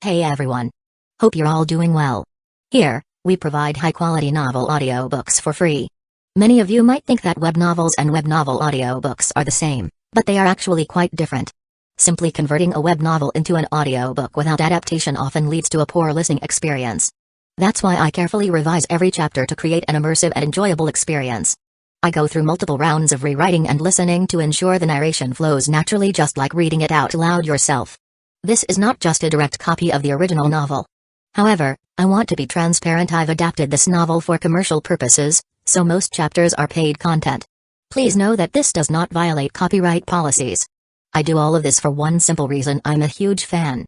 Hey everyone. Hope you're all doing well. Here, we provide high-quality novel audiobooks for free. Many of you might think that web novels and web novel audiobooks are the same, but they are actually quite different. Simply converting a web novel into an audiobook without adaptation often leads to a poor listening experience. That's why I carefully revise every chapter to create an immersive and enjoyable experience. I go through multiple rounds of rewriting and listening to ensure the narration flows naturally, just like reading it out loud yourself. This is not just a direct copy of the original novel. However, I want to be transparent. I've adapted this novel for commercial purposes, so most chapters are paid content. Please know that this does not violate copyright policies. I do all of this for one simple reason: I'm a huge fan.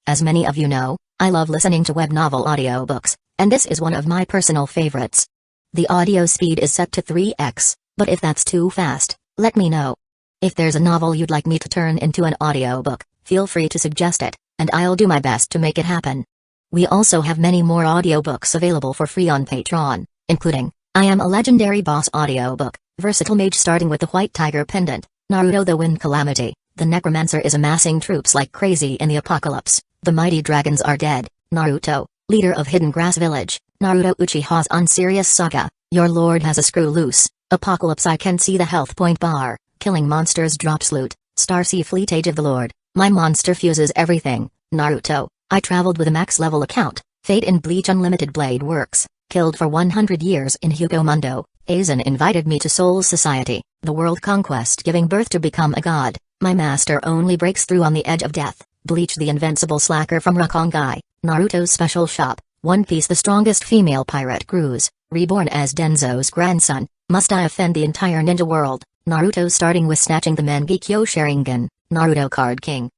As many of you know, I love listening to web novel audiobooks, and this is one of my personal favorites. The audio speed is set to 3x, but if that's too fast, let me know. If there's a novel you'd like me to turn into an audiobook, feel free to suggest it, and I'll do my best to make it happen. We also have many more audiobooks available for free on Patreon, including I Am a Legendary Boss audiobook, Versatile Mage starting with the White Tiger Pendant, Naruto the Wind Calamity, The Necromancer is amassing troops like crazy in the apocalypse, The Mighty Dragons Are Dead, Naruto, Leader of Hidden Grass Village, Naruto Uchiha's Unserious Saga, Your Lord Has a Screw Loose, Apocalypse I Can See the Health Point Bar, Killing Monsters Drops Loot, Starsea Fleet Age of the Lord, My Monster Fuses Everything, Naruto, I Traveled with a Max Level Account, Fate in Bleach Unlimited Blade Works, Killed for 100 Years in Hueco Mundo, Aizen Invited Me to Soul Society, The World Conquest Giving Birth to Become a God, My Master Only Breaks Through on the Edge of Death, Bleach the Invincible Slacker from Rukongai, Naruto's Special Shop, One Piece The Strongest Female Pirate Cruise, Reborn as Danzō's grandson, Must I Offend the Entire Ninja World, Naruto starting with snatching the Mangekyo Sharingan, Naruto Card King.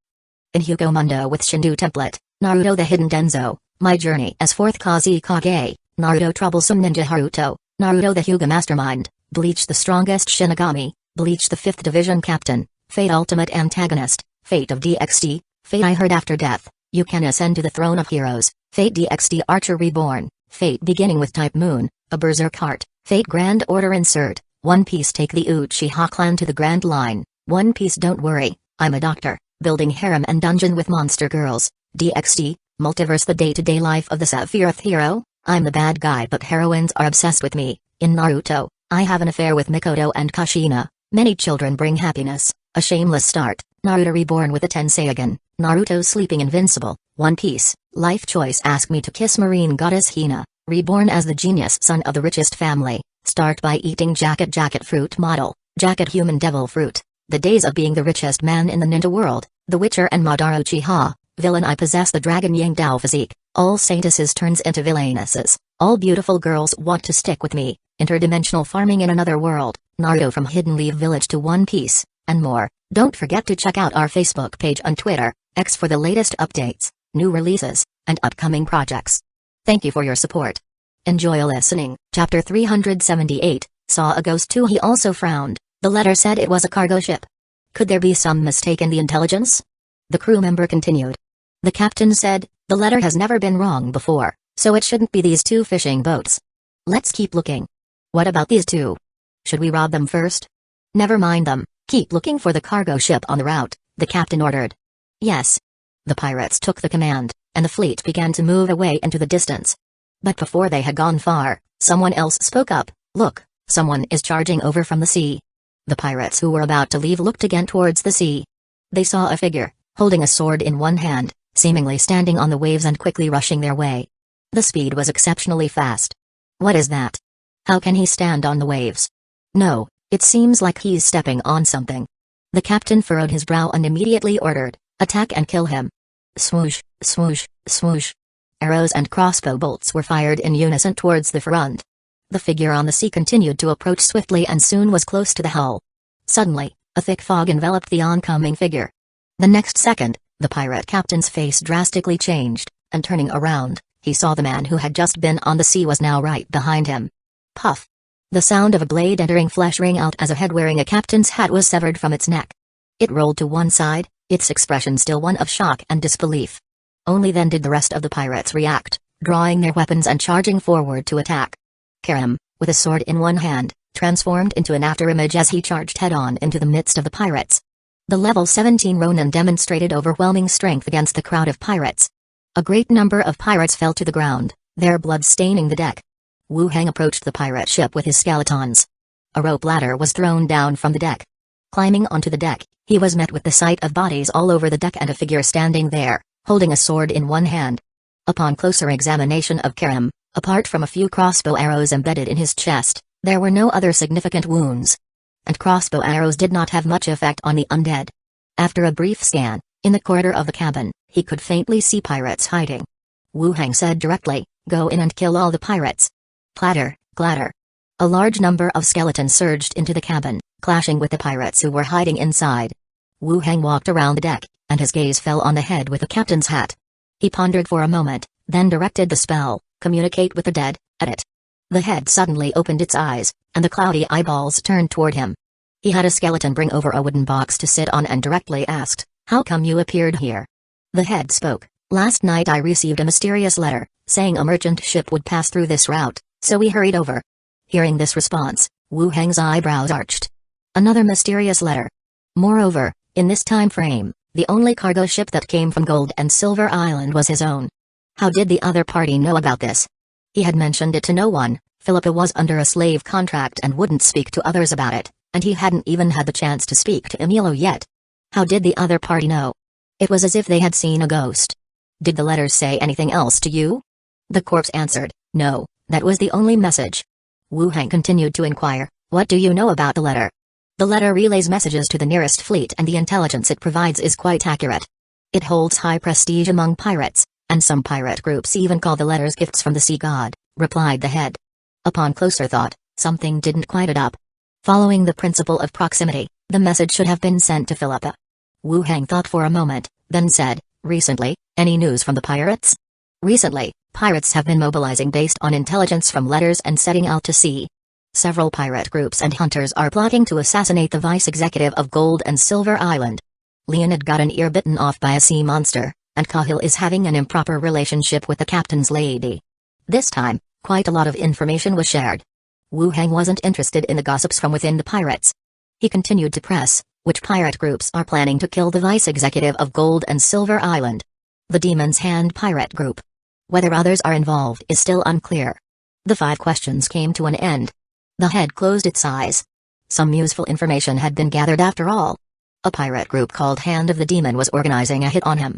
In Hueco Mundo with Shindu Template, Naruto the Hidden Danzō, My Journey as Fourth Kusagakure, Naruto Troublesome Ninja Haruto, Naruto the Hyuga Mastermind, Bleach the Strongest Shinigami, Bleach the 5th Division Captain, Fate Ultimate Antagonist, Fate of DxD, Fate I Heard After Death, You Can Ascend to the Throne of Heroes, Fate DxD Archer Reborn, Fate Beginning with Type Moon, A Berserk Heart, Fate Grand Order Insert, One Piece Take the Uchiha Clan to the Grand Line, One Piece Don't Worry, I'm a Doctor, Building Harem and Dungeon with Monster Girls, DxD, Multiverse The Day-to-Day Life of the Sephiroth Hero, I'm the bad guy but heroines are obsessed with me, in Naruto, I have an affair with Mikoto and Kushina, Many Children Bring Happiness, A Shameless Start, Naruto Reborn with a Tenseigan, Naruto Sleeping Invincible, One Piece, Life Choice Ask Me to Kiss Marine Goddess Hina, Reborn as the genius son of the richest family, Start by Eating Jacket Fruit Model, Jacket Human Devil Fruit, The Days of Being the Richest Man in the Ninja World, The Witcher and Madara Uchiha, Villain I Possess the Dragon Yang Dao Physique, All Saintesses Turns into Villainesses, All Beautiful Girls Want to Stick with Me, Interdimensional Farming in Another World, Naruto from Hidden Leaf Village to One Piece, and more. Don't forget to check out our Facebook page on Twitter, X for the latest updates, new releases, and upcoming projects. Thank you for your support. Enjoy listening. Chapter 378, Saw a Ghost too. He also frowned. The letter said it was a cargo ship. Could there be some mistake in the intelligence? The crew member continued. The captain said, the letter has never been wrong before, so it shouldn't be these two fishing boats. Let's keep looking. What about these two? Should we rob them first? Never mind them, keep looking for the cargo ship on the route, the captain ordered. Yes. The pirates took the command, and the fleet began to move away into the distance. But before they had gone far, someone else spoke up. Look, someone is charging over from the sea. The pirates who were about to leave looked again towards the sea. They saw a figure, holding a sword in one hand, seemingly standing on the waves and quickly rushing their way. The speed was exceptionally fast. What is that? How can he stand on the waves? No, it seems like he's stepping on something. The captain furrowed his brow and immediately ordered, attack and kill him. Swoosh, swoosh, swoosh. Arrows and crossbow bolts were fired in unison towards the front. The figure on the sea continued to approach swiftly and soon was close to the hull. Suddenly, a thick fog enveloped the oncoming figure. The next second, the pirate captain's face drastically changed, and turning around, he saw the man who had just been on the sea was now right behind him. Puff! The sound of a blade entering flesh rang out as a head wearing a captain's hat was severed from its neck. It rolled to one side, its expression still one of shock and disbelief. Only then did the rest of the pirates react, drawing their weapons and charging forward to attack. Karam, with a sword in one hand, transformed into an afterimage as he charged head-on into the midst of the pirates. The level 17 Ronin demonstrated overwhelming strength against the crowd of pirates. A great number of pirates fell to the ground, their blood staining the deck. Wu Heng approached the pirate ship with his skeletons. A rope ladder was thrown down from the deck. Climbing onto the deck, he was met with the sight of bodies all over the deck and a figure standing there, holding a sword in one hand. Upon closer examination of Karim, apart from a few crossbow arrows embedded in his chest, there were no other significant wounds. And crossbow arrows did not have much effect on the undead. After a brief scan, in the corridor of the cabin, he could faintly see pirates hiding. Wu Heng said directly, "Go in and kill all the pirates." Clatter, clatter. A large number of skeletons surged into the cabin, clashing with the pirates who were hiding inside. Wu Heng walked around the deck, and his gaze fell on the head with the captain's hat. He pondered for a moment, then directed the spell, "Communicate with the dead," at it. The head suddenly opened its eyes, and the cloudy eyeballs turned toward him. He had a skeleton bring over a wooden box to sit on and directly asked, "How come you appeared here?" The head spoke, "Last night I received a mysterious letter, saying a merchant ship would pass through this route, so we hurried over." Hearing this response, Wu Heng's eyebrows arched. Another mysterious letter. Moreover, in this time frame, the only cargo ship that came from Gold and Silver Island was his own. How did the other party know about this? He had mentioned it to no one. Philippa was under a slave contract and wouldn't speak to others about it, and he hadn't even had the chance to speak to Emilio yet. How did the other party know? It was as if they had seen a ghost. "Did the letters say anything else to you?" The corpse answered, "No, that was the only message." Wu Heng continued to inquire, "What do you know about the letter?" "The letter relays messages to the nearest fleet and the intelligence it provides is quite accurate. It holds high prestige among pirates, and some pirate groups even call the letters gifts from the sea god," replied the head. Upon closer thought, something didn't quite add up. Following the principle of proximity, the message should have been sent to Philippa. Wu Heng thought for a moment, then said, "Recently, any news from the pirates?" "Recently, pirates have been mobilizing based on intelligence from letters and setting out to sea. Several pirate groups and hunters are plotting to assassinate the vice executive of Gold and Silver Island. Leonid got an ear bitten off by a sea monster, and Cahill is having an improper relationship with the captain's lady." This time, quite a lot of information was shared. Wu Heng wasn't interested in the gossips from within the pirates. He continued to press, "Which pirate groups are planning to kill the vice executive of Gold and Silver Island?" "The Demon's Hand pirate group. Whether others are involved is still unclear." The 5 questions came to an end. The head closed its eyes. Some useful information had been gathered after all. A pirate group called Hand of the Demon was organizing a hit on him.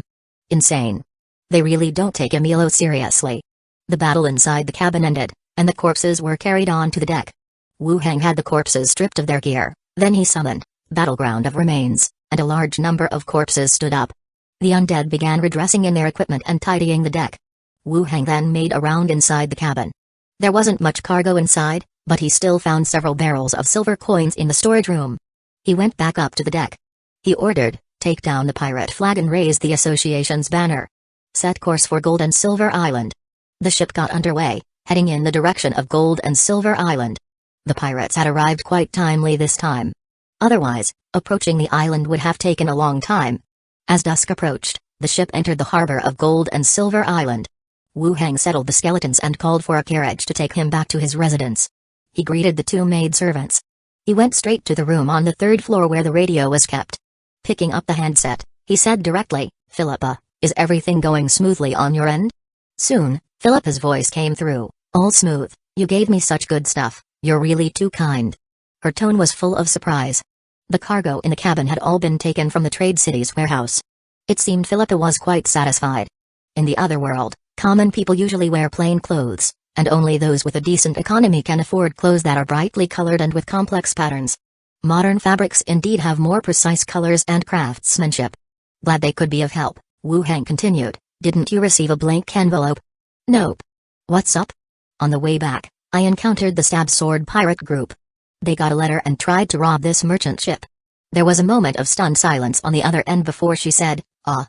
Insane. They really don't take Emilio seriously. The battle inside the cabin ended, and the corpses were carried on to the deck. Wu Heng had the corpses stripped of their gear, then he summoned Battleground of Remains, and a large number of corpses stood up. The undead began redressing in their equipment and tidying the deck. Wu Heng then made a round inside the cabin. There wasn't much cargo inside, but he still found several barrels of silver coins in the storage room. He went back up to the deck. He ordered, "Take down the pirate flag and raise the association's banner. Set course for Gold and Silver Island." The ship got underway, heading in the direction of Gold and Silver Island. The pirates had arrived quite timely this time. Otherwise, approaching the island would have taken a long time. As dusk approached, the ship entered the harbor of Gold and Silver Island. Wu Heng settled the skeletons and called for a carriage to take him back to his residence. He greeted the 2 maidservants. He went straight to the room on the 3rd floor where the radio was kept. Picking up the handset, he said directly, "Philippa, is everything going smoothly on your end?" Soon, Philippa's voice came through, "All smooth, you gave me such good stuff, you're really too kind." Her tone was full of surprise. The cargo in the cabin had all been taken from the Trade City's warehouse. It seemed Philippa was quite satisfied. In the other world, common people usually wear plain clothes, and only those with a decent economy can afford clothes that are brightly colored and with complex patterns. Modern fabrics indeed have more precise colors and craftsmanship. Glad they could be of help, Wu Heng continued. "Didn't you receive a blank envelope?" "Nope." "What's up?" "On the way back, I encountered the Stab Sword pirate group. They got a letter and tried to rob this merchant ship." There was a moment of stunned silence on the other end before she said, "Ah.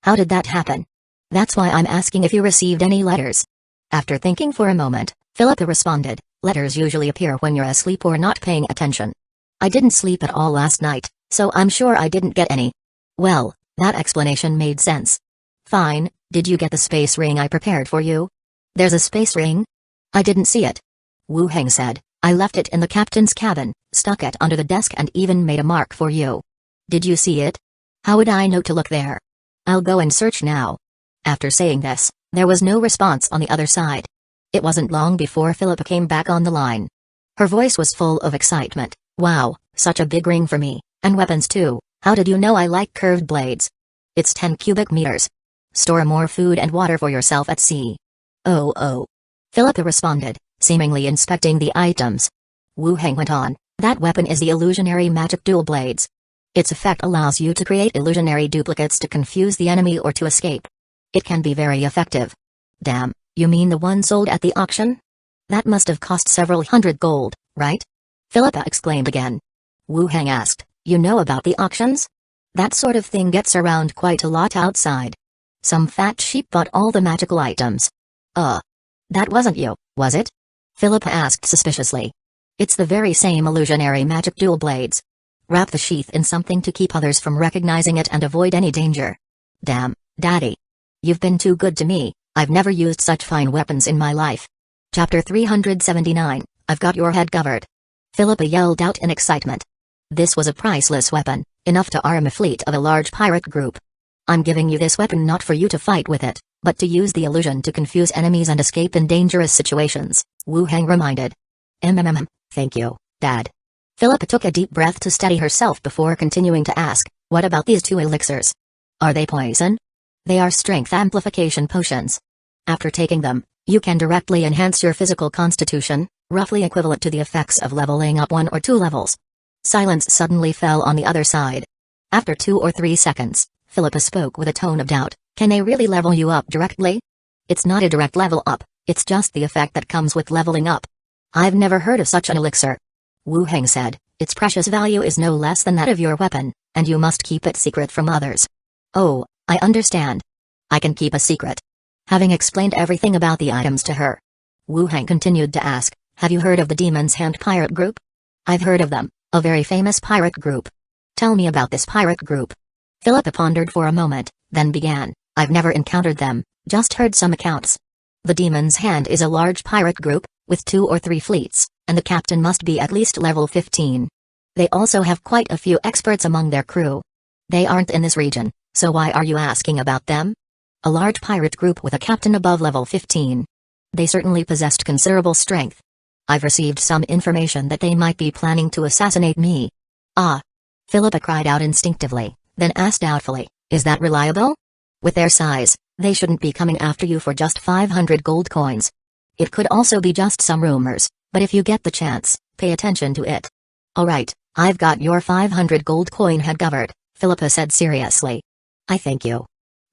How did that happen?" "That's why I'm asking if you received any letters." After thinking for a moment, Philippa responded, "Letters usually appear when you're asleep or not paying attention. I didn't sleep at all last night, so I'm sure I didn't get any." Well, that explanation made sense. "Fine, did you get the space ring I prepared for you?" "There's a space ring?" "I didn't see it." Wu Heng said, "I left it in the captain's cabin, stuck it under the desk and even made a mark for you." "Did you see it?" "How would I know to look there?" "I'll go and search now." After saying this, there was no response on the other side. It wasn't long before Philippa came back on the line. Her voice was full of excitement. Wow, such a big ring for me, and weapons too. How did you know I like curved blades? It's 10 cubic meters. Store more food and water for yourself at sea. Oh. Philippa responded, seemingly inspecting the items. Wu Heng went on, that weapon is the illusionary magic dual blades. Its effect allows you to create illusionary duplicates to confuse the enemy or to escape. It can be very effective. Damn, you mean the one sold at the auction? That must have cost several hundred gold, right? Philippa exclaimed again. Wu Heng asked, you know about the auctions? That sort of thing gets around quite a lot outside. Some fat sheep bought all the magical items. That wasn't you, was it? Philippa asked suspiciously. It's the very same illusionary magic dual blades. Wrap the sheath in something to keep others from recognizing it and avoid any danger. Damn, Daddy. You've been too good to me, I've never used such fine weapons in my life. Chapter 379, I've got your head covered. Philippa yelled out in excitement. This was a priceless weapon, enough to arm a fleet of a large pirate group. I'm giving you this weapon not for you to fight with it, but to use the illusion to confuse enemies and escape in dangerous situations, Wu Heng reminded. Thank you, Dad. Philippa took a deep breath to steady herself before continuing to ask, what about these 2 elixirs? Are they poison? They are strength amplification potions. After taking them, you can directly enhance your physical constitution, roughly equivalent to the effects of leveling up 1 or 2 levels. Silence suddenly fell on the other side. After 2 or 3 seconds, Philippa spoke with a tone of doubt, can they really level you up directly? It's not a direct level up, it's just the effect that comes with leveling up. I've never heard of such an elixir. Wu Heng said, its precious value is no less than that of your weapon, and you must keep it secret from others. Oh, I understand. I can keep a secret. Having explained everything about the items to her, Wu Heng continued to ask, have you heard of the Demon's Hand pirate group? I've heard of them, a very famous pirate group. Tell me about this pirate group. Philippa pondered for a moment, then began, I've never encountered them, just heard some accounts. The Demon's Hand is a large pirate group, with 2 or 3 fleets, and the captain must be at least level 15. They also have quite a few experts among their crew. They aren't in this region, so why are you asking about them? A large pirate group with a captain above level 15. They certainly possessed considerable strength. I've received some information that they might be planning to assassinate me. Ah! Philippa cried out instinctively, then asked doubtfully, is that reliable? With their size, they shouldn't be coming after you for just 500 gold coins. It could also be just some rumors, but if you get the chance, pay attention to it. Alright, I've got your 500 gold coin head covered, Philippa said seriously. I thank you.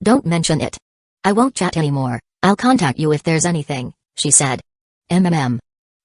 Don't mention it. I won't chat anymore, I'll contact you if there's anything, she said.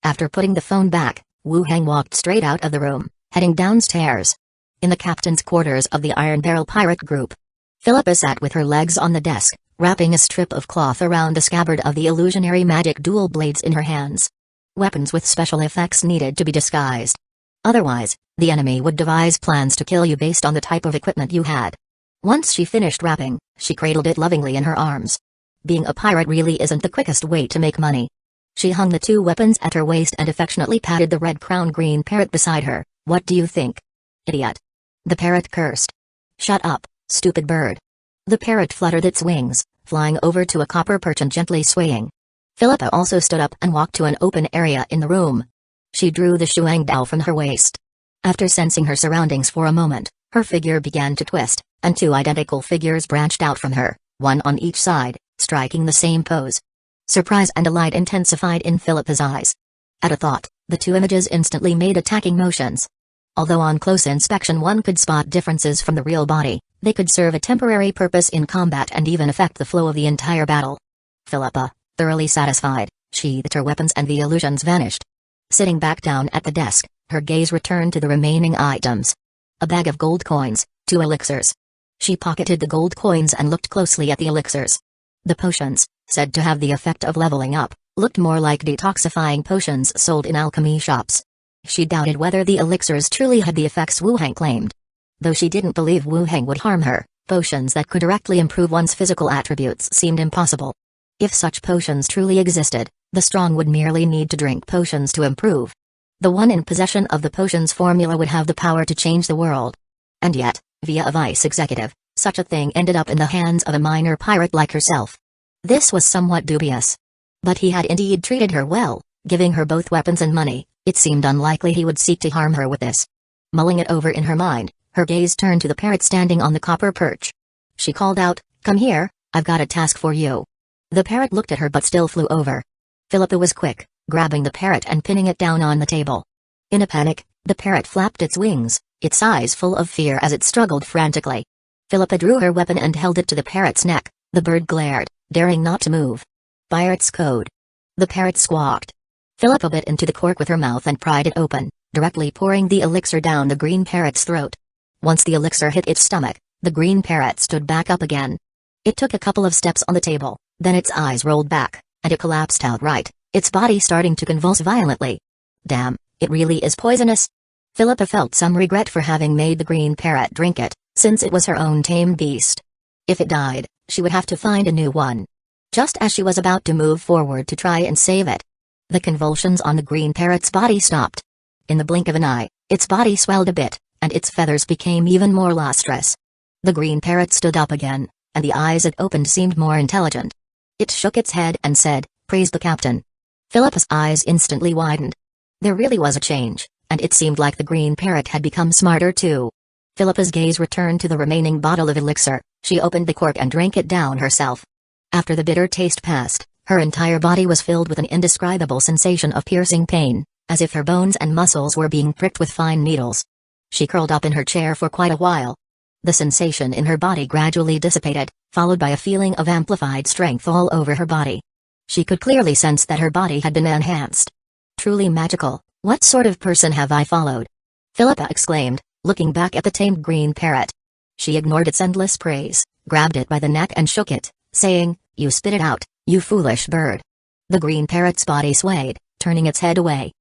After putting the phone back, Wu Heng walked straight out of the room, heading downstairs. In the captain's quarters of the Iron Barrel Pirate Group, Philippa sat with her legs on the desk, wrapping a strip of cloth around the scabbard of the illusionary magic dual blades in her hands. Weapons with special effects needed to be disguised. Otherwise, the enemy would devise plans to kill you based on the type of equipment you had. Once she finished wrapping, she cradled it lovingly in her arms. Being a pirate really isn't the quickest way to make money. She hung the 2 weapons at her waist and affectionately patted the red-crowned green parrot beside her. What do you think? Idiot. The parrot cursed. Shut up, stupid bird. The parrot fluttered its wings, flying over to a copper perch and gently swaying. Philippa also stood up and walked to an open area in the room. She drew the shuang dao from her waist. After sensing her surroundings for a moment, her figure began to twist, and 2 identical figures branched out from her, one on each side, striking the same pose. Surprise and delight intensified in Philippa's eyes. At a thought, the 2 images instantly made attacking motions. Although on close inspection one could spot differences from the real body, they could serve a temporary purpose in combat and even affect the flow of the entire battle. Philippa, thoroughly satisfied, sheathed her weapons and the illusions vanished. Sitting back down at the desk, her gaze returned to the remaining items. A bag of gold coins, 2 elixirs. She pocketed the gold coins and looked closely at the elixirs. The potions, said to have the effect of leveling up, looked more like detoxifying potions sold in alchemy shops. She doubted whether the elixirs truly had the effects Wu Heng claimed. Though she didn't believe Wu Heng would harm her, potions that could directly improve one's physical attributes seemed impossible. If such potions truly existed, the strong would merely need to drink potions to improve. The one in possession of the potions formula would have the power to change the world. And yet, via a vice executive, Such a thing ended up in the hands of a minor pirate like herself. This was somewhat dubious. But he had indeed treated her well, giving her both weapons and money. It seemed unlikely he would seek to harm her with this. Mulling it over in her mind, her gaze turned to the parrot standing on the copper perch. She called out, "Come here, I've got a task for you." The parrot looked at her but still flew over. Philippa was quick, grabbing the parrot and pinning it down on the table. In a panic, the parrot flapped its wings, its eyes full of fear as it struggled frantically. Philippa drew her weapon and held it to the parrot's neck. The bird glared, daring not to move. Pirate's code. The parrot squawked. Philippa bit into the cork with her mouth and pried it open, directly pouring the elixir down the green parrot's throat. Once the elixir hit its stomach, the green parrot stood back up again. It took a couple of steps on the table, then its eyes rolled back, and it collapsed outright, its body starting to convulse violently. Damn, it really is poisonous. Philippa felt some regret for having made the green parrot drink it, since it was her own tamed beast. If it died, she would have to find a new one. Just as she was about to move forward to try and save it, the convulsions on the green parrot's body stopped. In the blink of an eye, its body swelled a bit, and its feathers became even more lustrous. The green parrot stood up again, and the eyes it opened seemed more intelligent. It shook its head and said, "Praise the captain." Philippa's eyes instantly widened. There really was a change, and it seemed like the green parrot had become smarter too. Philippa's gaze returned to the remaining bottle of elixir. She opened the cork and drank it down herself. After the bitter taste passed, her entire body was filled with an indescribable sensation of piercing pain, as if her bones and muscles were being pricked with fine needles. She curled up in her chair for quite a while. The sensation in her body gradually dissipated, followed by a feeling of amplified strength all over her body. She could clearly sense that her body had been enhanced. Truly magical. What sort of person have I followed? Philippa exclaimed, looking back at the tamed green parrot. She ignored its endless praise, grabbed it by the neck and shook it, saying, "You spit it out, you foolish bird." The green parrot's body swayed, turning its head away.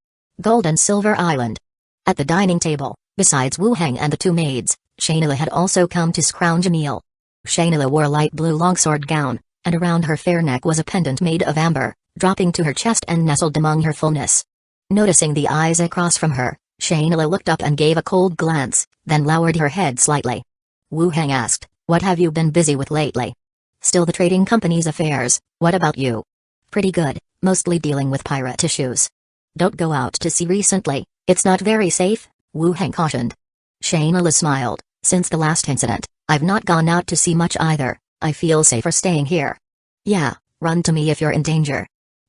Gold and Silver Island. At the dining table, besides Wu Heng and the two maids, Shainala had also come to scrounge a meal. Shainala wore a light blue longsword gown, and around her fair neck was a pendant made of amber, dropping to her chest and nestled among her fullness. Noticing the eyes across from her, Shainala looked up and gave a cold glance, then lowered her head slightly. Wu Heng asked, "What have you been busy with lately?" "Still the trading company's affairs. What about you?" "Pretty good, mostly dealing with pirate issues." "Don't go out to sea recently, it's not very safe," Wu Heng cautioned. Shainala smiled. "Since the last incident, I've not gone out to sea much either. I feel safer staying here." "Yeah, run to me if you're in danger."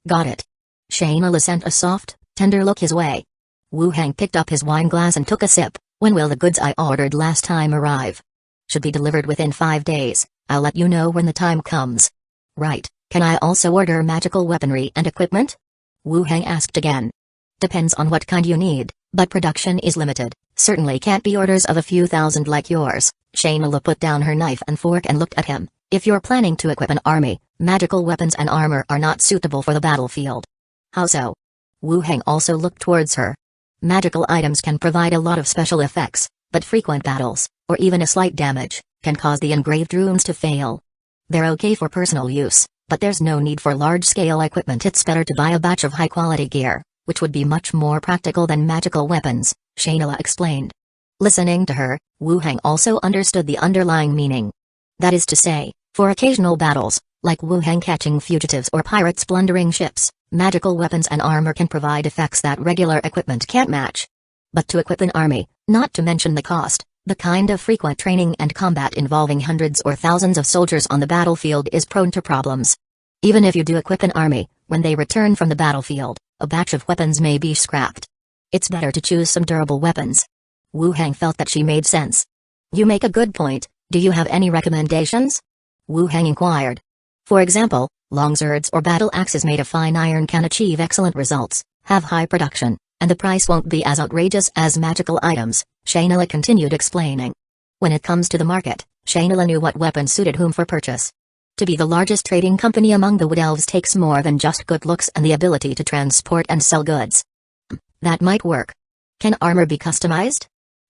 "Got it." Shainala sent a soft, tender look his way. Wu Heng picked up his wine glass and took a sip. "When will the goods I ordered last time arrive?" "Should be delivered within 5 days. I'll let you know when the time comes." "Right, can I also order magical weaponry and equipment?" Wu Heng asked again. "Depends on what kind you need, but production is limited. Certainly can't be orders of a few thousand like yours." Shainala put down her knife and fork and looked at him. "If you're planning to equip an army, magical weapons and armor are not suitable for the battlefield." "How so?" Wu Heng also looked towards her. "Magical items can provide a lot of special effects, but frequent battles, or even a slight damage, can cause the engraved runes to fail. They're okay for personal use, but there's no need for large-scale equipment. It's better to buy a batch of high-quality gear, which would be much more practical than magical weapons," Shainala explained. Listening to her, Wu Heng also understood the underlying meaning. That is to say, for occasional battles, like Wu Heng catching fugitives or pirates plundering ships, magical weapons and armor can provide effects that regular equipment can't match. But to equip an army, not to mention the cost, the kind of frequent training and combat involving hundreds or thousands of soldiers on the battlefield is prone to problems. Even if you do equip an army, when they return from the battlefield, a batch of weapons may be scrapped. It's better to choose some durable weapons. Wu Heng felt that she made sense. "You make a good point. Do you have any recommendations?" Wu Heng inquired. "For example, longswords or battle axes made of fine iron can achieve excellent results, have high production, and the price won't be as outrageous as magical items," Shainala continued explaining. When it comes to the market, Shainala knew what weapon suited whom for purchase. To be the largest trading company among the Wood Elves takes more than just good looks and the ability to transport and sell goods. That might work. Can armor be customized?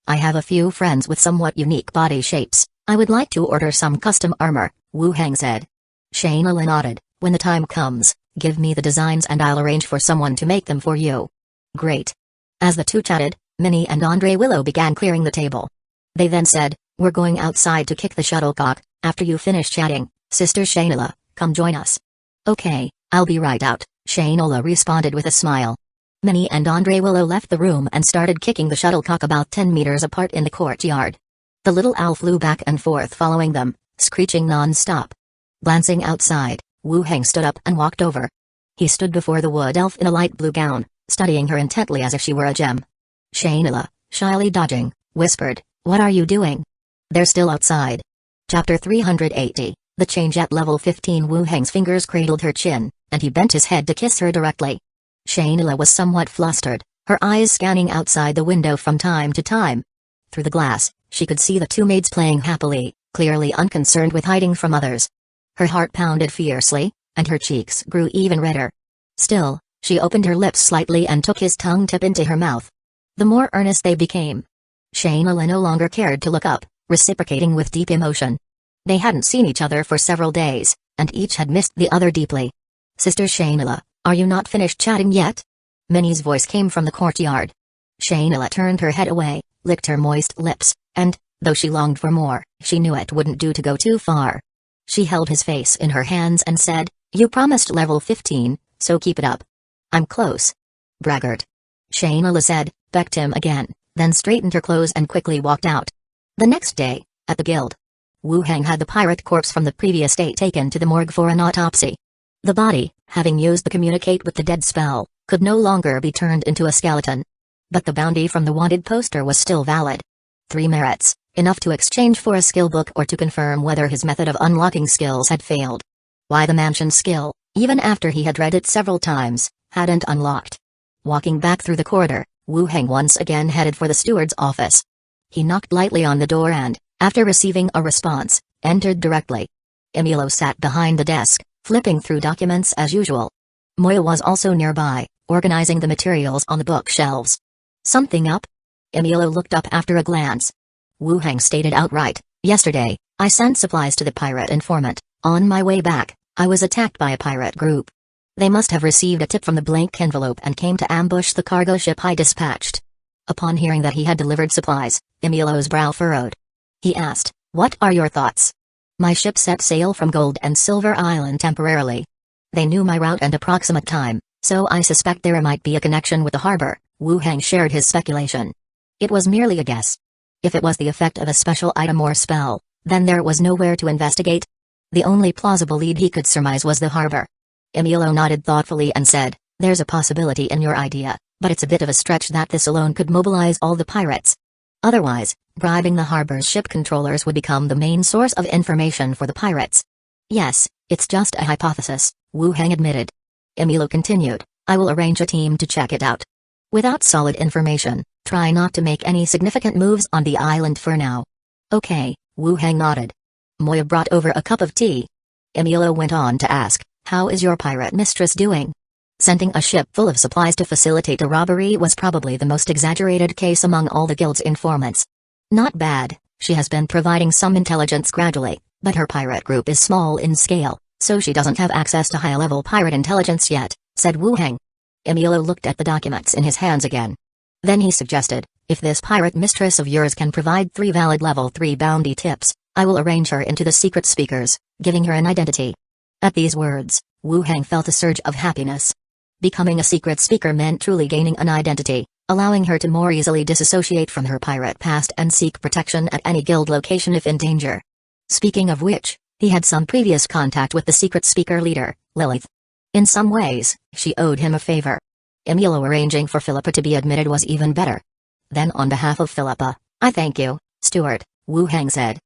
I have a few friends with somewhat unique body shapes. I would like to order some custom armor, Wu Heng said. Shainala nodded. When the time comes, give me the designs and I'll arrange for someone to make them for you. Great. As the two chatted, Minnie and Andre Willow began clearing the table. They then said, We're going outside to kick the shuttlecock. After you finish chatting, Sister Shaynola, come join us. Okay, I'll be right out, Shaynola responded with a smile. Minnie and Andre Willow left the room and started kicking the shuttlecock about 10 meters apart in the courtyard. The little owl flew back and forth following them, screeching non-stop. Glancing outside, Wu Heng stood up and walked over. He stood before the wood elf in a light blue gown, studying her intently as if she were a gem. Shaynola, shyly dodging, whispered, "What are you doing?" "They're still outside." Chapter 380, The Change at Level 15. Wu Heng's fingers cradled her chin, and he bent his head to kiss her directly. Shaynola was somewhat flustered, her eyes scanning outside the window from time to time. Through the glass, she could see the two maids playing happily, clearly unconcerned with hiding from others. Her heart pounded fiercely, and her cheeks grew even redder. Still, she opened her lips slightly and took his tongue tip into her mouth. The more earnest they became. Shaynola no longer cared to look up, reciprocating with deep emotion. They hadn't seen each other for several days, and each had missed the other deeply. "Sister Shaynola, are you not finished chatting yet?" Minnie's voice came from the courtyard. Shaynola turned her head away, licked her moist lips, and, though she longed for more, she knew it wouldn't do to go too far. She held his face in her hands and said, "You promised level 15, so keep it up." "I'm close." "Braggart." Shaynola said, becked him again, then straightened her clothes and quickly walked out. The next day, at the guild, Wu Heng had the pirate corpse from the previous day taken to the morgue for an autopsy. The body, having used the communicate with the dead spell, could no longer be turned into a skeleton. But the bounty from the wanted poster was still valid. 3 merits, enough to exchange for a skill book or to confirm whether his method of unlocking skills had failed. Why the mansion skill, even after he had read it several times, hadn't unlocked. Walking back through the corridor, Wu Heng once again headed for the steward's office. He knocked lightly on the door and, after receiving a response, entered directly. Emilio sat behind the desk, flipping through documents as usual. Moya was also nearby, organizing the materials on the bookshelves. "Something up?" Emilio looked up after a glance. Wu Heng stated outright, "Yesterday, I sent supplies to the pirate informant. On my way back, I was attacked by a pirate group. They must have received a tip from the blank envelope and came to ambush the cargo ship I dispatched." Upon hearing that he had delivered supplies, Emilio's brow furrowed. He asked, "What are your thoughts?" "My ship set sail from Gold and Silver Island temporarily. They knew my route and approximate time, so I suspect there might be a connection with the harbor." Wu Heng shared his speculation. It was merely a guess. If it was the effect of a special item or spell, then there was nowhere to investigate. The only plausible lead he could surmise was the harbor. Emilio nodded thoughtfully and said, "There's a possibility in your idea, but it's a bit of a stretch that this alone could mobilize all the pirates. Otherwise, bribing the harbor's ship controllers would become the main source of information for the pirates." "Yes, it's just a hypothesis," Wu Heng admitted. Emilio continued, "I will arrange a team to check it out. Without solid information, try not to make any significant moves on the island for now." "Okay," Wu Heng nodded. Moya brought over a cup of tea. Emilio went on to ask, "How is your pirate mistress doing?" Sending a ship full of supplies to facilitate a robbery was probably the most exaggerated case among all the guild's informants. "Not bad, she has been providing some intelligence gradually, but her pirate group is small in scale, so she doesn't have access to high-level pirate intelligence yet," said Wu Heng. Emilio looked at the documents in his hands again. Then he suggested, "If this pirate mistress of yours can provide 3 valid level 3 bounty tips, I will arrange her into the secret speakers, giving her an identity." At these words, Wu Heng felt a surge of happiness. Becoming a secret speaker meant truly gaining an identity, allowing her to more easily disassociate from her pirate past and seek protection at any guild location if in danger. Speaking of which, he had some previous contact with the secret speaker leader, Lilith. In some ways, she owed him a favor. Emilio arranging for Philippa to be admitted was even better. Then on behalf of Philippa, "I thank you, Steward," Wu Heng said.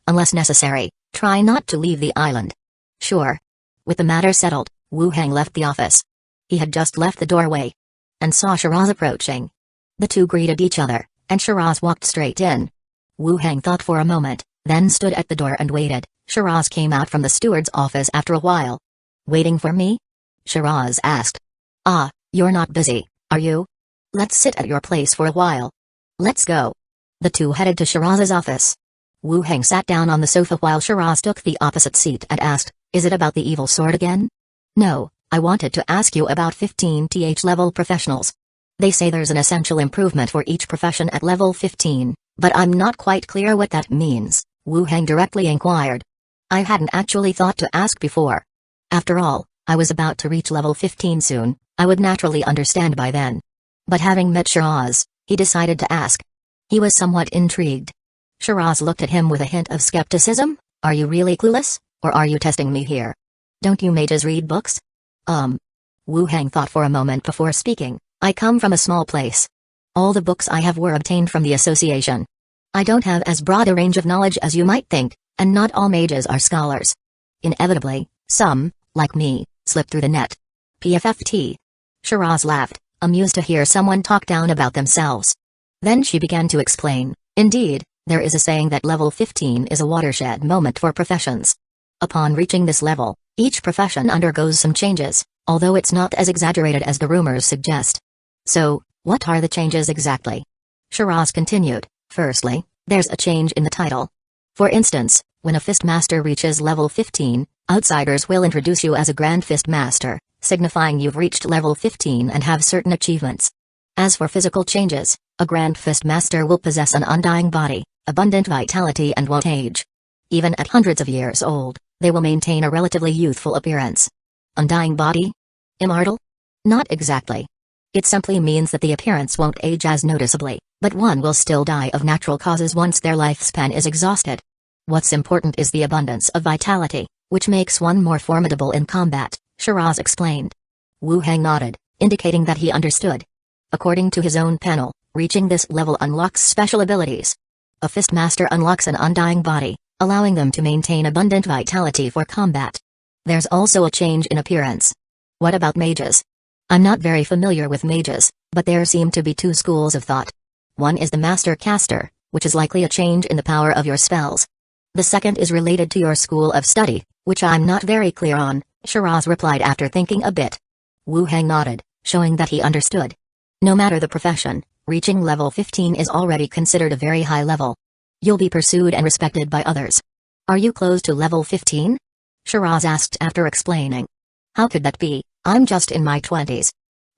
"Unless necessary, try not to leave the island." "Sure." With the matter settled, Wu Heng left the office. He had just left the doorway and saw Shiraz approaching. The two greeted each other, and Shiraz walked straight in. Wu Heng thought for a moment, then stood at the door and waited. Shiraz came out from the steward's office after a while. "Waiting for me?" Shiraz asked. "Ah, you're not busy, are you? Let's sit at your place for a while." "Let's go." The two headed to Shiraz's office. Wu Heng sat down on the sofa while Shiraz took the opposite seat and asked, "Is it about the evil sword again?" "No, I wanted to ask you about 15th level professionals. They say there's an essential improvement for each profession at level 15, But I'm not quite clear what that means, Wu Heng directly inquired. I hadn't actually thought to ask before. After all, I was about to reach level 15 soon, I would naturally understand by then. But having met Shiraz, he decided to ask. He was somewhat intrigued. Shiraz looked at him with a hint of skepticism. Are you really clueless, or are you testing me here? Don't you mages read books? Wu Heng thought for a moment before speaking. I come from a small place. All the books I have were obtained from the association. I don't have as broad a range of knowledge as you might think, and not all mages are scholars. Inevitably, some, like me, slip through the net. PFFT. Shiraz laughed, amused to hear someone talk down about themselves. Then she began to explain. Indeed, there is a saying that level 15 is a watershed moment for professions. Upon reaching this level, each profession undergoes some changes, although it's not as exaggerated as the rumors suggest. So, what are the changes exactly? Shiraz continued. Firstly, there's a change in the title. For instance, when a fist master reaches level 15, outsiders will introduce you as a Grand Fist Master, signifying you've reached level 15 and have certain achievements. As for physical changes, a Grand Fist Master will possess an undying body, abundant vitality and won't age. Even at hundreds of years old, they will maintain a relatively youthful appearance. Undying body? Immortal? Not exactly. It simply means that the appearance won't age as noticeably, but one will still die of natural causes once their lifespan is exhausted. What's important is the abundance of vitality, which makes one more formidable in combat, Shiraz explained. Wu Heng nodded, indicating that he understood. According to his own panel, reaching this level unlocks special abilities. A fist master unlocks an undying body, allowing them to maintain abundant vitality for combat. There's also a change in appearance. What about mages? I'm not very familiar with mages, but there seem to be two schools of thought. One is the Master Caster, which is likely a change in the power of your spells. The second is related to your school of study, which I'm not very clear on, Shiraz replied after thinking a bit. Wu Heng nodded, showing that he understood. No matter the profession, reaching level 15 is already considered a very high level. You'll be pursued and respected by others. Are you close to level 15? Shiraz asked after explaining. How could that be? I'm just in my 20s.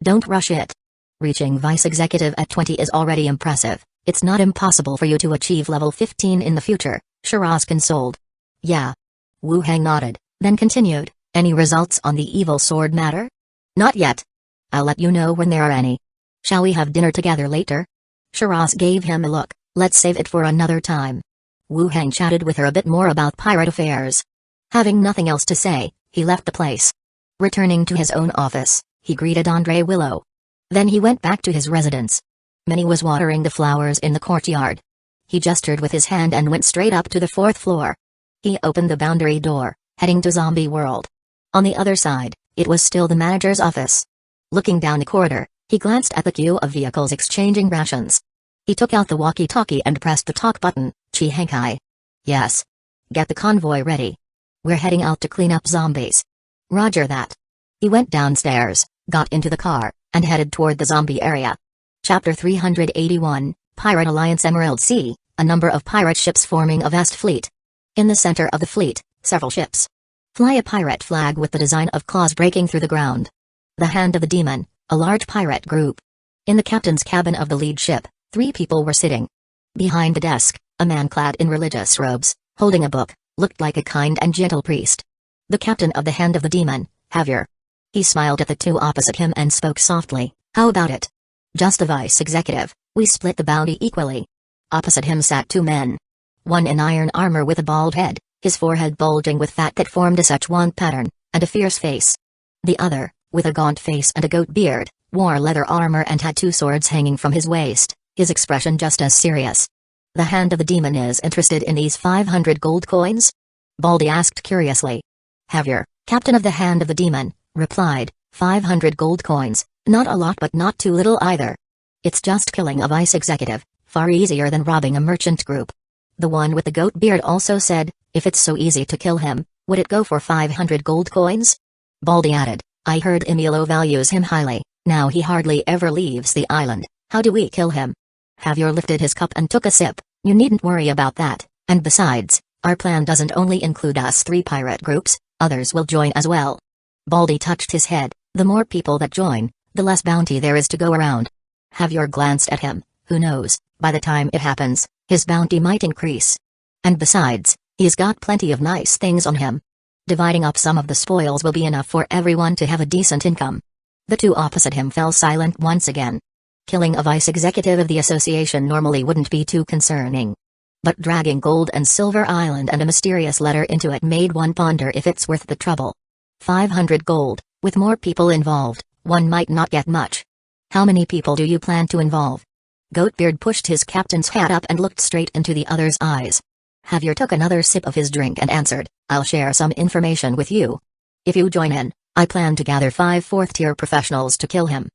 Don't rush it. Reaching vice executive at 20 is already impressive. It's not impossible for you to achieve level 15 in the future, Shiraz consoled. Yeah. Wu Heng nodded, then continued. Any results on the evil sword matter? Not yet. I'll let you know when there are any. Shall we have dinner together later? Shiraz gave him a look. Let's save it for another time. Wu Heng chatted with her a bit more about pirate affairs. Having nothing else to say, he left the place. Returning to his own office, he greeted Andre Willow. Then he went back to his residence. Minnie was watering the flowers in the courtyard. He gestured with his hand and went straight up to the 4th floor. He opened the boundary door, heading to Zombie World. On the other side, it was still the manager's office. Looking down the corridor, he glanced at the queue of vehicles exchanging rations. He took out the walkie-talkie and pressed the talk button. Chihankai. Yes. Get the convoy ready. We're heading out to clean up zombies. Roger that. He went downstairs, got into the car, and headed toward the zombie area. Chapter 381, Pirate Alliance Emerald Sea, a number of pirate ships forming a vast fleet. In the center of the fleet, several ships fly a pirate flag with the design of claws breaking through the ground. The Hand of the Demon, a large pirate group. In the captain's cabin of the lead ship, 3 people were sitting. Behind the desk, a man clad in religious robes, holding a book, looked like a kind and gentle priest. The captain of the Hand of the Demon, Javier. He smiled at the 2 opposite him and spoke softly. How about it? Just a vice executive, we split the bounty equally. Opposite him sat 2 men. One in iron armor with a bald head, his forehead bulging with fat that formed a Szechuan pattern, and a fierce face. The other, with a gaunt face and a goat beard, wore leather armor and had 2 swords hanging from his waist, his expression just as serious. The Hand of the Demon is interested in these 500 gold coins? Baldy asked curiously. Javier, captain of the Hand of the Demon, replied, 500 gold coins, not a lot but not too little either. It's just killing a vice executive, far easier than robbing a merchant group. The one with the goat beard also said, if it's so easy to kill him, would it go for 500 gold coins? Baldy added, I heard Emilio values him highly, now he hardly ever leaves the island, how do we kill him? Javier lifted his cup and took a sip. You needn't worry about that, and besides, our plan doesn't only include us 3 pirate groups, others will join as well. Baldy touched his head, the more people that join, the less bounty there is to go around. Javier glanced at him, who knows, by the time it happens, his bounty might increase. And besides, he's got plenty of nice things on him. Dividing up some of the spoils will be enough for everyone to have a decent income. The two opposite him fell silent once again. Killing a vice executive of the association normally wouldn't be too concerning. But dragging Gold and Silver Island and a mysterious letter into it made one ponder if it's worth the trouble. 500 gold, with more people involved, one might not get much. How many people do you plan to involve? Goatbeard pushed his captain's hat up and looked straight into the other's eyes. Javier took another sip of his drink and answered, I'll share some information with you. If you join in, I plan to gather 5 fourth-tier professionals to kill him.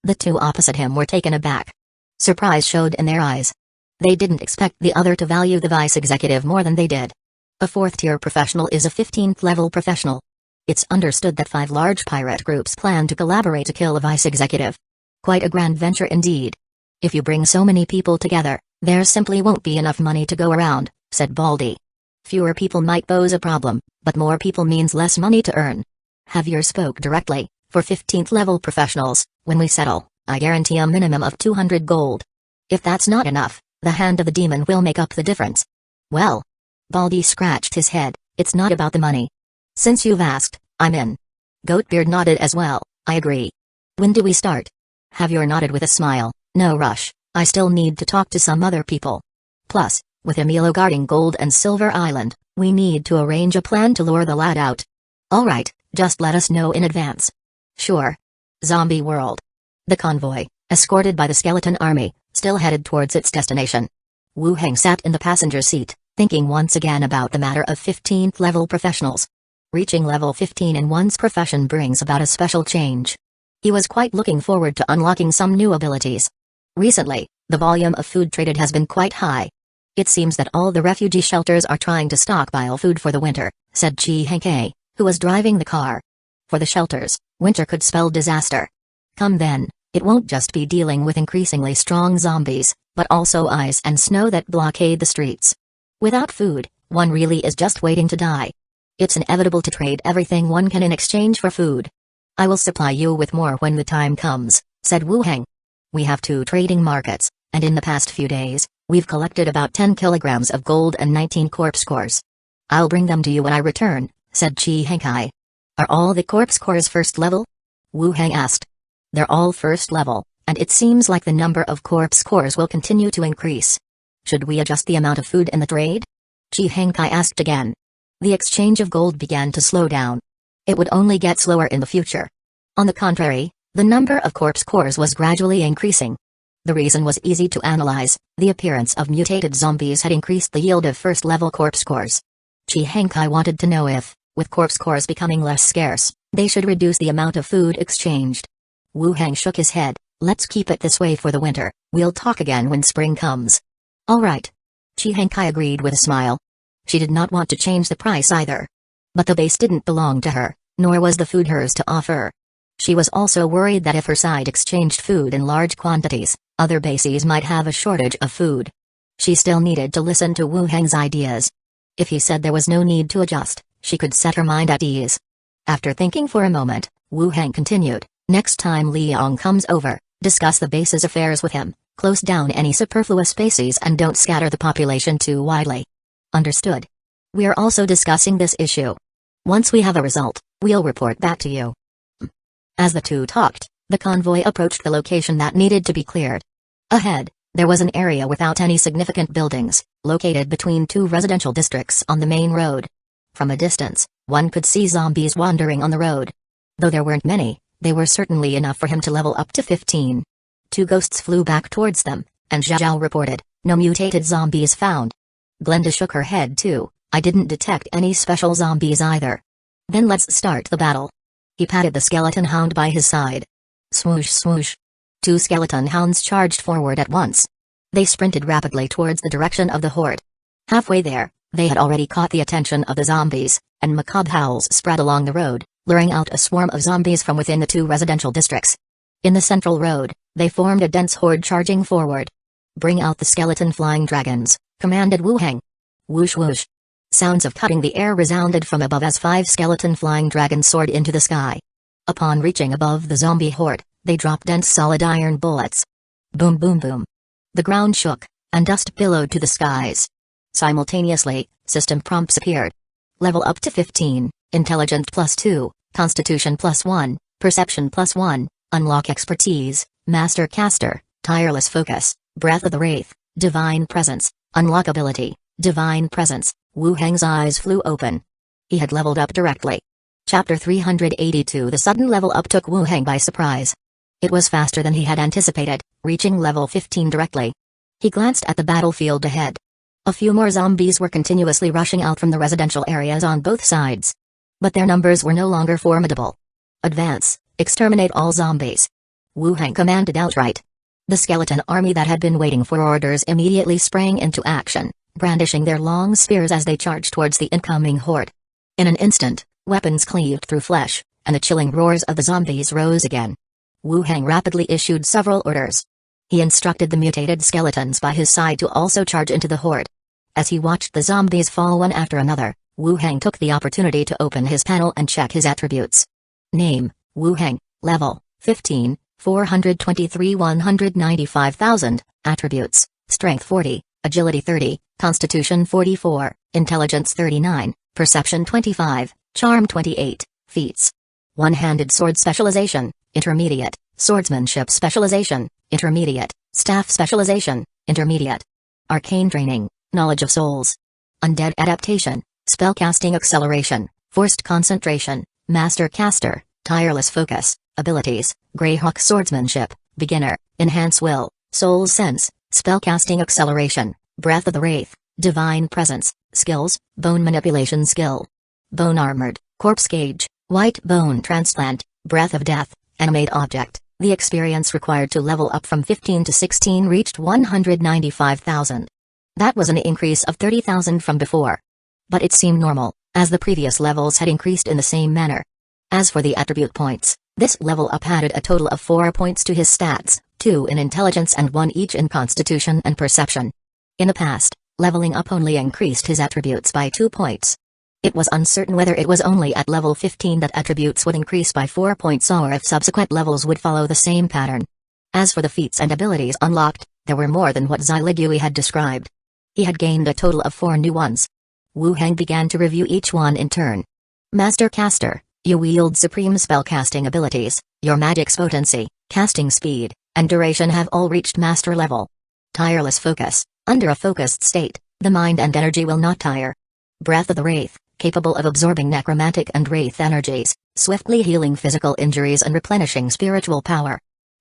The two opposite him were taken aback. Surprise showed in their eyes. They didn't expect the other to value the vice executive more than they did. A 4th-tier professional is a 15th-level professional. It's understood that 5 large pirate groups plan to collaborate to kill a vice executive. Quite a grand venture indeed. If you bring so many people together, there simply won't be enough money to go around, said Baldy. Fewer people might pose a problem, but more people means less money to earn. Javier spoke directly. For 15th-level professionals, when we settle, I guarantee a minimum of 200 gold. If that's not enough, the hand of the demon will make up the difference. Well, Baldy scratched his head, it's not about the money. Since you've asked, I'm in. Goatbeard nodded as well, I agree. When do we start? Javier nodded with a smile, no rush, I still need to talk to some other people. Plus, with Emilio guarding Gold and Silver Island, we need to arrange a plan to lure the lad out. Alright, just let us know in advance. Sure. Zombie World. The convoy, escorted by the skeleton army, still headed towards its destination. Wu Heng sat in the passenger seat, thinking once again about the matter of 15th-level professionals. Reaching level 15 in one's profession brings about a special change. He was quite looking forward to unlocking some new abilities. Recently, the volume of food traded has been quite high. It seems that all the refugee shelters are trying to stockpile food for the winter, said Chi Henkei, who was driving the car. For the shelters, winter could spell disaster. Come then, it won't just be dealing with increasingly strong zombies, but also ice and snow that blockade the streets. Without food, one really is just waiting to die. It's inevitable to trade everything one can in exchange for food. I will supply you with more when the time comes, said Wu Heng. We have 2 trading markets, and in the past few days, we've collected about 10 kilograms of gold and 19 corpse cores. I'll bring them to you when I return, said Chi Henkei. Are all the corpse cores first level? Wu Heng asked. They're all first level, and it seems like the number of corpse cores will continue to increase. Should we adjust the amount of food in the trade? Chi Henkei asked again. The exchange of gold began to slow down. It would only get slower in the future. On the contrary, the number of corpse cores was gradually increasing. The reason was easy to analyze, the appearance of mutated zombies had increased the yield of first-level corpse cores. Chi Henkei wanted to know if, with corpse cores becoming less scarce, they should reduce the amount of food exchanged. Wu Heng shook his head, let's keep it this way for the winter, we'll talk again when spring comes. Alright. Chi Henkei agreed with a smile. She did not want to change the price either. But the base didn't belong to her, nor was the food hers to offer. She was also worried that if her side exchanged food in large quantities, other bases might have a shortage of food. She still needed to listen to Wu Heng's ideas. If he said there was no need to adjust, she could set her mind at ease. After thinking for a moment, Wu Heng continued, next time Liang comes over, discuss the base's affairs with him, close down any superfluous bases and don't scatter the population too widely. Understood. We're also discussing this issue. Once we have a result, we'll report back to you. As the two talked, the convoy approached the location that needed to be cleared. Ahead, there was an area without any significant buildings, located between 2 residential districts on the main road. From a distance, one could see zombies wandering on the road. Though there weren't many, they were certainly enough for him to level up to 15. 2 ghosts flew back towards them, and Zhao reported, no mutated zombies found. Glenda shook her head too, I didn't detect any special zombies either. Then let's start the battle. He patted the skeleton hound by his side. Swoosh swoosh. 2 skeleton hounds charged forward at once. They sprinted rapidly towards the direction of the horde. Halfway there, they had already caught the attention of the zombies, and macabre howls spread along the road, luring out a swarm of zombies from within the 2 residential districts. In the central road, they formed a dense horde charging forward. Bring out the skeleton flying dragons, commanded Wu Heng. Whoosh whoosh. Sounds of cutting the air resounded from above as 5 skeleton flying dragons soared into the sky. Upon reaching above the zombie horde, they dropped dense solid iron bullets. Boom boom boom. The ground shook, and dust billowed to the skies. Simultaneously, system prompts appeared. Level up to 15, Intelligence +2, Constitution +1, Perception +1, Unlock Expertise, Master Caster, Tireless Focus, Breath of the Wraith, Divine Presence, Unlock Ability, Divine Presence. Wu Heng's eyes flew open. He had leveled up directly. Chapter 382. The sudden level up took Wu Heng by surprise. It was faster than he had anticipated, reaching level 15 directly. He glanced at the battlefield ahead. A few more zombies were continuously rushing out from the residential areas on both sides. But their numbers were no longer formidable. Advance, exterminate all zombies. Wu Heng commanded outright. The skeleton army that had been waiting for orders immediately sprang into action, brandishing their long spears as they charged towards the incoming horde. In an instant, weapons cleaved through flesh, and the chilling roars of the zombies rose again. Wu Heng rapidly issued several orders. He instructed the mutated skeletons by his side to also charge into the horde. As he watched the zombies fall one after another, Wu Heng took the opportunity to open his panel and check his attributes. Name, Wu Heng, Level, 15, 423 195,000, Attributes, Strength 40, Agility 30, Constitution 44, Intelligence 39, Perception 25, Charm 28, Feats. One-handed sword specialization, Intermediate, Swordsmanship specialization, Intermediate, Staff specialization, Intermediate. Arcane training, Knowledge of Souls. Undead adaptation, Spellcasting acceleration, Forced concentration, Master caster, Tireless focus. Abilities, Greyhawk swordsmanship, Beginner, Enhance will, Soul sense, Spellcasting acceleration, Breath of the Wraith, Divine presence. Skills, Bone manipulation skill. Bone armored, Corpse gauge, White bone transplant, Breath of death, Animate object. The experience required to level up from 15 to 16 reached 195,000. That was an increase of 30,000 from before. But it seemed normal, as the previous levels had increased in the same manner. As for the attribute points, this level up added a total of 4 points to his stats, 2 in intelligence and 1 each in constitution and perception. In the past, leveling up only increased his attributes by 2 points. It was uncertain whether it was only at level 15 that attributes would increase by 4 points or if subsequent levels would follow the same pattern. As for the feats and abilities unlocked, there were more than what Xiligui had described. He had gained a total of 4 new ones. Wu Heng began to review each one in turn. Master Caster, you wield supreme spellcasting abilities, your magic's potency, casting speed, and duration have all reached master level. Tireless focus, under a focused state, the mind and energy will not tire. Breath of the Wraith, capable of absorbing necromantic and wraith energies, swiftly healing physical injuries and replenishing spiritual power.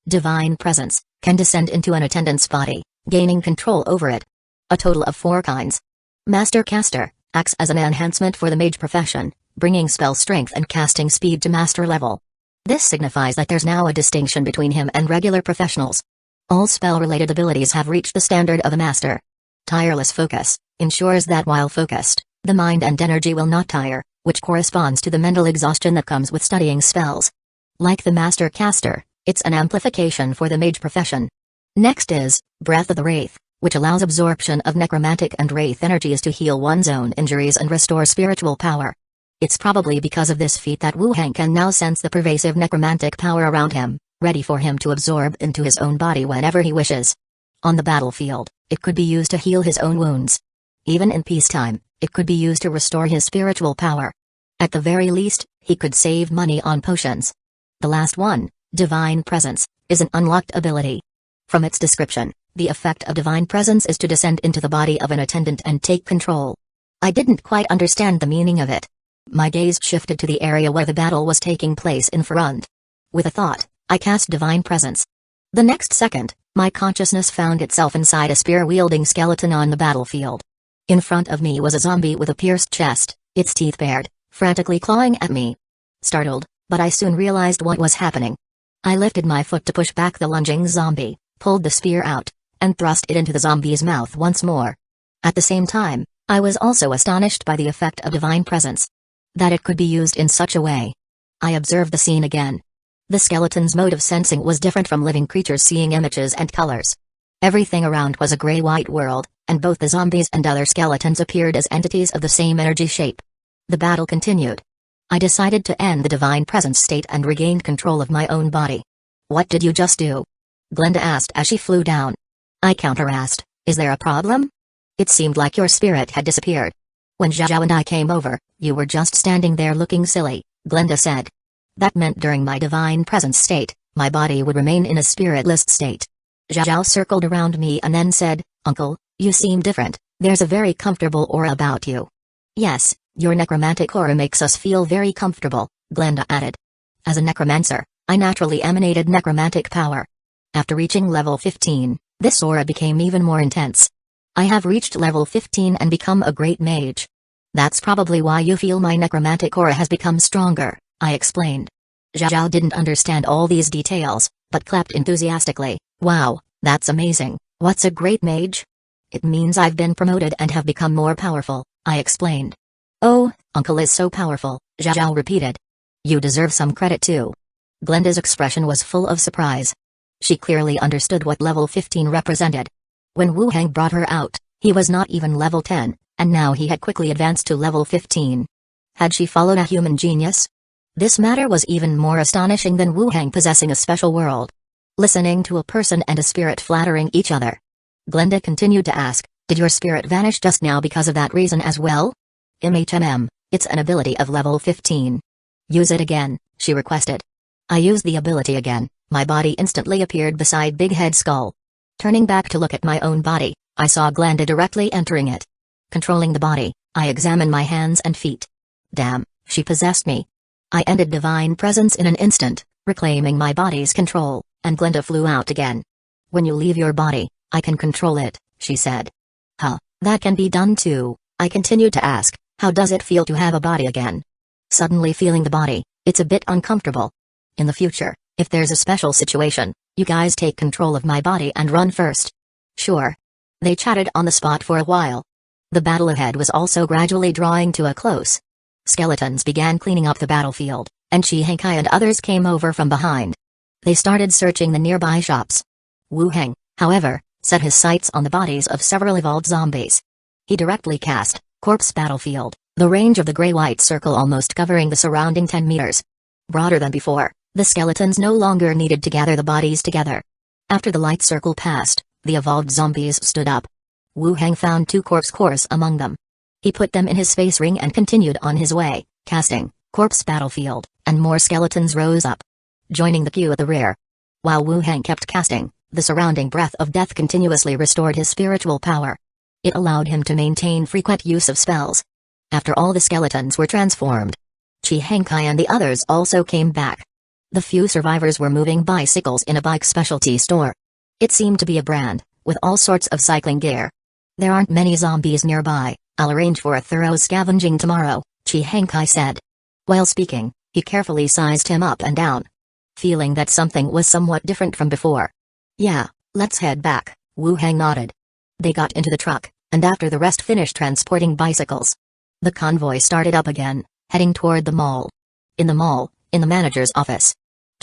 Divine presence, can descend into an attendant's body, gaining control over it. A total of 4 kinds. Master Caster, acts as an enhancement for the mage profession, bringing spell strength and casting speed to master level. This signifies that there's now a distinction between him and regular professionals. All spell-related abilities have reached the standard of a master. Tireless focus, ensures that while focused, the mind and energy will not tire, which corresponds to the mental exhaustion that comes with studying spells. Like the Master Caster, it's an amplification for the mage profession. Next is, Breath of the Wraith, which allows absorption of necromantic and wraith energies to heal one's own injuries and restore spiritual power. It's probably because of this feat that Wu Heng can now sense the pervasive necromantic power around him, ready for him to absorb into his own body whenever he wishes. On the battlefield, it could be used to heal his own wounds. Even in peacetime, it could be used to restore his spiritual power. At the very least, he could save money on potions. The last one, Divine Presence, is an unlocked ability. From its description, the effect of Divine Presence is to descend into the body of an attendant and take control. I didn't quite understand the meaning of it. My gaze shifted to the area where the battle was taking place in front. With a thought, I cast Divine Presence. The next second, my consciousness found itself inside a spear-wielding skeleton on the battlefield. In front of me was a zombie with a pierced chest, its teeth bared, frantically clawing at me. Startled, but I soon realized what was happening. I lifted my foot to push back the lunging zombie, pulled the spear out, and thrust it into the zombie's mouth once more. At the same time, I was also astonished by the effect of Divine Presence. That it could be used in such a way. I observed the scene again. The skeleton's mode of sensing was different from living creatures seeing images and colors. Everything around was a gray-white world, and both the zombies and other skeletons appeared as entities of the same energy shape. The battle continued. I decided to end the Divine Presence state and regained control of my own body. What did you just do? Glenda asked as she flew down. I counter-asked, is there a problem? It seemed like your spirit had disappeared. When Zhao and I came over, you were just standing there looking silly, Glenda said. That meant during my divine presence state, my body would remain in a spiritless state. Zhao circled around me and then said, Uncle, you seem different, there's a very comfortable aura about you. Yes, your necromantic aura makes us feel very comfortable, Glenda added. As a necromancer, I naturally emanated necromantic power. After reaching level 15, this aura became even more intense. I have reached level 15 and become a great mage. That's probably why you feel my necromantic aura has become stronger, I explained. Zhao didn't understand all these details, but clapped enthusiastically. Wow, that's amazing. What's a great mage? It means I've been promoted and have become more powerful, I explained. Oh, Uncle is so powerful, Zhao repeated. You deserve some credit too. Glenda's expression was full of surprise. She clearly understood what level 15 represented. When Wu Heng brought her out, he was not even level 10, and now he had quickly advanced to level 15. Had she followed a human genius? This matter was even more astonishing than Wu Heng possessing a special world. Listening to a person and a spirit flattering each other. Glenda continued to ask, did your spirit vanish just now because of that reason as well? It's an ability of level 15. Use it again, she requested. I used the ability again, my body instantly appeared beside Big Head Skull. Turning back to look at my own body, I saw Glenda directly entering it. Controlling the body, I examined my hands and feet. Damn, she possessed me. I ended divine presence in an instant, reclaiming my body's control, and Glenda flew out again. When you leave your body, I can control it, she said. Huh, that can be done too, I continued to ask, how does it feel to have a body again? Suddenly feeling the body, it's a bit uncomfortable. In the future, if there's a special situation, you guys take control of my body and run first. Sure. They chatted on the spot for a while. The battle ahead was also gradually drawing to a close. Skeletons began cleaning up the battlefield, and Chi Henkai and others came over from behind. They started searching the nearby shops. Wu Heng, however, set his sights on the bodies of several evolved zombies. He directly cast Corpse Battlefield, the range of the gray-white circle almost covering the surrounding 10 meters. Broader than before, the skeletons no longer needed to gather the bodies together. After the light circle passed, the evolved zombies stood up. Wu Heng found 2 corpse cores among them. He put them in his space ring and continued on his way, casting Corpse Battlefield, and more skeletons rose up, joining the queue at the rear. While Wu Heng kept casting, the surrounding breath of death continuously restored his spiritual power. It allowed him to maintain frequent use of spells. After all the skeletons were transformed, Chi Henkai and the others also came back. The few survivors were moving bicycles in a bike specialty store. It seemed to be a brand, with all sorts of cycling gear. There aren't many zombies nearby, I'll arrange for a thorough scavenging tomorrow, Chi Henkai said. While speaking, he carefully sized him up and down. Feeling that something was somewhat different from before. Yeah, let's head back, Wu Heng nodded. They got into the truck, and after the rest finished transporting bicycles, the convoy started up again, heading toward the mall. In the mall, in the manager's office,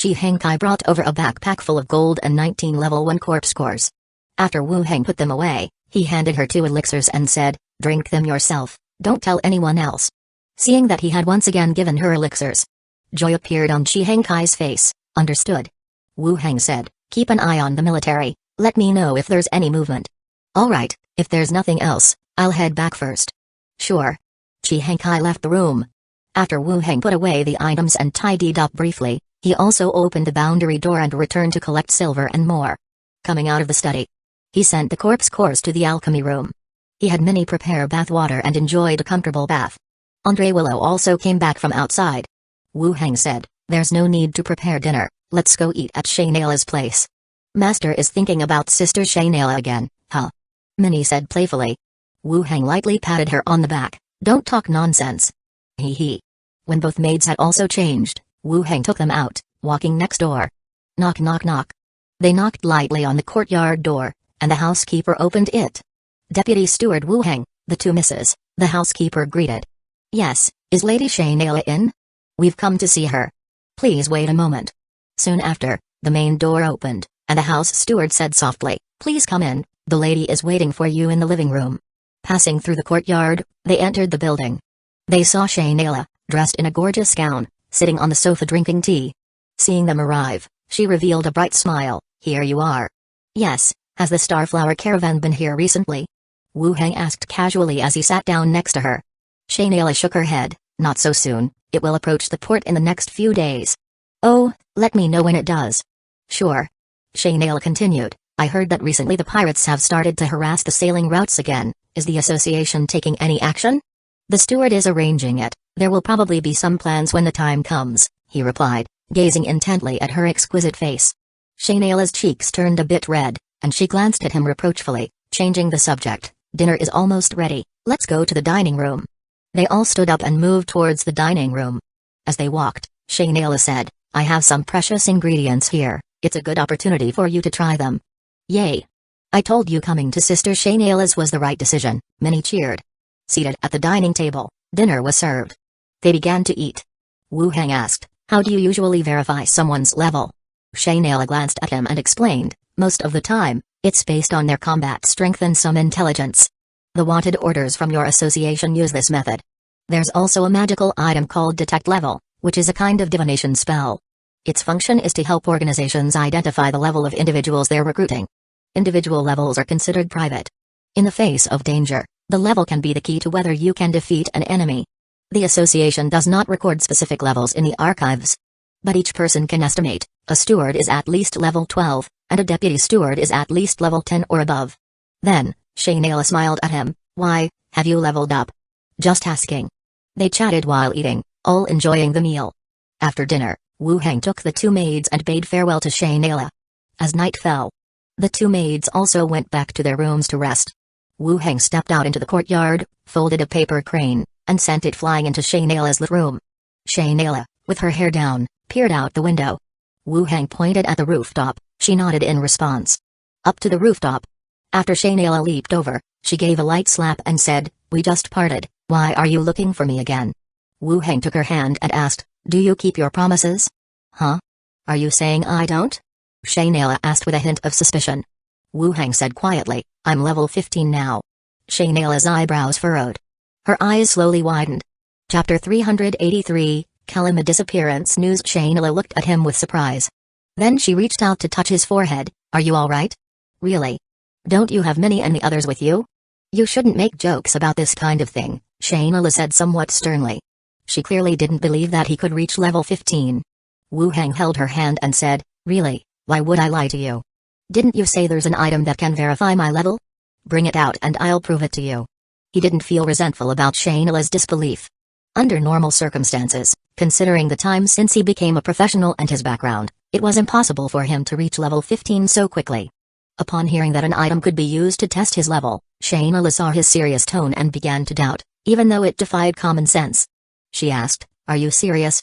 Chi Henkai brought over a backpack full of gold and 19 level 1 corpse cores. After Wu Heng put them away, he handed her 2 elixirs and said, drink them yourself, don't tell anyone else. Seeing that he had once again given her elixirs, joy appeared on Chi Henkai's face. Understood. Wu Heng said, keep an eye on the military, let me know if there's any movement. Alright, if there's nothing else, I'll head back first. Sure. Chi Henkai left the room. After Wu Heng put away the items and tidied up briefly, he also opened the boundary door and returned to collect silver and more. Coming out of the study, he sent the corpse cores to the alchemy room. He had Minnie prepare bath water and enjoyed a comfortable bath. Andre Willow also came back from outside. Wu Heng said, there's no need to prepare dinner, let's go eat at Shaynala's place. Master is thinking about Sister Shaynala again, huh? Minnie said playfully. Wu Heng lightly patted her on the back, don't talk nonsense. Hee hee. When both maids had also changed, Wu Heng took them out, walking next door. Knock knock knock. They knocked lightly on the courtyard door, and the housekeeper opened it. Deputy Steward Wu Heng, the 2 misses, the housekeeper greeted. Yes, is Lady Shaynala in? We've come to see her. Please wait a moment. Soon after, the main door opened, and the house steward said softly, please come in, the lady is waiting for you in the living room. Passing through the courtyard, they entered the building. They saw Shaynala, dressed in a gorgeous gown, sitting on the sofa drinking tea. Seeing them arrive, she revealed a bright smile, here you are. Yes, Has the Starflower Caravan been here recently? Wu Hang asked casually as he sat down next to her. Shayla shook her head. Not so soon, it will approach the port in the next few days. Oh, let me know when it does. Sure. Shayla continued, I heard that recently the pirates have started to harass the sailing routes again. Is the association taking any action? The steward is arranging it. There will probably be some plans when the time comes, he replied, gazing intently at her exquisite face. Shayla's cheeks turned a bit red, and she glanced at him reproachfully, changing the subject. Dinner is almost ready, let's go to the dining room. They all stood up and moved towards the dining room. As they walked, Shayla said, I have some precious ingredients here, it's a good opportunity for you to try them. Yay! I told you coming to Sister Shayla's was the right decision, many cheered. Seated at the dining table, dinner was served. They began to eat. Wu Hang asked, how do you usually verify someone's level? Shayla glanced at him and explained, most of the time, it's based on their combat strength and some intelligence. The wanted orders from your association use this method. There's also a magical item called Detect Level, which is a kind of divination spell. Its function is to help organizations identify the level of individuals they're recruiting. Individual levels are considered private. In the face of danger, the level can be the key to whether you can defeat an enemy. The association does not record specific levels in the archives. But each person can estimate, a steward is at least level 12, and a deputy steward is at least level 10 or above. Then, Shayla smiled at him, why, have you leveled up? Just asking. They chatted while eating, all enjoying the meal. After dinner, Wu Hang took the two maids and bade farewell to Shayla. As night fell, the two maids also went back to their rooms to rest. Wu Hang stepped out into the courtyard, folded a paper crane, and sent it flying into Shayla's room. Shayla, with her hair down, peered out the window. Wu Hang pointed at the rooftop, she nodded in response. Up to the rooftop. After Shayla leaped over, she gave a light slap and said, we just parted, why are you looking for me again? Wu Hang took her hand and asked, do you keep your promises? Huh? Are you saying I don't? Shayla asked with a hint of suspicion. Wu Hang said quietly, I'm level 15 now. Shayla's eyebrows furrowed. Her eyes slowly widened. Chapter 383, Calamity Disappearance News. Shayla looked at him with surprise. Then she reached out to touch his forehead, are you alright? Really? Don't you have many and the others with you? You shouldn't make jokes about this kind of thing, Shayla said somewhat sternly. She clearly didn't believe that he could reach level 15. Wu Hang held her hand and said, really, why would I lie to you? Didn't you say there's an item that can verify my level? Bring it out and I'll prove it to you. He didn't feel resentful about Shayla's disbelief. Under normal circumstances, considering the time since he became a professional and his background, it was impossible for him to reach level 15 so quickly. Upon hearing that an item could be used to test his level, Shayla saw his serious tone and began to doubt, even though it defied common sense. She asked, are you serious?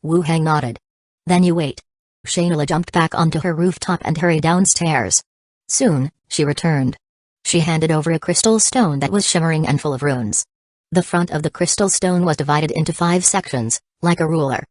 Wu Hang nodded. Then you wait. Shayla jumped back onto her rooftop and hurried downstairs. Soon, she returned. She handed over a crystal stone that was shimmering and full of runes. The front of the crystal stone was divided into 5 sections, like a ruler.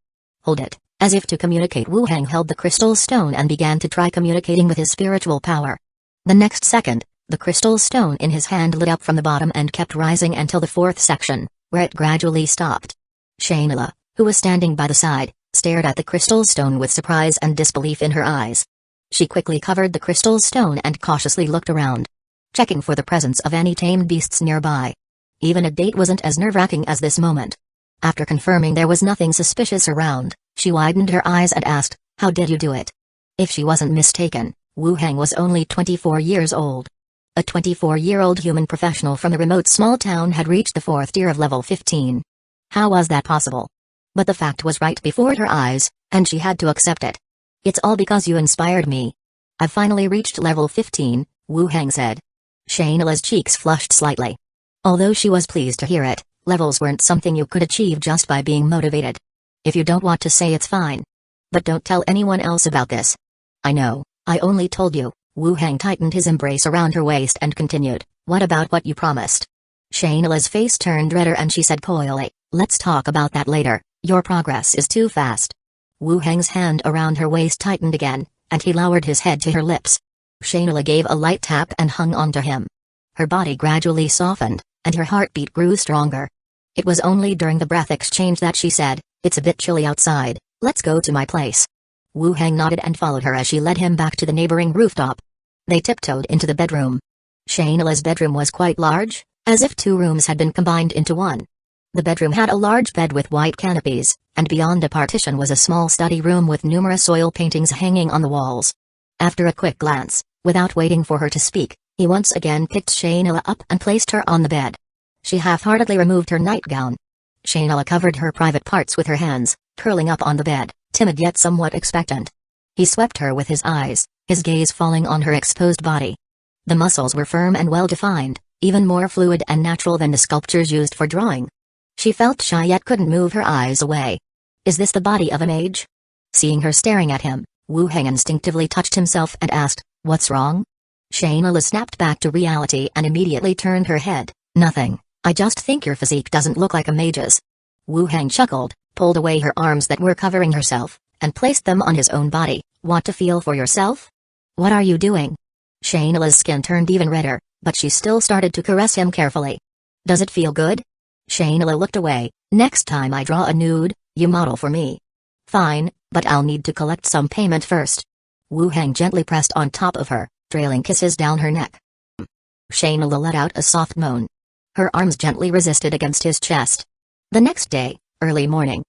Hold it. As if to communicate, Wu Hang held the crystal stone and began to try communicating with his spiritual power. The next second, the crystal stone in his hand lit up from the bottom and kept rising until the 4th section, where it gradually stopped. Shayla, who was standing by the side, stared at the crystal stone with surprise and disbelief in her eyes. She quickly covered the crystal stone and cautiously looked around, checking for the presence of any tamed beasts nearby. Even a date wasn't as nerve-wracking as this moment. After confirming there was nothing suspicious around, she widened her eyes and asked, how did you do it? If she wasn't mistaken, Wu Hang was only 24 years old. A 24-year-old human professional from a remote small town had reached the 4th tier of level 15. How was that possible? But the fact was right before her eyes, and she had to accept it. It's all because you inspired me. I've finally reached level 15, Wu Hang said. Shayla's cheeks flushed slightly. Although she was pleased to hear it, levels weren't something you could achieve just by being motivated. If you don't want to say it's fine. But don't tell anyone else about this. I know, I only told you. Wu Hang tightened his embrace around her waist and continued, what about what you promised? Shayla's face turned redder and she said coyly, let's talk about that later, your progress is too fast. Wu Hang's hand around her waist tightened again, and he lowered his head to her lips. Shayla gave a light tap and hung onto him. Her body gradually softened, and her heartbeat grew stronger. It was only during the breath exchange that she said, it's a bit chilly outside, let's go to my place. Wu Hang nodded and followed her as she led him back to the neighboring rooftop. They tiptoed into the bedroom. Shayla's bedroom was quite large, as if 2 rooms had been combined into one. The bedroom had a large bed with white canopies, and beyond a partition was a small study room with numerous oil paintings hanging on the walls. After a quick glance, without waiting for her to speak, he once again picked Shayla up and placed her on the bed. She half-heartedly removed her nightgown. Shayla covered her private parts with her hands, curling up on the bed, timid yet somewhat expectant. He swept her with his eyes, his gaze falling on her exposed body. The muscles were firm and well-defined, even more fluid and natural than the sculptures used for drawing. She felt shy yet couldn't move her eyes away. Is this the body of a mage? Seeing her staring at him, Wu Heng instinctively touched himself and asked, "What's wrong?" Shayla snapped back to reality and immediately turned her head. "Nothing, I just think your physique doesn't look like a mage's." Wu Heng chuckled, pulled away her arms that were covering herself, and placed them on his own body. "Want to feel for yourself?" "What are you doing?" Shayla's skin turned even redder, but she still started to caress him carefully. "Does it feel good?" Shayla looked away. "Next time I draw a nude, you model for me." "Fine, but I'll need to collect some payment first." Wu Heng gently pressed on top of her, trailing kisses down her neck. Shayla let out a soft moan. Her arms gently resisted against his chest. The next day, early morning.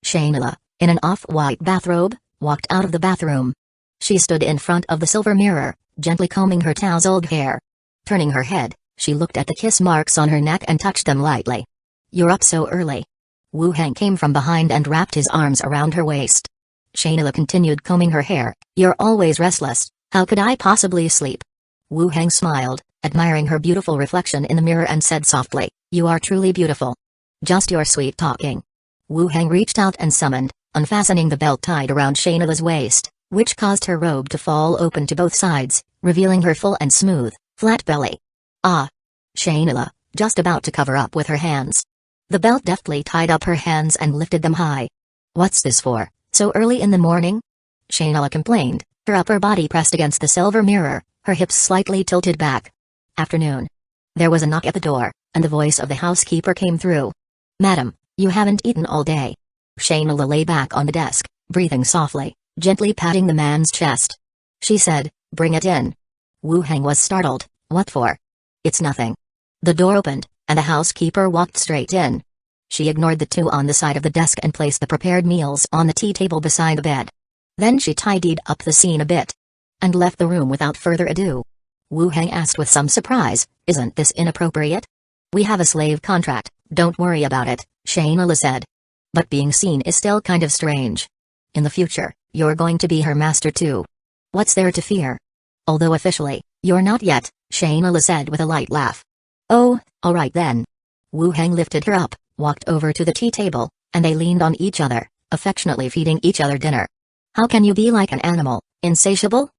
Shayla, in an off-white bathrobe, walked out of the bathroom. She stood in front of the silver mirror, gently combing her tousled hair. Turning her head, she looked at the kiss marks on her neck and touched them lightly. "You're up so early." Wu Heng came from behind and wrapped his arms around her waist. Shayla continued combing her hair. "You're always restless, how could I possibly sleep?" Wu Heng smiled, admiring her beautiful reflection in the mirror and said softly, "You are truly beautiful. Just your sweet talking." Wu Heng reached out and summoned, unfastening the belt tied around Shayla's waist, which caused her robe to fall open to both sides, revealing her full and smooth, flat belly. "Ah!" Shayla, just about to cover up with her hands. The belt deftly tied up her hands and lifted them high. "What's this for, so early in the morning?" Shayla complained, her upper body pressed against the silver mirror, her hips slightly tilted back. Afternoon. There was a knock at the door, and the voice of the housekeeper came through. "Madam, you haven't eaten all day." Shayla lay back on the desk, breathing softly, gently patting the man's chest. She said, "Bring it in." Wu Heng was startled. "What for?" "It's nothing." The door opened, and the housekeeper walked straight in. She ignored the two on the side of the desk and placed the prepared meals on the tea table beside the bed. Then she tidied up the scene a bit and left the room without further ado. Wu Heng asked with some surprise, "Isn't this inappropriate?" "We have a slave contract, don't worry about it," Shayla said. "But being seen is still kind of strange. In the future, you're going to be her master too. What's there to fear?" "Although officially, you're not yet," Shayla said with a light laugh. "Oh, all right then." Wu Heng lifted her up, walked over to the tea table, and they leaned on each other, affectionately feeding each other dinner. "How can you be like an animal, insatiable?"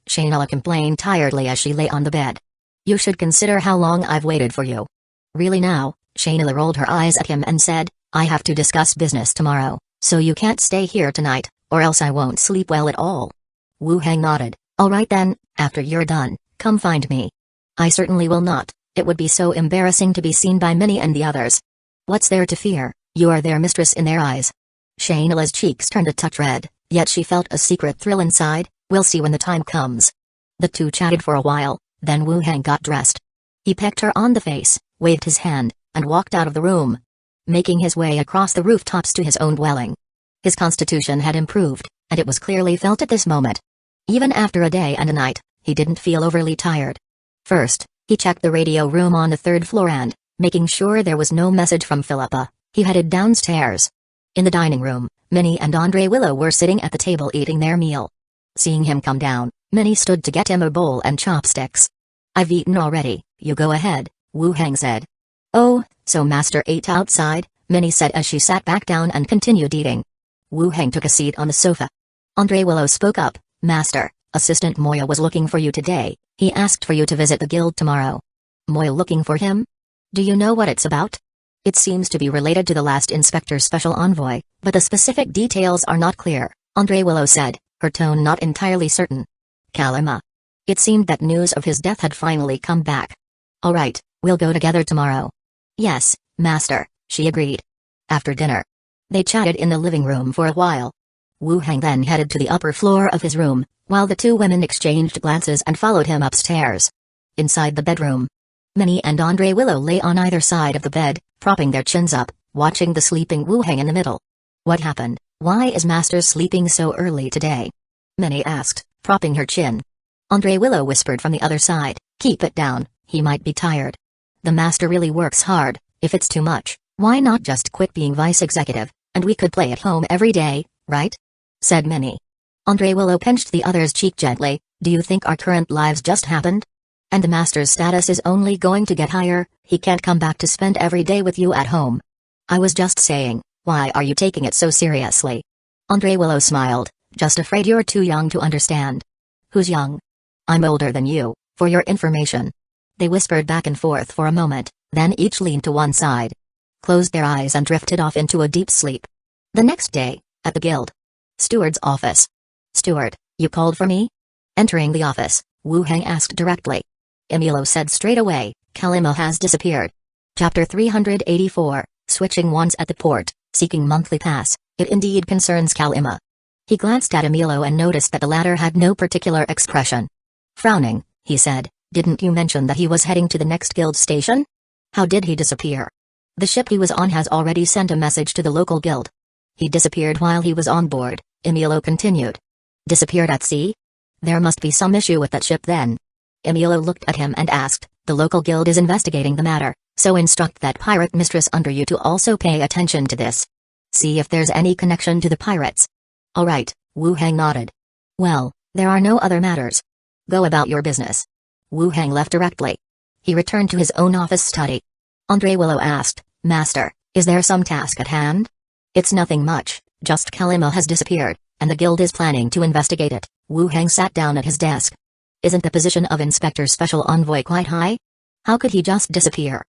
Shayla complained tiredly as she lay on the bed. "You should consider how long I've waited for you." "Really now?" Shayla rolled her eyes at him and said, "I have to discuss business tomorrow, so you can't stay here tonight, or else I won't sleep well at all." Wu Heng nodded. "All right then, after you're done, come find me." "I certainly will not. It would be so embarrassing to be seen by Minnie and the others." "What's there to fear? You are their mistress in their eyes." Shayla's cheeks turned a touch red, yet she felt a secret thrill inside. "We'll see when the time comes." The two chatted for a while, then Wu Heng got dressed. He pecked her on the face, waved his hand, and walked out of the room, making his way across the rooftops to his own dwelling. His constitution had improved, and it was clearly felt at this moment. Even after a day and a night, he didn't feel overly tired. First, he checked the radio room on the 3rd floor and, making sure there was no message from Philippa, he headed downstairs. In the dining room, Minnie and Andre Willow were sitting at the table eating their meal. Seeing him come down, Minnie stood to get him a bowl and chopsticks. "I've eaten already, you go ahead," Wu Heng said. "Oh, so Master ate outside?" Minnie said as she sat back down and continued eating. Wu Heng took a seat on the sofa. Andre Willow spoke up, "Master, Assistant Moya was looking for you today. He asked for you to visit the guild tomorrow." "Moya looking for him? Do you know what it's about?" "It seems to be related to the last Inspector's special envoy, but the specific details are not clear," Andre Willow said, her tone not entirely certain. "Kalima." It seemed that news of his death had finally come back. "All right, we'll go together tomorrow." "Yes, Master," she agreed. After dinner, they chatted in the living room for a while. Wu Hang then headed to the upper floor of his room, while the two women exchanged glances and followed him upstairs. Inside the bedroom, Minnie and Andre Willow lay on either side of the bed, propping their chins up, watching the sleeping Wu Hang in the middle. "What happened? Why is Master sleeping so early today?" Minnie asked, propping her chin. Andre Willow whispered from the other side, "Keep it down, he might be tired. The Master really works hard. If it's too much, why not just quit being vice executive, and we could play at home every day, right?" said Minnie. Andre Willow pinched the other's cheek gently. "Do you think our current lives just happened? And the Master's status is only going to get higher? He can't come back to spend every day with you at home." "I was just saying, why are you taking it so seriously?" Andre Willow smiled, "Just afraid you're too young to understand." "Who's young?" "I'm older than you, for your information." They whispered back and forth for a moment, then each leaned to one side, closed their eyes and drifted off into a deep sleep. The next day, at the guild steward's office. "Steward, you called for me?" Entering the office, Wu Hang asked directly. Emilio said straight away, "Kalima has disappeared." Chapter 384, Switching Wands at the Port, Seeking Monthly Pass. It indeed concerns Kalima. He glanced at Emilio and noticed that the latter had no particular expression. Frowning, he said, "Didn't you mention that he was heading to the next guild station? How did he disappear?" "The ship he was on has already sent a message to the local guild." "He disappeared while he was on board," Emilio continued. "Disappeared at sea? There must be some issue with that ship then." Emilio looked at him and asked, "The local guild is investigating the matter, so instruct that pirate mistress under you to also pay attention to this. See if there's any connection to the pirates." "All right," Wu Hang nodded. "Well, there are no other matters. Go about your business." Wu Hang left directly. He returned to his own office study. Andre Willow asked, "Master, is there some task at hand?" "It's nothing much, just Kalima has disappeared, and the guild is planning to investigate it." Wu Hang sat down at his desk. "Isn't the position of Inspector Special Envoy quite high? How could he just disappear?"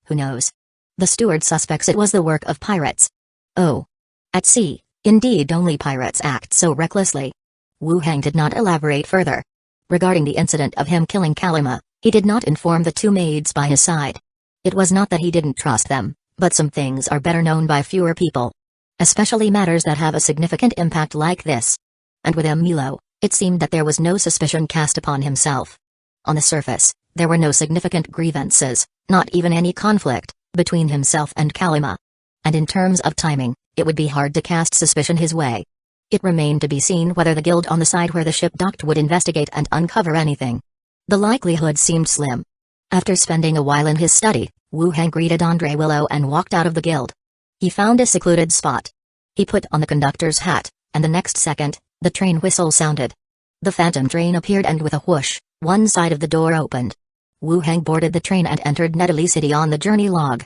"Who knows? The steward suspects it was the work of pirates." "Oh. At sea, indeed only pirates act so recklessly." Wu Hang did not elaborate further. Regarding the incident of him killing Kalima, he did not inform the two maids by his side. It was not that he didn't trust them, but some things are better known by fewer people. Especially matters that have a significant impact like this. And with Emilio, it seemed that there was no suspicion cast upon himself. On the surface, there were no significant grievances, not even any conflict, between himself and Kalima. And in terms of timing, it would be hard to cast suspicion his way. It remained to be seen whether the guild on the side where the ship docked would investigate and uncover anything. The likelihood seemed slim. After spending a while in his study, Wu Hang greeted Andre Willow and walked out of the guild. He found a secluded spot. He put on the conductor's hat, and the next second, the train whistle sounded. The phantom train appeared and with a whoosh, one side of the door opened. Wu Hang boarded the train and entered Netali City on the journey log.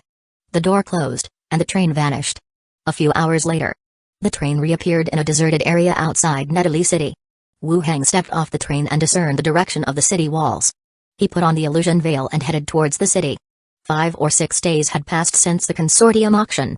The door closed, and the train vanished. A few hours later, the train reappeared in a deserted area outside Netali City. Wu Hang stepped off the train and discerned the direction of the city walls. He put on the illusion veil and headed towards the city. 5 or 6 days had passed since the consortium auction.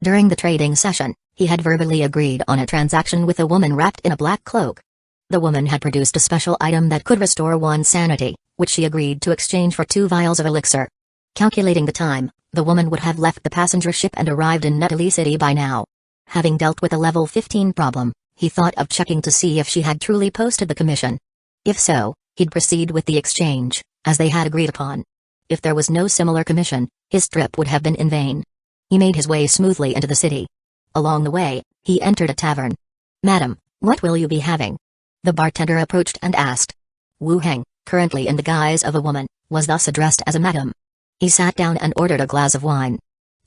During the trading session, he had verbally agreed on a transaction with a woman wrapped in a black cloak. The woman had produced a special item that could restore one's sanity, which she agreed to exchange for 2 vials of elixir. Calculating the time, the woman would have left the passenger ship and arrived in Netali City by now. Having dealt with a level 15 problem, he thought of checking to see if she had truly posted the commission. If so, he'd proceed with the exchange, as they had agreed upon. If there was no similar commission, his trip would have been in vain. He made his way smoothly into the city. Along the way, he entered a tavern. "Madam, what will you be having?" The bartender approached and asked. Wu Hang, currently in the guise of a woman, was thus addressed as a madam. He sat down and ordered a glass of wine.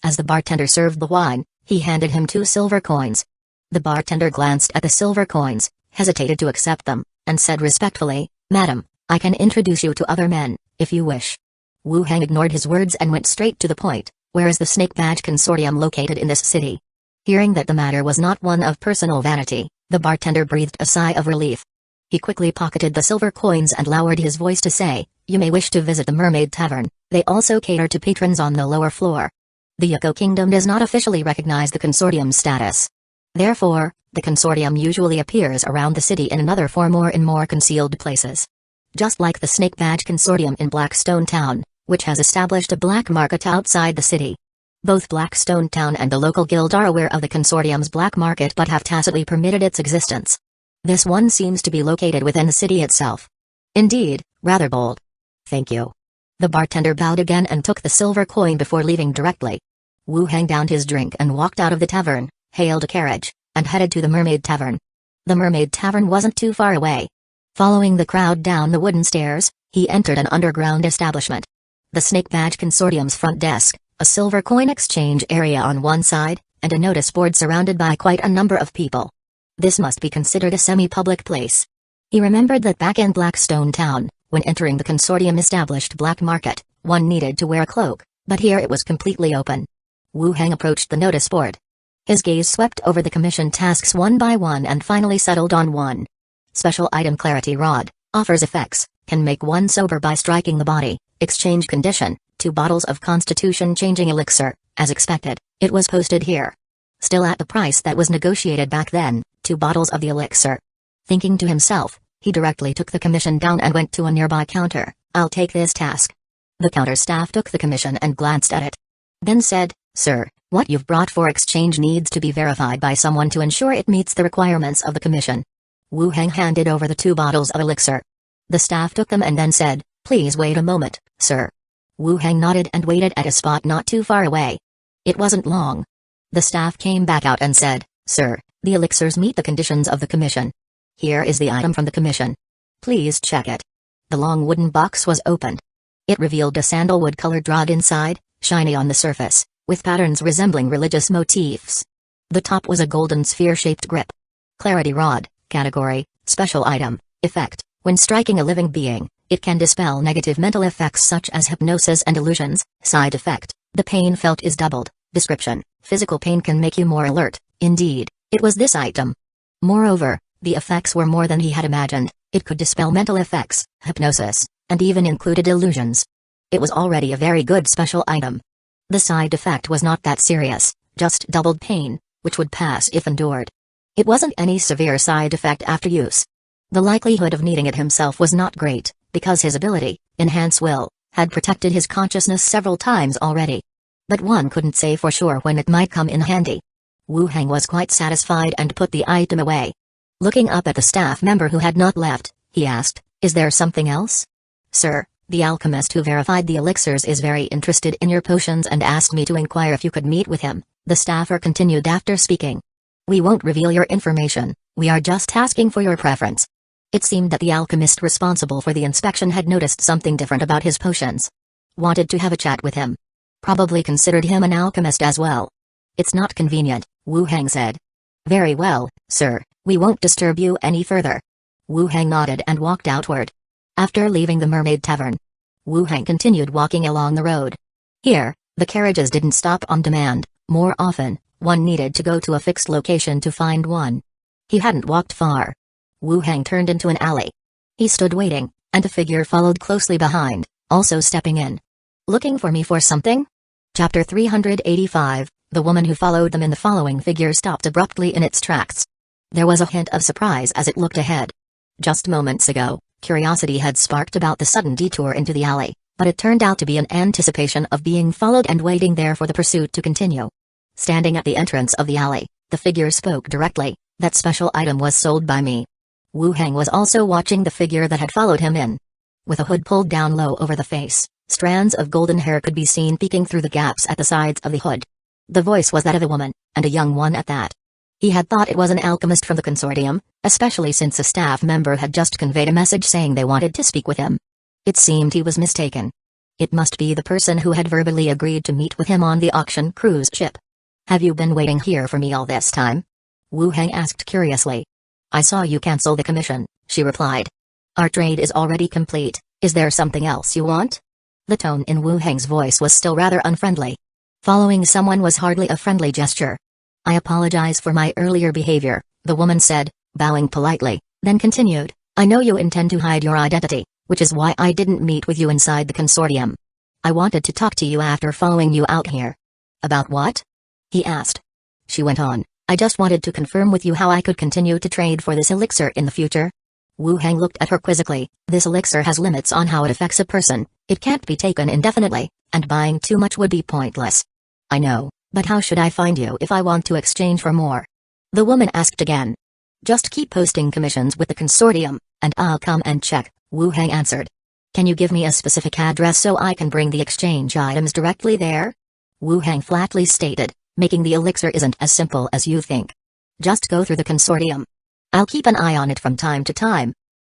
As the bartender served the wine, he handed him 2 silver coins. The bartender glanced at the silver coins, hesitated to accept them, and said respectfully, "Madam, I can introduce you to other men, if you wish." Wu Hang ignored his words and went straight to the point. "Where is the Snake Badge Consortium located in this city?" Hearing that the matter was not one of personal vanity, the bartender breathed a sigh of relief. He quickly pocketed the silver coins and lowered his voice to say, "You may wish to visit the Mermaid Tavern. They also cater to patrons on the lower floor. The Hueco Kingdom does not officially recognize the consortium's status. Therefore, the consortium usually appears around the city in another form or in more concealed places. Just like the Snake Badge Consortium in Blackstone Town, which has established a black market outside the city. Both Blackstone Town and the local guild are aware of the consortium's black market but have tacitly permitted its existence. This one seems to be located within the city itself. Indeed, rather bold. Thank you. The bartender bowed again and took the silver coin before leaving directly. Wu Hang downed his drink and walked out of the tavern, hailed a carriage, and headed to the Mermaid Tavern. The Mermaid Tavern wasn't too far away. Following the crowd down the wooden stairs, he entered an underground establishment. The Snake Badge Consortium's front desk, a silver coin exchange area on one side, and a notice board surrounded by quite a number of people. This must be considered a semi-public place. He remembered that back in Blackstone Town, when entering the consortium-established black market, one needed to wear a cloak, but here it was completely open. Wu Hang approached the notice board. His gaze swept over the commission tasks one by one and finally settled on one. Special item Clarity Rod, offers effects, can make one sober by striking the body, exchange condition, 2 bottles of constitution-changing elixir, as expected, it was posted here. Still at the price that was negotiated back then, 2 bottles of the elixir. Thinking to himself, he directly took the commission down and went to a nearby counter. I'll take this task. The counter staff took the commission and glanced at it. Then said, Sir, what you've brought for exchange needs to be verified by someone to ensure it meets the requirements of the commission. Wu Hang handed over the 2 bottles of elixir. The staff took them and then said, Please wait a moment, sir. Wu Hang nodded and waited at a spot not too far away. It wasn't long. The staff came back out and said, Sir, the elixirs meet the conditions of the commission. Here is the item from the commission. Please check it. The long wooden box was opened. It revealed a sandalwood-colored rod inside, shiny on the surface, with patterns resembling religious motifs. The top was a golden sphere-shaped grip. Clarity Rod, category, special item, effect. When striking a living being, it can dispel negative mental effects such as hypnosis and illusions. Side effect, the pain felt is doubled. Description, physical pain can make you more alert. Indeed, it was this item. Moreover, the effects were more than he had imagined. It could dispel mental effects, hypnosis, and even included illusions. It was already a very good special item. The side effect was not that serious, just doubled pain, which would pass if endured. It wasn't any severe side effect after use. The likelihood of needing it himself was not great, because his ability, Enhance Will, had protected his consciousness several times already. But one couldn't say for sure when it might come in handy. Wu Hang was quite satisfied and put the item away. Looking up at the staff member who had not left, he asked, Is there something else? Sir, the alchemist who verified the elixirs is very interested in your potions and asked me to inquire if you could meet with him, the staffer continued after speaking. We won't reveal your information, we are just asking for your preference. It seemed that the alchemist responsible for the inspection had noticed something different about his potions. Wanted to have a chat with him. Probably considered him an alchemist as well. It's not convenient, Wu Hang said. Very well, sir, we won't disturb you any further. Wu Hang nodded and walked outward. After leaving the Mermaid Tavern, Wu Hang continued walking along the road. Here, the carriages didn't stop on demand. More often, one needed to go to a fixed location to find one. He hadn't walked far. Wu Hang turned into an alley. He stood waiting, and a figure followed closely behind, also stepping in. Looking for me for something? Chapter 385, The woman who followed them in the following figure stopped abruptly in its tracks. There was a hint of surprise as it looked ahead. Just moments ago, curiosity had sparked about the sudden detour into the alley, but it turned out to be an anticipation of being followed and waiting there for the pursuit to continue. Standing at the entrance of the alley, the figure spoke directly, That special item was sold by me. Wu Hang was also watching the figure that had followed him in. With a hood pulled down low over the face, strands of golden hair could be seen peeking through the gaps at the sides of the hood. The voice was that of a woman, and a young one at that. He had thought it was an alchemist from the consortium, especially since a staff member had just conveyed a message saying they wanted to speak with him. It seemed he was mistaken. It must be the person who had verbally agreed to meet with him on the auction cruise ship. Have you been waiting here for me all this time? Wu Hang asked curiously. I saw you cancel the commission, she replied. Our trade is already complete, is there something else you want? The tone in Wu Hang's voice was still rather unfriendly. Following someone was hardly a friendly gesture. I apologize for my earlier behavior, the woman said, bowing politely, then continued, I know you intend to hide your identity, which is why I didn't meet with you inside the consortium. I wanted to talk to you after following you out here. About what? He asked. She went on, I just wanted to confirm with you how I could continue to trade for this elixir in the future. Wu Hang looked at her quizzically. This elixir has limits on how it affects a person, it can't be taken indefinitely, and buying too much would be pointless. I know, but how should I find you if I want to exchange for more? The woman asked again. Just keep posting commissions with the consortium, and I'll come and check, Wu Heng answered. Can you give me a specific address so I can bring the exchange items directly there? Wu Heng flatly stated, making the elixir isn't as simple as you think. Just go through the consortium. I'll keep an eye on it from time to time.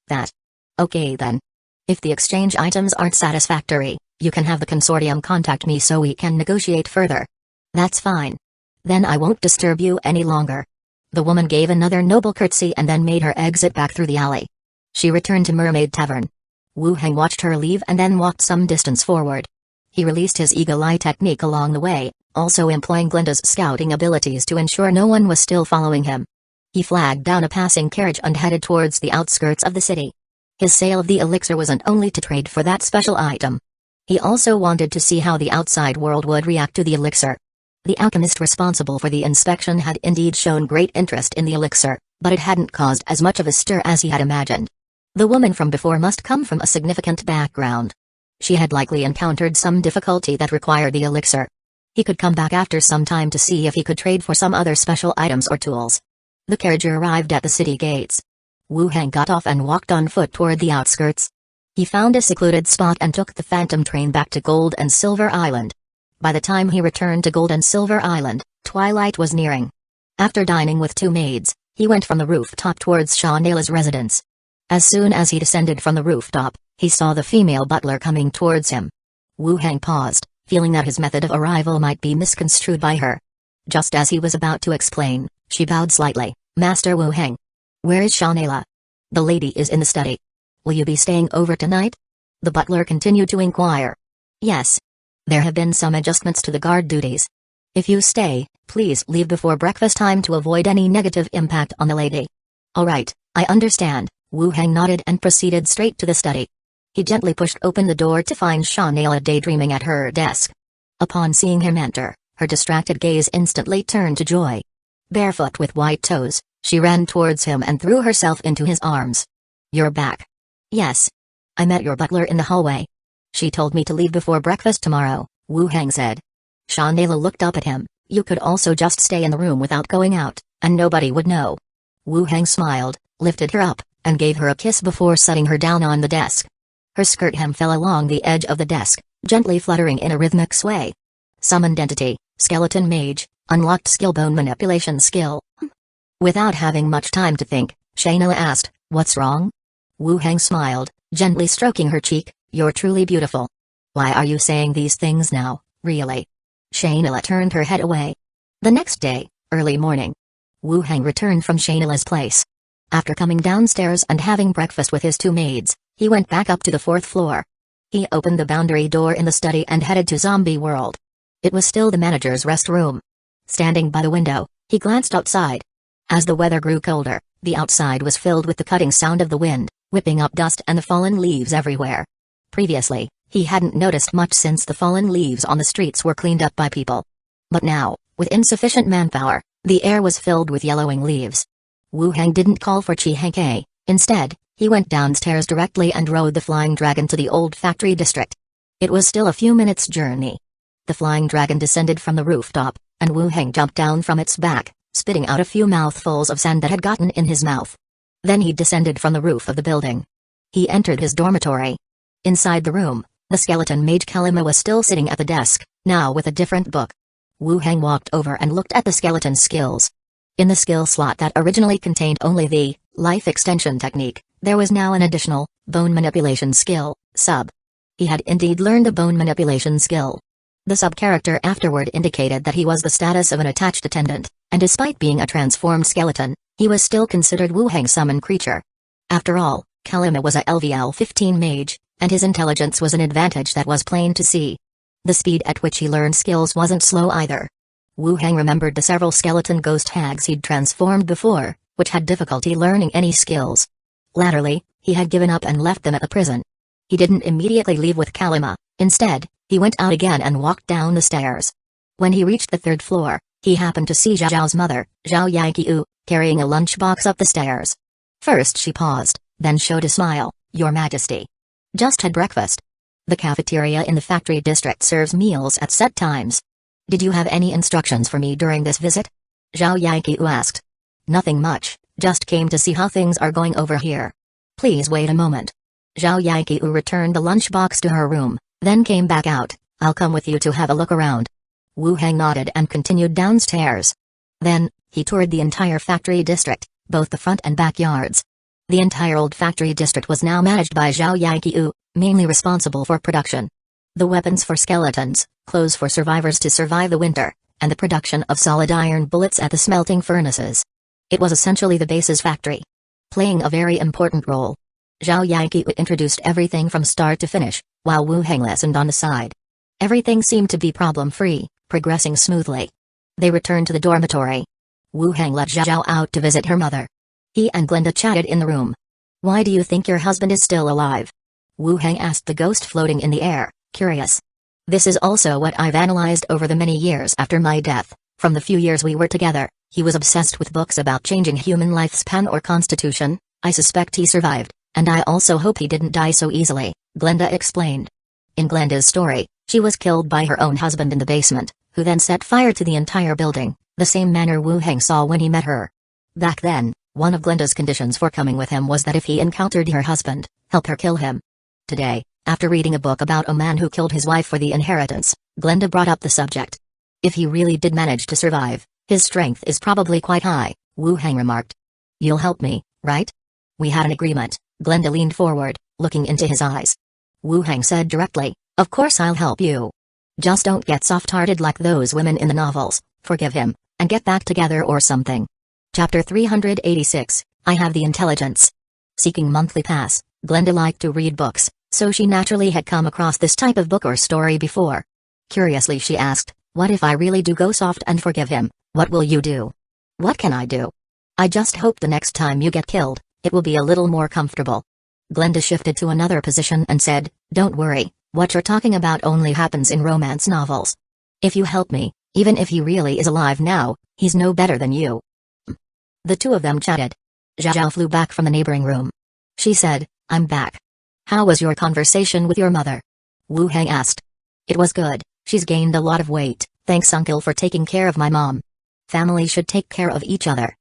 That. Okay then. If the exchange items aren't satisfactory, you can have the consortium contact me so we can negotiate further. That's fine. Then I won't disturb you any longer. The woman gave another noble curtsy and then made her exit back through the alley. She returned to Mermaid Tavern. Wu Heng watched her leave and then walked some distance forward. He released his eagle eye technique along the way, also employing Glinda's scouting abilities to ensure no one was still following him. He flagged down a passing carriage and headed towards the outskirts of the city. His sale of the elixir wasn't only to trade for that special item. He also wanted to see how the outside world would react to the elixir. The alchemist responsible for the inspection had indeed shown great interest in the elixir, but it hadn't caused as much of a stir as he had imagined. The woman from before must come from a significant background. She had likely encountered some difficulty that required the elixir. He could come back after some time to see if he could trade for some other special items or tools. The carriage arrived at the city gates. Wu Heng got off and walked on foot toward the outskirts. He found a secluded spot and took the phantom train back to Gold and Silver Island. By the time he returned to Gold and Silver Island, twilight was nearing. After dining with two maids, he went from the rooftop towards Shawnaila's residence. As soon as he descended from the rooftop, he saw the female butler coming towards him. Wu Heng paused, feeling that his method of arrival might be misconstrued by her. Just as he was about to explain, she bowed slightly. Master Wu Heng. Where is Shaunaila? The lady is in the study. Will you be staying over tonight? The butler continued to inquire. Yes. There have been some adjustments to the guard duties. If you stay, please leave before breakfast time to avoid any negative impact on the lady. All right, I understand. Wu Heng nodded and proceeded straight to the study. He gently pushed open the door to find Shaunaila daydreaming at her desk. Upon seeing him enter, her distracted gaze instantly turned to joy. Barefoot with white toes, she ran towards him and threw herself into his arms. You're back. Yes. I met your butler in the hallway. She told me to leave before breakfast tomorrow, Wu Heng said. Shaunaila looked up at him. You could also just stay in the room without going out, and nobody would know. Wu Heng smiled, lifted her up, and gave her a kiss before setting her down on the desk. Her skirt hem fell along the edge of the desk, gently fluttering in a rhythmic sway. Summoned entity, skeleton mage, unlocked skill bone manipulation skill. Without having much time to think, Shaunaila asked, what's wrong? Wu Heng smiled, gently stroking her cheek, you're truly beautiful. Why are you saying these things now, really? Shaunaila turned her head away. The next day, early morning. Wu Heng returned from Shaunaila's place. After coming downstairs and having breakfast with his two maids, he went back up to the 4th floor. He opened the boundary door in the study and headed to Zombie World. It was still the manager's rest room. Standing by the window, he glanced outside. As the weather grew colder, the outside was filled with the cutting sound of the wind, whipping up dust and the fallen leaves everywhere. Previously, he hadn't noticed much since the fallen leaves on the streets were cleaned up by people. But now, with insufficient manpower, the air was filled with yellowing leaves. Wu Heng didn't call for Chi Hengke. Instead, he went downstairs directly and rode the flying dragon to the old factory district. It was still a few minutes' journey. The flying dragon descended from the rooftop, and Wu Heng jumped down from its back, spitting out a few mouthfuls of sand that had gotten in his mouth. Then he descended from the roof of the building. He entered his dormitory. Inside the room, the skeleton mage Calamity was still sitting at the desk, now with a different book. Wu Heng walked over and looked at the skeleton's skills. In the skill slot that originally contained only the life extension technique, there was now an additional bone manipulation skill, sub. He had indeed learned the bone manipulation skill. The sub-character afterward indicated that he was the status of an attached attendant, and despite being a transformed skeleton, he was still considered Wu Heng's summon creature. After all, Calamity was a LVL 15 mage, and his intelligence was an advantage that was plain to see. The speed at which he learned skills wasn't slow either. Wu Heng remembered the several skeleton ghost hags he'd transformed before, which had difficulty learning any skills. Latterly, he had given up and left them at the prison. He didn't immediately leave with Calamity. Instead, he went out again and walked down the stairs. When he reached the 3rd floor, he happened to see Zhao Zhao's mother, Zhao Yanqiu, carrying a lunchbox up the stairs. First she paused, then showed a smile. Your Majesty. Just had breakfast. The cafeteria in the factory district serves meals at set times. Did you have any instructions for me during this visit? Zhao Yanqiu asked. Nothing much, just came to see how things are going over here. Please wait a moment. Zhao Yanqiu returned the lunchbox to her room, then came back out. I'll come with you to have a look around. Wu Heng nodded and continued downstairs. Then, he toured the entire factory district, both the front and backyards. The entire old factory district was now managed by Zhao Yanqiu, mainly responsible for production. The weapons for skeletons, clothes for survivors to survive the winter, and the production of solid iron bullets at the smelting furnaces. It was essentially the base's factory, playing a very important role. Zhao Yanqiu introduced everything from start to finish, while Wu Heng listened on the side. Everything seemed to be problem-free, progressing smoothly. They returned to the dormitory. Wu Heng let Zhao out to visit her mother. He and Glenda chatted in the room. Why do you think your husband is still alive? Wu Heng asked the ghost floating in the air, curious. This is also what I've analyzed over the many years after my death. From the few years we were together, he was obsessed with books about changing human lifespan or constitution. I suspect he survived, and I also hope he didn't die so easily, Glenda explained. In Glenda's story, she was killed by her own husband in the basement, who then set fire to the entire building, the same manner Wu Heng saw when he met her. Back then, one of Glenda's conditions for coming with him was that if he encountered her husband, help her kill him. Today, after reading a book about a man who killed his wife for the inheritance, Glenda brought up the subject. If he really did manage to survive, his strength is probably quite high, Wu Heng remarked. You'll help me, right? We had an agreement. Glenda leaned forward, looking into his eyes. Wu Heng said directly, of course I'll help you. Just don't get soft-hearted like those women in the novels, forgive him, and get back together or something. Chapter 386, I Have the Intelligence. Seeking monthly pass, Glenda liked to read books, so she naturally had come across this type of book or story before. Curiously she asked, what if I really do go soft and forgive him, what will you do? What can I do? I just hope the next time you get killed, it will be a little more comfortable. Glenda shifted to another position and said, don't worry, what you're talking about only happens in romance novels. If you help me, even if he really is alive now, he's no better than you. The two of them chatted. Zhao flew back from the neighboring room. She said, I'm back. How was your conversation with your mother? Wu Heng asked. It was good, she's gained a lot of weight, thanks uncle for taking care of my mom. Family should take care of each other.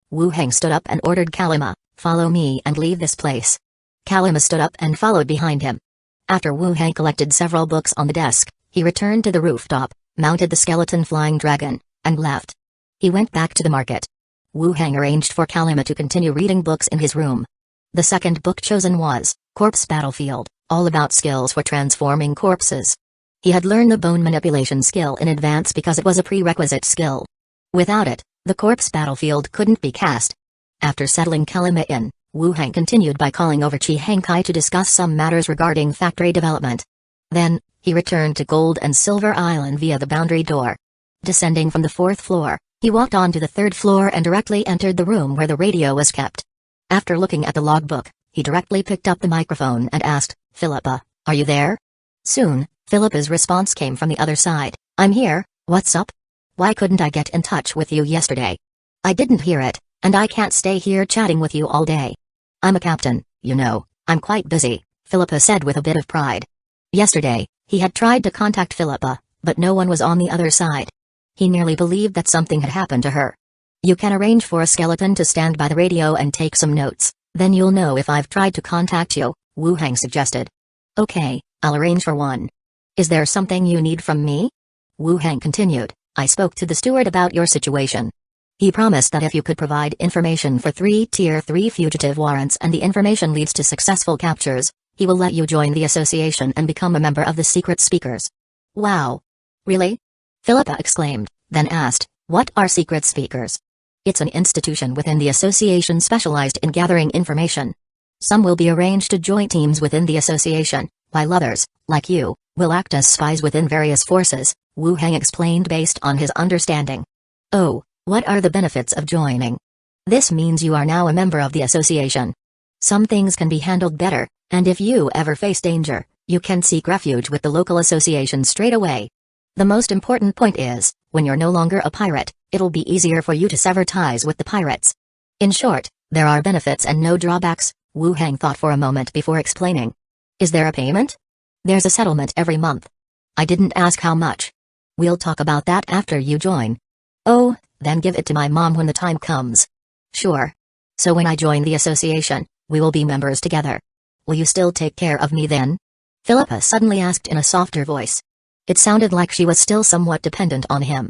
Wu Heng stood up and ordered Kalima, follow me and leave this place. Kalima stood up and followed behind him. After Wu Heng collected several books on the desk, he returned to the rooftop, mounted the skeleton flying dragon, and left. He went back to the market. Wu Heng arranged for Kalima to continue reading books in his room. The second book chosen was Corpse Battlefield, all about skills for transforming corpses. He had learned the bone manipulation skill in advance because it was a prerequisite skill. Without it, the corpse battlefield couldn't be cast. After settling Kalima in, Wu Heng continued by calling over Chi Hengkai to discuss some matters regarding factory development. Then, he returned to Gold and Silver Island via the boundary door. Descending from the 4th floor, he walked on to the 3rd floor and directly entered the room where the radio was kept. After looking at the logbook, he directly picked up the microphone and asked, Philippa, are you there? Soon, Philippa's response came from the other side, I'm here, what's up? Why couldn't I get in touch with you yesterday? I didn't hear it, and I can't stay here chatting with you all day. I'm a captain, you know, I'm quite busy, Philippa said with a bit of pride. Yesterday, he had tried to contact Philippa, but no one was on the other side. He nearly believed that something had happened to her. You can arrange for a skeleton to stand by the radio and take some notes, then you'll know if I've tried to contact you, Wu Heng suggested. Okay, I'll arrange for one. Is there something you need from me? Wu Heng continued, I spoke to the steward about your situation. He promised that if you could provide information for 3 Tier 3 fugitive warrants and the information leads to successful captures, he will let you join the association and become a member of the Secret Speakers. Wow. Really? Philippa exclaimed, then asked, what are Secret Speakers? It's an institution within the association specialized in gathering information. Some will be arranged to join teams within the association, while others, like you, will act as spies within various forces, Wu Heng explained based on his understanding. Oh, what are the benefits of joining? This means you are now a member of the association. Some things can be handled better, and if you ever face danger, you can seek refuge with the local association straight away. The most important point is, when you're no longer a pirate, it'll be easier for you to sever ties with the pirates. In short, there are benefits and no drawbacks, Wu Heng thought for a moment before explaining. Is there a payment? There's a settlement every month. I didn't ask how much. We'll talk about that after you join. Oh, then give it to my mom when the time comes. Sure. So when I join the association, we will be members together. Will you still take care of me then? Philippa suddenly asked in a softer voice. It sounded like she was still somewhat dependent on him.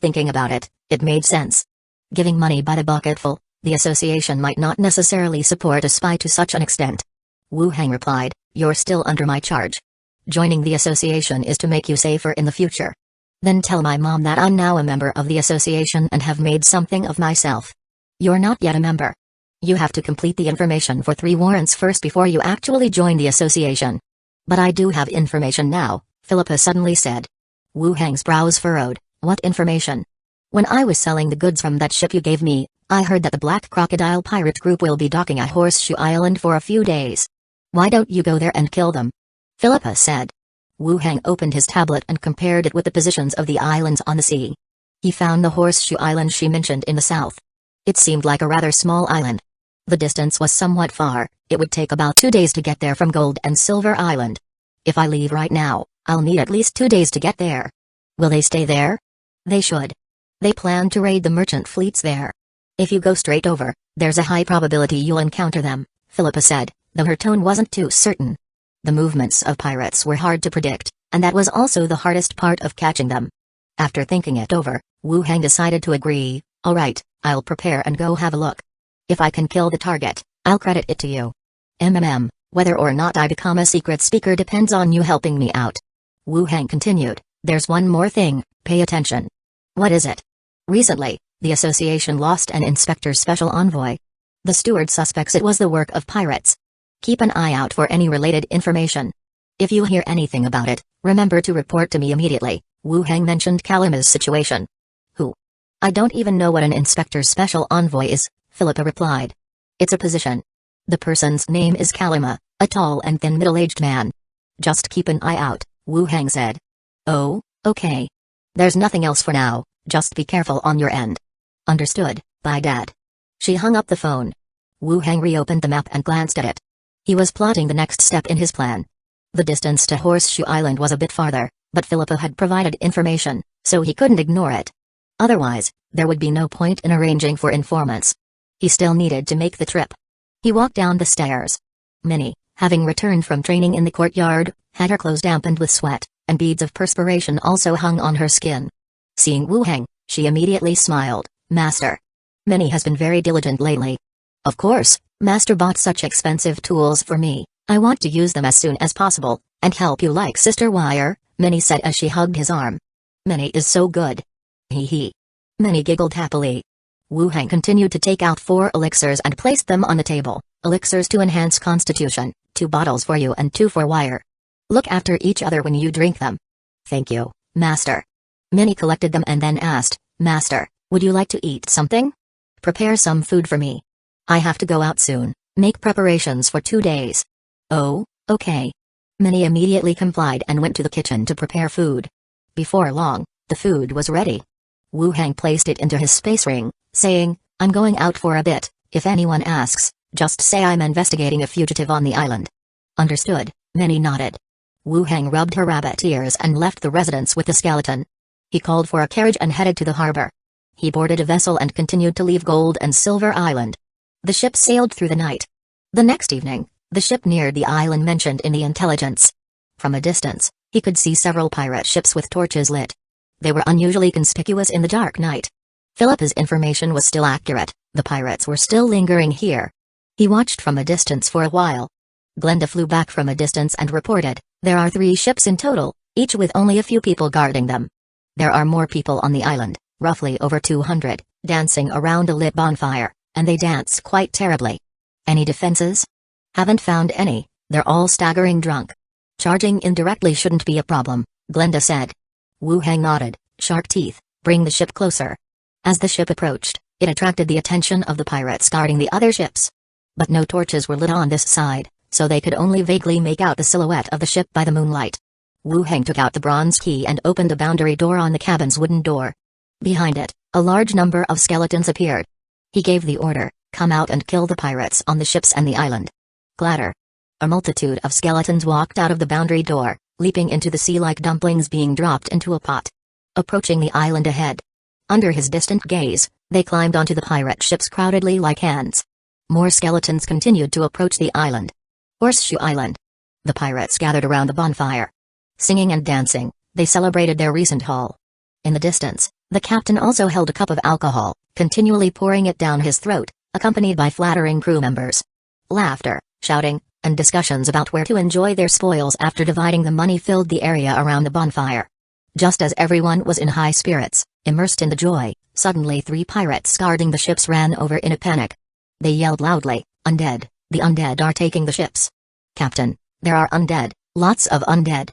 Thinking about it, it made sense. Giving money by the bucketful, the association might not necessarily support a spy to such an extent. Wu Hang replied, "You're still under my charge. Joining the association is to make you safer in the future. Then tell my mom that I'm now a member of the association and have made something of myself. You're not yet a member. You have to complete the information for 3 warrants first before you actually join the association." "But I do have information now," Philippa suddenly said. Wu Hang's brows furrowed. "What information?" "When I was selling the goods from that ship you gave me, I heard that the Black Crocodile pirate group will be docking at Horseshoe Island for a few days. Why don't you go there and kill them?" Philippa said. Wu Hang opened his tablet and compared it with the positions of the islands on the sea. He found the Horseshoe Island she mentioned in the south. It seemed like a rather small island. The distance was somewhat far. It would take about 2 days to get there from Gold and Silver Island. If I leave right now, I'll need at least 2 days to get there. Will they stay there? They should. They plan to raid the merchant fleets there. If you go straight over, there's a high probability you'll encounter them, Philippa said, though her tone wasn't too certain. The movements of pirates were hard to predict, and that was also the hardest part of catching them. After thinking it over, Wu Hang decided to agree. "All right, I'll prepare and go have a look. If I can kill the target, I'll credit it to you. Whether or not I become a secret speaker depends on you helping me out." Wu Hang continued, "There's one more thing, pay attention." "What is it?" "Recently, the association lost an inspector special envoy. The steward suspects it was the work of pirates. Keep an eye out for any related information. If you hear anything about it, remember to report to me immediately." Wu Hang mentioned Kalima's situation. "Who?" "I don't even know what an inspector special envoy is," Philippa replied. "It's a position. The person's name is Kalima, a tall and thin middle-aged man." "Just keep an eye out," Wu Hang said. "Oh, okay. There's nothing else for now, just be careful on your end." "Understood, bye Dad." She hung up the phone. Wu Hang reopened the map and glanced at it. He was plotting the next step in his plan. The distance to Horseshoe Island was a bit farther, but Philippa had provided information, so he couldn't ignore it. Otherwise, there would be no point in arranging for informants. He still needed to make the trip. He walked down the stairs. Minnie, having returned from training in the courtyard, had her clothes dampened with sweat, and beads of perspiration also hung on her skin. Seeing Wu Hang, she immediately smiled. "Master. Minnie has been very diligent lately." "Of course, Master bought such expensive tools for me. I want to use them as soon as possible, and help you like Sister Wire," Minnie said as she hugged his arm. "Minnie is so good." Hee hee. Minnie giggled happily. Wu Hang continued to take out 4 elixirs and placed them on the table. "Elixirs to enhance constitution, 2 bottles for you and 2 for Wire. Look after each other when you drink them." "Thank you, Master." Minnie collected them and then asked, "Master, would you like to eat something? Prepare some food for me. I have to go out soon, make preparations for 2 days." "Oh, okay." Minnie immediately complied and went to the kitchen to prepare food. Before long, the food was ready. Wu Hang placed it into his space ring, saying, "I'm going out for a bit. If anyone asks, just say I'm investigating a fugitive on the island." "Understood," Minnie nodded. Wu Hang rubbed her rabbit ears and left the residence with the skeleton. He called for a carriage and headed to the harbor. He boarded a vessel and continued to leave Gold and Silver Island. The ship sailed through the night. The next evening, the ship neared the island mentioned in the intelligence. From a distance, he could see several pirate ships with torches lit. They were unusually conspicuous in the dark night. Philippa's information was still accurate, the pirates were still lingering here. He watched from a distance for a while. Glenda flew back from a distance and reported, "There are 3 ships in total, each with only a few people guarding them. There are more people on the island, roughly over 200, dancing around a lit bonfire, and they dance quite terribly. Any defenses?" "Haven't found any, they're all staggering drunk. Charging indirectly shouldn't be a problem," Glenda said. Wu Hang nodded. "Shark teeth, bring the ship closer." As the ship approached, it attracted the attention of the pirates guarding the other ships. But no torches were lit on this side, so they could only vaguely make out the silhouette of the ship by the moonlight. Wu Hang took out the bronze key and opened a boundary door on the cabin's wooden door. Behind it, a large number of skeletons appeared. He gave the order, "Come out and kill the pirates on the ships and the island." Clatter. A multitude of skeletons walked out of the boundary door, leaping into the sea like dumplings being dropped into a pot. approaching the island ahead. Under his distant gaze, they climbed onto the pirate ships crowdedly like ants. More skeletons continued to approach the island. Horseshoe Island. The pirates gathered around the bonfire. Singing and dancing, they celebrated their recent haul. In the distance, the captain also held a cup of alcohol, continually pouring it down his throat, accompanied by flattering crew members. Laughter, shouting, and discussions about where to enjoy their spoils after dividing the money filled the area around the bonfire. Just as everyone was in high spirits, immersed in the joy, suddenly 3 pirates guarding the ships ran over in a panic. They yelled loudly, "Undead, the undead are taking the ships. Captain, there are undead, lots of undead."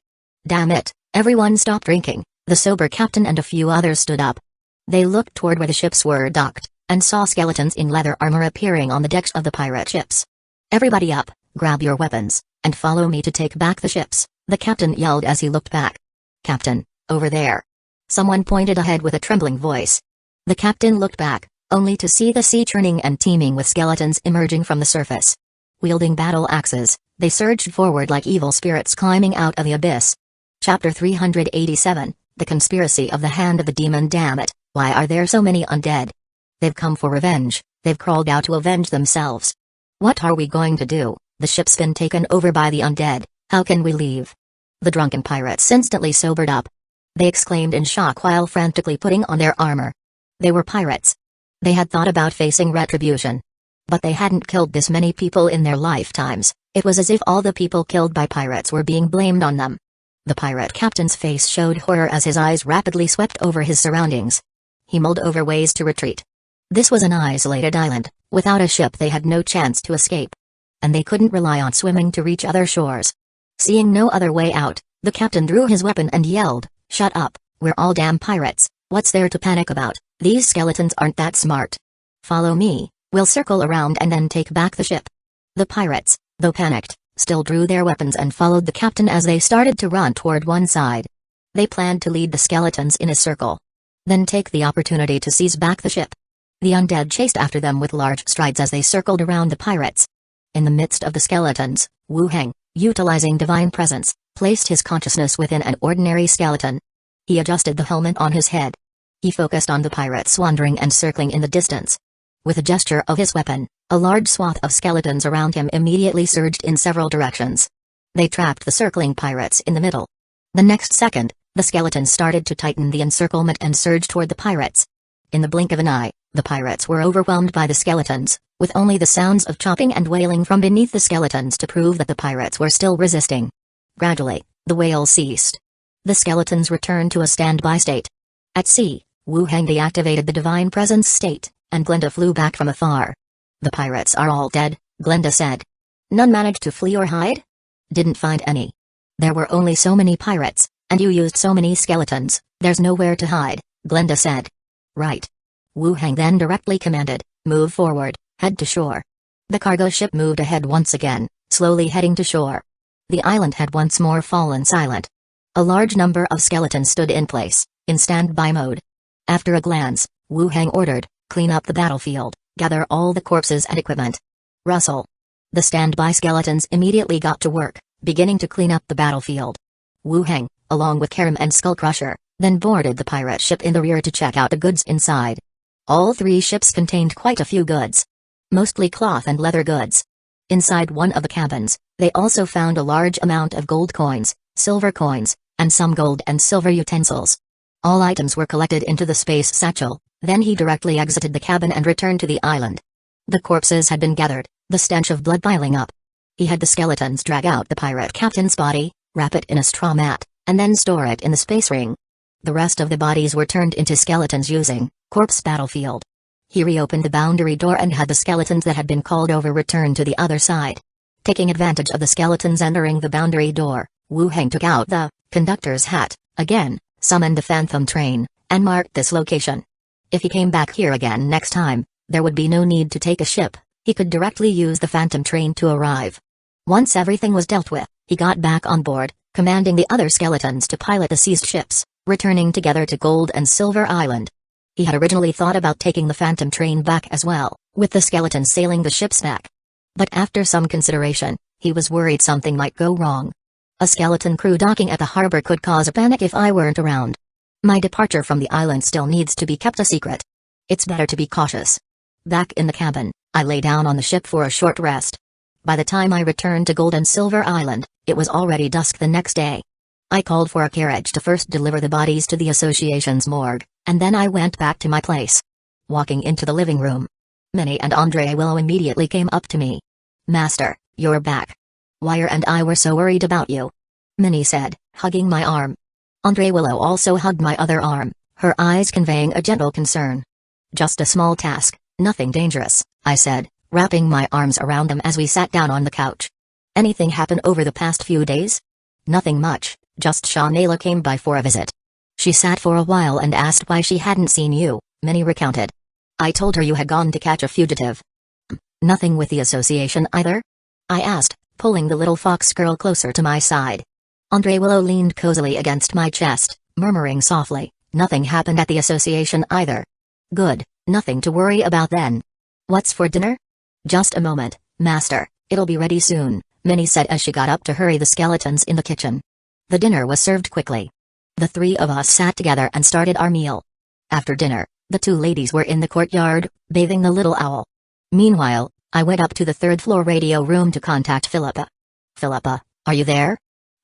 "Damn it, everyone stop drinking." The sober captain and a few others stood up. They looked toward where the ships were docked, and saw skeletons in leather armor appearing on the decks of the pirate ships. "Everybody up, grab your weapons, and follow me to take back the ships," the captain yelled as he looked back. "Captain, over there." Someone pointed ahead with a trembling voice. The captain looked back, only to see the sea churning and teeming with skeletons emerging from the surface. Wielding battle axes, they surged forward like evil spirits climbing out of the abyss. Chapter 387, The Conspiracy of the Hand of the Demon. Damn it, why are there so many undead? They've come for revenge, they've crawled out to avenge themselves. What are we going to do? The ship's been taken over by the undead, how can we leave? The drunken pirates instantly sobered up. They exclaimed in shock while frantically putting on their armor. They were pirates. They had thought about facing retribution. But they hadn't killed this many people in their lifetimes. It was as if all the people killed by pirates were being blamed on them. The pirate captain's face showed horror as his eyes rapidly swept over his surroundings. He mulled over ways to retreat. This was an isolated island. Without a ship they had no chance to escape. And they couldn't rely on swimming to reach other shores. Seeing no other way out, the captain drew his weapon and yelled, "Shut up, we're all damn pirates, what's there to panic about? These skeletons aren't that smart. Follow me, we'll circle around and then take back the ship." The pirates, though panicked, still drew their weapons and followed the captain as they started to run toward one side. They planned to lead the skeletons in a circle. Then take the opportunity to seize back the ship. The undead chased after them with large strides as they circled around the pirates. In the midst of the skeletons, Wu Heng, utilizing divine presence, placed his consciousness within an ordinary skeleton. He adjusted the helmet on his head. He focused on the pirates wandering and circling in the distance. With a gesture of his weapon, a large swath of skeletons around him immediately surged in several directions. They trapped the circling pirates in the middle. The next second, the skeletons started to tighten the encirclement and surge toward the pirates. In the blink of an eye, the pirates were overwhelmed by the skeletons, with only the sounds of chopping and wailing from beneath the skeletons to prove that the pirates were still resisting. Gradually, the wail ceased. The skeletons returned to a standby state. At sea, Wu Heng deactivated the divine presence state, and Glenda flew back from afar. "The pirates are all dead," Glenda said. "None managed to flee or hide?" "Didn't find any. There were only so many pirates, and you used so many skeletons, there's nowhere to hide," Glenda said. "Right." Wu Heng then directly commanded, "Move forward, head to shore." The cargo ship moved ahead once again, slowly heading to shore. The island had once more fallen silent. A large number of skeletons stood in place, in standby mode. After a glance, Wu Heng ordered, "Clean up the battlefield, gather all the corpses and equipment." Rustle. The standby skeletons immediately got to work, beginning to clean up the battlefield. Wu Heng, along with Karim and Skullcrusher, then boarded the pirate ship in the rear to check out the goods inside. All 3 ships contained quite a few goods. Mostly cloth and leather goods. Inside one of the cabins, they also found a large amount of gold coins, silver coins, and some gold and silver utensils. All items were collected into the space satchel, then he directly exited the cabin and returned to the island. The corpses had been gathered, the stench of blood piling up. He had the skeletons drag out the pirate captain's body, wrap it in a straw mat, and then store it in the space ring. The rest of the bodies were turned into skeletons using corpse battlefield. He reopened the boundary door and had the skeletons that had been called over return to the other side. Taking advantage of the skeletons entering the boundary door, Wu Heng took out the conductor's hat, again, summoned the phantom train, and marked this location. If he came back here again next time, there would be no need to take a ship, he could directly use the phantom train to arrive. Once everything was dealt with, he got back on board, commanding the other skeletons to pilot the seized ships, returning together to Gold and Silver Island. He had originally thought about taking the phantom train back as well, with the skeletons sailing the ships back. But after some consideration, he was worried something might go wrong. A skeleton crew docking at the harbor could cause a panic if I weren't around. My departure from the island still needs to be kept a secret. It's better to be cautious. Back in the cabin, I lay down on the ship for a short rest. By the time I returned to Gold and Silver Island, it was already dusk the next day. I called for a carriage to first deliver the bodies to the association's morgue, and then I went back to my place. Walking into the living room, Minnie and Andre Willow immediately came up to me. "Master, you're back. Wire and I were so worried about you," Minnie said, hugging my arm. Andre Willow also hugged my other arm, her eyes conveying a gentle concern. "Just a small task, nothing dangerous," I said, wrapping my arms around them as we sat down on the couch. "Anything happen over the past few days?" "Nothing much, just Shaunaila came by for a visit. She sat for a while and asked why she hadn't seen you," Minnie recounted. "I told her you had gone to catch a fugitive." "Nothing with the association either?" I asked, pulling the little fox girl closer to my side. Andre Willow leaned cozily against my chest, murmuring softly, "Nothing happened at the association either." "Good, nothing to worry about then. What's for dinner?" "Just a moment, Master, it'll be ready soon," Minnie said as she got up to hurry the skeletons in the kitchen. The dinner was served quickly. The three of us sat together and started our meal. After dinner, the two ladies were in the courtyard, bathing the little owl. Meanwhile, I went up to the third-floor radio room to contact Philippa. "Philippa, are you there?"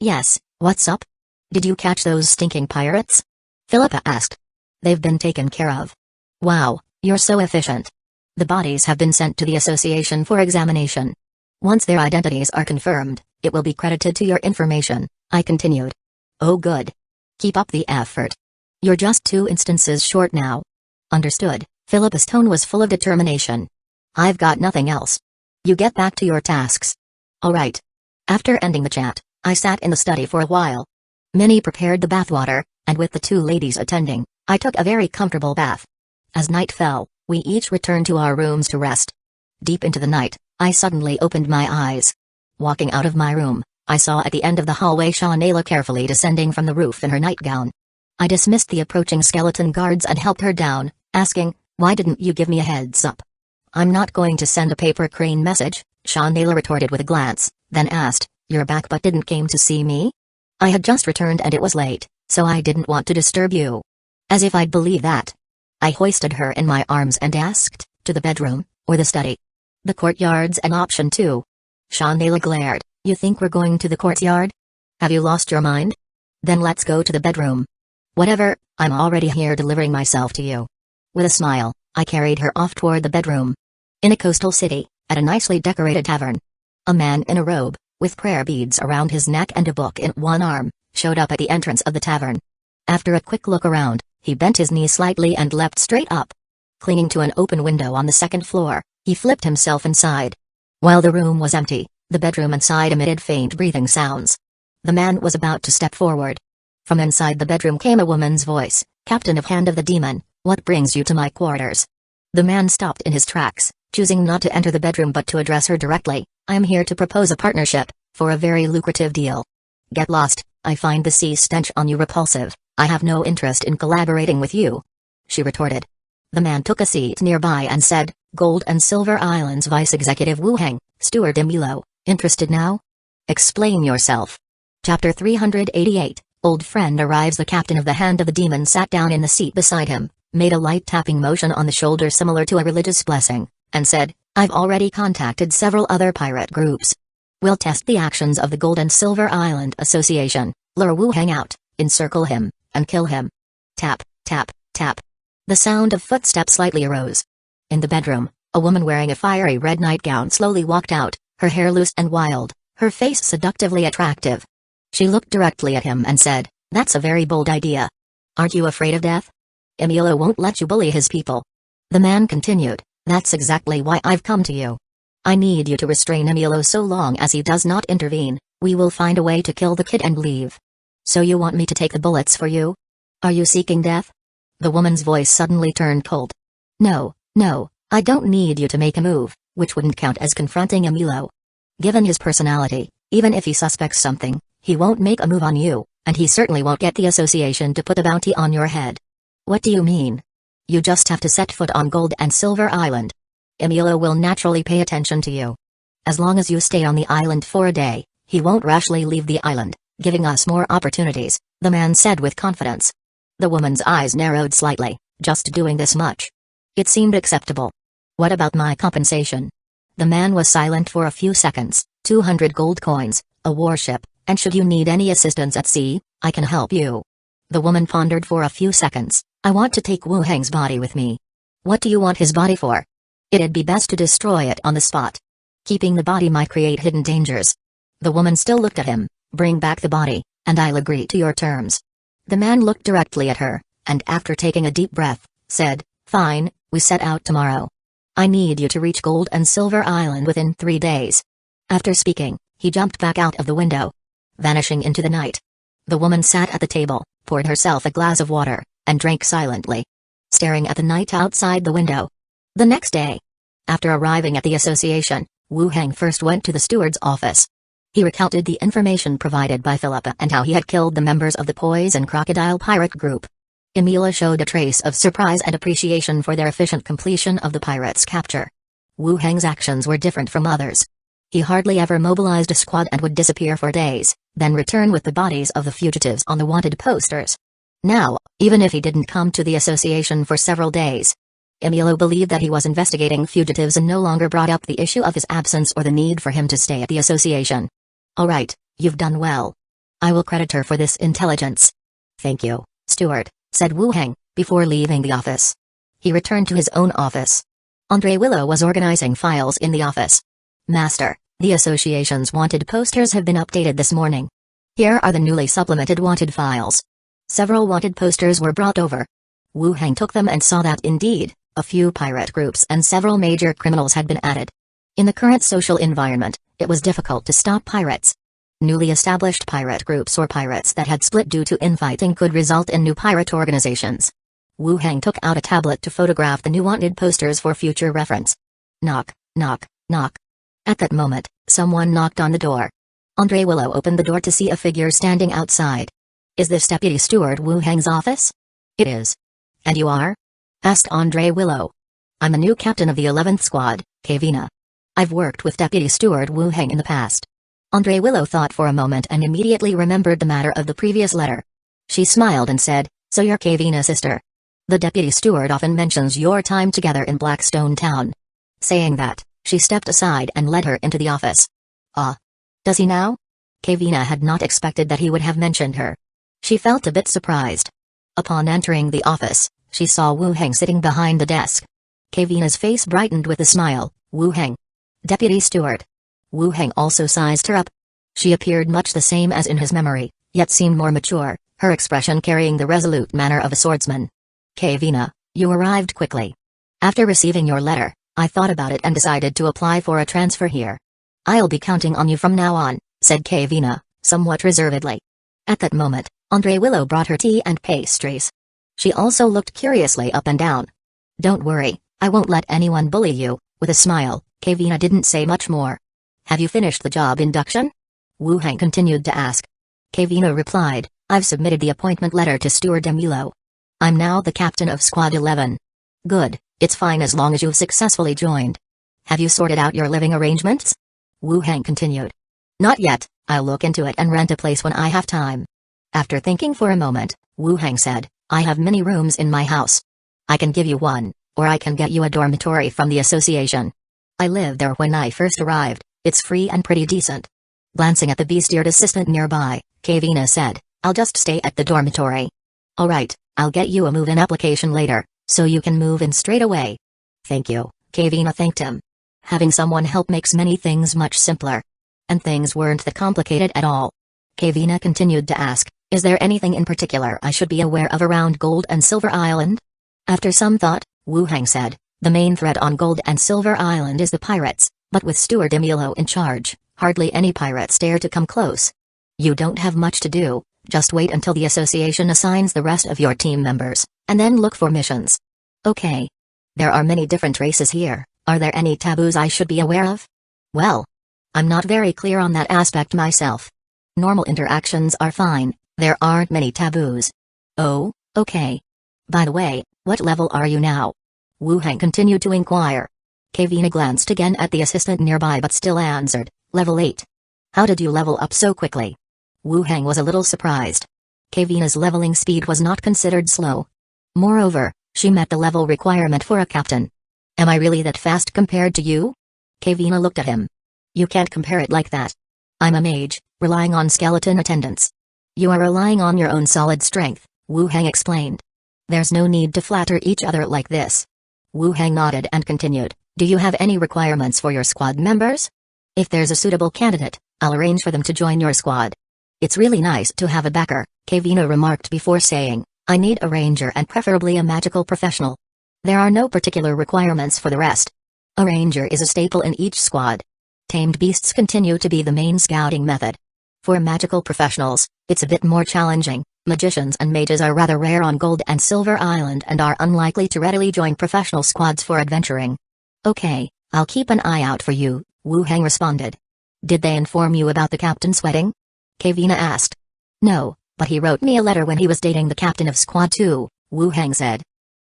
"Yes, what's up?" "Did you catch those stinking pirates?" Philippa asked. "They've been taken care of." "Wow, you're so efficient." "The bodies have been sent to the association for examination. Once their identities are confirmed, it will be credited to your information," I continued. "Oh good. Keep up the effort. You're just 2 instances short now." "Understood." Philippa's tone was full of determination. "I've got nothing else. You get back to your tasks." "All right." After ending the chat, I sat in the study for a while. Minnie prepared the bathwater, and with the two ladies attending, I took a very comfortable bath. As night fell, we each returned to our rooms to rest. Deep into the night, I suddenly opened my eyes. Walking out of my room, I saw at the end of the hallway Shaunaila carefully descending from the roof in her nightgown. I dismissed the approaching skeleton guards and helped her down, asking, "Why didn't you give me a heads up?" "I'm not going to send a paper crane message," Shaunaila retorted with a glance, then asked, "You're back but didn't came to see me?" "I had just returned and it was late, so I didn't want to disturb you." "As if I'd believe that." I hoisted her in my arms and asked, "To the bedroom, or the study?" "The courtyard's an option too." Shaunaila glared, "You think we're going to the courtyard? Have you lost your mind? Then let's go to the bedroom." "Whatever, I'm already here delivering myself to you." With a smile, I carried her off toward the bedroom. In a coastal city, at a nicely decorated tavern, a man in a robe, with prayer beads around his neck and a book in one arm, showed up at the entrance of the tavern. After a quick look around, he bent his knee slightly and leapt straight up. Clinging to an open window on the second floor, he flipped himself inside. While the room was empty, the bedroom inside emitted faint breathing sounds. The man was about to step forward. From inside the bedroom came a woman's voice, "Captain of Hand of the Demon, what brings you to my quarters?" The man stopped in his tracks, choosing not to enter the bedroom but to address her directly. "I am here to propose a partnership, for a very lucrative deal." "Get lost, I find the sea stench on you repulsive, I have no interest in collaborating with you," she retorted. The man took a seat nearby and said, "Gold and Silver Islands Vice Executive Wu Heng, Steward Emilo, interested now? Explain yourself." Chapter 388, Old Friend Arrives. The captain of the Hand of the Demon sat down in the seat beside him, made a light tapping motion on the shoulder similar to a religious blessing, and said, "I've already contacted several other pirate groups. We'll test the actions of the Gold and Silver Island Association, lure Wu Heng out, encircle him, and kill him." Tap, tap, tap. The sound of footsteps slightly arose. In the bedroom, a woman wearing a fiery red nightgown slowly walked out, her hair loose and wild, her face seductively attractive. She looked directly at him and said, "That's a very bold idea. Aren't you afraid of death? Emilo won't let you bully his people." The man continued, "That's exactly why I've come to you. I need you to restrain Emilo so long as he does not intervene. We will find a way to kill the kid and leave." "So you want me to take the bullets for you? Are you seeking death?" The woman's voice suddenly turned cold. No, I don't need you to make a move, which wouldn't count as confronting Emilo. Given his personality, even if he suspects something, he won't make a move on you, and he certainly won't get the association to put a bounty on your head." "What do you mean?" "You just have to set foot on Gold and Silver Island. Emilo will naturally pay attention to you. As long as you stay on the island for a day, he won't rashly leave the island, giving us more opportunities," the man said with confidence. The woman's eyes narrowed slightly. Just doing this much. It seemed acceptable. What about my compensation? The man was silent for a few seconds. 200 gold coins, a warship, and should you need any assistance at sea, I can help you. The woman pondered for a few seconds. I want to take Wu Heng's body with me. What do you want his body for? It'd be best to destroy it on the spot. Keeping the body might create hidden dangers. The woman still looked at him. Bring back the body, and I'll agree to your terms. The man looked directly at her, and after taking a deep breath, said, Fine, we set out tomorrow. I need you to reach Gold and Silver Island within 3 days. After speaking, he jumped back out of the window, vanishing into the night. The woman sat at the table, poured herself a glass of water, and drank silently, staring at the night outside the window. The next day, after arriving at the association, Wu Heng first went to the steward's office. He recounted the information provided by Philippa and how he had killed the members of the Poison Crocodile pirate group. Emilia showed a trace of surprise and appreciation for their efficient completion of the pirates' capture. Wu Heng's actions were different from others. He hardly ever mobilized a squad and would disappear for days, then return with the bodies of the fugitives on the wanted posters. Now, even if he didn't come to the association for several days, Emilio believed that he was investigating fugitives and no longer brought up the issue of his absence or the need for him to stay at the association. All right, you've done well. I will credit her for this intelligence. Thank you, steward, said Wu Heng, before leaving the office. He returned to his own office. Andre Willow was organizing files in the office. Master, the association's wanted posters have been updated this morning. Here are the newly supplemented wanted files. Several wanted posters were brought over. Wu Heng took them and saw that indeed, a few pirate groups and several major criminals had been added. In the current social environment, it was difficult to stop pirates. Newly established pirate groups or pirates that had split due to infighting could result in new pirate organizations. Wu Heng took out a tablet to photograph the new wanted posters for future reference. Knock, knock, knock. At that moment, someone knocked on the door. Andre Willow opened the door to see a figure standing outside. Is this Deputy Steward Wu Heng's office? It is. And you are? Asked Andre Willow. I'm the new captain of the 11th squad, Kavina. I've worked with Deputy Steward Wu Heng in the past. Andre Willow thought for a moment and immediately remembered the matter of the previous letter. She smiled and said, So you're Kavina's sister. The Deputy Steward often mentions your time together in Blackstone Town. Saying that, she stepped aside and led her into the office. Ah. Does he now? Kavina had not expected that he would have mentioned her. She felt a bit surprised. Upon entering the office, she saw Wu Heng sitting behind the desk. Kavina's face brightened with a smile. Wu Heng. Deputy Steward. Wu Heng also sized her up. She appeared much the same as in his memory, yet seemed more mature, her expression carrying the resolute manner of a swordsman. Kavina, you arrived quickly. After receiving your letter, I thought about it and decided to apply for a transfer here. I'll be counting on you from now on, said Kavina, somewhat reservedly. At that moment, Andre Willow brought her tea and pastries. She also looked curiously up and down. Don't worry, I won't let anyone bully you. With a smile, Kavina didn't say much more. Have you finished the job induction? Wu Heng continued to ask. Kavina replied, I've submitted the appointment letter to Steward Emilio. I'm now the captain of Squad 11. Good, it's fine as long as you've successfully joined. Have you sorted out your living arrangements? Wu Heng continued. Not yet, I'll look into it and rent a place when I have time. After thinking for a moment, Wu Heng said, I have many rooms in my house. I can give you one, or I can get you a dormitory from the association. I lived there when I first arrived, it's free and pretty decent. Glancing at the bestiared assistant nearby, Kavina said, I'll just stay at the dormitory. Alright, I'll get you a move-in application later, so you can move in straight away. Thank you, Kavina thanked him. Having someone help makes many things much simpler. And things weren't that complicated at all. Kavina continued to ask, is there anything in particular I should be aware of around Gold and Silver Island? After some thought, Wu Heng said, the main threat on Gold and Silver Island is the pirates, but with Steward Emilio in charge, hardly any pirates dare to come close. You don't have much to do, just wait until the association assigns the rest of your team members, and then look for missions. Okay. There are many different races here, are there any taboos I should be aware of? Well, I'm not very clear on that aspect myself. Normal interactions are fine, there aren't many taboos. Oh, okay. By the way, what level are you now? Wu Heng continued to inquire. Kavina glanced again at the assistant nearby but still answered, level 8. How did you level up so quickly? Wu Heng was a little surprised. Kavina's leveling speed was not considered slow. Moreover, she met the level requirement for a captain. Am I really that fast compared to you? Kavina looked at him. You can't compare it like that. I'm a mage, relying on skeleton attendants. You are relying on your own solid strength, Wu Hang explained. There's no need to flatter each other like this. Wu Hang nodded and continued, do you have any requirements for your squad members? If there's a suitable candidate, I'll arrange for them to join your squad. It's really nice to have a backer, Kavina remarked before saying, I need a ranger and preferably a magical professional. There are no particular requirements for the rest. A ranger is a staple in each squad. Tamed beasts continue to be the main scouting method. For magical professionals, it's a bit more challenging. Magicians and mages are rather rare on Gold and Silver Island and are unlikely to readily join professional squads for adventuring. Okay, I'll keep an eye out for you, Wu Hang responded. Did they inform you about the captain's wedding? Kavina asked. No, but he wrote me a letter when he was dating the captain of Squad 2, Wu Hang said.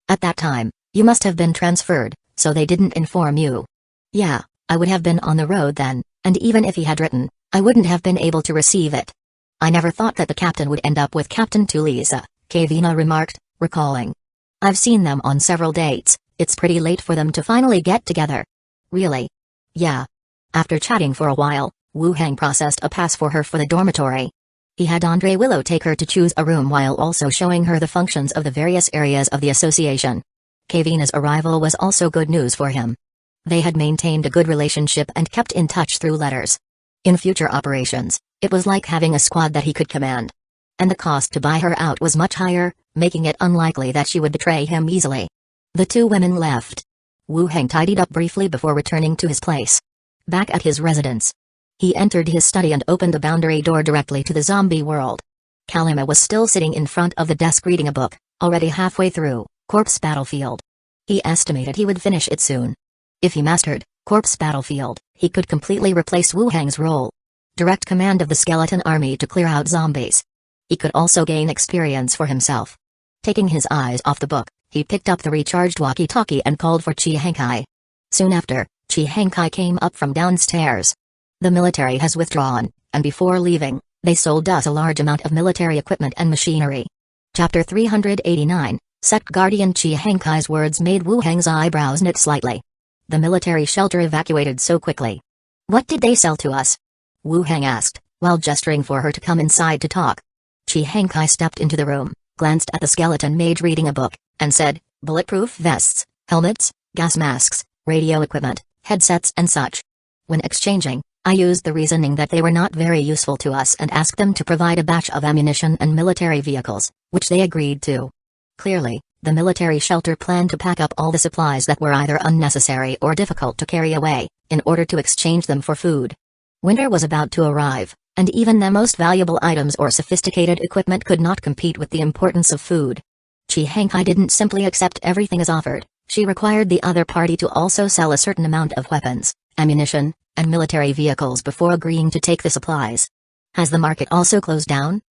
At that time, you must have been transferred, so they didn't inform you. Yeah, I would have been on the road then, and even if he had written, I wouldn't have been able to receive it. I never thought that the captain would end up with Captain Tulisa, Kavina remarked, recalling. I've seen them on several dates, it's pretty late for them to finally get together. Really? Yeah. After chatting for a while, Wu Hang processed a pass for her for the dormitory. He had Andre Willow take her to choose a room while also showing her the functions of the various areas of the association. Kavina's arrival was also good news for him. They had maintained a good relationship and kept in touch through letters. In future operations, it was like having a squad that he could command. And the cost to buy her out was much higher, making it unlikely that she would betray him easily. The two women left. Wu Hang tidied up briefly before returning to his place. Back at his residence, he entered his study and opened the boundary door directly to the zombie world. Kalima was still sitting in front of the desk reading a book, already halfway through, Corpse Battlefield. He estimated he would finish it soon. If he mastered Corpse Battlefield, he could completely replace Wu Hang's role. Direct command of the skeleton army to clear out zombies. He could also gain experience for himself. Taking his eyes off the book, he picked up the recharged walkie-talkie and called for Chi Hankai. Soon after, Chi Hankai came up from downstairs. The military has withdrawn, and before leaving, they sold us a large amount of military equipment and machinery. Chapter 389, Sect Guardian. Chi Hankai's words made Wu Hang's eyebrows knit slightly. The military shelter evacuated so quickly. What did they sell to us? Wu Hang asked, while gesturing for her to come inside to talk. Chi Hankai stepped into the room, glanced at the skeleton mage reading a book, and said, bulletproof vests, helmets, gas masks, radio equipment, headsets and such. When exchanging, I used the reasoning that they were not very useful to us and asked them to provide a batch of ammunition and military vehicles, which they agreed to. Clearly, the military shelter planned to pack up all the supplies that were either unnecessary or difficult to carry away, in order to exchange them for food. Winter was about to arrive, and even the most valuable items or sophisticated equipment could not compete with the importance of food. Chi Hankai didn't simply accept everything as offered, she required the other party to also sell a certain amount of weapons, ammunition, and military vehicles before agreeing to take the supplies. Has the market also closed down?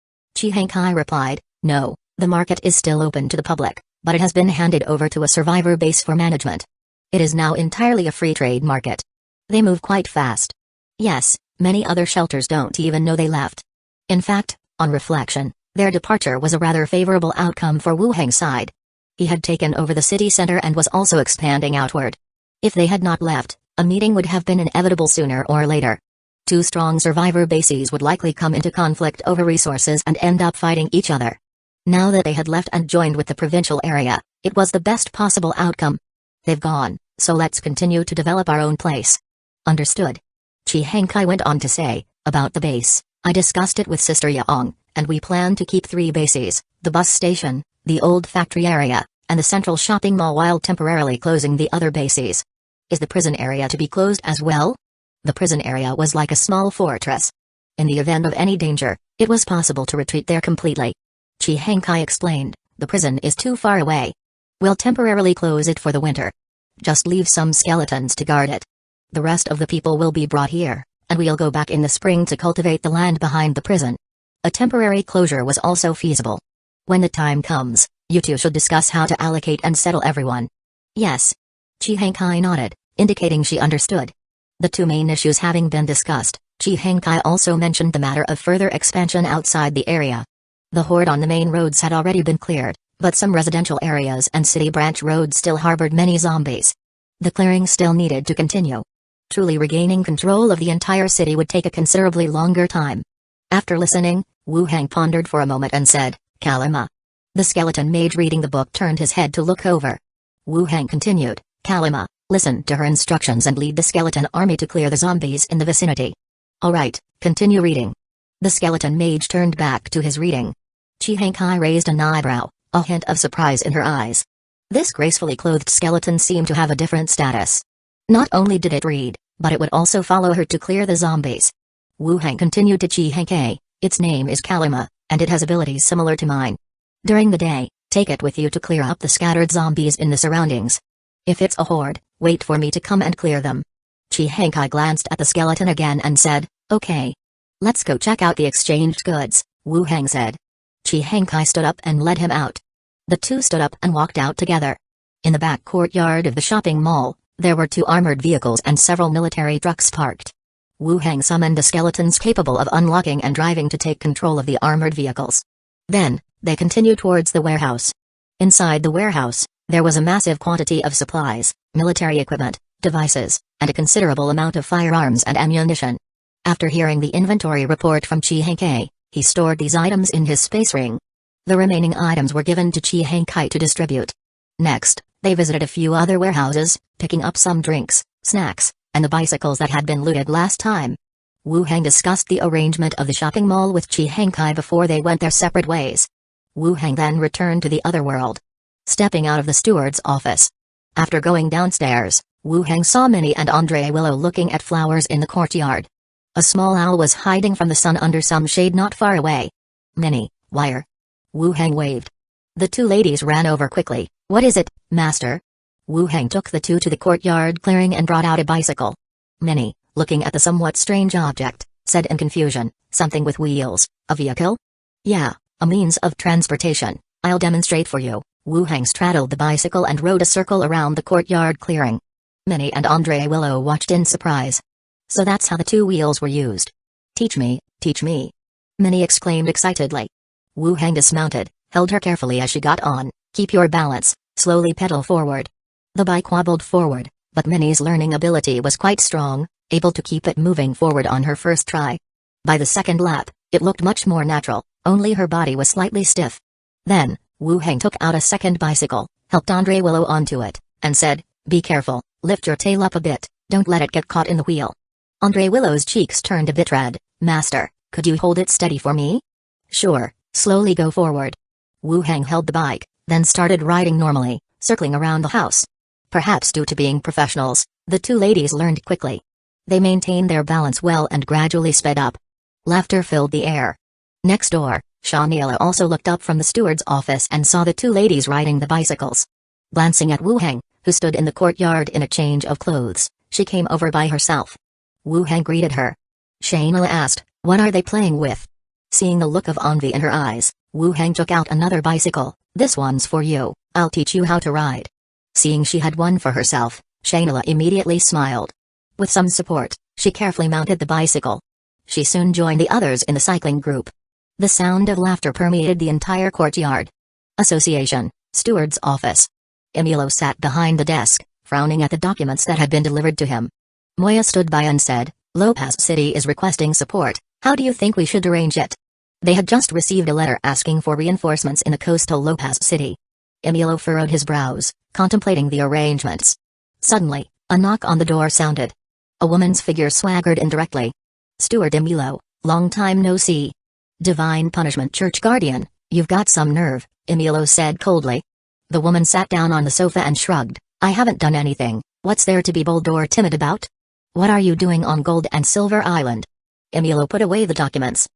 Chi Hankai replied, no, the market is still open to the public, but it has been handed over to a survivor base for management. It is now entirely a free trade market. They move quite fast. Yes, many other shelters don't even know they left. In fact, on reflection, their departure was a rather favorable outcome for Wu Hang's side. He had taken over the city center and was also expanding outward. If they had not left, a meeting would have been inevitable sooner or later. Two strong survivor bases would likely come into conflict over resources and end up fighting each other. Now that they had left and joined with the provincial area, it was the best possible outcome. They've gone, so let's continue to develop our own place. Understood. Chi Hankai went on to say, about the base, I discussed it with Sister Yaong, and we plan to keep 3 bases, the bus station, the old factory area, and the central shopping mall while temporarily closing the other bases. Is the prison area to be closed as well? The prison area was like a small fortress. In the event of any danger, it was possible to retreat there completely. Chi Hankai explained, the prison is too far away. We'll temporarily close it for the winter. Just leave some skeletons to guard it. The rest of the people will be brought here, and we'll go back in the spring to cultivate the land behind the prison. A temporary closure was also feasible. When the time comes, you two should discuss how to allocate and settle everyone. Yes. Chi Hankai nodded, indicating she understood. The 2 main issues having been discussed, Chi Hankai also mentioned the matter of further expansion outside the area. The horde on the main roads had already been cleared, but some residential areas and city branch roads still harbored many zombies. The clearing still needed to continue. Truly regaining control of the entire city would take a considerably longer time. After listening, Wu Hang pondered for a moment and said, "Kalima." The skeleton mage reading the book turned his head to look over. Wu Hang continued, "Kalima, listen to her instructions and lead the skeleton army to clear the zombies in the vicinity." "Alright, continue reading." The skeleton mage turned back to his reading. Chi Hankai raised an eyebrow, a hint of surprise in her eyes. This gracefully clothed skeleton seemed to have a different status. Not only did it read, but it would also follow her to clear the zombies. Wu Hang continued to Chi Hankai, "Its name is Kalima, and it has abilities similar to mine. During the day, take it with you to clear up the scattered zombies in the surroundings. If it's a horde, wait for me to come and clear them." Chi Hankai glanced at the skeleton again and said, "Okay. Let's go check out the exchanged goods," Wu Hang said. Chi Hankai stood up and led him out. The two stood up and walked out together. In the back courtyard of the shopping mall, there were 2 armored vehicles and several military trucks parked. Wu Hang summoned the skeletons capable of unlocking and driving to take control of the armored vehicles. Then, they continued towards the warehouse. Inside the warehouse, there was a massive quantity of supplies, military equipment, devices, and a considerable amount of firearms and ammunition. After hearing the inventory report from Chi Hankai, he stored these items in his space ring. The remaining items were given to Chi Hankai to distribute. Next, they visited a few other warehouses, picking up some drinks, snacks, and the bicycles that had been looted last time. Wu Hang discussed the arrangement of the shopping mall with Chi Hankai before they went their separate ways. Wu Hang then returned to the other world. Stepping out of the steward's office. After going downstairs, Wu Hang saw Minnie and Andre Willow looking at flowers in the courtyard. A small owl was hiding from the sun under some shade not far away. "Minnie, wire." Wu Hang waved. The 2 ladies ran over quickly. "What is it, master?" Wu Hang took the 2 to the courtyard clearing and brought out a bicycle. Minnie, looking at the somewhat strange object, said in confusion, "Something with wheels, a vehicle?" "Yeah, a means of transportation. I'll demonstrate for you." Wu Hang straddled the bicycle and rode a circle around the courtyard clearing. Minnie and Andre Willow watched in surprise. "So that's how the 2 wheels were used. Teach me, teach me." Minnie exclaimed excitedly. Wu Hang dismounted, held her carefully as she got on. "Keep your balance, slowly pedal forward." The bike wobbled forward, but Minnie's learning ability was quite strong, able to keep it moving forward on her first try. By the second lap, it looked much more natural, only her body was slightly stiff. Then, Wu Hang took out a second bicycle, helped Andre Willow onto it, and said, "Be careful, lift your tail up a bit, don't let it get caught in the wheel." Andre Willow's cheeks turned a bit red. "Master, could you hold it steady for me?" "Sure, slowly go forward." Wu Hang held the bike, then started riding normally, circling around the house. Perhaps due to being professionals, the 2 ladies learned quickly. They maintained their balance well and gradually sped up. Laughter filled the air. Next door, Shaniela also looked up from the steward's office and saw the 2 ladies riding the bicycles. Glancing at Wu Hang, who stood in the courtyard in a change of clothes, she came over by herself. Wu Hang greeted her. Shaniela asked, "What are they playing with?" Seeing the look of envy in her eyes, Wu Hang took out another bicycle. "This one's for you, I'll teach you how to ride." Seeing she had one for herself, Shaniela immediately smiled. With some support, she carefully mounted the bicycle. She soon joined the others in the cycling group. The sound of laughter permeated the entire courtyard. Association, steward's office. Emilio sat behind the desk, frowning at the documents that had been delivered to him. Moya stood by and said, "Lopez City is requesting support, how do you think we should arrange it?" They had just received a letter asking for reinforcements in the coastal Lopez City. Emilio furrowed his brows, contemplating the arrangements. Suddenly, a knock on the door sounded. A woman's figure swaggered in directly. "Steward Emilio, long time no see." "Divine Punishment Church Guardian, you've got some nerve," Emilio said coldly. The woman sat down on the sofa and shrugged. "I haven't done anything, what's there to be bold or timid about? What are you doing on Gold and Silver Island?" Emilio put away the documents.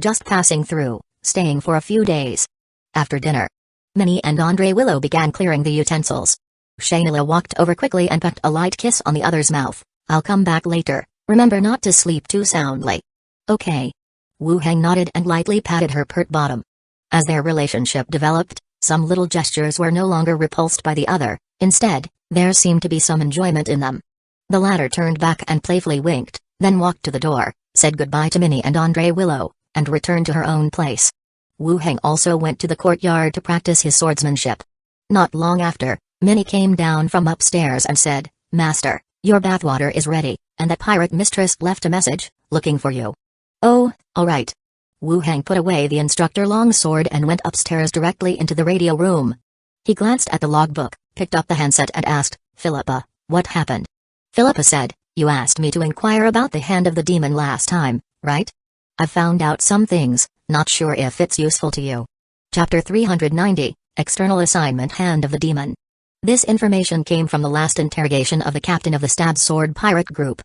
"Just passing through, staying for a few days." After dinner, Minnie and Andre Willow began clearing the utensils. Shaniela walked over quickly and pecked a light kiss on the other's mouth. "I'll come back later, remember not to sleep too soundly." "Okay." Wu Hang nodded and lightly patted her pert bottom. As their relationship developed, some little gestures were no longer repulsed by the other, instead, there seemed to be some enjoyment in them. The latter turned back and playfully winked, then walked to the door, said goodbye to Minnie and Andre Willow, and returned to her own place. Wu Heng also went to the courtyard to practice his swordsmanship. Not long after, Minnie came down from upstairs and said, "Master, your bathwater is ready, and that pirate mistress left a message, looking for you." "Oh, all right." Wu Heng put away the instructor longsword and went upstairs directly into the radio room. He glanced at the logbook, picked up the handset and asked, "Philippa, what happened?" Philippa said, "You asked me to inquire about the hand of the demon last time, right? I've found out some things, not sure if it's useful to you." Chapter 390, External Assignment Hand of the Demon. This information came from the last interrogation of the captain of the Stabbed Sword pirate group.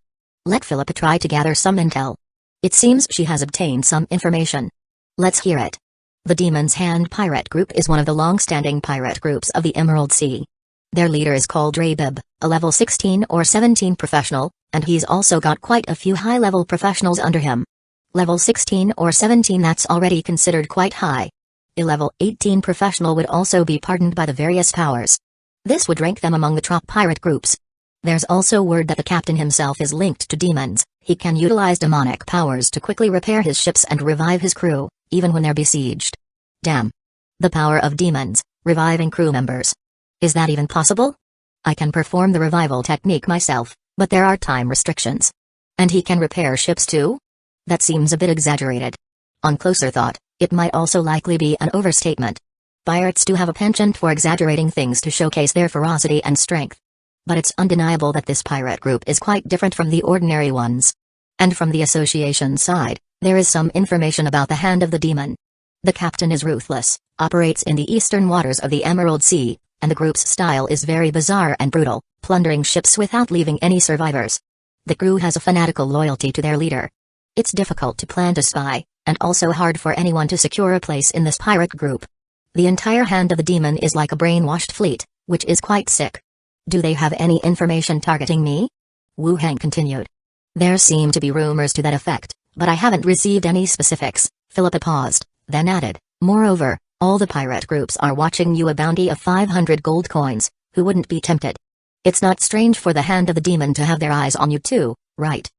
Let Philippa try to gather some intel. It seems she has obtained some information. Let's hear it. The Demon's Hand pirate group is one of the long-standing pirate groups of the Emerald Sea. Their leader is called Rabib, a level 16 or 17 professional, and he's also got quite a few high-level professionals under him. Level 16 or 17, that's already considered quite high. A level 18 professional would also be pardoned by the various powers. This would rank them among the top pirate groups. There's also word that the captain himself is linked to demons. He can utilize demonic powers to quickly repair his ships and revive his crew, even when they're besieged. Damn. The power of demons, reviving crew members. Is that even possible? I can perform the revival technique myself, but there are time restrictions. And he can repair ships too? That seems a bit exaggerated. On closer thought, it might also likely be an overstatement. Pirates do have a penchant for exaggerating things to showcase their ferocity and strength. But it's undeniable that this pirate group is quite different from the ordinary ones. And from the association side, there is some information about the Hand of the Demon. The captain is ruthless, operates in the eastern waters of the Emerald Sea, and the group's style is very bizarre and brutal, plundering ships without leaving any survivors. The crew has a fanatical loyalty to their leader. It's difficult to plan to spy, and also hard for anyone to secure a place in this pirate group. The entire Hand of the Demon is like a brainwashed fleet, which is quite sick. Do they have any information targeting me? Wu Heng continued. There seem to be rumors to that effect, but I haven't received any specifics. Philippa paused, then added, "Moreover, all the pirate groups are watching you, a bounty of 500 gold coins. Who wouldn't be tempted? It's not strange for the Hand of the Demon to have their eyes on you too, right?"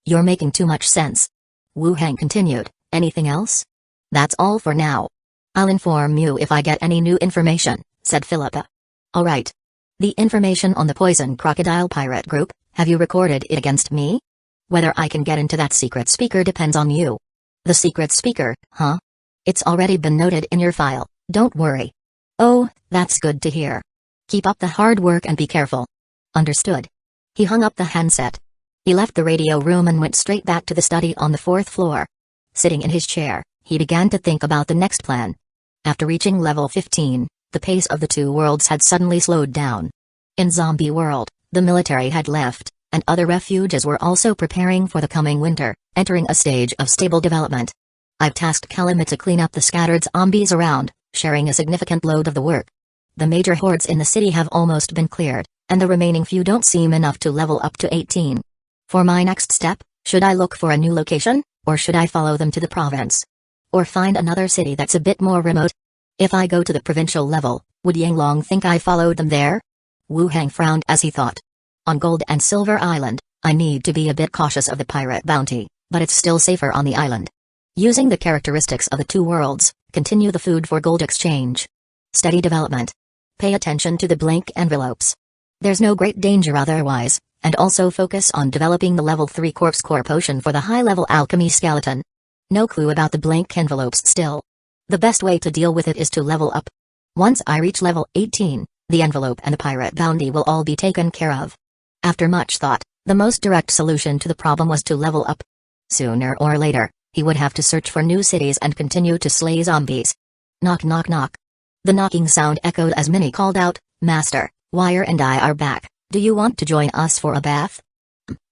You're making too much sense. Wu Heng continued, "Anything else?" "That's all for now. I'll inform you if I get any new information," said Philippa. "All right. The information on the Poison Crocodile pirate group, have you recorded it against me? Whether I can get into that secret speaker depends on you." "The secret speaker, huh? It's already been noted in your file, don't worry." "Oh, that's good to hear. Keep up the hard work and be careful." "Understood." He hung up the handset. He left the radio room and went straight back to the study on the 4th floor. Sitting in his chair, he began to think about the next plan. After reaching level 15, the pace of the two worlds had suddenly slowed down. In Zombie World, the military had left, and other refuges were also preparing for the coming winter, entering a stage of stable development. I've tasked Calamity to clean up the scattered zombies around, sharing a significant load of the work. The major hordes in the city have almost been cleared, and the remaining few don't seem enough to level up to 18. For my next step, should I look for a new location, or should I follow them to the province? Or find another city that's a bit more remote? If I go to the provincial level, would Yanglong think I followed them there? Wu Heng frowned as he thought. On Gold and Silver Island, I need to be a bit cautious of the pirate bounty, but it's still safer on the island. Using the characteristics of the two worlds, continue the food for gold exchange. Steady development. Pay attention to the blank envelopes. There's no great danger otherwise, and also focus on developing the level 3 corpse core potion for the high-level alchemy skeleton. No clue about the blank envelopes still. The best way to deal with it is to level up. Once I reach level 18, the envelope and the pirate bounty will all be taken care of. After much thought, the most direct solution to the problem was to level up. Sooner or later, he would have to search for new cities and continue to slay zombies. Knock knock knock. The knocking sound echoed as Minnie called out, "Master, Wire and I are back. Do you want to join us for a bath?"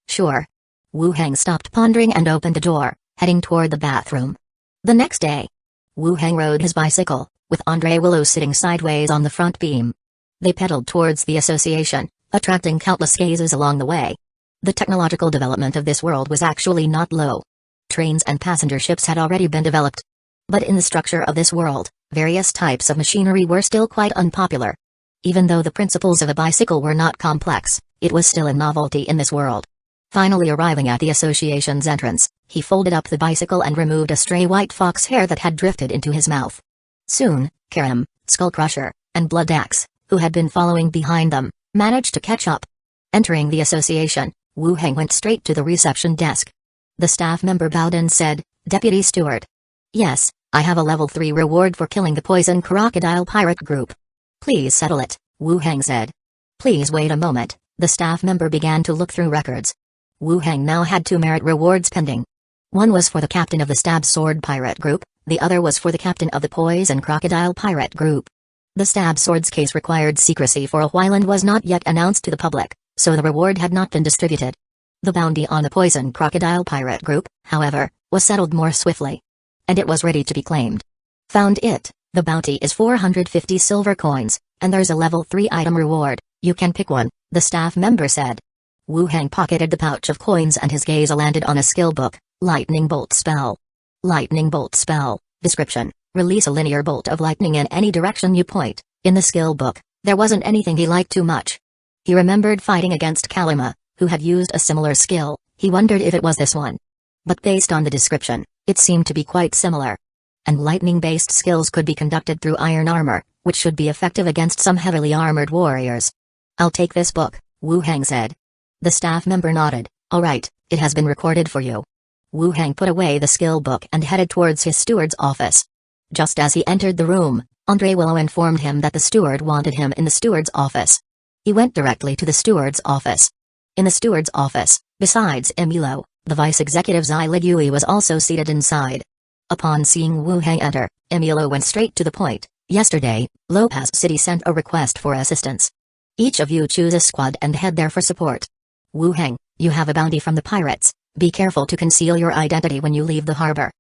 "Sure." Wu Heng stopped pondering and opened the door, heading toward the bathroom. The next day, Wu Heng rode his bicycle, with Andre Willow sitting sideways on the front beam. They pedaled towards the association, attracting countless gazes along the way. The technological development of this world was actually not low. Trains and passenger ships had already been developed. But in the structure of this world, various types of machinery were still quite unpopular. Even though the principles of a bicycle were not complex, it was still a novelty in this world. Finally arriving at the association's entrance, he folded up the bicycle and removed a stray white fox hair that had drifted into his mouth. Soon, Karam, Skullcrusher, and Blood Axe, who had been following behind them, managed to catch up. Entering the association, Wu Heng went straight to the reception desk. The staff member bowed and said, "Deputy Steward. Yes, I have a level 3 reward for killing the poison crocodile pirate group." "Please settle it," Wu Heng said. "Please wait a moment." The staff member began to look through records. Wu Heng now had 2 merit rewards pending. One was for the captain of the Stab Sword pirate group, the other was for the captain of the Poison Crocodile pirate group. The Stab Sword's case required secrecy for a while and was not yet announced to the public, so the reward had not been distributed. The bounty on the Poison Crocodile pirate group, however, was settled more swiftly. And it was ready to be claimed. "Found it, the bounty is 450 silver coins, and there's a level 3 item reward, you can pick one," the staff member said. Wu Heng pocketed the pouch of coins and his gaze landed on a skill book, Lightning Bolt Spell. Lightning Bolt Spell, description, release a linear bolt of lightning in any direction you point. In the skill book, there wasn't anything he liked too much. He remembered fighting against Kalima, who had used a similar skill. He wondered if it was this one. But based on the description, it seemed to be quite similar. And lightning-based skills could be conducted through iron armor, which should be effective against some heavily armored warriors. "I'll take this book," Wu Heng said. The staff member nodded. "All right, it has been recorded for you." Wu Heng put away the skill book and headed towards his steward's office. Just as he entered the room, Andre Willow informed him that the steward wanted him in the steward's office. He went directly to the steward's office. In the steward's office, besides Emilo, the vice-executive Zai Ligui was also seated inside. Upon seeing Wu Heng enter, Emilo went straight to the point. "Yesterday, Lopez City sent a request for assistance. Each of you choose a squad and head there for support. Wu Heng, you have a bounty from the pirates. Be careful to conceal your identity when you leave the harbor."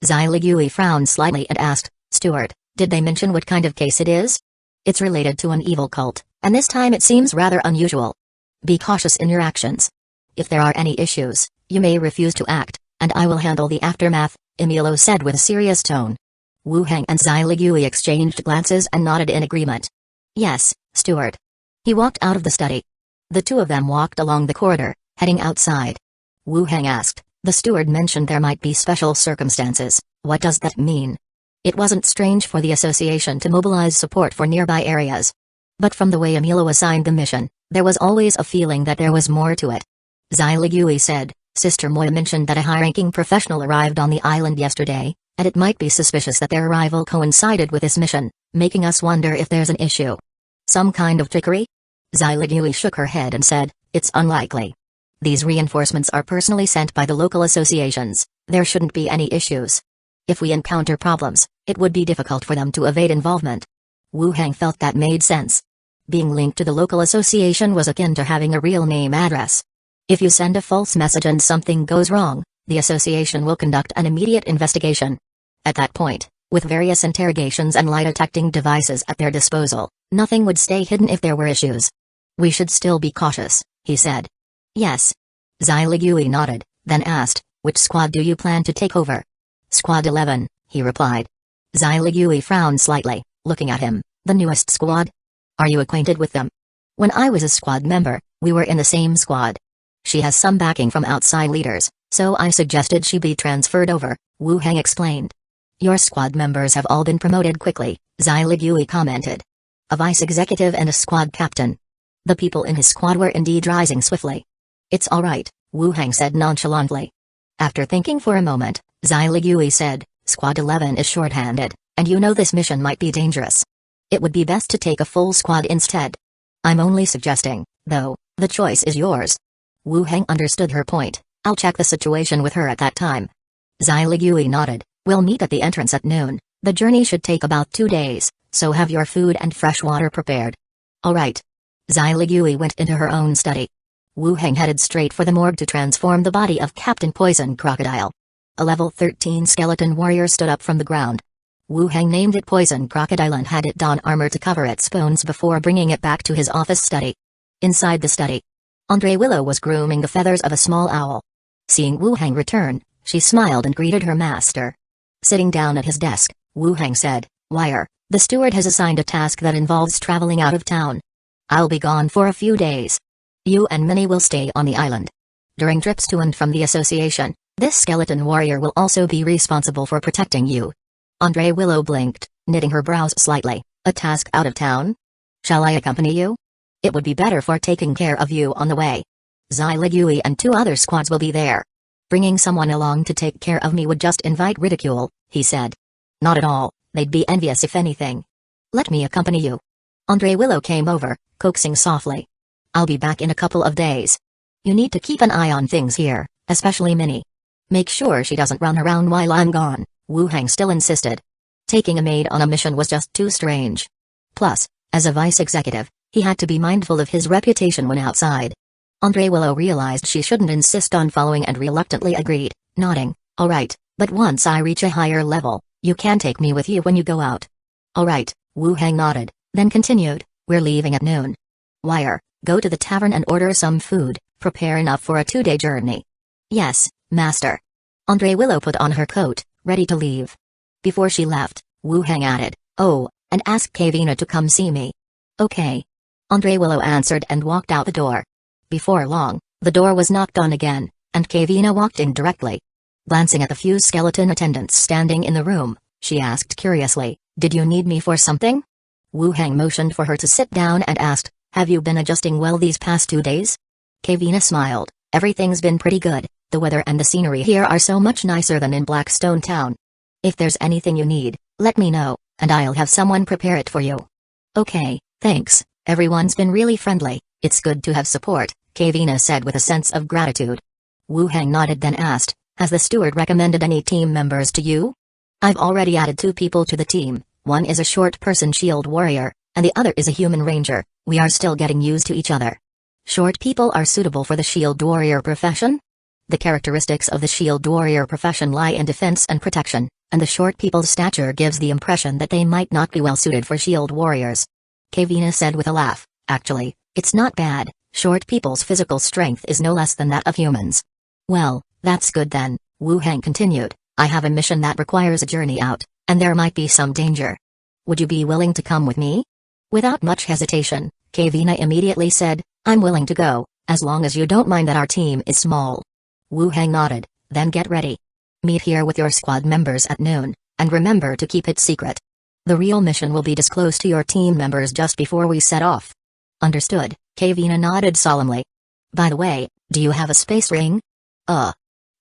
Zai Ligui frowned slightly and asked, "Steward, did they mention what kind of case it is?" "It's related to an evil cult, and this time it seems rather unusual. Be cautious in your actions. If there are any issues, you may refuse to act, and I will handle the aftermath," Emilo said with a serious tone. Wu Heng and Zai Ligui exchanged glances and nodded in agreement. "Yes, steward." He walked out of the study. The two of them walked along the corridor, heading outside. Wu Heng asked, "The steward mentioned there might be special circumstances, what does that mean?" It wasn't strange for the association to mobilize support for nearby areas. But from the way Emilo assigned the mission, there was always a feeling that there was more to it. Zai Ligui said, "Sister Moya mentioned that a high-ranking professional arrived on the island yesterday, and it might be suspicious that their arrival coincided with this mission, making us wonder if there's an issue." "Some kind of trickery?" Zai Ligui shook her head and said, "It's unlikely. These reinforcements are personally sent by the local associations, there shouldn't be any issues. If we encounter problems, it would be difficult for them to evade involvement." Wu Heng felt that made sense. Being linked to the local association was akin to having a real name address. If you send a false message and something goes wrong, the association will conduct an immediate investigation. At that point, with various interrogations and lie-detecting devices at their disposal, nothing would stay hidden if there were issues. "We should still be cautious," he said. "Yes." Zai Ligui nodded, then asked, "Which squad do you plan to take over?" "Squad 11, he replied. Zai Ligui frowned slightly, looking at him. "The newest squad? Are you acquainted with them?" "When I was a squad member, we were in the same squad. She has some backing from outside leaders, so I suggested she be transferred over," Wu Heng explained. "Your squad members have all been promoted quickly," Zai Ligui commented. "A vice-executive and a squad captain. The people in his squad were indeed rising swiftly." "It's all right," Wu Heng said nonchalantly. After thinking for a moment, Zai Ligui said, "Squad 11 is short-handed, and you know this mission might be dangerous. It would be best to take a full squad instead. I'm only suggesting, though, the choice is yours." Wu Heng understood her point. "I'll check the situation with her at that time." Zai Ligui nodded. "We'll meet at the entrance at noon. The journey should take about 2 days, so have your food and fresh water prepared." "All right." Zai Ligui went into her own study. Wu Heng headed straight for the morgue to transform the body of Captain Poison Crocodile. A level 13 skeleton warrior stood up from the ground. Wu Heng named it Poison Crocodile and had it don armor to cover its bones before bringing it back to his office study. Inside the study, Andre Willow was grooming the feathers of a small owl. Seeing Wu Heng return, she smiled and greeted her master. Sitting down at his desk, Wu Heng said, "Wire, the steward has assigned a task that involves traveling out of town. I'll be gone for a few days. You and Minnie will stay on the island. during trips to and from the association. This skeleton warrior will also be responsible for protecting you. Andre Willow blinked, knitting her brows slightly. A task out of town? Shall I accompany you? It would be better for taking care of you on the way. Zai Ligui and 2 other squads will be there. Bringing someone along to take care of me would just invite ridicule, he said. Not at all, they'd be envious if anything. Let me accompany you. Andre Willow came over, coaxing softly. I'll be back in a couple of days. You need to keep an eye on things here, especially Minnie. Make sure she doesn't run around while I'm gone, Wu Hang still insisted. Taking a maid on a mission was just too strange. Plus, as a vice executive, he had to be mindful of his reputation when outside. Andre Willow realized she shouldn't insist on following and reluctantly agreed, nodding, all right, but once I reach a higher level, you can take me with you when you go out. All right, Wu Hang nodded, then continued, we're leaving at noon. Wire, go to the tavern and order some food, prepare enough for a 2-day journey. Yes, master. Andre Willow put on her coat, ready to leave. Before she left, Wu Hang added, oh, and ask Kavina to come see me. Okay. Andre Willow answered and walked out the door. Before long, the door was knocked on again, and Kavina walked in directly. Glancing at the few skeleton attendants standing in the room, she asked curiously, did you need me for something? Wu Hang motioned for her to sit down and asked, have you been adjusting well these past 2 days? Kavina smiled, everything's been pretty good, the weather and the scenery here are so much nicer than in Blackstone Town. If there's anything you need, let me know, and I'll have someone prepare it for you. Okay, thanks, everyone's been really friendly, it's good to have support, Kavina said with a sense of gratitude. Wu Hang nodded then asked, has the steward recommended any team members to you? I've already added 2 people to the team, one is a short person shield warrior, and the other is a human ranger, we are still getting used to each other. Short people are suitable for the shield warrior profession? The characteristics of the shield warrior profession lie in defense and protection, and the short people's stature gives the impression that they might not be well suited for shield warriors. Kavina said with a laugh, actually, it's not bad, short people's physical strength is no less than that of humans. Well, that's good then, Wu Hang continued, I have a mission that requires a journey out, and there might be some danger. Would you be willing to come with me? Without much hesitation, Kavina immediately said, I'm willing to go, as long as you don't mind that our team is small. Wu Hang nodded, then get ready. Meet here with your squad members at noon, and remember to keep it secret. The real mission will be disclosed to your team members just before we set off. Understood, Kavina nodded solemnly. By the way, do you have a space ring?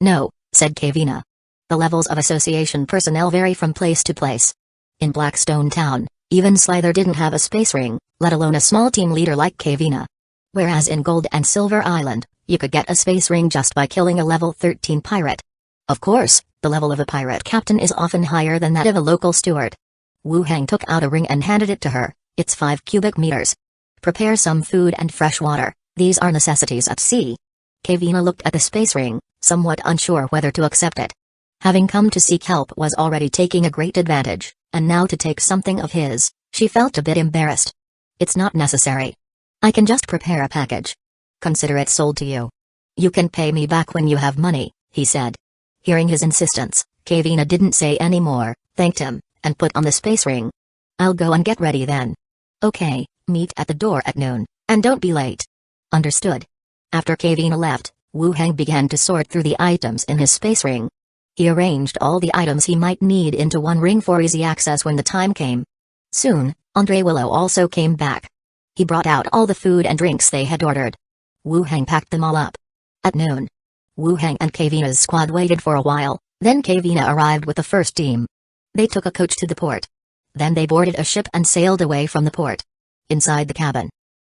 No, said Kavina. The levels of association personnel vary from place to place. In Blackstone Town, even Slither didn't have a space ring, let alone a small team leader like Kavina. Whereas in Gold and Silver Island, you could get a space ring just by killing a level 13 pirate. Of course, the level of a pirate captain is often higher than that of a local steward. Wu Hang took out a ring and handed it to her, it's 5 cubic meters. Prepare some food and fresh water, these are necessities at sea. Kavina looked at the space ring, somewhat unsure whether to accept it. Having come to seek help was already taking a great advantage, and now to take something of his, she felt a bit embarrassed. It's not necessary. I can just prepare a package. Consider it sold to you. You can pay me back when you have money, he said. Hearing his insistence, Kavina didn't say any more, thanked him, and put on the space ring. I'll go and get ready then. Okay, meet at the door at noon, and don't be late. Understood. After Kavina left, Wu Hang began to sort through the items in his space ring. He arranged all the items he might need into one ring for easy access when the time came. Soon, Andre Willow also came back. He brought out all the food and drinks they had ordered. Wu Hang packed them all up. At noon, Wu Hang and Kavina's squad waited for a while, then Kavina arrived with the first team. They took a coach to the port. Then they boarded a ship and sailed away from the port. Inside the cabin,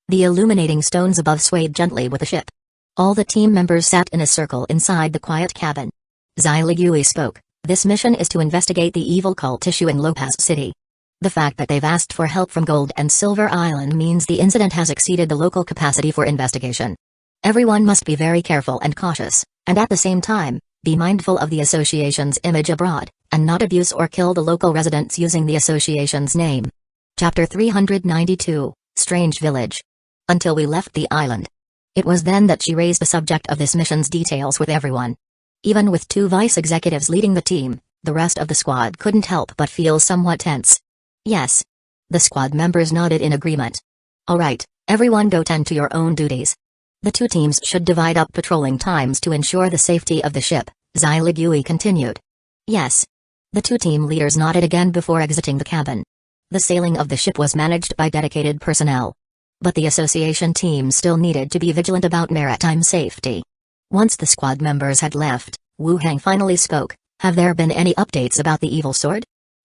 the illuminating stones above swayed gently with the ship. All the team members sat in a circle inside the quiet cabin. Zai Ligui spoke, this mission is to investigate the evil cult issue in Lopez City. The fact that they've asked for help from Gold and Silver Island means the incident has exceeded the local capacity for investigation. Everyone must be very careful and cautious, and at the same time, be mindful of the association's image abroad, and not abuse or kill the local residents using the association's name. Chapter 392, Strange Village. Until we left the island. It was then that she raised the subject of this mission's details with everyone. Even with 2 vice executives leading the team, the rest of the squad couldn't help but feel somewhat tense. Yes. The squad members nodded in agreement. Alright, everyone go tend to your own duties. The two teams should divide up patrolling times to ensure the safety of the ship, Zailigui continued. Yes. The two team leaders nodded again before exiting the cabin. The sailing of the ship was managed by dedicated personnel. But the association team still needed to be vigilant about maritime safety. Once the squad members had left, Wu Hang finally spoke. Have there been any updates about the evil sword?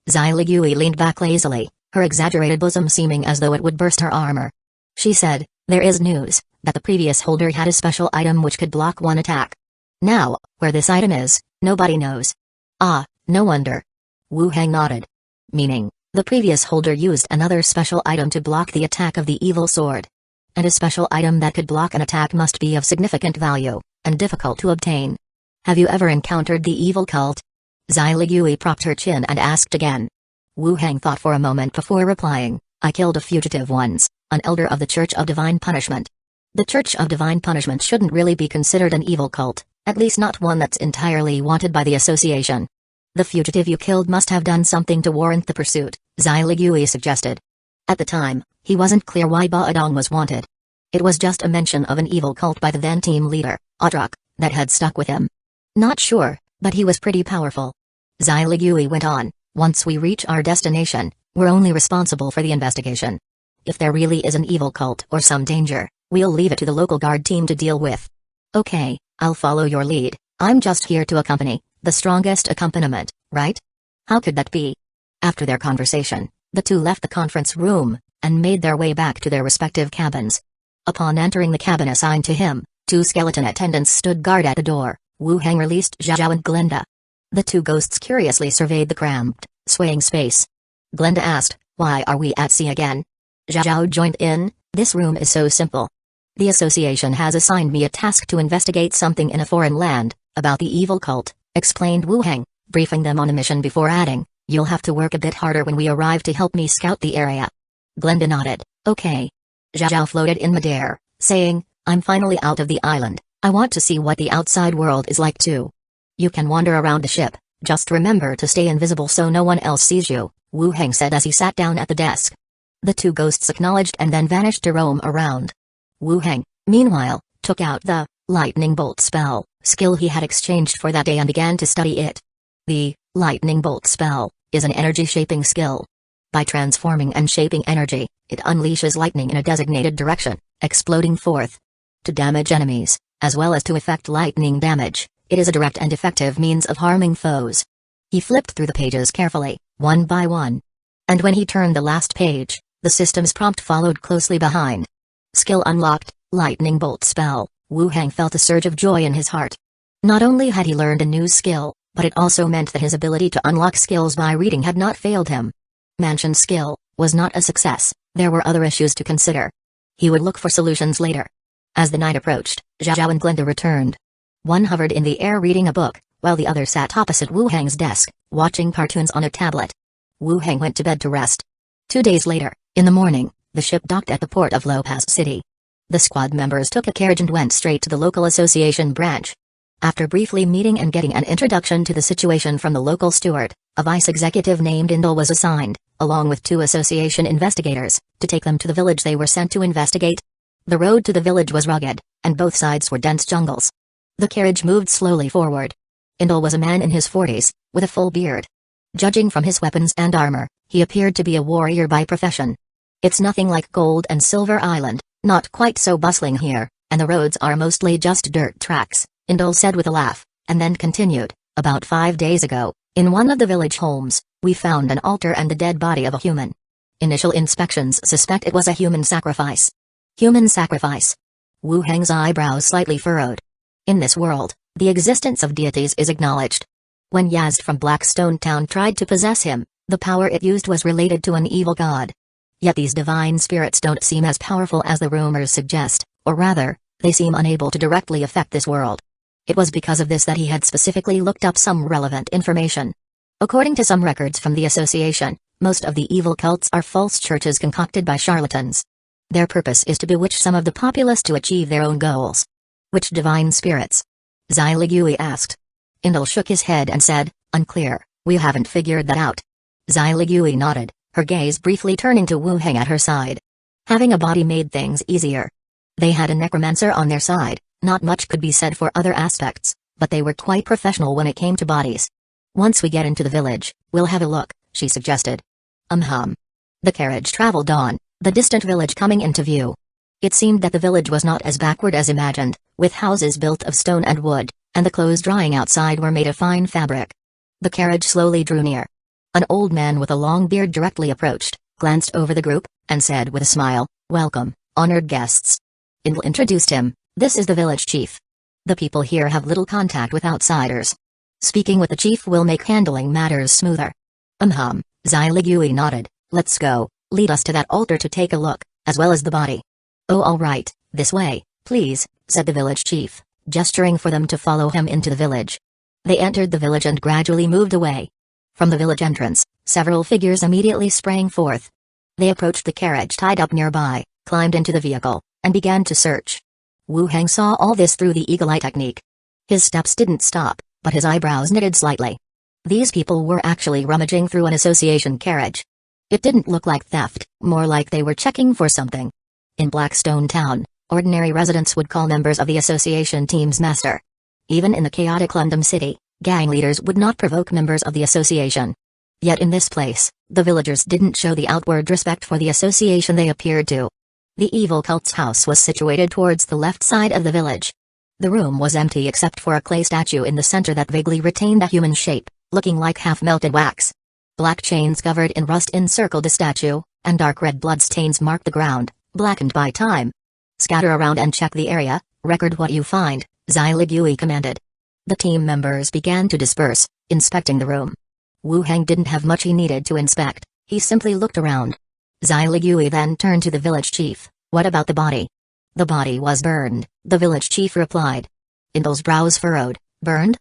Zailigui leaned back lazily, her exaggerated bosom seeming as though it would burst her armor. She said, there is news, that the previous holder had a special item which could block one attack. Now, where this item is, nobody knows. Ah, no wonder. Wu Hang nodded. Meaning, the previous holder used another special item to block the attack of the evil sword. And a special item that could block an attack must be of significant value, and difficult to obtain. Have you ever encountered the evil cult? Zailigui propped her chin and asked again. Wu Hang thought for a moment before replying, I killed a fugitive once, an elder of the Church of Divine Punishment. The Church of Divine Punishment shouldn't really be considered an evil cult, at least not one that's entirely wanted by the association. The fugitive you killed must have done something to warrant the pursuit, Zailigui suggested. At the time, he wasn't clear why Baodong was wanted. It was just a mention of an evil cult by the then team leader, Audruk, that had stuck with him. Not sure, but he was pretty powerful. Zailigui went on, once we reach our destination, we're only responsible for the investigation. If there really is an evil cult or some danger, we'll leave it to the local guard team to deal with. Okay, I'll follow your lead, I'm just here to accompany, the strongest accompaniment, right? How could that be? After their conversation, the two left the conference room, and made their way back to their respective cabins. Upon entering the cabin assigned to him, two skeleton attendants stood guard at the door. Wu Hang released Zhao and Glenda. The two ghosts curiously surveyed the cramped, swaying space. Glenda asked, why are we at sea again? Zhao joined in, this room is so simple. The association has assigned me a task to investigate something in a foreign land, about the evil cult, explained Wu Hang, briefing them on a mission before adding, you'll have to work a bit harder when we arrive to help me scout the area. Glenda nodded, okay. Zhao floated in midair, saying, I'm finally out of the island. I want to see what the outside world is like too. You can wander around the ship, just remember to stay invisible so no one else sees you, Wu Hang said as he sat down at the desk. The two ghosts acknowledged and then vanished to roam around. Wu Hang, meanwhile, took out the lightning bolt spell, skill he had exchanged for that day and began to study it. The lightning bolt spell is an energy-shaping skill. By transforming and shaping energy, it unleashes lightning in a designated direction, exploding forth. To damage enemies, as well as to effect lightning damage, it is a direct and effective means of harming foes. He flipped through the pages carefully, one by one. And when he turned the last page, the system's prompt followed closely behind. Skill unlocked, lightning bolt spell. Wu Hang felt a surge of joy in his heart. Not only had he learned a new skill, but it also meant that his ability to unlock skills by reading had not failed him. Mansion's skill was not a success, there were other issues to consider. He would look for solutions later. As the night approached, Zhao and Glenda returned. One hovered in the air reading a book, while the other sat opposite Wu Hang's desk, watching cartoons on a tablet. Wu Hang went to bed to rest. 2 days later, in the morning, the ship docked at the port of Lopez City. The squad members took a carriage and went straight to the local association branch. After briefly meeting and getting an introduction to the situation from the local steward, a vice executive named Indul was assigned, along with 2 association investigators, to take them to the village they were sent to investigate. The road to the village was rugged, and both sides were dense jungles. The carriage moved slowly forward. Indul was a man in his 40s, with a full beard. Judging from his weapons and armor, he appeared to be a warrior by profession. It's nothing like Gold and Silver Island, not quite so bustling here, and the roads are mostly just dirt tracks, Indul said with a laugh, and then continued, about 5 days ago, in one of the village homes, we found an altar and the dead body of a human. Initial inspections suspect it was a human sacrifice. Human sacrifice. Wu Hang's eyebrows slightly furrowed. In this world, the existence of deities is acknowledged. When Yazd from Blackstone Town tried to possess him, the power it used was related to an evil god. Yet these divine spirits don't seem as powerful as the rumors suggest, or rather, they seem unable to directly affect this world. It was because of this that he had specifically looked up some relevant information. According to some records from the association, most of the evil cults are false churches concocted by charlatans. Their purpose is to bewitch some of the populace to achieve their own goals. Which divine spirits? Zailigui asked. Indul shook his head and said, unclear, we haven't figured that out. Zailigui nodded, her gaze briefly turning to Wu Hang at her side. Having a body made things easier. They had a necromancer on their side. Not much could be said for other aspects, but they were quite professional when it came to bodies. "Once we get into the village, we'll have a look," she suggested. The carriage traveled on, the distant village coming into view. It seemed that the village was not as backward as imagined, with houses built of stone and wood, and the clothes drying outside were made of fine fabric. The carriage slowly drew near. An old man with a long beard directly approached, glanced over the group, and said with a smile, "Welcome, honored guests." Indl introduced him. "This is the village chief. The people here have little contact with outsiders. Speaking with the chief will make handling matters smoother." Xyligui nodded. "Let's go, lead us to that altar to take a look, as well as the body." "Oh, all right, this way, please," said the village chief, gesturing for them to follow him into the village. They entered the village and gradually moved away. From the village entrance, several figures immediately sprang forth. They approached the carriage tied up nearby, climbed into the vehicle, and began to search. Wu Heng saw all this through the eagle eye technique. His steps didn't stop, but his eyebrows knitted slightly. These people were actually rummaging through an association carriage. It didn't look like theft, more like they were checking for something. In Blackstone Town, ordinary residents would call members of the association teams master. Even in the chaotic London city, gang leaders would not provoke members of the association. Yet in this place, the villagers didn't show the outward respect for the association they appeared to. The evil cult's house was situated towards the left side of the village. The room was empty except for a clay statue in the center that vaguely retained a human shape, looking like half-melted wax. Black chains covered in rust encircled the statue, and dark red bloodstains marked the ground, blackened by time. "Scatter around and check the area, record what you find," Xyligui commanded. The team members began to disperse, inspecting the room. Wu Heng didn't have much he needed to inspect, he simply looked around. Xyligui then turned to the village chief. "What about the body?" "The body was burned," the village chief replied. Indle's brows furrowed. "Burned?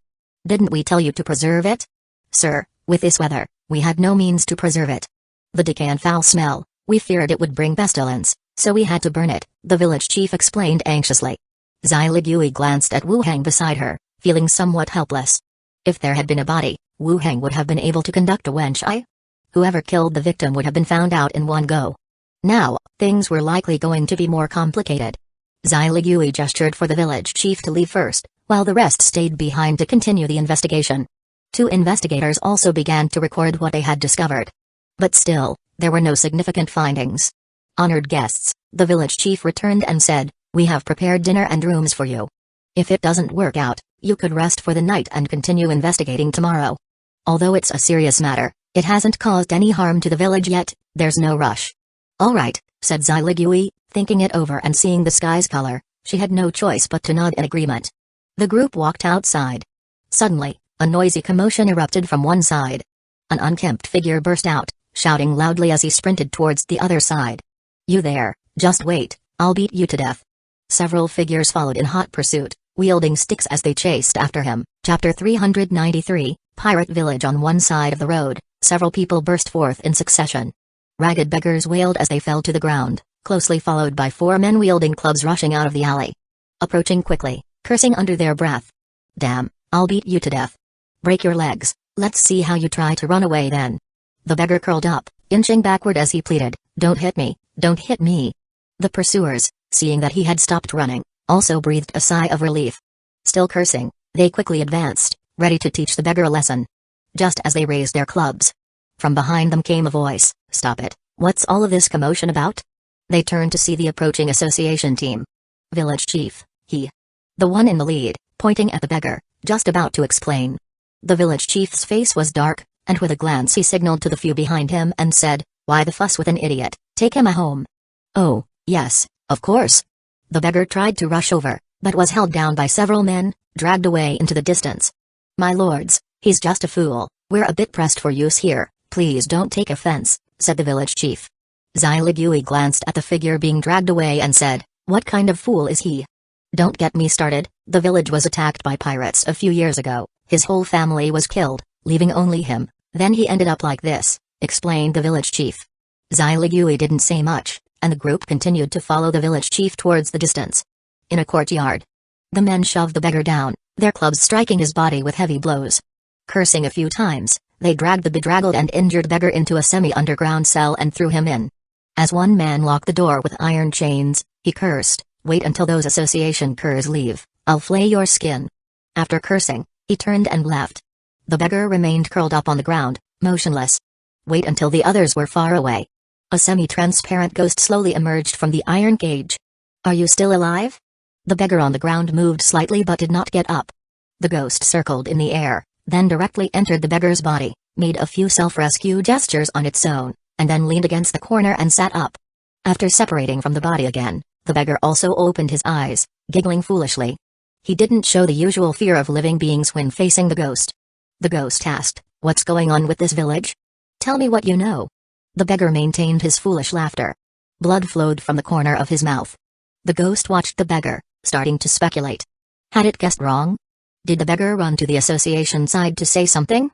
Didn't we tell you to preserve it?" "Sir, with this weather, we had no means to preserve it. The decay and foul smell, we feared it would bring pestilence, so we had to burn it," the village chief explained anxiously. Xyligui glanced at Wu Heng beside her, feeling somewhat helpless. If there had been a body, Wu Heng would have been able to conduct a wenchai. Whoever killed the victim would have been found out in one go. Now, things were likely going to be more complicated. Xyligui gestured for the village chief to leave first, while the rest stayed behind to continue the investigation. 2 investigators also began to record what they had discovered. But still, there were no significant findings. "Honored guests," the village chief returned and said, "we have prepared dinner and rooms for you. If it doesn't work out, you could rest for the night and continue investigating tomorrow. Although it's a serious matter, it hasn't caused any harm to the village yet, there's no rush." "All right," said Xyligui, thinking it over and seeing the sky's color, she had no choice but to nod in agreement. The group walked outside. Suddenly, a noisy commotion erupted from one side. An unkempt figure burst out, shouting loudly as he sprinted towards the other side. "You there, just wait, I'll beat you to death." Several figures followed in hot pursuit, wielding sticks as they chased after him. Chapter 393, Pirate Village. On one side of the road, several people burst forth in succession. Ragged beggars wailed as they fell to the ground, closely followed by 4 men wielding clubs rushing out of the alley. Approaching quickly, cursing under their breath. "Damn, I'll beat you to death. Break your legs, let's see how you try to run away then." The beggar curled up, inching backward as he pleaded, "Don't hit me, don't hit me." The pursuers, seeing that he had stopped running, also breathed a sigh of relief. Still cursing, they quickly advanced, ready to teach the beggar a lesson. Just as they raised their clubs, from behind them came a voice, "Stop it, what's all of this commotion about?" They turned to see the approaching association team. "Village chief, he." The one in the lead, pointing at the beggar, just about to explain. The village chief's face was dark, and with a glance he signaled to the few behind him and said, "Why the fuss with an idiot, take him home." "Oh, yes, of course." The beggar tried to rush over, but was held down by several men, dragged away into the distance. "My lords, he's just a fool, we're a bit pressed for use here, please don't take offense," said the village chief. Xyligui glanced at the figure being dragged away and said, "What kind of fool is he?" "Don't get me started, the village was attacked by pirates a few years ago, his whole family was killed, leaving only him, then he ended up like this," explained the village chief. Xyligui didn't say much, and the group continued to follow the village chief towards the distance. In a courtyard, the men shoved the beggar down, their clubs striking his body with heavy blows. Cursing a few times, they dragged the bedraggled and injured beggar into a semi-underground cell and threw him in. As one man locked the door with iron chains, he cursed, Wait until those association curs leave, I'll flay your skin. After cursing, he turned and left. The beggar remained curled up on the ground, motionless. Wait until the others were far away. A semi-transparent ghost slowly emerged from the iron cage. Are you still alive? The beggar on the ground moved slightly but did not get up. The ghost circled in the air, then directly entered the beggar's body, made a few self-rescue gestures on its own, and then leaned against the corner and sat up. After separating from the body again, the beggar also opened his eyes, giggling foolishly. He didn't show the usual fear of living beings when facing the ghost. The ghost asked, "What's going on with this village? Tell me what you know." The beggar maintained his foolish laughter. Blood flowed from the corner of his mouth. The ghost watched the beggar, starting to speculate. Had it guessed wrong? Did the beggar run to the association side to say something?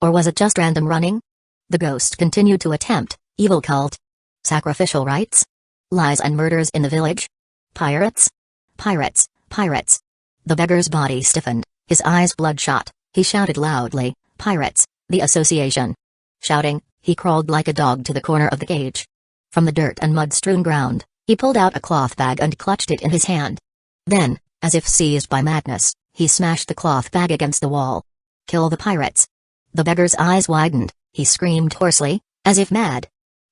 Or was it just random running? The ghost continued to attempt, evil cult. Sacrificial rites? Lies and murders in the village? Pirates? Pirates, pirates. The beggar's body stiffened, his eyes bloodshot. He shouted loudly, "Pirates, the association." Shouting, he crawled like a dog to the corner of the cage. From the dirt and mud-strewn ground, he pulled out a cloth bag and clutched it in his hand. Then, as if seized by madness, he smashed the cloth bag against the wall. "Kill the pirates." The beggar's eyes widened, he screamed hoarsely, as if mad.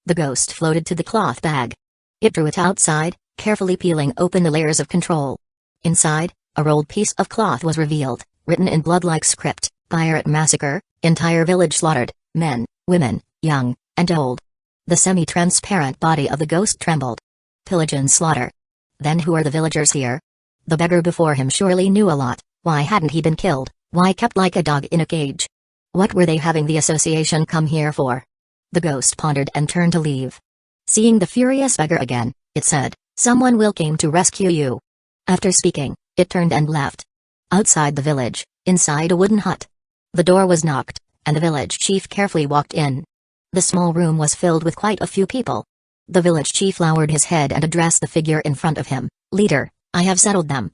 The ghost floated to the cloth bag. It drew it outside, carefully peeling open the layers of control. Inside, a rolled piece of cloth was revealed, written in blood-like script, "Pirate massacre, entire village slaughtered, men, women, young, and old." The semi-transparent body of the ghost trembled. "Pillage and slaughter. Then who are the villagers here?" The beggar before him surely knew a lot. Why hadn't he been killed? Why kept like a dog in a cage? What were they having the association come here for? The ghost pondered and turned to leave. Seeing the furious beggar again, it said, "Someone will came to rescue you." After speaking, it turned and left. Outside the village, inside a wooden hut. The door was knocked, and the village chief carefully walked in. The small room was filled with quite a few people. The village chief lowered his head and addressed the figure in front of him. "Leader, I have settled them."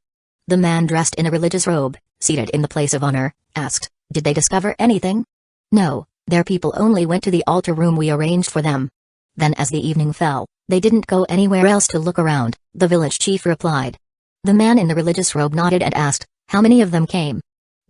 The man dressed in a religious robe, seated in the place of honor, asked, "Did they discover anything?" "No, their people only went to the altar room we arranged for them." Then as the evening fell, "They didn't go anywhere else to look around," the village chief replied. The man in the religious robe nodded and asked, "How many of them came?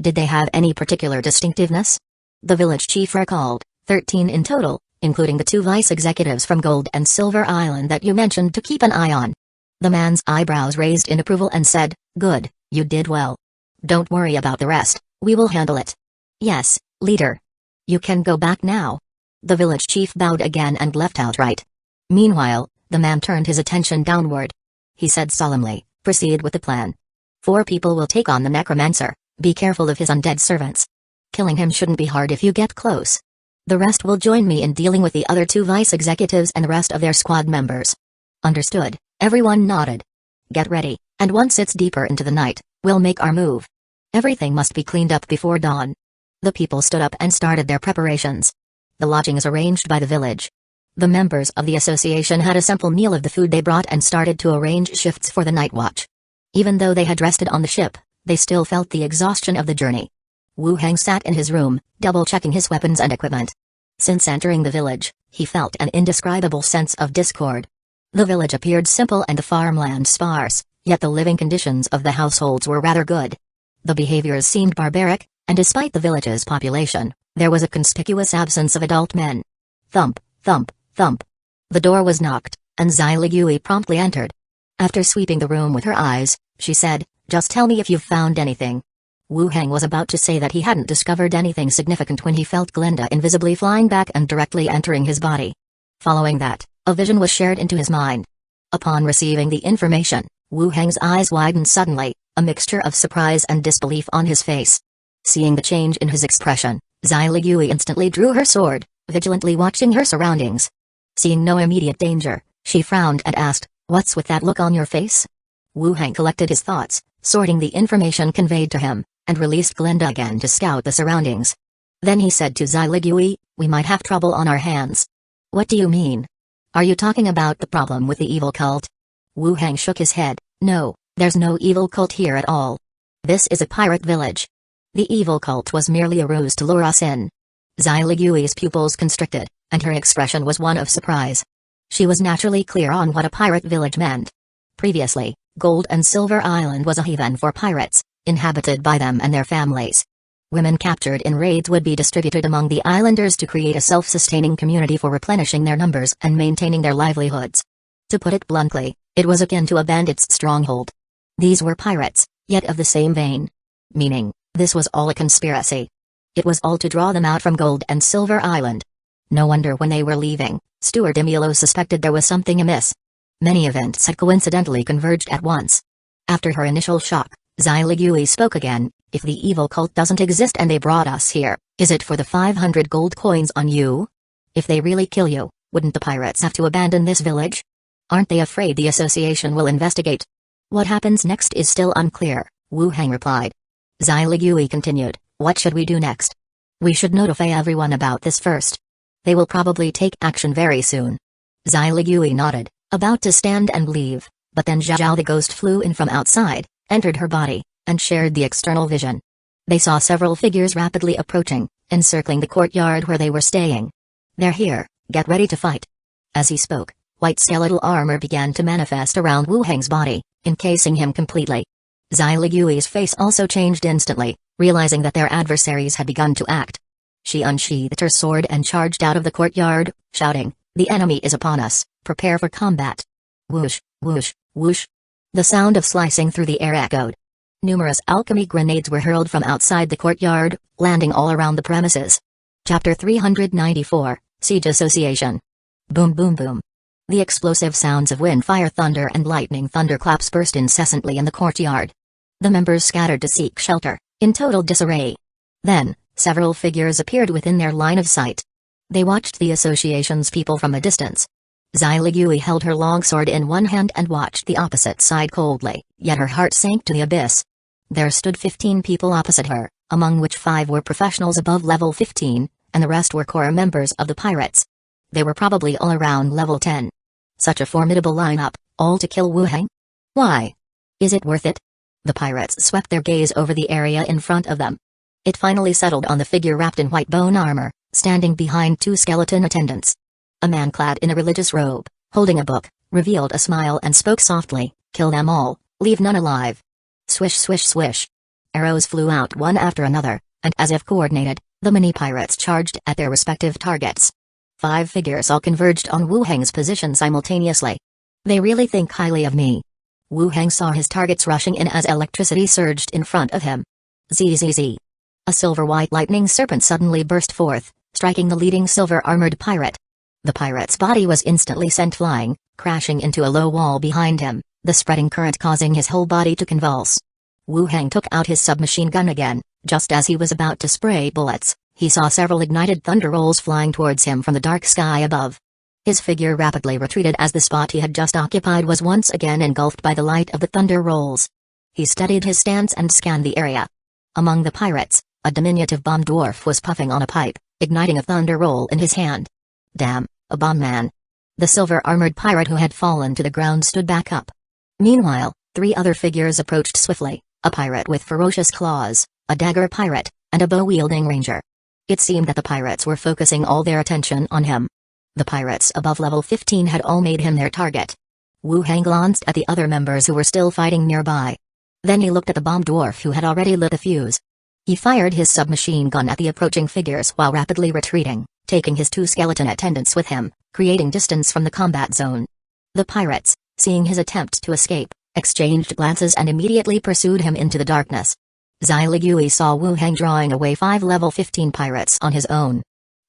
Did they have any particular distinctiveness?" The village chief recalled, 13 in total, including the 2 vice executives from Gold and Silver Island that you mentioned to keep an eye on. The man's eyebrows raised in approval and said, "Good, you did well. Don't worry about the rest, we will handle it." "Yes, leader. You can go back now." The village chief bowed again and left outright. Meanwhile, the man turned his attention downward. He said solemnly, "Proceed with the plan. 4 people will take on the Necromancer, be careful of his undead servants. Killing him shouldn't be hard if you get close. The rest will join me in dealing with the other 2 vice executives and the rest of their squad members." "Understood," everyone nodded. "Get ready, and once it's deeper into the night, we'll make our move. Everything must be cleaned up before dawn." The people stood up and started their preparations. The lodging is arranged by the village. The members of the association had a simple meal of the food they brought and started to arrange shifts for the night watch. Even though they had rested on the ship, they still felt the exhaustion of the journey. Wu Heng sat in his room, double-checking his weapons and equipment. Since entering the village, he felt an indescribable sense of discord. The village appeared simple and the farmland sparse, yet the living conditions of the households were rather good. The behaviors seemed barbaric, and despite the village's population, there was a conspicuous absence of adult men. Thump, thump, thump. The door was knocked, and Zailigui promptly entered. After sweeping the room with her eyes, she said, "Just tell me if you've found anything." Wu Heng was about to say that he hadn't discovered anything significant when he felt Glinda invisibly flying back and directly entering his body. Following that, a vision was shared into his mind. Upon receiving the information, Wu Heng's eyes widened suddenly, a mixture of surprise and disbelief on his face. Seeing the change in his expression, Zailigui instantly drew her sword, vigilantly watching her surroundings. Seeing no immediate danger, she frowned and asked, "What's with that look on your face?" Wu Heng collected his thoughts, sorting the information conveyed to him, and released Glinda again to scout the surroundings. Then he said to Zailigui, "We might have trouble on our hands." "What do you mean? Are you talking about the problem with the evil cult?" Wu Heng shook his head. "No, there's no evil cult here at all. This is a pirate village. The evil cult was merely a ruse to lure us in." Zailigui's pupils constricted, and her expression was one of surprise. She was naturally clear on what a pirate village meant. Previously, Gold and Silver Island was a haven for pirates, inhabited by them and their families. Women captured in raids would be distributed among the islanders to create a self-sustaining community for replenishing their numbers and maintaining their livelihoods. To put it bluntly, it was akin to a bandit's stronghold. These were pirates, yet of the same vein. Meaning, this was all a conspiracy. It was all to draw them out from Gold and Silver Island. No wonder when they were leaving, Steward Emilio suspected there was something amiss. Many events had coincidentally converged at once. After her initial shock, Xyligui spoke again. If the evil cult doesn't exist and they brought us here, is it for the 500 gold coins on you? If they really kill you, wouldn't the pirates have to abandon this village? Aren't they afraid the association will investigate? What happens next is still unclear, Wu Heng replied. Xyligui continued, what should we do next? We should notify everyone about this first. They will probably take action very soon. Xyligui nodded, about to stand and leave, but then Zhao the ghost flew in from outside, entered her body, and shared the external vision. They saw several figures rapidly approaching, encircling the courtyard where they were staying. They're here, get ready to fight. As he spoke, white skeletal armor began to manifest around Wu Heng's body, encasing him completely. Xyligui's face also changed instantly, realizing that their adversaries had begun to act. She unsheathed her sword and charged out of the courtyard, shouting, the enemy is upon us, prepare for combat. Whoosh, whoosh, whoosh. The sound of slicing through the air echoed. Numerous alchemy grenades were hurled from outside the courtyard, landing all around the premises. Chapter 394, Siege Association. Boom boom boom. The explosive sounds of wind, fire, thunder and lightning thunderclaps burst incessantly in the courtyard. The members scattered to seek shelter, in total disarray. Then, several figures appeared within their line of sight. They watched the association's people from a distance. Xyligui held her longsword in one hand and watched the opposite side coldly, yet her heart sank to the abyss. There stood 15 people opposite her, among which 5 were professionals above level 15, and the rest were core members of the pirates. They were probably all around level 10. Such a formidable lineup, all to kill Wu Heng? Why? Is it worth it? The pirates swept their gaze over the area in front of them. It finally settled on the figure wrapped in white bone armor, standing behind 2 skeleton attendants. A man clad in a religious robe, holding a book, revealed a smile and spoke softly, kill them all, leave none alive. Swish swish swish. Arrows flew out one after another, and as if coordinated, the many pirates charged at their respective targets. 5 figures all converged on Wu Heng's position simultaneously. They really think highly of me. Wu Heng saw his targets rushing in as electricity surged in front of him. Zzz. A silver-white lightning serpent suddenly burst forth, striking the leading silver-armored pirate. The pirate's body was instantly sent flying, crashing into a low wall behind him, the spreading current causing his whole body to convulse. Wu Heng took out his submachine gun again. Just as he was about to spray bullets, he saw several ignited thunder rolls flying towards him from the dark sky above. His figure rapidly retreated as the spot he had just occupied was once again engulfed by the light of the thunder rolls. He steadied his stance and scanned the area. Among the pirates, a diminutive bomb dwarf was puffing on a pipe, igniting a thunder roll in his hand. Damn, a bomb man. The silver-armored pirate who had fallen to the ground stood back up. Meanwhile, 3 other figures approached swiftly, a pirate with ferocious claws, a dagger pirate, and a bow-wielding ranger. It seemed that the pirates were focusing all their attention on him. The pirates above level 15 had all made him their target. Wu Heng glanced at the other members who were still fighting nearby. Then he looked at the bomb dwarf who had already lit the fuse. He fired his submachine gun at the approaching figures while rapidly retreating, taking his 2 skeleton attendants with him, creating distance from the combat zone. The pirates, seeing his attempt to escape, exchanged glances and immediately pursued him into the darkness. Xyligui saw Wu Heng drawing away 5 level 15 pirates on his own.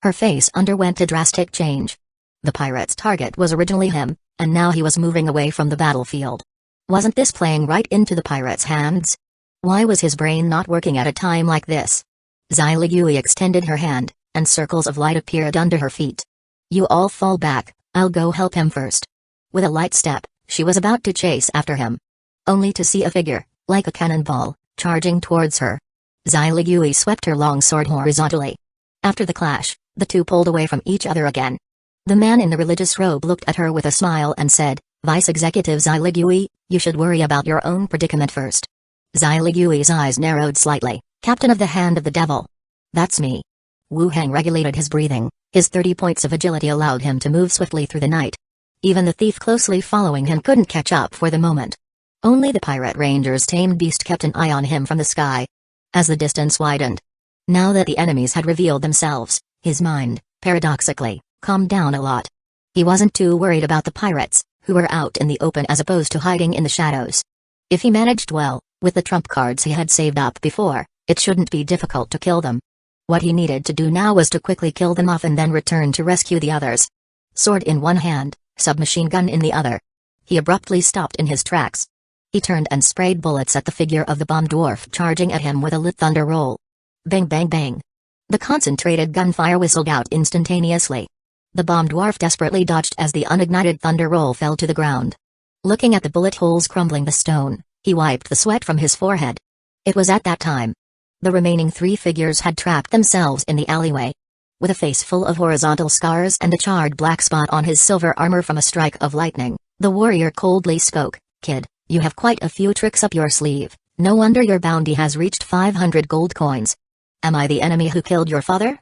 Her face underwent a drastic change. The pirate's target was originally him, and now he was moving away from the battlefield. Wasn't this playing right into the pirate's hands? Why was his brain not working at a time like this? Xyligui extended her hand, and circles of light appeared under her feet. You all fall back, I'll go help him first. With a light step, she was about to chase after him. Only to see a figure, like a cannonball, charging towards her. Xyligui swept her longsword horizontally. After the clash, the 2 pulled away from each other again. The man in the religious robe looked at her with a smile and said, Vice Executive Xyligui, you should worry about your own predicament first. Xyligui's eyes narrowed slightly. Captain of the Hand of the Devil. That's me. Wu Heng regulated his breathing. His 30 points of agility allowed him to move swiftly through the night. Even the thief closely following him couldn't catch up for the moment. Only the pirate ranger's tamed beast kept an eye on him from the sky. As the distance widened, now that the enemies had revealed themselves, his mind, paradoxically, calmed down a lot. He wasn't too worried about the pirates, who were out in the open as opposed to hiding in the shadows. If he managed well, with the trump cards he had saved up before, it shouldn't be difficult to kill them. What he needed to do now was to quickly kill them off and then return to rescue the others. Sword in one hand, submachine gun in the other. He abruptly stopped in his tracks. He turned and sprayed bullets at the figure of the bomb dwarf charging at him with a lit thunder roll. Bang bang bang. The concentrated gunfire whistled out instantaneously. The bomb dwarf desperately dodged as the unignited thunder roll fell to the ground. Looking at the bullet holes crumbling the stone, he wiped the sweat from his forehead. It was at that time. The remaining three figures had trapped themselves in the alleyway. With a face full of horizontal scars and a charred black spot on his silver armor from a strike of lightning, the warrior coldly spoke, "Kid, you have quite a few tricks up your sleeve. No wonder your bounty has reached 500 gold coins. Am I the enemy who killed your father?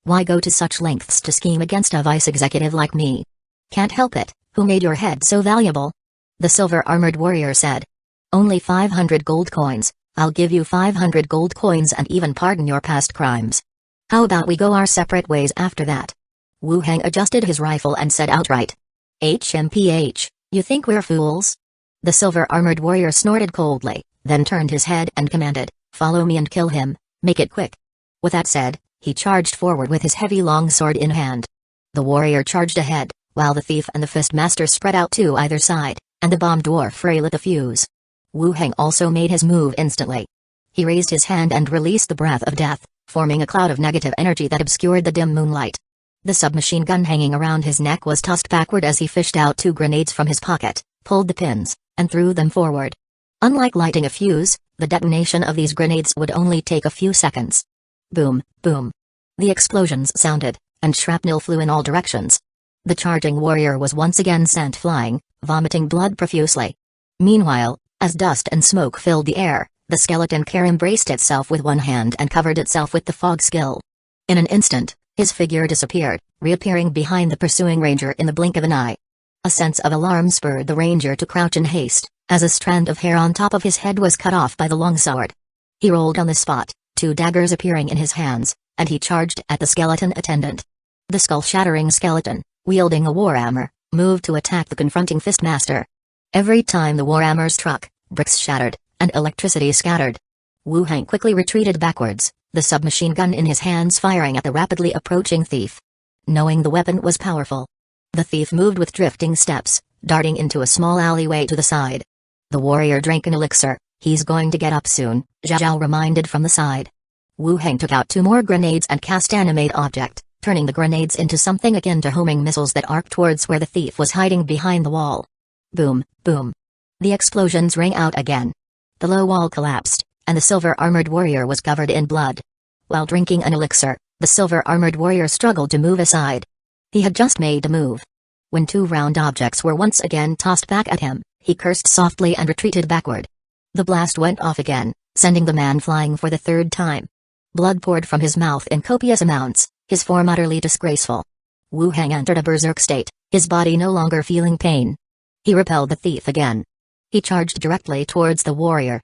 Why go to such lengths to scheme against a vice executive like me? Can't help it, who made your head so valuable?" The silver-armored warrior said. "Only 500 gold coins. I'll give you 500 gold coins and even pardon your past crimes. How about we go our separate ways after that?" Wu Heng adjusted his rifle and said outright. "HMPH, you think we're fools?" The silver-armored warrior snorted coldly, then turned his head and commanded, "Follow me and kill him, make it quick." With that said, he charged forward with his heavy longsword in hand. The warrior charged ahead, while the thief and the fistmaster spread out to either side, and the bomb dwarf lit the fuse. Wu Heng also made his move instantly. He raised his hand and released the breath of death, forming a cloud of negative energy that obscured the dim moonlight. The submachine gun hanging around his neck was tossed backward as he fished out 2 grenades from his pocket, pulled the pins, and threw them forward. Unlike lighting a fuse, the detonation of these grenades would only take a few seconds. Boom, boom. The explosions sounded, and shrapnel flew in all directions. The charging warrior was once again sent flying, vomiting blood profusely. Meanwhile, as dust and smoke filled the air, the skeleton care embraced itself with one hand and covered itself with the fog skill. In an instant, his figure disappeared, reappearing behind the pursuing ranger in the blink of an eye. A sense of alarm spurred the ranger to crouch in haste, as a strand of hair on top of his head was cut off by the longsword. He rolled on the spot, 2 daggers appearing in his hands, and he charged at the skeleton attendant. The skull-shattering skeleton, wielding a warhammer, moved to attack the confronting fistmaster. Every time the warhammer struck, bricks shattered, and electricity scattered. Wu Heng quickly retreated backwards, the submachine gun in his hands firing at the rapidly approaching thief. Knowing the weapon was powerful, the thief moved with drifting steps, darting into a small alleyway to the side. The warrior drank an elixir. "He's going to get up soon," Zhao reminded from the side. Wu Heng took out 2 more grenades and cast animate object, turning the grenades into something akin to homing missiles that arced towards where the thief was hiding behind the wall. Boom, boom. The explosions rang out again. The low wall collapsed, and the silver-armored warrior was covered in blood. While drinking an elixir, the silver-armored warrior struggled to move aside. He had just made a move. When 2 round objects were once again tossed back at him, he cursed softly and retreated backward. The blast went off again, sending the man flying for the 3rd time. Blood poured from his mouth in copious amounts, his form utterly disgraceful. Wu Heng entered a berserk state, his body no longer feeling pain. He repelled the thief again. He charged directly towards the warrior.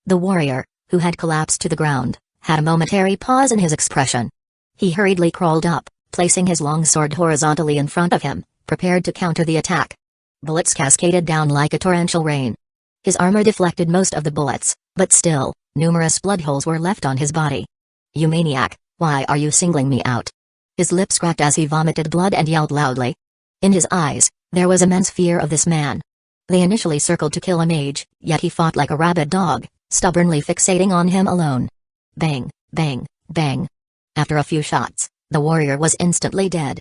The warrior, who had collapsed to the ground, had a momentary pause in his expression. He hurriedly crawled up, placing his longsword horizontally in front of him, prepared to counter the attack. Bullets cascaded down like a torrential rain. His armor deflected most of the bullets, but still, numerous blood holes were left on his body. "You maniac, why are you singling me out?" His lips cracked as he vomited blood and yelled loudly. In his eyes, there was immense fear of this man. They initially circled to kill a mage, yet he fought like a rabid dog, stubbornly fixating on him alone. Bang, bang, bang. After a few shots, the warrior was instantly dead.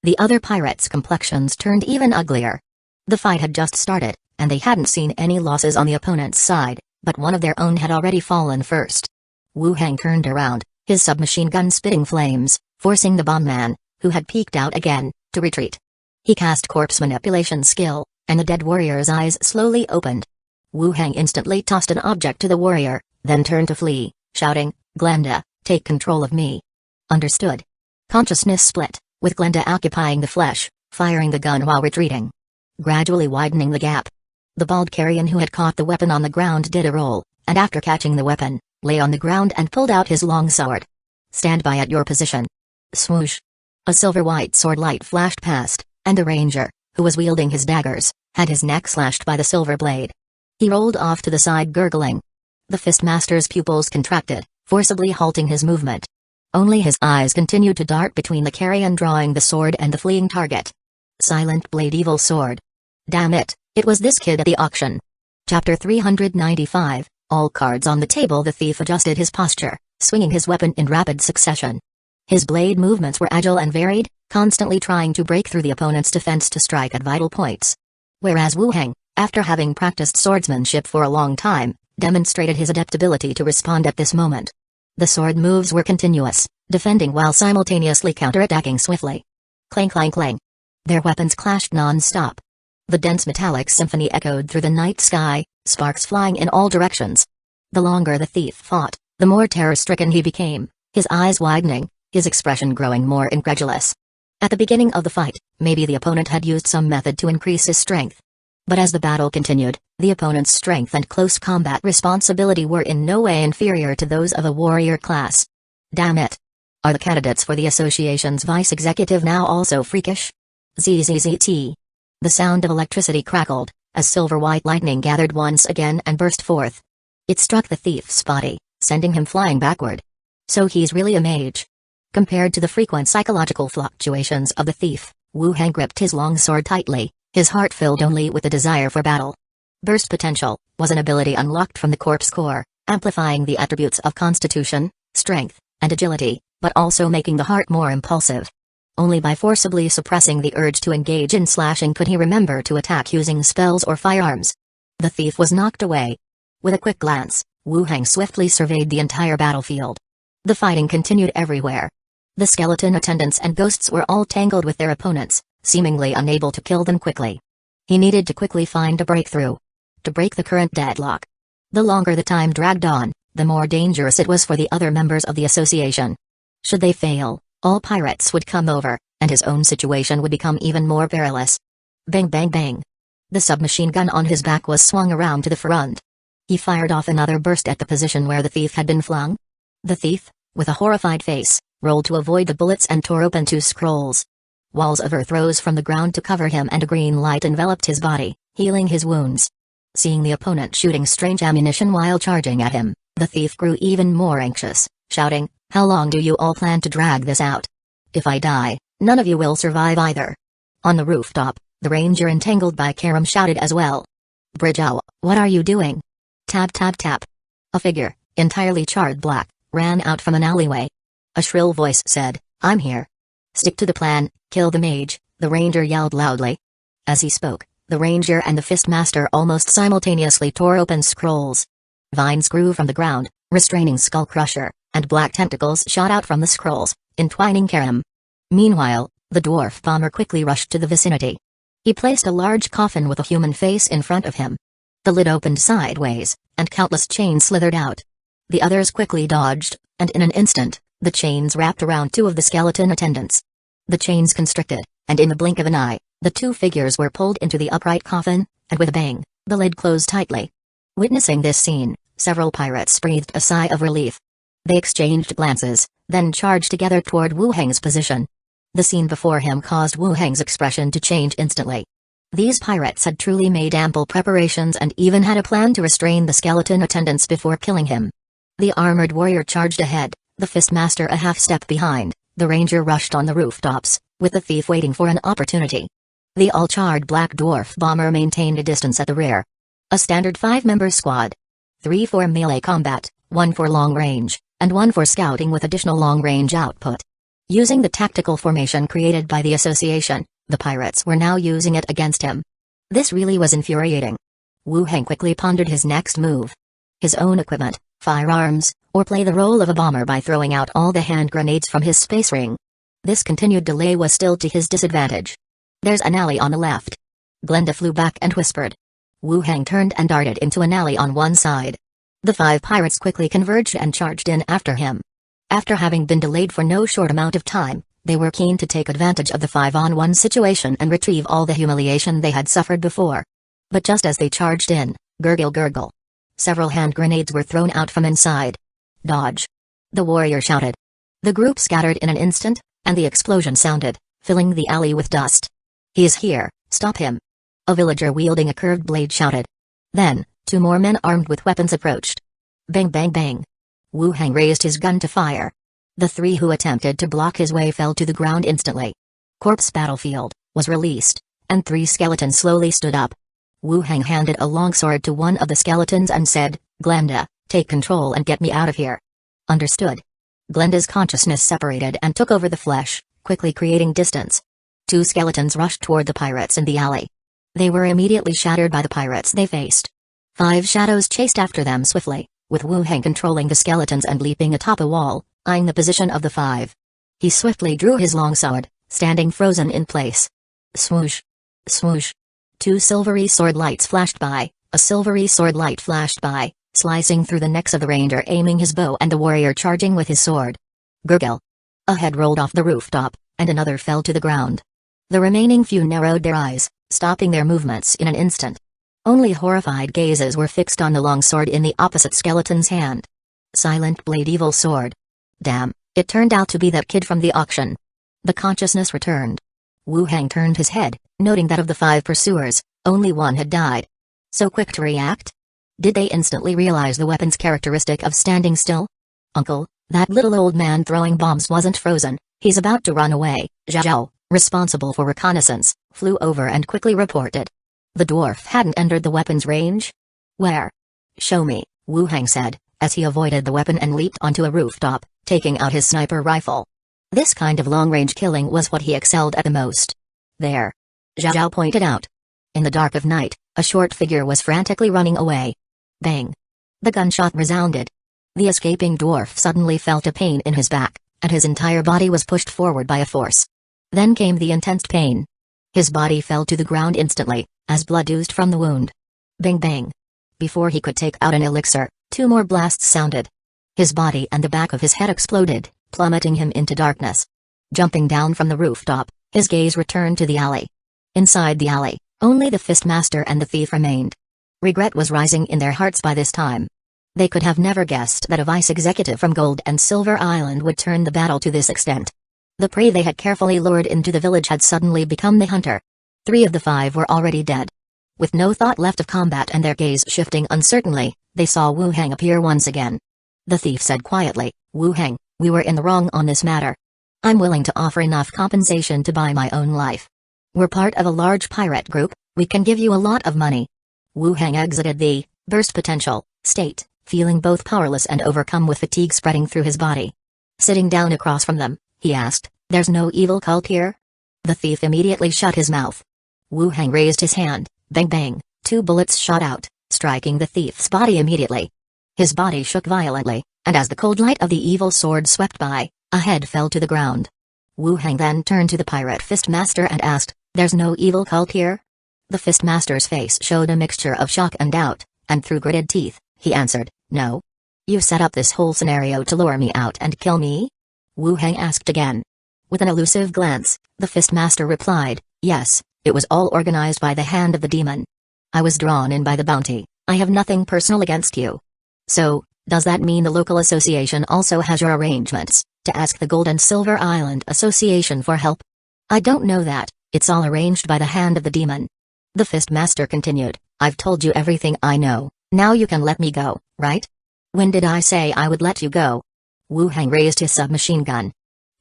The other pirates' complexions turned even uglier. The fight had just started, and they hadn't seen any losses on the opponent's side, but one of their own had already fallen first. Wu Heng turned around, his submachine gun spitting flames, forcing the bomb man, who had peeked out again, to retreat. He cast corpse manipulation skill, and the dead warrior's eyes slowly opened. Wu Heng instantly tossed an object to the warrior, then turned to flee, shouting, "Glenda, take control of me." Understood. Consciousness split, with Glenda occupying the flesh, firing the gun while retreating. Gradually widening the gap. The bald carrion who had caught the weapon on the ground did a roll, and after catching the weapon, lay on the ground and pulled out his long sword. "Stand by at your position." Swoosh. A silver-white sword light flashed past, and the ranger, who was wielding his daggers, had his neck slashed by the silver blade. He rolled off to the side gurgling. The Fistmaster's pupils contracted, forcibly halting his movement. Only his eyes continued to dart between the carrion drawing the sword and the fleeing target. Silent blade, evil sword. Damn it, it was this kid at the auction. Chapter 395, all cards on the table. The thief adjusted his posture, swinging his weapon in rapid succession. His blade movements were agile and varied, constantly trying to break through the opponent's defense to strike at vital points. Whereas Wu Heng, after having practiced swordsmanship for a long time, demonstrated his adaptability to respond at this moment. The sword moves were continuous, defending while simultaneously counterattacking swiftly. Clang clang clang. Their weapons clashed non-stop. The dense metallic symphony echoed through the night sky, sparks flying in all directions. The longer the thief fought, the more terror-stricken he became, his eyes widening, his expression growing more incredulous. At the beginning of the fight, maybe the opponent had used some method to increase his strength. But as the battle continued, the opponent's strength and close combat responsibility were in no way inferior to those of a warrior class. Damn it! Are the candidates for the association's vice executive now also freakish? ZZZT. The sound of electricity crackled, as silver-white lightning gathered once again and burst forth. It struck the thief's body, sending him flying backward. So he's really a mage. Compared to the frequent psychological fluctuations of the thief, Wu Heng gripped his long sword tightly, his heart filled only with the desire for battle. Burst Potential was an ability unlocked from the corpse core, amplifying the attributes of constitution, strength, and agility, but also making the heart more impulsive. Only by forcibly suppressing the urge to engage in slashing could he remember to attack using spells or firearms. The thief was knocked away. With a quick glance, Wu Heng swiftly surveyed the entire battlefield. The fighting continued everywhere. The skeleton attendants and ghosts were all tangled with their opponents, seemingly unable to kill them quickly. He needed to quickly find a breakthrough. To break the current deadlock. The longer the time dragged on, the more dangerous it was for the other members of the association. Should they fail, all pirates would come over, and his own situation would become even more perilous. Bang bang bang. The submachine gun on his back was swung around to the front. He fired off another burst at the position where the thief had been flung. The thief, with a horrified face, rolled to avoid the bullets and tore open two scrolls. Walls of earth rose from the ground to cover him and a green light enveloped his body, healing his wounds. Seeing the opponent shooting strange ammunition while charging at him, the thief grew even more anxious, shouting, "How long do you all plan to drag this out? If I die, none of you will survive either." On the rooftop, the ranger entangled by Karam shouted as well. "Bridgeow, what are you doing?" Tap tap tap. A figure, entirely charred black, ran out from an alleyway. A shrill voice said, "I'm here." "Stick to the plan, kill the mage," the ranger yelled loudly. As he spoke, the ranger and the Fistmaster almost simultaneously tore open scrolls. Vines grew from the ground, restraining Skull Crusher, and black tentacles shot out from the scrolls, entwining Karam. Meanwhile, the dwarf bomber quickly rushed to the vicinity. He placed a large coffin with a human face in front of him. The lid opened sideways, and countless chains slithered out. The others quickly dodged, and in an instant, the chains wrapped around two of the skeleton attendants. The chains constricted, and in the blink of an eye, the two figures were pulled into the upright coffin, and with a bang, the lid closed tightly. Witnessing this scene, several pirates breathed a sigh of relief. They exchanged glances, then charged together toward Wu Heng's position. The scene before him caused Wu Heng's expression to change instantly. These pirates had truly made ample preparations and even had a plan to restrain the skeleton attendants before killing him. The armored warrior charged ahead, the Fistmaster a half step behind, the ranger rushed on the rooftops, with the thief waiting for an opportunity. The all-charred black dwarf bomber maintained a distance at the rear. A standard 5-member squad. 3 for melee combat, 1 for long range, and 1 for scouting with additional long-range output. Using the tactical formation created by the association, the pirates were now using it against him. This really was infuriating. Wu Heng quickly pondered his next move. His own equipment, firearms, or play the role of a bomber by throwing out all the hand grenades from his space ring. This continued delay was still to his disadvantage. "There's an alley on the left." Glenda flew back and whispered. Wu Heng turned and darted into an alley on one side. The 5 pirates quickly converged and charged in after him. After having been delayed for no short amount of time, they were keen to take advantage of the 5-on-1 situation and retrieve all the humiliation they had suffered before. But just as they charged in, gurgle gurgle. Several hand grenades were thrown out from inside. Dodge! The warrior shouted. The group scattered in an instant, and the explosion sounded, filling the alley with dust. He is here, stop him! A villager wielding a curved blade shouted. Then, two more men armed with weapons approached. Bang bang bang! Wu Hang raised his gun to fire. The three who attempted to block his way fell to the ground instantly. Corpse Battlefield was released, and three skeletons slowly stood up. Wu Hang handed a longsword to one of the skeletons and said, Glenda, take control and get me out of here. Understood. Glenda's consciousness separated and took over the flesh, quickly creating distance. Two skeletons rushed toward the pirates in the alley. They were immediately shattered by the pirates they faced. 5 shadows chased after them swiftly, with Wu Hang controlling the skeletons and leaping atop a wall, eyeing the position of the 5. He swiftly drew his longsword, standing frozen in place. Swoosh! Swoosh! 2 silvery sword lights flashed by, a silvery sword light flashed by, slicing through the necks of the ranger aiming his bow and the warrior charging with his sword. Gurgle! A head rolled off the rooftop, and another fell to the ground. The remaining few narrowed their eyes, stopping their movements in an instant. Only horrified gazes were fixed on the longsword in the opposite skeleton's hand. Silent blade evil sword. Damn, it turned out to be that kid from the auction. The consciousness returned. Wu Hang turned his head, noting that of the 5 pursuers, only 1 had died. So quick to react? Did they instantly realize the weapon's characteristic of standing still? Uncle, that little old man throwing bombs wasn't frozen, he's about to run away. Zhao, responsible for reconnaissance, flew over and quickly reported. The dwarf hadn't entered the weapon's range? Where? Show me, Wu Hang said, as he avoided the weapon and leaped onto a rooftop, taking out his sniper rifle. This kind of long-range killing was what he excelled at the most. There. Zhao pointed out. In the dark of night, a short figure was frantically running away. Bang! The gunshot resounded. The escaping dwarf suddenly felt a pain in his back, and his entire body was pushed forward by a force. Then came the intense pain. His body fell to the ground instantly, as blood oozed from the wound. Bang bang! Before he could take out an elixir, 2 more blasts sounded. His body and the back of his head exploded, plummeting him into darkness. Jumping down from the rooftop, his gaze returned to the alley. Inside the alley, only the Fistmaster and the thief remained. Regret was rising in their hearts by this time. They could have never guessed that a vice executive from Gold and Silver Island would turn the battle to this extent. The prey they had carefully lured into the village had suddenly become the hunter. 3 of the 5 were already dead. With no thought left of combat and their gaze shifting uncertainly, they saw Wu Hang appear once again. The thief said quietly, Wu Hang, we were in the wrong on this matter. I'm willing to offer enough compensation to buy my own life. We're part of a large pirate group, we can give you a lot of money. Wu Hang exited the burst potential state, feeling both powerless and overcome with fatigue spreading through his body. Sitting down across from them, he asked, there's no evil cult here? The thief immediately shut his mouth. Wu Hang raised his hand, bang bang, 2 bullets shot out, striking the thief's body immediately. His body shook violently, and as the cold light of the evil sword swept by, a head fell to the ground. Wu Hang then turned to the pirate Fistmaster and asked, there's no evil cult here? The Fistmaster's face showed a mixture of shock and doubt, and through gritted teeth, he answered, no. You set up this whole scenario to lure me out and kill me? Wu Hang asked again. With an elusive glance, the Fistmaster replied, yes, it was all organized by the hand of the demon. I was drawn in by the bounty, I have nothing personal against you. So, does that mean the local association also has your arrangements, to ask the Gold and Silver Island Association for help? I don't know that, it's all arranged by the hand of the demon. The Fistmaster continued, I've told you everything I know, now you can let me go, right? When did I say I would let you go? Wu Hang raised his submachine gun.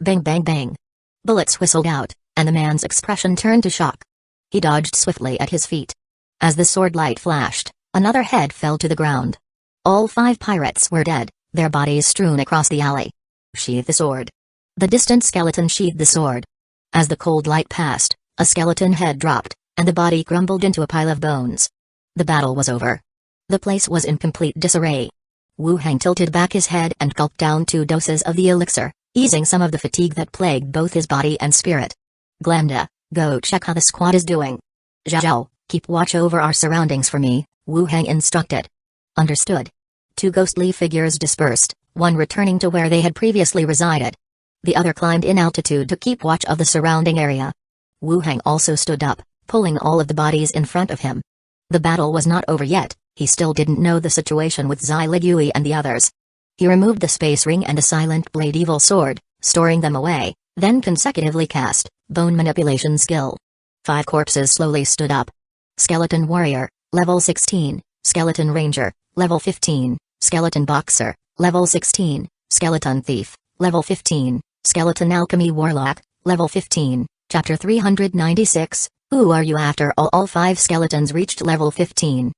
Bang bang bang. Bullets whistled out, and the man's expression turned to shock. He dodged swiftly at his feet. As the sword light flashed, another head fell to the ground. All 5 pirates were dead, their bodies strewn across the alley. Sheath the sword. The distant skeleton sheathed the sword. As the cold light passed, a skeleton head dropped, and the body crumbled into a pile of bones. The battle was over. The place was in complete disarray. Wu Hang tilted back his head and gulped down 2 doses of the elixir, easing some of the fatigue that plagued both his body and spirit. Glenda, go check how the squad is doing. Zhao, keep watch over our surroundings for me, Wu Hang instructed. Understood. 2 ghostly figures dispersed, one returning to where they had previously resided. The other climbed in altitude to keep watch of the surrounding area. Wu Hang also stood up, pulling all of the bodies in front of him. The battle was not over yet, he still didn't know the situation with Zai Ligui and the others. He removed the space ring and the silent blade evil sword, storing them away, then consecutively cast bone manipulation skill. 5 corpses slowly stood up. Skeleton warrior, level 16, skeleton ranger, level 15, skeleton boxer, level 16, skeleton thief, level 15, skeleton alchemy warlock, level 15. Chapter 396, Who are you after all? All 5 skeletons reached level 15.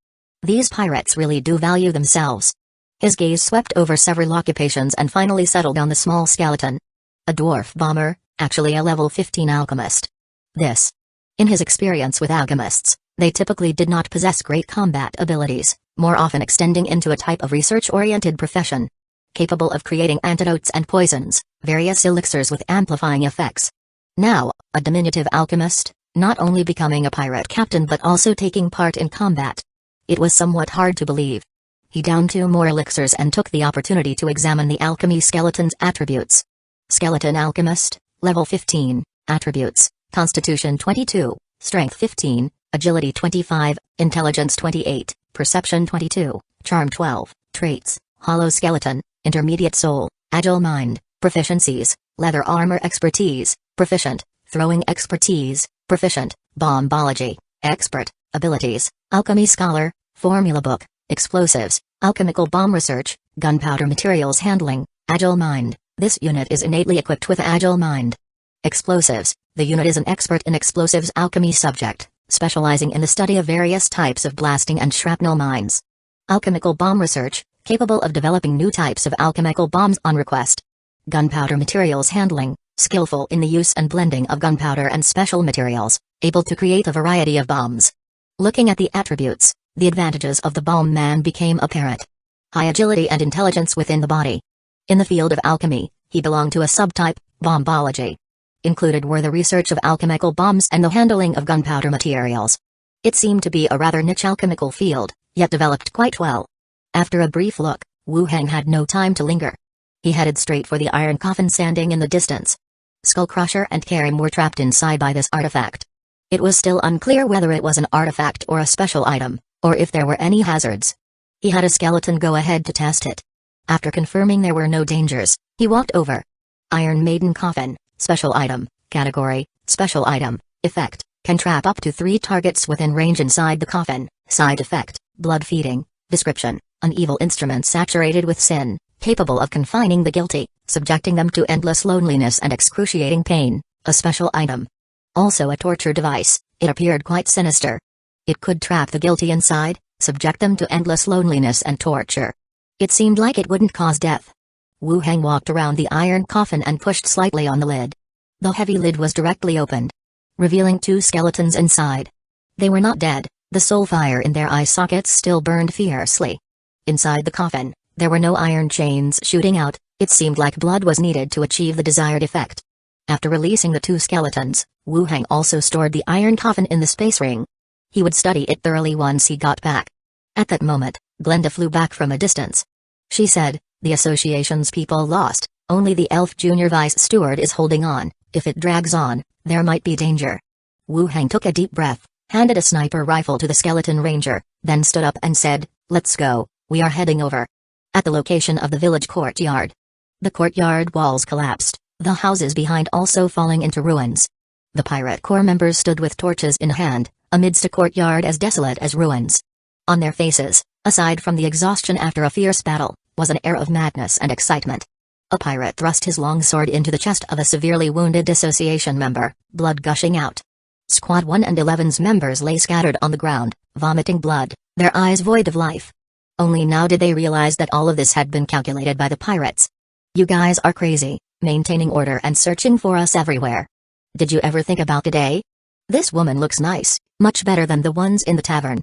These pirates really do value themselves. His gaze swept over several occupations and finally settled on the small skeleton. A dwarf bomber, actually a level 15 alchemist. This. In his experience with alchemists, they typically did not possess great combat abilities, more often extending into a type of research-oriented profession. Capable of creating antidotes and poisons, various elixirs with amplifying effects. Now, a diminutive alchemist, not only becoming a pirate captain but also taking part in combat. It was somewhat hard to believe. He downed 2 more elixirs and took the opportunity to examine the alchemy skeleton's attributes. Skeleton alchemist, level 15, attributes, Constitution 22, Strength 15, Agility 25, Intelligence 28, Perception 22, Charm 12, Traits, Hollow Skeleton, Intermediate Soul, Agile Mind, Proficiencies, Leather Armor Expertise, Proficient, Throwing Expertise, Proficient, Bombology, Expert, Abilities, Alchemy Scholar, Formula Book, Explosives, Alchemical Bomb Research, Gunpowder Materials Handling, Agile Mind. This unit is innately equipped with Agile Mind. Explosives. The unit is an expert in explosives alchemy subject, specializing in the study of various types of blasting and shrapnel mines. Alchemical Bomb Research, capable of developing new types of alchemical bombs on request. Gunpowder Materials Handling, skillful in the use and blending of gunpowder and special materials, able to create a variety of bombs. Looking at the attributes, the advantages of the bomb man became apparent. High agility and intelligence within the body. In the field of alchemy, he belonged to a subtype, bombology. Included were the research of alchemical bombs and the handling of gunpowder materials. It seemed to be a rather niche alchemical field, yet developed quite well. After a brief look, Wu Heng had no time to linger. He headed straight for the iron coffin standing in the distance. Skullcrusher and Karim were trapped inside by this artifact. It was still unclear whether it was an artifact or a special item, or if there were any hazards. He had a skeleton go ahead to test it. After confirming there were no dangers, he walked over. Iron Maiden Coffin, Special Item, Category, Special Item, Effect, can trap up to 3 targets within range inside the coffin. Side Effect, Blood Feeding. Description, an evil instrument saturated with sin, capable of confining the guilty, subjecting them to endless loneliness and excruciating pain. A special item. Also a torture device, it appeared quite sinister. It could trap the guilty inside, subject them to endless loneliness and torture. It seemed like it wouldn't cause death. Wu Heng walked around the iron coffin and pushed slightly on the lid. The heavy lid was directly opened, revealing 2 skeletons inside. They were not dead, the soul fire in their eye sockets still burned fiercely. Inside the coffin, there were no iron chains shooting out, it seemed like blood was needed to achieve the desired effect. After releasing the 2 skeletons, Wu Heng also stored the iron coffin in the space ring. He would study it thoroughly once he got back. At that moment, Glenda flew back from a distance. She said, "The association's people lost, only the elf junior vice steward is holding on. If it drags on, there might be danger." Wu Heng took a deep breath, handed a sniper rifle to the skeleton ranger, then stood up and said, "Let's go, we are heading over." At the location of the village courtyard. The courtyard walls collapsed, the houses behind also falling into ruins. The pirate corps members stood with torches in hand, amidst a courtyard as desolate as ruins. On their faces, aside from the exhaustion after a fierce battle, was an air of madness and excitement. A pirate thrust his long sword into the chest of a severely wounded dissociation member, blood gushing out. Squad 1 and 11's members lay scattered on the ground, vomiting blood, their eyes void of life. Only now did they realize that all of this had been calculated by the pirates. "You guys are crazy, maintaining order and searching for us everywhere. Did you ever think about today? This woman looks nice, much better than the ones in the tavern.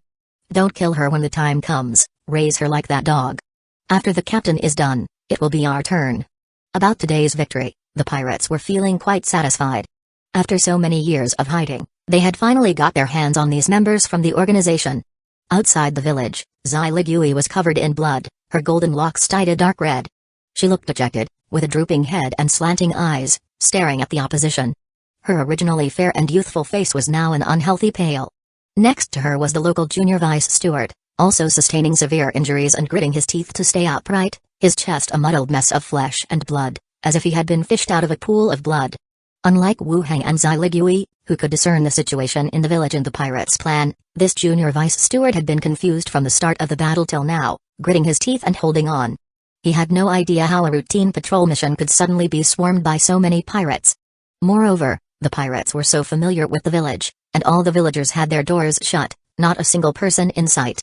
Don't kill her when the time comes, raise her like that dog. After the captain is done, it will be our turn." About today's victory, the pirates were feeling quite satisfied. After so many years of hiding, they had finally got their hands on these members from the organization. Outside the village, Zai Ligui was covered in blood, her golden locks dyed a dark red. She looked dejected, with a drooping head and slanting eyes, staring at the opposition. Her originally fair and youthful face was now an unhealthy pale. Next to her was the local junior vice steward, also sustaining severe injuries and gritting his teeth to stay upright, his chest a muddled mess of flesh and blood, as if he had been fished out of a pool of blood. Unlike Wu Heng and Zai Ligui, who could discern the situation in the village and the pirates' plan, this junior vice steward had been confused from the start of the battle till now, gritting his teeth and holding on. He had no idea how a routine patrol mission could suddenly be swarmed by so many pirates. Moreover, the pirates were so familiar with the village, and all the villagers had their doors shut, not a single person in sight.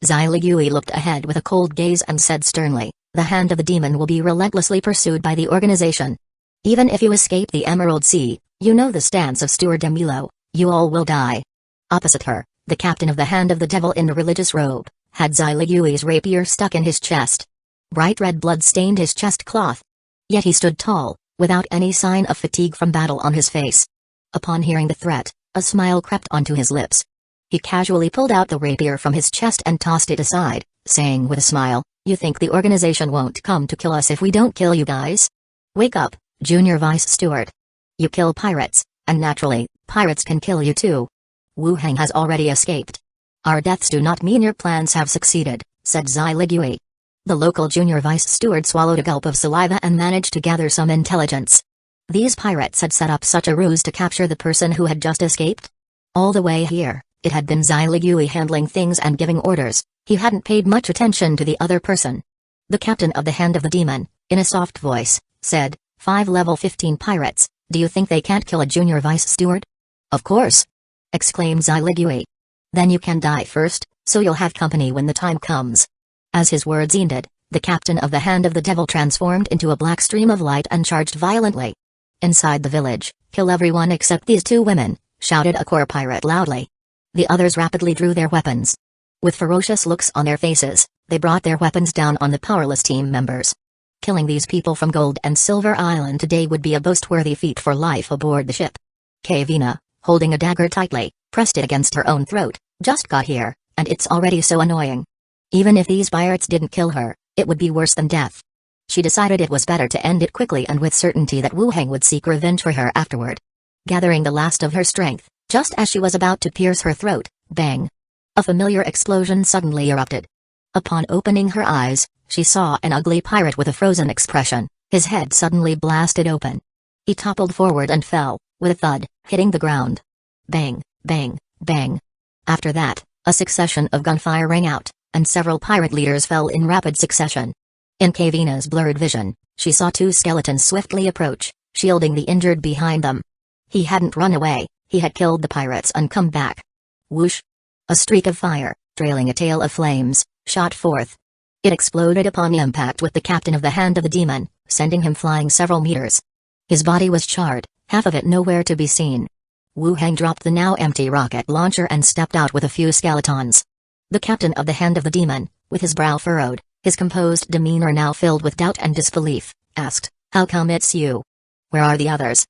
Zai Ligui looked ahead with a cold gaze and said sternly, "The hand of the demon will be relentlessly pursued by the organization. Even if you escape the Emerald Sea, you know the stance of Steward Demulo, you all will die." Opposite her, the captain of the Hand of the Devil in the religious robe, had Zai Ligui's rapier stuck in his chest. Bright red blood stained his chest cloth. Yet he stood tall, without any sign of fatigue from battle on his face. Upon hearing the threat, a smile crept onto his lips. He casually pulled out the rapier from his chest and tossed it aside, saying with a smile, "You think the organization won't come to kill us if we don't kill you guys? Wake up, Junior Vice Steward. You kill pirates, and naturally, pirates can kill you too. Wu Heng has already escaped. Our deaths do not mean your plans have succeeded," said Zai Ligui. The local junior vice steward swallowed a gulp of saliva and managed to gather some intelligence. These pirates had set up such a ruse to capture the person who had just escaped? All the way here, it had been Zai Ligui handling things and giving orders. He hadn't paid much attention to the other person. The captain of the Hand of the Demon, in a soft voice, said, "5 level 15 pirates, do you think they can't kill a junior vice steward?" "Of course!" exclaimed Zai Ligui. "Then you can die first, so you'll have company when the time comes." As his words ended, the captain of the Hand of the Devil transformed into a black stream of light and charged violently. Inside the village, "Kill everyone except these 2 women," shouted a core pirate loudly. The others rapidly drew their weapons. With ferocious looks on their faces, they brought their weapons down on the powerless team members. Killing these people from Gold and Silver Island today would be a boast-worthy feat for life aboard the ship. Kavina, holding a dagger tightly, pressed it against her own throat. "Just got here, and it's already so annoying. Even if these pirates didn't kill her, it would be worse than death." She decided it was better to end it quickly and with certainty that Wu Heng would seek revenge for her afterward. Gathering the last of her strength, just as she was about to pierce her throat, bang! A familiar explosion suddenly erupted. Upon opening her eyes, she saw an ugly pirate with a frozen expression. His head suddenly blasted open. He toppled forward and fell, with a thud, hitting the ground. Bang, bang, bang. After that, a succession of gunfire rang out, and several pirate leaders fell in rapid succession. In Kavina's blurred vision, she saw 2 skeletons swiftly approach, shielding the injured behind them. He hadn't run away, he had killed the pirates and come back. Whoosh! A streak of fire, trailing a tail of flames, shot forth. It exploded upon impact with the captain of the Hand of the Demon, sending him flying several meters. His body was charred, half of it nowhere to be seen. Wu Heng dropped the now empty rocket launcher and stepped out with a few skeletons. The captain of the Hand of the Demon, with his brow furrowed, his composed demeanor now filled with doubt and disbelief, asked, "How come it's you? Where are the others?"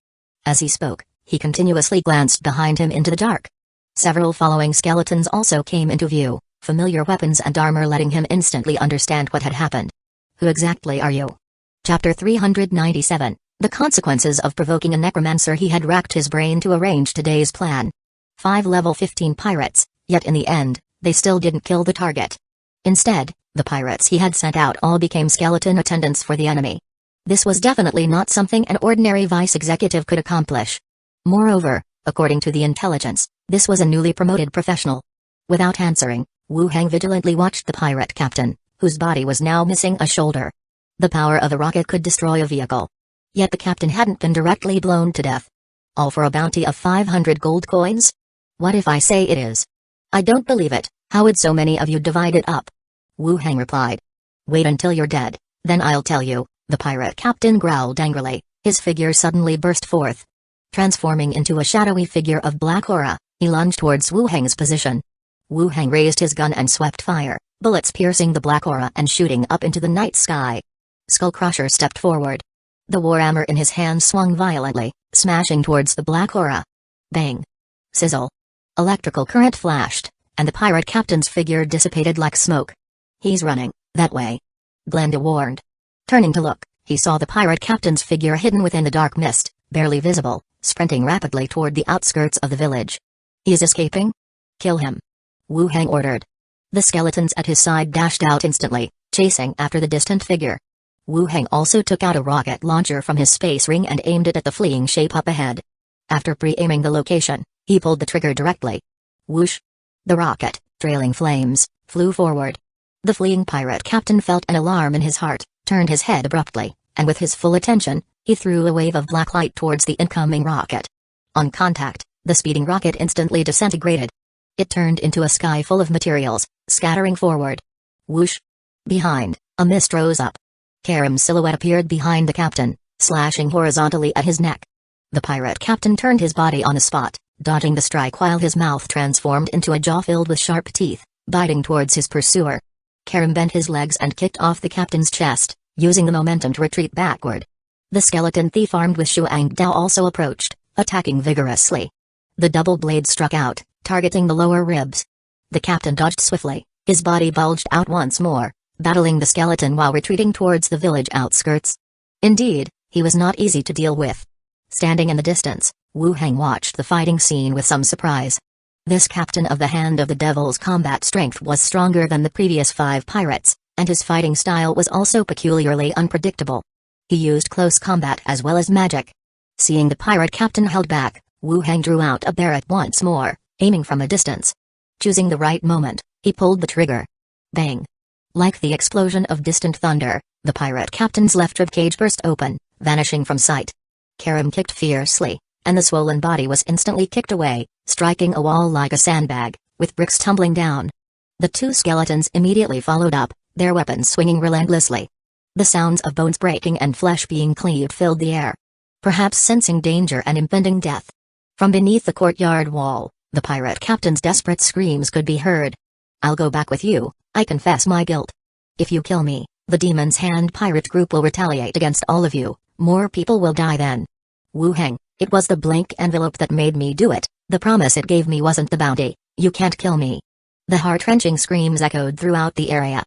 As he spoke, he continuously glanced behind him into the dark. Several following skeletons also came into view, familiar weapons and armor letting him instantly understand what had happened. "Who exactly are you?" Chapter 397, The Consequences of Provoking a Necromancer. He had racked his brain to arrange today's plan. 5 level 15 pirates, yet in the end, they still didn't kill the target. Instead, the pirates he had sent out all became skeleton attendants for the enemy. This was definitely not something an ordinary vice executive could accomplish. Moreover, according to the intelligence, this was a newly promoted professional. Without answering, Wu Heng vigilantly watched the pirate captain, whose body was now missing a shoulder. The power of a rocket could destroy a vehicle. Yet the captain hadn't been directly blown to death. All for a bounty of 500 gold coins? What if I say it is? I don't believe it. How would so many of you divide it up? Wu Heng replied. Wait until you're dead, then I'll tell you, the pirate captain growled angrily. His figure suddenly burst forth. Transforming into a shadowy figure of black aura, he lunged towards Wu Heng's position. Wu Heng raised his gun and swept fire, bullets piercing the black aura and shooting up into the night sky. Skullcrusher stepped forward. The warhammer in his hand swung violently, smashing towards the black aura. Bang! Sizzle! Electrical current flashed, and the pirate captain's figure dissipated like smoke. He's running, that way. Glenda warned. Turning to look, he saw the pirate captain's figure hidden within the dark mist, barely visible, sprinting rapidly toward the outskirts of the village. He is escaping? Kill him. Wu Heng ordered. The skeletons at his side dashed out instantly, chasing after the distant figure. Wu Heng also took out a rocket launcher from his space ring and aimed it at the fleeing shape up ahead. After pre-aiming the location, he pulled the trigger directly. Whoosh! The rocket, trailing flames, flew forward. The fleeing pirate captain felt an alarm in his heart, turned his head abruptly, and with his full attention, he threw a wave of black light towards the incoming rocket. On contact, the speeding rocket instantly disintegrated. It turned into a sky full of materials, scattering forward. Whoosh! Behind, a mist rose up. Karam's silhouette appeared behind the captain, slashing horizontally at his neck. The pirate captain turned his body on the spot, dodging the strike while his mouth transformed into a jaw filled with sharp teeth, biting towards his pursuer. Karam bent his legs and kicked off the captain's chest, using the momentum to retreat backward. The skeleton thief armed with Shuang Dao also approached, attacking vigorously. The double blade struck out, targeting the lower ribs. The captain dodged swiftly, his body bulged out once more, battling the skeleton while retreating towards the village outskirts. Indeed, he was not easy to deal with. Standing in the distance, Wu Heng watched the fighting scene with some surprise. This captain of the Hand of the Devil's combat strength was stronger than the previous 5 pirates, and his fighting style was also peculiarly unpredictable. He used close combat as well as magic. Seeing the pirate captain held back, Wu Heng drew out a barret once more, aiming from a distance. Choosing the right moment, he pulled the trigger. Bang! Like the explosion of distant thunder, the pirate captain's left ribcage burst open, vanishing from sight. Karam kicked fiercely, and the swollen body was instantly kicked away, striking a wall like a sandbag, with bricks tumbling down. The 2 skeletons immediately followed up, their weapons swinging relentlessly. The sounds of bones breaking and flesh being cleaved filled the air. Perhaps sensing danger and impending death. From beneath the courtyard wall, the pirate captain's desperate screams could be heard. "I'll go back with you, I confess my guilt. If you kill me, the Demon's Hand pirate group will retaliate against all of you. More people will die then." Wu Heng, it was the blank envelope that made me do it, the promise it gave me wasn't the bounty, you can't kill me. The heart-wrenching screams echoed throughout the area.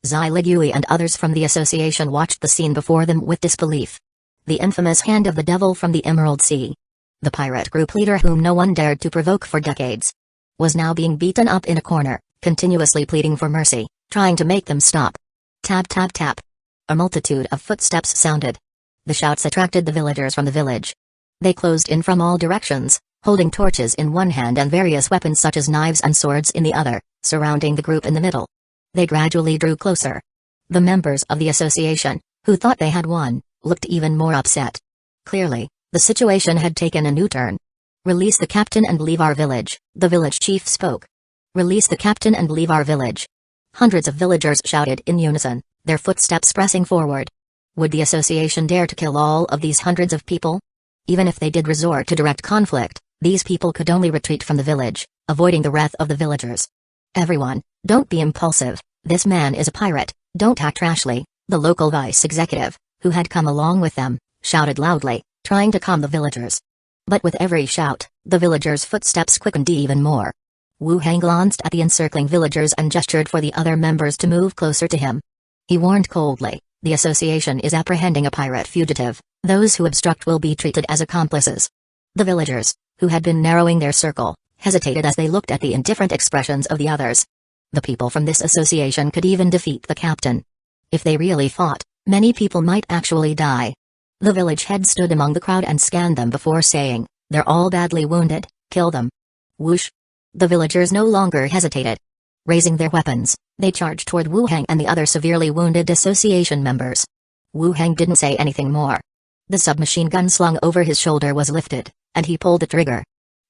Zai Ligui and others from the association watched the scene before them with disbelief. The infamous Hand of the Devil from the Emerald Sea. The pirate group leader whom no one dared to provoke for decades. Was now being beaten up in a corner, continuously pleading for mercy, trying to make them stop. Tap tap tap. A multitude of footsteps sounded. The shouts attracted the villagers from the village. They closed in from all directions, holding torches in one hand and various weapons such as knives and swords in the other, surrounding the group in the middle. They gradually drew closer. The members of the association, who thought they had won, looked even more upset. Clearly, the situation had taken a new turn. "Release the captain and leave our village," the village chief spoke. "Release the captain and leave our village." Hundreds of villagers shouted in unison, their footsteps pressing forward. Would the association dare to kill all of these hundreds of people? Even if they did resort to direct conflict, these people could only retreat from the village, avoiding the wrath of the villagers. "Everyone, don't be impulsive, this man is a pirate, don't act rashly," the local vice executive, who had come along with them, shouted loudly, trying to calm the villagers. But with every shout, the villagers' footsteps quickened even more. Wu Heng glanced at the encircling villagers and gestured for the other members to move closer to him. He warned coldly, "The association is apprehending a pirate fugitive, those who obstruct will be treated as accomplices." The villagers, who had been narrowing their circle, hesitated as they looked at the indifferent expressions of the others. The people from this association could even defeat the captain. If they really fought, many people might actually die. The village head stood among the crowd and scanned them before saying, "They're all badly wounded, kill them." Whoosh! The villagers no longer hesitated. Raising their weapons, they charged toward Wu Heng and the other severely wounded association members. Wu Heng didn't say anything more. The submachine gun slung over his shoulder was lifted, and he pulled the trigger.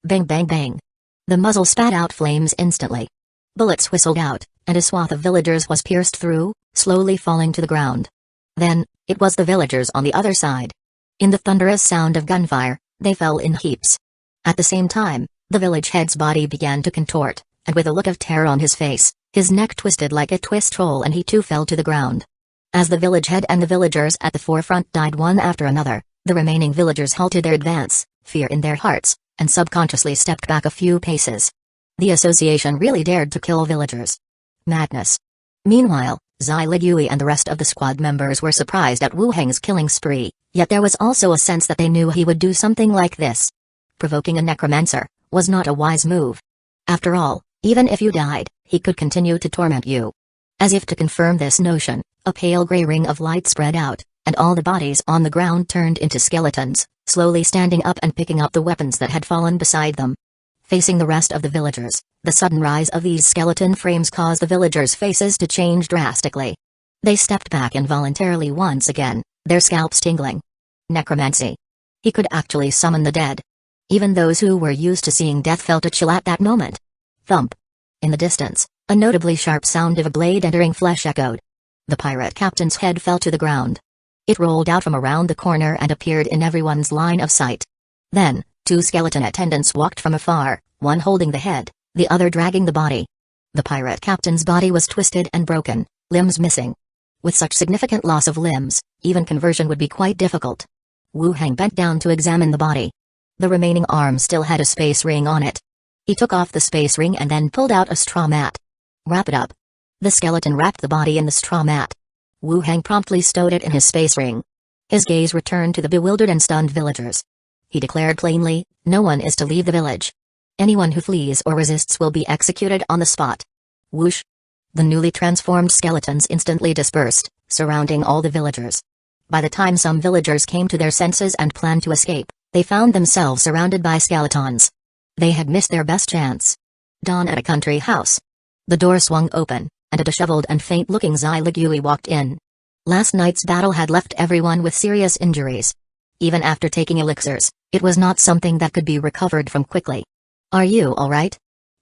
Bang bang bang. The muzzle spat out flames instantly. Bullets whistled out, and a swath of villagers was pierced through, slowly falling to the ground. Then, it was the villagers on the other side. In the thunderous sound of gunfire, they fell in heaps. At the same time, the village head's body began to contort, and with a look of terror on his face, his neck twisted like a twist roll and he too fell to the ground. As the village head and the villagers at the forefront died one after another, the remaining villagers halted their advance, fear in their hearts, and subconsciously stepped back a few paces. The association really dared to kill villagers. Madness. Meanwhile, Zai Ligui and the rest of the squad members were surprised at Wu Heng's killing spree, yet there was also a sense that they knew he would do something like this. Provoking a necromancer was not a wise move. After all, Even if you died, he could continue to torment you. As if to confirm this notion, a pale gray ring of light spread out, and all the bodies on the ground turned into skeletons, slowly standing up and picking up the weapons that had fallen beside them. Facing the rest of the villagers, the sudden rise of these skeleton frames caused the villagers' faces to change drastically. They stepped back involuntarily once again, their scalps tingling. Necromancy. He could actually summon the dead. Even those who were used to seeing death felt a chill at that moment. Thump. In the distance, a notably sharp sound of a blade entering flesh echoed. The pirate captain's head fell to the ground. It rolled out from around the corner and appeared in everyone's line of sight. Then, two skeleton attendants walked from afar, one holding the head, the other dragging the body. The pirate captain's body was twisted and broken, limbs missing. With such significant loss of limbs, even conversion would be quite difficult. Wu Hang bent down to examine the body. The remaining arm still had a space ring on it. He took off the space ring and then pulled out a straw mat. Wrap it up. The skeleton wrapped the body in the straw mat. Wu Hang promptly stowed it in his space ring. His gaze returned to the bewildered and stunned villagers. He declared plainly, no one is to leave the village. Anyone who flees or resists will be executed on the spot. Whoosh! The newly transformed skeletons instantly dispersed, surrounding all the villagers. By the time some villagers came to their senses and planned to escape, they found themselves surrounded by skeletons. They had missed their best chance. Dawn at a country house. The door swung open, and a disheveled and faint-looking Zai Ligui walked in. Last night's battle had left everyone with serious injuries. Even after taking elixirs, it was not something that could be recovered from quickly. Are you alright?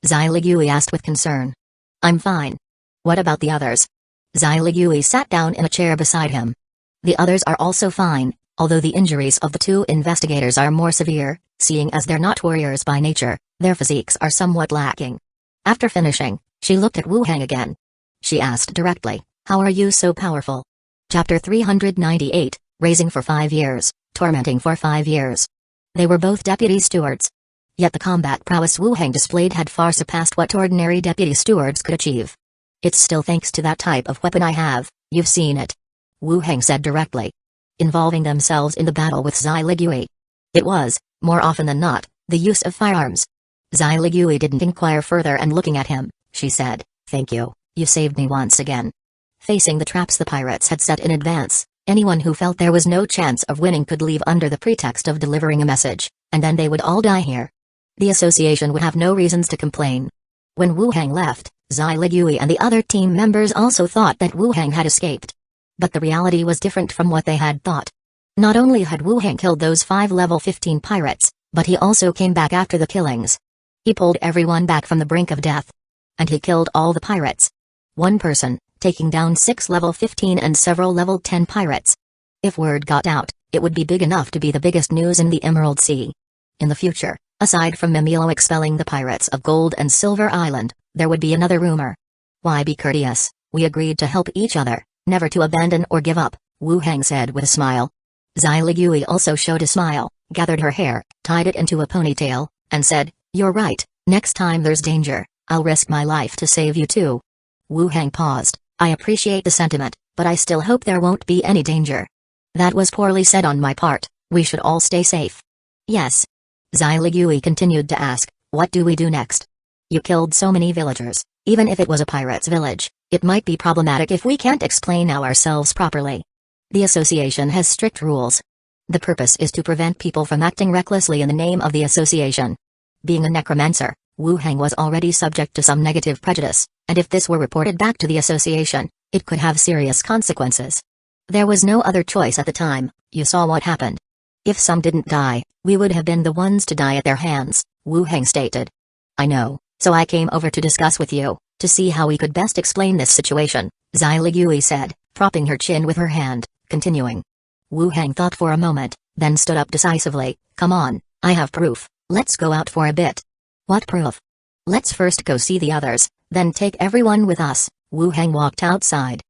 Zai Ligui asked with concern. I'm fine. What about the others? Zai Ligui sat down in a chair beside him. The others are also fine, although the injuries of the two investigators are more severe, seeing as they're not warriors by nature, their physiques are somewhat lacking. After finishing, she looked at Wu Hang again. She asked directly, how are you so powerful? Chapter 398, Raising for 5 years, Tormenting for 5 years. They were both deputy stewards. Yet the combat prowess Wu Hang displayed had far surpassed what ordinary deputy stewards could achieve. It's still thanks to that type of weapon I have, you've seen it. Wu Hang said directly. Involving themselves in the battle with Zai Ligui. It was, more often than not, the use of firearms. Zai Ligui didn't inquire further and looking at him, she said, thank you, you saved me once again. Facing the traps the pirates had set in advance, anyone who felt there was no chance of winning could leave under the pretext of delivering a message, and then they would all die here. The association would have no reasons to complain. When Wu Hang left, Zai Ligui and the other team members also thought that Wu Hang had escaped. But the reality was different from what they had thought. Not only had Wu Hang killed those 5 level 15 pirates, but he also came back after the killings. He pulled everyone back from the brink of death. And he killed all the pirates. One person, taking down 6 level 15 and several level 10 pirates. If word got out, it would be big enough to be the biggest news in the Emerald Sea. In the future, aside from Mimilo expelling the pirates of Gold and Silver Island, there would be another rumor. Why be courteous? We agreed to help each other, never to abandon or give up, Wu Hang said with a smile. Zai Ligui also showed a smile, gathered her hair, tied it into a ponytail, and said, you're right, next time there's danger, I'll risk my life to save you too. Wu Hang paused. I appreciate the sentiment, but I still hope there won't be any danger. That was poorly said on my part, we should all stay safe. Yes. Zai Ligui continued to ask, what do we do next? You killed so many villagers, even if it was a pirate's village, it might be problematic if we can't explain ourselves properly. The association has strict rules. The purpose is to prevent people from acting recklessly in the name of the association. Being a necromancer, Wu Hang was already subject to some negative prejudice, and if this were reported back to the association, it could have serious consequences. There was no other choice at the time, you saw what happened. If some didn't die, we would have been the ones to die at their hands, Wu Hang stated. I know, so I came over to discuss with you, to see how we could best explain this situation, Zai Ligui said, propping her chin with her hand, continuing. Wu Hang thought for a moment, then stood up decisively, come on, I have proof, let's go out for a bit. What proof? Let's first go see the others, then take everyone with us, Wu Hang walked outside.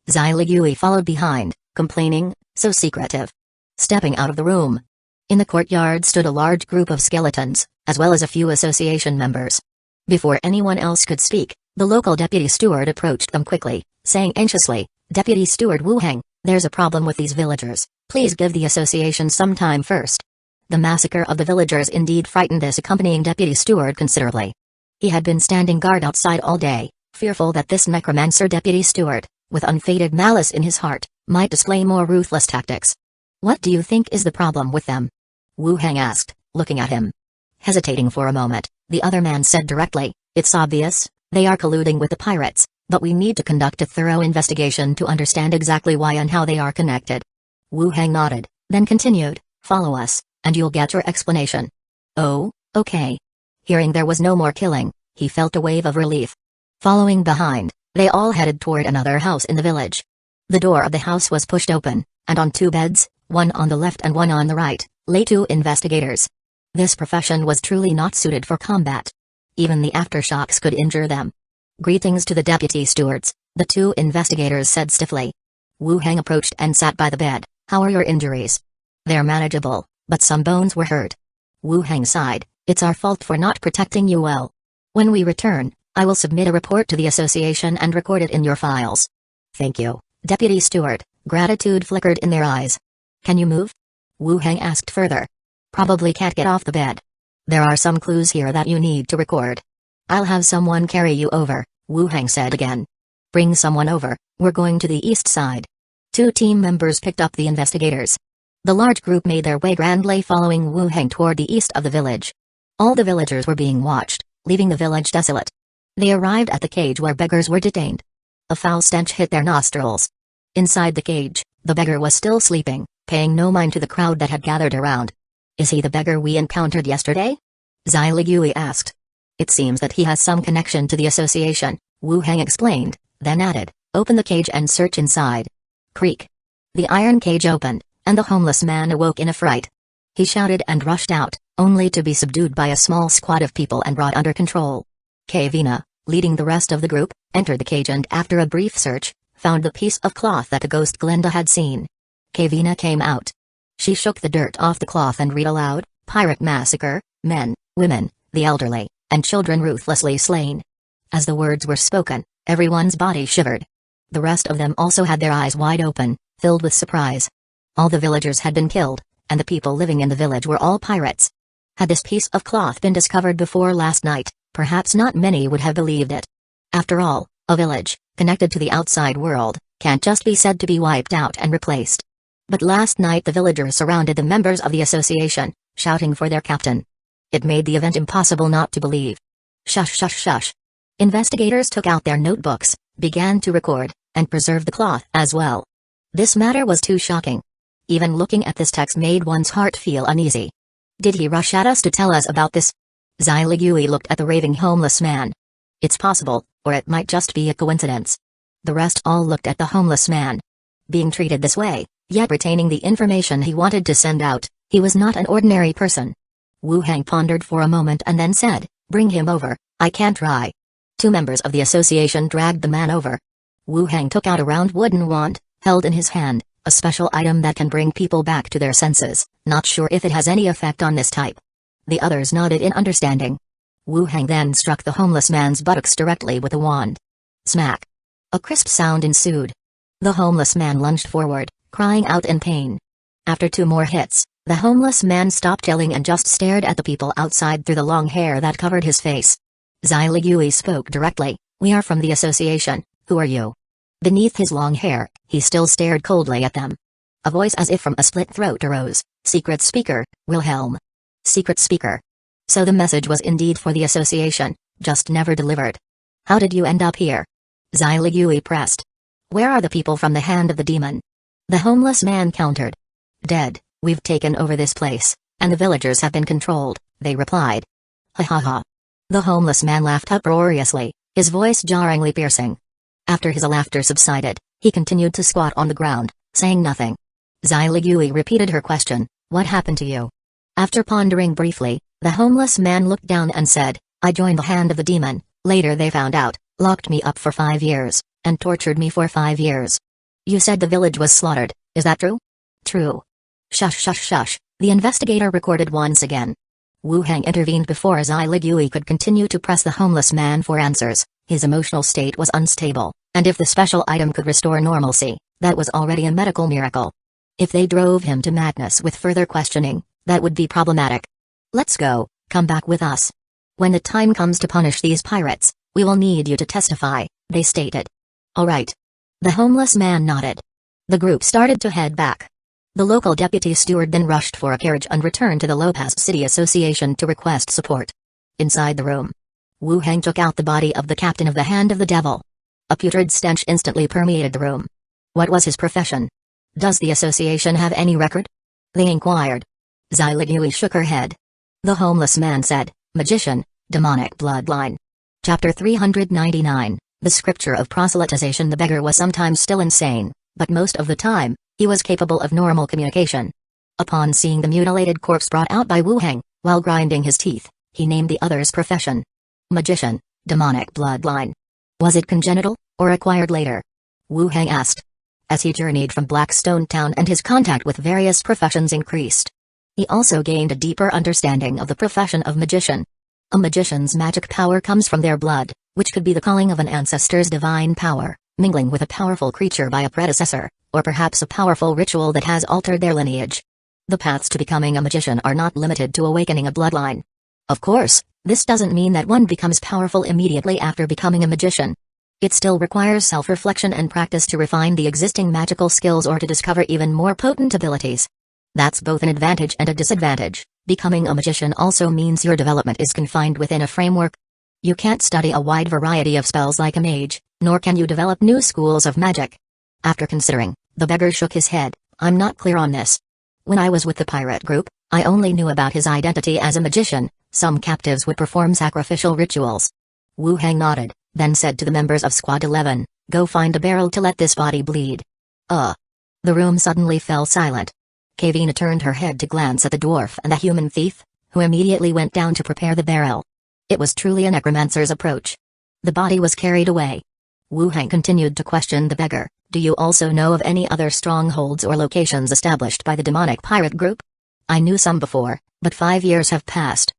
Zai Ligui followed behind, complaining, so secretive. Stepping out of the room. In the courtyard stood a large group of skeletons, as well as a few association members. Before anyone else could speak, the local deputy steward approached them quickly, saying anxiously, Deputy Steward Wu Hang, there's a problem with these villagers, please give the association some time first. The massacre of the villagers indeed frightened this accompanying deputy steward considerably. He had been standing guard outside all day, fearful that this Necromancer deputy steward, with unfaded malice in his heart, might display more ruthless tactics. "What do you think is the problem with them?" Wu Hang asked, looking at him. Hesitating for a moment, the other man said directly, "It's obvious, they are colluding with the pirates, but we need to conduct a thorough investigation to understand exactly why and how they are connected." Wu Hang nodded, then continued, "Follow us, and you'll get your explanation." "Oh, okay." Hearing there was no more killing, he felt a wave of relief. Following behind, they all headed toward another house in the village. The door of the house was pushed open, and on two beds, one on the left and one on the right, lay two investigators. This profession was truly not suited for combat. Even the aftershocks could injure them. "Greetings to the deputy stewards," the two investigators said stiffly. Wu Hang approached and sat by the bed. "How are your injuries?" "They're manageable, but some bones were hurt." Wu Hang sighed, "It's our fault for not protecting you well. When we return, I will submit a report to the association and record it in your files." "Thank you, Deputy Steward." Gratitude flickered in their eyes. "Can you move?" Wu Hang asked further. "Probably can't get off the bed. There are some clues here that you need to record." "I'll have someone carry you over," Wu Hang said again. "Bring someone over, we're going to the east side." Two team members picked up the investigators. The large group made their way grandly following Wu Hang toward the east of the village. All the villagers were being watched, leaving the village desolate. They arrived at the cage where beggars were detained. A foul stench hit their nostrils. Inside the cage, the beggar was still sleeping, paying no mind to the crowd that had gathered around. "Is he the beggar we encountered yesterday?" Zai Ligui asked. "It seems that he has some connection to the association," Wu Hang explained, then added, "Open the cage and search inside." Creak. The iron cage opened, and the homeless man awoke in a fright. He shouted and rushed out, only to be subdued by a small squad of people and brought under control. Kavina, leading the rest of the group, entered the cage and after a brief search, found the piece of cloth that the ghost Glenda had seen. Kavina came out. She shook the dirt off the cloth and read aloud, "Pirate massacre, men, women, the elderly, and children ruthlessly slain." As the words were spoken, everyone's body shivered. The rest of them also had their eyes wide open, filled with surprise. All the villagers had been killed, and the people living in the village were all pirates. Had this piece of cloth been discovered before last night, perhaps not many would have believed it. After all, a village, connected to the outside world, can't just be said to be wiped out and replaced. But last night the villagers surrounded the members of the association, shouting for their captain. It made the event impossible not to believe. Shush shush shush. Investigators took out their notebooks, began to record, and preserve the cloth as well. This matter was too shocking. Even looking at this text made one's heart feel uneasy. Did he rush at us to tell us about this? Zai Ligui looked at the raving homeless man. It's possible, or it might just be a coincidence. The rest all looked at the homeless man. Being treated this way, yet retaining the information he wanted to send out, he was not an ordinary person. Wu Hang pondered for a moment and then said, "Bring him over, I can't try." Two members of the association dragged the man over. Wu Hang took out a round wooden wand, held in his hand, a special item that can bring people back to their senses, not sure if it has any effect on this type. The others nodded in understanding. Wu Hang then struck the homeless man's buttocks directly with the wand. Smack. A crisp sound ensued. The homeless man lunged forward, crying out in pain. After two more hits, the homeless man stopped yelling and just stared at the people outside through the long hair that covered his face. Zai Ligui spoke directly, "We are from the association, who are you?" Beneath his long hair, he still stared coldly at them. A voice as if from a split throat arose, "Secret Speaker, Wilhelm." Secret Speaker. So the message was indeed for the association, just never delivered. "How did you end up here?" Zai Ligui pressed. "Where are the people from the hand of the demon?" The homeless man countered. "Dead, we've taken over this place, and the villagers have been controlled," they replied. "Ha ha ha." The homeless man laughed uproariously, his voice jarringly piercing. After his laughter subsided, he continued to squat on the ground, saying nothing. Zai Ligui repeated her question, "What happened to you?" After pondering briefly, the homeless man looked down and said, "I joined the hand of the demon, later they found out, locked me up for 5 years, and tortured me for 5 years." "You said the village was slaughtered, is that true?" "True." "Shush shush shush," the investigator recorded once again. Wu Hang intervened before Zai Ligui could continue to press the homeless man for answers. His emotional state was unstable, and if the special item could restore normalcy, that was already a medical miracle. If they drove him to madness with further questioning, that would be problematic. "Let's go, come back with us." When the time comes to punish these pirates, we will need you to testify, they stated. All right. The homeless man nodded. The group started to head back. The local deputy steward then rushed for a carriage and returned to the Lopez City Association to request support. Inside the room, Wu Heng took out the body of the captain of the Hand of the Devil. A putrid stench instantly permeated the room. What was his profession? Does the association have any record? They inquired. Zailigui shook her head. The homeless man said, magician, demonic bloodline. Chapter 399, The Scripture of Proselytization. The beggar was sometimes still insane, but most of the time, he was capable of normal communication. Upon seeing the mutilated corpse brought out by Wu Heng, while grinding his teeth, he named the other's profession. Magician, demonic bloodline. Was it congenital, or acquired later? Wu Heng asked. As he journeyed from Blackstone Town and his contact with various professions increased, he also gained a deeper understanding of the profession of magician. A magician's magic power comes from their blood, which could be the calling of an ancestor's divine power, mingling with a powerful creature by a predecessor, or perhaps a powerful ritual that has altered their lineage. The paths to becoming a magician are not limited to awakening a bloodline. Of course, this doesn't mean that one becomes powerful immediately after becoming a magician. It still requires self-reflection and practice to refine the existing magical skills or to discover even more potent abilities. That's both an advantage and a disadvantage. Becoming a magician also means your development is confined within a framework. You can't study a wide variety of spells like a mage, nor can you develop new schools of magic. After considering, the beggar shook his head. I'm not clear on this. When I was with the pirate group, I only knew about his identity as a magician. Some captives would perform sacrificial rituals. Wu Heng nodded, then said to the members of Squad 11, go find a barrel to let this body bleed. The room suddenly fell silent. Kavina turned her head to glance at the dwarf and the human thief, who immediately went down to prepare the barrel. It was truly a necromancer's approach. The body was carried away. Wu Heng continued to question the beggar. Do you also know of any other strongholds or locations established by the demonic pirate group? I knew some before, but 5 years have passed.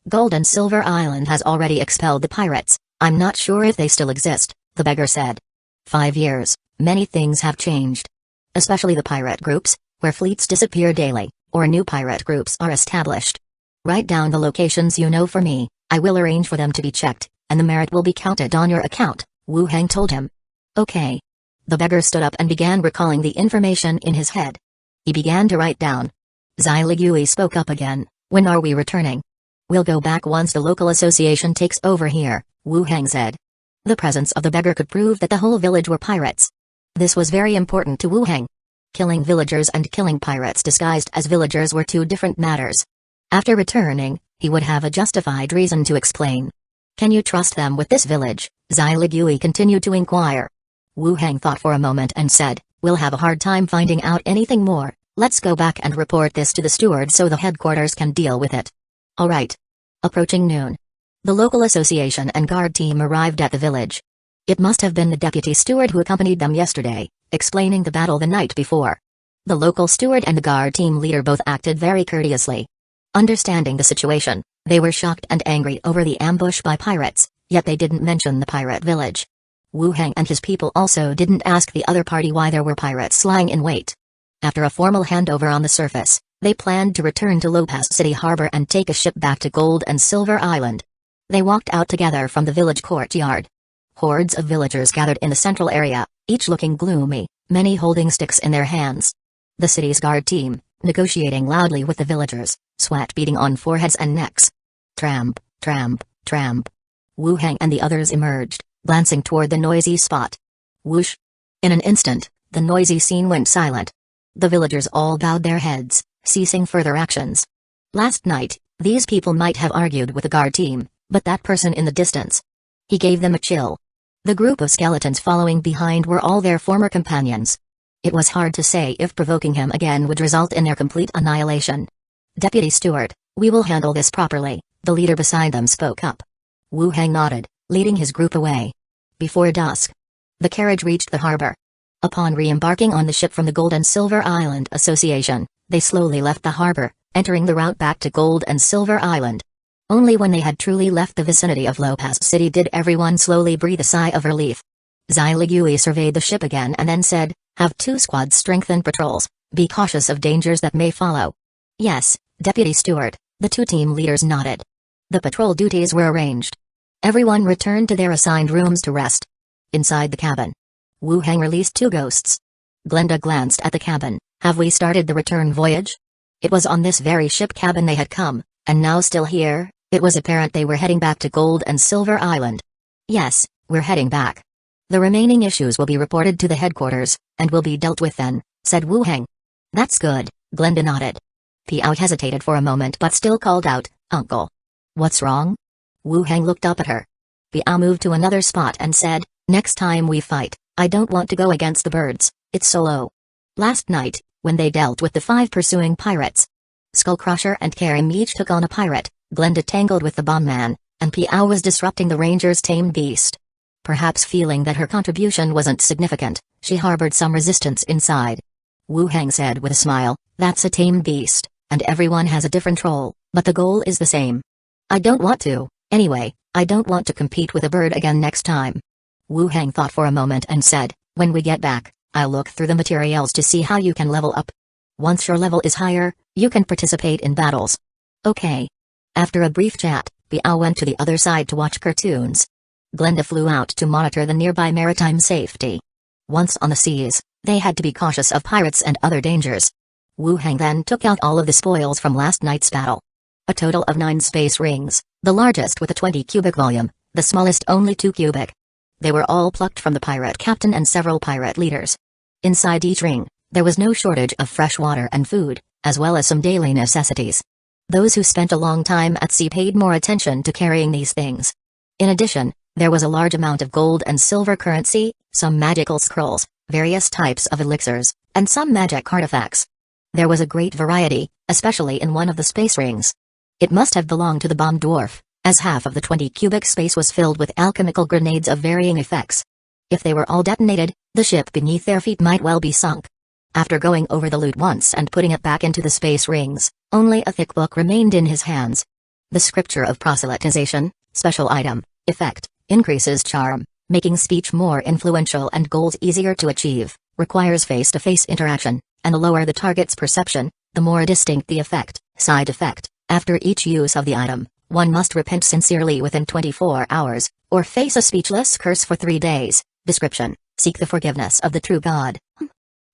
Gold and Silver Island has already expelled the pirates. I'm not sure if they still exist, the beggar said. 5 years, many things have changed. Especially the pirate groups, where fleets disappear daily, or new pirate groups are established. Write down the locations you know for me, I will arrange for them to be checked, and the merit will be counted on your account, Wu Heng told him. Okay. The beggar stood up and began recalling the information in his head. He began to write down. Zailigui spoke up again, when are we returning? We'll go back once the local association takes over here, Wu Heng said. The presence of the beggar could prove that the whole village were pirates. This was very important to Wu Heng. Killing villagers and killing pirates disguised as villagers were two different matters. After returning, he would have a justified reason to explain. Can you trust them with this village? Zailigui continued to inquire. Wu Heng thought for a moment and said, we'll have a hard time finding out anything more. Let's go back and report this to the steward so the headquarters can deal with it. All right. Approaching noon, the local association and guard team arrived at the village. It must have been the deputy steward who accompanied them yesterday, explaining the battle the night before. The local steward and the guard team leader both acted very courteously. Understanding the situation, they were shocked and angry over the ambush by pirates, yet they didn't mention the pirate village. Wu Heng and his people also didn't ask the other party why there were pirates lying in wait. After a formal handover on the surface, they planned to return to Lopez City Harbor and take a ship back to Gold and Silver Island. They walked out together from the village courtyard. Hordes of villagers gathered in the central area, each looking gloomy, many holding sticks in their hands. The city's guard team, negotiating loudly with the villagers, sweat beading on foreheads and necks. Tramp, tramp, tramp. Wu Heng and the others emerged, glancing toward the noisy spot. Whoosh! In an instant, the noisy scene went silent. The villagers all bowed their heads, ceasing further actions. Last night, these people might have argued with the guard team, but that person in the distance. He gave them a chill. The group of skeletons following behind were all their former companions. It was hard to say if provoking him again would result in their complete annihilation. Deputy Steward, we will handle this properly, the leader beside them spoke up. Wu Heng nodded, leading his group away. Before dusk, the carriage reached the harbor. Upon re-embarking on the ship from the Gold and Silver Island Association, they slowly left the harbor, entering the route back to Gold and Silver Island. Only when they had truly left the vicinity of Lopez City did everyone slowly breathe a sigh of relief. Zailigui surveyed the ship again and then said, have 2 squads strengthen patrols, be cautious of dangers that may follow. Yes, Deputy Steward, the 2 team leaders nodded. The patrol duties were arranged. Everyone returned to their assigned rooms to rest. Inside the cabin, Wu Heng released 2 ghosts. Glenda glanced at the cabin. Have we started the return voyage? It was on this very ship cabin they had come, and now still here, it was apparent they were heading back to Gold and Silver Island. Yes, we're heading back. The remaining issues will be reported to the headquarters, and will be dealt with then, said Wu Heng. That's good, Glenda nodded. Piao hesitated for a moment but still called out, Uncle. What's wrong? Wu Heng looked up at her. Piao moved to another spot and said, next time we fight, I don't want to go against the birds, it's solo. Last night, when they dealt with the 5 pursuing pirates, Skullcrusher and Mage took on a pirate, Glenda tangled with the bomb man, and Piao was disrupting the ranger's tamed beast. Perhaps feeling that her contribution wasn't significant, she harbored some resistance inside. Wu Heng said with a smile, that's a tamed beast, and everyone has a different role, but the goal is the same. I don't want to, anyway, I don't want to compete with a bird again next time. Wu Heng thought for a moment and said, when we get back, I'll look through the materials to see how you can level up. Once your level is higher, you can participate in battles. Okay. After a brief chat, Piao went to the other side to watch cartoons. Glenda flew out to monitor the nearby maritime safety. Once on the seas, they had to be cautious of pirates and other dangers. Wu Heng then took out all of the spoils from last night's battle. A total of 9 space rings, the largest with a 20 cubic volume, the smallest only 2 cubic. They were all plucked from the pirate captain and several pirate leaders. Inside each ring, there was no shortage of fresh water and food, as well as some daily necessities. Those who spent a long time at sea paid more attention to carrying these things. In addition, there was a large amount of gold and silver currency, some magical scrolls, various types of elixirs, and some magic artifacts. There was a great variety, especially in one of the space rings. It must have belonged to the bomb dwarf, as half of the 20 cubic space was filled with alchemical grenades of varying effects. If they were all detonated, the ship beneath their feet might well be sunk. After going over the loot once and putting it back into the space rings, only a thick book remained in his hands. The scripture of proselytization, special item, effect, increases charm, making speech more influential and goals easier to achieve, requires face-to-face interaction, and the lower the target's perception, the more distinct the effect, side effect. After each use of the item, one must repent sincerely within 24 hours, or face a speechless curse for 3 days. Description: seek the forgiveness of the true God.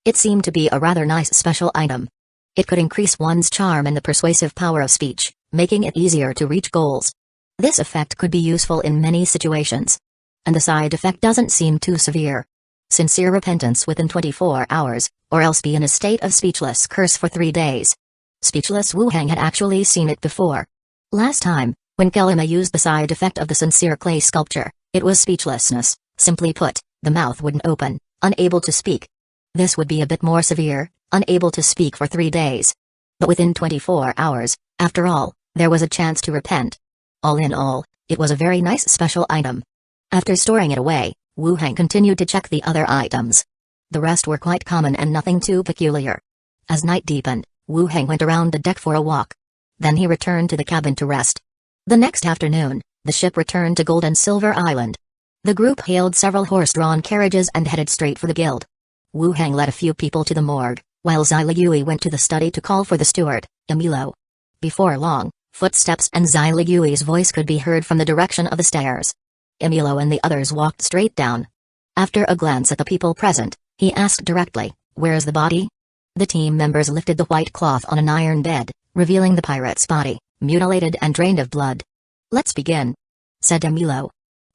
It seemed to be a rather nice special item. It could increase one's charm and the persuasive power of speech, making it easier to reach goals. This effect could be useful in many situations. And the side effect doesn't seem too severe. Sincere repentance within 24 hours, or else be in a state of speechless curse for 3 days. Speechless Wu Heng had actually seen it before. Last time, when Calamity used the side effect of the sincere clay sculpture, it was speechlessness. Simply put, the mouth wouldn't open, unable to speak. This would be a bit more severe, unable to speak for 3 days. But within 24 hours, after all, there was a chance to repent. All in all, it was a very nice special item. After storing it away, Wu Heng continued to check the other items. The rest were quite common and nothing too peculiar. As night deepened, Wu Heng went around the deck for a walk. Then he returned to the cabin to rest. The next afternoon, the ship returned to Gold and Silver Island. The group hailed several horse-drawn carriages and headed straight for the guild. Wu Heng led a few people to the morgue, while Zai went to the study to call for the steward, Emilo. Before long, footsteps and Zai voice could be heard from the direction of the stairs. Emilo and the others walked straight down. After a glance at the people present, he asked directly, "Where's the body?" The team members lifted the white cloth on an iron bed, revealing the pirate's body, mutilated and drained of blood. "Let's begin," said Emilo.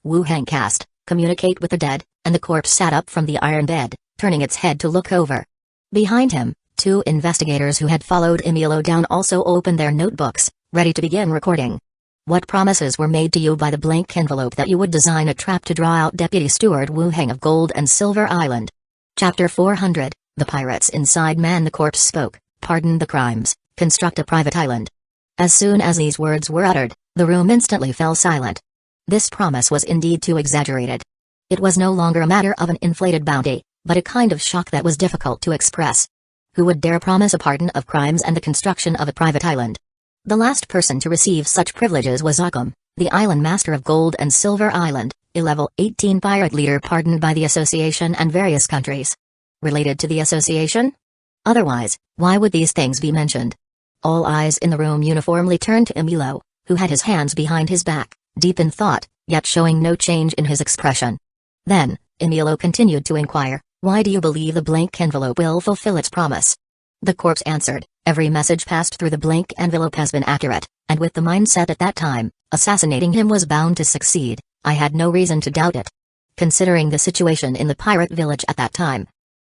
Wu Heng cast communicate with the dead, and the corpse sat up from the iron bed, turning its head to look over. Behind him, 2 investigators who had followed Emilo down also opened their notebooks, ready to begin recording. "What promises were made to you by the blank envelope that you would design a trap to draw out Deputy Steward Wu Heng of Gold and Silver Island?" Chapter 400, The Pirates Inside Man. The corpse spoke, "Pardon the crimes, construct a private island." As soon as these words were uttered, the room instantly fell silent. This promise was indeed too exaggerated. It was no longer a matter of an inflated bounty, but a kind of shock that was difficult to express. Who would dare promise a pardon of crimes and the construction of a private island? The last person to receive such privileges was Occam, the island master of Gold and Silver Island, a level 18 pirate leader pardoned by the association and various countries. Related to the association? Otherwise, why would these things be mentioned? All eyes in the room uniformly turned to Emilo. who had his hands behind his back, deep in thought, yet showing no change in his expression. Then, Emilio continued to inquire, "Why do you believe the blank envelope will fulfill its promise?" The corpse answered, "Every message passed through the blank envelope has been accurate, and with the mindset at that time, assassinating him was bound to succeed. I had no reason to doubt it." Considering the situation in the pirate village at that time,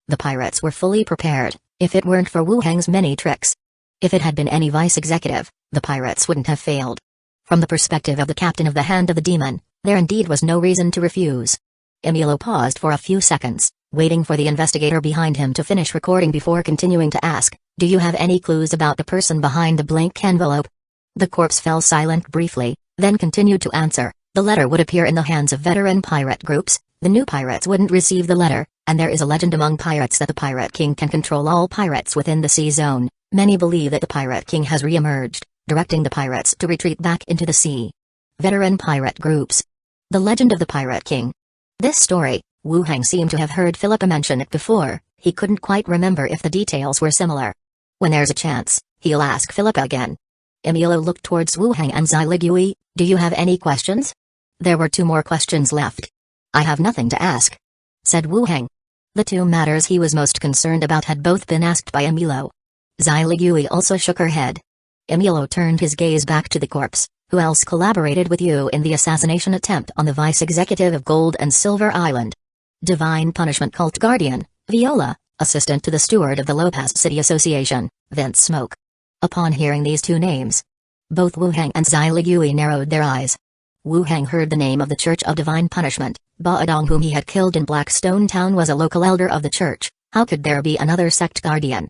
the pirates were fully prepared, if it weren't for Wu Hang's many tricks. If it had been any vice executive, the pirates wouldn't have failed. From the perspective of the captain of the Hand of the Demon, there indeed was no reason to refuse. Emilio paused for a few seconds, waiting for the investigator behind him to finish recording before continuing to ask, "Do you have any clues about the person behind the blank envelope?" The corpse fell silent briefly, then continued to answer, "The letter would appear in the hands of veteran pirate groups, the new pirates wouldn't receive the letter, and there is a legend among pirates that the Pirate King can control all pirates within the sea zone. Many believe that the Pirate King has re-emerged, directing the pirates to retreat back into the sea." Veteran pirate groups. The legend of the Pirate King. This story, Wu Hang seemed to have heard Philippa mention it before. He couldn't quite remember if the details were similar. When there's a chance, he'll ask Philippa again. Emilio looked towards Wu Hang and Zai Ligui. "Do you have any questions?" There were 2 more questions left. "I have nothing to ask," said Wu Hang. The 2 matters he was most concerned about had both been asked by Emilio. Zai Ligui also shook her head. Emilio turned his gaze back to the corpse. "Who else collaborated with you in the assassination attempt on the vice executive of Gold and Silver Island?" "Divine Punishment Cult Guardian, Viola, assistant to the steward of the Lopez City Association, Vince Smoke." Upon hearing these 2 names, both Wu Hang and Zai Ligui narrowed their eyes. Wu Hang heard the name of the Church of Divine Punishment. Baodong, whom he had killed in Blackstone Town, was a local elder of the church. How could there be another sect guardian?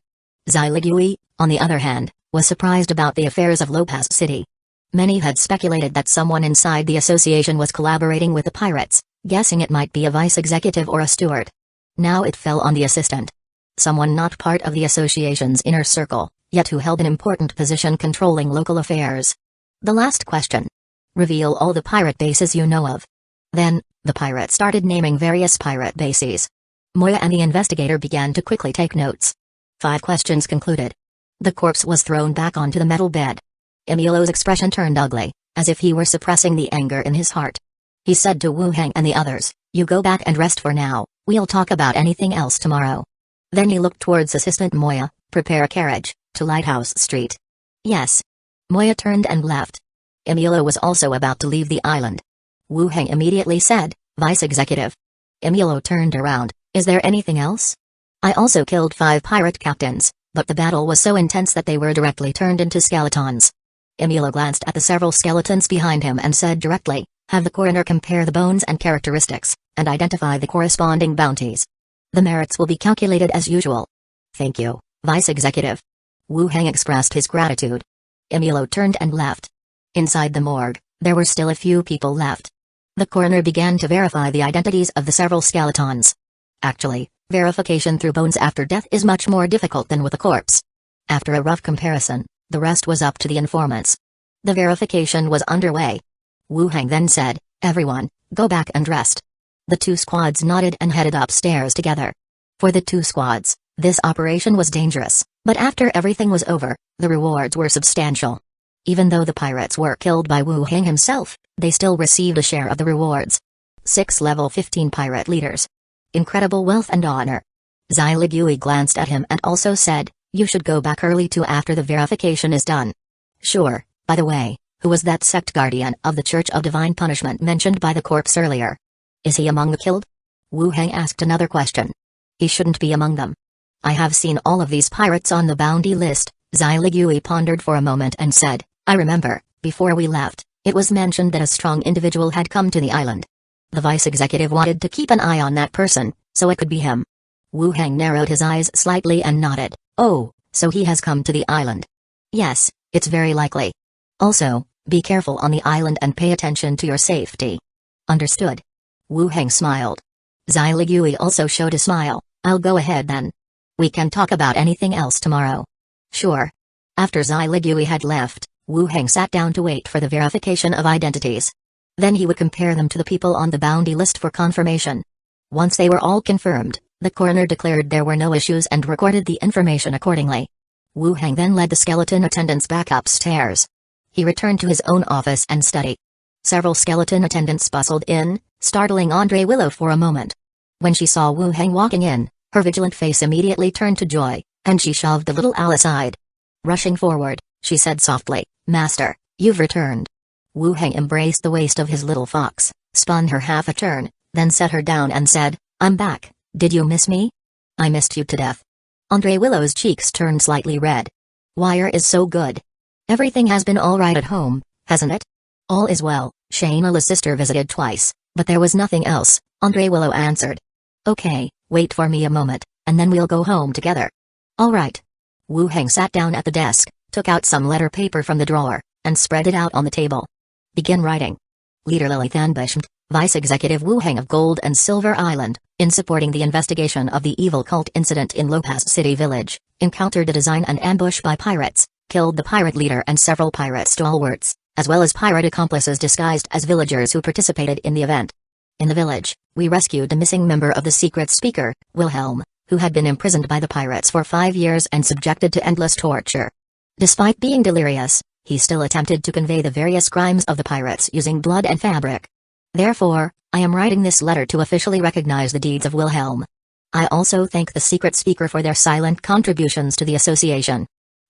Zai Ligui, on the other hand, was surprised about the affairs of Lopez City. Many had speculated that someone inside the association was collaborating with the pirates, guessing it might be a vice executive or a steward. Now it fell on the assistant. Someone not part of the association's inner circle, yet who held an important position controlling local affairs. The last question. "Reveal all the pirate bases you know of." Then, the pirate started naming various pirate bases. Moya and the investigator began to quickly take notes. 5 questions concluded. The corpse was thrown back onto the metal bed. Emilio's expression turned ugly, as if he were suppressing the anger in his heart. He said to Wu Hang and the others, "You go back and rest for now, we'll talk about anything else tomorrow." Then he looked towards Assistant Moya, "Prepare a carriage, to Lighthouse Street." "Yes." Moya turned and left. Emilio was also about to leave the island. Wu Hang immediately said, "Vice Executive." Emilio turned around, "Is there anything else?" "I also killed 5 pirate captains, but the battle was so intense that they were directly turned into skeletons." Emilio glanced at the several skeletons behind him and said directly, "Have the coroner compare the bones and characteristics, and identify the corresponding bounties. The merits will be calculated as usual." "Thank you, Vice Executive." Wu Hang expressed his gratitude. Emilio turned and left. Inside the morgue, there were still a few people left. The coroner began to verify the identities of the several skeletons. Actually, verification through bones after death is much more difficult than with a corpse. After a rough comparison, the rest was up to the informants. The verification was underway. Wu Hang then said, "Everyone, go back and rest." The 2 squads nodded and headed upstairs together. For the 2 squads, this operation was dangerous, but after everything was over, the rewards were substantial. Even though the pirates were killed by Wu Hang himself, they still received a share of the rewards. 6 level 15 pirate leaders. Incredible wealth and honor. Zai Ligui glanced at him and also said, "You should go back early too after the verification is done." "Sure. By the way, who was that sect guardian of the Church of Divine Punishment mentioned by the corpse earlier? Is he among the killed?" Wu Hang asked another question. "He shouldn't be among them. I have seen all of these pirates on the bounty list." Zai Ligui pondered for a moment and said, "I remember, before we left, it was mentioned that a strong individual had come to the island. The vice executive wanted to keep an eye on that person, so it could be him." Wu Hang narrowed his eyes slightly and nodded. "Oh, so he has come to the island." "Yes, it's very likely. Also, be careful on the island and pay attention to your safety." "Understood." Wu Hang smiled. Zai Ligui also showed a smile. "I'll go ahead then. We can talk about anything else tomorrow." "Sure." After Zai Ligui had left, Wu Hang sat down to wait for the verification of identities. Then he would compare them to the people on the bounty list for confirmation. Once they were all confirmed, the coroner declared there were no issues and recorded the information accordingly. Wu Hang then led the skeleton attendants back upstairs. He returned to his own office and study. Several skeleton attendants bustled in, startling Andre Willow for a moment. When she saw Wu Heng walking in, her vigilant face immediately turned to joy, and she shoved the little owl aside. Rushing forward, she said softly, "Master, you've returned." Wu Heng embraced the waist of his little fox, spun her half a turn, then set her down and said, "I'm back. Did you miss me?" "I missed you to death." Andre Willow's cheeks turned slightly red. "Wire is so good. Everything has been all right at home, hasn't it?" "All is well. Shayna's sister visited twice, but there was nothing else," Andre Willow answered. "Okay, wait for me a moment, and then we'll go home together." "All right." Wu Heng sat down at the desk, took out some letter paper from the drawer, and spread it out on the table. "Begin writing." Leader Lilithan Bishmt, Vice Executive Wu Heng of Gold and Silver Island, in supporting the investigation of the evil cult incident in Lopaz City Village, encountered a design and ambush by pirates, killed the pirate leader and several pirate stalwarts, as well as pirate accomplices disguised as villagers who participated in the event. In the village, we rescued a missing member of the secret speaker, Wilhelm, who had been imprisoned by the pirates for 5 years and subjected to endless torture. Despite being delirious, he still attempted to convey the various crimes of the pirates using blood and fabric. Therefore, I am writing this letter to officially recognize the deeds of Wilhelm. I also thank the secret speaker for their silent contributions to the association.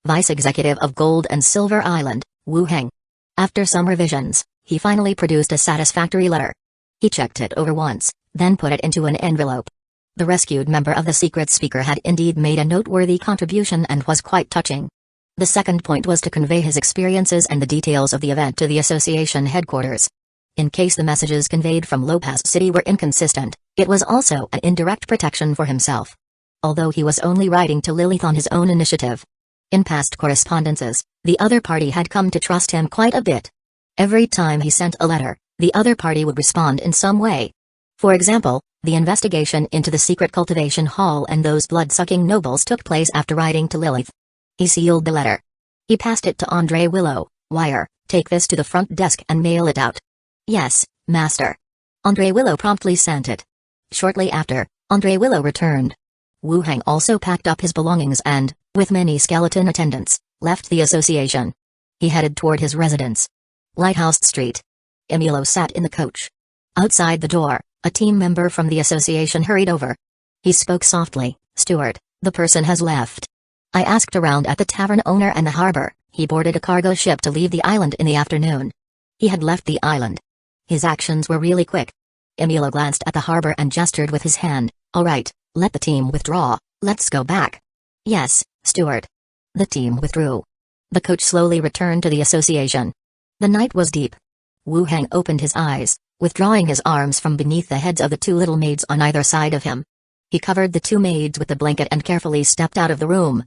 Vice Executive of Gold and Silver Island, Wu Heng. After some revisions, he finally produced a satisfactory letter. He checked it over once, then put it into an envelope. The rescued member of the secret speaker had indeed made a noteworthy contribution and was quite touching. The second point was to convey his experiences and the details of the event to the association headquarters. In case the messages conveyed from Lopaz City were inconsistent, it was also an indirect protection for himself. Although he was only writing to Lilith on his own initiative. In past correspondences, the other party had come to trust him quite a bit. Every time he sent a letter, the other party would respond in some way. For example, the investigation into the secret cultivation hall and those blood-sucking nobles took place after writing to Lilith. He sealed the letter. He passed it to Andre Willow. "Wire, take this to the front desk and mail it out." "Yes, Master." Andre Willow promptly sent it. Shortly after, Andre Willow returned. Wu Heng also packed up his belongings and, with many skeleton attendants, left the association. He headed toward his residence. Lighthouse Street. Emilio sat in the coach. Outside the door, a team member from the association hurried over. He spoke softly, "Steward, the person has left. I asked around at the tavern owner and the harbor. He boarded a cargo ship to leave the island in the afternoon." He had left the island. His actions were really quick. Emilio glanced at the harbor and gestured with his hand. "All right, let the team withdraw, let's go back." "Yes, steward." The team withdrew. The coach slowly returned to the association. The night was deep. Wu Heng opened his eyes, withdrawing his arms from beneath the heads of the two little maids on either side of him. He covered the two maids with the blanket and carefully stepped out of the room.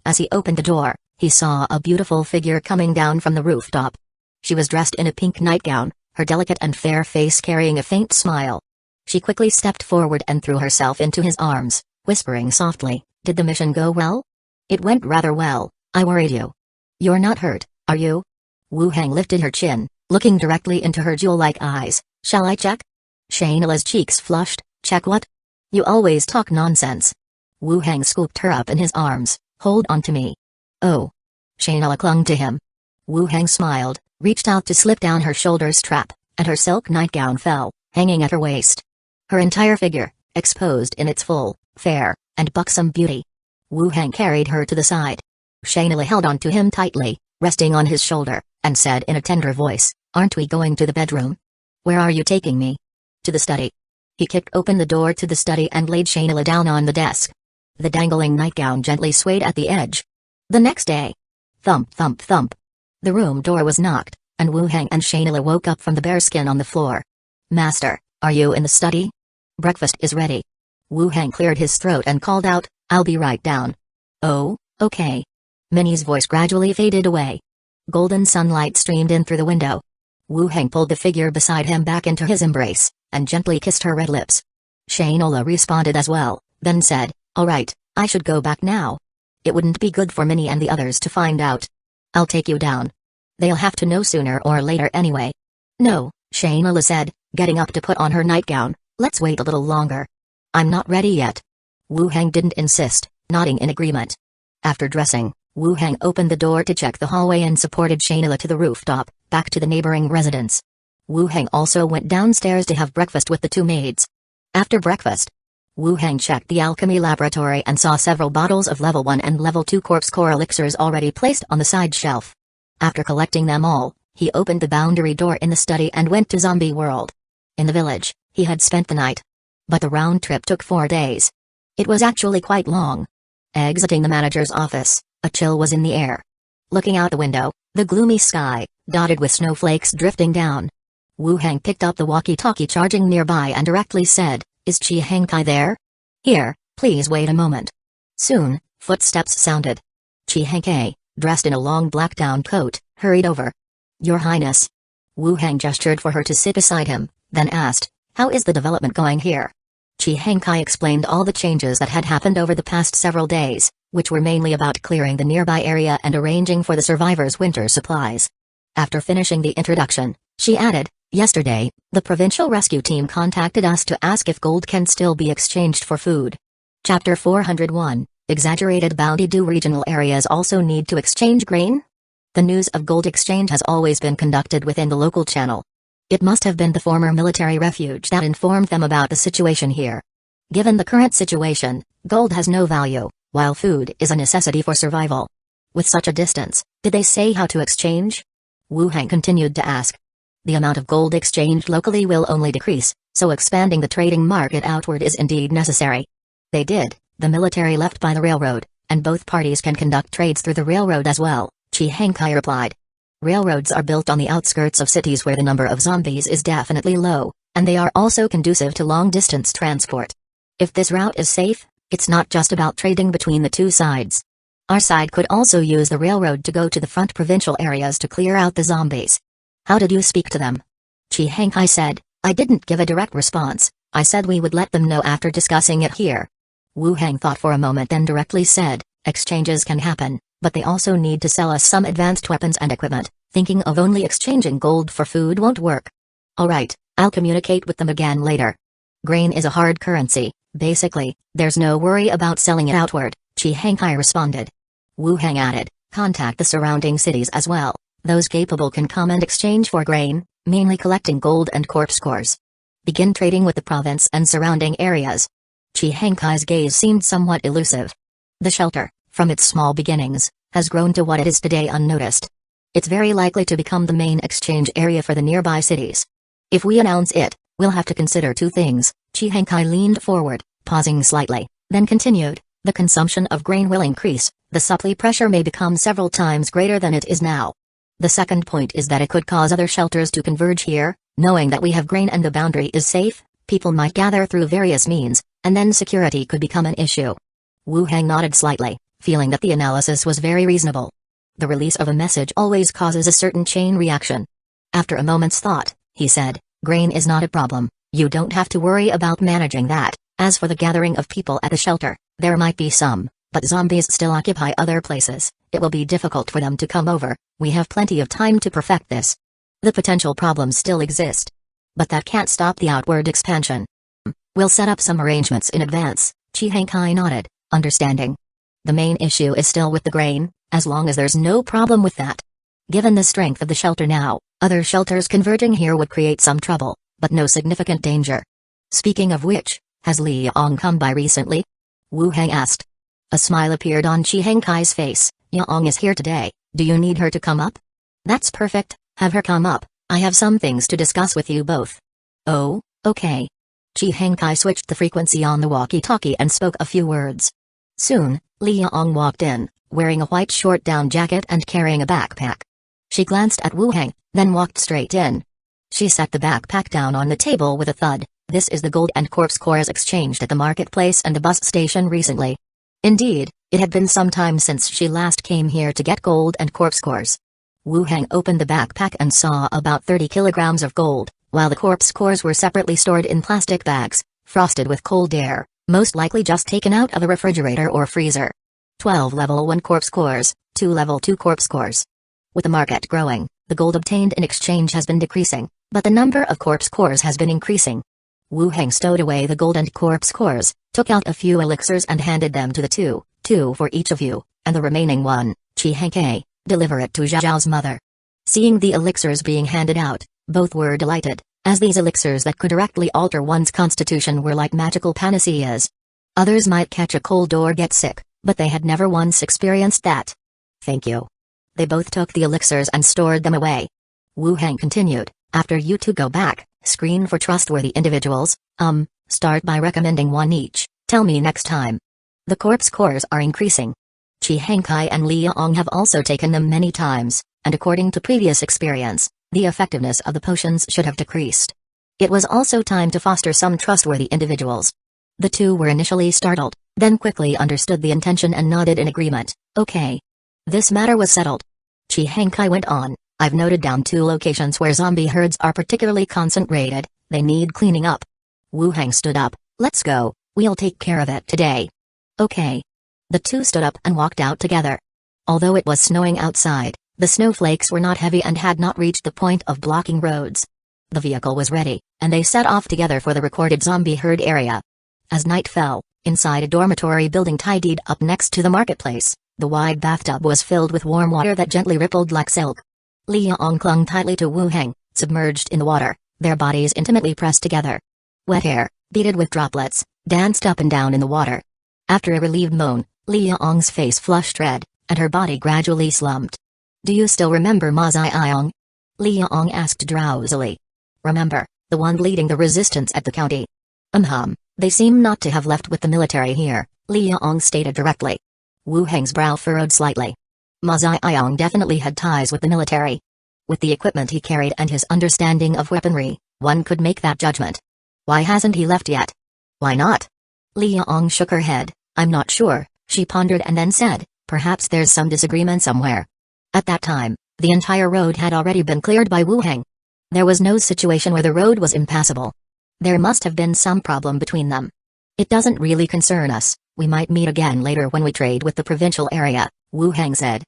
As he opened the door, he saw a beautiful figure coming down from the rooftop. She was dressed in a pink nightgown, her delicate and fair face carrying a faint smile. She quickly stepped forward and threw herself into his arms, whispering softly, "Did the mission go well?" "It went rather well. I worried you." "You're not hurt, are you?" Wu Heng lifted her chin, looking directly into her jewel-like eyes. "Shall I check?" Shayna's cheeks flushed. "Check what?" "You always talk nonsense." Wu Heng scooped her up in his arms. "Hold on to me." "Oh." Shayna clung to him. Wu Heng smiled, reached out to slip down her shoulder strap, and her silk nightgown fell, hanging at her waist. Her entire figure, exposed in its full, fair, and buxom beauty. Wu Heng carried her to the side. Shayna held on to him tightly, resting on his shoulder, and said in a tender voice, "Aren't we going to the bedroom?" "Where are you taking me?" "To the study." He kicked open the door to the study and laid Shayna down on the desk. The dangling nightgown gently swayed at the edge. The next day. Thump thump thump. The room door was knocked, and Wu Heng and Shayna woke up from the bearskin on the floor. "Master, are you in the study?" "Breakfast is ready." Wu Heng cleared his throat and called out, "I'll be right down." "Oh, okay." Minnie's voice gradually faded away. Golden sunlight streamed in through the window. Wu Heng pulled the figure beside him back into his embrace, and gently kissed her red lips. Shayna responded as well, then said, "All right, I should go back now. It wouldn't be good for Minnie and the others to find out. I'll take you down. They'll have to know sooner or later anyway." "No," Shayna said, getting up to put on her nightgown, "let's wait a little longer." "I'm not ready yet." Wu Heng didn't insist, nodding in agreement. After dressing, Wu Hang opened the door to check the hallway and supported Shayla to the rooftop, back to the neighboring residence. Wu Hang also went downstairs to have breakfast with the two maids. After breakfast, Wu Hang checked the alchemy laboratory and saw several bottles of level 1 and level 2 corpse core elixirs already placed on the side shelf. After collecting them all, he opened the boundary door in the study and went to Zombie World. In the village, he had spent the night. But the round trip took 4 days. It was actually quite long. Exiting the manager's office, a chill was in the air. Looking out the window, the gloomy sky, dotted with snowflakes drifting down. Wu Hang picked up the walkie-talkie charging nearby and directly said, "Is Chi Hengkai there?" "Here, please wait a moment." Soon, footsteps sounded. Chi Hengkai, dressed in a long black down coat, hurried over. "Your Highness." Wu Hang gestured for her to sit beside him, then asked, "How is the development going here?" Chi Hengkai explained all the changes that had happened over the past several days, which were mainly about clearing the nearby area and arranging for the survivors' winter supplies. After finishing the introduction, she added, "Yesterday, the provincial rescue team contacted us to ask if gold can still be exchanged for food." Chapter 401, Exaggerated Bounty. Do regional areas also need to exchange grain? The news of gold exchange has always been conducted within the local channel. It must have been the former military refuge that informed them about the situation here. Given the current situation, gold has no value, while food is a necessity for survival. With such a distance, did they say how to exchange? Wu Hang continued to ask. The amount of gold exchanged locally will only decrease, so expanding the trading market outward is indeed necessary. They did. The military left by the railroad, and both parties can conduct trades through the railroad as well, Chi Hengkai replied. Railroads are built on the outskirts of cities where the number of zombies is definitely low, and they are also conducive to long-distance transport. If this route is safe, it's not just about trading between the two sides. Our side could also use the railroad to go to the front provincial areas to clear out the zombies. How did you speak to them? Chi Hengkai said, "I didn't give a direct response, I said we would let them know after discussing it here." Wu Hang thought for a moment then directly said, "Exchanges can happen, but they also need to sell us some advanced weapons and equipment. Thinking of only exchanging gold for food won't work." "Alright, I'll communicate with them again later." Grain is a hard currency, basically, there's no worry about selling it outward, Chi Hengkai responded. Wu Hang added, "Contact the surrounding cities as well. Those capable can come and exchange for grain, mainly collecting gold and corpse cores. Begin trading with the province and surrounding areas." Chi Hengkai's gaze seemed somewhat elusive. The shelter, from its small beginnings, has grown to what it is today unnoticed. It's very likely to become the main exchange area for the nearby cities. If we announce it, we'll have to consider two things. Chi Hengkai leaned forward, pausing slightly, then continued, "The consumption of grain will increase, the supply pressure may become several times greater than it is now. The second point is that it could cause other shelters to converge here, knowing that we have grain and the boundary is safe, people might gather through various means, and then security could become an issue." Wu Hang nodded slightly, feeling that the analysis was very reasonable. The release of a message always causes a certain chain reaction. After a moment's thought, he said, "Grain is not a problem, you don't have to worry about managing that. As for the gathering of people at the shelter, there might be some, but zombies still occupy other places, it will be difficult for them to come over, we have plenty of time to perfect this. The potential problems still exist. But that can't stop the outward expansion. We'll set up some arrangements in advance," Chi Hengkai nodded, understanding. "The main issue is still with the grain, as long as there's no problem with that. Given the strength of the shelter now, other shelters converging here would create some trouble, but no significant danger. Speaking of which, has Li Yong come by recently?" Wu Hang asked. A smile appeared on Chi Hengkai's face. "Yong is here today, do you need her to come up?" "That's perfect, have her come up, I have some things to discuss with you both." "Oh, okay." Chi Hengkai switched the frequency on the walkie-talkie and spoke a few words. Soon, Li Yong walked in, wearing a white short down jacket and carrying a backpack. She glanced at Wu Hang, then walked straight in. She set the backpack down on the table with a thud. "This is the gold and corpse cores exchanged at the marketplace and the bus station recently." Indeed, it had been some time since she last came here to get gold and corpse cores. Wu Hang opened the backpack and saw about 30 kilograms of gold, while the corpse cores were separately stored in plastic bags, frosted with cold air, most likely just taken out of a refrigerator or freezer. 12 level 1 corpse cores, 2 level 2 corpse cores. With the market growing, the gold obtained in exchange has been decreasing, but the number of corpse cores has been increasing. Wu Hang stowed away the gold and corpse cores, took out a few elixirs and handed them to the two for each of you, and the remaining one, Chihankai, deliver it to Zhao's mother. Seeing the elixirs being handed out, both were delighted, as these elixirs that could directly alter one's constitution were like magical panaceas. Others might catch a cold or get sick, but they had never once experienced that. Thank you. They both took the elixirs and stored them away. Wu Heng continued, after you two go back, screen for trustworthy individuals, start by recommending one each, tell me next time. The corpse cores are increasing. Chihankai and Liang have also taken them many times, and according to previous experience, the effectiveness of the potions should have decreased. It was also time to foster some trustworthy individuals. The two were initially startled, then quickly understood the intention and nodded in agreement. Okay. This matter was settled. Chihankai went on, I've noted down 2 locations where zombie herds are particularly concentrated, they need cleaning up. Wu Heng stood up, let's go, we'll take care of it today. Okay. The two stood up and walked out together. Although it was snowing outside, the snowflakes were not heavy and had not reached the point of blocking roads. The vehicle was ready, and they set off together for the recorded zombie herd area. As night fell, inside a dormitory building tidied up next to the marketplace, the wide bathtub was filled with warm water that gently rippled like silk. Liang clung tightly to Wu Heng, submerged in the water, their bodies intimately pressed together. Wet hair, beaded with droplets, danced up and down in the water. After a relieved moan, Liang's face flushed red, and her body gradually slumped. Do you still remember Ma Ziyang? Liang asked drowsily. Remember, the one leading the resistance at the county. They seem not to have left with the military here, Liang stated directly. Wu Heng's brow furrowed slightly. Ma Ziyang definitely had ties with the military. With the equipment he carried and his understanding of weaponry, one could make that judgment. Why hasn't he left yet? Why not? Liang shook her head. I'm not sure, she pondered and then said, perhaps there's some disagreement somewhere. At that time, the entire road had already been cleared by Wu Heng. There was no situation where the road was impassable. There must have been some problem between them. It doesn't really concern us, we might meet again later when we trade with the provincial area, Wu Heng said.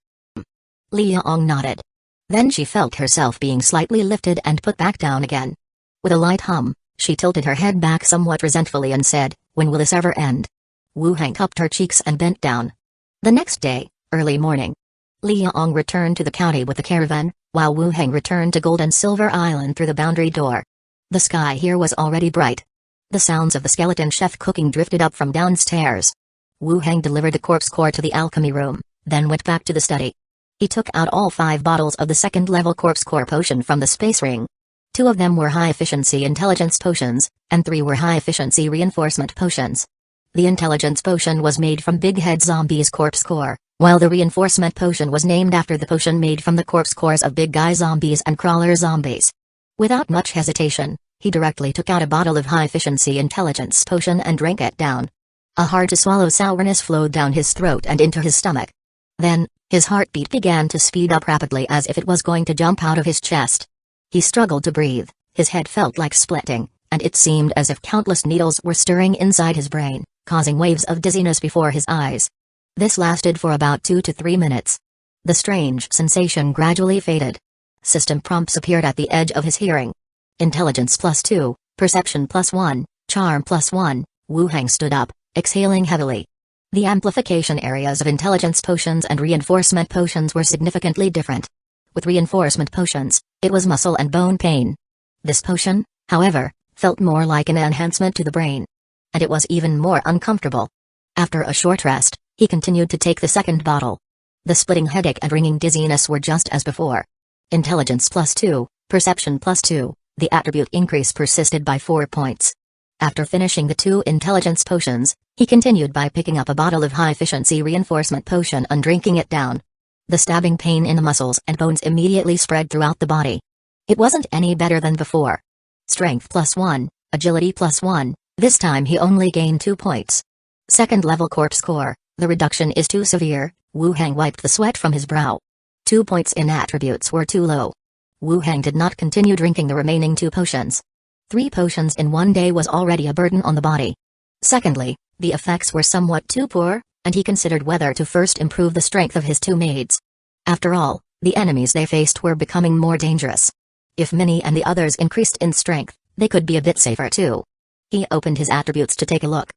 Liang nodded. Then she felt herself being slightly lifted and put back down again. With a light hum, she tilted her head back somewhat resentfully and said, when will this ever end? Wu Heng cupped her cheeks and bent down. The next day, early morning, Liang returned to the county with the caravan, while Wu Heng returned to Gold and Silver Island through the boundary door. The sky here was already bright. The sounds of the skeleton chef cooking drifted up from downstairs. Wu Heng delivered the corpse core to the alchemy room, then went back to the study. He took out all 5 bottles of the second-level corpse core potion from the space ring. 2 of them were high-efficiency intelligence potions, and 3 were high-efficiency reinforcement potions. The intelligence potion was made from Big Head Zombie's corpse core, while the reinforcement potion was named after the potion made from the corpse cores of Big Guy Zombies and Crawler Zombies. Without much hesitation, he directly took out a bottle of high-efficiency intelligence potion and drank it down. A hard-to-swallow sourness flowed down his throat and into his stomach. Then, his heartbeat began to speed up rapidly as if it was going to jump out of his chest. He struggled to breathe, his head felt like splitting, and it seemed as if countless needles were stirring inside his brain, causing waves of dizziness before his eyes. This lasted for about 2 to 3 minutes. The strange sensation gradually faded. System prompts appeared at the edge of his hearing. Intelligence +2, Perception +1, Charm +1, Wu Heng stood up, exhaling heavily. The amplification areas of intelligence potions and reinforcement potions were significantly different. With reinforcement potions, it was muscle and bone pain. This potion, however, felt more like an enhancement to the brain. And it was even more uncomfortable. After a short rest, he continued to take the second bottle. The splitting headache and ringing dizziness were just as before. Intelligence +2, Perception +2, the attribute increase persisted by 4 points. After finishing the 2 intelligence potions, he continued by picking up a bottle of high-efficiency reinforcement potion and drinking it down. The stabbing pain in the muscles and bones immediately spread throughout the body. It wasn't any better than before. Strength +1, Agility +1, this time he only gained 2 points. Second-level corpse core, the reduction is too severe, Wu Heng wiped the sweat from his brow. 2 points in attributes were too low. Wu Heng did not continue drinking the remaining 2 potions. 3 potions in one day was already a burden on the body. Secondly, the effects were somewhat too poor, and he considered whether to first improve the strength of his 2 maids. After all, the enemies they faced were becoming more dangerous. If Minnie and the others increased in strength, they could be a bit safer too. He opened his attributes to take a look.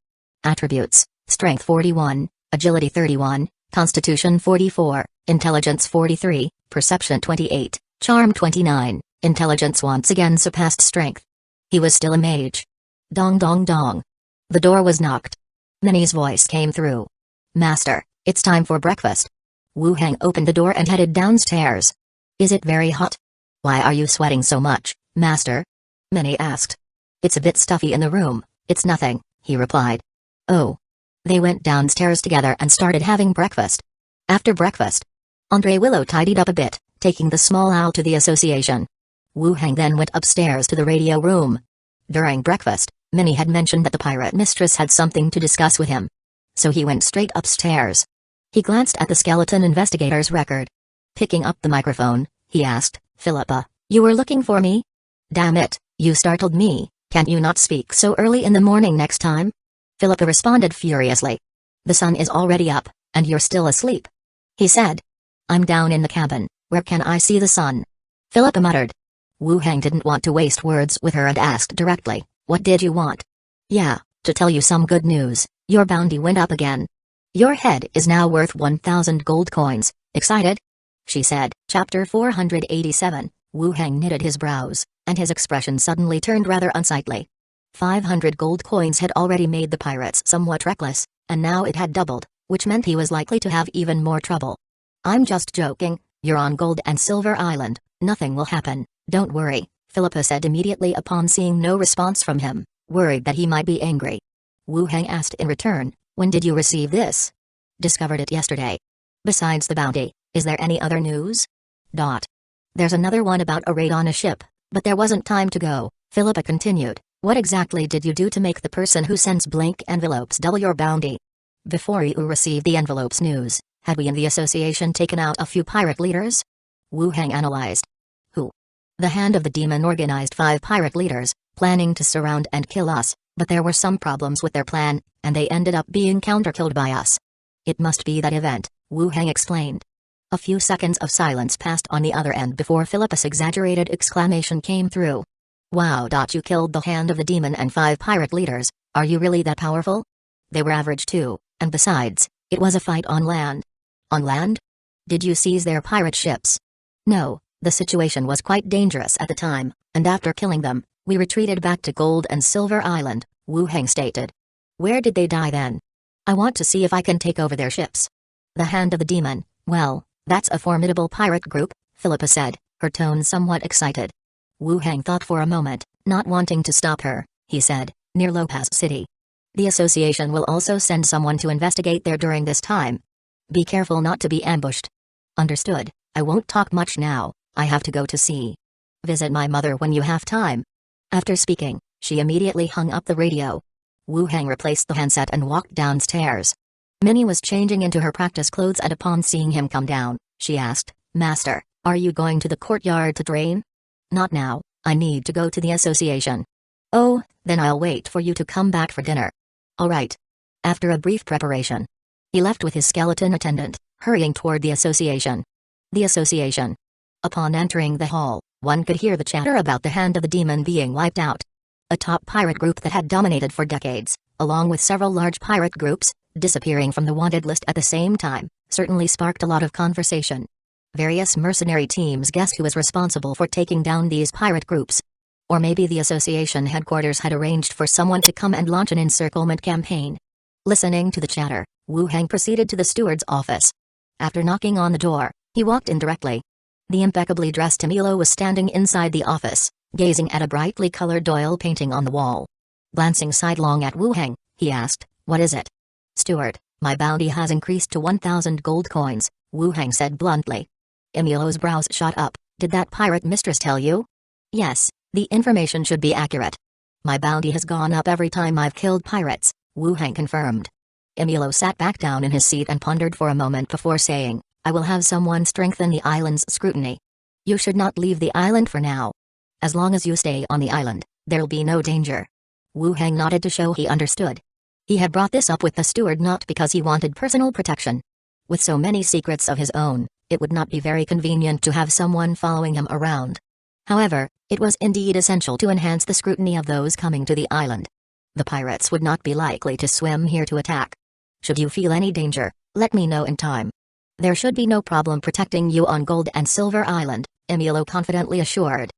Attributes: Strength 41, Agility 31, Constitution 44, Intelligence 43, Perception 28, Charm 29, Intelligence once again surpassed strength. He was still a mage. Dong dong dong. The door was knocked. Minnie's voice came through. Master, it's time for breakfast. Wu Hang opened the door and headed downstairs. Is it very hot? Why are you sweating so much, Master? Minnie asked. It's a bit stuffy in the room, it's nothing, he replied. Oh. They went downstairs together and started having breakfast. After breakfast, Andre Willow tidied up a bit, taking the small owl to the association. Wu Hang then went upstairs to the radio room. During breakfast, Minnie had mentioned that the pirate mistress had something to discuss with him. So he went straight upstairs. He glanced at the skeleton investigator's record. Picking up the microphone, he asked, Philippa, you were looking for me? Damn it, you startled me, can't you not speak so early in the morning next time? Philippa responded furiously. The sun is already up, and you're still asleep. He said. I'm down in the cabin, where can I see the sun? Philippa muttered. Wu Hang didn't want to waste words with her and asked directly, what did you want? Yeah, to tell you some good news, your bounty went up again. Your head is now worth 1,000 gold coins, excited? She said. Chapter 487, Wu Hang knitted his brows, and his expression suddenly turned rather unsightly. 500 gold coins had already made the pirates somewhat reckless, and now it had doubled, which meant he was likely to have even more trouble. I'm just joking, you're on Gold and Silver Island, nothing will happen, don't worry, Philippa said immediately upon seeing no response from him, worried that he might be angry. Wu Hang asked in return, when did you receive this? Discovered it yesterday. Besides the bounty, is there any other news? There's another one about a raid on a ship, but there wasn't time to go, Philippa continued. What exactly did you do to make the person who sends blank envelopes double your bounty? Before you received the envelopes news, had we in the association taken out a few pirate leaders? Wu Hang analyzed. Who? The Hand of the Demon organized 5 pirate leaders, planning to surround and kill us, but there were some problems with their plan, and they ended up being counter-killed by us. It must be that event, Wu Hang explained. A few seconds of silence passed on the other end before Philippa's exaggerated exclamation came through. Wow! You killed the Hand of the Demon and 5 pirate leaders, are you really that powerful? They were average too, and besides, it was a fight on land. On land? Did you seize their pirate ships? No, the situation was quite dangerous at the time, and after killing them, we retreated back to Gold and Silver Island, Wu Hang stated. Where did they die then? I want to see if I can take over their ships. The Hand of the Demon, well, that's a formidable pirate group, Philippa said, her tone somewhat excited. Wu Hang thought for a moment, not wanting to stop her, he said, near Lopaz City. The association will also send someone to investigate there during this time. Be careful not to be ambushed. Understood, I won't talk much now, I have to go to sea. Visit my mother when you have time. After speaking, she immediately hung up the radio. Wu Hang replaced the handset and walked downstairs. Minnie was changing into her practice clothes and upon seeing him come down, she asked, Master, are you going to the courtyard to train? Not now, I need to go to the association. Oh, then I'll wait for you to come back for dinner. All right. After a brief preparation, he left with his skeleton attendant, hurrying toward the association. The association. Upon entering the hall, one could hear the chatter about the Hand of the Demon being wiped out. A top pirate group that had dominated for decades, along with several large pirate groups, disappearing from the wanted list at the same time, certainly sparked a lot of conversation. Various mercenary teams guessed who was responsible for taking down these pirate groups. Or maybe the association headquarters had arranged for someone to come and launch an encirclement campaign. Listening to the chatter, Wu Hang proceeded to the steward's office. After knocking on the door, he walked in directly. The impeccably dressed Emilio was standing inside the office, gazing at a brightly colored oil painting on the wall. Glancing sidelong at Wu Hang, he asked, What is it? Steward, my bounty has increased to 1,000 gold coins, Wu Hang said bluntly. Emilio's brows shot up. Did that pirate mistress tell you? Yes, the information should be accurate. My bounty has gone up every time I've killed pirates, Wu Hang confirmed. Emilio sat back down in his seat and pondered for a moment before saying, I will have someone strengthen the island's scrutiny. You should not leave the island for now. As long as you stay on the island, there'll be no danger. Wu Hang nodded to show he understood. He had brought this up with the steward not because he wanted personal protection. With so many secrets of his own, it would not be very convenient to have someone following him around. However, it was indeed essential to enhance the scrutiny of those coming to the island. The pirates would not be likely to swim here to attack. Should you feel any danger, let me know in time. There should be no problem protecting you on Gold and Silver Island, Emilio confidently assured.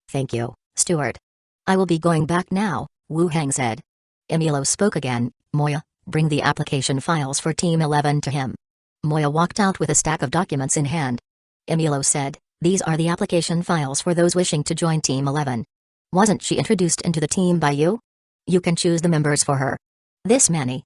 Thank you, Steward. I will be going back now, Wu Hang said. Emilio spoke again. Moya, bring the application files for Team 11 to him. Moya walked out with a stack of documents in hand. Emilio said, these are the application files for those wishing to join Team 11. Wasn't she introduced into the team by you? You can choose the members for her. This many.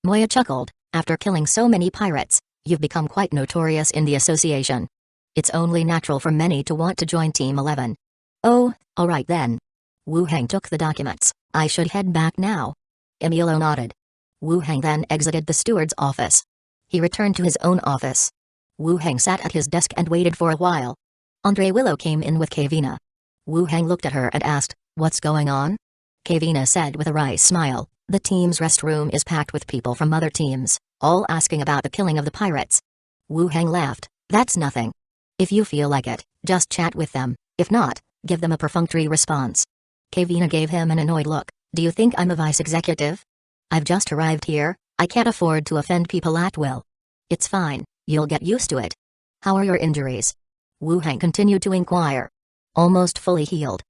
Moya chuckled, after killing so many pirates, you've become quite notorious in the association. It's only natural for many to want to join Team 11. Oh, alright then. Wu Hang took the documents. I should head back now. Emilio nodded. Wu Hang then exited the steward's office. He returned to his own office. Wu Hang sat at his desk and waited for a while. Andre Willow came in with Kavina. Wu Hang looked at her and asked, what's going on? Kavina said with a wry smile, the team's restroom is packed with people from other teams, all asking about the killing of the pirates. Wu Hang laughed, that's nothing. If you feel like it, just chat with them, if not, give them a perfunctory response. Kavina gave him an annoyed look, do you think I'm a vice executive? I've just arrived here, I can't afford to offend people at will. It's fine, you'll get used to it. How are your injuries? Wu Hang continued to inquire. Almost fully healed.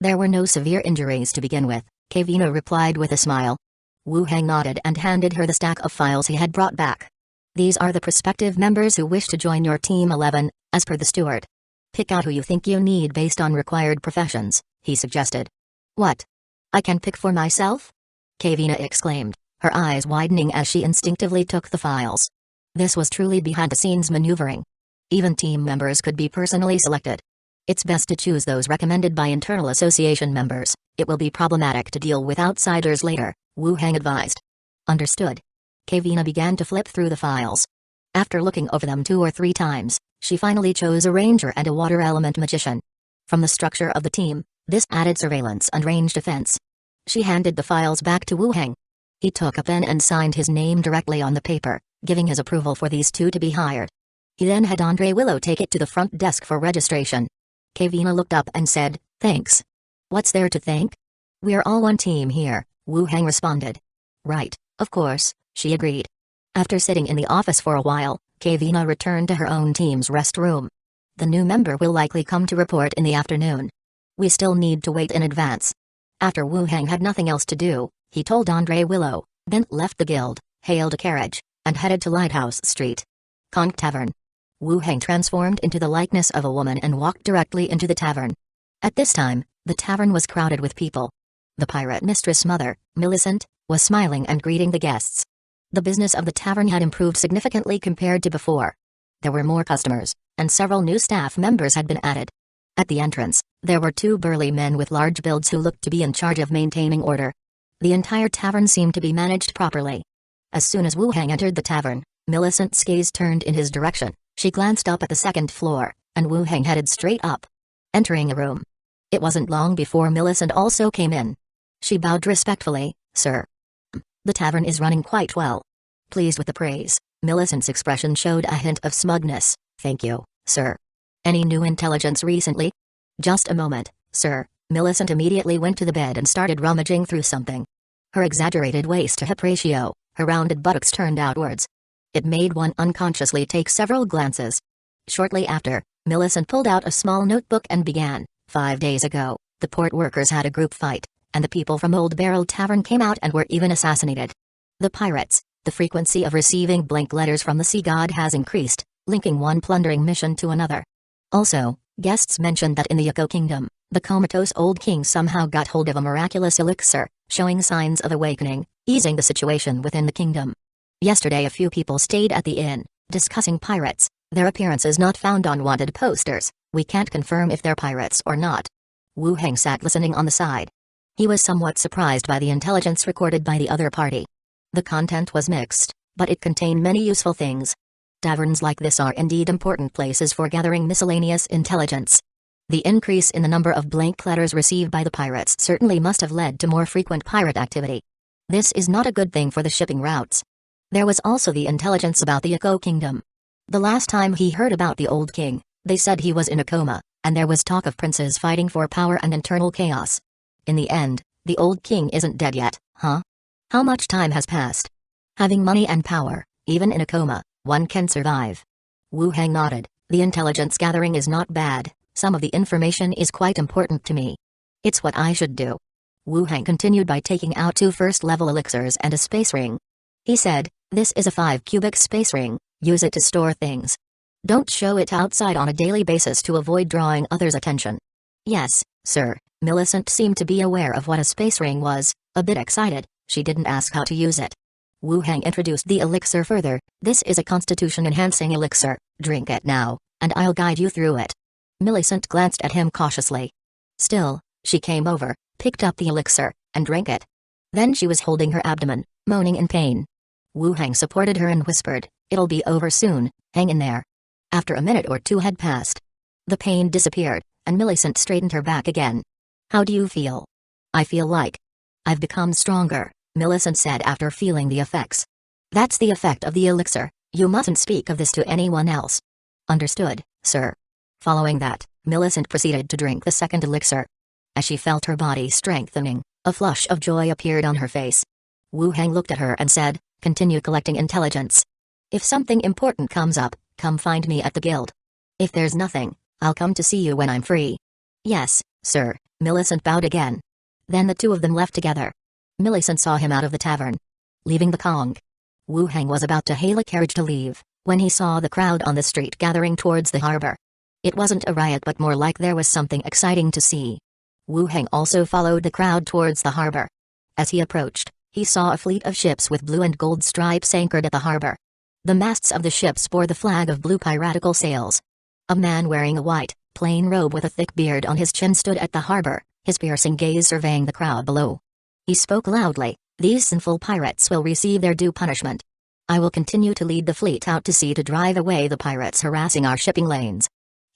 There were no severe injuries to begin with, Kavina replied with a smile. Wu Hang nodded and handed her the stack of files he had brought back. These are the prospective members who wish to join your Team 11, as per the steward. Pick out who you think you need based on required professions, he suggested. What? I can pick for myself? Kavina exclaimed, her eyes widening as she instinctively took the files. This was truly behind-the-scenes maneuvering. Even team members could be personally selected. It's best to choose those recommended by internal association members. It will be problematic to deal with outsiders later, Wu Hang advised. Understood. Kavina began to flip through the files. After looking over them 2 or 3 times, she finally chose a ranger and a water element magician. From the structure of the team, this added surveillance and range defense. She handed the files back to Wu Hang. He took a pen and signed his name directly on the paper, giving his approval for these 2 to be hired. He then had Andre Willow take it to the front desk for registration. Kavina looked up and said, thanks. What's there to thank? We're all one team here, Wu Hang responded. Right, of course, she agreed. After sitting in the office for a while, Kavina returned to her own team's restroom. The new member will likely come to report in the afternoon. We still need to wait in advance. After Wu Hang had nothing else to do, he told Andre Willow, then left the guild, hailed a carriage, and headed to Lighthouse Street. Conch Tavern. Wu Hang transformed into the likeness of a woman and walked directly into the tavern. At this time, the tavern was crowded with people. The pirate mistress mother, Millicent, was smiling and greeting the guests. The business of the tavern had improved significantly compared to before. There were more customers, and several new staff members had been added. At the entrance, there were 2 burly men with large builds who looked to be in charge of maintaining order. The entire tavern seemed to be managed properly. As soon as Wu Hang entered the tavern, Millicent's gaze turned in his direction. She glanced up at the 2nd floor, and Wu Hang headed straight up. Entering a room. It wasn't long before Millicent also came in. She bowed respectfully, sir. The tavern is running quite well. Pleased with the praise, Millicent's expression showed a hint of smugness. Thank you, sir. Any new intelligence recently? Just a moment, sir. Millicent immediately went to the bed and started rummaging through something. Her exaggerated waist-to-hip ratio, her rounded buttocks turned outwards. It made one unconsciously take several glances. Shortly after, Millicent pulled out a small notebook and began. 5 days ago, the port workers had a group fight, and the people from Old Barrel Tavern came out and were even assassinated. The pirates, the frequency of receiving blank letters from the sea god has increased, linking one plundering mission to another. Also, guests mentioned that in the Hueco kingdom, the comatose old king somehow got hold of a miraculous elixir, showing signs of awakening, easing the situation within the kingdom. Yesterday a few people stayed at the inn, discussing pirates, their appearances not found on wanted posters. We can't confirm if they're pirates or not. Wu Hang sat listening on the side. He was somewhat surprised by the intelligence recorded by the other party. The content was mixed, but it contained many useful things. Taverns like this are indeed important places for gathering miscellaneous intelligence. The increase in the number of blank letters received by the pirates certainly must have led to more frequent pirate activity. This is not a good thing for the shipping routes. There was also the intelligence about the Hueco kingdom. The last time he heard about the old king, they said he was in a coma, and there was talk of princes fighting for power and internal chaos. In the end, the old king isn't dead yet, huh? How much time has passed? Having money and power, even in a coma, one can survive. Wu Hang nodded. The intelligence gathering is not bad. Some of the information is quite important to me. It's what I should do. Wu Hang continued by taking out 2 first-level elixirs and a space ring. He said, "This is a 5-cubic space ring. Use it to store things. Don't show it outside on a daily basis to avoid drawing others' attention." "Yes, sir." Millicent seemed to be aware of what a space ring was, a bit excited. She didn't ask how to use it. Wu Hang introduced the elixir further. "This is a constitution-enhancing elixir. Drink it now, and I'll guide you through it." Millicent glanced at him cautiously. Still, she came over, picked up the elixir, and drank it. Then she was holding her abdomen, moaning in pain. Wu Hang supported her and whispered, "It'll be over soon, hang in there." After a minute or 2 had passed, the pain disappeared, and Millicent straightened her back again. "How do you feel?" "I feel like I've become stronger," Millicent said after feeling the effects. "That's the effect of the elixir. You mustn't speak of this to anyone else." "Understood, sir." Following that, Millicent proceeded to drink the second elixir. As she felt her body strengthening, a flush of joy appeared on her face. Wu Hang looked at her and said, "Continue collecting intelligence. If something important comes up, come find me at the guild. If there's nothing, I'll come to see you when I'm free." "Yes, sir." Millicent bowed again. Then the 2 of them left together. Millicent saw him out of the tavern, leaving the Kong. Wu Hang was about to hail a carriage to leave, when he saw the crowd on the street gathering towards the harbor. It wasn't a riot but more like there was something exciting to see. Wu Hang also followed the crowd towards the harbor. As he approached, he saw a fleet of ships with blue and gold stripes anchored at the harbor. The masts of the ships bore the flag of blue piratical sails. A man wearing a white, plain robe with a thick beard on his chin stood at the harbor, his piercing gaze surveying the crowd below. He spoke loudly, "These sinful pirates will receive their due punishment. I will continue to lead the fleet out to sea to drive away the pirates harassing our shipping lanes."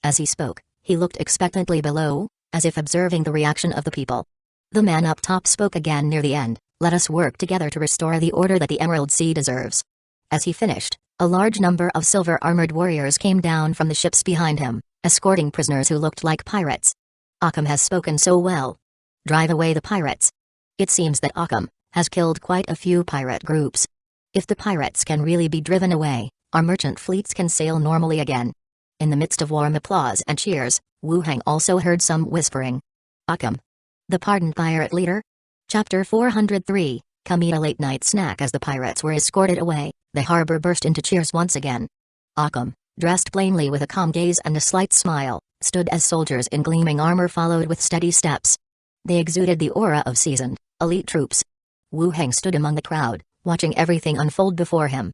As he spoke, he looked expectantly below, as if observing the reaction of the people. The man up top spoke again near the end, "Let us work together to restore the order that the Emerald Sea deserves." As he finished, a large number of silver-armored warriors came down from the ships behind him, escorting prisoners who looked like pirates. "Occam has spoken so well. Drive away the pirates." It seems that Occam has killed quite a few pirate groups. If the pirates can really be driven away, our merchant fleets can sail normally again. In the midst of warm applause and cheers, Wu Hang also heard some whispering. "Occam, the pardoned pirate leader?" Chapter 403, Come eat a late-night snack. As the pirates were escorted away, the harbor burst into cheers once again. Occam, dressed plainly with a calm gaze and a slight smile, stood as soldiers in gleaming armor followed with steady steps. They exuded the aura of seasoned, elite troops. Wu Hang stood among the crowd, watching everything unfold before him.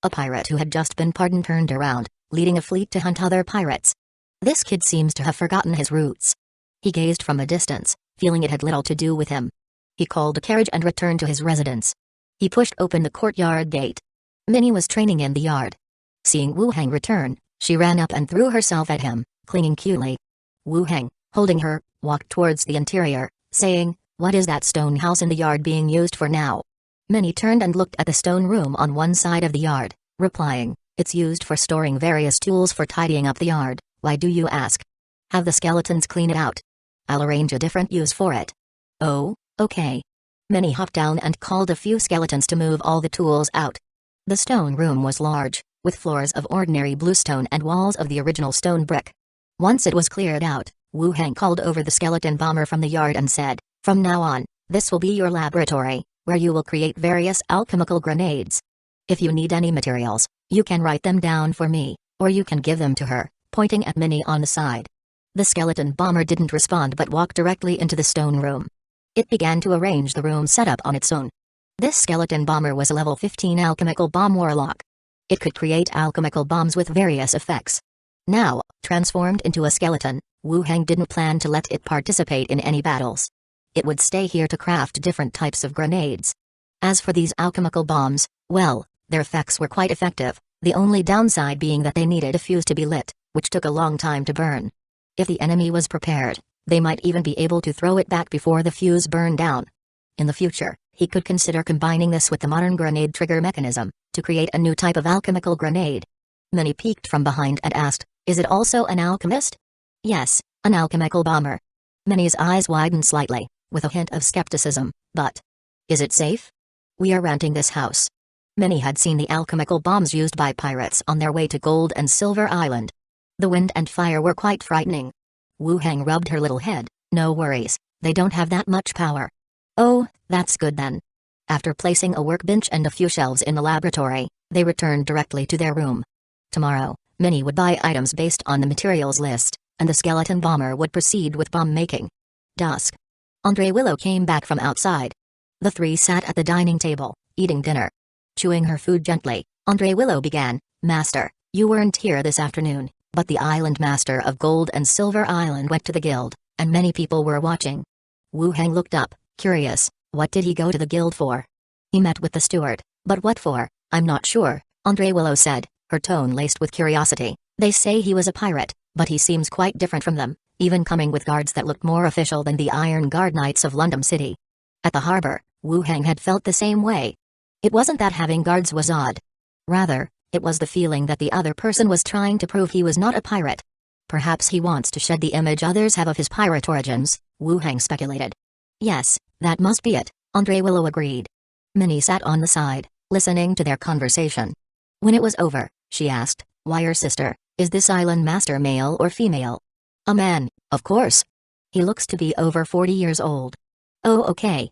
A pirate who had just been pardoned turned around, leading a fleet to hunt other pirates. This kid seems to have forgotten his roots. He gazed from a distance, feeling it had little to do with him. He called a carriage and returned to his residence. He pushed open the courtyard gate. Minnie was training in the yard. Seeing Wu Hang return, she ran up and threw herself at him, clinging cutely. Wu Hang, holding her, walked towards the interior, saying, "What is that stone house in the yard being used for now?" Minnie turned and looked at the stone room on one side of the yard, replying, "It's used for storing various tools for tidying up the yard. Why do you ask? Have the skeletons clean it out. I'll arrange a different use for it." "Oh, okay." Minnie hopped down and called a few skeletons to move all the tools out. The stone room was large, with floors of ordinary bluestone and walls of the original stone brick. Once it was cleared out, Wu Hang called over the skeleton bomber from the yard and said, "From now on, this will be your laboratory, where you will create various alchemical grenades. If you need any materials, you can write them down for me, or you can give them to her," pointing at Minnie on the side. The skeleton bomber didn't respond but walked directly into the stone room. It began to arrange the room setup on its own. This skeleton bomber was a level 15 alchemical bomb warlock. It could create alchemical bombs with various effects. Now, transformed into a skeleton, Wu Hang didn't plan to let it participate in any battles. It would stay here to craft different types of grenades. As for these alchemical bombs, well, their effects were quite effective, the only downside being that they needed a fuse to be lit, which took a long time to burn. If the enemy was prepared, they might even be able to throw it back before the fuse burned down. In the future, he could consider combining this with the modern grenade trigger mechanism, to create a new type of alchemical grenade. Minnie peeked from behind and asked, "Is it also an alchemist?" "Yes, an alchemical bomber." Minnie's eyes widened slightly, with a hint of skepticism, "But is it safe? We are renting this house. Many had seen the alchemical bombs used by pirates on their way to Gold and Silver Island. The wind and fire were quite frightening. Wu Heng rubbed her little head. No worries, they don't have that much power. Oh, that's good then. After placing a workbench and a few shelves in the laboratory, they returned directly to their room. Tomorrow, Minnie would buy items based on the materials list, and the skeleton bomber would proceed with bomb making. Dusk. Andre Willow came back from outside. The three sat at the dining table, eating dinner. Chewing her food gently, Andre Willow began, Master, you weren't here this afternoon, but the island master of Gold and Silver Island went to the guild, and many people were watching. Wu Heng looked up, curious, what did he go to the guild for? He met with the steward, but what for, I'm not sure, Andre Willow said, her tone laced with curiosity. They say he was a pirate, but he seems quite different from them, even coming with guards that looked more official than the Iron Guard Knights of London City. At the harbor, Wu Heng had felt the same way. It wasn't that having guards was odd. Rather, it was the feeling that the other person was trying to prove he was not a pirate. Perhaps he wants to shed the image others have of his pirate origins, Wu Heng speculated. Yes, that must be it, Andre Willow agreed. Minnie sat on the side, listening to their conversation. When it was over, she asked, why your sister, is this island master male or female? A man, of course. He looks to be over 40 years old. Oh okay.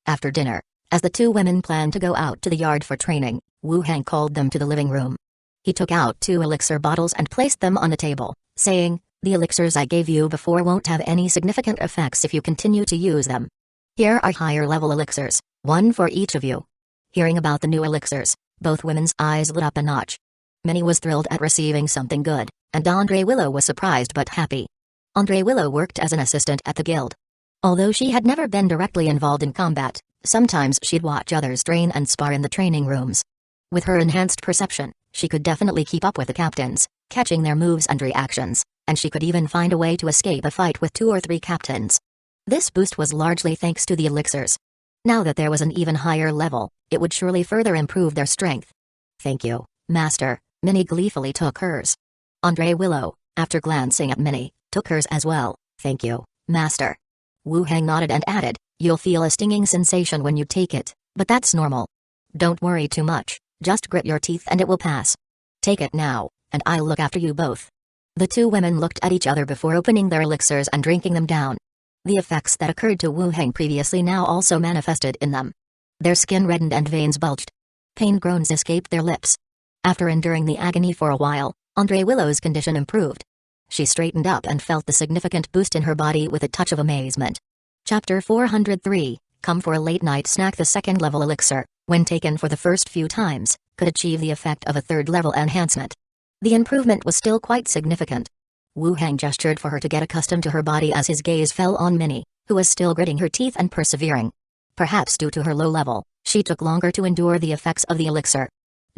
After dinner, as the two women planned to go out to the yard for training, Wu Heng called them to the living room. He took out 2 elixir bottles and placed them on the table, saying, the elixirs I gave you before won't have any significant effects if you continue to use them. Here are higher level elixirs, 1 for each of you. Hearing about the new elixirs, both women's eyes lit up a notch. Minnie was thrilled at receiving something good, and Andre Willow was surprised but happy. Andre Willow worked as an assistant at the guild. Although she had never been directly involved in combat, sometimes she'd watch others train and spar in the training rooms. With her enhanced perception, she could definitely keep up with the captains, catching their moves and reactions, and she could even find a way to escape a fight with 2 or 3 captains. This boost was largely thanks to the elixirs. Now that there was an even higher level, it would surely further improve their strength. Thank you, Master. Minnie gleefully took hers. Andre Willow, after glancing at Minnie, took hers as well. Thank you, Master. Wu Heng nodded and added, you'll feel a stinging sensation when you take it, but that's normal. Don't worry too much, just grit your teeth and it will pass. Take it now, and I'll look after you both. The two women looked at each other before opening their elixirs and drinking them down. The effects that occurred to Wu Heng previously now also manifested in them. Their skin reddened and veins bulged. Pain groans escaped their lips. After enduring the agony for a while, Andre Willow's condition improved. She straightened up and felt the significant boost in her body with a touch of amazement. Chapter 403, Come for a late night snack. The second level elixir, when taken for the first few times, could achieve the effect of a third level enhancement. The improvement was still quite significant. Wu Heng gestured for her to get accustomed to her body as his gaze fell on Minnie, who was still gritting her teeth and persevering. Perhaps due to her low level, she took longer to endure the effects of the elixir.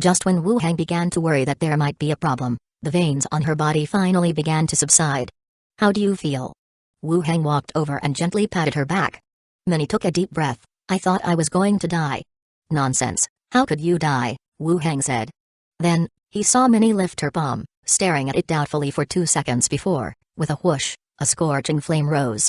Just when Wu Heng began to worry that there might be a problem, the veins on her body finally began to subside. How do you feel? Wu Heng walked over and gently patted her back. Minnie took a deep breath. I thought I was going to die. Nonsense, how could you die? Wu Heng said. Then, he saw Minnie lift her palm, staring at it doubtfully for 2 seconds before, with a whoosh, a scorching flame rose.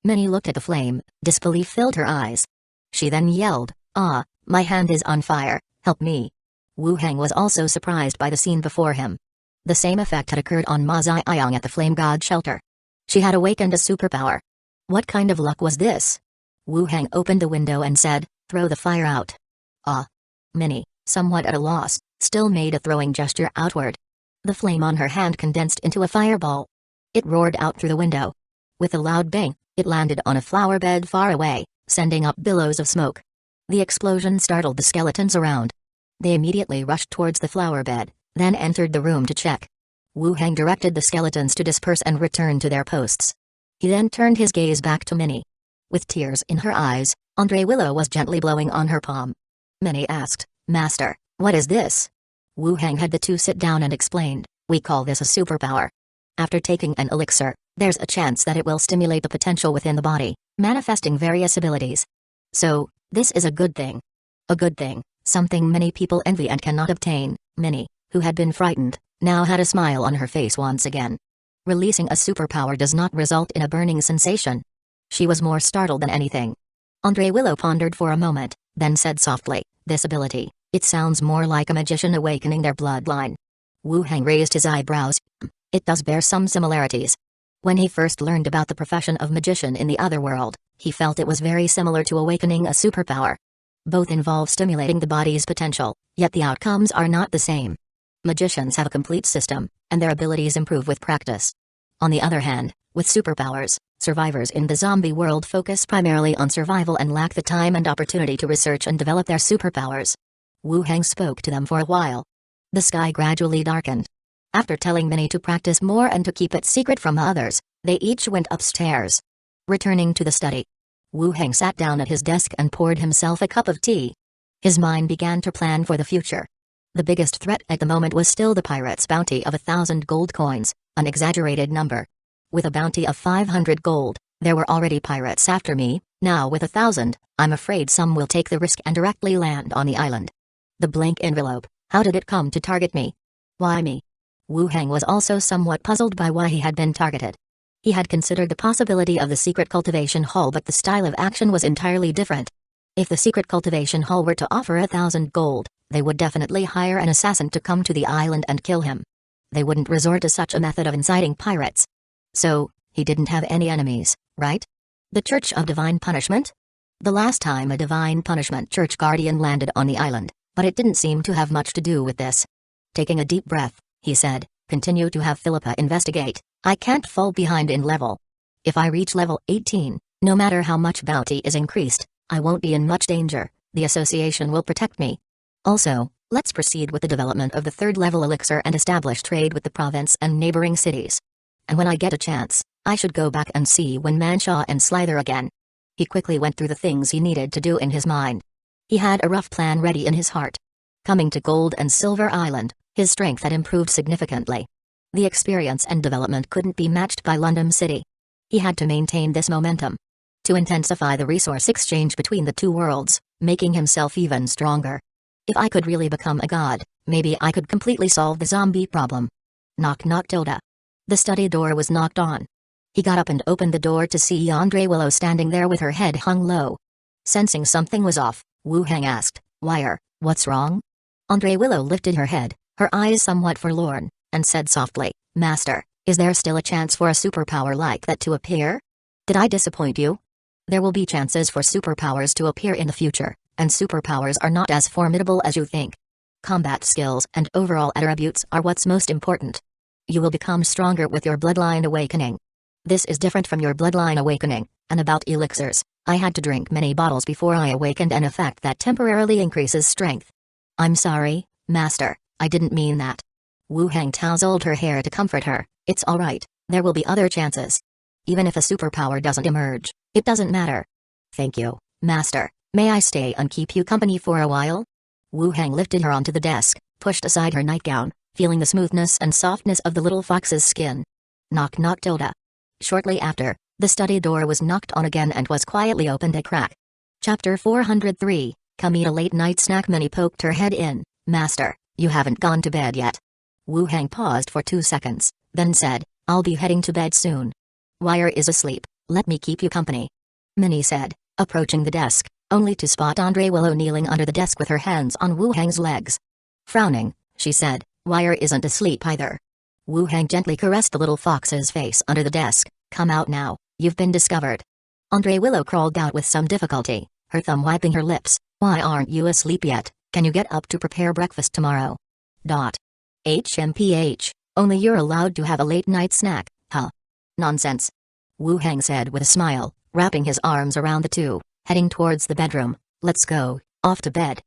Minnie looked at the flame, disbelief filled her eyes. She then yelled, Ah, my hand is on fire, help me. Wu Heng was also surprised by the scene before him. The same effect had occurred on Ma Ziyang at the Flame God shelter. She had awakened a superpower. What kind of luck was this? Wu Heng opened the window and said, throw the fire out. Ah. Minnie, somewhat at a loss, still made a throwing gesture outward. The flame on her hand condensed into a fireball. It roared out through the window. With a loud bang, it landed on a flower bed far away, sending up billows of smoke. The explosion startled the skeletons around. They immediately rushed towards the flower bed, then entered the room to check. Wu Heng directed the skeletons to disperse and return to their posts. He then turned his gaze back to Minnie. With tears in her eyes, Andre Willow was gently blowing on her palm. Minnie asked, Master, what is this? Wu Heng had the two sit down and explained, we call this a superpower. After taking an elixir, there's a chance that it will stimulate the potential within the body, manifesting various abilities. So, this is a good thing. A good thing, something many people envy and cannot obtain. Minnie, who had been frightened, now had a smile on her face once again. Releasing a superpower does not result in a burning sensation. She was more startled than anything. Andre Willow pondered for a moment, then said softly, this ability, It sounds more like a magician awakening their bloodline. Wu Heng raised his eyebrows. It does bear some similarities. When he first learned about the profession of magician in the other world, he felt it was very similar to awakening a superpower. Both involve stimulating the body's potential, yet the outcomes are not the same. Magicians have a complete system, and their abilities improve with practice. On the other hand, with superpowers, survivors in the zombie world focus primarily on survival and lack the time and opportunity to research and develop their superpowers. Wu Heng spoke to them for a while. The sky gradually darkened. After telling many to practice more and to keep it secret from others, they each went upstairs. Returning to the study, Wu Heng sat down at his desk and poured himself a cup of tea. His mind began to plan for the future. The biggest threat at the moment was still the pirates' bounty of 1,000 gold coins, an exaggerated number. With a bounty of 500 gold, there were already pirates after me. Now with 1,000, I'm afraid some will take the risk and directly land on the island. The blank envelope, how did it come to target me? Why me? Wu Heng was also somewhat puzzled by why he had been targeted. He had considered the possibility of the secret cultivation hall, but the style of action was entirely different. If the secret cultivation hall were to offer 1,000 gold, they would definitely hire an assassin to come to the island and kill him. They wouldn't resort to such a method of inciting pirates. So, he didn't have any enemies, right? The Church of Divine Punishment? The last time a Divine Punishment Church Guardian landed on the island, but it didn't seem to have much to do with this. Taking a deep breath, he said, continue to have Philippa investigate. I can't fall behind in level. If I reach level 18, no matter how much bounty is increased, I won't be in much danger. The association will protect me. Also, let's proceed with the development of the 3rd level elixir and establish trade with the province and neighboring cities. And when I get a chance, I should go back and see Wen Manshaw and Slither again. He quickly went through the things he needed to do in his mind. He had a rough plan ready in his heart. Coming to Gold and Silver Island, his strength had improved significantly. The experience and development couldn't be matched by London City. He had to maintain this momentum to intensify the resource exchange between the two worlds, making himself even stronger. If I could really become a god, maybe I could completely solve the zombie problem. Knock knock tilde. The study door was knocked on. He got up and opened the door to see Andre Willow standing there with her head hung low. Sensing something was off, Wu Heng asked, Wire, what's wrong? Andre Willow lifted her head, her eyes somewhat forlorn, and said softly, Master, is there still a chance for a superpower like that to appear? Did I disappoint you? There will be chances for superpowers to appear in the future, and superpowers are not as formidable as you think. Combat skills and overall attributes are what's most important. You will become stronger with your bloodline awakening. This is different from your bloodline awakening, and about elixirs, I had to drink many bottles before I awakened, an effect that temporarily increases strength. I'm sorry, Master, I didn't mean that. Wu Heng tousled her hair to comfort her. It's alright, there will be other chances. Even if a superpower doesn't emerge, it doesn't matter. Thank you, Master. May I stay and keep you company for a while? Wu Heng lifted her onto the desk, pushed aside her nightgown, feeling the smoothness and softness of the little fox's skin. Knock knock tilde. Shortly after, the study door was knocked on again and was quietly opened a crack. Chapter 403, Come eat a late night snack. Minnie poked her head in. Master, you haven't gone to bed yet. Wu Heng paused for 2 seconds, then said, I'll be heading to bed soon. Wire is asleep, let me keep you company. Minnie said, approaching the desk, only to spot Andre Willow kneeling under the desk with her hands on Wu Heng's legs. Frowning, she said, Wire isn't asleep either. Wu Heng gently caressed the little fox's face under the desk. Come out now, you've been discovered. Andre Willow crawled out with some difficulty, her thumb wiping her lips. Why aren't you asleep yet? Can you get up to prepare breakfast tomorrow? HMPH, only you're allowed to have a late night snack, huh? Nonsense. Wu Heng said with a smile, wrapping his arms around the two, heading towards the bedroom. Let's go, off to bed.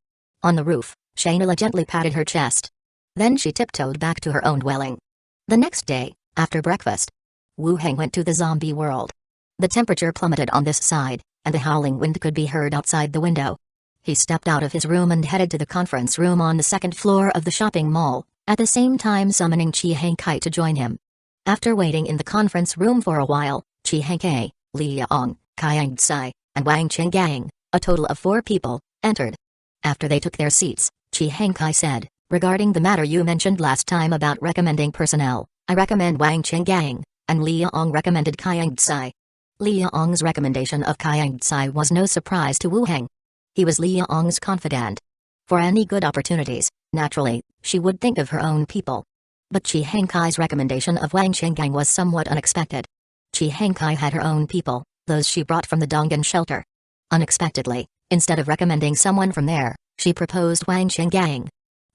On the roof, Shayla gently patted her chest. Then she tiptoed back to her own dwelling. The next day, after breakfast, Wu Heng went to the zombie world. The temperature plummeted on this side, and the howling wind could be heard outside the window. He stepped out of his room and headed to the conference room on the 2nd floor of the shopping mall, at the same time summoning Chi Hang Kai to join him. After waiting in the conference room for a while, Chi Hang Kai, Li Yaong, Kaiang Tsai, and Wang Qinggang, a total of 4 people, entered. After they took their seats, Chi Hang Kai said, regarding the matter you mentioned last time about recommending personnel, I recommend Wang Qinggang, and Li Yaong recommended Kaiang Tsai. Li Yaong's recommendation of Kaiang Tsai was no surprise to Wu Heng. He was Li Yaong's confidant. For any good opportunities, naturally, she would think of her own people. But Chi Hankai's recommendation of Wang Qinggang was somewhat unexpected. Chi Hankai had her own people, those she brought from the Dongan shelter. Unexpectedly, instead of recommending someone from there, she proposed Wang Qinggang.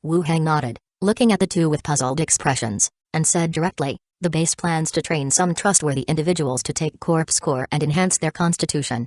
Wu Hang nodded, looking at the two with puzzled expressions, and said directly, the base plans to train some trustworthy individuals to take Corpse Core and enhance their constitution.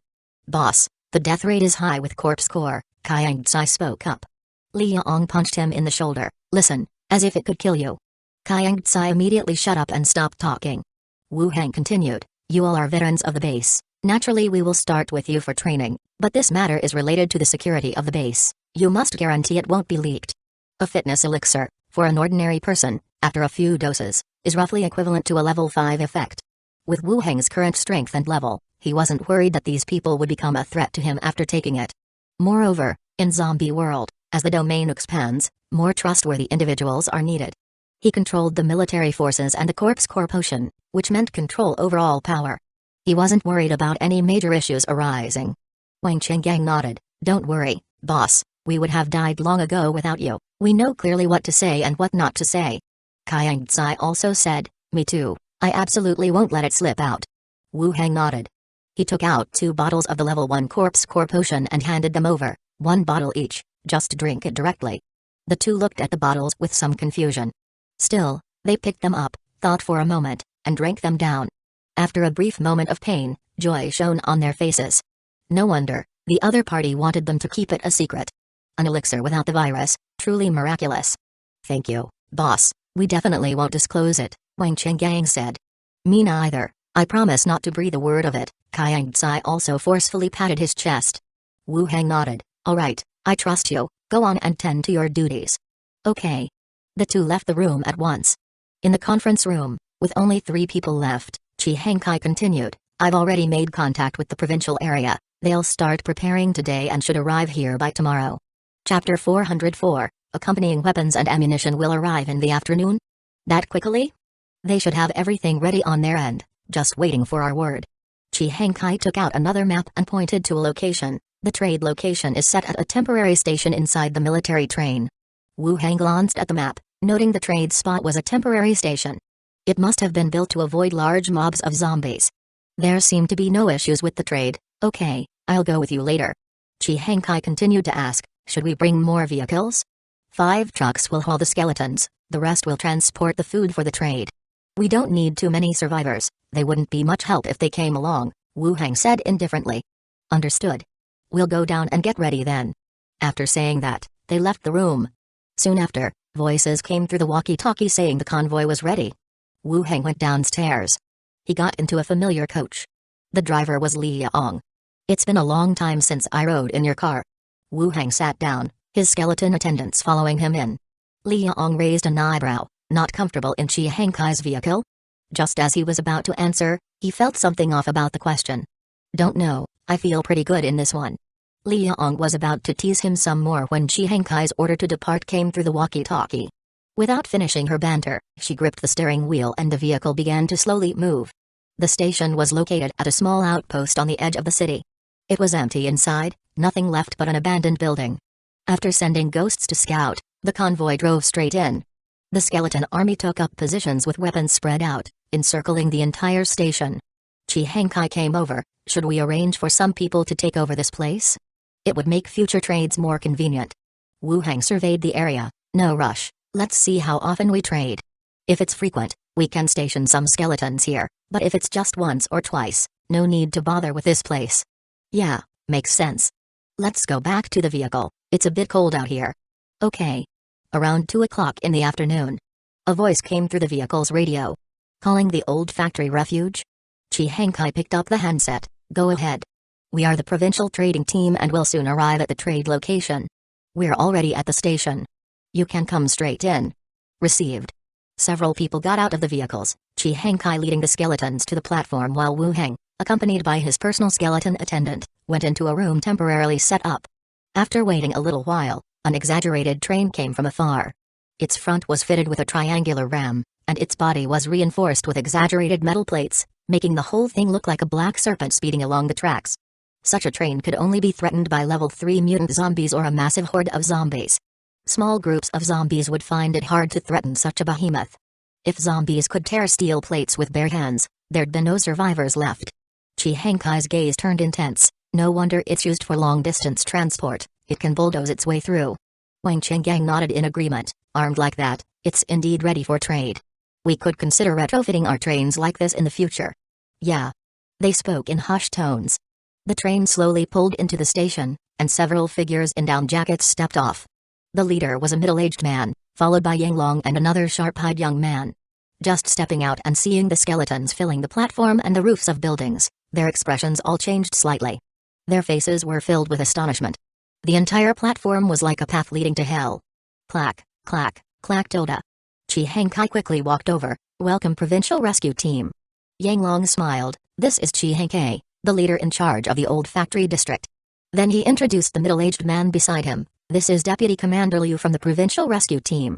Boss, the death rate is high with Corpse Core, Kaiang Tsai spoke up. Li Yong punched him in the shoulder. Listen, as if it could kill you. Kaiang Tsai immediately shut up and stopped talking. Wu Hang continued, you all are veterans of the base. Naturally we will start with you for training, but this matter is related to the security of the base. You must guarantee it won't be leaked. A fitness elixir, for an ordinary person, after a few doses, is roughly equivalent to a level 5 effect. With Wu Hang's current strength and level, he wasn't worried that these people would become a threat to him after taking it. Moreover, in zombie world, as the domain expands, more trustworthy individuals are needed. He controlled the military forces and the Corpse Core potion, which meant control over all power. He wasn't worried about any major issues arising. Wang Qinggang nodded, don't worry, boss, we would have died long ago without you, we know clearly what to say and what not to say. Kaiang Tsai also said, me too, I absolutely won't let it slip out. Wu Hang nodded. He took out 2 bottles of the level 1 Corpse Core potion and handed them over, 1 bottle each, just drink it directly. The two looked at the bottles with some confusion. Still, they picked them up, thought for a moment, and drank them down. After a brief moment of pain, joy shone on their faces. No wonder, the other party wanted them to keep it a secret. An elixir without the virus, truly miraculous. Thank you, boss, we definitely won't disclose it, Wang Qinggang said. Me neither, I promise not to breathe a word of it, Kaiang Tsai also forcefully patted his chest. Wu Hang nodded, alright, I trust you, go on and tend to your duties. Okay. The two left the room at once. In the conference room, with only 3 people left, Chi Hankai continued, I've already made contact with the provincial area, they'll start preparing today and should arrive here by tomorrow. Chapter 404, accompanying weapons and ammunition will arrive in the afternoon? That quickly? They should have everything ready on their end, just waiting for our word. Chi Hankai took out another map and pointed to a location. The trade location is set at a temporary station inside the military train. Wu Hang glanced at the map, noting the trade spot was a temporary station. It must have been built to avoid large mobs of zombies. There seemed to be no issues with the trade. Okay, I'll go with you later. Chi Hankai continued to ask, should we bring more vehicles? 5 trucks will haul the skeletons, the rest will transport the food for the trade. We don't need too many survivors, they wouldn't be much help if they came along, Wu Hang said indifferently. Understood. We'll go down and get ready then. After saying that, they left the room. Soon after, voices came through the walkie-talkie saying the convoy was ready. Wu Hang went downstairs. He got into a familiar coach. The driver was Li Yong. It's been a long time since I rode in your car. Wu Hang sat down, his skeleton attendants following him in. Li Yong raised an eyebrow, not comfortable in Chi Hankai's vehicle? Just as he was about to answer, he felt something off about the question. Don't know, I feel pretty good in this one. Li Yong was about to tease him some more when Chi Hankai's order to depart came through the walkie-talkie. Without finishing her banter, she gripped the steering wheel and the vehicle began to slowly move. The station was located at a small outpost on the edge of the city. It was empty inside, nothing left but an abandoned building. After sending ghosts to scout, the convoy drove straight in. The skeleton army took up positions with weapons spread out, encircling the entire station. Chi Hankai came over, should we arrange for some people to take over this place? It would make future trades more convenient. Wu Hang surveyed the area, no rush, let's see how often we trade. If it's frequent, we can station some skeletons here, but if it's just once or twice, no need to bother with this place. Yeah, makes sense. Let's go back to the vehicle, it's a bit cold out here. Okay. Around 2 o'clock in the afternoon. A voice came through the vehicle's radio. Calling the old factory refuge? Chi Hankai picked up the handset, go ahead. We are the provincial trading team and will soon arrive at the trade location. We're already at the station. You can come straight in. Received. Several people got out of the vehicles, Chi Hankai leading the skeletons to the platform while Wu Hang, accompanied by his personal skeleton attendant, went into a room temporarily set up. After waiting a little while, an exaggerated train came from afar. Its front was fitted with a triangular ram, and its body was reinforced with exaggerated metal plates, making the whole thing look like a black serpent speeding along the tracks. Such a train could only be threatened by level 3 mutant zombies or a massive horde of zombies. Small groups of zombies would find it hard to threaten such a behemoth. If zombies could tear steel plates with bare hands, there'd be no survivors left. Chi Hankai's gaze turned intense. No wonder it's used for long-distance transport. It can bulldoze its way through. Wang Qinggang nodded in agreement. Armed like that, it's indeed ready for trade. We could consider retrofitting our trains like this in the future. Yeah. They spoke in hushed tones. The train slowly pulled into the station, and several figures in down jackets stepped off. The leader was a middle-aged man, followed by Yanglong and another sharp-eyed young man. Just stepping out and seeing the skeletons filling the platform and the roofs of buildings, their expressions all changed slightly. Their faces were filled with astonishment. The entire platform was like a path leading to hell. Clack, clack, clack tilde. Chi Hankai quickly walked over. Welcome Provincial Rescue Team. Yanglong smiled. This is Chi Hankai, the leader in charge of the old factory district. Then he introduced the middle-aged man beside him. This is Deputy Commander Liu from the Provincial Rescue Team.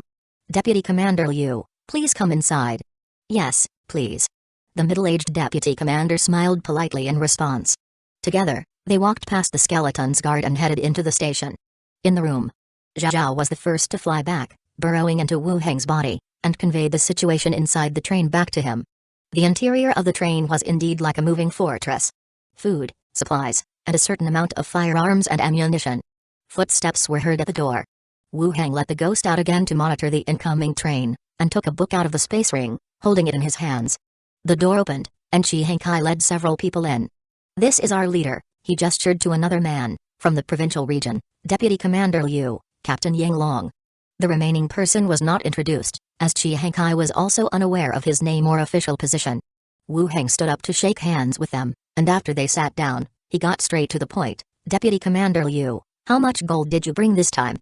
Deputy Commander Liu, please come inside. Yes, please. The middle-aged deputy commander smiled politely in response. Together, they walked past the skeleton's guard and headed into the station. In the room, Zhao was the first to fly back, burrowing into Wu Heng's body, and conveyed the situation inside the train back to him. The interior of the train was indeed like a moving fortress. Food, supplies, and a certain amount of firearms and ammunition. Footsteps were heard at the door. Wu Heng let the ghost out again to monitor the incoming train, and took a book out of the space ring, holding it in his hands. The door opened, and Chi Hankai led several people in. This is our leader, he gestured to another man, from the provincial region, Deputy Commander Liu, Captain Yanglong. The remaining person was not introduced, as Chi Hankai was also unaware of his name or official position. Wu Heng stood up to shake hands with them, and after they sat down, he got straight to the point. Deputy Commander Liu, how much gold did you bring this time?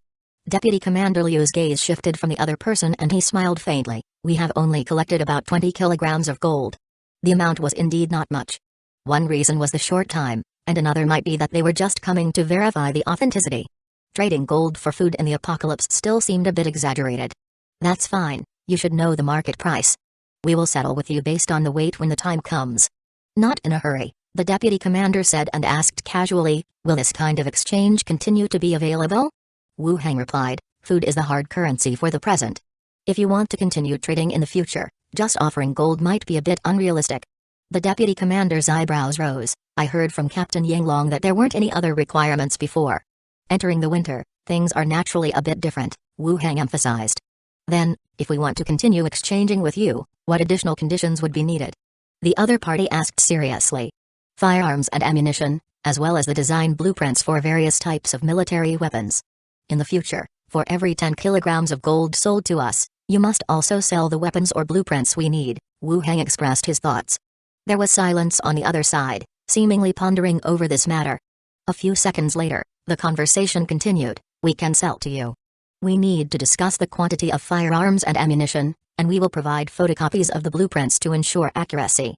Deputy Commander Liu's gaze shifted from the other person and he smiled faintly. We have only collected about 20 kilograms of gold. The amount was indeed not much. One reason was the short time, and another might be that they were just coming to verify the authenticity. Trading gold for food in the apocalypse still seemed a bit exaggerated. That's fine, you should know the market price. We will settle with you based on the weight when the time comes. Not in a hurry, the deputy commander said and asked casually, will this kind of exchange continue to be available? Wu Heng replied, food is the hard currency for the present. If you want to continue trading in the future, just offering gold might be a bit unrealistic. The deputy commander's eyebrows rose. I heard from Captain Yanglong that there weren't any other requirements before. Entering the winter, things are naturally a bit different, Wu Heng emphasized. Then, if we want to continue exchanging with you, what additional conditions would be needed? The other party asked seriously. Firearms and ammunition, as well as the design blueprints for various types of military weapons. In the future, for every 10 kilograms of gold sold to us, you must also sell the weapons or blueprints we need, Wu Heng expressed his thoughts. There was silence on the other side, seemingly pondering over this matter. A few seconds later, the conversation continued. We can sell to you. We need to discuss the quantity of firearms and ammunition, and we will provide photocopies of the blueprints to ensure accuracy.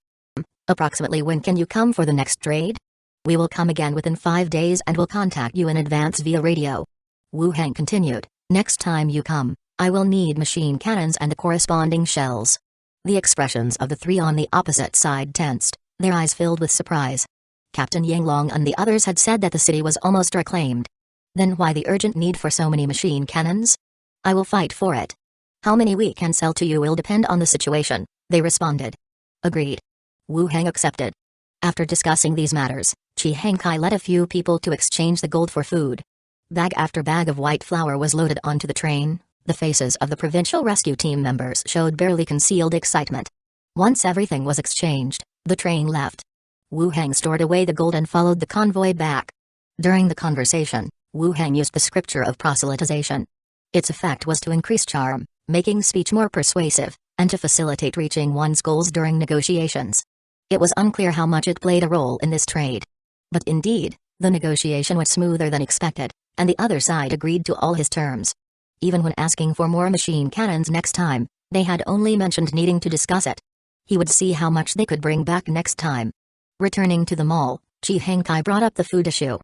Approximately when can you come for the next trade? We will come again within 5 days and will contact you in advance via radio. Wu Heng continued, next time you come, I will need machine cannons and the corresponding shells. The expressions of the three on the opposite side tensed, their eyes filled with surprise. Captain Yanglong and the others had said that the city was almost reclaimed. Then why the urgent need for so many machine cannons? I will fight for it. How many we can sell to you will depend on the situation, they responded. Agreed. Wu Heng accepted. After discussing these matters, Chi Hankai led a few people to exchange the gold for food. Bag after bag of white flour was loaded onto the train. The faces of the provincial rescue team members showed barely concealed excitement. Once everything was exchanged, the train left. Wu Heng stored away the gold and followed the convoy back. During the conversation, Wu Heng used the scripture of proselytization. Its effect was to increase charm, making speech more persuasive, and to facilitate reaching one's goals during negotiations. It was unclear how much it played a role in this trade. But indeed, the negotiation was smoother than expected, and the other side agreed to all his terms. Even when asking for more machine cannons next time, they had only mentioned needing to discuss it. He would see how much they could bring back next time. Returning to the mall, Chi Hankai brought up the food issue.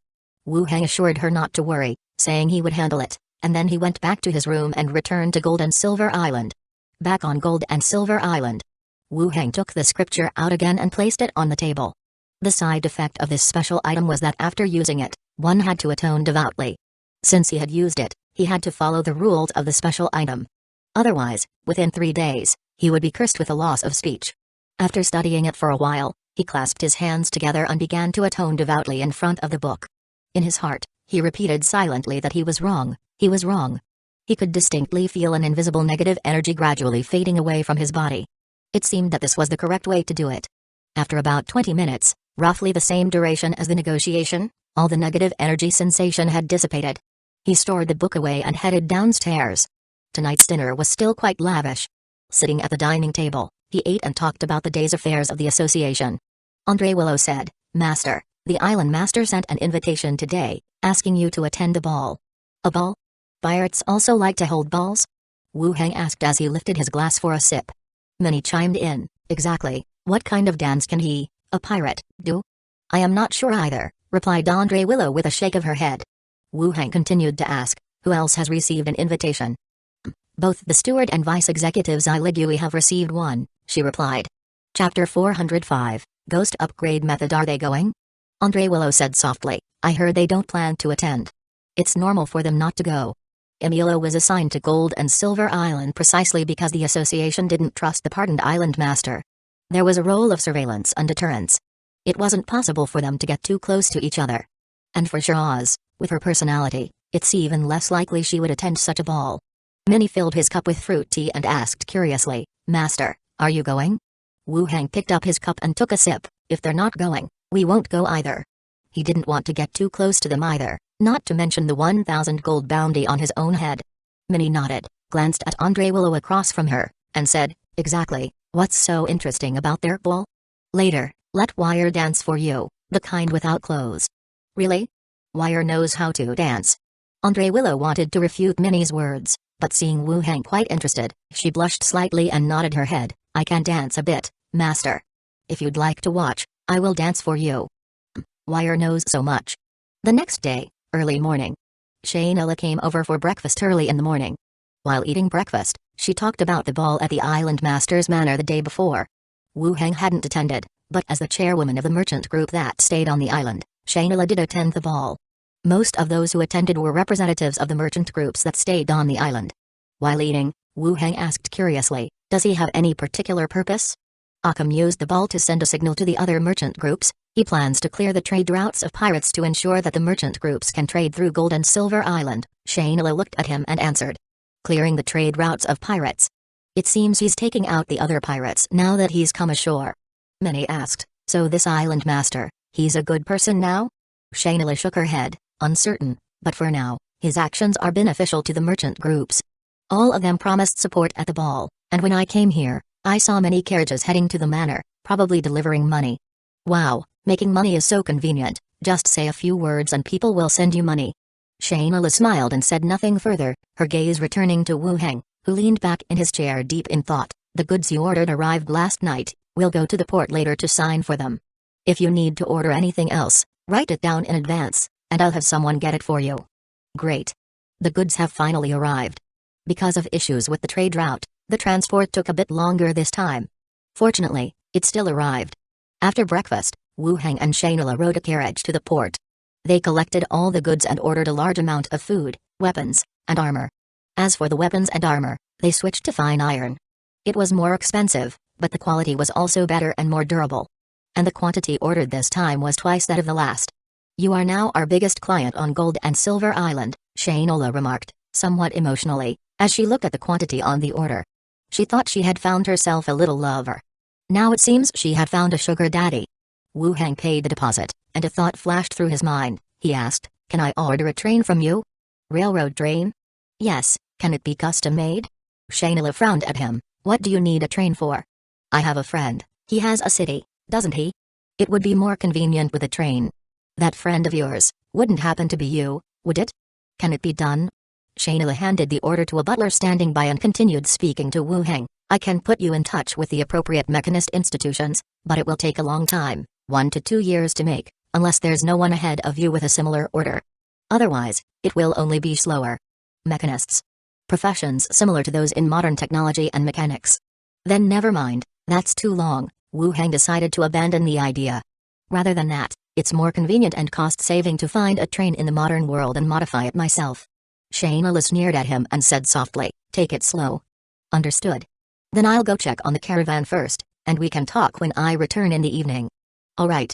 Wu Heng assured her not to worry, saying he would handle it, and then he went back to his room and returned to Gold and Silver Island. Back on Gold and Silver Island, Wu Heng took the scripture out again and placed it on the table. The side effect of this special item was that after using it, one had to atone devoutly. Since he had used it, he had to follow the rules of the special item. Otherwise, within 3 days, he would be cursed with a loss of speech. After studying it for a while, he clasped his hands together and began to atone devoutly in front of the book. In his heart, he repeated silently that he was wrong, he was wrong. He could distinctly feel an invisible negative energy gradually fading away from his body. It seemed that this was the correct way to do it. After about 20 minutes, roughly the same duration as the negotiation, all the negative energy sensation had dissipated. He stored the book away and headed downstairs. Tonight's dinner was still quite lavish. Sitting at the dining table, he ate and talked about the day's affairs of the association. Andre Willow said, "Master, the island master sent an invitation today, asking you to attend a ball." "A ball? Pirates also like to hold balls?" Wu Heng asked as he lifted his glass for a sip. Many chimed in, "Exactly, what kind of dance can he, a pirate, do?" "I am not sure either," replied Andre Willow with a shake of her head. Wu Heng continued to ask, "Who else has received an invitation?" "Both the steward and vice executives I Ligui have received one," she replied. Chapter 405, Ghost Upgrade Method. Are they going? Andre Willow said softly, "I heard they don't plan to attend. It's normal for them not to go." Emilio was assigned to Gold and Silver Island precisely because the association didn't trust the pardoned island master. There was a role of surveillance and deterrence. It wasn't possible for them to get too close to each other. And for Shiraz, with her personality, it's even less likely she would attend such a ball. Minnie filled his cup with fruit tea and asked curiously, "Master, are you going?" Wu Heng picked up his cup and took a sip. "If they're not going, we won't go either." He didn't want to get too close to them either, not to mention the 1,000 gold bounty on his own head. Minnie nodded, glanced at Andre Willow across from her, and said, "Exactly, what's so interesting about their ball?" "Later, let Wire dance for you, the kind without clothes." "Really? Wire knows how to dance." Andre Willow wanted to refute Minnie's words, but seeing Wu Heng quite interested, she blushed slightly and nodded her head. "I can dance a bit, master. If you'd like to watch, I will dance for you." Wire knows so much. The next day, early morning, Shaynila came over for breakfast early in the morning. While eating breakfast, she talked about the ball at the island master's manor the day before. Wu Heng hadn't attended, but as the chairwoman of the merchant group that stayed on the island, Shaynila did attend the ball. Most of those who attended were representatives of the merchant groups that stayed on the island. While eating, Wu Heng asked curiously, "Does he have any particular purpose?" "Akam used the ball to send a signal to the other merchant groups. He plans to clear the trade routes of pirates to ensure that the merchant groups can trade through Gold and Silver Island." Shaynila looked at him and answered, "Clearing the trade routes of pirates? It seems he's taking out the other pirates now that he's come ashore." Minnie asked, "So this island master, he's a good person now?" Shaynila shook her head, uncertain, "But for now, his actions are beneficial to the merchant groups. All of them promised support at the ball, and when I came here, I saw many carriages heading to the manor, probably delivering money." "Wow, making money is so convenient, just say a few words and people will send you money." Shaynila smiled and said nothing further, her gaze returning to Wu Heng, who leaned back in his chair deep in thought. "The goods you ordered arrived last night, we'll go to the port later to sign for them. If you need to order anything else, write it down in advance, and I'll have someone get it for you." "Great. The goods have finally arrived." Because of issues with the trade route, the transport took a bit longer this time. Fortunately, it still arrived. After breakfast, Wu Heng and Shaynila rode a carriage to the port. They collected all the goods and ordered a large amount of food, weapons, and armor. As for the weapons and armor, they switched to fine iron. It was more expensive, but the quality was also better and more durable. And the quantity ordered this time was twice that of the last. "You are now our biggest client on Gold and Silver Island," Shaynila remarked, somewhat emotionally, as she looked at the quantity on the order. She thought she had found herself a little lover. Now it seems she had found a sugar daddy. Wu Heng paid the deposit, and a thought flashed through his mind. He asked, "Can I order a train from you?" "Railroad train?" "Yes, can it be custom made?" Shaynila frowned at him. "What do you need a train for?" "I have a friend, he has a city, doesn't he? It would be more convenient with a train." "That friend of yours, wouldn't happen to be you, would it? Can it be done?" Shaynila handed the order to a butler standing by and continued speaking to Wu Heng. "I can put you in touch with the appropriate mechanist institutions, but it will take a long time, 1 to 2 years to make, unless there's no one ahead of you with a similar order. Otherwise, it will only be slower." "Mechanists? Professions similar to those in modern technology and mechanics. Then never mind, that's too long." Wu Heng decided to abandon the idea. Rather than that, it's more convenient and cost-saving to find a train in the modern world and modify it myself. Shayna sneered at him and said softly, "Take it slow." "Understood. Then I'll go check on the caravan first, and we can talk when I return in the evening." "All right."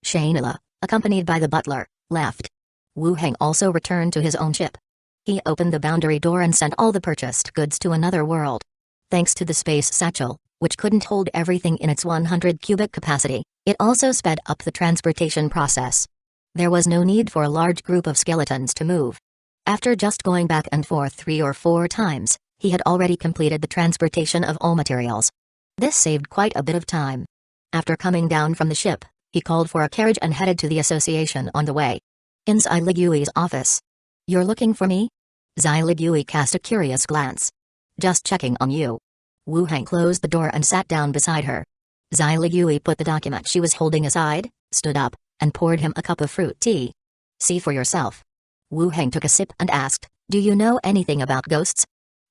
Shayna, accompanied by the butler, left. Wu Heng also returned to his own ship. He opened the boundary door and sent all the purchased goods to another world. Thanks to the space satchel, which couldn't hold everything in its 100 cubic capacity, it also sped up the transportation process. There was no need for a large group of skeletons to move. After just going back and forth 3 or 4 times, he had already completed the transportation of all materials. This saved quite a bit of time. After coming down from the ship, he called for a carriage and headed to the association on the way. In Zai Ligui's office. "You're looking for me?" Zai Ligui cast a curious glance. "Just checking on you." Wu Heng closed the door and sat down beside her. Zai Ligui put the document she was holding aside, stood up, and poured him a cup of fruit tea. "See for yourself." Wu Heng took a sip and asked, "Do you know anything about ghosts?"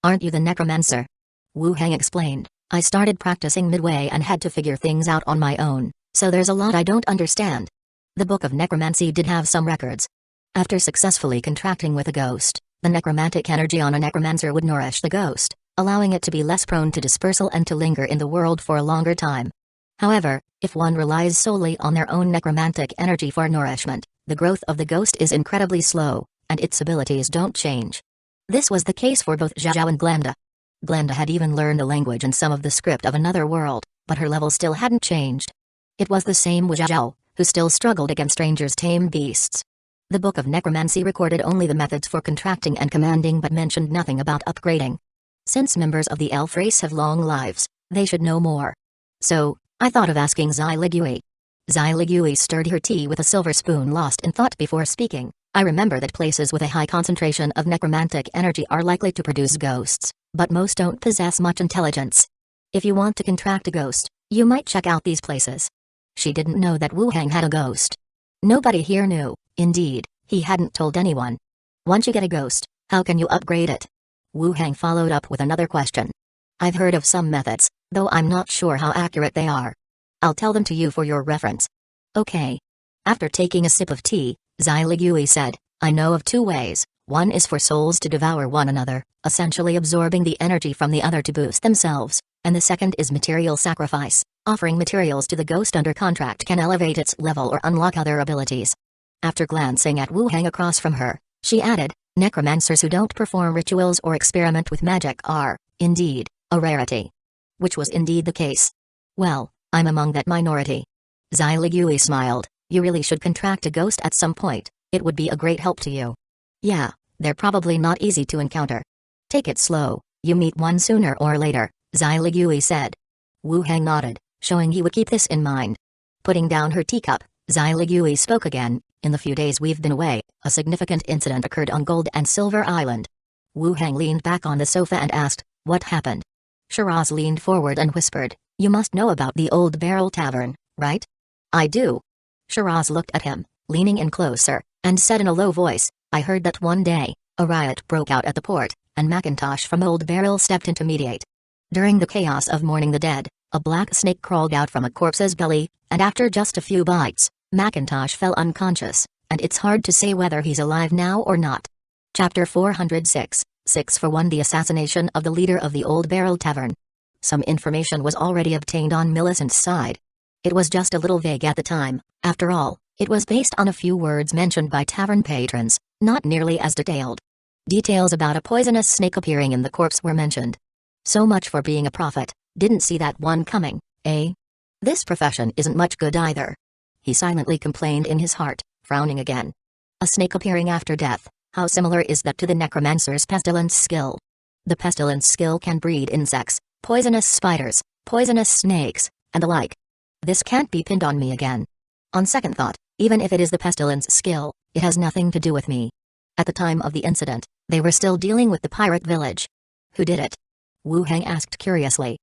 "Aren't you the Necromancer?" Wu Heng explained, "I started practicing midway and had to figure things out on my own, so there's a lot I don't understand." The Book of Necromancy did have some records. After successfully contracting with a ghost, the necromantic energy on a necromancer would nourish the ghost, allowing it to be less prone to dispersal and to linger in the world for a longer time. However, if one relies solely on their own necromantic energy for nourishment, the growth of the ghost is incredibly slow, and its abilities don't change. This was the case for both Zhao and Glenda. Glenda had even learned a language and some of the script of another world, but her level still hadn't changed. It was the same with Zhao, who still struggled against strangers' tamed beasts. The Book of Necromancy recorded only the methods for contracting and commanding but mentioned nothing about upgrading. Since members of the elf race have long lives, they should know more. So, I thought of asking Zai Ligui. Zai Ligui stirred her tea with a silver spoon, lost in thought before speaking. "I remember that places with a high concentration of necromantic energy are likely to produce ghosts, but most don't possess much intelligence. If you want to contract a ghost, you might check out these places." She didn't know that Wu Heng had a ghost. Nobody here knew, indeed, he hadn't told anyone. "Once you get a ghost, how can you upgrade it?" Wu Heng followed up with another question. "I've heard of some methods, though I'm not sure how accurate they are. I'll tell them to you for your reference." "Okay." After taking a sip of tea, Zai Ligui said, "I know of 2 ways. One is for souls to devour one another, essentially absorbing the energy from the other to boost themselves, and the second is material sacrifice. Offering materials to the ghost under contract can elevate its level or unlock other abilities." After glancing at Wu Heng across from her, she added, "Necromancers who don't perform rituals or experiment with magic are, indeed, a rarity." Which was indeed the case. "Well, I'm among that minority." Zai Ligui smiled, "You really should contract a ghost at some point, it would be a great help to you." "Yeah, they're probably not easy to encounter." "Take it slow, you meet one sooner or later," Zai Ligui said. Wu Heng nodded, showing he would keep this in mind. Putting down her teacup, Zai Ligui spoke again. "In the few days we've been away, a significant incident occurred on Gold and Silver Island." Wu Heng leaned back on the sofa and asked, "What happened?" Shiraz leaned forward and whispered, "You must know about the Old Barrel Tavern, right?" "I do." Shiraz looked at him, leaning in closer, and said in a low voice, "I heard that one day, a riot broke out at the port, and Macintosh from Old Barrel stepped in to mediate. During the chaos of mourning the dead, a black snake crawled out from a corpse's belly, and after just a few bites, Macintosh fell unconscious, and it's hard to say whether he's alive now or not." Chapter 406, 6-for-1 The assassination of the leader of the Old Barrel Tavern. Some information was already obtained on Millicent's side. It was just a little vague at the time, after all, it was based on a few words mentioned by tavern patrons, not nearly as detailed. Details about a poisonous snake appearing in the corpse were mentioned. So much for being a prophet, didn't see that one coming, eh? This profession isn't much good either. He silently complained in his heart, frowning again. A snake appearing after death, how similar is that to the necromancer's pestilence skill? The pestilence skill can breed insects, poisonous spiders, poisonous snakes, and the like. This can't be pinned on me again. On second thought, even if it is the pestilence skill, it has nothing to do with me. At the time of the incident, they were still dealing with the pirate village. Who did it? Wu Heng asked curiously.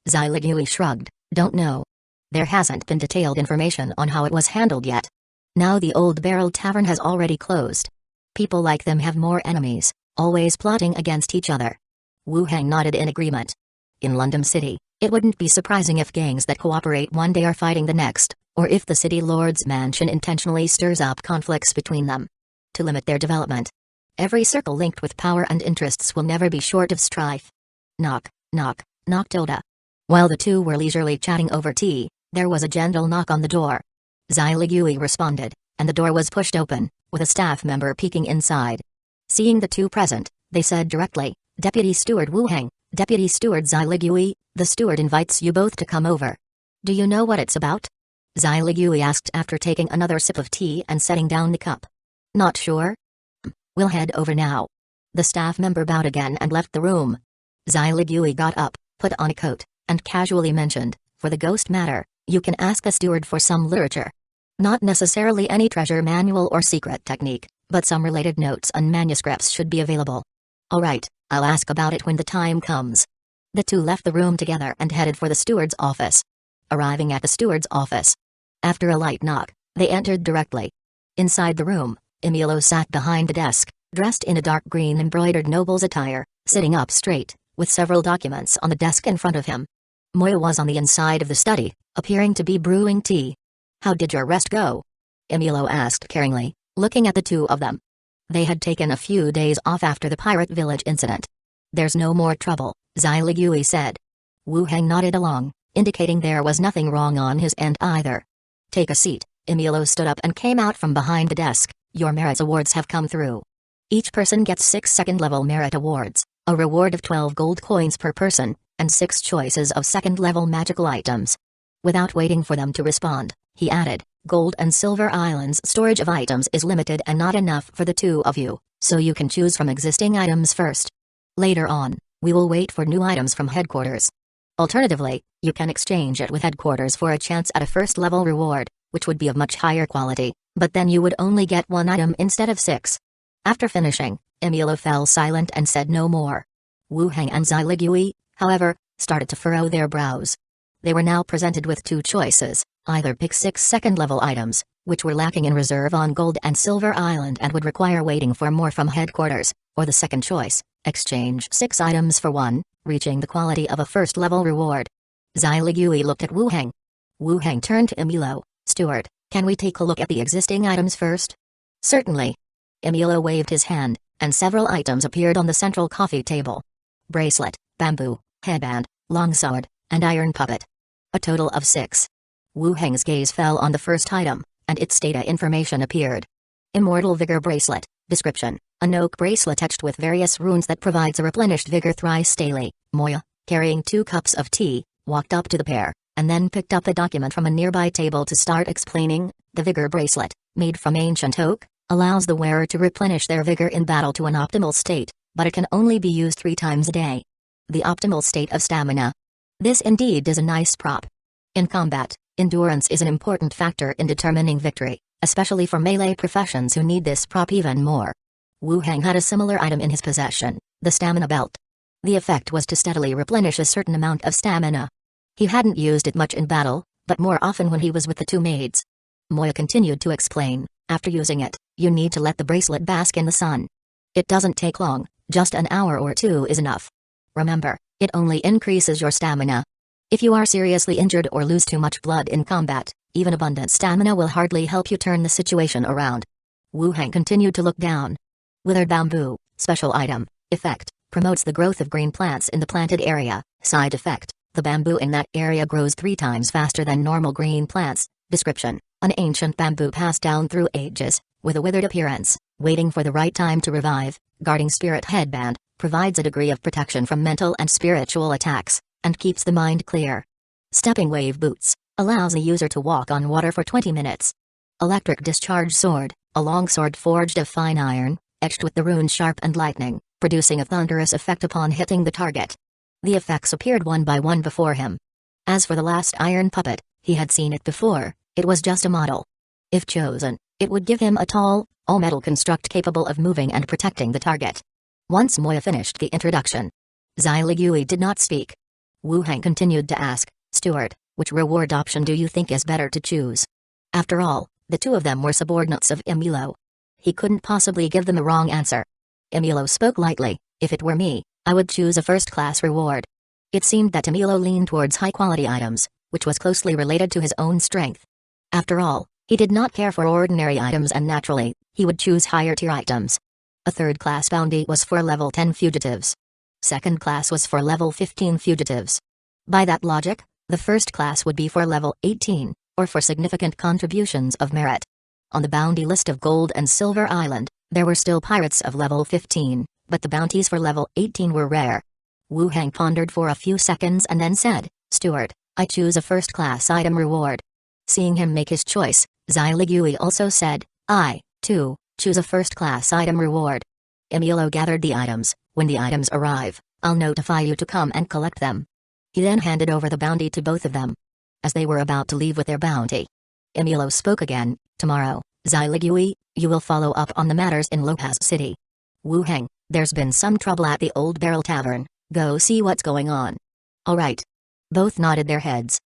Zai Ligui shrugged, "Don't know. There hasn't been detailed information on how it was handled yet. Now the Old Barrel Tavern has already closed. People like them have more enemies, always plotting against each other." Wu Heng nodded in agreement. In London City, it wouldn't be surprising if gangs that cooperate one day are fighting the next, or if the city lord's mansion intentionally stirs up conflicts between them. To limit their development. Every circle linked with power and interests will never be short of strife. Knock, knock, knock tilde. While the two were leisurely chatting over tea, there was a gentle knock on the door. Xyligui responded, and the door was pushed open, with a staff member peeking inside. Seeing the two present, they said directly, "Deputy Steward Wu Heng, Deputy Steward Xyligui, the steward invites you both to come over." "Do you know what it's about?" Xyligui asked after taking another sip of tea and setting down the cup. "Not sure." "We'll head over now." The staff member bowed again and left the room. Xyligui got up, put on a coat, and casually mentioned, "For the ghost matter, you can ask the steward for some literature. Not necessarily any treasure manual or secret technique, but some related notes and manuscripts should be available." "All right, I'll ask about it when the time comes." The two left the room together and headed for the steward's office. Arriving at the steward's office, after a light knock, they entered directly. Inside the room, Emilio sat behind the desk, dressed in a dark green embroidered noble's attire, sitting up straight, with several documents on the desk in front of him. Moya was on the inside of the study, appearing to be brewing tea. "How did your rest go?" Emilio asked caringly, looking at the two of them. They had taken a few days off after the pirate village incident. "There's no more trouble," Xyligui said. Wu Heng nodded along, indicating there was nothing wrong on his end either. "Take a seat." Emilio stood up and came out from behind the desk. "Your merits awards have come through. Each person gets 6 second-level merit awards, a reward of 12 gold coins per person, and 6 choices of second-level magical items." Without waiting for them to respond, he added, "Gold and Silver Islands' storage of items is limited and not enough for the two of you, so you can choose from existing items first. Later on, we will wait for new items from headquarters. Alternatively, you can exchange it with headquarters for a chance at a first-level reward, which would be of much higher quality, but then you would only get 1 item instead of 6. After finishing, Emilio fell silent and said no more. Wu Heng and Xyligui, however, started to furrow their brows. They were now presented with 2 choices: either pick 6 second-level items, which were lacking in reserve on Gold and Silver Island and would require waiting for more from headquarters, or the second choice, exchange 6 items for 1, reaching the quality of a first-level reward. Xyligui looked at Wu Heng. Wu Heng turned to Emilio. "Steward, can we take a look at the existing items first?" "Certainly." Emilio waved his hand, and several items appeared on the central coffee table. Bracelet, bamboo, headband, longsword, and iron puppet. A total of 6. Wu Heng's gaze fell on the first item, and its data information appeared. Immortal Vigor Bracelet. Description: an oak bracelet etched with various runes that provides a replenished vigor thrice daily. Moya, carrying 2 cups of tea, walked up to the pair, and then picked up a document from a nearby table to start explaining. The Vigor Bracelet, made from ancient oak, allows the wearer to replenish their vigor in battle to an optimal state, but it can only be used 3 times a day. The optimal state of stamina. This indeed is a nice prop. In combat, endurance is an important factor in determining victory, especially for melee professions who need this prop even more. Wu Heng had a similar item in his possession, the stamina belt. The effect was to steadily replenish a certain amount of stamina. He hadn't used it much in battle, but more often when he was with the 2 maids. Moya continued to explain, after using it, you need to let the bracelet bask in the sun. It doesn't take long, just an hour or 2 is enough. Remember, it only increases your stamina. If you are seriously injured or lose too much blood in combat, even abundant stamina will hardly help you turn the situation around. Wu Heng continued to look down. Withered bamboo, special item, effect, promotes the growth of green plants in the planted area. Side effect, the bamboo in that area grows 3 times faster than normal green plants. Description: an ancient bamboo passed down through ages, with a withered appearance, waiting for the right time to revive. Guarding spirit headband, provides a degree of protection from mental and spiritual attacks, and keeps the mind clear. Stepping wave boots, allows a user to walk on water for 20 minutes. Electric discharge sword, a long sword forged of fine iron, etched with the rune sharp and lightning, producing a thunderous effect upon hitting the target. The effects appeared one by one before him. As for the last iron puppet, he had seen it before. It was just a model. If chosen, it would give him a tall, all-metal construct capable of moving and protecting the target. Once Moya finished the introduction, Xyligui did not speak. Wu Heng continued to ask, "Steward, which reward option do you think is better to choose?" After all, the 2 of them were subordinates of Emilio. He couldn't possibly give them a wrong answer. Emilio spoke lightly, "If it were me, I would choose a first-class reward." It seemed that Emilio leaned towards high-quality items, which was closely related to his own strength. After all, he did not care for ordinary items and naturally, he would choose higher tier items. A third-class bounty was for level 10 fugitives. Second class was for level 15 fugitives. By that logic, the first class would be for level 18, or for significant contributions of merit. On the bounty list of Gold and Silver Island, there were still pirates of level 15, but the bounties for level 18 were rare. Wu Hang pondered for a few seconds and then said, "Steward, I choose a first-class item reward." Seeing him make his choice, Zai Ligui also said, "I, too, choose a first-class item reward." Emilio gathered the items. "When the items arrive, I'll notify you to come and collect them." He then handed over the bounty to both of them. As they were about to leave with their bounty, Emilio spoke again. "Tomorrow, Zai Ligui, you will follow up on the matters in Lopez City. Wu Hang, there's been some trouble at the Old Barrel Tavern. Go see what's going on." "All right." Both nodded their heads.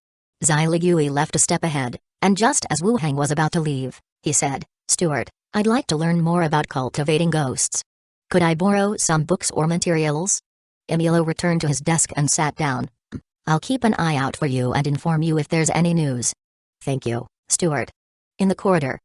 Zai Ligui left a step ahead, and just as Wu Hang was about to leave, he said, "Steward, I'd like to learn more about cultivating ghosts. Could I borrow some books or materials?" Emilio returned to his desk and sat down. "I'll keep an eye out for you and inform you if there's any news." "Thank you, Steward." In the corridor,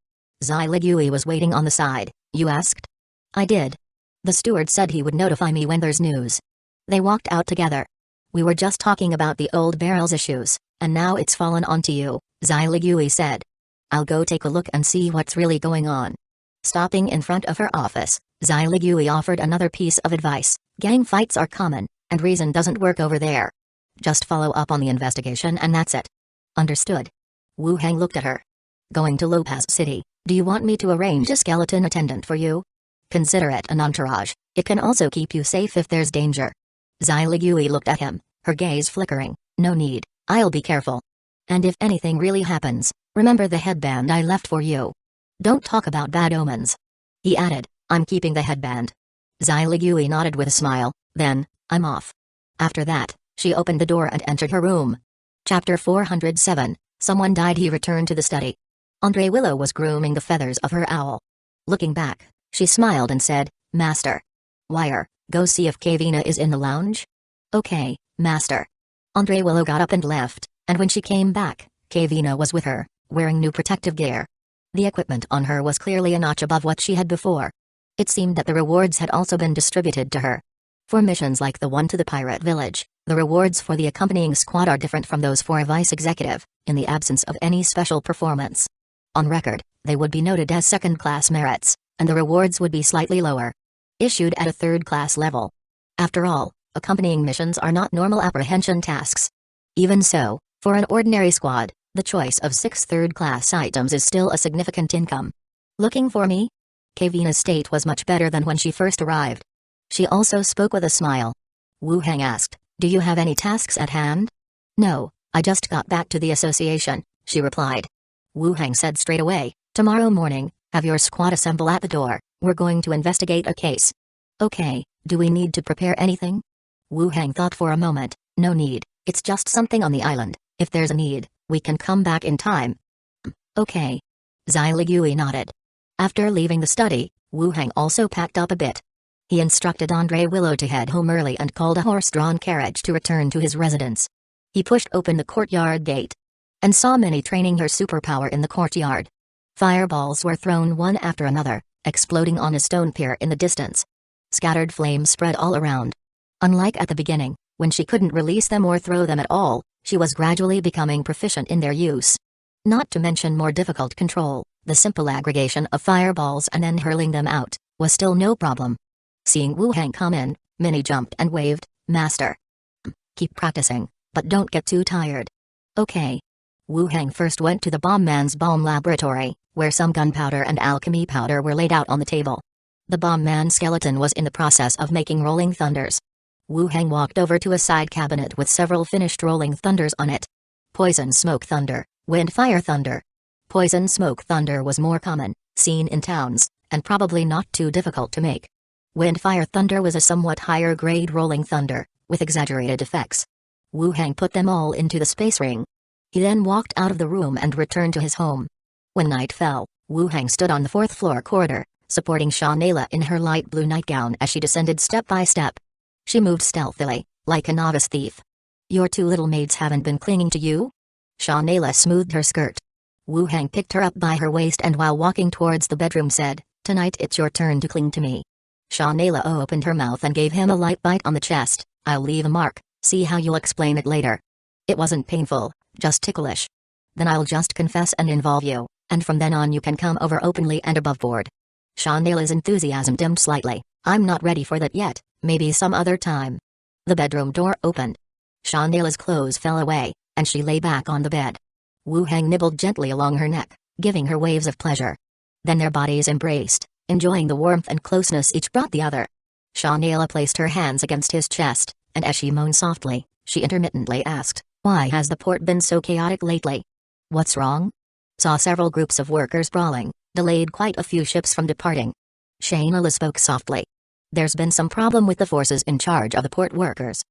Zai Ligui was waiting on the side. "You asked?" "I did. The steward said he would notify me when there's news." They walked out together. "We were just talking about the Old Barrel's issues, and now it's fallen onto you," Zai Ligui said. "I'll go take a look and see what's really going on." Stopping in front of her office, Zai Ligui offered another piece of advice. "Gang fights are common, and reason doesn't work over there. Just follow up on the investigation and that's it." "Understood." Wu Hang looked at her. "Going to Lopez City, do you want me to arrange a skeleton attendant for you? Consider it an entourage, it can also keep you safe if there's danger." Zai Ligui looked at him, her gaze flickering. "No need, I'll be careful. And if anything really happens, remember the headband I left for you. Don't talk about bad omens." He added, "I'm keeping the headband." Zai Ligui nodded with a smile. "Then, I'm off." After that, she opened the door and entered her room. Chapter 407, Someone Died. He returned to the study. Andre Willow was grooming the feathers of her owl. Looking back, she smiled and said, "Master. Wire, go see if Kavina is in the lounge." "Okay, Master." Andre Willow got up and left, and when she came back, Kavina was with her, wearing new protective gear. The equipment on her was clearly a notch above what she had before. It seemed that the rewards had also been distributed to her. For missions like the one to the pirate village, the rewards for the accompanying squad are different from those for a vice executive, in the absence of any special performance. On record, they would be noted as second-class merits, and the rewards would be slightly lower. Issued at a third-class level. After all, accompanying missions are not normal apprehension tasks. Even so, for an ordinary squad, the choice of 6 third-class items is still a significant income. "Looking for me?" Kavina's state was much better than when she first arrived. She also spoke with a smile. Wu Hang asked, "Do you have any tasks at hand?" "No, I just got back to the association," she replied. Wu Hang said straight away, "Tomorrow morning, have your squad assemble at the door, we're going to investigate a case." "Okay, do we need to prepare anything?" Wu Hang thought for a moment. "No need, it's just something on the island. If there's a need, we can come back in time." "Okay." Zai Ligui nodded. After leaving the study, Wu Hang also packed up a bit. He instructed Andre Willow to head home early and called a horse-drawn carriage to return to his residence. He pushed open the courtyard gate and saw Minnie training her superpower in the courtyard. Fireballs were thrown one after another, exploding on a stone pier in the distance. Scattered flames spread all around. Unlike at the beginning, when she couldn't release them or throw them at all, she was gradually becoming proficient in their use. Not to mention more difficult control, the simple aggregation of fireballs and then hurling them out was still no problem. Seeing Wu Hang come in, Minnie jumped and waved, "Master. Keep practicing, but don't get too tired." "Okay." Wu Hang first went to the bomb man's bomb laboratory, where some gunpowder and alchemy powder were laid out on the table. The bomb man's skeleton was in the process of making rolling thunders. Wu Hang walked over to a side cabinet with several finished rolling thunders on it. Poison smoke thunder, wind fire thunder. Poison smoke thunder was more common, seen in towns, and probably not too difficult to make. Wind fire thunder was a somewhat higher grade rolling thunder, with exaggerated effects. Wu Hang put them all into the space ring. He then walked out of the room and returned to his home. When night fell, Wu Hang stood on the 4th floor corridor, supporting Shawnayla in her light blue nightgown as she descended step by step. She moved stealthily, like a novice thief. "Your 2 little maids haven't been clinging to you?" Shawnayla smoothed her skirt. Wu Hang picked her up by her waist and while walking towards the bedroom said, "Tonight it's your turn to cling to me." Shanela opened her mouth and gave him a light bite on the chest. "I'll leave a mark, see how you'll explain it later." "It wasn't painful, just ticklish." "Then I'll just confess and involve you, and from then on you can come over openly and above board." Shanela's enthusiasm dimmed slightly. "I'm not ready for that yet, maybe some other time." The bedroom door opened. Shanela's clothes fell away, and she lay back on the bed. Wu Hang nibbled gently along her neck, giving her waves of pleasure. Then their bodies embraced, enjoying the warmth and closeness each brought the other. Shanela placed her hands against his chest, and as she moaned softly, she intermittently asked, "Why has the port been so chaotic lately? What's wrong?" "Saw several groups of workers brawling, delayed quite a few ships from departing." Shanela spoke softly. "There's been some problem with the forces in charge of the port workers."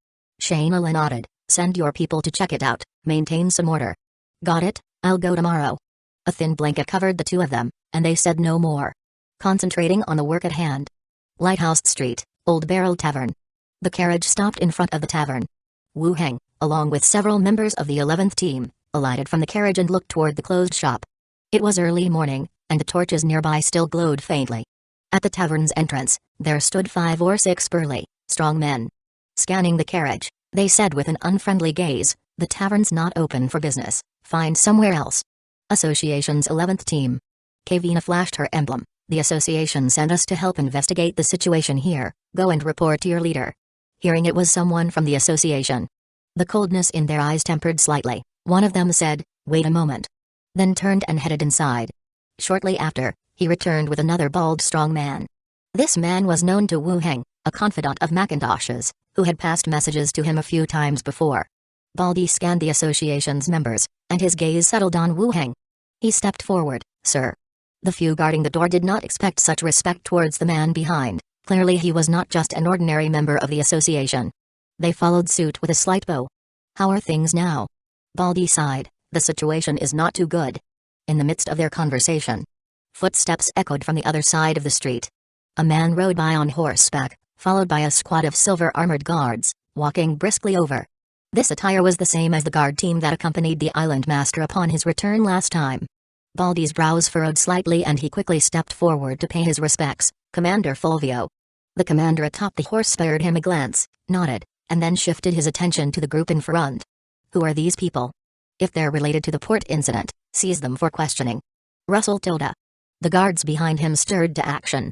Shanela nodded. "Send your people to check it out, maintain some order." "Got it, I'll go tomorrow." A thin blanket covered the two of them, and they said no more. Concentrating on the work at hand. Lighthouse Street, Old Barrel Tavern. The carriage stopped in front of the tavern. Wu Hang, along with several members of the 11th team, alighted from the carriage and looked toward the closed shop. It was early morning, and the torches nearby still glowed faintly. At the tavern's entrance, there stood 5 or 6 burly, strong men. Scanning the carriage, they said with an unfriendly gaze, "The tavern's not open for business, find somewhere else." Association's 11th team. Kavina flashed her emblem. "The association sent us to help investigate the situation here, go and report to your leader." Hearing it was someone from the association. The coldness in their eyes tempered slightly. One of them said, "Wait a moment." Then turned and headed inside. Shortly after, he returned with another bald strong man. This man was known to Wu Hang, a confidant of Macintosh's, who had passed messages to him a few times before. Baldy scanned the association's members, and his gaze settled on Wu Hang. He stepped forward. "Sir." The few guarding the door did not expect such respect towards the man behind. Clearly he was not just an ordinary member of the association. They followed suit with a slight bow. "How are things now?" Baldy sighed. "The situation is not too good." In the midst of their conversation, footsteps echoed from the other side of the street. A man rode by on horseback, followed by a squad of silver-armored guards, walking briskly over. This attire was the same as the guard team that accompanied the island master upon his return last time. Baldy's brows furrowed slightly and he quickly stepped forward to pay his respects. "Commander Fulvio." The commander atop the horse spared him a glance, nodded, and then shifted his attention to the group in front. "Who are these people? If they're related to the port incident, seize them for questioning." Russell Tilda. The guards behind him stirred to action.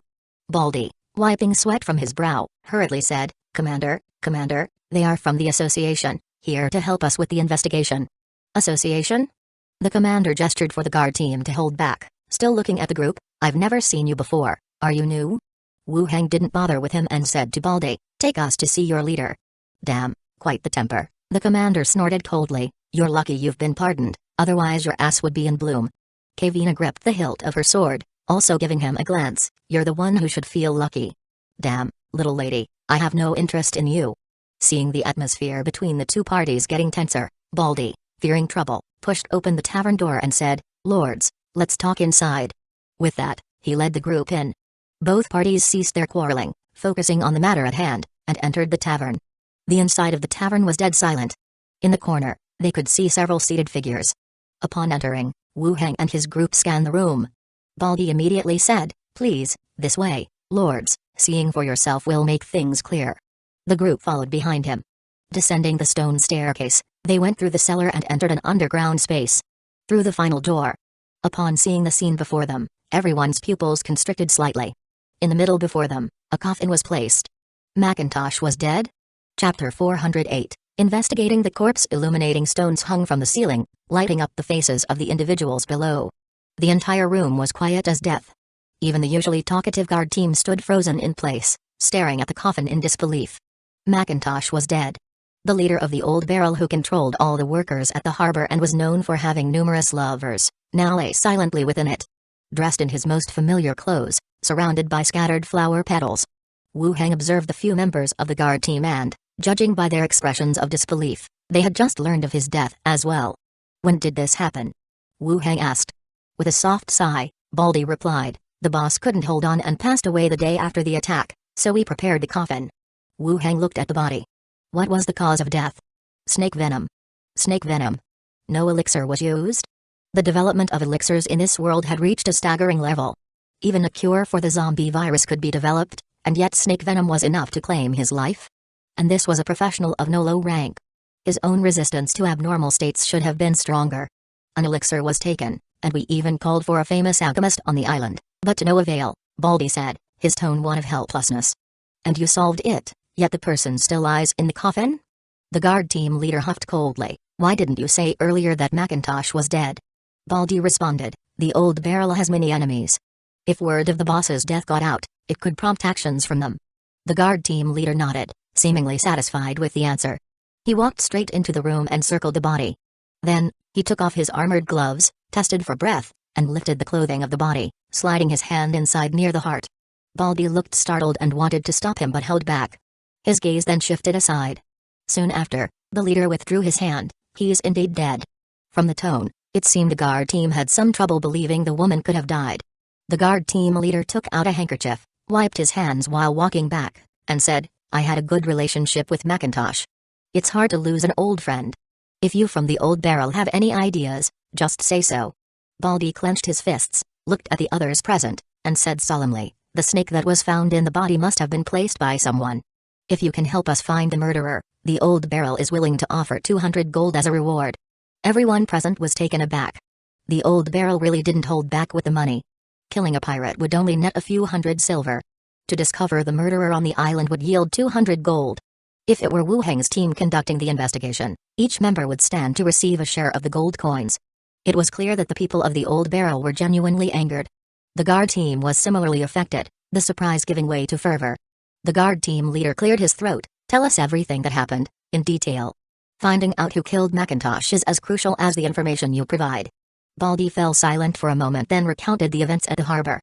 Baldy, wiping sweat from his brow, hurriedly said, Commander, they are from the association, here to help us with the investigation." "Association?" The commander gestured for the guard team to hold back, still looking at the group. "I've never seen you before, are you new?" Wu Hang didn't bother with him and said to Baldy, "Take us to see your leader." "Damn, quite the temper," the commander snorted coldly. "You're lucky you've been pardoned, otherwise your ass would be in bloom." Kavina gripped the hilt of her sword, also giving him a glance. "You're the one who should feel lucky." "Damn, little lady, I have no interest in you." Seeing the atmosphere between the two parties getting tenser, Baldy, fearing trouble, pushed open the tavern door and said, "Lords, let's talk inside." With that, he led the group in. Both parties ceased their quarreling, focusing on the matter at hand, and entered the tavern. The inside of the tavern was dead silent. In the corner, they could see several seated figures. Upon entering, Wu Hang and his group scanned the room. Baldy immediately said, "Please, this way, lords, seeing for yourself will make things clear." The group followed behind him. Descending the stone staircase, they went through the cellar and entered an underground space. Through the final door. Upon seeing the scene before them, everyone's pupils constricted slightly. In the middle before them, a coffin was placed. Macintosh was dead? Chapter 408, Investigating the corpse. Illuminating stones hung from the ceiling, lighting up the faces of the individuals below. The entire room was quiet as death. Even the usually talkative guard team stood frozen in place, staring at the coffin in disbelief. Macintosh was dead. The leader of the old barrel who controlled all the workers at the harbor and was known for having numerous lovers, now lay silently within it. Dressed in his most familiar clothes, surrounded by scattered flower petals. Wu Hang observed the few members of the guard team and, judging by their expressions of disbelief, they had just learned of his death as well. "When did this happen?" Wu Hang asked. With a soft sigh, Baldy replied, "The boss couldn't hold on and passed away the day after the attack, so we prepared the coffin." Wu Hang looked at the body. "What was the cause of death?" "Snake venom." "Snake venom? No elixir was used?" The development of elixirs in this world had reached a staggering level. Even a cure for the zombie virus could be developed, and yet snake venom was enough to claim his life. And this was a professional of no low rank. His own resistance to abnormal states should have been stronger. An elixir was taken, and we even called for a famous alchemist on the island, but to no avail, Baldy said, his tone one of helplessness. And you solved it, yet the person still lies in the coffin? The guard team leader huffed coldly. Why didn't you say earlier that Macintosh was dead? Baldy responded, the old barrel has many enemies. If word of the boss's death got out, it could prompt actions from them. The guard team leader nodded, seemingly satisfied with the answer. He walked straight into the room and circled the body. Then, he took off his armored gloves, tested for breath, and lifted the clothing of the body, sliding his hand inside near the heart. Baldy looked startled and wanted to stop him but held back. His gaze then shifted aside. Soon after, the leader withdrew his hand. He's indeed dead. From the tone, it seemed the guard team had some trouble believing the woman could have died. The guard team leader took out a handkerchief, wiped his hands while walking back, and said, I had a good relationship with Macintosh. It's hard to lose an old friend. If you from the old barrel have any ideas, just say so. Baldy clenched his fists, looked at the others present, and said solemnly, the snake that was found in the body must have been placed by someone. If you can help us find the murderer, the old barrel is willing to offer 200 gold as a reward. Everyone present was taken aback. The old barrel really didn't hold back with the money. Killing a pirate would only net a few hundred silver. To discover the murderer on the island would yield 200 gold. If it were Wu Heng's team conducting the investigation, each member would stand to receive a share of the gold coins. It was clear that the people of the old barrel were genuinely angered. The guard team was similarly affected, the surprise giving way to fervor. The guard team leader cleared his throat. Tell us everything that happened, in detail. Finding out who killed Macintosh is as crucial as the information you provide. Baldy fell silent for a moment then recounted the events at the harbor.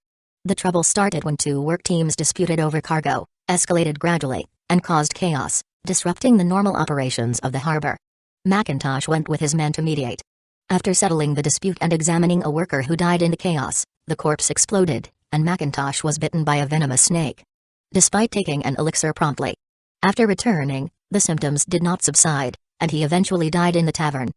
The trouble started when two work teams disputed over cargo, escalated gradually, and caused chaos, disrupting the normal operations of the harbor. Macintosh went with his men to mediate. After settling the dispute and examining a worker who died in the chaos, the corpse exploded, and Macintosh was bitten by a venomous snake. Despite taking an elixir promptly. After returning, the symptoms did not subside, and he eventually died in the tavern.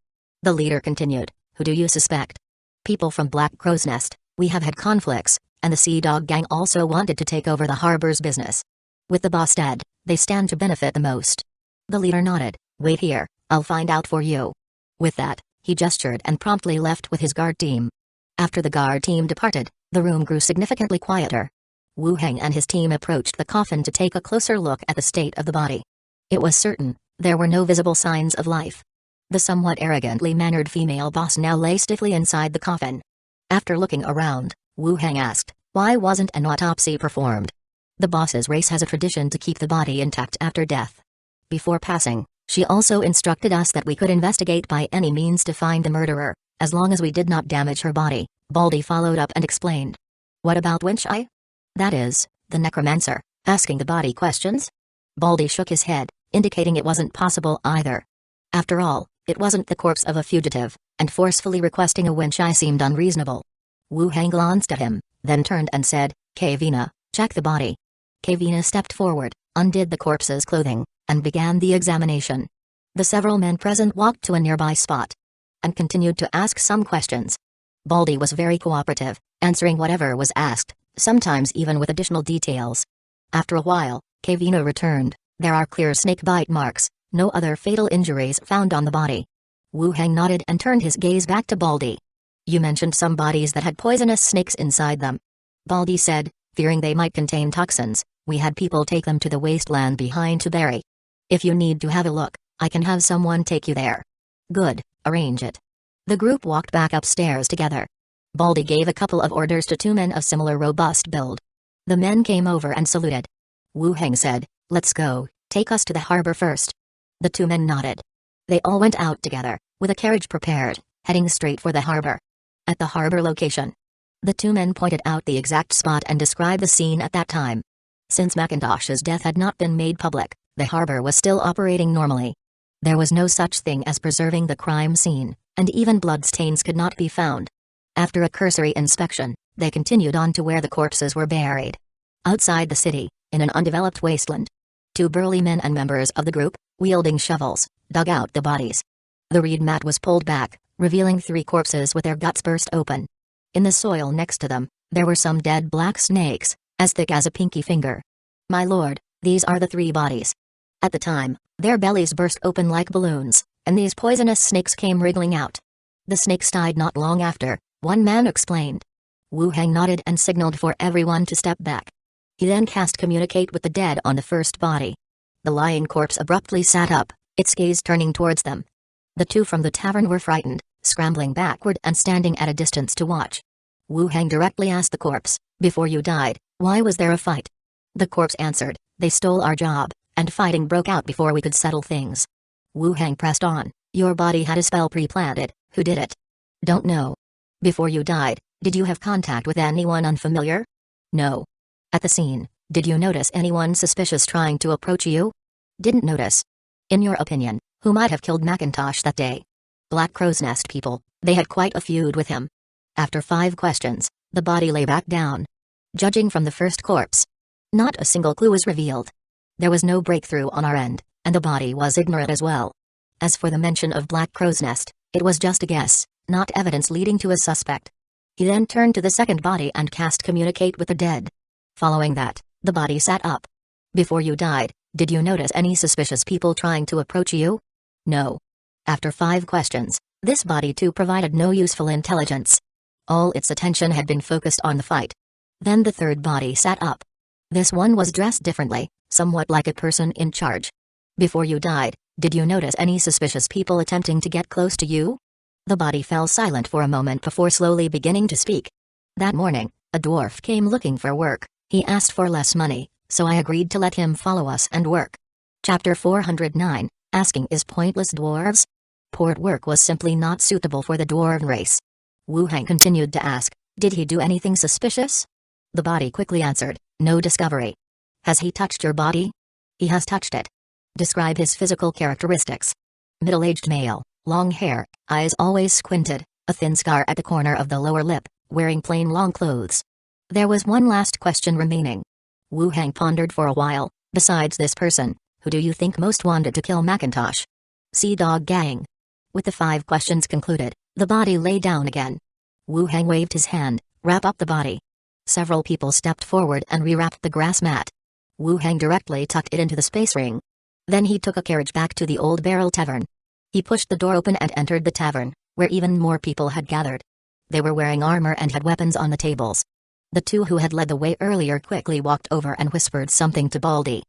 The leader continued, who do you suspect? People from Black Crow's Nest, we have had conflicts, and the Sea Dog Gang also wanted to take over the harbor's business. With the boss dead, they stand to benefit the most. The leader nodded, wait here, I'll find out for you. With that, he gestured and promptly left with his guard team. After the guard team departed, the room grew significantly quieter. Wu Heng and his team approached the coffin to take a closer look at the state of the body. It was certain, there were no visible signs of life. The somewhat arrogantly mannered female boss now lay stiffly inside the coffin. After looking around, Wu Heng asked, why wasn't an autopsy performed? The boss's race has a tradition to keep the body intact after death. Before passing, she also instructed us that we could investigate by any means to find the murderer, as long as we did not damage her body. Baldy followed up and explained. What about Winchai? That is, the Necromancer, asking the body questions? Baldy shook his head, indicating it wasn't possible either. After all, it wasn't the corpse of a fugitive, and forcefully requesting a Winchai seemed unreasonable. Wu Heng glanced at him, then turned and said, Kavina, check the body. Kavina stepped forward, undid the corpse's clothing, and began the examination. The several men present walked to a nearby spot and continued to ask some questions. Baldy was very cooperative, answering whatever was asked, sometimes even with additional details. After a while, Kavina returned. There are clear snake bite marks, no other fatal injuries found on the body. Wu Heng nodded and turned his gaze back to Baldy. You mentioned some bodies that had poisonous snakes inside them. Baldy said, fearing they might contain toxins, we had people take them to the wasteland behind to bury. If you need to have a look, I can have someone take you there. Good, arrange it. The group walked back upstairs together. Baldy gave a couple of orders to two men of similar robust build. The men came over and saluted. Wu Heng said, let's go, take us to the harbor first. The two men nodded. They all went out together, with a carriage prepared, heading straight for the harbor. At the harbor location, the two men pointed out the exact spot and described the scene at that time. Since Macintosh's death had not been made public, the harbor was still operating normally. There was no such thing as preserving the crime scene, and even bloodstains could not be found. After a cursory inspection, they continued on to where the corpses were buried. Outside the city, in an undeveloped wasteland, two burly men and members of the group, wielding shovels, dug out the bodies. The reed mat was pulled back, revealing 3 corpses with their guts burst open. In the soil next to them, there were some dead black snakes, as thick as a pinky finger. My lord, these are the 3 bodies. At the time, their bellies burst open like balloons, and these poisonous snakes came wriggling out. The snakes died not long after, one man explained. Wu Hang nodded and signaled for everyone to step back. He then cast Communicate with the dead on the first body. The lying corpse abruptly sat up, its gaze turning towards them. The 2 from the tavern were frightened, scrambling backward and standing at a distance to watch. Wu Hang directly asked the corpse, "Before you died, why was there a fight?" The corpse answered, "They stole our job, and fighting broke out before we could settle things." Wu Hang pressed on, "Your body had a spell pre-planted, who did it?" "Don't know." "Before you died, did you have contact with anyone unfamiliar?" "No." "At the scene, did you notice anyone suspicious trying to approach you?" "Didn't notice." "In your opinion, who might have killed Macintosh that day?" "Black Crow's Nest people, they had quite a feud with him." After 5 questions, the body lay back down. Judging from the first corpse, not a single clue was revealed. There was no breakthrough on our end, and the body was ignorant as well. As for the mention of Black Crow's Nest, it was just a guess, not evidence leading to a suspect. He then turned to the second body and cast Communicate with the dead. Following that, the body sat up. "Before you died, did you notice any suspicious people trying to approach you?" "No." After 5 questions, this body too provided no useful intelligence. All its attention had been focused on the fight. Then the third body sat up. This one was dressed differently, somewhat like a person in charge. "Before you died, did you notice any suspicious people attempting to get close to you?" The body fell silent for a moment before slowly beginning to speak. "That morning, a dwarf came looking for work. He asked for less money, so I agreed to let him follow us and work." Chapter 409, Asking is Pointless. Dwarves? Port work was simply not suitable for the dwarven race. Wu Hang continued to ask, "Did he do anything suspicious?" The body quickly answered, "No discovery." "Has he touched your body?" "He has touched it." "Describe his physical characteristics." "Middle-aged male, long hair, eyes always squinted, a thin scar at the corner of the lower lip, wearing plain long clothes." There was one last question remaining. Wu Hang pondered for a while. "Besides this person, who do you think most wanted to kill Macintosh?" "Sea Dog Gang." With the 5 questions concluded, the body lay down again. Wu Hang waved his hand, "Wrap up the body." Several people stepped forward and rewrapped the grass mat. Wu Hang directly tucked it into the space ring. Then he took a carriage back to the Old Barrel Tavern. He pushed the door open and entered the tavern, where even more people had gathered. They were wearing armor and had weapons on the tables. The 2 who had led the way earlier quickly walked over and whispered something to Baldy.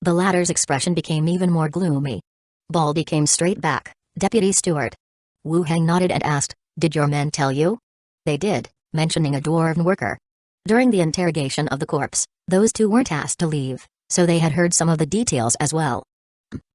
The latter's expression became even more gloomy. Baldy came straight back, "Deputy Steward." Wu Hang nodded and asked, "Did your men tell you?" "They did, mentioning a dwarven worker." During the interrogation of the corpse, those 2 weren't asked to leave, so they had heard some of the details as well.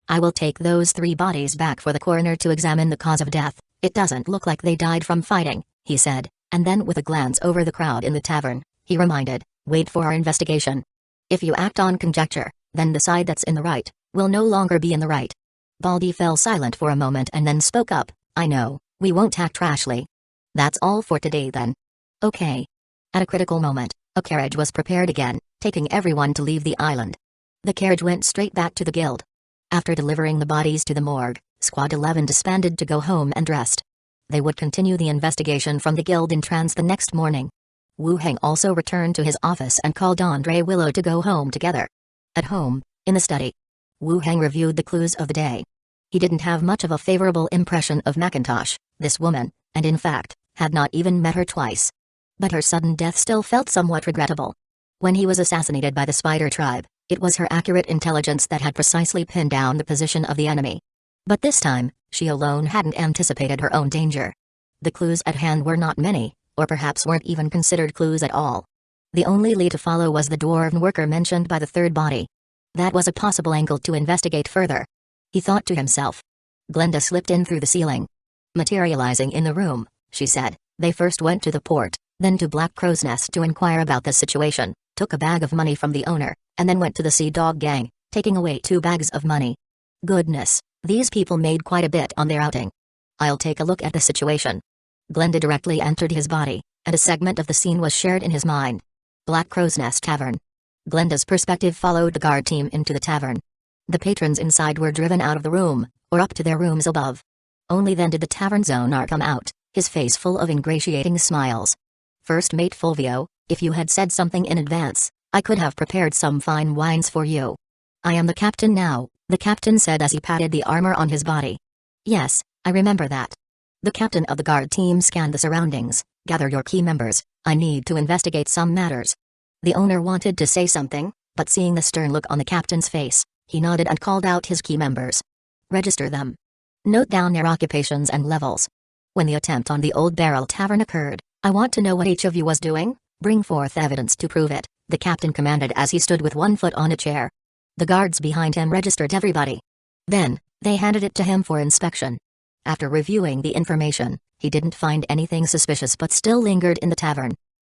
"I will take those 3 bodies back for the coroner to examine the cause of death. It doesn't look like they died from fighting," he said, and then with a glance over the crowd in the tavern, he reminded, "Wait for our investigation. If you act on conjecture, then the side that's in the right will no longer be in the right." Baldy fell silent for a moment and then spoke up, "I know, we won't act rashly." "That's all for today then." "Okay." At a critical moment, a carriage was prepared again, taking everyone to leave the island. The carriage went straight back to the guild. After delivering the bodies to the morgue, Squad 11 disbanded to go home and rest. They would continue the investigation from the guild in trance the next morning. Wu Hang also returned to his office and called Andre Willow to go home together. At home, in the study, Wu Hang reviewed the clues of the day. He didn't have much of a favorable impression of Macintosh, this woman, and in fact, had not even met her twice. But her sudden death still felt somewhat regrettable. When he was assassinated by the Spider Tribe, it was her accurate intelligence that had precisely pinned down the position of the enemy. But this time, she alone hadn't anticipated her own danger. The clues at hand were not many, or perhaps weren't even considered clues at all. The only lead to follow was the dwarven worker mentioned by the third body. That was a possible angle to investigate further. He thought to himself. Glenda slipped in through the ceiling. Materializing in the room, she said, "They first went to the port, then to Black Crow's Nest to inquire about the situation, took a bag of money from the owner, and then went to the Sea Dog Gang, taking away 2 bags of money. Goodness, these people made quite a bit on their outing. I'll take a look at the situation." Glenda directly entered his body, and a segment of the scene was shared in his mind. Black Crow's Nest Tavern. Glenda's perspective followed the guard team into the tavern. The patrons inside were driven out of the room, or up to their rooms above. Only then did the tavern's owner come out, his face full of ingratiating smiles. "First mate Fulvio, if you had said something in advance, I could have prepared some fine wines for you." "I am the captain now," the captain said as he patted the armor on his body. "Yes, I remember that." The captain of the guard team scanned the surroundings. "Gather your key members, I need to investigate some matters." The owner wanted to say something, but seeing the stern look on the captain's face, he nodded and called out his key members. "Register them. Note down their occupations and levels. When the attempt on the Old Barrel Tavern occurred, I want to know what each of you was doing. Bring forth evidence to prove it," the captain commanded as he stood with one foot on a chair. The guards behind him registered everybody. Then, they handed it to him for inspection. After reviewing the information, he didn't find anything suspicious but still lingered in the tavern.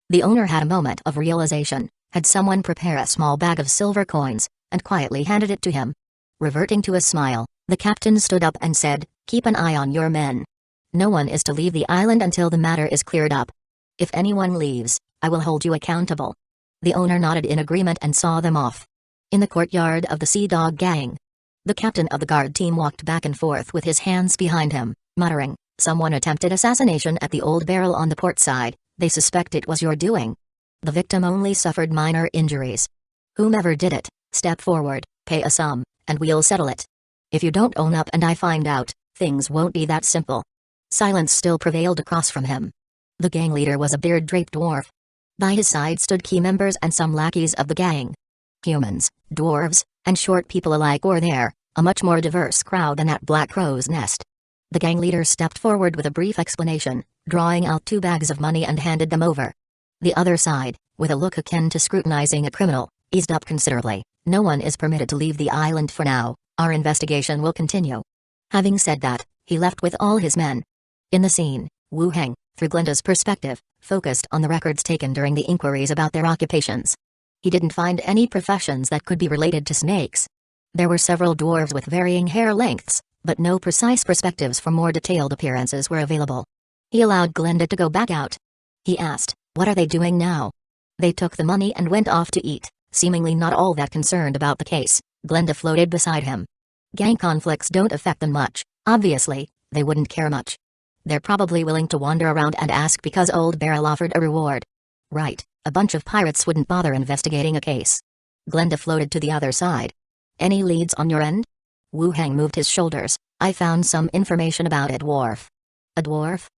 The owner had a moment of realization. Had someone prepare a small bag of silver coins, and quietly handed it to him. Reverting to a smile, the captain stood up and said, "Keep an eye on your men. No one is to leave the island until the matter is cleared up. If anyone leaves, I will hold you accountable." The owner nodded in agreement and saw them off. In the courtyard of the Sea Dog Gang, the captain of the guard team walked back and forth with his hands behind him, muttering, "Someone attempted assassination at the Old Barrel on the port side. They suspect it was your doing. The victim only suffered minor injuries. Whomever did it, step forward, pay a sum, and we'll settle it. If you don't own up and I find out, things won't be that simple." Silence still prevailed across from him. The gang leader was a beard-draped dwarf. By his side stood key members and some lackeys of the gang. Humans, dwarves, and short people alike were there, a much more diverse crowd than at Black Crow's Nest. The gang leader stepped forward with a brief explanation, drawing out 2 bags of money and handed them over. The other side, with a look akin to scrutinizing a criminal, eased up considerably. "No one is permitted to leave the island for now. Our investigation will continue." Having said that, he left with all his men. In the scene, Wu Heng, through Glinda's perspective, focused on the records taken during the inquiries about their occupations. He didn't find any professions that could be related to snakes. There were several dwarves with varying hair lengths, but no precise perspectives for more detailed appearances were available. He allowed Glinda to go back out. He asked, "What are they doing now?" "They took the money and went off to eat," seemingly not all that concerned about the case. Glinda floated beside him. "Gang conflicts don't affect them much, obviously, they wouldn't care much. They're probably willing to wander around and ask because Old Barrel offered a reward." "Right, a bunch of pirates wouldn't bother investigating a case." Glinda floated to the other side. "Any leads on your end?" Wu Heng moved his shoulders. "I found some information about a dwarf." "A dwarf?"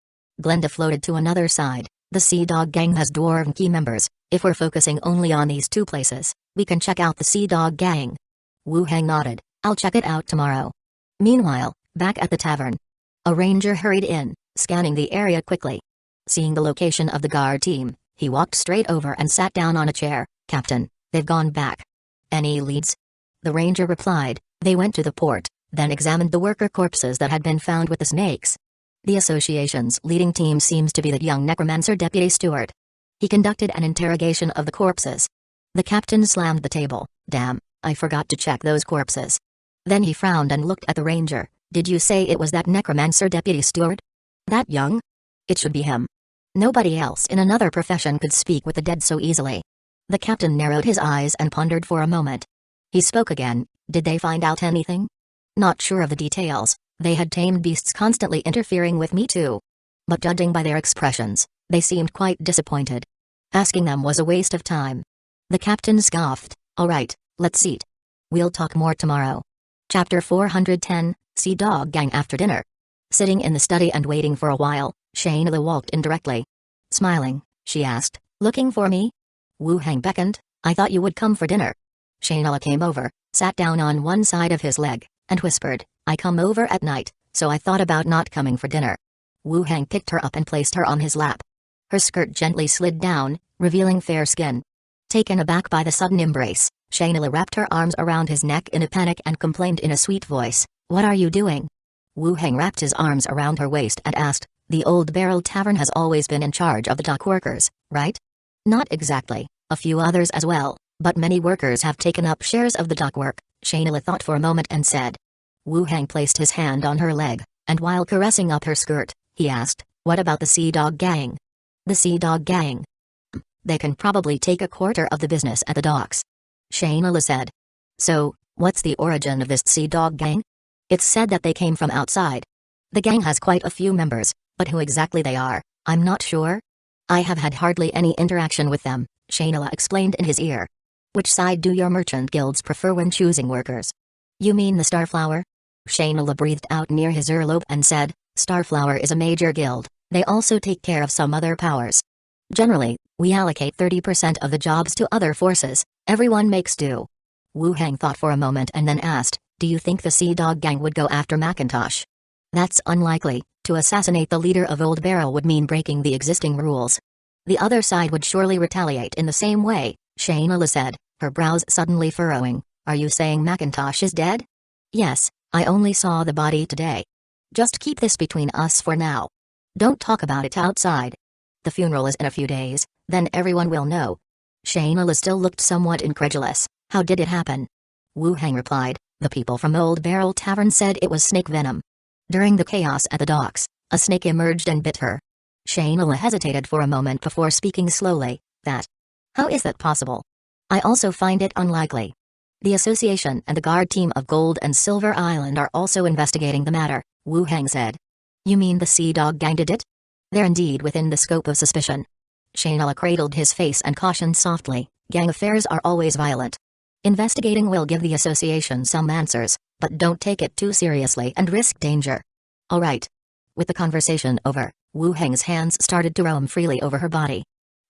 Glinda floated to another side. "The Sea Dog Gang has dwarven key members. If we're focusing only on these 2 places, we can check out the Sea Dog Gang." Wu Heng nodded. "I'll check it out tomorrow." Meanwhile, back at the tavern, a ranger hurried in, scanning the area quickly. Seeing the location of the guard team, he walked straight over and sat down on a chair. "Captain, they've gone back." "Any leads?" The ranger replied, "They went to the port, then examined the worker corpses that had been found with the snakes. The association's leading team seems to be the young Necromancer deputy steward. He conducted an interrogation of the corpses." The captain slammed the table. "Damn, I forgot to check those corpses." Then he frowned and looked at the ranger. "Did you say it was that Necromancer deputy steward? That young? It should be him. Nobody else in another profession could speak with the dead so easily." The captain narrowed his eyes and pondered for a moment. He spoke again. "Did they find out anything?" "Not sure of the details. They had tamed beasts constantly interfering with me too. But judging by their expressions, they seemed quite disappointed. Asking them was a waste of time." The captain scoffed. "All right, let's eat. We'll talk more tomorrow." Chapter 410, Sea Dog Gang. After dinner, sitting in the study and waiting for a while, Shayna walked in directly. Smiling, she asked, "Looking for me?" Wu Heng beckoned. "I thought you would come for dinner." Shayna came over, sat down on one side of his leg, and whispered, "I come over at night, so I thought about not coming for dinner." Wu Heng picked her up and placed her on his lap. Her skirt gently slid down, revealing fair skin. Taken aback by the sudden embrace, Shayna wrapped her arms around his neck in a panic and complained in a sweet voice, "What are you doing?" Wu Heng wrapped his arms around her waist and asked, "The Old Barrel Tavern has always been in charge of the dock workers, right?" "Not exactly, a few others as well, but many workers have taken up shares of the dock work," Shayna thought for a moment and said. Wu Heng placed his hand on her leg, and while caressing up her skirt, he asked, "What about the Sea Dog Gang?" "The Sea Dog Gang? They can probably take a quarter of the business at the docks," Shayna said. "So, what's the origin of this Sea Dog Gang?" "It's said that they came from outside." The gang has quite a few members, but who exactly they are, I'm not sure. I have had hardly any interaction with them, Shayla explained in his ear. Which side do your merchant guilds prefer when choosing workers? You mean the Starflower? Shayla breathed out near his earlobe and said, Starflower is a major guild, they also take care of some other powers. Generally, we allocate 30% of the jobs to other forces, everyone makes do. Wu Hang thought for a moment and then asked, do you think the Sea Dog gang would go after Macintosh? That's unlikely, to assassinate the leader of Old Barrel would mean breaking the existing rules. The other side would surely retaliate in the same way, Shayla said, her brows suddenly furrowing. Are you saying Macintosh is dead? Yes, I only saw the body today. Just keep this between us for now. Don't talk about it outside. The funeral is in a few days, then everyone will know. Shayla still looked somewhat incredulous. How did it happen? Wu Hang replied, the people from Old Barrel Tavern said it was snake venom. During the chaos at the docks, a snake emerged and bit her. Shayla hesitated for a moment before speaking slowly, that. How is that possible? I also find it unlikely. The association and the guard team of Gold and Silver Island are also investigating the matter, Wu Hang said. You mean the Sea Dog gang did it? They're indeed within the scope of suspicion. Shayla cradled his face and cautioned softly, gang affairs are always violent. Investigating will give the association some answers, but don't take it too seriously and risk danger. All right. With the conversation over, Wu Hang's hands started to roam freely over her body.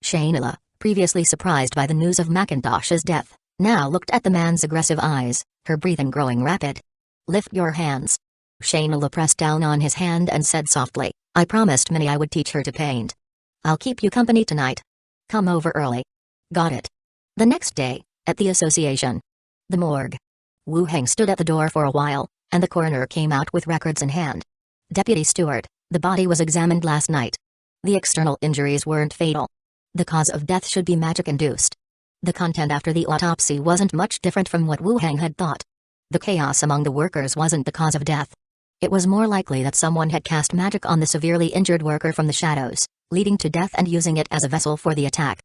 Shayla, previously surprised by the news of Macintosh's death, now looked at the man's aggressive eyes, her breathing growing rapid. Lift your hands. Shayla pressed down on his hand and said softly, I promised Minnie I would teach her to paint. I'll keep you company tonight. Come over early. Got it. The next day, at the association. The morgue. Wu Hang stood at the door for a while, and the coroner came out with records in hand. Deputy Steward, the body was examined last night. The external injuries weren't fatal. The cause of death should be magic-induced. The content after the autopsy wasn't much different from what Wu Hang had thought. The chaos among the workers wasn't the cause of death. It was more likely that someone had cast magic on the severely injured worker from the shadows, leading to death and using it as a vessel for the attack.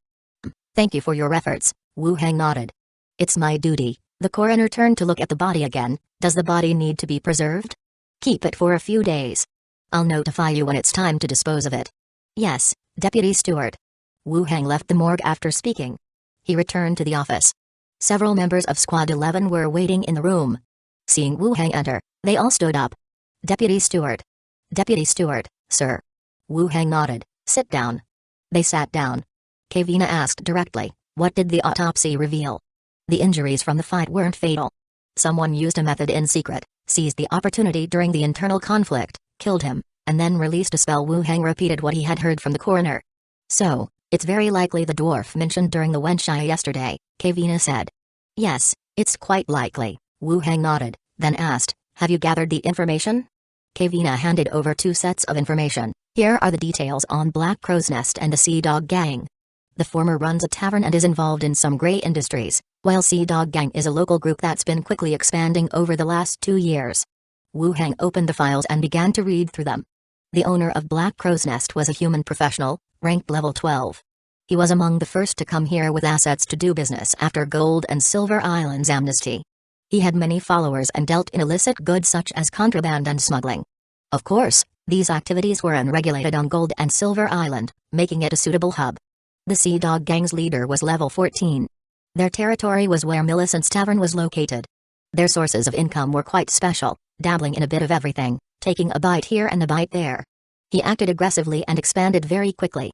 Thank you for your efforts, Wu Hang nodded. It's my duty. The coroner turned to look at the body again. Does the body need to be preserved? Keep it for a few days. I'll notify you when it's time to dispose of it. Yes, Deputy Steward. Wu Hang left the morgue after speaking. He returned to the office. Several members of Squad 11 were waiting in the room. Seeing Wu Hang enter, they all stood up. Deputy Steward. Deputy Steward, sir. Wu Hang nodded. Sit down. They sat down. Kavina asked directly, what did the autopsy reveal? The injuries from the fight weren't fatal. Someone used a method in secret, seized the opportunity during the internal conflict, killed him, and then released a spell. Wu Hang repeated what he had heard from the coroner. So, it's very likely the dwarf mentioned during the Wenshia yesterday, Kavina said. Yes, it's quite likely, Wu Hang nodded, then asked, have you gathered the information? Kavina handed over 2 sets of information. Here are the details on Black Crow's Nest and the Sea Dog Gang. The former runs a tavern and is involved in some grey industries, while Sea Dog Gang is a local group that's been quickly expanding over the last 2 years. Wu Hang opened the files and began to read through them. The owner of Black Crow's Nest was a human professional, ranked level 12. He was among the first to come here with assets to do business after Gold and Silver Island's amnesty. He had many followers and dealt in illicit goods such as contraband and smuggling. Of course, these activities were unregulated on Gold and Silver Island, making it a suitable hub. The Sea Dog Gang's leader was level 14. Their territory was where Millicent's Tavern was located. Their sources of income were quite special, dabbling in a bit of everything, taking a bite here and a bite there. He acted aggressively and expanded very quickly.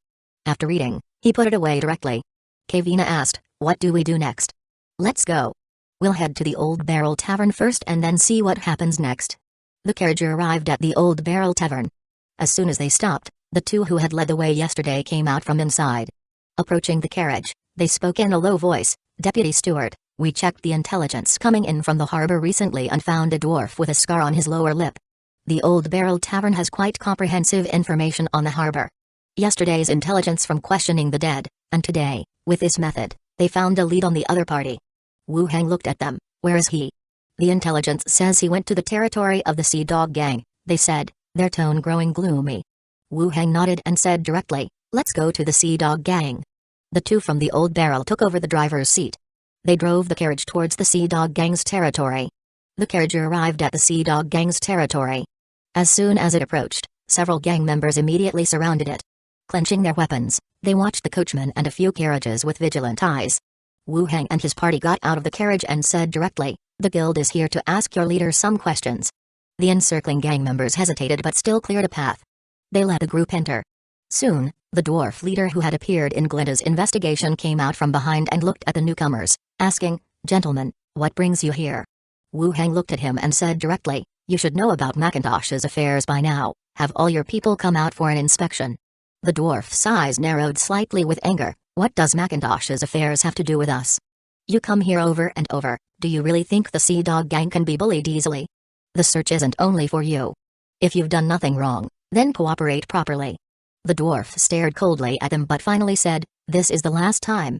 After reading, he put it away directly. Kavina asked, what do we do next? Let's go. We'll head to the Old Barrel Tavern first and then see what happens next. The carriage arrived at the Old Barrel Tavern. As soon as they stopped, the 2 who had led the way yesterday came out from inside. Approaching the carriage, they spoke in a low voice, Deputy Steward, we checked the intelligence coming in from the harbor recently and found a dwarf with a scar on his lower lip. The Old Barrel Tavern has quite comprehensive information on the harbor. Yesterday's intelligence from questioning the dead, and today, with this method, they found a lead on the other party. Wu Hang looked at them. Where is he? The intelligence says he went to the territory of the Sea Dog Gang, they said, their tone growing gloomy. Wu Hang nodded and said directly, let's go to the Sea Dog Gang. The 2 from the Old Barrel took over the driver's seat. They drove the carriage towards the Sea Dog Gang's territory. The carriage arrived at the Sea Dog Gang's territory. As soon as it approached, several gang members immediately surrounded it. Clenching their weapons, they watched the coachman and a few carriages with vigilant eyes. Wu Heng and his party got out of the carriage and said directly, "The guild is here to ask your leader some questions." The encircling gang members hesitated but still cleared a path. They let the group enter. Soon, the dwarf leader who had appeared in Glenda's investigation came out from behind and looked at the newcomers, asking, "Gentlemen, what brings you here?" Wu Heng looked at him and said directly, "You should know about Macintosh's affairs by now. Have all your people come out for an inspection." The dwarf's eyes narrowed slightly with anger. "What does Macintosh's affairs have to do with us? You come here over and over. Do you really think the Sea Dog gang can be bullied easily? The search isn't only for you. If you've done nothing wrong, then cooperate properly." The dwarf stared coldly at them but finally said, "This is the last time.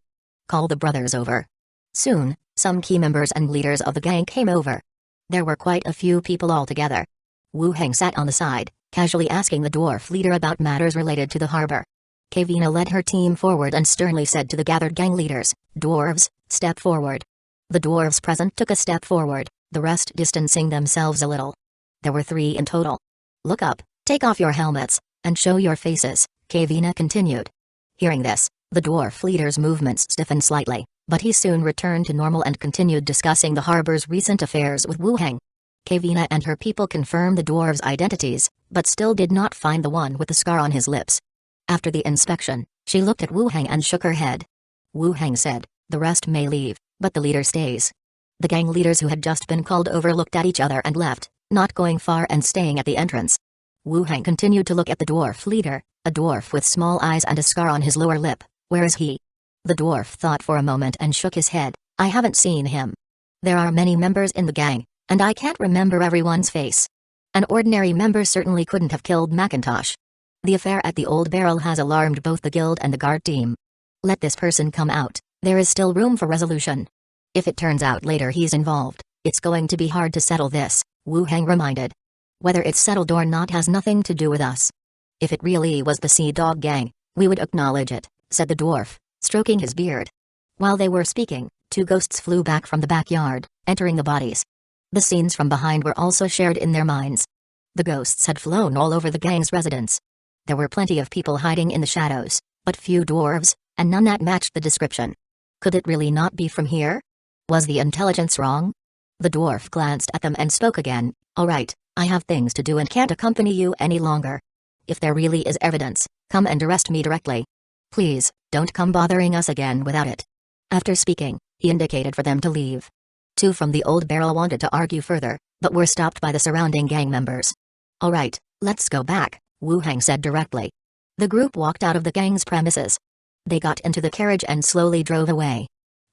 Call the brothers over." Soon, some key members and leaders of the gang came over. There were quite a few people altogether. Wu Heng sat on the side, casually asking the dwarf leader about matters related to the harbor. Kavina led her team forward and sternly said to the gathered gang leaders, "Dwarves, step forward." The dwarves present took a step forward, the rest distancing themselves a little. There were 3 in total. "Look up, take off your helmets, and show your faces," Kavina continued. Hearing this, the dwarf leader's movements stiffened slightly, but he soon returned to normal and continued discussing the harbor's recent affairs with Wu Heng. Kavina and her people confirmed the dwarves' identities, but still did not find the one with the scar on his lips. After the inspection, she looked at Wu Heng and shook her head. Wu Heng said, "The rest may leave, but the leader stays." The gang leaders who had just been called over looked at each other and left, not going far and staying at the entrance. Wu Heng continued to look at the dwarf leader, a dwarf with small eyes and a scar on his lower lip. "Where is he?" The dwarf thought for a moment and shook his head. "I haven't seen him. There are many members in the gang, and I can't remember everyone's face. An ordinary member certainly couldn't have killed Macintosh. The affair at the Old Barrel has alarmed both the guild and the guard team. Let this person come out, there is still room for resolution. If it turns out later he's involved, it's going to be hard to settle this," Wu Heng reminded. "Whether it's settled or not has nothing to do with us. If it really was the Sea Dog gang, we would acknowledge it," said the dwarf, stroking his beard. While they were speaking, 2 ghosts flew back from the backyard, entering the bodies. The scenes from behind were also shared in their minds. The ghosts had flown all over the gang's residence. There were plenty of people hiding in the shadows, but few dwarves, and none that matched the description. Could it really not be from here? Was the intelligence wrong? The dwarf glanced at them and spoke again. "All right, I have things to do and can't accompany you any longer. If there really is evidence, come and arrest me directly. Please, don't come bothering us again without it." After speaking, he indicated for them to leave. 2 from the Old Barrel wanted to argue further, but were stopped by the surrounding gang members. "All right, let's go back," Wu Heng said directly. The group walked out of the gang's premises. They got into the carriage and slowly drove away.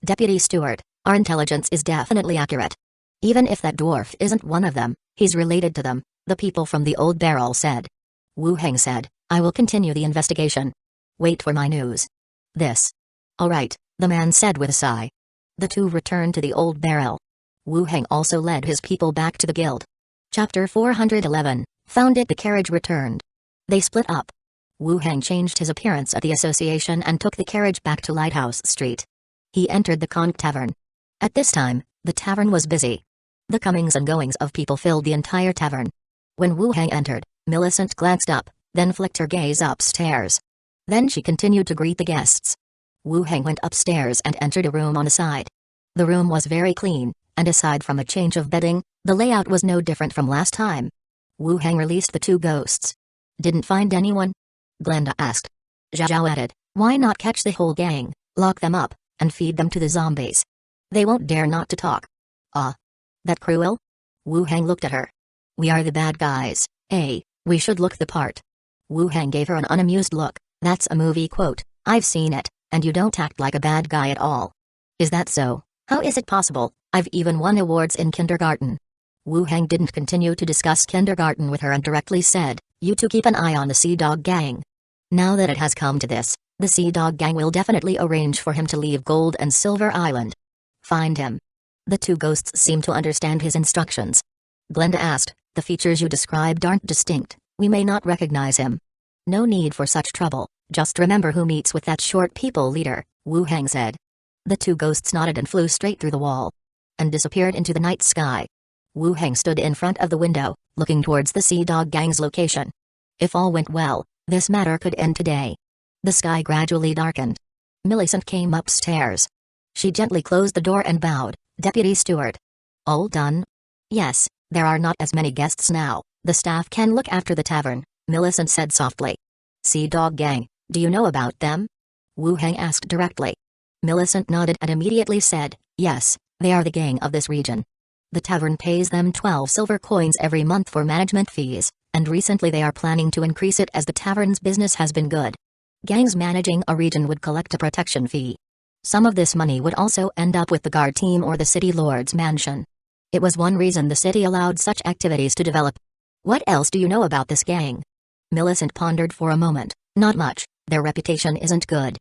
"Deputy Steward, our intelligence is definitely accurate. Even if that dwarf isn't one of them, he's related to them," the people from the Old Barrel said. Wu Heng said, "I will continue the investigation. Wait for my news." "This. All right," the man said with a sigh. The 2 returned to the Old Barrel. Wu Heng also led his people back to the guild. Chapter 411, Found it. The carriage returned. They split up. Wu Heng changed his appearance at the association and took the carriage back to Lighthouse Street. He entered the Conch Tavern. At this time, the tavern was busy. The comings and goings of people filled the entire tavern. When Wu Heng entered, Millicent glanced up, then flicked her gaze upstairs. Then she continued to greet the guests. Wu Heng went upstairs and entered a room on the side. The room was very clean, and aside from a change of bedding, the layout was no different from last time. Wu Heng released the 2 ghosts. "Didn't find anyone?" Glenda asked. Zhao added, "Why not catch the whole gang, lock them up, and feed them to the zombies? They won't dare not to talk." "Ah. That cruel?" Wu Heng looked at her. "We are the bad guys, eh? We should look the part." Wu Heng gave her an unamused look. "That's a movie quote, I've seen it, and you don't act like a bad guy at all." "Is that so? How is it possible? I've even won awards in kindergarten." Wu Heng didn't continue to discuss kindergarten with her and directly said, "You 2 keep an eye on the Sea Dog gang. Now that it has come to this, the Sea Dog gang will definitely arrange for him to leave Gold and Silver Island. Find him." The 2 ghosts seemed to understand his instructions. Glenda asked, "The features you described aren't distinct, we may not recognize him." "No need for such trouble, just remember who meets with that short people leader," Wu Heng said. The 2 ghosts nodded and flew straight through the wall. And disappeared into the night sky. Wu Heng stood in front of the window, looking towards the Sea Dog Gang's location. If all went well, this matter could end today. The sky gradually darkened. Millicent came upstairs. She gently closed the door and bowed. Deputy Steward. All done? Yes, there are not as many guests now. The staff can look after the tavern, Millicent said softly. Sea Dog Gang, do you know about them? Wu Heng asked directly. Millicent nodded and immediately said, yes, they are the gang of this region. The tavern pays them 12 silver coins every month for management fees, and recently they are planning to increase it as the tavern's business has been good. Gangs managing a region would collect a protection fee. Some of this money would also end up with the guard team or the city lord's mansion. It was one reason the city allowed such activities to develop. What else do you know about this gang? Millicent pondered for a moment. Not much, their reputation isn't good.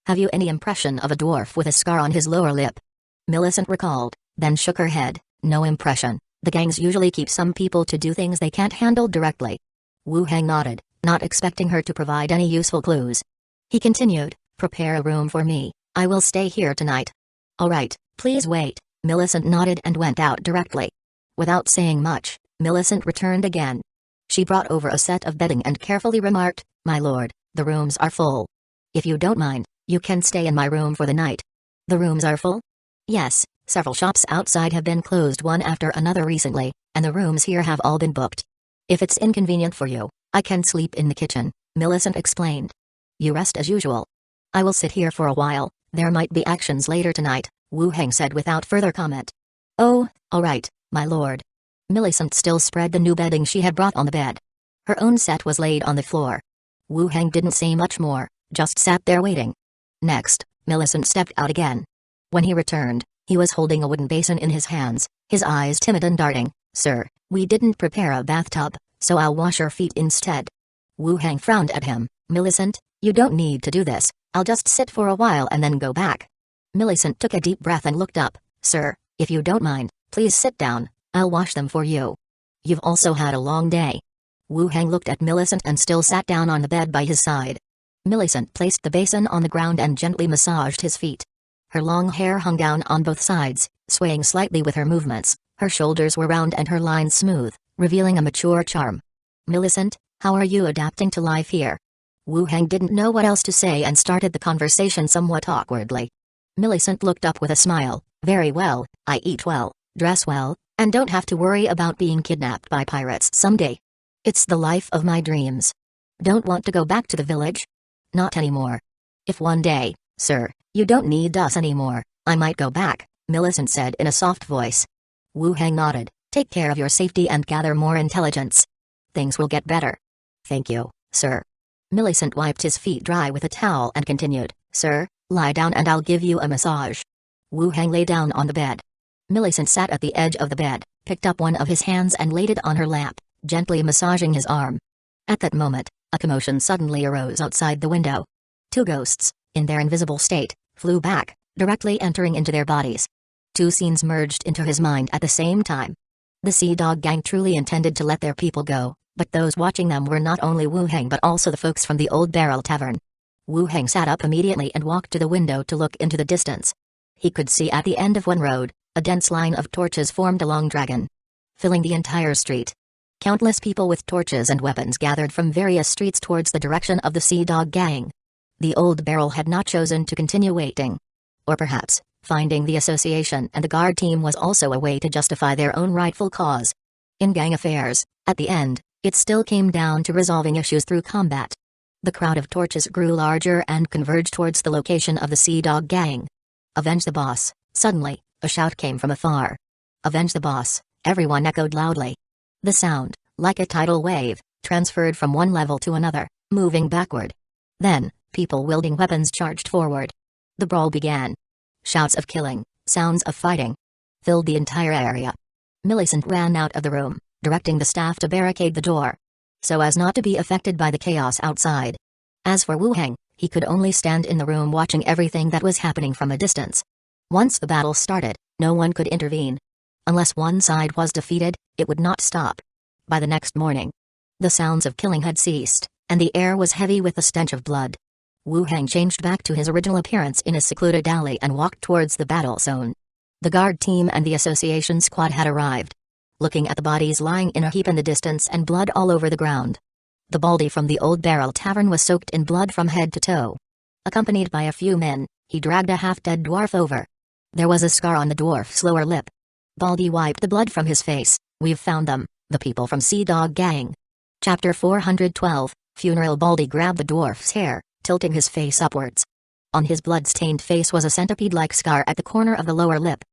Have you any impression of a dwarf with a scar on his lower lip? Millicent recalled, then shook her head. No impression. The gangs usually keep some people to do things they can't handle directly. Wu Heng nodded, not expecting her to provide any useful clues. He continued, prepare a room for me. I will stay here tonight. All right, please wait. Millicent nodded and went out directly. Without saying much, Millicent returned again. She brought over a set of bedding and carefully remarked, my lord, the rooms are full. If you don't mind, you can stay in my room for the night. The rooms are full? Yes, several shops outside have been closed one after another recently, and the rooms here have all been booked. If it's inconvenient for you, I can sleep in the kitchen, Millicent explained. You rest as usual. I will sit here for a while, there might be actions later tonight, Wu Heng said without further comment. Oh, all right, my lord. Millicent still spread the new bedding she had brought on the bed. Her own set was laid on the floor. Wu Heng didn't say much more, just sat there waiting. Next, Millicent stepped out again. When he returned, he was holding a wooden basin in his hands, his eyes timid and darting. Sir, we didn't prepare a bathtub, so I'll wash your feet instead. Wu Heng frowned at him. Millicent, you don't need to do this, I'll just sit for a while and then go back. Millicent took a deep breath and looked up. Sir, if you don't mind, please sit down, I'll wash them for you. You've also had a long day. Wu Heng looked at Millicent and still sat down on the bed by his side. Millicent placed the basin on the ground and gently massaged his feet. Her long hair hung down on both sides, swaying slightly with her movements. Her shoulders were round and her lines smooth, revealing a mature charm. Millicent, how are you adapting to life here? Wu Heng didn't know what else to say and started the conversation somewhat awkwardly. Millicent looked up with a smile. Very well, I eat well, dress well, and don't have to worry about being kidnapped by pirates someday. It's the life of my dreams. Don't want to go back to the village? Not anymore. If one day, sir, you don't need us anymore, I might go back, Millicent said in a soft voice. Wu Heng nodded. Take care of your safety and gather more intelligence. Things will get better. Thank you, sir. Millicent wiped his feet dry with a towel and continued, Sir, lie down and I'll give you a massage. Wu Heng lay down on the bed. Millicent sat at the edge of the bed, picked up one of his hands and laid it on her lap, gently massaging his arm. At that moment, a commotion suddenly arose outside the window. Two ghosts, in their invisible state, flew back, directly entering into their bodies. Two scenes merged into his mind at the same time. The Sea Dog Gang truly intended to let their people go, but those watching them were not only Wu Heng but also the folks from the Old Barrel Tavern. Wu Heng sat up immediately and walked to the window to look into the distance. He could see at the end of one road, a dense line of torches formed along Dragon, filling the entire street. Countless people with torches and weapons gathered from various streets towards the direction of the Sea Dog Gang. The Old Barrel had not chosen to continue waiting. Or perhaps, finding the association and the guard team was also a way to justify their own rightful cause. In gang affairs, at the end, it still came down to resolving issues through combat. The crowd of torches grew larger and converged towards the location of the Sea Dog Gang. Avenge the boss. Suddenly, a shout came from afar. Avenge the boss, everyone echoed loudly. The sound, like a tidal wave, transferred from one level to another, moving backward. Then, people wielding weapons charged forward. The brawl began. Shouts of killing, sounds of fighting, filled the entire area. Millicent ran out of the room, directing the staff to barricade the door, so as not to be affected by the chaos outside. As for Wu Heng, he could only stand in the room watching everything that was happening from a distance. Once the battle started, no one could intervene. Unless one side was defeated, it would not stop. By the next morning, the sounds of killing had ceased, and the air was heavy with the stench of blood. Wu Heng changed back to his original appearance in a secluded alley and walked towards the battle zone. The guard team and the association squad had arrived. looking at the bodies lying in a heap in the distance and blood all over the ground. The baldy from the Old Barrel Tavern was soaked in blood from head to toe. Accompanied by a few men, he dragged a half-dead dwarf over. There was a scar on the dwarf's lower lip. Baldy wiped the blood from his face. "We've found them, the people from Sea Dog Gang." Chapter 412, Funeral. Baldy grabbed the dwarf's hair, tilting his face upwards. On his blood-stained face was a centipede-like scar at the corner of the lower lip.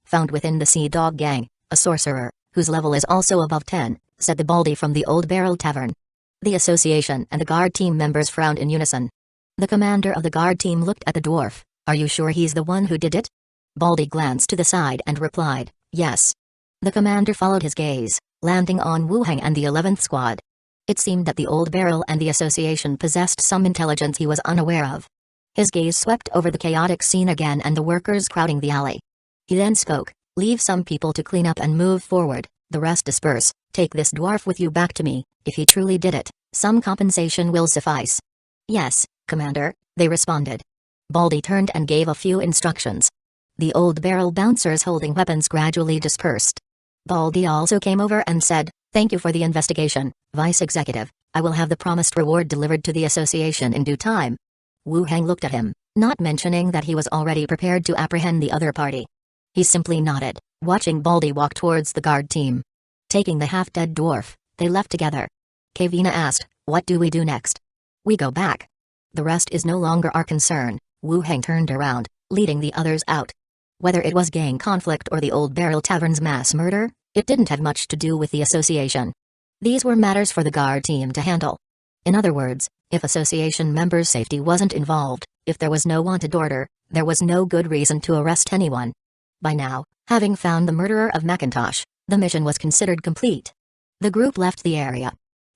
"Found within the Sea Dog Gang, a sorcerer, whose level is also above 10, said the baldy from the Old Barrel Tavern. The association and the guard team members frowned in unison. The commander of the guard team looked at the dwarf. "Are you sure he's the one who did it?" Baldy glanced to the side and replied, "Yes." The commander followed his gaze, landing on Wu Heng and the 11th Squad. It seemed that the Old Barrel and the association possessed some intelligence he was unaware of. His gaze swept over the chaotic scene again and the workers crowding the alley. He then spoke, "Leave some people to clean up and move forward, the rest disperse. Take this dwarf with you back to me. If he truly did it, some compensation will suffice." "Yes, Commander," they responded. Baldy turned and gave a few instructions. The Old Barrel bouncers holding weapons gradually dispersed. Baldy also came over and said, "Thank you for the investigation, Vice Executive. I will have the promised reward delivered to the association in due time." Wu Heng looked at him, not mentioning that he was already prepared to apprehend the other party. He simply nodded, watching Baldy walk towards the guard team. Taking the half-dead dwarf, they left together. Kavina asked, "What do we do next?" "We go back. The rest is no longer our concern." Wu Heng turned around, leading the others out. Whether it was gang conflict or the Old Barrel Tavern's mass murder, it didn't have much to do with the association. These were matters for the guard team to handle. In other words, if association members' safety wasn't involved, if there was no wanted order, there was no good reason to arrest anyone. By now, having found the murderer of Macintosh, the mission was considered complete. The group left the area.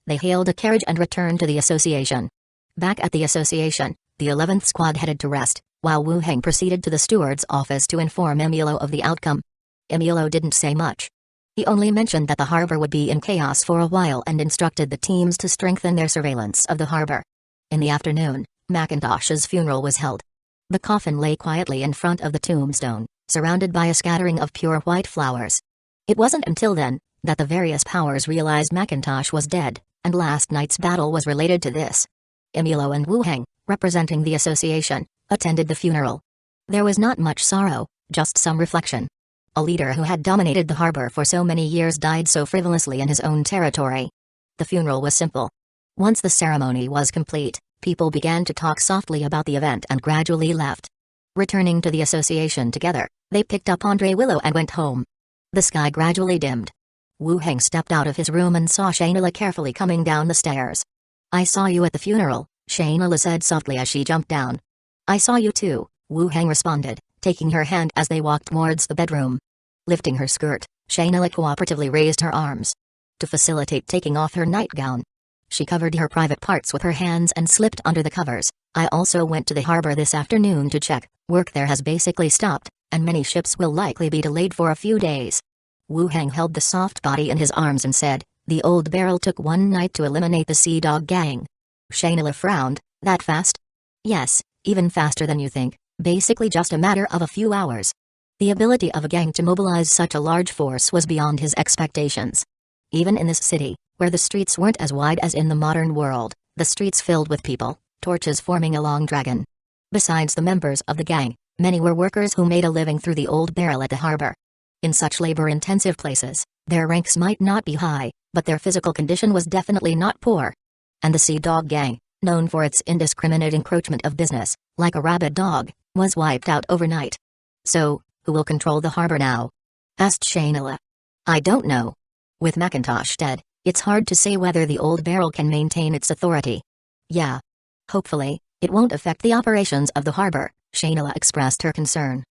They hailed a carriage and returned to the association. Back at the association, the 11th Squad headed to rest, while Wu Heng proceeded to the steward's office to inform Emilio of the outcome. Emilio didn't say much. He only mentioned that the harbor would be in chaos for a while and instructed the teams to strengthen their surveillance of the harbor. In the afternoon, Macintosh's funeral was held. The coffin lay quietly in front of the tombstone, surrounded by a scattering of pure white flowers. It wasn't until then that the various powers realized Macintosh was dead, and last night's battle was related to this. Emilio and Wu Heng, representing the association, attended the funeral. There was not much sorrow, just some reflection. A leader who had dominated the harbor for so many years died so frivolously in his own territory. The funeral was simple. Once the ceremony was complete, people began to talk softly about the event and gradually left. Returning to the association together, they picked up Andre Willow and went home. The sky gradually dimmed. Wu Heng stepped out of his room and saw Shainala carefully coming down the stairs. "I saw you at the funeral," Shainala said softly as she jumped down. "I saw you too," Wu Heng responded, taking her hand as they walked towards the bedroom. Lifting her skirt, Shainala cooperatively raised her arms to facilitate taking off her nightgown. She covered her private parts with her hands and slipped under the covers. "I also went to the harbor this afternoon to check. Work there has basically stopped, and many ships will likely be delayed for a few days." Wu Heng held the soft body in his arms and said, "The Old Barrel took one night to eliminate the Sea Dog Gang." Shainala frowned. "That fast?" "Yes, even faster than you think, basically just a matter of a few hours." The ability of a gang to mobilize such a large force was beyond his expectations. Even in this city, where the streets weren't as wide as in the modern world, the streets filled with people, torches forming a long dragon. Besides the members of the gang, many were workers who made a living through the Old Barrel at the harbor. In such labor-intensive places, their ranks might not be high, but their physical condition was definitely not poor. And the Sea Dog Gang, known for its indiscriminate encroachment of business, like a rabid dog, was wiped out overnight. "So, who will control the harbor now?" asked Shainala. "I don't know. With Macintosh dead, it's hard to say whether the Old Barrel can maintain its authority." "Yeah. Hopefully, it won't affect the operations of the harbor," Shainala expressed her concern.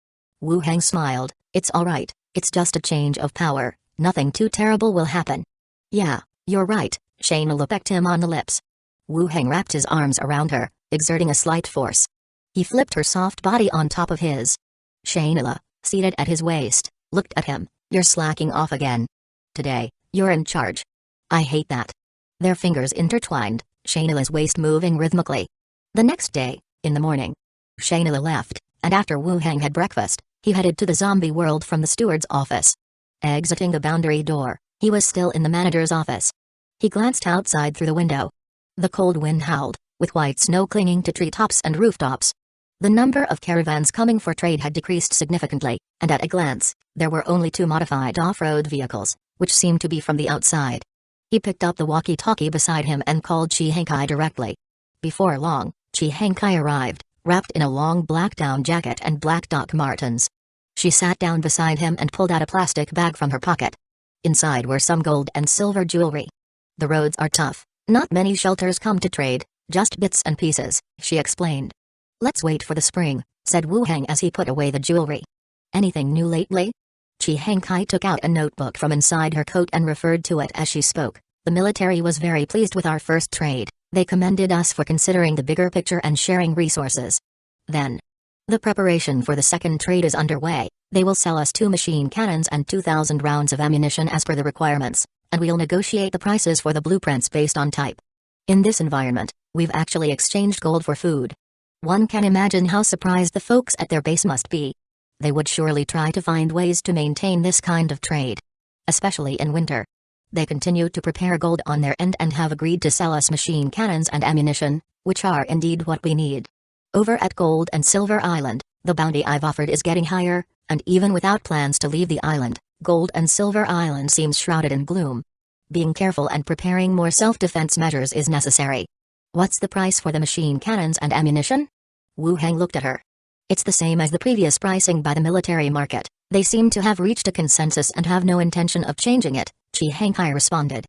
Wu Heng smiled. "It's alright, it's just a change of power, nothing too terrible will happen." "Yeah, you're right," Shainala pecked him on the lips. Wu Heng wrapped his arms around her, exerting a slight force. He flipped her soft body on top of his. Shainala, seated at his waist, looked at him. "You're slacking off again. Today, you're in charge." "I hate that." Their fingers intertwined, Shainala's waist moving rhythmically. The next day, in the morning, Shainala left, and after Wu Heng had breakfast, he headed to the zombie world from the steward's office. Exiting the boundary door, He was still in the manager's office. He glanced outside through the window. The cold wind howled, with white snow clinging to treetops and rooftops. The number of caravans coming for trade had decreased significantly, and at a glance, there were only 2 modified off-road vehicles, which seemed to be from the outside. He picked up the walkie-talkie beside him and called Chi Hankai directly. Before long, Chi Hankai arrived, wrapped in a long black down jacket and black Doc Martens. She sat down beside him and pulled out a plastic bag from her pocket. Inside were some gold and silver jewelry. The roads are tough, not many shelters come to trade, just bits and pieces, she explained. Let's wait for the spring, said Wu Heng as he put away the jewelry. Anything new lately? Chi Hankai took out a notebook from inside her coat and referred to it as she spoke. The military was very pleased with our first trade. They commended us for considering the bigger picture and sharing resources. Then, the preparation for the second trade is underway. They will sell us 2 machine cannons and 2,000 rounds of ammunition as per the requirements, and we'll negotiate the prices for the blueprints based on type. In this environment, we've actually exchanged gold for food. One can imagine how surprised the folks at their base must be. They would surely try to find ways to maintain this kind of trade. Especially in winter. They continue to prepare gold on their end and have agreed to sell us machine cannons and ammunition, which are indeed what we need. Over at Gold and Silver Island, the bounty I've offered is getting higher, and even without plans to leave the island, Gold and Silver Island seems shrouded in gloom. Being careful and preparing more self-defense measures is necessary. What's the price for the machine cannons and ammunition? Wu Heng looked at her. It's the same as the previous pricing by the military market. They seem to have reached a consensus and have no intention of changing it, Chi Hankai responded.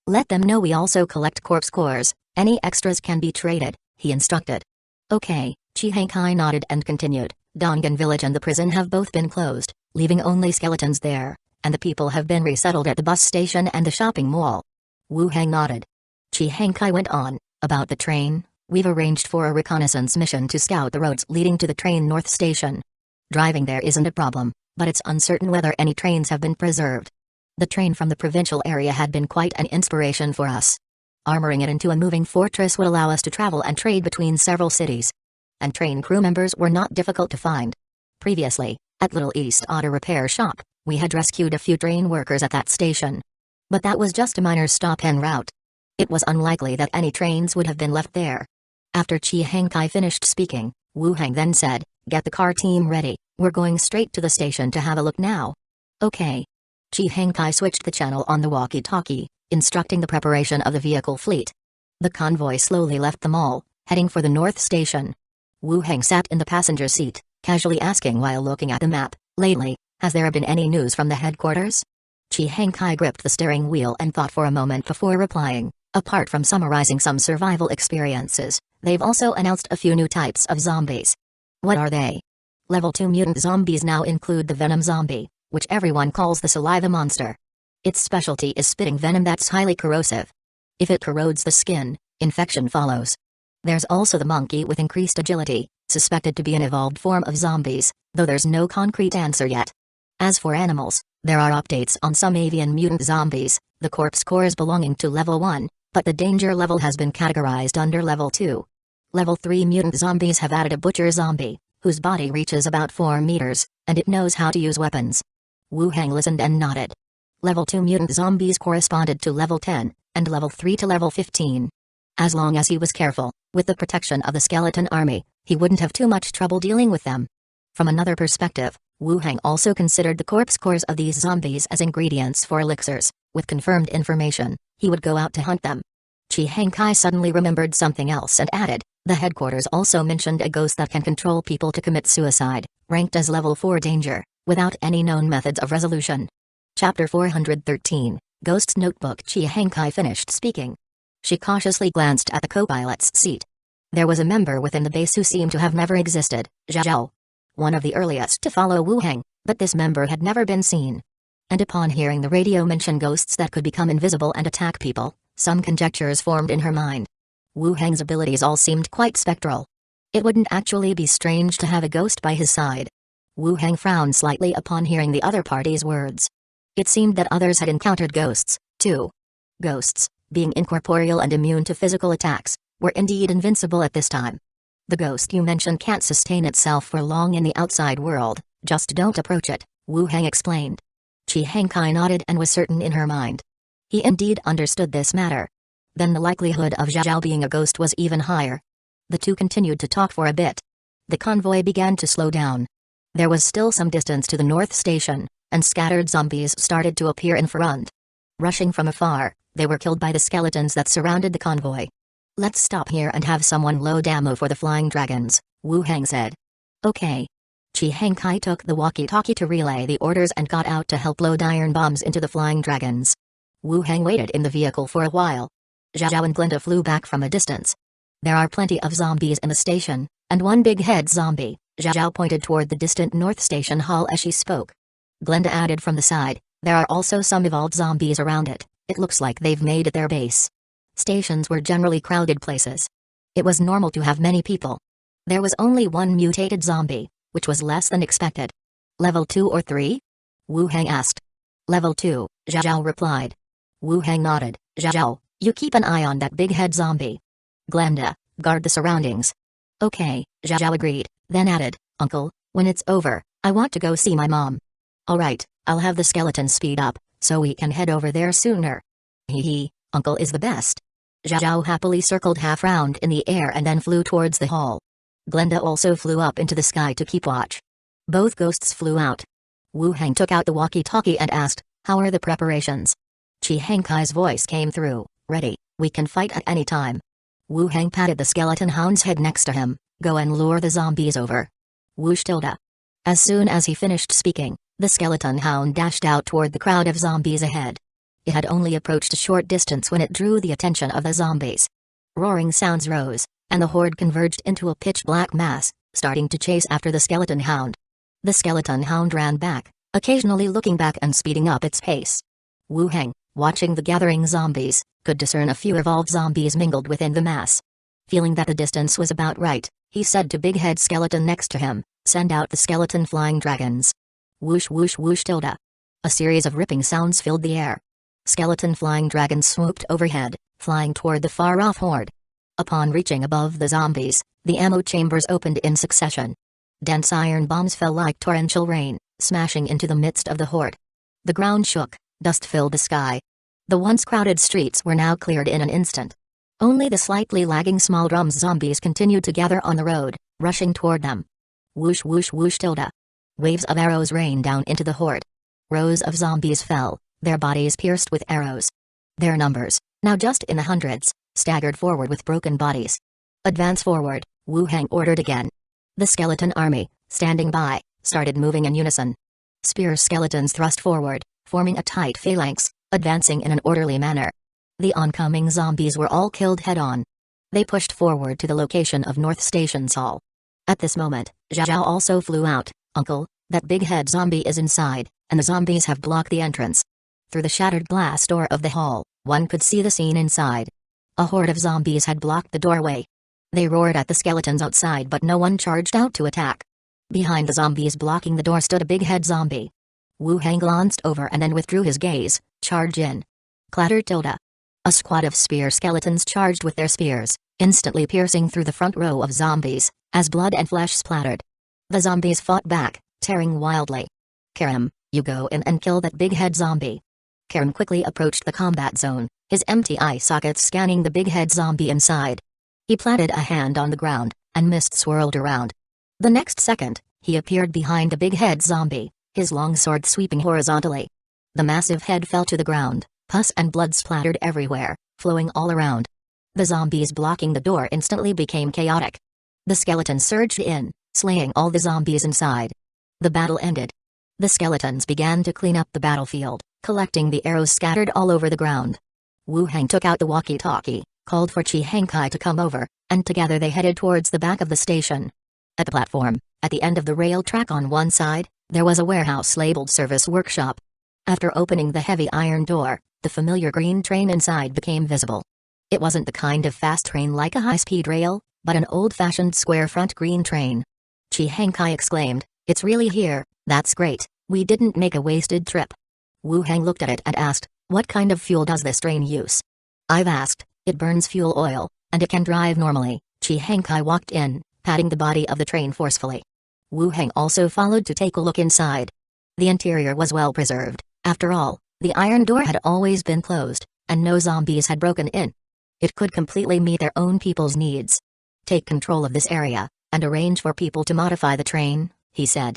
Let them know we also collect corpse cores. Any extras can be traded, he instructed. Okay, Chi Hankai nodded and continued. Dongan village and the prison have both been closed, leaving only skeletons there, and the people have been resettled at the bus station and the shopping mall. Wu Heng nodded. Chi Hankai went on. About the train, we've arranged for a reconnaissance mission to scout the roads leading to the train north station. Driving there isn't a problem, but it's uncertain whether any trains have been preserved. The train from the provincial area had been quite an inspiration for us. Armoring it into a moving fortress would allow us to travel and trade between several cities. And train crew members were not difficult to find. Previously, at Little East Auto Repair Shop, we had rescued a few train workers at that station. But that was just a minor stop en route. It was unlikely that any trains would have been left there. After Chi Hankai finished speaking, Wu Heng then said, "Get the car team ready, we're going straight to the station to have a look now." Okay. Chi Hankai switched the channel on the walkie-talkie, instructing the preparation of the vehicle fleet. The convoy slowly left the mall, heading for the north station. Wu Heng sat in the passenger seat, casually asking while looking at the map, "Lately, has there been any news from the headquarters?" Chi Hankai gripped the steering wheel and thought for a moment before replying. Apart from summarizing some survival experiences, they've also announced a few new types of zombies. What are they? Level 2 mutant zombies now include the venom zombie, which everyone calls the saliva monster. Its specialty is spitting venom that's highly corrosive. If it corrodes the skin, infection follows. There's also the monkey with increased agility, suspected to be an evolved form of zombies, though there's no concrete answer yet. As for animals, there are updates on some avian mutant zombies, the corpse cores belonging to level 1, but the danger level has been categorized under level 2. Level 3 mutant zombies have added a butcher zombie, whose body reaches about 4 meters, and it knows how to use weapons. Wu Heng listened and nodded. Level 2 mutant zombies corresponded to level 10, and level 3 to level 15. As long as he was careful, with the protection of the skeleton army, he wouldn't have too much trouble dealing with them. From another perspective, Wu Heng also considered the corpse cores of these zombies as ingredients for elixirs. With confirmed information, he would go out to hunt them. Chi Hankai suddenly remembered something else and added, the headquarters also mentioned a ghost that can control people to commit suicide, ranked as level 4 danger, without any known methods of resolution. Chapter 413, Ghost's Notebook. Chi Hankai finished speaking. She cautiously glanced at the co-pilot's seat. There was a member within the base who seemed to have never existed, Zhao. One of the earliest to follow Wu Heng, but this member had never been seen. And upon hearing the radio mention ghosts that could become invisible and attack people, some conjectures formed in her mind. Wu Heng's abilities all seemed quite spectral. It wouldn't actually be strange to have a ghost by his side. Wu Heng frowned slightly upon hearing the other party's words. It seemed that others had encountered ghosts, too. Ghosts, being incorporeal and immune to physical attacks, were indeed invincible at this time. The ghost you mentioned can't sustain itself for long in the outside world, just don't approach it, Wu Heng explained. Chi Hankai nodded and was certain in her mind. He indeed understood this matter. Then the likelihood of Zhao being a ghost was even higher. The two continued to talk for a bit. The convoy began to slow down. There was still some distance to the north station, and scattered zombies started to appear in front. Rushing from afar, they were killed by the skeletons that surrounded the convoy. "Let's stop here and have someone load ammo for the flying dragons," Wu Hang said. "Okay." Chi Hankai took the walkie-talkie to relay the orders and got out to help load iron bombs into the flying dragons. Wu Hang waited in the vehicle for a while. Zhao and Glinda flew back from a distance. "There are plenty of zombies in the station, and one big head zombie," Zhao pointed toward the distant North Station hall as she spoke. Glinda added from the side, "There are also some evolved zombies around it. It looks like they've made it their base." Stations were generally crowded places. It was normal to have many people. There was only one mutated zombie, which was less than expected. "Level 2 or 3? Wu Hang asked. "Level 2, Zhao replied. Wu Hang nodded. "Zhao, you keep an eye on that big head zombie. Glenda, guard the surroundings." "Okay," Zhao agreed, then added, "Uncle, when it's over, I want to go see my mom." "Alright, I'll have the skeleton speed up, so we can head over there sooner." "Hee, Uncle is the best." Zhao happily circled half round in the air and then flew towards the hall. Glenda also flew up into the sky to keep watch. Both ghosts flew out. Wu Hang took out the walkie-talkie and asked, "How are the preparations?" Chi Hankai's voice came through, "Ready, we can fight at any time." Wu Hang patted the skeleton hound's head next to him, "Go and lure the zombies over." Whoosh tilde. As soon as he finished speaking, the skeleton hound dashed out toward the crowd of zombies ahead. It had only approached a short distance when it drew the attention of the zombies. Roaring sounds rose, and the horde converged into a pitch-black mass, starting to chase after the skeleton hound. The skeleton hound ran back, occasionally looking back and speeding up its pace. Wu Hang, watching the gathering zombies, could discern a few evolved zombies mingled within the mass. Feeling that the distance was about right, he said to Big Head Skeleton next to him, "Send out the skeleton flying dragons." Whoosh whoosh whoosh tilde. A series of ripping sounds filled the air. Skeleton flying dragons swooped overhead, flying toward the far-off horde. Upon reaching above the zombies, the ammo chambers opened in succession. Dense iron bombs fell like torrential rain, smashing into the midst of the horde. The ground shook, dust filled the sky. The once crowded streets were now cleared in an instant. Only the slightly lagging small drums zombies continued to gather on the road, rushing toward them. Whoosh whoosh whoosh tilde. Waves of arrows rained down into the horde. Rows of zombies fell, their bodies pierced with arrows. Their numbers, now just in the hundreds, staggered forward with broken bodies. "Advance forward," Wu Hang ordered again. The skeleton army, standing by, started moving in unison. Spear skeletons thrust forward, forming a tight phalanx, advancing in an orderly manner. The oncoming zombies were all killed head-on. They pushed forward to the location of North Station's hall. At this moment, Zhao also flew out. "Uncle, that big head zombie is inside, and the zombies have blocked the entrance." Through the shattered glass door of the hall, one could see the scene inside. A horde of zombies had blocked the doorway. They roared at the skeletons outside, but no one charged out to attack. Behind the zombies blocking the door stood a big head zombie. Wu Hang glanced over and then withdrew his gaze. "Charge in." Clatter tilde. A squad of spear skeletons charged with their spears, instantly piercing through the front row of zombies, as blood and flesh splattered. The zombies fought back, tearing wildly. "Karam, you go in and kill that big head zombie." Karam quickly approached the combat zone, his empty eye sockets scanning the big head zombie inside. He planted a hand on the ground, and mist swirled around. The next second, he appeared behind the big head zombie, his long sword sweeping horizontally. The massive head fell to the ground, pus and blood splattered everywhere, flowing all around. The zombies blocking the door instantly became chaotic. The skeleton surged in, slaying all the zombies inside. The battle ended. The skeletons began to clean up the battlefield, collecting the arrows scattered all over the ground. Wu Hang took out the walkie-talkie, called for Chi Hankai to come over, and together they headed towards the back of the station. At the platform, at the end of the rail track on one side, there was a warehouse labeled Service Workshop. After opening the heavy iron door, the familiar green train inside became visible. It wasn't the kind of fast train like a high-speed rail, but an old-fashioned square-front green train. Chi Hankai exclaimed, "It's really here, that's great, we didn't make a wasted trip." Wu Hang looked at it and asked, "What kind of fuel does this train use?" "I've asked, it burns fuel oil, and it can drive normally." Chi Hankai walked in, patting the body of the train forcefully. Wu Hang also followed to take a look inside. The interior was well preserved. After all, the iron door had always been closed, and no zombies had broken in. It could completely meet their own people's needs. Take control of this area, and arrange for people to modify the train, he said.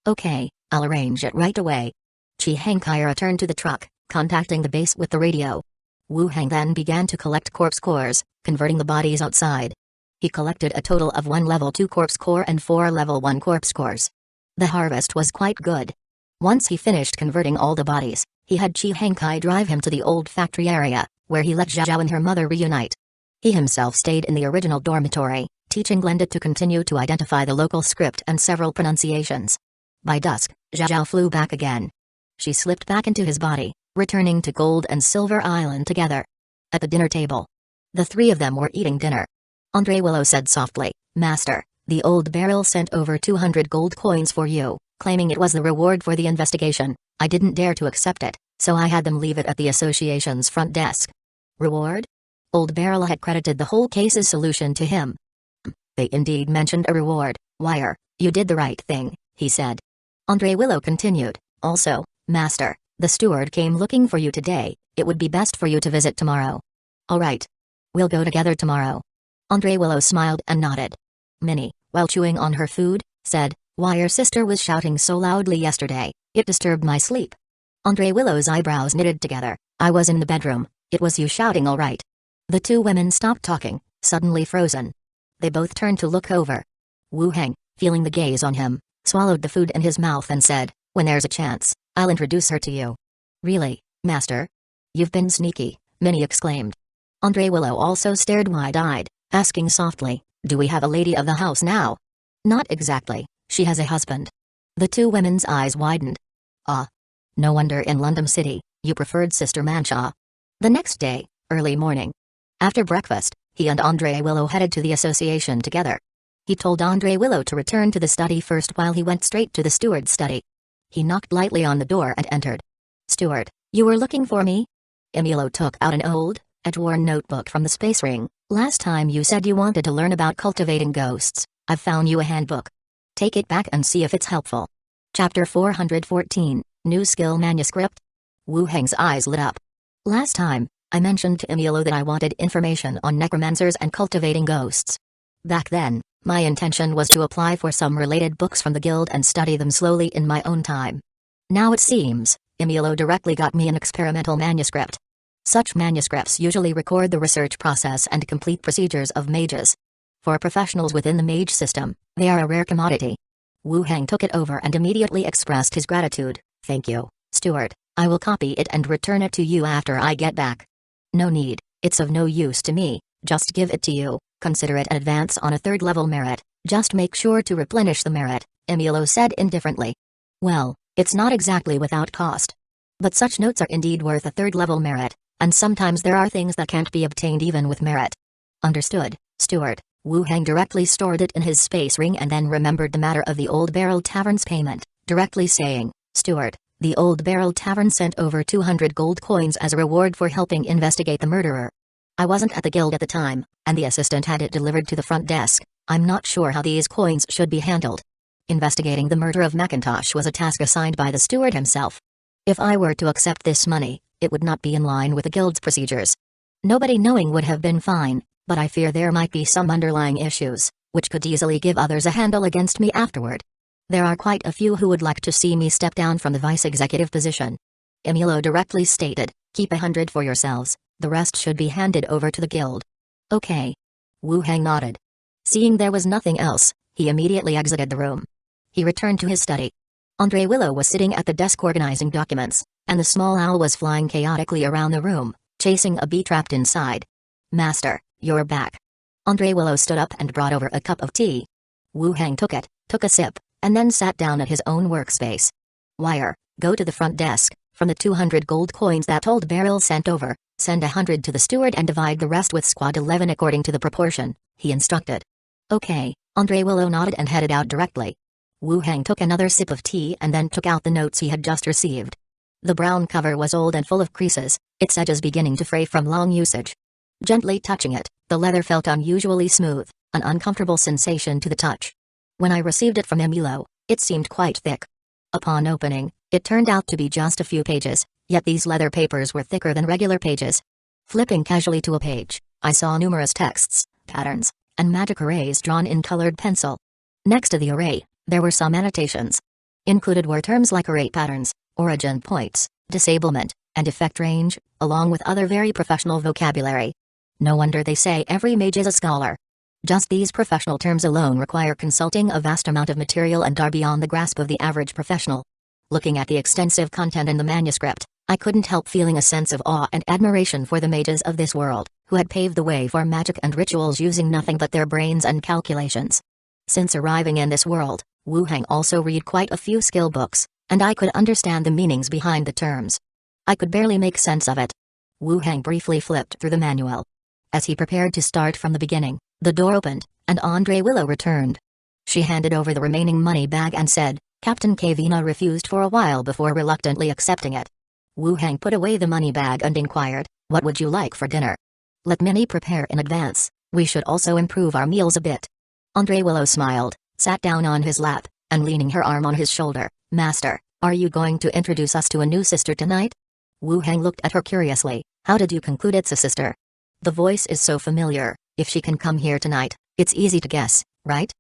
Okay, I'll arrange it right away. Chi Hangkai returned to the truck, contacting the base with the radio. Wu Hang then began to collect corpse cores, converting the bodies outside. He collected a total of 1 level 2 corpse core and 4 level 1 corpse cores. The harvest was quite good. Once he finished converting all the bodies, he had Chi Hangkai drive him to the old factory area, where he let Zhao and her mother reunite. He himself stayed in the original dormitory, teaching Glenda to continue to identify the local script and several pronunciations. By dusk, Zhao flew back again. She slipped back into his body, returning to Gold and Silver Island together. At the dinner table, the three of them were eating dinner. Andre Willow said softly, "Master, the old barrel sent over 200 gold coins for you, claiming it was the reward for the investigation. I didn't dare to accept it, so I had them leave it at the association's front desk." Reward? Old Barrel had credited the whole case's solution to him. They indeed mentioned a reward. "Wire, you did the right thing," he said. Andre Willow continued, "Also, Master, the steward came looking for you today. It would be best for you to visit tomorrow." "All right. We'll go together tomorrow." Andre Willow smiled and nodded. Minnie, while chewing on her food, said, "Why your sister was shouting so loudly yesterday, it disturbed my sleep." Andre Willow's eyebrows knitted together. "I was in the bedroom, it was you shouting all right." The two women stopped talking, suddenly frozen. They both turned to look over. Wu Heng, feeling the gaze on him, swallowed the food in his mouth and said, "When there's a chance, I'll introduce her to you." "Really, Master? You've been sneaky," Minnie exclaimed. Andre Willow also stared wide-eyed, asking softly, "Do we have a lady of the house now?" "Not exactly, she has a husband." The two women's eyes widened. "Ah. No wonder in London City, you preferred Sister Mancha." The next day, early morning. After breakfast, he and Andre Willow headed to the association together. He told Andre Willow to return to the study first while he went straight to the steward's study. He knocked lightly on the door and entered. "Steward, you were looking for me?" Emilio took out an old, edge-worn notebook from the space ring. "Last time you said you wanted to learn about cultivating ghosts. I've found you a handbook. Take it back and see if it's helpful." Chapter 414, New Skill Manuscript. Wu Heng's eyes lit up. "Last time, I mentioned to Emilio that I wanted information on necromancers and cultivating ghosts. Back then, my intention was to apply for some related books from the guild and study them slowly in my own time. Now it seems, Emilio directly got me an experimental manuscript. Such manuscripts usually record the research process and complete procedures of mages. For professionals within the mage system, they are a rare commodity." Wu Heng took it over and immediately expressed his gratitude. "Thank you, steward. I will copy it and return it to you after I get back." "No need, it's of no use to me. Just give it to you. Consider it an advance on a 3rd level merit. Just make sure to replenish the merit," Emilio said indifferently. "Well, it's not exactly without cost. But such notes are indeed worth a 3rd level merit, and sometimes there are things that can't be obtained even with merit." "Understood, steward." Wu Heng directly stored it in his space ring and then remembered the matter of the Old Barrel Tavern's payment, directly saying, "Steward, the Old Barrel Tavern sent over 200 gold coins as a reward for helping investigate the murderer. I wasn't at the guild at the time, and the assistant had it delivered to the front desk. I'm not sure how these coins should be handled. Investigating the murder of Macintosh was a task assigned by the steward himself. If I were to accept this money, it would not be in line with the guild's procedures. Nobody knowing would have been fine, but I fear there might be some underlying issues, which could easily give others a handle against me afterward. There are quite a few who would like to see me step down from the vice-executive position." Emilio directly stated, "Keep 100 for yourselves, the rest should be handed over to the guild." "Okay." Wu Heng nodded. Seeing there was nothing else, he immediately exited the room. He returned to his study. Andre Willow was sitting at the desk organizing documents, and the small owl was flying chaotically around the room, chasing a bee trapped inside. "Master, you're back." Andre Willow stood up and brought over a cup of tea. Wu Heng took it, took a sip, and then sat down at his own workspace. "Wire, go to the front desk. From the 200 gold coins that Old Barrel sent over, send 100 to the steward and divide the rest with Squad 11 according to the proportion," he instructed. "Okay." Andre Willow nodded and headed out directly. Wu Heng took another sip of tea and then took out the notes he had just received. The brown cover was old and full of creases, its edges beginning to fray from long usage. Gently touching it, the leather felt unusually smooth, an uncomfortable sensation to the touch. When I received it from Emilio, it seemed quite thick. Upon opening, It turned out to be just a few pages, yet these leather papers were thicker than regular pages. Flipping casually to a page, I saw numerous texts, patterns, and magic arrays drawn in colored pencil. Next to the array, there were some annotations. Included were terms like array patterns, origin points, disablement, and effect range, along with other very professional vocabulary. No wonder they say every mage is a scholar. Just these professional terms alone require consulting a vast amount of material and are beyond the grasp of the average professional. Looking at the extensive content in the manuscript, I couldn't help feeling a sense of awe and admiration for the mages of this world, who had paved the way for magic and rituals using nothing but their brains and calculations. Since arriving in this world, Wu Heng also read quite a few skill books, and I could understand the meanings behind the terms. I could barely make sense of it. Wu Heng briefly flipped through the manual. As he prepared to start from the beginning, the door opened, and Andre Willow returned. She handed over the remaining money bag and said, Captain Kavina refused for a while before reluctantly accepting it. Wu Heng put away the money bag and inquired, what would you like for dinner? Let Minnie prepare in advance, we should also improve our meals a bit. Andre Willow smiled, sat down on his lap, and leaning her arm on his shoulder, Master, are you going to introduce us to a new sister tonight? Wu Heng looked at her curiously, how did you conclude it's a sister? The voice is so familiar, if she can come here tonight, it's easy to guess, right?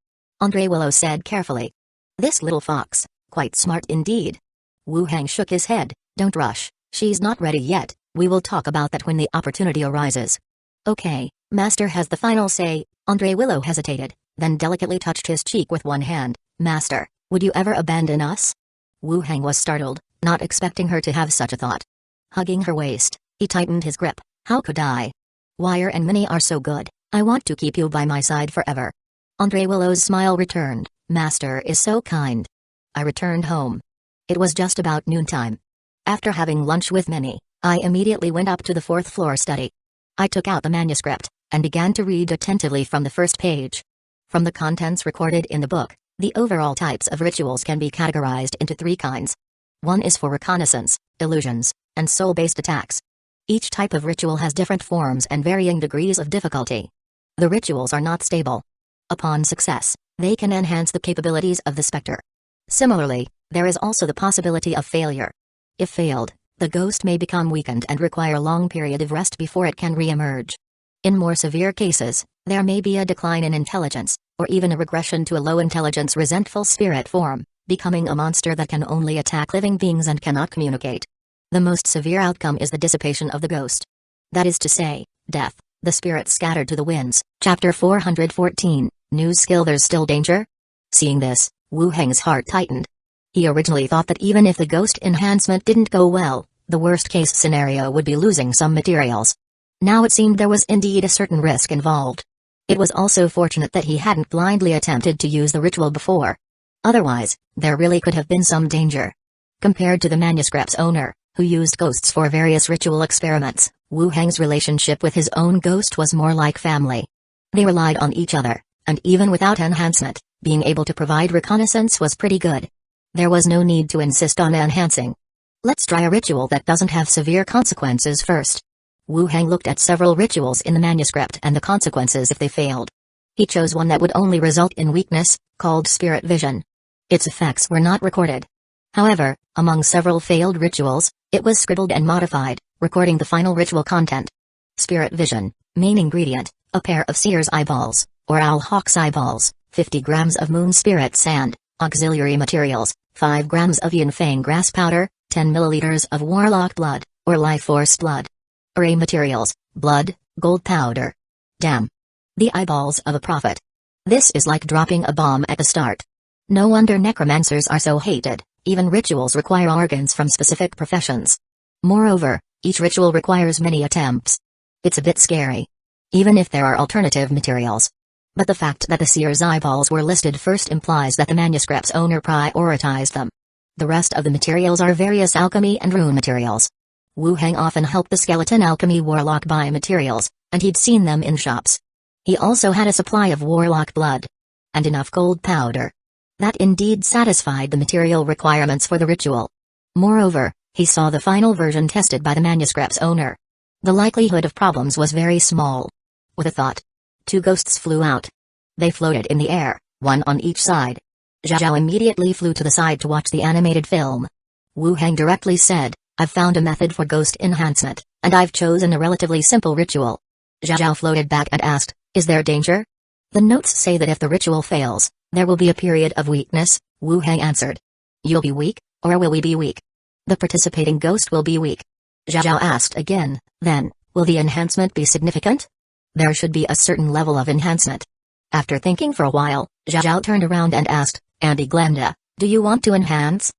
Andre Willow said carefully. This little fox, quite smart indeed. Wu Heng shook his head, don't rush, she's not ready yet, we will talk about that when the opportunity arises. Okay, Master has the final say. Andre Willow hesitated, then delicately touched his cheek with one hand. Master, would you ever abandon us? Wu Heng was startled, not expecting her to have such a thought. Hugging her waist, he tightened his grip. How could I? Wire and Minnie are so good, I want to keep you by my side forever. Andre Willow's smile returned. Master is so kind. I returned home. It was just about noontime. After having lunch with Minnie, I immediately went up to the fourth floor study. I took out the manuscript, and began to read attentively from the first page. From the contents recorded in the book, the overall types of rituals can be categorized into three kinds. One is for reconnaissance, illusions, and soul-based attacks. Each type of ritual has different forms and varying degrees of difficulty. The rituals are not stable. Upon success, they can enhance the capabilities of the specter. Similarly, there is also the possibility of failure. If failed, the ghost may become weakened and require a long period of rest before it can re-emerge. In more severe cases, there may be a decline in intelligence, or even a regression to a low-intelligence resentful spirit form, becoming a monster that can only attack living beings and cannot communicate. The most severe outcome is the dissipation of the ghost. That is to say, death, the spirit scattered to the winds. Chapter 414, New Skill. There's still danger? Seeing this, Wu Heng's heart tightened. He originally thought that even if the ghost enhancement didn't go well, the worst-case scenario would be losing some materials. Now it seemed there was indeed a certain risk involved. It was also fortunate that he hadn't blindly attempted to use the ritual before. Otherwise, there really could have been some danger. Compared to the manuscript's owner, who used ghosts for various ritual experiments, Wu Heng's relationship with his own ghost was more like family. They relied on each other, and even without enhancement, being able to provide reconnaissance was pretty good. There was no need to insist on enhancing. Let's try a ritual that doesn't have severe consequences first. Wu Heng looked at several rituals in the manuscript and the consequences if they failed. He chose one that would only result in weakness, called Spirit Vision. Its effects were not recorded. However, among several failed rituals, it was scribbled and modified, recording the final ritual content. Spirit Vision, main ingredient, a pair of seer's eyeballs, or owl hawk's eyeballs, 50 grams of moon spirit sand, auxiliary materials, 5 grams of yin fang grass powder, 10 milliliters of warlock blood, or life force blood. Array materials, blood, gold powder. Damn. The eyeballs of a prophet. This is like dropping a bomb at the start. No wonder necromancers are so hated, even rituals require organs from specific professions. Moreover, each ritual requires many attempts. It's a bit scary. Even if there are alternative materials. But the fact that the seer's eyeballs were listed first implies that the manuscript's owner prioritized them. The rest of the materials are various alchemy and rune materials. Wu Heng often helped the skeleton alchemy warlock buy materials, and he'd seen them in shops. He also had a supply of warlock blood. And enough gold powder. That indeed satisfied the material requirements for the ritual. Moreover, he saw the final version tested by the manuscript's owner. The likelihood of problems was very small. With a thought, 2 ghosts flew out. They floated in the air, one on each side. Zhao immediately flew to the side to watch the animated film. Wu Hang directly said, "I've found a method for ghost enhancement, and I've chosen a relatively simple ritual." Zhao floated back and asked, "Is there danger?" "The notes say that if the ritual fails, there will be a period of weakness," Wu Hang answered. "You'll be weak, or will we be weak?" "The participating ghost will be weak." Zhao asked again, "Then, will the enhancement be significant?" "There should be a certain level of enhancement." After thinking for a while, Zhao turned around and asked, "Auntie Glenda, do you want to enhance?"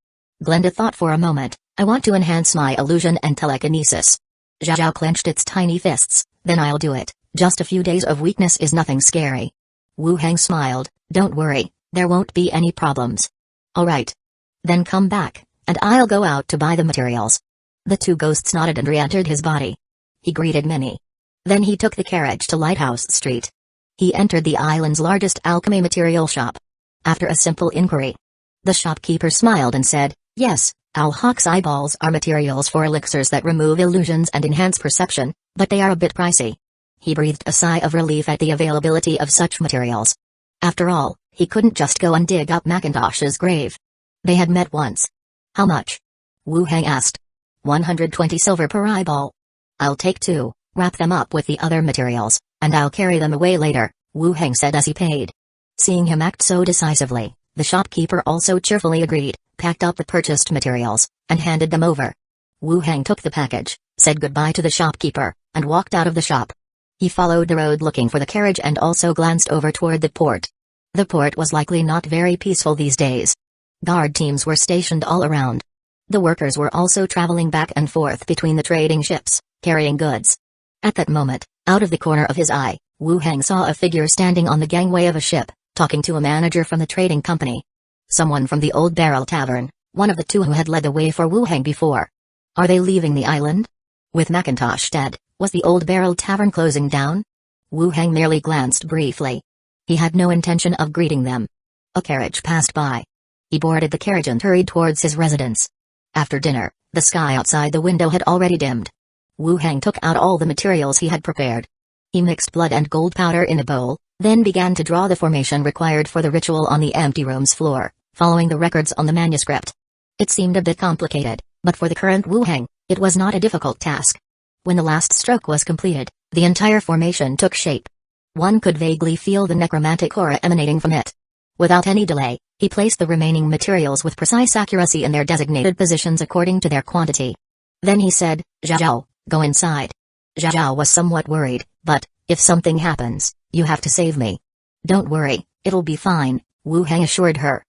Glenda thought for a moment. "I want to enhance my illusion and telekinesis." Zhao clenched its tiny fists. "Then I'll do it. Just a few days of weakness is nothing scary." Wu Hang smiled. "Don't worry, there won't be any problems." "All right. Then come back, and I'll go out to buy the materials." The two ghosts nodded and re-entered his body. He greeted Minnie. Then he took the carriage to Lighthouse Street. He entered the island's largest alchemy material shop. After a simple inquiry, the shopkeeper smiled and said, "Yes, Owl Hawk's eyeballs are materials for elixirs that remove illusions and enhance perception, but they are a bit pricey." He breathed a sigh of relief at the availability of such materials. After all, he couldn't just go and dig up Macintosh's grave. They had met once. "How much?" Wu Hang asked. 120 silver per eyeball." "I'll take 2, wrap them up with the other materials, and I'll carry them away later," Wu Hang said as he paid. Seeing him act so decisively, the shopkeeper also cheerfully agreed, packed up the purchased materials, and handed them over. Wu Hang took the package, said goodbye to the shopkeeper, and walked out of the shop. He followed the road looking for the carriage and also glanced over toward the port. The port was likely not very peaceful these days. Guard teams were stationed all around. The workers were also traveling back and forth between the trading ships, carrying goods. At that moment, out of the corner of his eye, Wu Hang saw a figure standing on the gangway of a ship, talking to a manager from the trading company. Someone from the Old Barrel Tavern, one of the two who had led the way for Wu Hang before. Are they leaving the island? With Macintosh dead, was the Old Barrel Tavern closing down? Wu Hang merely glanced briefly. He had no intention of greeting them. A carriage passed by. He boarded the carriage and hurried towards his residence. After dinner, the sky outside the window had already dimmed. Wu Hang took out all the materials he had prepared. He mixed blood and gold powder in a bowl, then began to draw the formation required for the ritual on the empty room's floor, following the records on the manuscript. It seemed a bit complicated, but for the current Wu Hang, it was not a difficult task. When the last stroke was completed, the entire formation took shape. One could vaguely feel the necromantic aura emanating from it. Without any delay, he placed the remaining materials with precise accuracy in their designated positions according to their quantity. Then he said, "Zhao, go inside." Zhao was somewhat worried, "But, if something happens, you have to save me." "Don't worry, it'll be fine," Wu Hang assured her.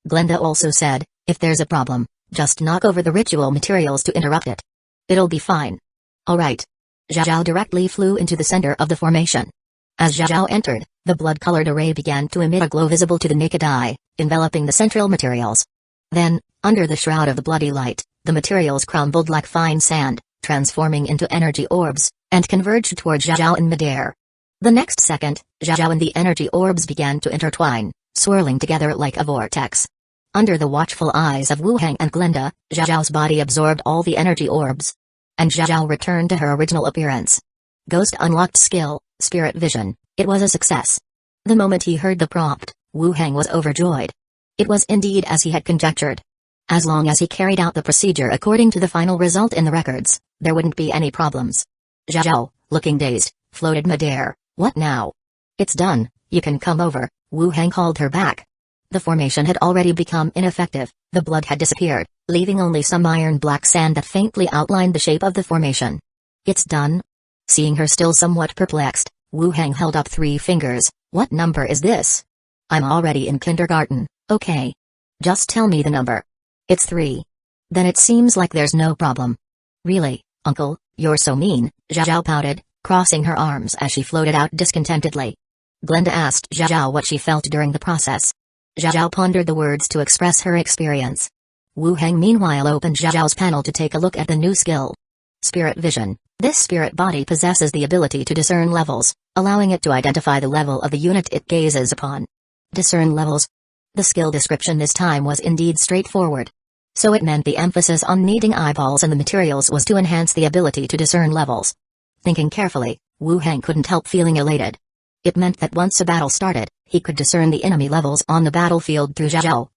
Glenda also said, "If there's a problem, just knock over the ritual materials to interrupt it. It'll be fine." "All right." Zhao directly flew into the center of the formation. As Zhao entered, the blood-colored array began to emit a glow visible to the naked eye, enveloping the central materials. Then, under the shroud of the bloody light, the materials crumbled like fine sand, transforming into energy orbs, and converged toward Zhao in midair. The next second, Zhao and the energy orbs began to intertwine, swirling together like a vortex. Under the watchful eyes of Wu Hang and Glenda, Zhao's body absorbed all the energy orbs. And Zhao returned to her original appearance. Ghost unlocked skill, Spirit Vision. It was a success. The moment he heard the prompt, Wu Hang was overjoyed. It was indeed as he had conjectured. As long as he carried out the procedure according to the final result in the records, there wouldn't be any problems. Zhao, looking dazed, floated midair. "What now?" "It's done, you can come over," Wu Hang called her back. The formation had already become ineffective, the blood had disappeared, leaving only some iron-black sand that faintly outlined the shape of the formation. "It's done?" Seeing her still somewhat perplexed, Wu Hang held up 3 fingers. "What number is this?" "I'm already in kindergarten, okay. Just tell me the number." "It's 3. "Then it seems like there's no problem." "Really, uncle, you're so mean," Zhao pouted, crossing her arms as she floated out discontentedly. Glenda asked Zhao what she felt during the process. Zhao pondered the words to express her experience. Wu Hang meanwhile opened Zhao's panel to take a look at the new skill. Spirit Vision. This spirit body possesses the ability to discern levels, allowing it to identify the level of the unit it gazes upon. Discern levels. The skill description this time was indeed straightforward. So it meant the emphasis on needing eyeballs and the materials was to enhance the ability to discern levels. Thinking carefully, Wu Hang couldn't help feeling elated. It meant that once a battle started, he could discern the enemy levels on the battlefield through Zhao.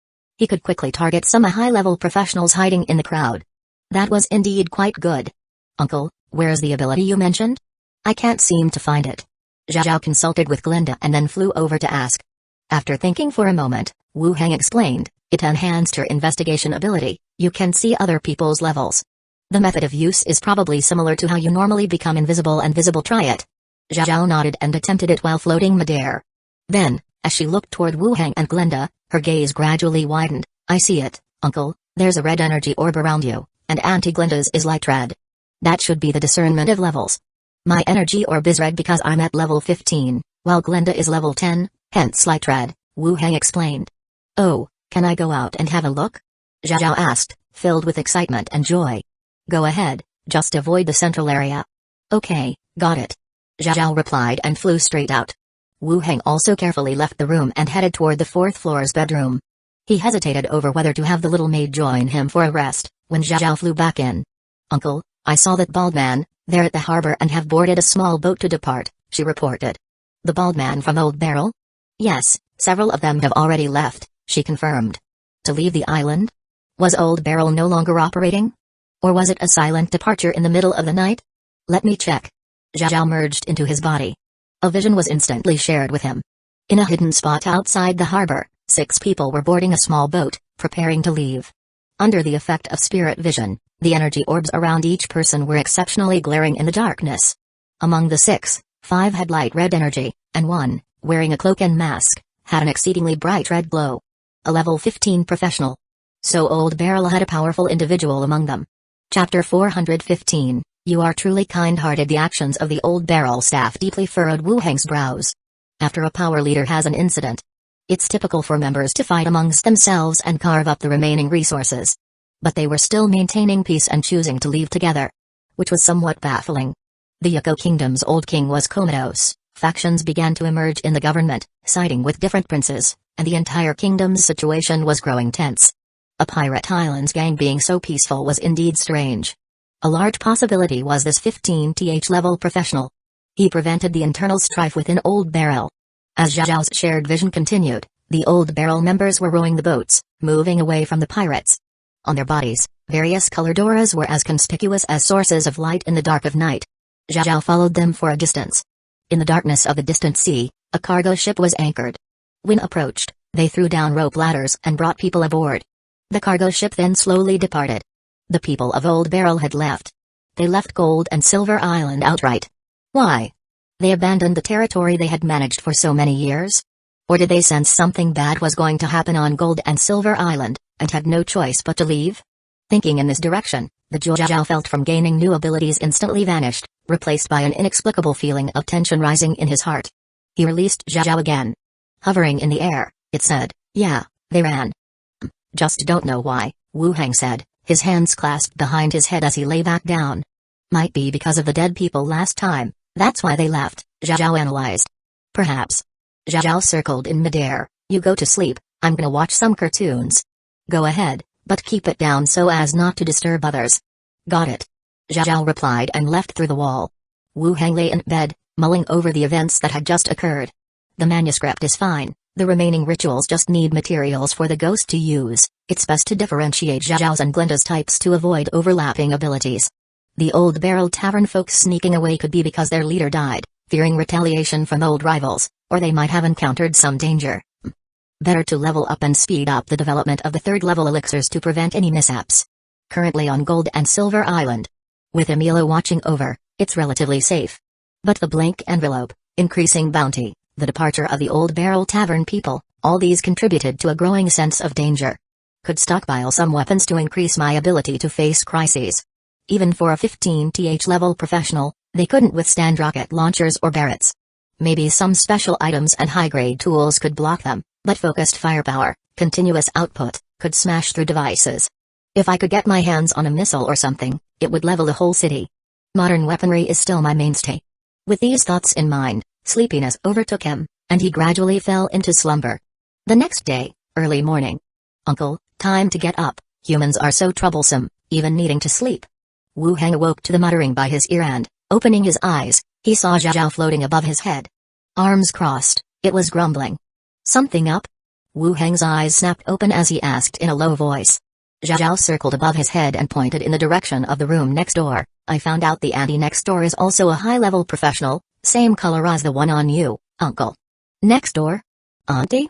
He could quickly target some high-level professionals hiding in the crowd. That was indeed quite good. Uncle, where's the ability you mentioned? I can't seem to find it. Zhao consulted with Glinda and then flew over to ask. After thinking for a moment, Wu Heng explained, it enhanced her investigation ability. You can see other people's levels. The method of use is probably similar to how you normally become invisible and visible. Try it. Zhao nodded and attempted it while floating midair. Then, as she looked toward Wu Heng and Glinda, her gaze gradually widened. I see it, Uncle, there's a red energy orb around you, and Auntie Glinda's is light red. That should be the discernment of levels. My energy orb is red because I'm at level 15, while Glinda is level 10, hence light red, Wu Heng explained. Oh, can I go out and have a look? Zhao asked, filled with excitement and joy. Go ahead, just avoid the central area. Okay, got it. Zhao replied and flew straight out. Wu Heng also carefully left the room and headed toward the fourth floor's bedroom. He hesitated over whether to have the little maid join him for a rest, when Zhao flew back in. Uncle, I saw that bald man, there at the harbor and have boarded a small boat to depart, she reported. The bald man from Old Barrel? Yes, several of them have already left, she confirmed. To leave the island? Was Old Barrel no longer operating? Or was it a silent departure in the middle of the night? Let me check. Zhao merged into his body. A vision was instantly shared with him. In a hidden spot outside the harbor, 6 people were boarding a small boat, preparing to leave. Under the effect of spirit vision, the energy orbs around each person were exceptionally glaring in the darkness. Among the 6, 5 had light red energy, and 1, wearing a cloak and mask, had an exceedingly bright red glow. A level 15 professional. So Old Barrel had a powerful individual among them. Chapter 415, You are truly kind-hearted. The actions of the Old Barrel staff deeply furrowed Wu Heng's brows. After a power leader has an incident, it's typical for members to fight amongst themselves and carve up the remaining resources. But they were still maintaining peace and choosing to leave together, which was somewhat baffling. The Hueco Kingdom's old king was comatose, factions began to emerge in the government, siding with different princes, and the entire kingdom's situation was growing tense. A pirate island's gang being so peaceful was indeed strange. A large possibility was this 15th level professional. He prevented the internal strife within Old Barrel. As Zhao's shared vision continued, the Old Barrel members were rowing the boats, moving away from the pirates. On their bodies, various colored auras were as conspicuous as sources of light in the dark of night. Zhao followed them for a distance. In the darkness of the distant sea, a cargo ship was anchored. When approached, they threw down rope ladders and brought people aboard. The cargo ship then slowly departed. The people of Old Barrel had left. They left Gold and Silver Island outright. Why? They abandoned the territory they had managed for so many years? Or did they sense something bad was going to happen on Gold and Silver Island, and had no choice but to leave? Thinking in this direction, the joy Zhao felt from gaining new abilities instantly vanished, replaced by an inexplicable feeling of tension rising in his heart. He released Zhao again. Hovering in the air, it said, yeah, they ran. Just don't know why, Wu Heng said, his hands clasped behind his head as he lay back down. Might be because of the dead people last time, that's why they left, Zhao analyzed. Perhaps. Zhao circled in midair, you go to sleep, I'm gonna watch some cartoons. Go ahead, but keep it down so as not to disturb others. Got it. Zhao replied and left through the wall. Wu Heng lay in bed, mulling over the events that had just occurred. The manuscript is fine, the remaining rituals just need materials for the ghost to use. It's best to differentiate Zhao's and Glinda's types to avoid overlapping abilities. The Old Barrel Tavern folks sneaking away could be because their leader died, fearing retaliation from old rivals, or they might have encountered some danger. Better to level up and speed up the development of the 3rd level elixirs to prevent any mishaps. Currently on Gold and Silver Island. With Emilio watching over, it's relatively safe. But the blank envelope, increasing bounty, the departure of the Old Barrel Tavern people, all these contributed to a growing sense of danger. Could stockpile some weapons to increase my ability to face crises. Even for a 15th level professional, they couldn't withstand rocket launchers or barrettes. Maybe some special items and high-grade tools could block them, but focused firepower, continuous output, could smash through devices. If I could get my hands on a missile or something, it would level the whole city. Modern weaponry is still my mainstay. With these thoughts in mind, sleepiness overtook him, and he gradually fell into slumber. The next day, early morning. Uncle, time to get up, humans are so troublesome, even needing to sleep. Wu Heng awoke to the muttering by his ear and, opening his eyes, he saw Zhao floating above his head. Arms crossed, it was grumbling. Something up? Wu Heng's eyes snapped open as he asked in a low voice. Zhao circled above his head and pointed in the direction of the room next door. I found out the auntie next door is also a high-level professional, same color as the one on you, uncle. Next door? Auntie?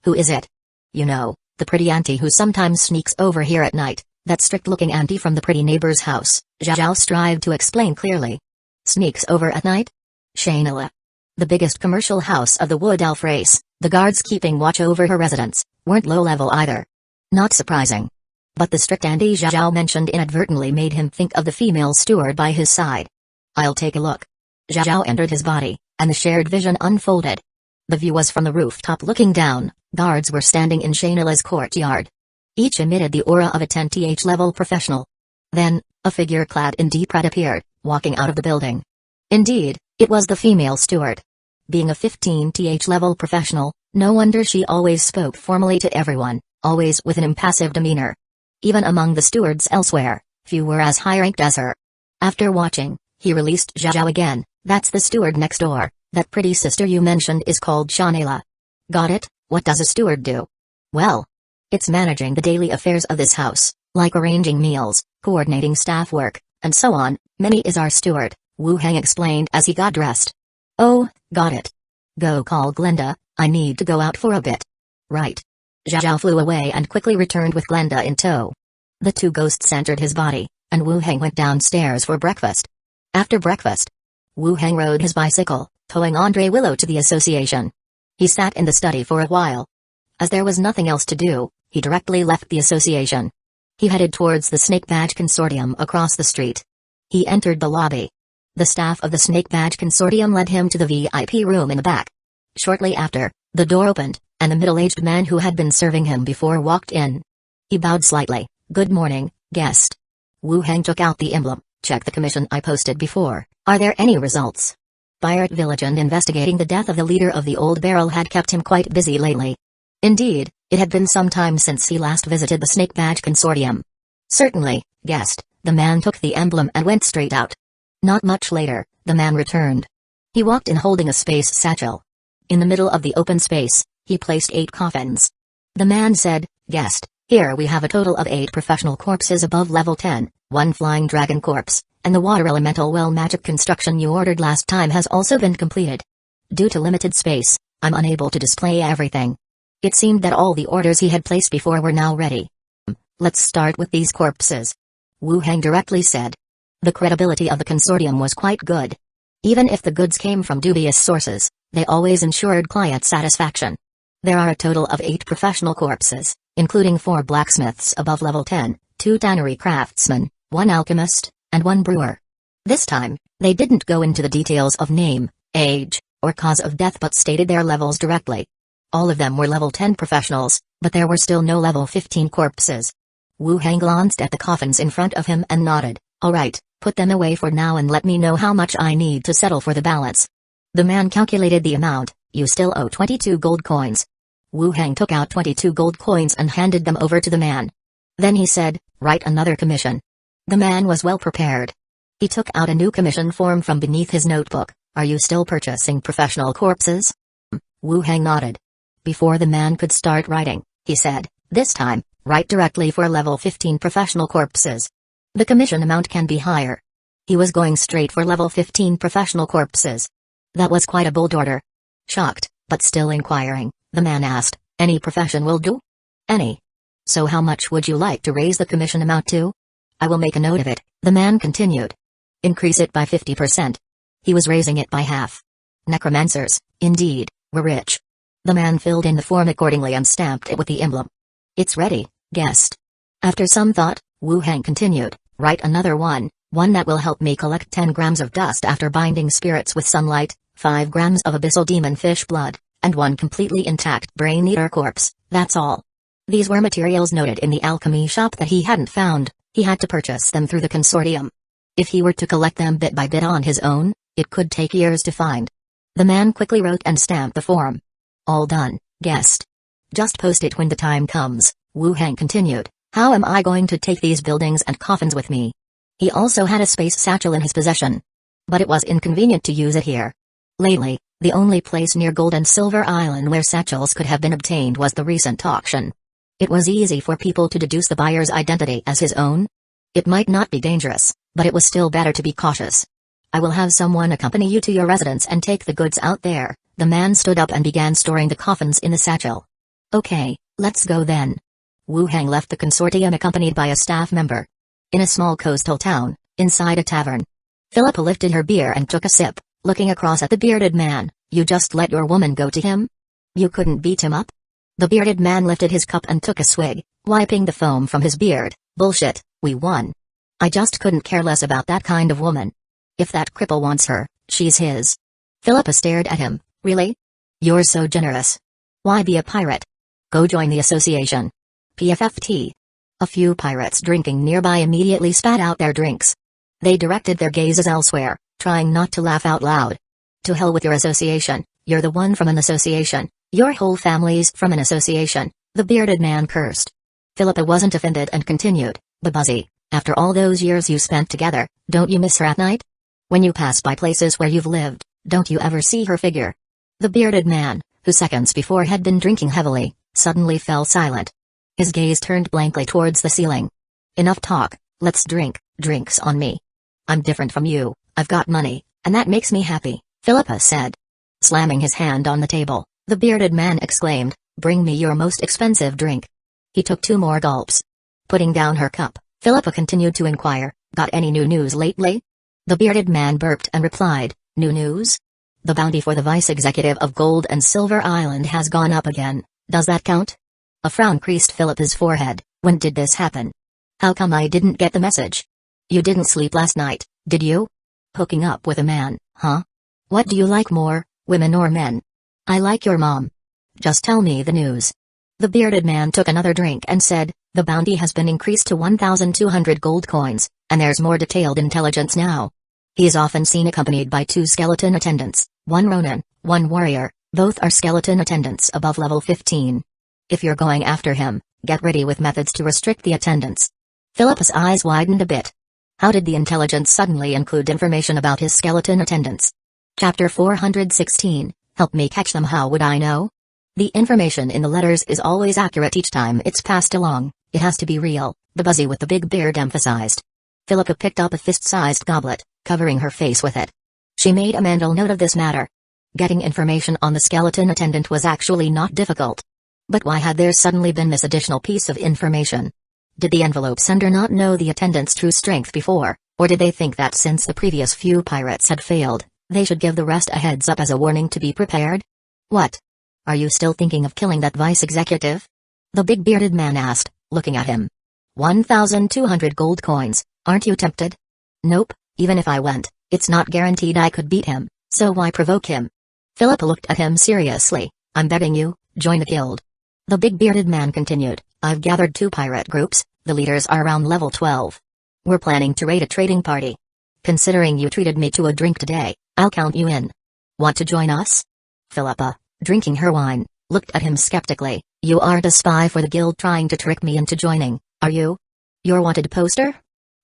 Who is it? You know, the pretty auntie who sometimes sneaks over here at night, that strict-looking auntie from the pretty neighbor's house, Zhao strived to explain clearly. Sneaks over at night? Shayla. The biggest commercial house of the Wood Elf race, the guards keeping watch over her residence, weren't low-level either. Not surprising. But the strict auntie Zhao mentioned inadvertently made him think of the female steward by his side. I'll take a look. Zhao entered his body, and the shared vision unfolded. The view was from the rooftop looking down. Guards were standing in Shayla's courtyard. Each emitted the aura of a 10th level professional. Then, a figure clad in deep red appeared, walking out of the building. Indeed, it was the female steward. Being a 15th level professional, no wonder she always spoke formally to everyone, always with an impassive demeanor. Even among the stewards elsewhere, few were as high-ranked as her. After watching, he released Zhao again. That's the steward next door. That pretty sister you mentioned is called Shayla. Got it? What does a steward do? Well, it's managing the daily affairs of this house, like arranging meals, coordinating staff work, and so on. Many is our steward, Wu Heng explained as he got dressed. Oh, got it. Go call Glenda, I need to go out for a bit. Right. Zhao flew away and quickly returned with Glenda in tow. The two ghosts entered his body, and Wu Heng went downstairs for breakfast. After breakfast, Wu Heng rode his bicycle, towing Andre Willow to the association. He sat in the study for a while. As there was nothing else to do, he directly left the association. He headed towards the Snake Badge Consortium across the street. He entered the lobby. The staff of the Snake Badge Consortium led him to the VIP room in the back. Shortly after, the door opened, and the middle-aged man who had been serving him before walked in. He bowed slightly. Good morning, guest. Wu Heng took out the emblem. Check the commission I posted before. Are there any results? Pirate Village and investigating the death of the leader of the Old Barrel had kept him quite busy lately. Indeed, it had been some time since he last visited the Snake Badge Consortium. Certainly, guest. The man took the emblem and went straight out. Not much later, the man returned. He walked in holding a space satchel. In the middle of the open space, he placed 8 coffins. The man said, guest, here we have a total of 8 professional corpses above level 10, 1 flying dragon corpse, and the water elemental well magic construction you ordered last time has also been completed. Due to limited space, I'm unable to display everything. It seemed that all the orders he had placed before were now ready. Let's start with these corpses. Wu Heng directly said. The credibility of the consortium was quite good. Even if the goods came from dubious sources, they always ensured client satisfaction. There are a total of 8 professional corpses, including 4 blacksmiths above level 10, 2 tannery craftsmen, 1 alchemist, and 1 brewer. This time, they didn't go into the details of name, age, or cause of death but stated their levels directly. All of them were level 10 professionals, but there were still no level 15 corpses. Wu Heng glanced at the coffins in front of him and nodded. Alright, put them away for now and let me know how much I need to settle for the balance. The man calculated the amount. You still owe 22 gold coins. Wu Heng took out 22 gold coins and handed them over to the man. Then he said, write another commission. The man was well prepared. He took out a new commission form from beneath his notebook. Are you still purchasing professional corpses? Wu Heng nodded. Before the man could start writing, he said, this time, write directly for level 15 professional corpses. The commission amount can be higher. He was going straight for level 15 professional corpses. That was quite a bold order. Shocked, but still inquiring, the man asked, any profession will do? Any. So how much would you like to raise the commission amount to? I will make a note of it, the man continued. Increase it by 50%. He was raising it by half. Necromancers, indeed, were rich. The man filled in the form accordingly and stamped it with the emblem. It's ready, guest. After some thought, Wu Heng continued, write another one that will help me collect 10 grams of dust after binding spirits with sunlight, 5 grams of abyssal demon fish blood, and 1 completely intact brain eater corpse, that's all. These were materials noted in the alchemy shop that he hadn't found, he had to purchase them through the consortium. If he were to collect them bit by bit on his own, it could take years to find. The man quickly wrote and stamped the form. All done, guest. Just post it when the time comes, Wu Heng continued. How am I going to take these buildings and coffins with me? He also had a space satchel in his possession. But it was inconvenient to use it here. Lately, The only place near Gold and Silver Island where satchels could have been obtained was the recent auction. It was easy for people to deduce the buyer's identity as his own. It might not be dangerous, but it was still better to be cautious. I will have someone accompany you to your residence and take the goods out there. The man stood up and began storing the coffins in the satchel. Okay, let's go then. Wu Hang left the consortium accompanied by a staff member. In a small coastal town, inside a tavern. Philippa lifted her beer and took a sip, looking across at the bearded man. You just let your woman go to him? You couldn't beat him up? The bearded man lifted his cup and took a swig, wiping the foam from his beard. Bullshit, we won. I just couldn't care less about that kind of woman. If that cripple wants her, she's his. Philippa stared at him. Really? You're so generous. Why be a pirate? Go join the association. PFFT. A few pirates drinking nearby immediately spat out their drinks. They directed their gazes elsewhere, trying not to laugh out loud. To hell with your association, you're the one from an association, your whole family's from an association, the bearded man cursed. Philippa wasn't offended and continued, Babuzzy, after all those years you spent together, don't you miss her at night? When you pass by places where you've lived, don't you ever see her figure? The bearded man, who seconds before had been drinking heavily, suddenly fell silent. His gaze turned blankly towards the ceiling. Enough talk, let's drink, drinks on me. I'm different from you, I've got money, and that makes me happy, Philippa said. Slamming his hand on the table, the bearded man exclaimed, bring me your most expensive drink. He took 2 more gulps. Putting down her cup, Philippa continued to inquire, got any new news lately? The bearded man burped and replied, new news? The bounty for the vice executive of Gold and Silver Island has gone up again, does that count? A frown creased Philippa's forehead. When did this happen? How come I didn't get the message? You didn't sleep last night, did you? Hooking up with a man, huh? What do you like more, women or men? I like your mom. Just tell me the news. The bearded man took another drink and said, the bounty has been increased to 1,200 gold coins, and there's more detailed intelligence now. He is often seen accompanied by 2 skeleton attendants, 1 Ronin, 1 warrior, both are skeleton attendants above level 15. If you're going after him, get ready with methods to restrict the attendants. Philippa's eyes widened a bit. How did the intelligence suddenly include information about his skeleton attendants? Chapter 416, help me catch them. How would I know? The information in the letters is always accurate each time it's passed along, it has to be real, the buzzy with the big beard emphasized. Philippa picked up a fist-sized goblet, covering her face with it. She made a mental note of this matter. Getting information on the skeleton attendant was actually not difficult. But why had there suddenly been this additional piece of information? Did the envelope sender not know the attendant's true strength before, or did they think that since the previous few pirates had failed, they should give the rest a heads up as a warning to be prepared? What? Are you still thinking of killing that vice executive? The big bearded man asked, looking at him. 1,200 gold coins, aren't you tempted? Nope, even if I went, it's not guaranteed I could beat him, so why provoke him? Philippa looked at him seriously. I'm betting you, join the guild. The big bearded man continued, I've gathered 2 pirate groups, the leaders are around level 12. We're planning to raid a trading party. Considering you treated me to a drink today, I'll count you in. Want to join us? Philippa, drinking her wine, looked at him skeptically. You aren't a spy for the guild trying to trick me into joining, are you? Your wanted poster?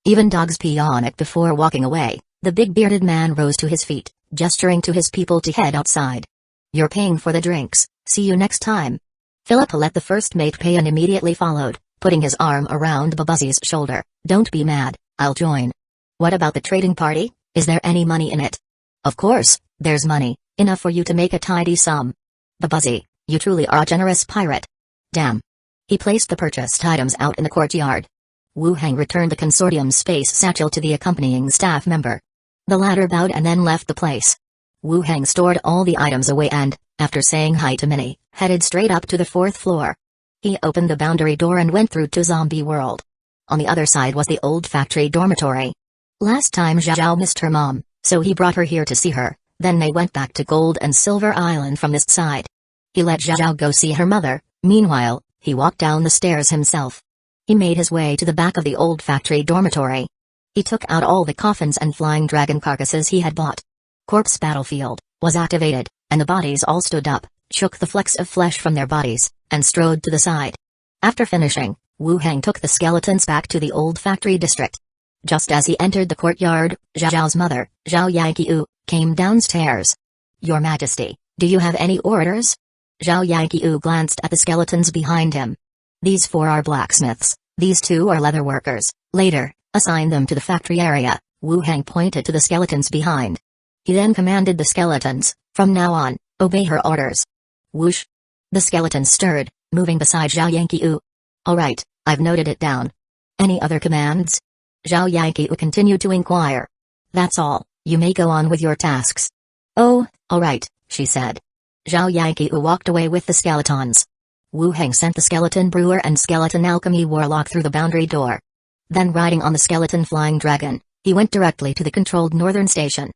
Even dogs pee on it before walking away. The big bearded man rose to his feet, gesturing to his people to head outside. You're paying for the drinks, see you next time. Philippa let the first mate pay and immediately followed, putting his arm around Babuzzy's shoulder. Don't be mad, I'll join. What about the trading party? Is there any money in it? Of course, there's money, enough for you to make a tidy sum. Babuzzy, you truly are a generous pirate. Damn. He placed the purchased items out in the courtyard. Wu Hang returned the consortium's space satchel to the accompanying staff member. The latter bowed and then left the place. Wu Hang stored all the items away and, after saying hi to Minnie, headed straight up to the 4th floor. He opened the boundary door and went through to Zombie World. On the other side was the old factory dormitory. Last time Zhao missed her mom, so he brought her here to see her, then they went back to Gold and Silver Island from this side. He let Zhao go see her mother, meanwhile, he walked down the stairs himself. He made his way to the back of the old factory dormitory. He took out all the coffins and flying dragon carcasses he had bought. Corpse Battlefield was activated, and the bodies all stood up, shook the flecks of flesh from their bodies, and strode to the side. After finishing, Wu Hang took the skeletons back to the old factory district. Just as he entered the courtyard, Zhao's mother, Zhao Yanqiu, came downstairs. Your Majesty, do you have any orders? Zhao Yanqiu glanced at the skeletons behind him. These 4 are blacksmiths, these 2 are leather workers. Later, assign them to the factory area. Wu Heng pointed to the skeletons behind. He then commanded the skeletons, from now on, obey her orders. Whoosh! The skeletons stirred, moving beside Zhao Yanqiu. Alright, I've noted it down. Any other commands? Zhao Yanqiu continued to inquire. That's all, you may go on with your tasks. Oh, alright, she said. Zhao Yanqiu walked away with the skeletons. Wu Heng sent the skeleton brewer and skeleton alchemy warlock through the boundary door. Then riding on the skeleton flying dragon, he went directly to the controlled northern station.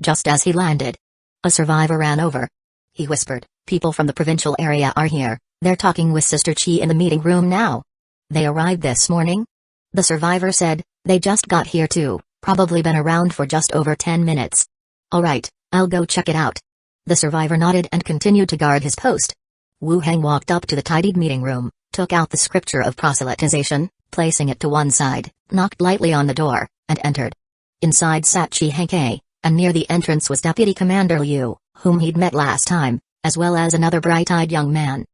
Just as he landed, a survivor ran over. He whispered, people from the provincial area are here, they're talking with Sister Qi in the meeting room now. They arrived this morning? The survivor said, they just got here too, probably been around for just over 10 minutes. Alright, I'll go check it out. The survivor nodded and continued to guard his post. Wu Heng walked up to the tidied meeting room, took out the scripture of proselytization, placing it to one side, knocked lightly on the door, and entered. Inside sat Qi Hengkai, and near the entrance was Deputy Commander Liu, whom he'd met last time, as well as another bright-eyed young man.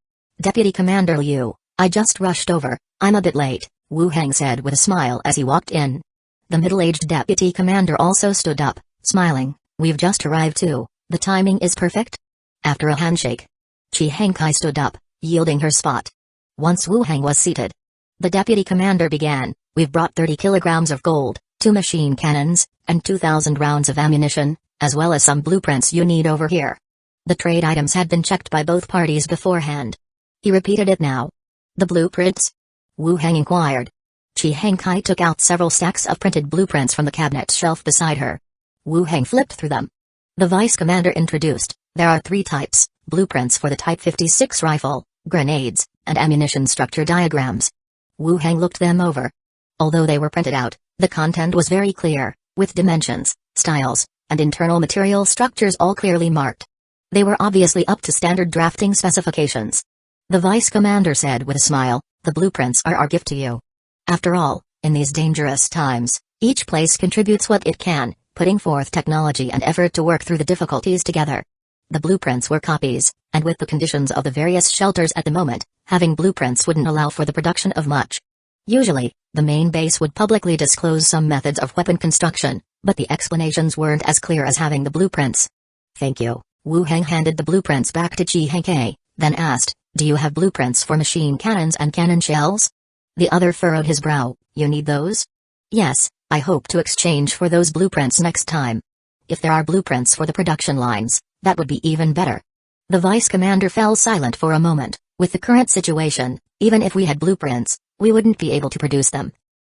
Deputy Commander Liu, I just rushed over, I'm a bit late, Wu Heng said with a smile as he walked in. The middle-aged Deputy Commander also stood up, smiling, we've just arrived too, the timing is perfect? After a handshake, Qi Hengkai stood up, yielding her spot. Once Wu Heng was seated, the Deputy Commander began, we've brought 30 kilograms of gold, 2 machine cannons, and 2,000 rounds of ammunition, as well as some blueprints you need over here. The trade items had been checked by both parties beforehand. He repeated it now. The blueprints? Wu Heng inquired. Qi Hengkai took out several stacks of printed blueprints from the cabinet shelf beside her. Wu Heng flipped through them. The Vice Commander introduced, there are 3 types, blueprints for the Type 56 rifle, grenades, and ammunition structure diagrams. Wu Heng looked them over. Although they were printed out, the content was very clear, with dimensions, styles, and internal material structures all clearly marked. They were obviously up to standard drafting specifications. The Vice Commander said with a smile, the blueprints are our gift to you. After all, in these dangerous times, each place contributes what it can, putting forth technology and effort to work through the difficulties together. The blueprints were copies, and with the conditions of the various shelters at the moment, having blueprints wouldn't allow for the production of much. Usually, the main base would publicly disclose some methods of weapon construction, but the explanations weren't as clear as having the blueprints. Thank you. Wu Heng handed the blueprints back to Qi Hengkai, then asked, do you have blueprints for machine cannons and cannon shells? The other furrowed his brow, you need those? Yes, I hope to exchange for those blueprints next time. If there are blueprints for the production lines, that would be even better. The Vice Commander fell silent for a moment. With the current situation, even if we had blueprints, we wouldn't be able to produce them.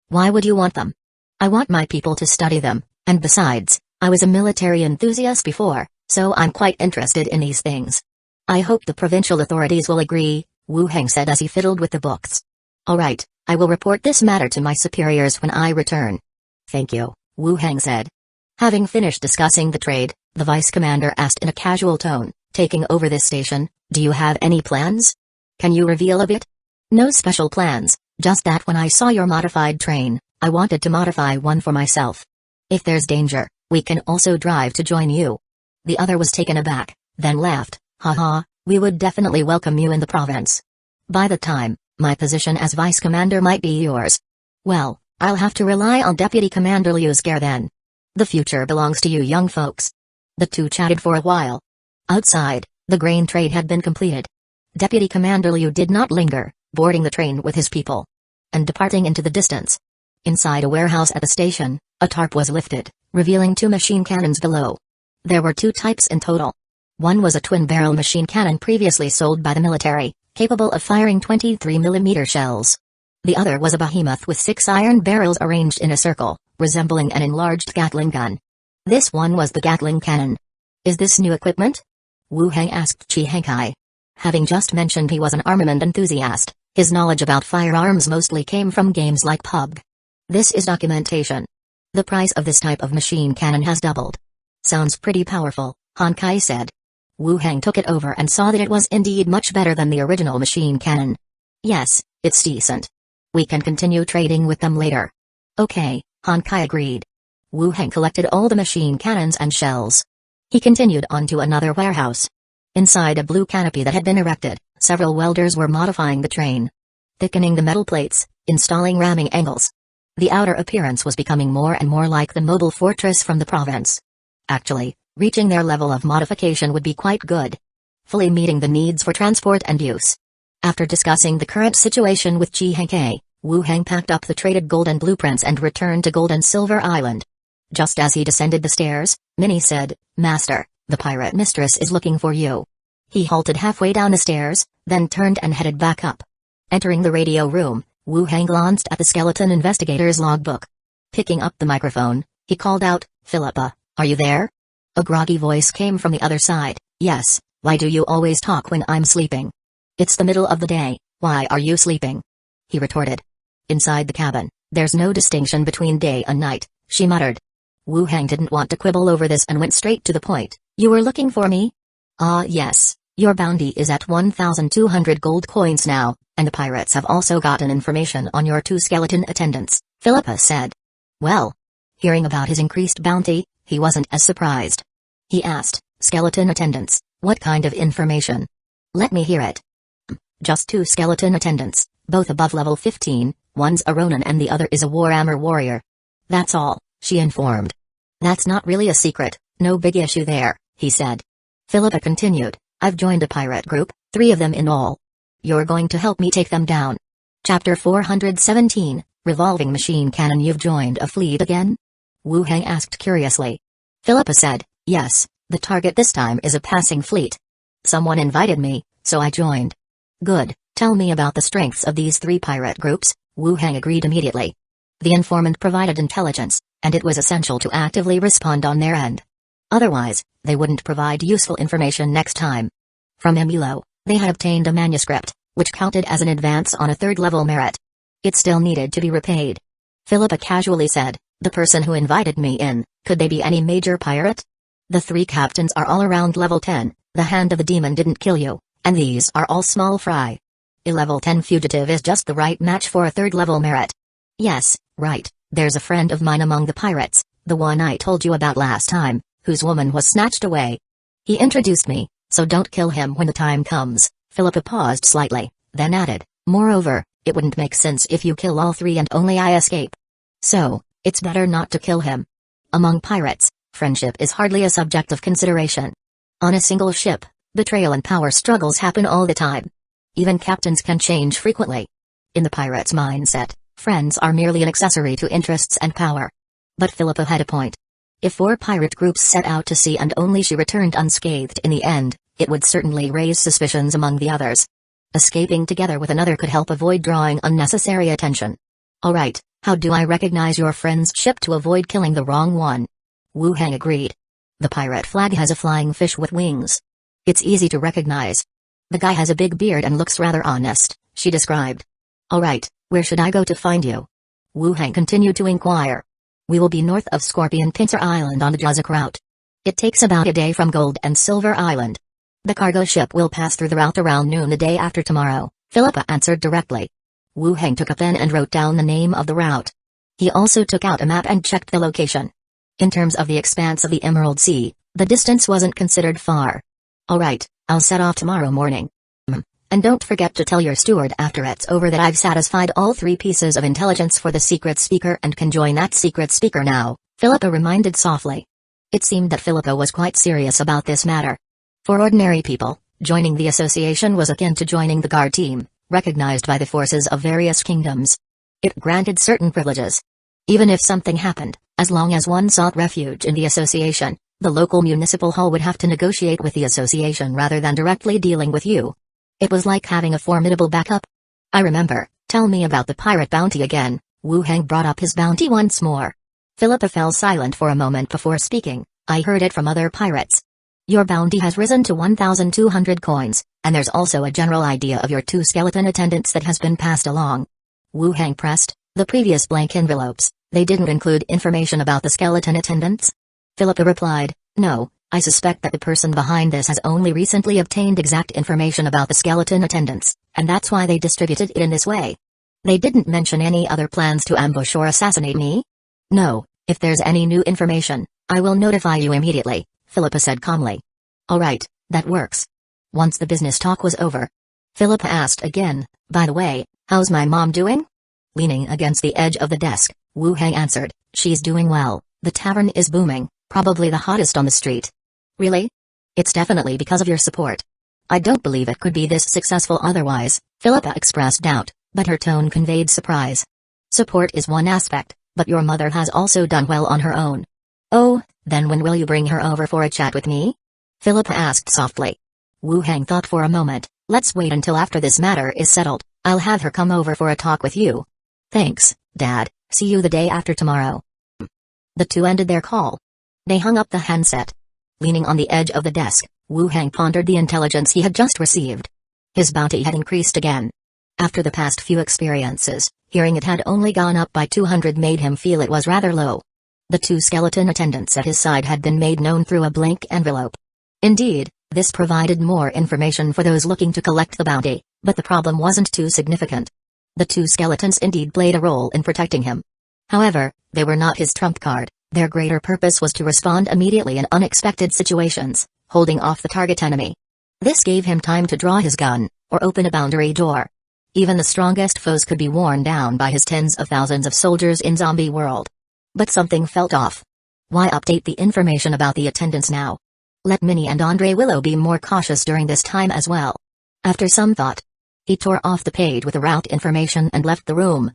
Why would you want them? I want my people to study them, and besides, I was a military enthusiast before, so I'm quite interested in these things. I hope the provincial authorities will agree, Wu Heng said as he fiddled with the books. Alright, I will report this matter to my superiors when I return. Thank you, Wu Heng said. Having finished discussing the trade, the Vice Commander asked in a casual tone, taking over this station, do you have any plans? Can you reveal a bit? No special plans, just that when I saw your modified train, I wanted to modify one for myself. If there's danger, we can also drive to join you. The other was taken aback, then laughed, haha, we would definitely welcome you in the province. By the time, my position as Vice Commander might be yours. Well, I'll have to rely on Deputy Commander Liu's care then. The future belongs to you young folks. The two chatted for a while. Outside, the grain trade had been completed. Deputy Commander Liu did not linger, boarding the train with his people and departing into the distance. Inside a warehouse at the station, a tarp was lifted, revealing 2 machine cannons below. There were 2 types in total. One was a twin-barrel machine cannon previously sold by the military, capable of firing 23mm shells. The other was a behemoth with 6 iron barrels arranged in a circle, resembling an enlarged Gatling gun. This one was the Gatling cannon. Is this new equipment? Wu Heng asked Qi Hengkai. Having just mentioned he was an armament enthusiast, his knowledge about firearms mostly came from games like PUBG. This is documentation. The price of this type of machine cannon has doubled. Sounds pretty powerful, Hengkai said. Wu Heng took it over and saw that it was indeed much better than the original machine cannon. Yes, it's decent. We can continue trading with them later. Okay, Hengkai agreed. Wu Heng collected all the machine cannons and shells. He continued on to another warehouse. Inside a blue canopy that had been erected, several welders were modifying the train, thickening the metal plates, installing ramming angles. The outer appearance was becoming more and more like the mobile fortress from the province. Actually, reaching their level of modification would be quite good, fully meeting the needs for transport and use. After discussing the current situation with Chi Heng, Wu Heng packed up the traded gold and blueprints and returned to Gold and Silver Island. Just as he descended the stairs, Minnie said, "Master, the pirate mistress is looking for you." He halted halfway down the stairs, then turned and headed back up. Entering the radio room, Wu Heng glanced at the skeleton investigator's logbook. Picking up the microphone, he called out, "Philippa, are you there?" A groggy voice came from the other side. "Yes, why do you always talk when I'm sleeping?" "It's the middle of the day, why are you sleeping?" he retorted. "Inside the cabin, there's no distinction between day and night," she muttered. Wu Heng didn't want to quibble over this and went straight to the point. "You were looking for me?" "Ah yes, your bounty is at 1,200 gold coins now, and the pirates have also gotten information on your 2 skeleton attendants," Philippa said. Well, hearing about his increased bounty, he wasn't as surprised. He asked, "Skeleton attendants, what kind of information?" "Let me hear it." "Just 2 skeleton attendants, both above level 15, one's a Ronin and the other is a Warhammer warrior. That's all," she informed. "That's not really a secret, no big issue there," he said. Philippa continued, "I've joined a pirate group, 3 of them in all. You're going to help me take them down." Chapter 417, Revolving Machine Cannon. "You've joined a fleet again?" Wu Heng asked curiously. Philippa said, "Yes, the target this time is a passing fleet. Someone invited me, so I joined." "Good, tell me about the strengths of these 3 pirate groups," Wu Heng agreed immediately. The informant provided intelligence, and it was essential to actively respond on their end. Otherwise, they wouldn't provide useful information next time. From Emulo, they had obtained a manuscript, which counted as an advance on a 3rd-level merit. It still needed to be repaid. Philippa casually said, "The person who invited me in, could they be any major pirate?" "The 3 captains are all around level 10, the Hand of the Demon didn't kill you, and these are all small fry. A level 10 fugitive is just the right match for a 3rd-level merit." "Yes, right, there's a friend of mine among the pirates, the one I told you about last time, whose woman was snatched away. He introduced me, so don't kill him when the time comes." Philippa paused slightly, then added, "Moreover, it wouldn't make sense if you kill all 3 and only I escape. So, it's better not to kill him." Among pirates, friendship is hardly a subject of consideration. On a single ship, betrayal and power struggles happen all the time. Even captains can change frequently. In the pirate's mindset, friends are merely an accessory to interests and power. But Philippa had a point. If 4 pirate groups set out to sea and only she returned unscathed in the end, it would certainly raise suspicions among the others. Escaping together with another could help avoid drawing unnecessary attention. "Alright, how do I recognize your friend's ship to avoid killing the wrong one?" Wu Heng agreed. "The pirate flag has a flying fish with wings. It's easy to recognize. The guy has a big beard and looks rather honest," she described. "Alright, where should I go to find you?" Wu Heng continued to inquire. "We will be north of Scorpion Pincer Island on the Juzuk route. It takes about a day from Gold and Silver Island. The cargo ship will pass through the route around noon the day after tomorrow," Philippa answered directly. Wu Heng took a pen and wrote down the name of the route. He also took out a map and checked the location. In terms of the expanse of the Emerald Sea, the distance wasn't considered far. "Alright, I'll set off tomorrow morning. And don't forget to tell your steward after it's over that I've satisfied all 3 pieces of intelligence for the secret speaker and can join that secret speaker now," Philippa reminded softly. It seemed that Philippa was quite serious about this matter. For ordinary people, joining the association was akin to joining the guard team, recognized by the forces of various kingdoms. It granted certain privileges. Even if something happened, as long as one sought refuge in the association, the local municipal hall would have to negotiate with the association rather than directly dealing with you. It was like having a formidable backup. "I remember, tell me about the pirate bounty again." Wu Heng brought up his bounty once more. Philippa fell silent for a moment before speaking. "I heard it from other pirates. Your bounty has risen to 1,200 coins, and there's also a general idea of your 2 skeleton attendants that has been passed along." Wu Heng pressed the previous blank envelopes. "They didn't include information about the skeleton attendants?" Philippa replied, "No, I suspect that the person behind this has only recently obtained exact information about the skeleton attendants, and that's why they distributed it in this way." "They didn't mention any other plans to ambush or assassinate me?" "No, if there's any new information, I will notify you immediately," Philippa said calmly. All right, that works. Once the business talk was over, Philippa asked again, by the way, how's my mom doing? Leaning against the edge of the desk, Wu Hang answered, she's doing well, the tavern is booming, probably the hottest on the street. Really? It's definitely because of your support. I don't believe it could be this successful otherwise, Philippa expressed doubt, but her tone conveyed surprise. Support is one aspect, but your mother has also done well on her own. Oh, then when will you bring her over for a chat with me? Philippa asked softly. Wu Hang thought for a moment. Let's wait until after this matter is settled. I'll have her come over for a talk with you. Thanks, Dad. See you the day after tomorrow. The two ended their call. They hung up the handset. Leaning on the edge of the desk, Wu Hang pondered the intelligence he had just received. His bounty had increased again. After the past few experiences, hearing it had only gone up by 200 made him feel it was rather low. The two skeleton attendants at his side had been made known through a blank envelope. Indeed, this provided more information for those looking to collect the bounty, but the problem wasn't too significant. The two skeletons indeed played a role in protecting him. However, they were not his trump card. Their greater purpose was to respond immediately in unexpected situations, holding off the target enemy. This gave him time to draw his gun, or open a boundary door. Even the strongest foes could be worn down by his tens of thousands of soldiers in zombie world. But something felt off. Why update the information about the attendants now? Let Minnie and Andre Willow be more cautious during this time as well. After some thought, he tore off the page with the route information and left the room.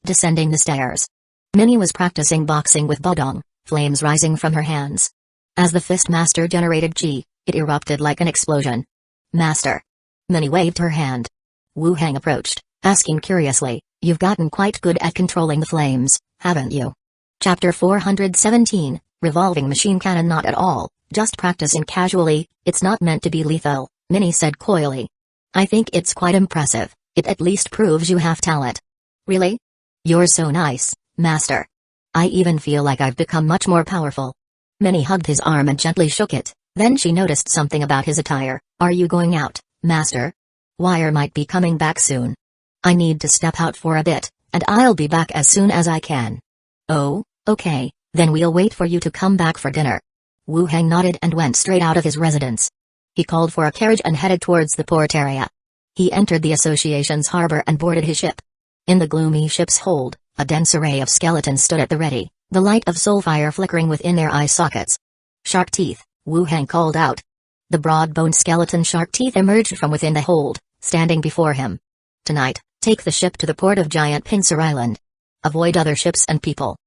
Descending the stairs, Minnie was practicing boxing with Bodong, flames rising from her hands. As the fist master generated chi, it erupted like an explosion. Master. Minnie waved her hand. Wu Hang approached, asking curiously, you've gotten quite good at controlling the flames, haven't you? Chapter 417, Revolving Machine Cannon. Not at all, just practicing casually, it's not meant to be lethal, Minnie said coyly. I think it's quite impressive, it at least proves you have talent. Really? You're so nice, Master. I even feel like I've become much more powerful. Minnie hugged his arm and gently shook it, then she noticed something about his attire. Are you going out, Master? Wire might be coming back soon. I need to step out for a bit, and I'll be back as soon as I can. Oh, okay, then we'll wait for you to come back for dinner. Wu Hang nodded and went straight out of his residence. He called for a carriage and headed towards the port area. He entered the association's harbor and boarded his ship. In the gloomy ship's hold, a dense array of skeletons stood at the ready, the light of soul fire flickering within their eye sockets. Shark teeth, Wu Hang called out. The broad-boned skeleton shark teeth emerged from within the hold, standing before him. Tonight, take the ship to the port of Giant Pincer Island. Avoid other ships and people.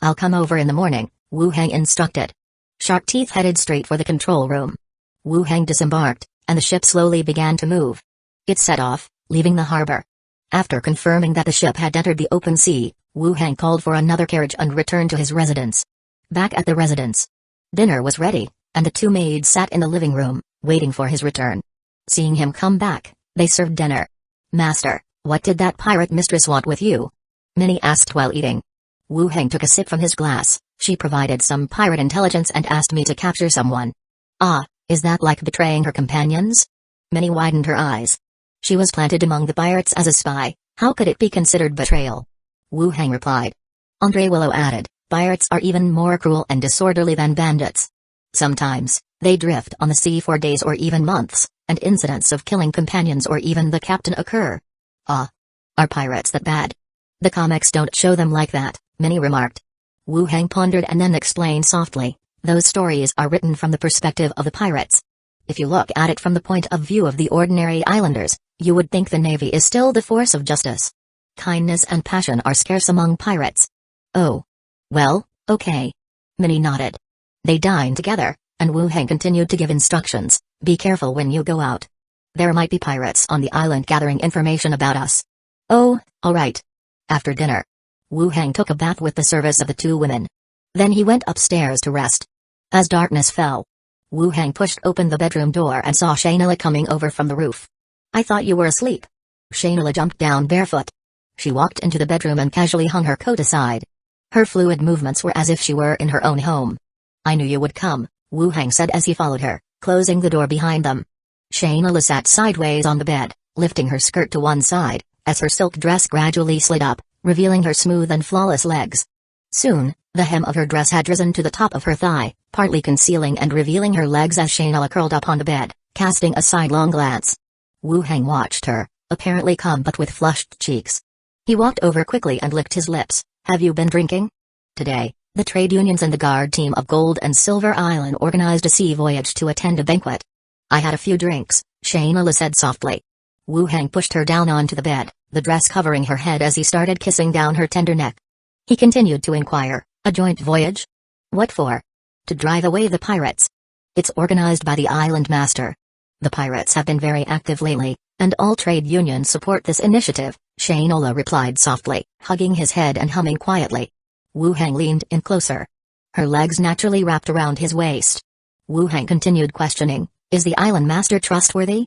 I'll come over in the morning, Wu Hang instructed. Shark teeth headed straight for the control room. Wu Hang disembarked, and the ship slowly began to move. It set off, leaving the harbor. After confirming that the ship had entered the open sea, Wu Hang called for another carriage and returned to his residence. Back at the residence, dinner was ready, and the two maids sat in the living room, waiting for his return. Seeing him come back, they served dinner. Master, what did that pirate mistress want with you? Minnie asked while eating. Wu Hang took a sip from his glass. She provided some pirate intelligence and asked me to capture someone. Ah, is that like betraying her companions? Minnie widened her eyes. She was planted among the pirates as a spy, how could it be considered betrayal? Wu Hang replied. Andre Willow added, pirates are even more cruel and disorderly than bandits. Sometimes, they drift on the sea for days or even months, and incidents of killing companions or even the captain occur. Ah. Are pirates that bad? The comics don't show them like that, Minnie remarked. Wu Hang pondered and then explained softly, those stories are written from the perspective of the pirates. If you look at it from the point of view of the ordinary islanders, you would think the navy is still the force of justice. Kindness and passion are scarce among pirates. Oh. Well, okay. Minnie nodded. They dined together, and Wu Hang continued to give instructions, be careful when you go out. There might be pirates on the island gathering information about us. Oh, alright. After dinner, Wu Hang took a bath with the service of the two women. Then he went upstairs to rest. As darkness fell, Wu Hang pushed open the bedroom door and saw Shainala coming over from the roof. I thought you were asleep. Shainala jumped down barefoot. She walked into the bedroom and casually hung her coat aside. Her fluid movements were as if she were in her own home. I knew you would come, Wu Hang said as he followed her, closing the door behind them. Shainala sat sideways on the bed, lifting her skirt to one side, as her silk dress gradually slid up, revealing her smooth and flawless legs. Soon, The hem of her dress had risen to the top of her thigh, partly concealing and revealing her legs as Shayna curled up on the bed, casting a sidelong glance. Wu Heng watched her, apparently calm but with flushed cheeks. He walked over quickly and licked his lips. Have you been drinking? Today, the trade unions and the guard team of Gold and Silver Island organized a sea voyage to attend a banquet. I had a few drinks, Shayna said softly. Wu Heng pushed her down onto the bed, the dress covering her head as he started kissing down her tender neck. He continued to inquire, a joint voyage? What for? To drive away the pirates. It's organized by the island master. The pirates have been very active lately, and all trade unions support this initiative, Shayna replied softly, hugging his head and humming quietly. Wu Heng leaned in closer. Her legs naturally wrapped around his waist. Wu Heng continued questioning, is the island master trustworthy?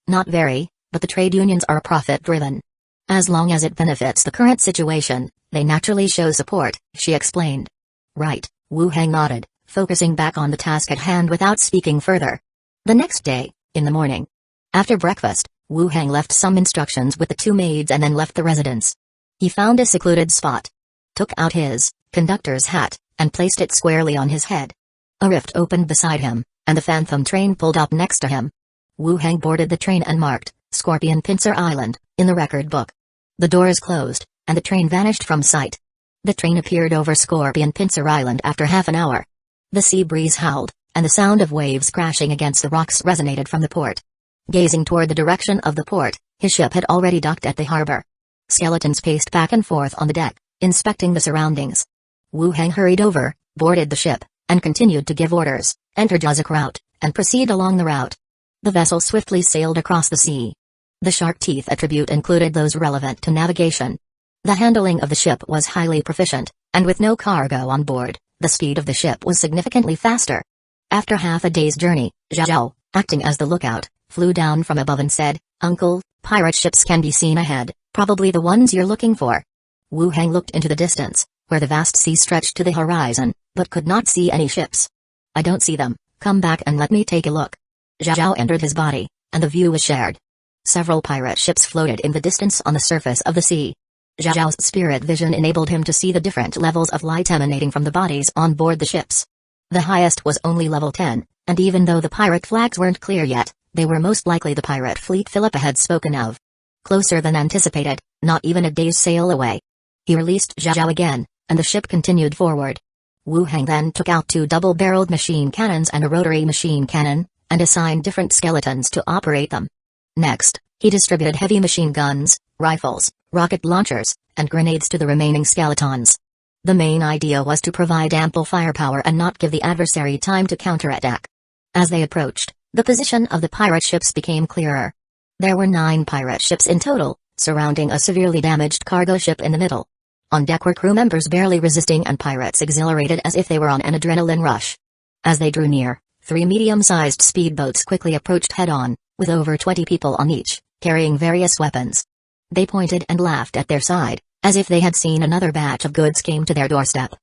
Not very, but the trade unions are profit-driven. As long as it benefits the current situation, they naturally show support, she explained. Right, Wu Heng nodded, focusing back on the task at hand without speaking further. The next day, in the morning. After breakfast, Wu Heng left some instructions with the two maids and then left the residence. He found a secluded spot, took out his conductor's hat, and placed it squarely on his head. A rift opened beside him, and the phantom train pulled up next to him. Wu Heng boarded the train and marked Scorpion Pincer Island in the record book. The doors closed, and the train vanished from sight. The train appeared over Scorpion Pincer Island after half an hour. The sea breeze howled, and the sound of waves crashing against the rocks resonated from the port. Gazing toward the direction of the port, his ship had already docked at the harbor. Skeletons paced back and forth on the deck, inspecting the surroundings. Wu Heng hurried over, boarded the ship, and continued to give orders, enter Juzuk route, and proceed along the route. The vessel swiftly sailed across the sea. The shark teeth attribute included those relevant to navigation. The handling of the ship was highly proficient, and with no cargo on board, the speed of the ship was significantly faster. After half a day's journey, Zhao, acting as the lookout, flew down from above and said, Uncle, pirate ships can be seen ahead, probably the ones you're looking for. Wu Heng looked into the distance, where the vast sea stretched to the horizon, but could not see any ships. I don't see them, come back and let me take a look. Zhao entered his body, and the view was shared. Several pirate ships floated in the distance on the surface of the sea. Zhao's spirit vision enabled him to see the different levels of light emanating from the bodies on board the ships. The highest was only level 10, and even though the pirate flags weren't clear yet, they were most likely the pirate fleet Philippa had spoken of. Closer than anticipated, not even a day's sail away. He released Zhao again, and the ship continued forward. Wu Heng then took out 2 double-barreled machine cannons and a rotary machine cannon, and assigned different skeletons to operate them. Next, he distributed heavy machine guns, rifles, rocket launchers, and grenades to the remaining skeletons. The main idea was to provide ample firepower and not give the adversary time to counterattack. As they approached, the position of the pirate ships became clearer. There were 9 pirate ships in total, surrounding a severely damaged cargo ship in the middle. On deck were crew members barely resisting and pirates exhilarated as if they were on an adrenaline rush. As they drew near, 3 medium-sized speedboats quickly approached head-on, with over 20 people on each, carrying various weapons. They pointed and laughed at their side, as if they had seen another batch of goods came to their doorstep.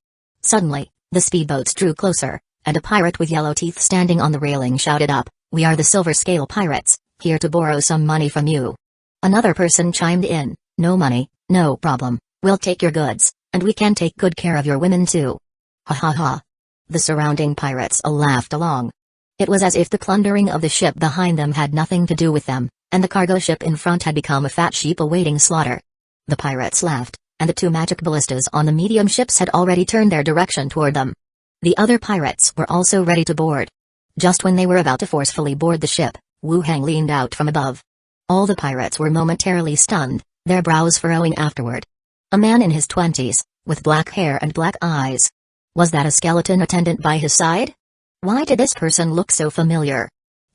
Suddenly, the speedboats drew closer, and a pirate with yellow teeth standing on the railing shouted up, "We are the Silver Scale Pirates, here to borrow some money from you." Another person chimed in, "No money, no problem, we'll take your goods, and we can take good care of your women too." Ha ha ha. The surrounding pirates all laughed along. It was as if the plundering of the ship behind them had nothing to do with them, and the cargo ship in front had become a fat sheep awaiting slaughter. The pirates laughed, and the 2 magic ballistas on the medium ships had already turned their direction toward them. The other pirates were also ready to board. Just when they were about to forcefully board the ship, Wu Heng leaned out from above. All the pirates were momentarily stunned, their brows furrowing afterward. A man in his 20s, with black hair and black eyes. Was that a skeleton attendant by his side? Why did this person look so familiar?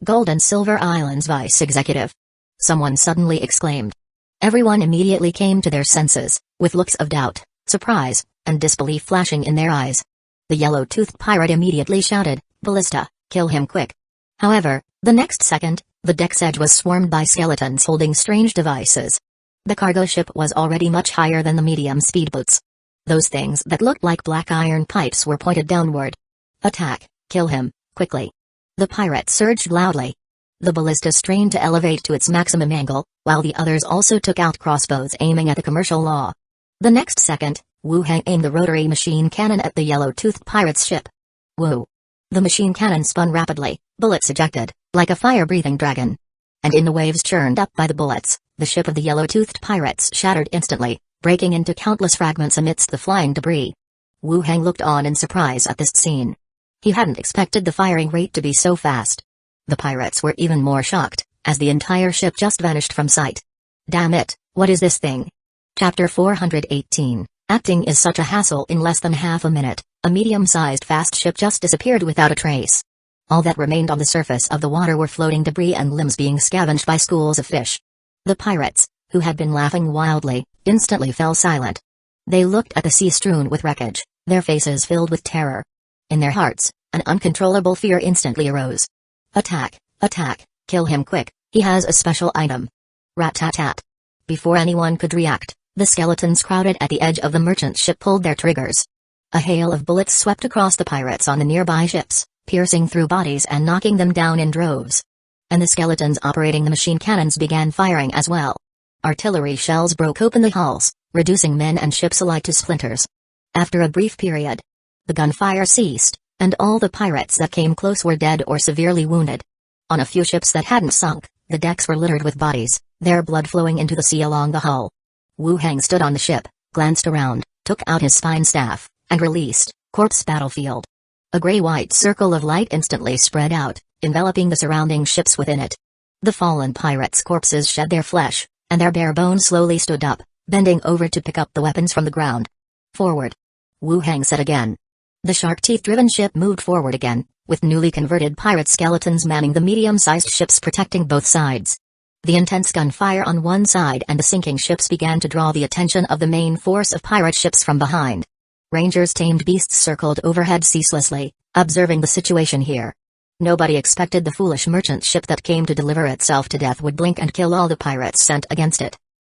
Gold and Silver Island's vice executive. Someone suddenly exclaimed. Everyone immediately came to their senses, with looks of doubt, surprise, and disbelief flashing in their eyes. The yellow-toothed pirate immediately shouted, "Ballista, kill him quick." However, the next second, the deck's edge was swarmed by skeletons holding strange devices. The cargo ship was already much higher than the medium speedboats. Those things that looked like black iron pipes were pointed downward. "Attack, kill him, quickly." The pirate surged loudly. The ballista strained to elevate to its maximum angle, while the others also took out crossbows aiming at the commercial law. The next second, Wu Hang aimed the rotary machine cannon at the yellow-toothed pirate's ship. Woo! The machine cannon spun rapidly, bullets ejected, like a fire-breathing dragon. And in the waves churned up by the bullets, the ship of the yellow-toothed pirates shattered instantly, breaking into countless fragments amidst the flying debris. Wu Hang looked on in surprise at this scene. He hadn't expected the firing rate to be so fast. The pirates were even more shocked, as the entire ship just vanished from sight. Damn it, what is this thing? Chapter 418. Acting is such a hassle. In less than half a minute, a medium-sized fast ship just disappeared without a trace. All that remained on the surface of the water were floating debris and limbs being scavenged by schools of fish. The pirates, who had been laughing wildly, instantly fell silent. They looked at the sea strewn with wreckage, their faces filled with terror. In their hearts, an uncontrollable fear instantly arose. Attack, attack, kill him quick, he has a special item. Rat-tat-tat. Before anyone could react, the skeletons crowded at the edge of the merchant ship pulled their triggers. A hail of bullets swept across the pirates on the nearby ships, piercing through bodies and knocking them down in droves. And the skeletons operating the machine cannons began firing as well. Artillery shells broke open the hulls, reducing men and ships alike to splinters. After a brief period, the gunfire ceased, and all the pirates that came close were dead or severely wounded. On a few ships that hadn't sunk, the decks were littered with bodies, their blood flowing into the sea along the hull. Wu Hang stood on the ship, glanced around, took out his spine staff, and released, corpse battlefield. A gray-white circle of light instantly spread out, enveloping the surrounding ships within it. The fallen pirates' corpses shed their flesh, and their bare bones slowly stood up, bending over to pick up the weapons from the ground. Forward! Wu Hang said again. The shark-teeth-driven ship moved forward again, with newly converted pirate skeletons manning the medium-sized ships protecting both sides. The intense gunfire on one side and the sinking ships began to draw the attention of the main force of pirate ships from behind. Rangers' tamed beasts circled overhead ceaselessly, observing the situation here. Nobody expected the foolish merchant ship that came to deliver itself to death would blink and kill all the pirates sent against it.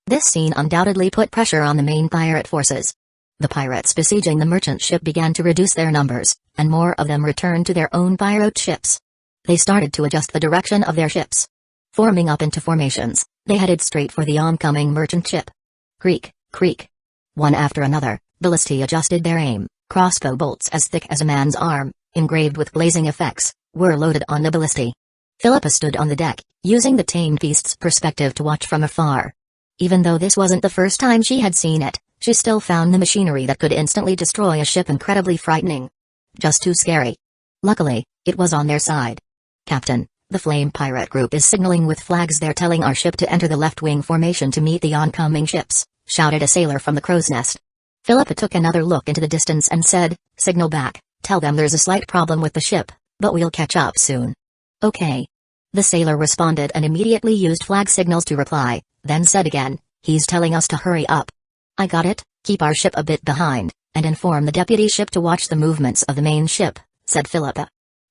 This scene undoubtedly put pressure on the main pirate forces. The pirates besieging the merchant ship began to reduce their numbers, and more of them returned to their own pirate ships. They started to adjust the direction of their ships. Forming up into formations, they headed straight for the oncoming merchant ship. Creak, creak. One after another, ballistae adjusted their aim. Crossbow bolts as thick as a man's arm, engraved with blazing effects, were loaded on the ballistae. Philippa stood on the deck, using the tamed beast's perspective to watch from afar. Even though this wasn't the first time she had seen it, she still found the machinery that could instantly destroy a ship incredibly frightening. Just too scary. Luckily, it was on their side. Captain, the Flame Pirate Group is signaling with flags. They're telling our ship to enter the left-wing formation to meet the oncoming ships, shouted a sailor from the crow's nest. Philippa took another look into the distance and said, signal back, tell them there's a slight problem with the ship, but we'll catch up soon. Okay. The sailor responded and immediately used flag signals to reply, then said again, he's telling us to hurry up. I got it, keep our ship a bit behind, and inform the deputy ship to watch the movements of the main ship, said Philippa.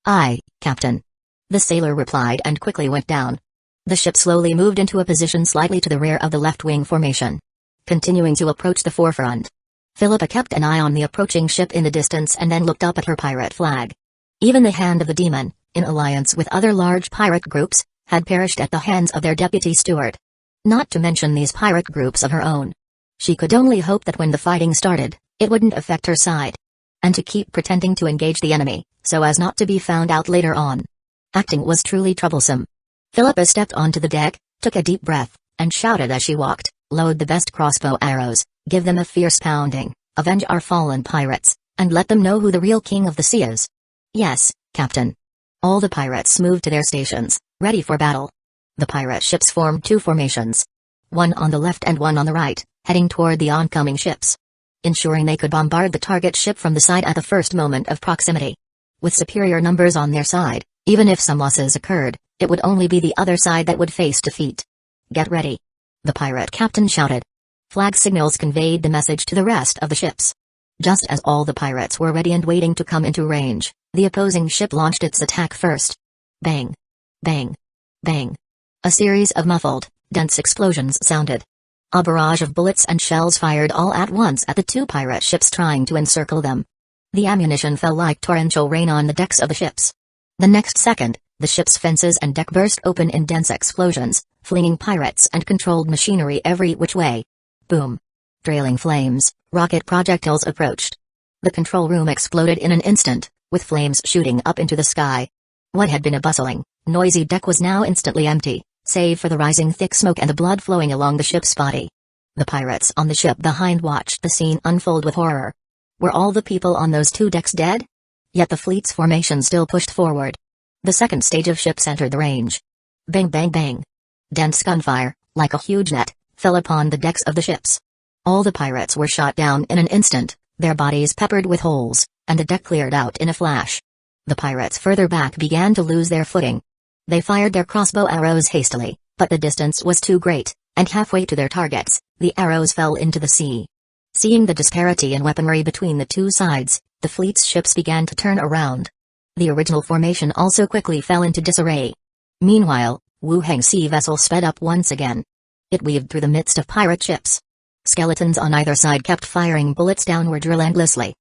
Aye, Captain. The sailor replied and quickly went down. The ship slowly moved into a position slightly to the rear of the left-wing formation. Continuing to approach the forefront. Philippa kept an eye on the approaching ship in the distance and then looked up at her pirate flag. Even the Hand of the Demon, in alliance with other large pirate groups, had perished at the hands of their deputy steward. Not to mention these pirate groups of her own. She could only hope that when the fighting started, it wouldn't affect her side. And to keep pretending to engage the enemy, so as not to be found out later on. Acting was truly troublesome. Philippa stepped onto the deck, took a deep breath, and shouted as she walked, load the best crossbow arrows, give them a fierce pounding, avenge our fallen pirates, and let them know who the real king of the sea is. Yes, Captain. All the pirates moved to their stations, ready for battle. The pirate ships formed two formations. One on the left and one on the right, heading toward the oncoming ships. Ensuring they could bombard the target ship from the side at the first moment of proximity. With superior numbers on their side, even if some losses occurred, it would only be the other side that would face defeat. Get ready. The pirate captain shouted. Flag signals conveyed the message to the rest of the ships. Just as all the pirates were ready and waiting to come into range, the opposing ship launched its attack first. Bang! Bang! Bang! A series of muffled, dense explosions sounded. A barrage of bullets and shells fired all at once at the two pirate ships trying to encircle them. The ammunition fell like torrential rain on the decks of the ships. The next second, the ship's fences and deck burst open in dense explosions, flinging pirates and controlled machinery every which way. Boom! Trailing flames, Rocket projectiles approached. The control room exploded in an instant, with flames shooting up into the sky. What had been a bustling, noisy deck was now instantly empty, save for the rising thick smoke and the blood flowing along the ship's body. The pirates on the ship behind watched the scene unfold with horror. Were all the people on those two decks dead? Yet the fleet's formation still pushed forward. The second stage of ships entered the range. Bang bang bang. Dense gunfire, like a huge net, fell upon the decks of the ships. All the pirates were shot down in an instant, their bodies peppered with holes, and the deck cleared out in a flash. The pirates further back began to lose their footing. They fired their crossbow arrows hastily, but the distance was too great, and halfway to their targets, the arrows fell into the sea. Seeing the disparity in weaponry between the two sides, the fleet's ships began to turn around. The original formation also quickly fell into disarray. Meanwhile, Wu Heng's sea vessel sped up once again. It weaved through the midst of pirate ships. Skeletons on either side kept firing bullets downward relentlessly.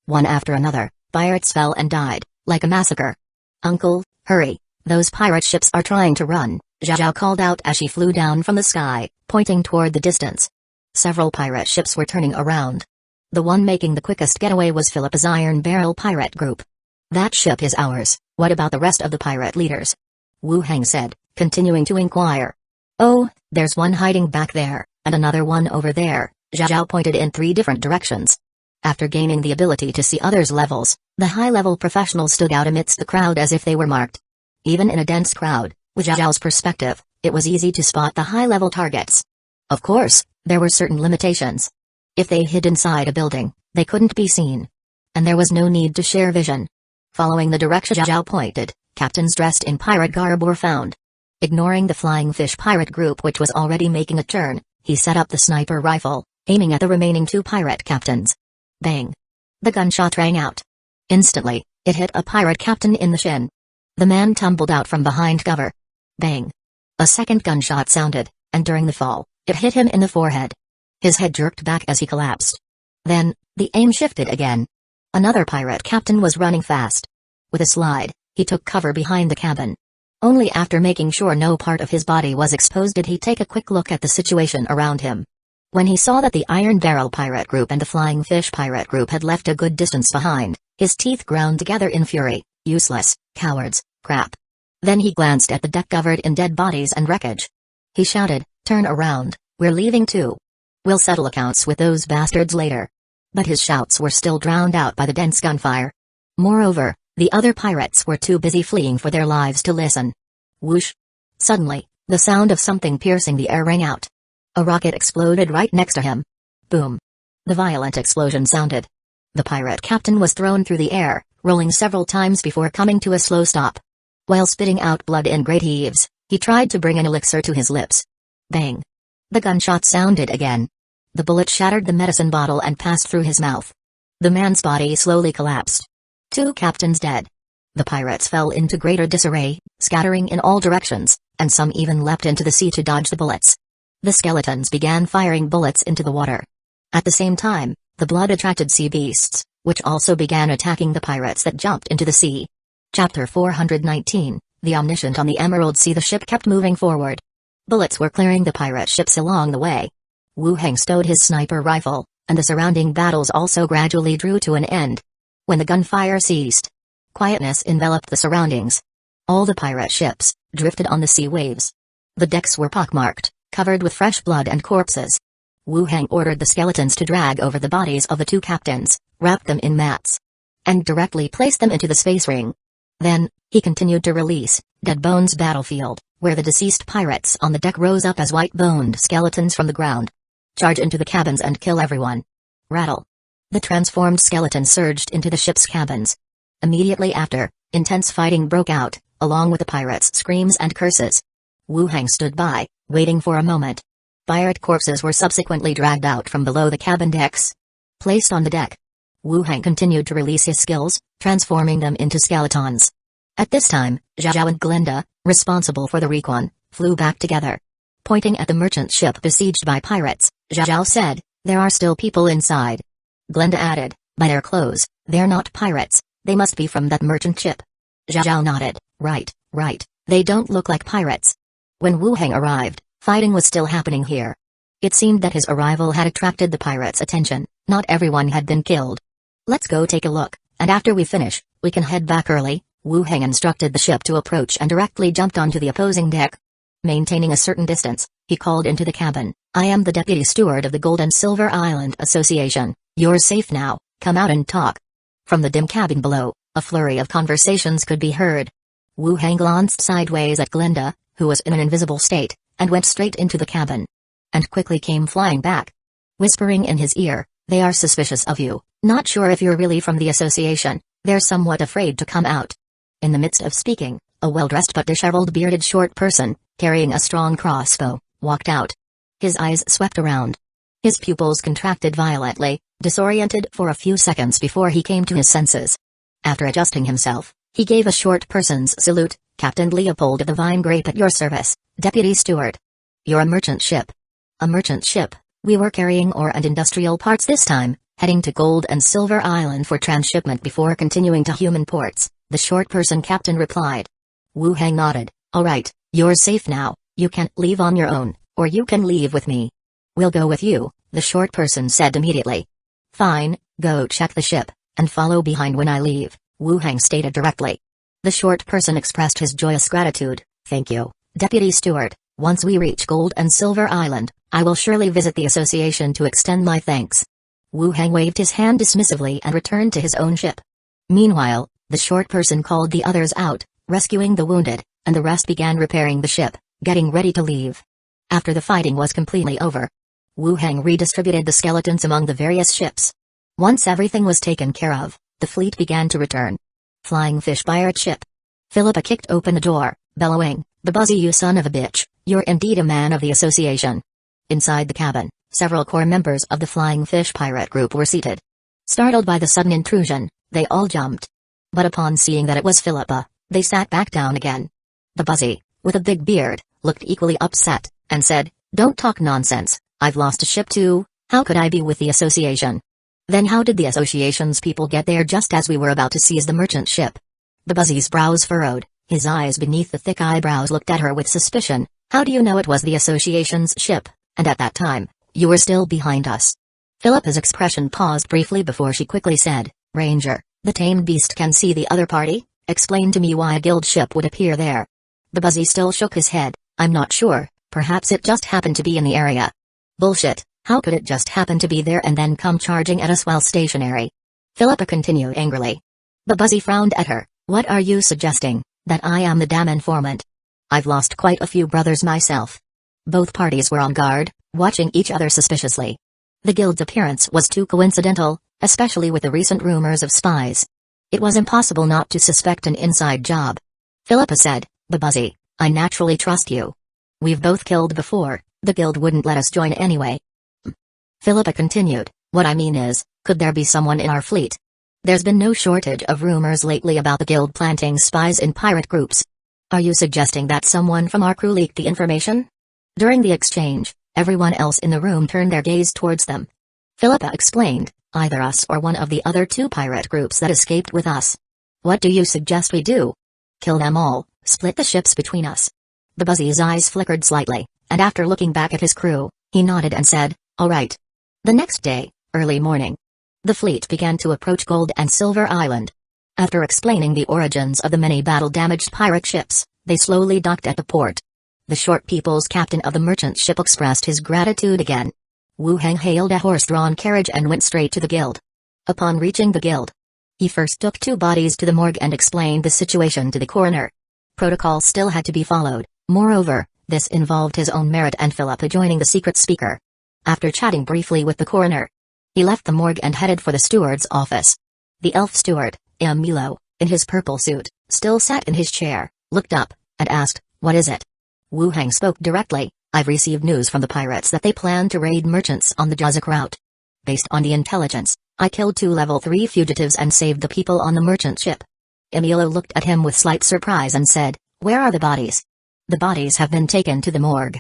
One after another, pirates fell and died, like a massacre. "Uncle, hurry, those pirate ships are trying to run," Zhao called out as she flew down from the sky, pointing toward the distance. Several pirate ships were turning around. The one making the quickest getaway was Philippa's Iron Barrel pirate group. "That ship is ours, what about the rest of the pirate leaders?" Wu Heng said, continuing to inquire. "Oh, there's one hiding back there, and another one over there," Zhao pointed in 3 different directions. After gaining the ability to see others' levels, the high-level professionals stood out amidst the crowd as if they were marked. Even in a dense crowd, with Zhao's perspective, it was easy to spot the high-level targets. Of course, there were certain limitations. If they hid inside a building, they couldn't be seen. And there was no need to share vision. Following the direction Zhao pointed, captains dressed in pirate garb were found. Ignoring the flying fish pirate group which was already making a turn, he set up the sniper rifle, aiming at the remaining 2 pirate captains. Bang! The gunshot rang out. Instantly, it hit a pirate captain in the shin. The man tumbled out from behind cover. Bang! A second gunshot sounded, and during the fall, it hit him in the forehead. His head jerked back as he collapsed. Then, the aim shifted again. Another pirate captain was running fast. With a slide, he took cover behind the cabin. Only after making sure no part of his body was exposed did he take a quick look at the situation around him. When he saw that the Iron Barrel pirate group and the Flying Fish pirate group had left a good distance behind, his teeth ground together in fury. Useless, cowards, crap. Then he glanced at the deck covered in dead bodies and wreckage. He shouted, "Turn around, we're leaving too. We'll settle accounts with those bastards later." But his shouts were still drowned out by the dense gunfire. Moreover, the other pirates were too busy fleeing for their lives to listen. Whoosh! Suddenly, the sound of something piercing the air rang out. A rocket exploded right next to him. Boom! The violent explosion sounded. The pirate captain was thrown through the air, rolling several times before coming to a slow stop. While spitting out blood in great heaves, he tried to bring an elixir to his lips. Bang! The gunshot sounded again. The bullet shattered the medicine bottle and passed through his mouth. The man's body slowly collapsed. 2 captains dead. The pirates fell into greater disarray, scattering in all directions, and some even leapt into the sea to dodge the bullets. The skeletons began firing bullets into the water. At the same time, the blood-attracted sea beasts, which also began attacking the pirates that jumped into the sea. Chapter 419, The Omniscient on the Emerald Sea. The ship kept moving forward. Bullets were clearing the pirate ships along the way. Wu Heng stowed his sniper rifle, and the surrounding battles also gradually drew to an end. When the gunfire ceased, quietness enveloped the surroundings. All the pirate ships drifted on the sea waves. The decks were pockmarked, covered with fresh blood and corpses. Wu Heng ordered the skeletons to drag over the bodies of the 2 captains, wrap them in mats, and directly place them into the space ring. Then, he continued to release Dead Bones Battlefield, where the deceased pirates on the deck rose up as white-boned skeletons from the ground. Charge into the cabins and kill everyone. Rattle. The transformed skeletons surged into the ship's cabins. Immediately after, intense fighting broke out, along with the pirates' screams and curses. Wu Heng stood by, waiting for a moment. Pirate corpses were subsequently dragged out from below the cabin decks. Placed on the deck, Wu Heng continued to release his skills, transforming them into skeletons. At this time, Zhao and Glinda, responsible for the recon, flew back together. Pointing at the merchant ship besieged by pirates, Zhao said, "There are still people inside." Glinda added, "By their clothes, they're not pirates, they must be from that merchant ship." Zhao nodded, right, they don't look like pirates." When Wu Heng arrived, fighting was still happening here. It seemed that his arrival had attracted the pirates' attention. Not everyone had been killed. Let's go take a look, and after we finish, we can head back early. Wu Heng instructed the ship to approach and directly jumped onto the opposing deck. Maintaining a certain distance, he called into the cabin, I am the deputy steward of the Gold and Silver Island Association. You're safe now, come out and talk. From the dim cabin below, a flurry of conversations could be heard. Wu Heng glanced sideways at Glinda, who was in an invisible state, and went straight into the cabin. And quickly came flying back. Whispering in his ear, they are suspicious of you, not sure if you're really from the association, they're somewhat afraid to come out. In the midst of speaking, a well-dressed but disheveled bearded short person, carrying a strong crossbow, walked out. His eyes swept around. His pupils contracted violently, disoriented for a few seconds before he came to his senses. After adjusting himself, he gave a short person's salute, Captain Leopold of the Vine Grape at your service, Deputy Steward. You're a merchant ship. A merchant ship. We were carrying ore and industrial parts this time, heading to Gold and Silver Island for transshipment before continuing to human ports, the short person captain replied. Wu Heng nodded. Alright, you're safe now, you can't leave on your own, or you can leave with me. We'll go with you, the short person said immediately. Fine, go check the ship, and follow behind when I leave, Wu Heng stated directly. The short person expressed his joyous gratitude. Thank you, Deputy Steward. Once we reach Gold and Silver Island, I will surely visit the association to extend my thanks. Wu Heng waved his hand dismissively and returned to his own ship. Meanwhile, the short person called the others out, rescuing the wounded, and the rest began repairing the ship, getting ready to leave. After the fighting was completely over, Wu Heng redistributed the skeletons among the various ships. Once everything was taken care of, the fleet began to return. Flying fish pirate ship. Philippa kicked open the door, bellowing, "The Buzzy, you son of a bitch, you're indeed a man of the association." Inside the cabin, several core members of the Flying Fish pirate group were seated. Startled by the sudden intrusion, they all jumped. But upon seeing that it was Philippa, they sat back down again. The Buzzy, with a big beard, looked equally upset, and said, "Don't talk nonsense, I've lost a ship too, how could I be with the association? Then how did the association's people get there just as we were about to seize the merchant ship?" The Buzzy's brows furrowed, his eyes beneath the thick eyebrows looked at her with suspicion. "How do you know it was the association's ship, and at that time, you were still behind us?" Philippa's expression paused briefly before she quickly said, "Ranger, the tamed beast can see the other party? Explain to me why a guild ship would appear there." The Buzzy still shook his head. "I'm not sure, perhaps it just happened to be in the area." "Bullshit, how could it just happen to be there and then come charging at us while stationary?" Philippa continued angrily. The Buzzy frowned at her. "What are you suggesting, that I am the damn informant? I've lost quite a few brothers myself." Both parties were on guard, watching each other suspiciously. The guild's appearance was too coincidental, especially with the recent rumors of spies. It was impossible not to suspect an inside job. Philippa said, "The Buzzy, I naturally trust you. We've both killed before, the guild wouldn't let us join anyway." Philippa continued, "What I mean is, could there be someone in our fleet? There's been no shortage of rumors lately about the guild planting spies in pirate groups. Are you suggesting that someone from our crew leaked the information?" During the exchange, everyone else in the room turned their gaze towards them. Philippa explained, "Either us or one of the other two pirate groups that escaped with us. What do you suggest we do? Kill them all, split the ships between us?" The Buzzy's eyes flickered slightly, and after looking back at his crew, he nodded and said, "All right." The next day, early morning, the fleet began to approach Gold and Silver Island. After explaining the origins of the many battle-damaged pirate ships, they slowly docked at the port. The short people's captain of the merchant ship expressed his gratitude again. Wu Heng hailed a horse-drawn carriage and went straight to the guild. Upon reaching the guild, he first took two bodies to the morgue and explained the situation to the coroner. Protocol still had to be followed, moreover, this involved his own merit and Philippa joining the secret speaker. After chatting briefly with the coroner, he left the morgue and headed for the steward's office. The elf steward, Emilo, in his purple suit, still sat in his chair, looked up, and asked, "What is it?" Wu Heng spoke directly, "I've received news from the pirates that they plan to raid merchants on the Juzuk route. Based on the intelligence, I killed 2 level 3 fugitives and saved the people on the merchant ship." Emilo looked at him with slight surprise and said, "Where are the bodies?" "The bodies have been taken to the morgue."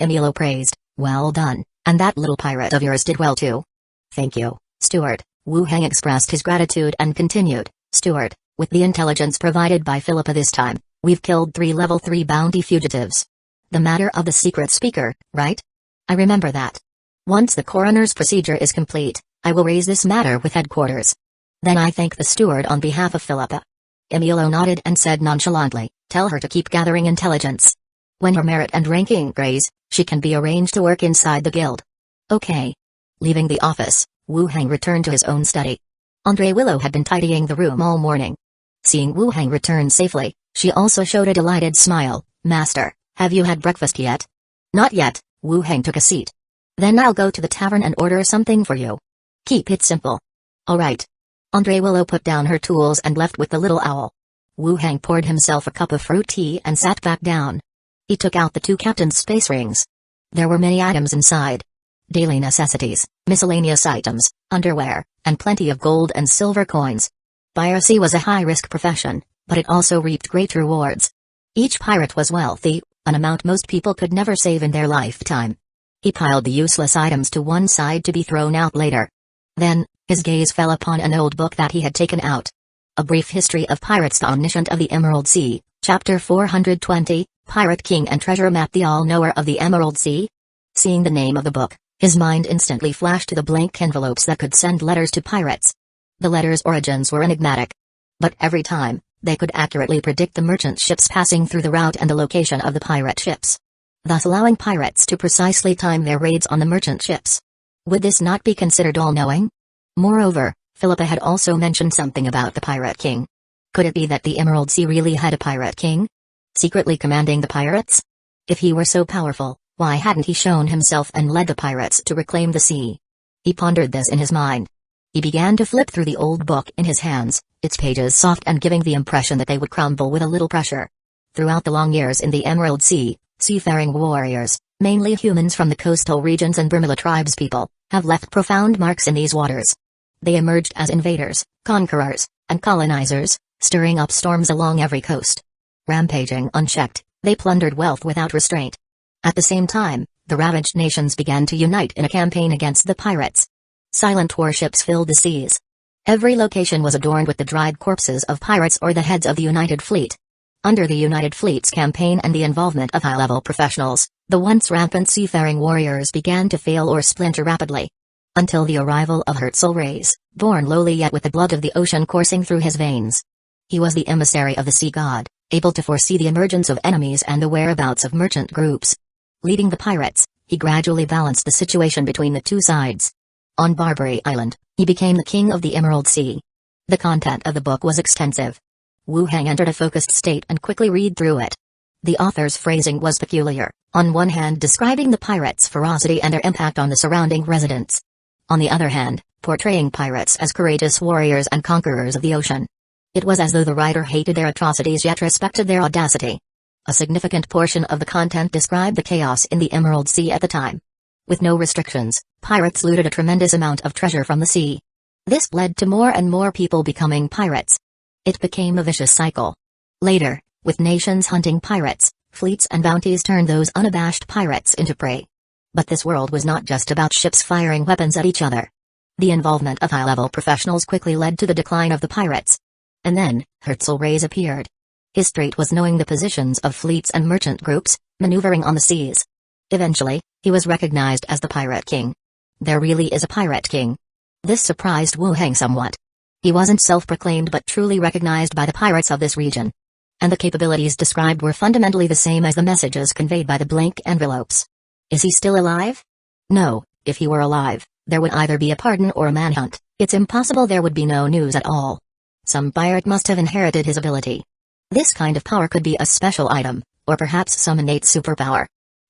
Emilo praised, "Well done, and that little pirate of yours did well too." "Thank you, steward." Wu Heng expressed his gratitude and continued, "Steward, with the intelligence provided by Philippa this time, we've killed 3 level 3 bounty fugitives. The matter of the secret speaker, right?" I remember that. Once the coroner's procedure is complete, I will raise this matter with headquarters. Then I thank the steward on behalf of Philippa. Emilio nodded and said nonchalantly, tell her to keep gathering intelligence. When her merit and ranking raise, she can be arranged to work inside the guild. Okay. Leaving the office, Wu Hang returned to his own study. Andre Willow had been tidying the room all morning. Seeing Wu Hang return safely, she also showed a delighted smile. Master, have you had breakfast yet? Not yet, Wu Hang took a seat. Then I'll go to the tavern and order something for you. Keep it simple. All right. Andre Willow put down her tools and left with the little owl. Wu Hang poured himself a cup of fruit tea and sat back down. He took out the two captain's space rings. There were many items inside. Daily necessities, miscellaneous items, underwear, and plenty of gold and silver coins. Piracy was a high-risk profession, but it also reaped great rewards. Each pirate was wealthy, an amount most people could never save in their lifetime. He piled the useless items to one side to be thrown out later. Then, his gaze fell upon an old book that he had taken out. A Brief History of Pirates, the Omniscient of the Emerald Sea, Chapter 420, Pirate King and Treasure Map, the All-Knower of the Emerald Sea. Seeing the name of the book, his mind instantly flashed to the blank envelopes that could send letters to pirates. The letters' origins were enigmatic. But every time, they could accurately predict the merchant ships passing through the route and the location of the pirate ships, thus allowing pirates to precisely time their raids on the merchant ships. Would this not be considered all-knowing? Moreover, Philippa had also mentioned something about the Pirate King. Could it be that the Emerald Sea really had a Pirate King? Secretly commanding the pirates? If he were so powerful, why hadn't he shown himself and led the pirates to reclaim the sea? He pondered this in his mind. He began to flip through the old book in his hands, its pages soft and giving the impression that they would crumble with a little pressure. Throughout the long years in the Emerald Sea, seafaring warriors, mainly humans from the coastal regions and Brimila tribespeople, have left profound marks in these waters. They emerged as invaders, conquerors, and colonizers, stirring up storms along every coast. Rampaging unchecked, they plundered wealth without restraint. At the same time, the ravaged nations began to unite in a campaign against the pirates. Silent warships filled the seas. Every location was adorned with the dried corpses of pirates or the heads of the United Fleet. Under the United Fleet's campaign and the involvement of high-level professionals, the once rampant seafaring warriors began to fail or splinter rapidly. Until the arrival of Hertzl, born lowly yet with the blood of the ocean coursing through his veins. He was the emissary of the sea god, able to foresee the emergence of enemies and the whereabouts of merchant groups. Leading the pirates, he gradually balanced the situation between the two sides. On Barbary Island, he became the king of the Emerald Sea. The content of the book was extensive. Wu Hang entered a focused state and quickly read through it. The author's phrasing was peculiar, on one hand describing the pirates' ferocity and their impact on the surrounding residents. On the other hand, portraying pirates as courageous warriors and conquerors of the ocean. It was as though the writer hated their atrocities yet respected their audacity. A significant portion of the content described the chaos in the Emerald Sea at the time. With no restrictions, pirates looted a tremendous amount of treasure from the sea. This led to more and more people becoming pirates. It became a vicious cycle. Later, with nations hunting pirates, fleets and bounties turned those unabashed pirates into prey. But this world was not just about ships firing weapons at each other. The involvement of high-level professionals quickly led to the decline of the pirates. And then, Hertzl appeared. His trait was knowing the positions of fleets and merchant groups, maneuvering on the seas. Eventually, he was recognized as the Pirate King. There really is a Pirate King. This surprised Wu Hang somewhat. He wasn't self-proclaimed but truly recognized by the pirates of this region. And the capabilities described were fundamentally the same as the messages conveyed by the blank envelopes. Is he still alive? No, if he were alive, there would either be a pardon or a manhunt. It's impossible there would be no news at all. Some pirate must have inherited his ability. This kind of power could be a special item, or perhaps some innate superpower.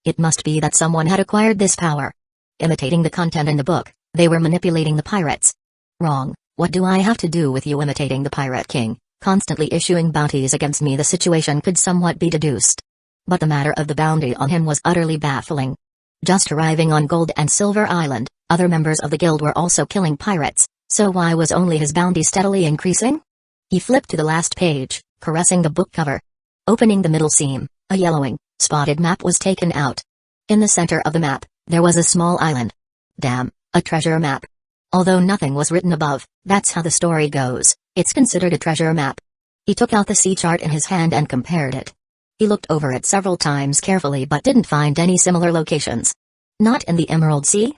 It must be that someone had acquired this power. Imitating the content in the book, they were manipulating the pirates. Wrong. What do I have to do with you imitating the Pirate King, constantly issuing bounties against me? The situation could somewhat be deduced. But the matter of the bounty on him was utterly baffling. Just arriving on Gold and Silver Island, other members of the guild were also killing pirates, so why was only his bounty steadily increasing? He flipped to the last page, caressing the book cover. Opening the middle seam, a yellowing, spotted map was taken out. In the center of the map, there was a small island. Damn, a treasure map. Although nothing was written above, that's how the story goes, it's considered a treasure map. He took out the sea chart in his hand and compared it. He looked over it several times carefully but didn't find any similar locations. Not in the Emerald Sea?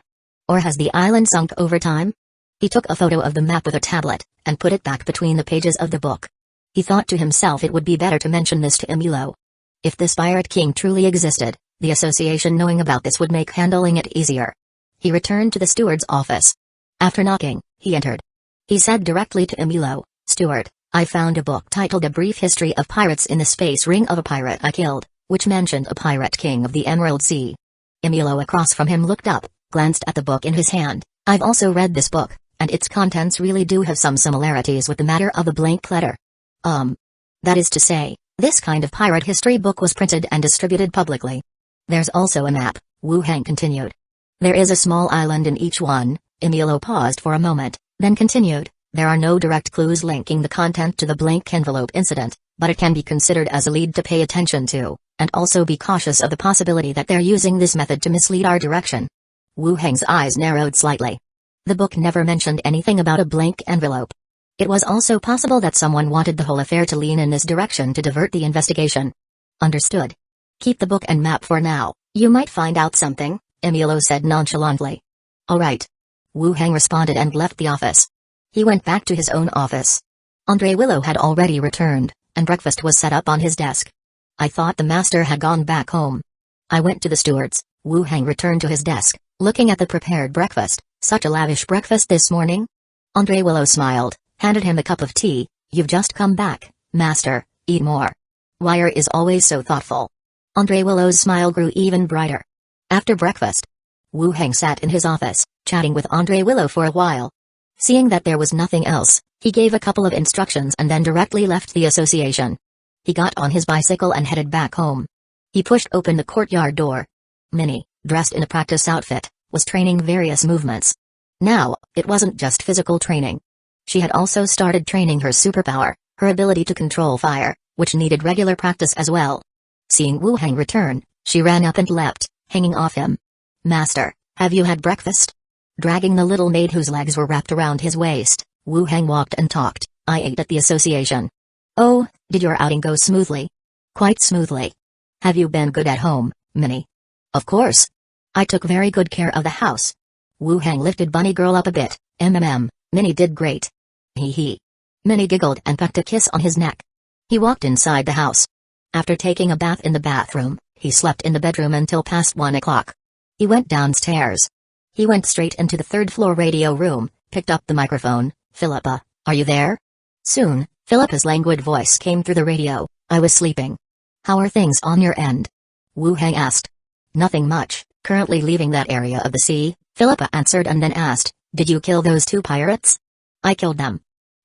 Or has the island sunk over time? He took a photo of the map with a tablet, and put it back between the pages of the book. He thought to himself it would be better to mention this to Emulo. If this pirate king truly existed, the association knowing about this would make handling it easier. He returned to the steward's office. After knocking, he entered. He said directly to Emulo, "Steward, I found a book titled A Brief History of Pirates in the Space Ring of a Pirate I Killed, which mentioned a pirate king of the Emerald Sea." Emulo across from him looked up, glanced at the book in his hand. "I've also read this book, and its contents really do have some similarities with the matter of the blank letter. That is to say, this kind of pirate history book was printed and distributed publicly. There's also a map," Wu Heng continued. "There is a small island in each one." Emulo paused for a moment, then continued. "There are no direct clues linking the content to the blank envelope incident, but it can be considered as a lead to pay attention to, and also be cautious of the possibility that they're using this method to mislead our direction." Wu Heng's eyes narrowed slightly. The book never mentioned anything about a blank envelope. It was also possible that someone wanted the whole affair to lean in this direction to divert the investigation. "Understood. Keep the book and map for now, you might find out something," Emulo said nonchalantly. "All right." Wu Heng responded and left the office. He went back to his own office. Andre Willow had already returned, and breakfast was set up on his desk. "I thought the master had gone back home." "I went to the steward's." Wu Heng returned to his desk, looking at the prepared breakfast. "Such a lavish breakfast this morning?" Andre Willow smiled, handed him a cup of tea. "You've just come back, master, eat more. Wire is always so thoughtful." Andre Willow's smile grew even brighter. After breakfast, Wu Heng sat in his office, chatting with Andre Willow for a while. Seeing that there was nothing else, he gave a couple of instructions and then directly left the association. He got on his bicycle and headed back home. He pushed open the courtyard door. Minnie, dressed in a practice outfit, was training various movements. Now, it wasn't just physical training. She had also started training her superpower, her ability to control fire, which needed regular practice as well. Seeing Wu Heng return, she ran up and leapt, hanging off him. "Master, have you had breakfast?" Dragging the little maid whose legs were wrapped around his waist, Wu Heng walked and talked. "I ate at the association." "Oh, did your outing go smoothly?" "Quite smoothly." "Have you been good at home, Minnie?" "Of course. I took very good care of the house." Wu Heng lifted Bunny Girl up a bit. Minnie did great." Hee hee. Minnie giggled and pecked a kiss on his neck. He walked inside the house. After taking a bath in the bathroom, he slept in the bedroom until past 1 o'clock. He went downstairs. He went straight into the third-floor radio room, picked up the microphone. "Philippa, are you there?" Soon, Philippa's languid voice came through the radio. "I was sleeping." "How are things on your end?" Wu Heng asked. "Nothing much, currently leaving that area of the sea," Philippa answered and then asked, "Did you kill those 2 pirates?" "I killed them.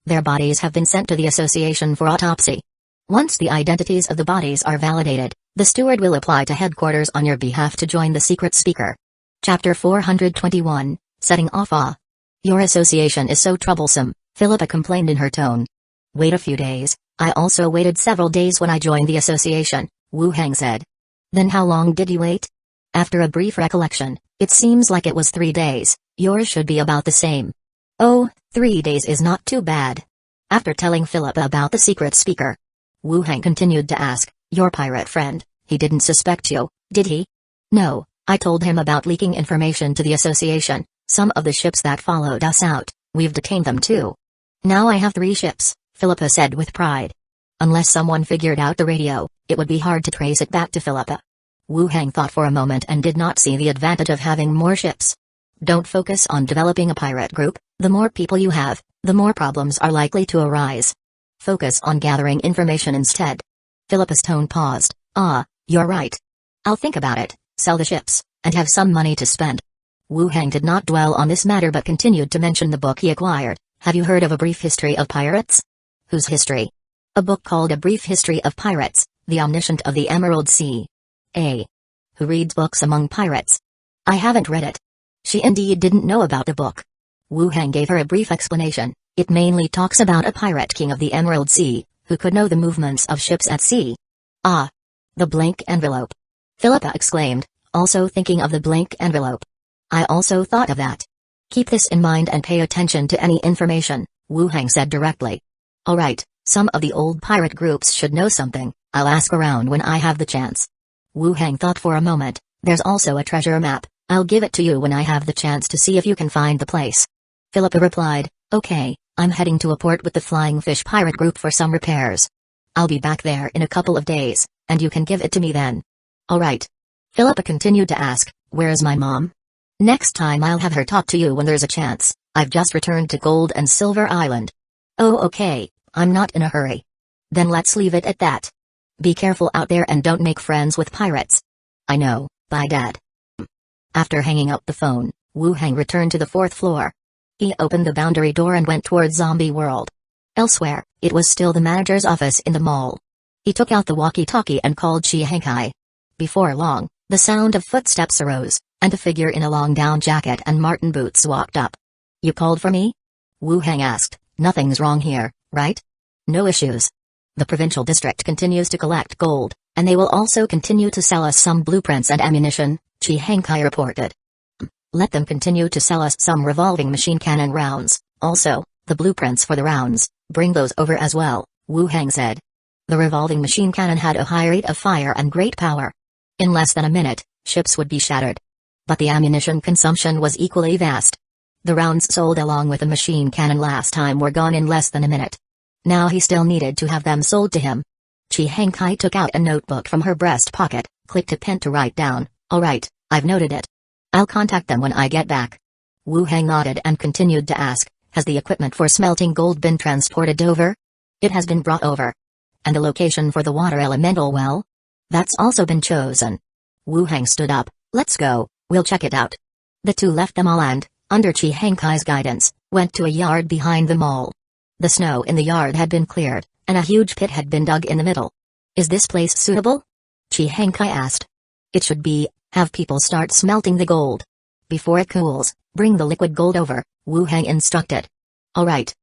Their bodies have been sent to the association for autopsy. Once the identities of the bodies are validated, the steward will apply to headquarters on your behalf to join the secret speaker." Chapter 421, Setting Off. "Your association is so troublesome," Philippa complained in her tone. "Wait a few days. I also waited several days when I joined the association," Wu Heng said. "Then how long did you wait?" After a brief recollection, "It seems like it was 3 days, yours should be about the same." "Oh, 3 days is not too bad." After telling Philippa about the secret speaker, Wu Heng continued to ask, "Your pirate friend, he didn't suspect you, did he?" "No, I told him about leaking information to the association. Some of the ships that followed us out, we've detained them too. Now I have 3 ships, Philippa said with pride. Unless someone figured out the radio, it would be hard to trace it back to Philippa. Wu Heng thought for a moment and did not see the advantage of having more ships. Don't focus on developing a pirate group. The more people you have, the more problems are likely to arise. Focus on gathering information instead. Philippa's tone paused. You're right. I'll think about it, sell the ships, and have some money to spend. Wu Heng did not dwell on this matter but continued to mention the book he acquired. Have you heard of A Brief History of Pirates? Whose history? A book called A Brief History of Pirates, the Omniscient of the Emerald Sea. Who reads books among pirates? I haven't read it. She indeed didn't know about the book. Wu Heng gave her a brief explanation. It mainly talks about a pirate king of the Emerald Sea, who could know the movements of ships at sea. The blank envelope. Philippa exclaimed, also thinking of the blank envelope. I also thought of that. Keep this in mind and pay attention to any information, Wu Heng said directly. Alright, some of the old pirate groups should know something. I'll ask around when I have the chance. Wu Heng thought for a moment. There's also a treasure map, I'll give it to you when I have the chance to see if you can find the place. Philippa replied, okay, I'm heading to a port with the Flying Fish pirate group for some repairs. I'll be back there in a couple of days, and you can give it to me then. Alright. Philippa continued to ask, where is my mom? Next time I'll have her talk to you when there's a chance. I've just returned to Gold and Silver Island. Oh okay, I'm not in a hurry. Then let's leave it at that. Be careful out there and don't make friends with pirates. I know, bye Dad. After hanging up the phone, Wu Hang returned to the 4th floor. He opened the boundary door and went towards Zombie World. Elsewhere, it was still the manager's office in the mall. He took out the walkie-talkie and called Chi Hankai. Before long, the sound of footsteps arose, and a figure in a long down jacket and marten boots walked up. You called for me? Wu Hang asked. Nothing's wrong here, right? No issues. The provincial district continues to collect gold, and they will also continue to sell us some blueprints and ammunition, Chi Hankai reported. Let them continue to sell us some revolving machine cannon rounds, also, the blueprints for the rounds, bring those over as well, Wu Hang said. The revolving machine cannon had a high rate of fire and great power. In less than a minute, ships would be shattered. But the ammunition consumption was equally vast. The rounds sold along with the machine cannon last time were gone in less than a minute. Now he still needed to have them sold to him. Chi Hankai took out a notebook from her breast pocket, clicked a pen to write down, alright, I've noted it. I'll contact them when I get back. Wu Hang nodded and continued to ask, has the equipment for smelting gold been transported over? It has been brought over. And the location for the water elemental well? That's also been chosen. Wu Hang stood up, let's go, we'll check it out. The two left the mall and, under Chi Hankai's guidance, went to a yard behind the mall. The snow in the yard had been cleared, and a huge pit had been dug in the middle. Is this place suitable? Chi Hankai asked. It should be, have people start smelting the gold. Before it cools, bring the liquid gold over, Wu Hang instructed. Alright.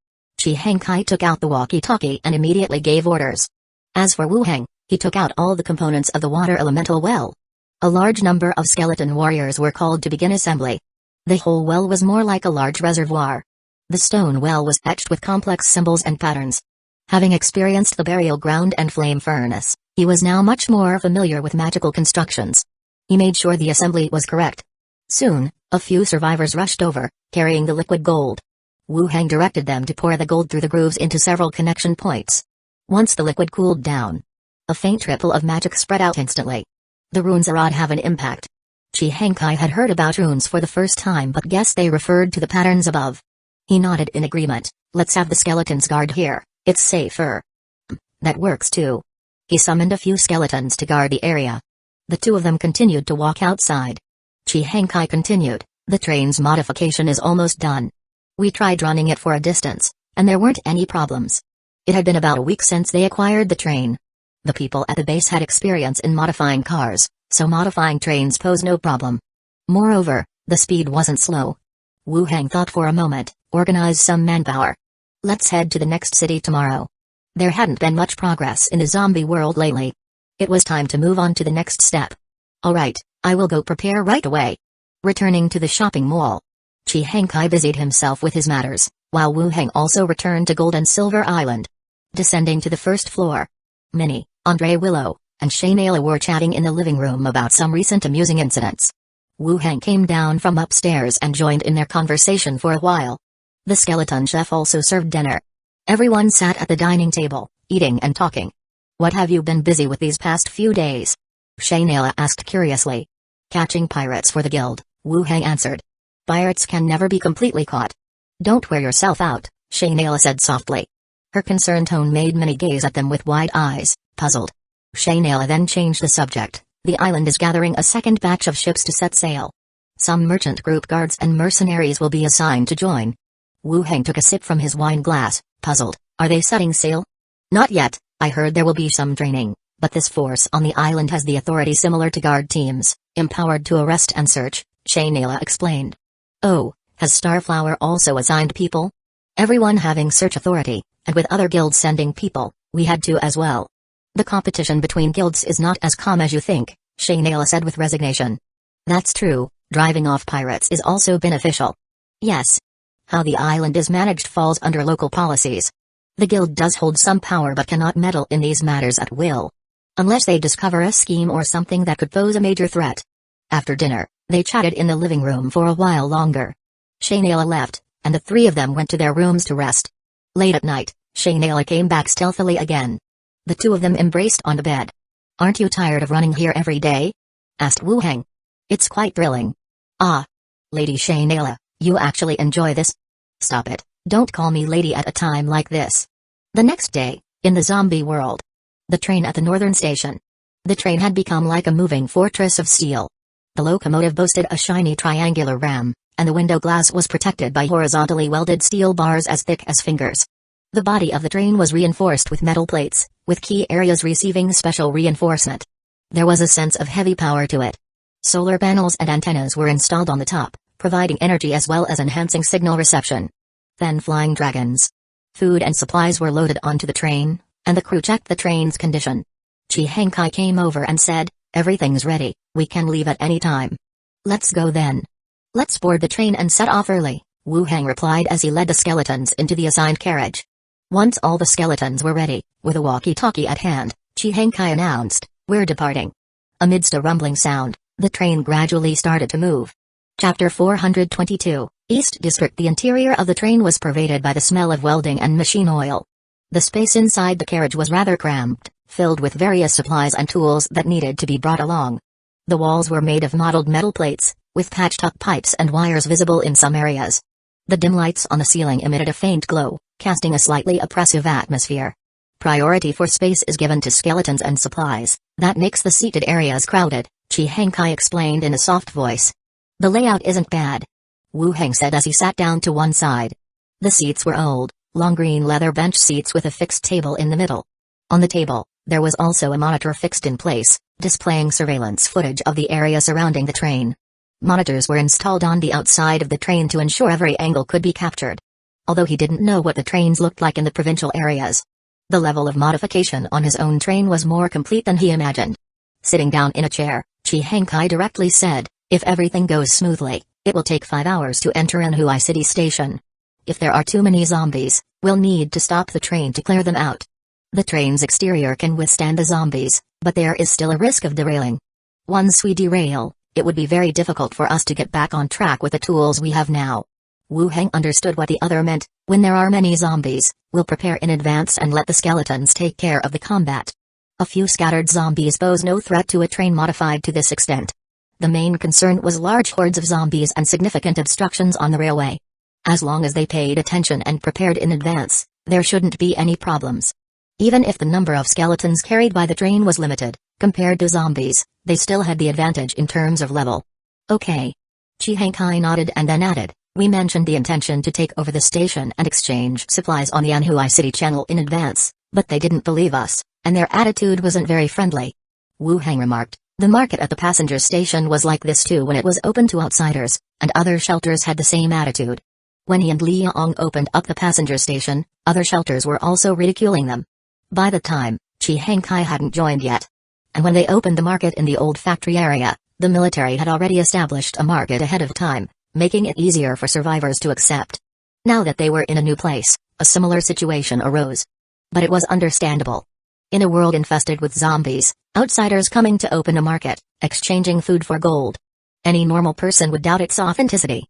Chi Hankai took out the walkie-talkie and immediately gave orders. As for Wu Hang, he took out all the components of the water elemental well. A large number of skeleton warriors were called to begin assembly. The whole well was more like a large reservoir. The stone well was etched with complex symbols and patterns. Having experienced the burial ground and flame furnace, he was now much more familiar with magical constructions. He made sure the assembly was correct. Soon, a few survivors rushed over, carrying the liquid gold. Wu Hang directed them to pour the gold through the grooves into several connection points. Once the liquid cooled down, a faint ripple of magic spread out instantly. The runes Arad have an impact. Chi Hankai had heard about runes for the first time but guessed they referred to the patterns above. He nodded in agreement. Let's have the skeletons guard here, it's safer. That works too. He summoned a few skeletons to guard the area. The two of them continued to walk outside. Chi Hankai continued, the train's modification is almost done. We tried running it for a distance, and there weren't any problems. It had been about a week since they acquired the train. The people at the base had experience in modifying cars, so modifying trains posed no problem. Moreover, the speed wasn't slow. Wu Hang thought for a moment, organize some manpower. Let's head to the next city tomorrow. There hadn't been much progress in the zombie world lately. It was time to move on to the next step. Alright, I will go prepare right away. Returning to the shopping mall, Chi Hankai busied himself with his matters, while Wu Hang also returned to Gold and Silver Island. Descending to the first floor, Minnie, Andre Willow, and Shayla were chatting in the living room about some recent amusing incidents. Wu Hang came down from upstairs and joined in their conversation for a while. The skeleton chef also served dinner. Everyone sat at the dining table, eating and talking. What have you been busy with these past few days? Shayla asked curiously. Catching pirates for the guild, Wu Hang answered. Pirates can never be completely caught. Don't wear yourself out, Shayla said softly. Her concerned tone made Minnie gaze at them with wide eyes, puzzled. Shayla then changed the subject. The island is gathering a second batch of ships to set sail. Some merchant group guards and mercenaries will be assigned to join. Wu Hang took a sip from his wine glass, puzzled. Are they setting sail? Not yet, I heard there will be some training, but this force on the island has the authority similar to guard teams, empowered to arrest and search, Shayla explained. Oh, has Starflower also assigned people? Everyone having search authority, and with other guilds sending people, we had to as well. The competition between guilds is not as calm as you think, Shayla said with resignation. That's true, driving off pirates is also beneficial. Yes. How the island is managed falls under local policies. The guild does hold some power but cannot meddle in these matters at will. Unless they discover a scheme or something that could pose a major threat. After dinner, they chatted in the living room for a while longer. Shayla left, and the three of them went to their rooms to rest. Late at night, Shayla came back stealthily again. The two of them embraced on the bed. "Aren't you tired of running here every day?" asked Wu Heng. "It's quite thrilling." "Ah. Lady Shayla, you actually enjoy this?" "Stop it, don't call me lady at a time like this." The next day, in the zombie world. The train at the northern station. The train had become like a moving fortress of steel. The locomotive boasted a shiny triangular ram, and the window glass was protected by horizontally welded steel bars as thick as fingers. The body of the train was reinforced with metal plates, with key areas receiving special reinforcement. There was a sense of heavy power to it. Solar panels and antennas were installed on the top, providing energy as well as enhancing signal reception. Then flying dragons. Food and supplies were loaded onto the train, and the crew checked the train's condition. Chi Hankai came over and said, "Everything's ready, we can leave at any time." "Let's go then." "Let's board the train and set off early," Wu Heng replied as he led the skeletons into the assigned carriage. Once all the skeletons were ready, with a walkie-talkie at hand, Chi Hankai announced, "We're departing." Amidst a rumbling sound, the train gradually started to move. Chapter 422, East District. The interior of the train was pervaded by the smell of welding and machine oil. The space inside the carriage was rather cramped, filled with various supplies and tools that needed to be brought along. The walls were made of mottled metal plates, with patched-up pipes and wires visible in some areas. The dim lights on the ceiling emitted a faint glow, casting a slightly oppressive atmosphere. Priority for space is given to skeletons and supplies, that makes the seated areas crowded, Chi Hankai explained in a soft voice. "The layout isn't bad," Wu Heng said as he sat down to one side. The seats were old, long green leather bench seats with a fixed table in the middle. On the table, there was also a monitor fixed in place, displaying surveillance footage of the area surrounding the train. Monitors were installed on the outside of the train to ensure every angle could be captured. Although he didn't know what the trains looked like in the provincial areas, the level of modification on his own train was more complete than he imagined. Sitting down in a chair, Chi Hankai directly said, "If everything goes smoothly, it will take 5 hours to enter Anhui City Station. If there are too many zombies, we'll need to stop the train to clear them out. The train's exterior can withstand the zombies, but there is still a risk of derailing. Once we derail, it would be very difficult for us to get back on track with the tools we have now." Wu Heng understood what the other meant. "When there are many zombies, we'll prepare in advance and let the skeletons take care of the combat. A few scattered zombies pose no threat to a train modified to this extent." The main concern was large hordes of zombies and significant obstructions on the railway. As long as they paid attention and prepared in advance, there shouldn't be any problems. Even if the number of skeletons carried by the train was limited, compared to zombies, they still had the advantage in terms of level. "Okay." Chi Hankai nodded and then added, "We mentioned the intention to take over the station and exchange supplies on the Anhui City Channel in advance, but they didn't believe us, and their attitude wasn't very friendly." Wu Heng remarked, "The market at the passenger station was like this too when it was open to outsiders, and other shelters had the same attitude. When he and Liang opened up the passenger station, other shelters were also ridiculing them. By the time, Chi Hankai hadn't joined yet. And when they opened the market in the old factory area, the military had already established a market ahead of time, making it easier for survivors to accept. Now that they were in a new place, a similar situation arose. But it was understandable. In a world infested with zombies, outsiders coming to open a market, exchanging food for gold. Any normal person would doubt its authenticity.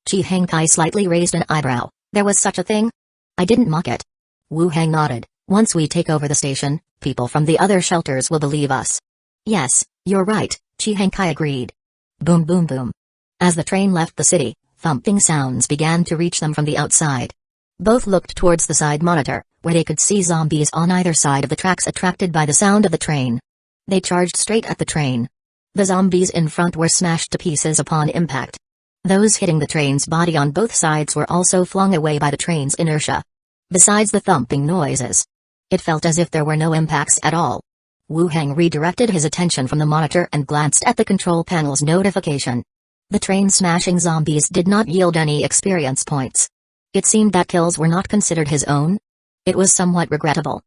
Chi Hankai slightly raised an eyebrow. "There was such a thing?" "I didn't mock it." Wu Heng nodded. "Once we take over the station, people from the other shelters will believe us." "Yes, you're right," Chi Hankai agreed. Boom boom boom. As the train left the city, thumping sounds began to reach them from the outside. Both looked towards the side monitor, where they could see zombies on either side of the tracks attracted by the sound of the train. They charged straight at the train. The zombies in front were smashed to pieces upon impact. Those hitting the train's body on both sides were also flung away by the train's inertia. Besides the thumping noises, it felt as if there were no impacts at all. Wu Heng redirected his attention from the monitor and glanced at the control panel's notification. The train-smashing zombies did not yield any experience points. It seemed that kills were not considered his own. It was somewhat regrettable.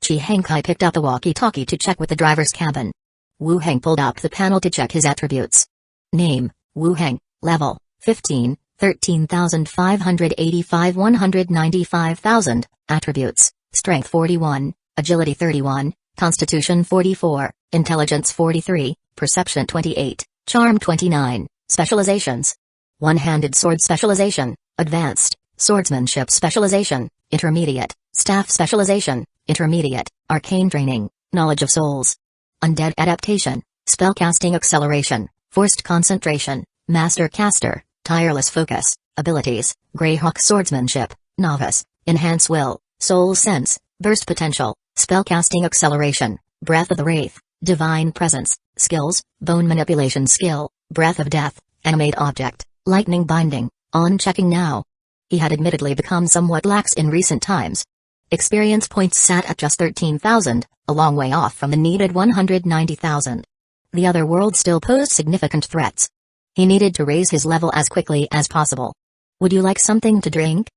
Chi Hankai picked up a walkie-talkie to check with the driver's cabin. Wu Heng pulled up the panel to check his attributes. Name, Wu Heng, level, 15, 13,585 195,000, attributes, Strength 41, Agility 31, Constitution 44, Intelligence 43, Perception 28, Charm 29, Specializations. One-handed sword specialization, Advanced, Swordsmanship specialization, Intermediate, Staff specialization, Intermediate, Arcane training, Knowledge of souls. Undead adaptation, Spellcasting acceleration, Forced concentration, Master caster, Tireless focus, Abilities, Greyhawk swordsmanship, Novice, Enhance will, Soul sense, Burst potential, Spellcasting acceleration, Breath of the Wraith, Divine presence, Skills, Bone manipulation skill, Breath of death, Animate object, Lightning binding, on checking now. He had admittedly become somewhat lax in recent times. Experience points sat at just 13,000, a long way off from the needed 190,000. The other world still posed significant threats. He needed to raise his level as quickly as possible. Would you like something to drink?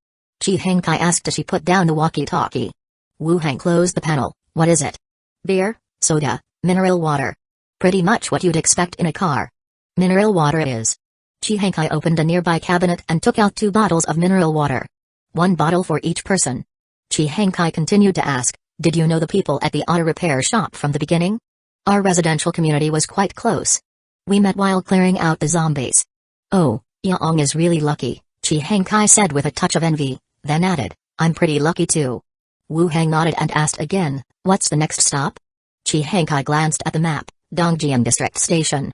Chi Hengkai asked as she put down the walkie-talkie. Wu Hang closed the panel. What is it? Beer, soda, mineral water. Pretty much what you'd expect in a car. Mineral water is. Chi Hengkai opened a nearby cabinet and took out 2 bottles of mineral water. 1 bottle for each person. Chi Hengkai continued to ask, did you know the people at the auto repair shop from the beginning? Our residential community was quite close. We met while clearing out the zombies. Oh, Yaong is really lucky, Chi Hengkai said with a touch of envy, then added, I'm pretty lucky too. Wu Hang nodded and asked again, what's the next stop? Chi Hengkai glanced at the map, Dongjian District Station.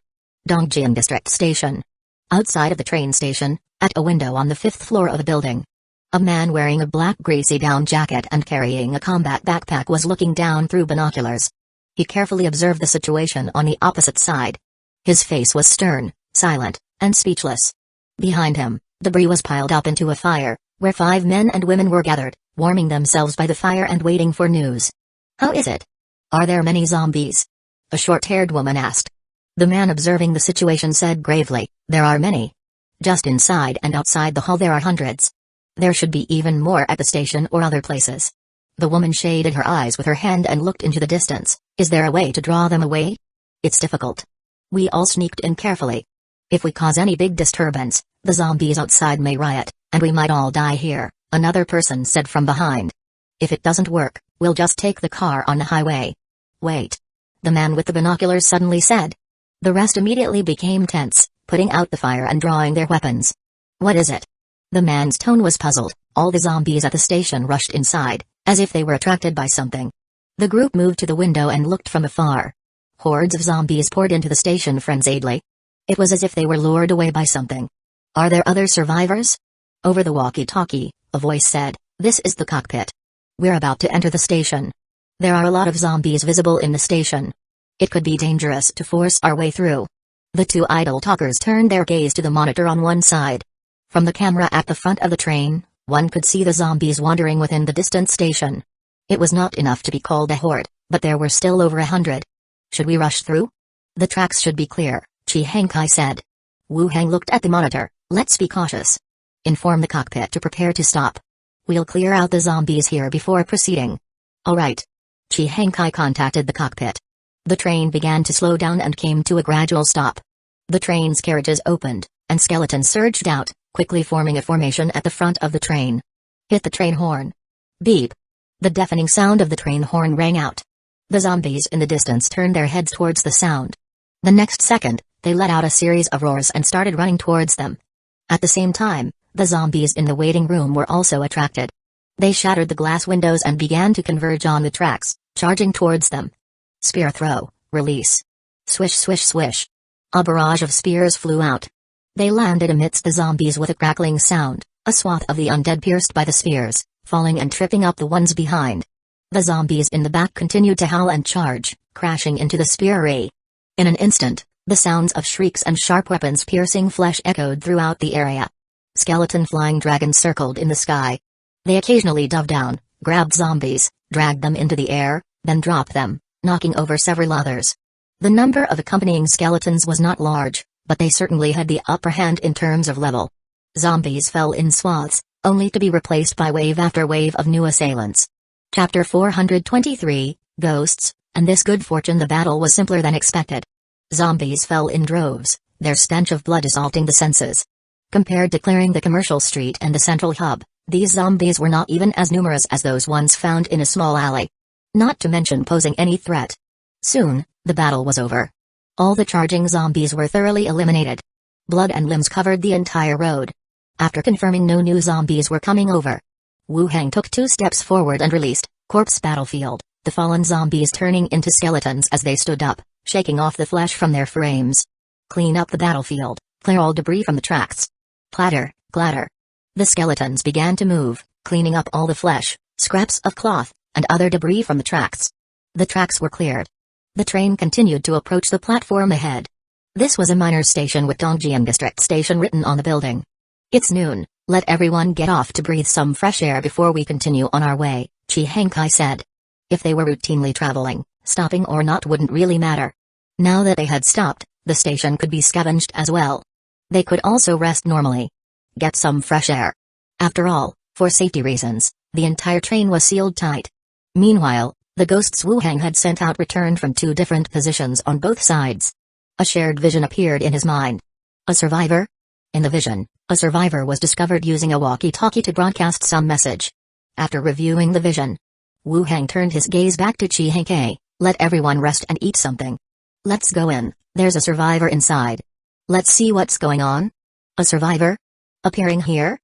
Dongjian District Station. Outside of the train station, at a window on the 5th floor of a building. A man wearing a black greasy down jacket and carrying a combat backpack was looking down through binoculars. He carefully observed the situation on the opposite side. His face was stern, silent, and speechless. Behind him, debris was piled up into a fire, where 5 men and women were gathered, warming themselves by the fire and waiting for news. How is it? Are there many zombies? A short-haired woman asked. The man observing the situation said gravely, there are many. Just inside and outside the hall there are hundreds. There should be even more at the station or other places. The woman shaded her eyes with her hand and looked into the distance. Is there a way to draw them away? It's difficult. We all sneaked in carefully. If we cause any big disturbance, the zombies outside may riot, and we might all die here, another person said from behind. If it doesn't work, we'll just take the car on the highway. Wait. The man with the binoculars suddenly said. The rest immediately became tense, putting out the fire and drawing their weapons. What is it? The man's tone was puzzled. All the zombies at the station rushed inside, as if they were attracted by something. The group moved to the window and looked from afar. Hordes of zombies poured into the station frenziedly. It was as if they were lured away by something. Are there other survivors? Over the walkie-talkie, a voice said, this is the cockpit. We're about to enter the station. There are a lot of zombies visible in the station. It could be dangerous to force our way through. The 2 idle talkers turned their gaze to the monitor on one side. From the camera at the front of the train, one could see the zombies wandering within the distant station. It was not enough to be called a horde, but there were still over 100. Should we rush through? The tracks should be clear, Chi Hengkai said. Wu Hang looked at the monitor. Let's be cautious. Inform the cockpit to prepare to stop. We'll clear out the zombies here before proceeding. All right. Chi Hengkai contacted the cockpit. The train began to slow down and came to a gradual stop. The train's carriages opened, and skeletons surged out, quickly forming a formation at the front of the train. Hit the train horn. Beep. The deafening sound of the train horn rang out. The zombies in the distance turned their heads towards the sound. The next second, they let out a series of roars and started running towards them. At the same time, the zombies in the waiting room were also attracted. They shattered the glass windows and began to converge on the tracks, charging towards them. Spear throw, release. Swish swish swish. A barrage of spears flew out. They landed amidst the zombies with a crackling sound, a swath of the undead pierced by the spears, falling and tripping up the ones behind. The zombies in the back continued to howl and charge, crashing into the spear ray. In an instant, the sounds of shrieks and sharp weapons piercing flesh echoed throughout the area. Skeleton flying dragons circled in the sky. They occasionally dove down, grabbed zombies, dragged them into the air, then dropped them, knocking over several others. The number of accompanying skeletons was not large, but they certainly had the upper hand in terms of level. Zombies fell in swaths, only to be replaced by wave after wave of new assailants. Chapter 423, Ghosts, and this good fortune the battle was simpler than expected. Zombies fell in droves, their stench of blood assaulting the senses. Compared to clearing the commercial street and the central hub, these zombies were not even as numerous as those ones found in a small alley. Not to mention posing any threat. Soon, the battle was over. All the charging zombies were thoroughly eliminated. Blood and limbs covered the entire road. After confirming no new zombies were coming over, Wu Heng took 2 steps forward and released Corpse Battlefield, the fallen zombies turning into skeletons as they stood up, shaking off the flesh from their frames. Clean up the battlefield, clear all debris from the tracks. Clatter, clatter. The skeletons began to move, cleaning up all the flesh, scraps of cloth, and other debris from the tracks. The tracks were cleared. The train continued to approach the platform ahead. This was a minor station with Dongjian District Station written on the building. It's noon, let everyone get off to breathe some fresh air before we continue on our way, Chi Hankai said. If they were routinely traveling, stopping or not wouldn't really matter. Now that they had stopped, the station could be scavenged as well. They could also rest normally. Get some fresh air. After all, for safety reasons, the entire train was sealed tight. Meanwhile, the ghosts Wu Heng had sent out returned from 2 different positions on both sides. A shared vision appeared in his mind. A survivor? In the vision, a survivor was discovered using a walkie-talkie to broadcast some message. After reviewing the vision, Wu Heng turned his gaze back to Chi Hankai. Let everyone rest and eat something. Let's go in, there's a survivor inside. Let's see what's going on. A survivor? Appearing here?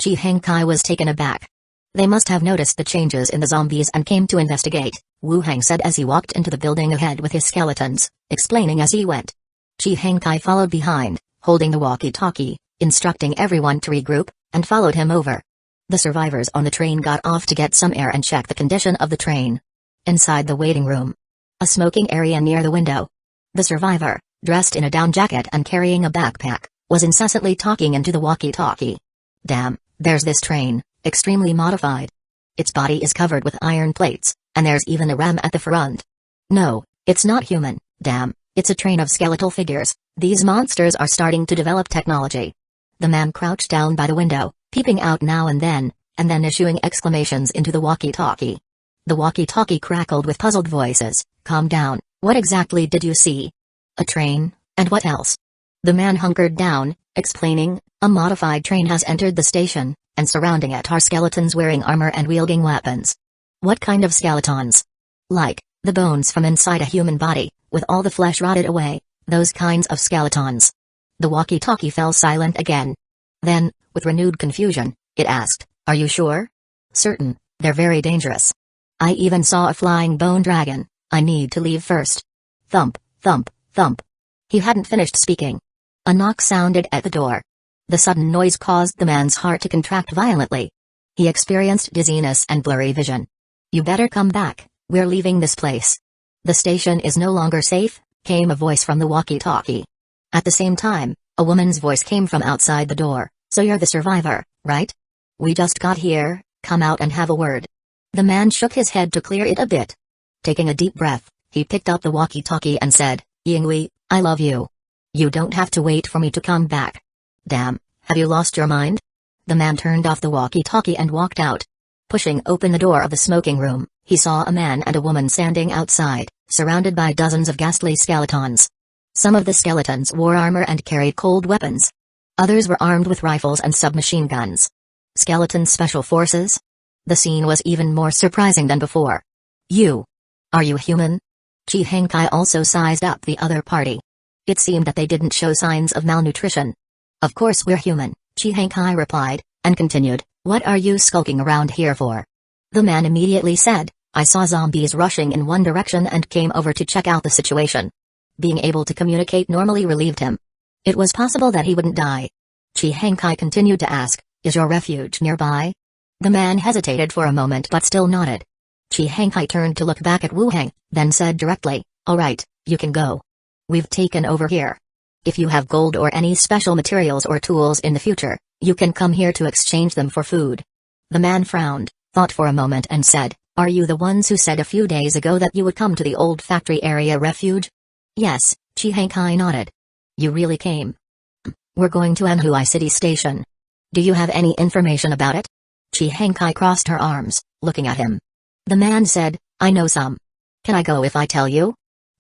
Chi Hankai was taken aback. They must have noticed the changes in the zombies and came to investigate, Wu Heng said as he walked into the building ahead with his skeletons, explaining as he went. Chi Hankai followed behind, holding the walkie-talkie, instructing everyone to regroup, and followed him over. The survivors on the train got off to get some air and check the condition of the train. Inside the waiting room, a smoking area near the window. The survivor, dressed in a down jacket and carrying a backpack, was incessantly talking into the walkie-talkie. Damn, there's this train, extremely modified. Its body is covered with iron plates, and there's even a ram at the front. No, it's not human, damn, it's a train of skeletal figures. These monsters are starting to develop technology. The man crouched down by the window, peeping out now and then issuing exclamations into the walkie-talkie. The walkie-talkie crackled with puzzled voices. Calm down, what exactly did you see? A train, and what else? The man hunkered down, explaining, a modified train has entered the station, and surrounding it are skeletons wearing armor and wielding weapons. What kind of skeletons? Like, the bones from inside a human body, with all the flesh rotted away, those kinds of skeletons. The walkie-talkie fell silent again. Then, with renewed confusion, it asked, are you sure? Certain, they're very dangerous. I even saw a flying bone dragon. I need to leave first. Thump, thump, thump. He hadn't finished speaking. A knock sounded at the door. The sudden noise caused the man's heart to contract violently. He experienced dizziness and blurry vision. You better come back, we're leaving this place. The station is no longer safe, came a voice from the walkie-talkie. At the same time, a woman's voice came from outside the door. So you're the survivor, right? We just got here, come out and have a word. The man shook his head to clear it a bit. Taking a deep breath, he picked up the walkie-talkie and said, Yingwei, I love you. You don't have to wait for me to come back. Damn, have you lost your mind? The man turned off the walkie-talkie and walked out. Pushing open the door of the smoking room, he saw a man and a woman standing outside, surrounded by dozens of ghastly skeletons. Some of the skeletons wore armor and carried cold weapons. Others were armed with rifles and submachine guns. Skeleton special forces? The scene was even more surprising than before. Are you human? Chi Hankai also sized up the other party. It seemed that they didn't show signs of malnutrition. Of course we're human, Chi Hankai replied, and continued, what are you skulking around here for? The man immediately said, I saw zombies rushing in one direction and came over to check out the situation. Being able to communicate normally relieved him. It was possible that he wouldn't die. Chi Hankai continued to ask, is your refuge nearby? The man hesitated for a moment but still nodded. Chi Hankai turned to look back at Wu Heng, then said directly, alright, you can go. We've taken over here. If you have gold or any special materials or tools in the future, you can come here to exchange them for food. The man frowned, thought for a moment and said, are you the ones who said a few days ago that you would come to the old factory area refuge? Yes, Chi Hankai nodded. You really came. We're going to Anhui City Station. Do you have any information about it? Chi Hankai crossed her arms, looking at him. The man said, I know some. Can I go if I tell you?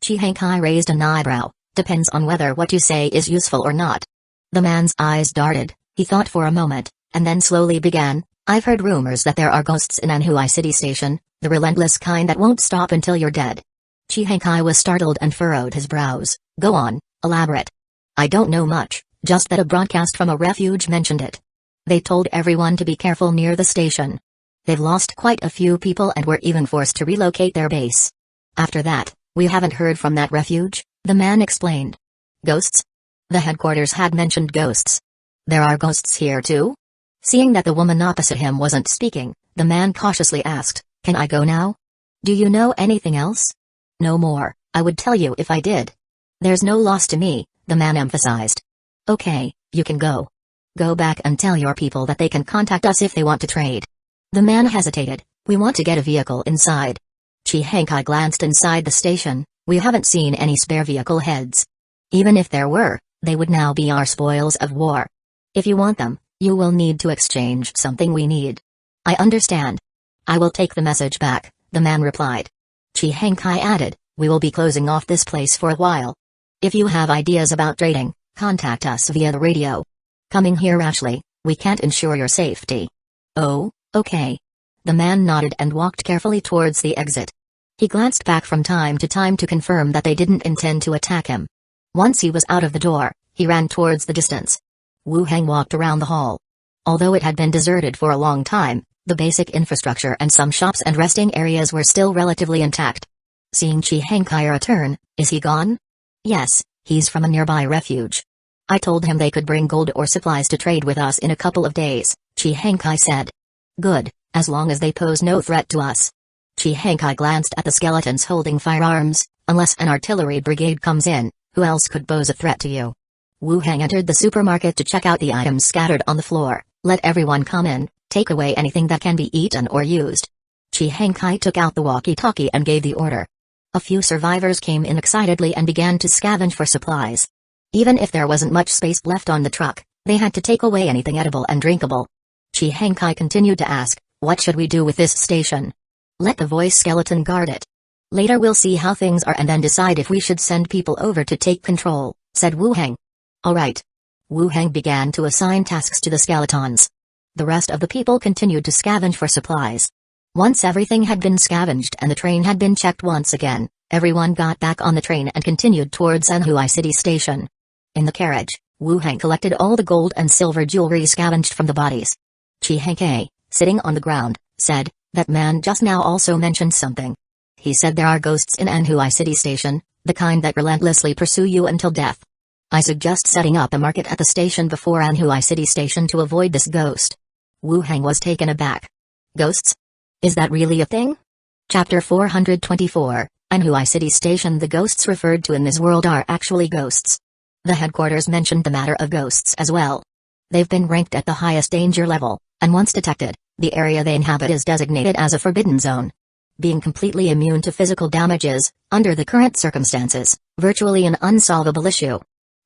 Chi Hankai raised an eyebrow, depends on whether what you say is useful or not. The man's eyes darted, he thought for a moment, and then slowly began, I've heard rumors that there are ghosts in Anhui City Station, the relentless kind that won't stop until you're dead. Chihankai was startled and furrowed his brows. Go on, elaborate. I don't know much, just that a broadcast from a refuge mentioned it. They told everyone to be careful near the station. They've lost quite a few people and were even forced to relocate their base. After that, we haven't heard from that refuge, the man explained. Ghosts? The headquarters had mentioned ghosts. There are ghosts here too? Seeing that the woman opposite him wasn't speaking, the man cautiously asked, Can I go now? Do you know anything else? No more, I would tell you if I did. There's no loss to me, the man emphasized. Okay, you can go. Go back and tell your people that they can contact us if they want to trade. The man hesitated. We want to get a vehicle inside. Chihankai glanced inside the station. We haven't seen any spare vehicle heads. Even if there were, they would now be our spoils of war. If you want them, you will need to exchange something we need. I understand. I will take the message back, the man replied. Chihankai added, we will be closing off this place for a while. If you have ideas about trading, contact us via the radio. Coming here rashly, we can't ensure your safety. Oh, okay. The man nodded and walked carefully towards the exit. He glanced back from time to time to confirm that they didn't intend to attack him. Once he was out of the door, he ran towards the distance. Wu Heng walked around the hall. Although it had been deserted for a long time, the basic infrastructure and some shops and resting areas were still relatively intact. Seeing Chihankai return, is he gone? Yes, he's from a nearby refuge. I told him they could bring gold or supplies to trade with us in a couple of days, Chihankai said. Good, as long as they pose no threat to us. Chihankai glanced at the skeletons holding firearms. Unless an artillery brigade comes in, who else could pose a threat to you? Wu Heng entered the supermarket to check out the items scattered on the floor. Let everyone come in, take away anything that can be eaten or used. Chihankai took out the walkie-talkie and gave the order. A few survivors came in excitedly and began to scavenge for supplies. Even if there wasn't much space left on the truck, they had to take away anything edible and drinkable. Chihankai continued to ask, what should we do with this station? Let the voice skeleton guard it. Later we'll see how things are and then decide if we should send people over to take control, said Wu Heng. Alright. Wu Heng began to assign tasks to the skeletons. The rest of the people continued to scavenge for supplies. Once everything had been scavenged and the train had been checked once again, everyone got back on the train and continued towards Anhui City Station. In the carriage, Wu Heng collected all the gold and silver jewelry scavenged from the bodies. Chihankai, sitting on the ground, said, that man just now also mentioned something. He said there are ghosts in Anhui City Station, the kind that relentlessly pursue you until death. I suggest setting up a market at the station before Anhui City Station to avoid this ghost. Wu Heng was taken aback. Ghosts? Is that really a thing? Chapter 424, Anhui City Station. The ghosts referred to in this world are actually ghosts. The headquarters mentioned the matter of ghosts as well. They've been ranked at the highest danger level, and once detected, the area they inhabit is designated as a forbidden zone. Being completely immune to physical damage is, under the current circumstances, virtually an unsolvable issue.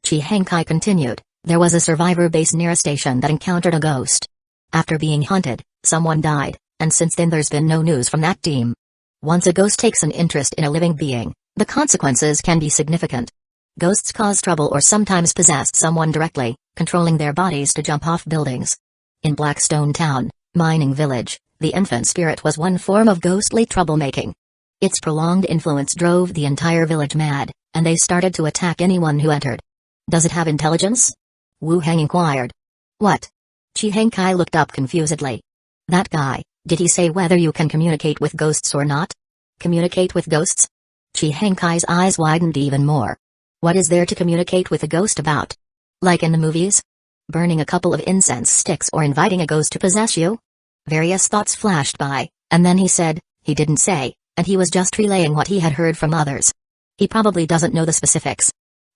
Chihankai continued, there was a survivor base near a station that encountered a ghost. After being hunted, someone died, and since then there's been no news from that team. Once a ghost takes an interest in a living being, the consequences can be significant. Ghosts cause trouble or sometimes possess someone directly, controlling their bodies to jump off buildings. In Blackstone Town, mining village, the infant spirit was one form of ghostly troublemaking. Its prolonged influence drove the entire village mad, and they started to attack anyone who entered. Does it have intelligence? Wu Heng inquired. What? Chihankai looked up confusedly. That guy, did he say whether you can communicate with ghosts or not? Communicate with ghosts? Chihankai's eyes widened even more. What is there to communicate with a ghost about? Like in the movies? Burning a couple of incense sticks or inviting a ghost to possess you? Various thoughts flashed by, and then he said, he didn't say, and he was just relaying what he had heard from others. He probably doesn't know the specifics.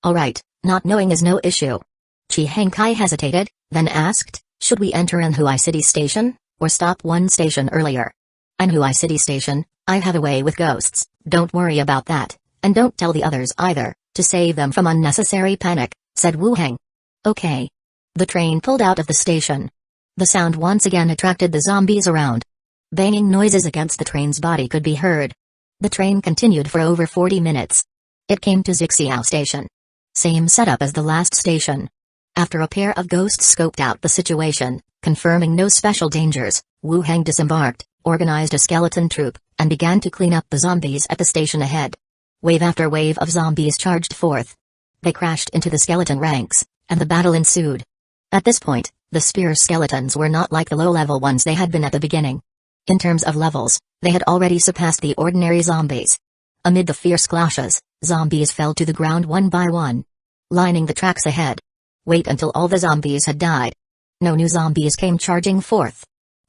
Alright, not knowing is no issue. Chihankai hesitated, then asked, should we enter Anhui City Station, or stop one station earlier? Anhui City Station, I have a way with ghosts, don't worry about that, and don't tell the others either, to save them from unnecessary panic, said Wu Heng. Okay. The train pulled out of the station. The sound once again attracted the zombies around. Banging noises against the train's body could be heard. The train continued for over 40 minutes. It came to Zixiao Station. Same setup as the last station. After a pair of ghosts scoped out the situation, confirming no special dangers, Wu Heng disembarked, organized a skeleton troop, and began to clean up the zombies at the station ahead. Wave after wave of zombies charged forth. They crashed into the skeleton ranks, and the battle ensued. At this point, the spear skeletons were not like the low-level ones they had been at the beginning. In terms of levels, they had already surpassed the ordinary zombies. Amid the fierce clashes, zombies fell to the ground one by one, lining the tracks ahead. Wait until all the zombies had died. No new zombies came charging forth.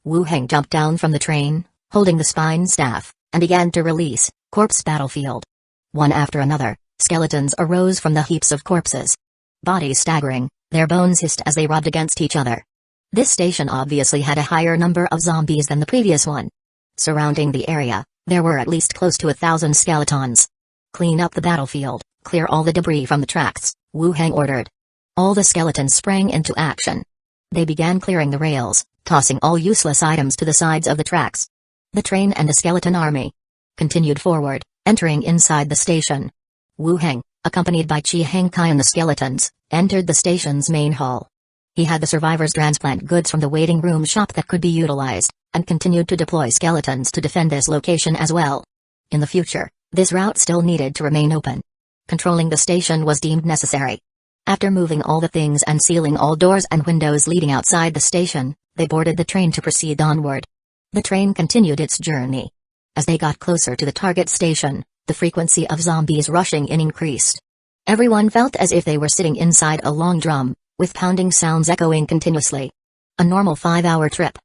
Wu Heng jumped down from the train, holding the spine staff, and began to release corpse battlefield. One after another, skeletons arose from the heaps of corpses. Bodies staggering, their bones hissed as they rubbed against each other. This station obviously had a higher number of zombies than the previous one. Surrounding the area, there were at least close to 1,000 skeletons. Clean up the battlefield, clear all the debris from the tracks, Wu Heng ordered. All the skeletons sprang into action. They began clearing the rails, tossing all useless items to the sides of the tracks. The train and the skeleton army continued forward, entering inside the station. Wu Heng, accompanied by Chi Heng Kai and the skeletons, entered the station's main hall. He had the survivors transplant goods from the waiting room shop that could be utilized, and continued to deploy skeletons to defend this location as well. In the future, this route still needed to remain open. Controlling the station was deemed necessary. After moving all the things and sealing all doors and windows leading outside the station, they boarded the train to proceed onward. The train continued its journey. As they got closer to the target station, the frequency of zombies rushing in increased. Everyone felt as if they were sitting inside a long drum, with pounding sounds echoing continuously. A normal 5-hour trip.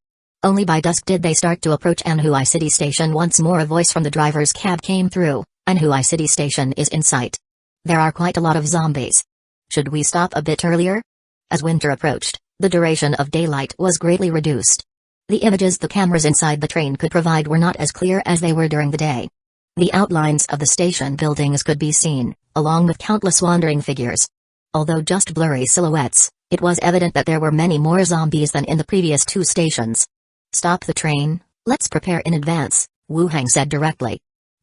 Only by dusk did they start to approach Anhui City Station. Once more a voice from the driver's cab came through. Anhui City Station is in sight. There are quite a lot of zombies. Should we stop a bit earlier? As winter approached, the duration of daylight was greatly reduced. The images the cameras inside the train could provide were not as clear as they were during the day. The outlines of the station buildings could be seen, along with countless wandering figures. Although just blurry silhouettes, it was evident that there were many more zombies than in the previous 2 stations. Stop the train, let's prepare in advance, Wu Heng said directly.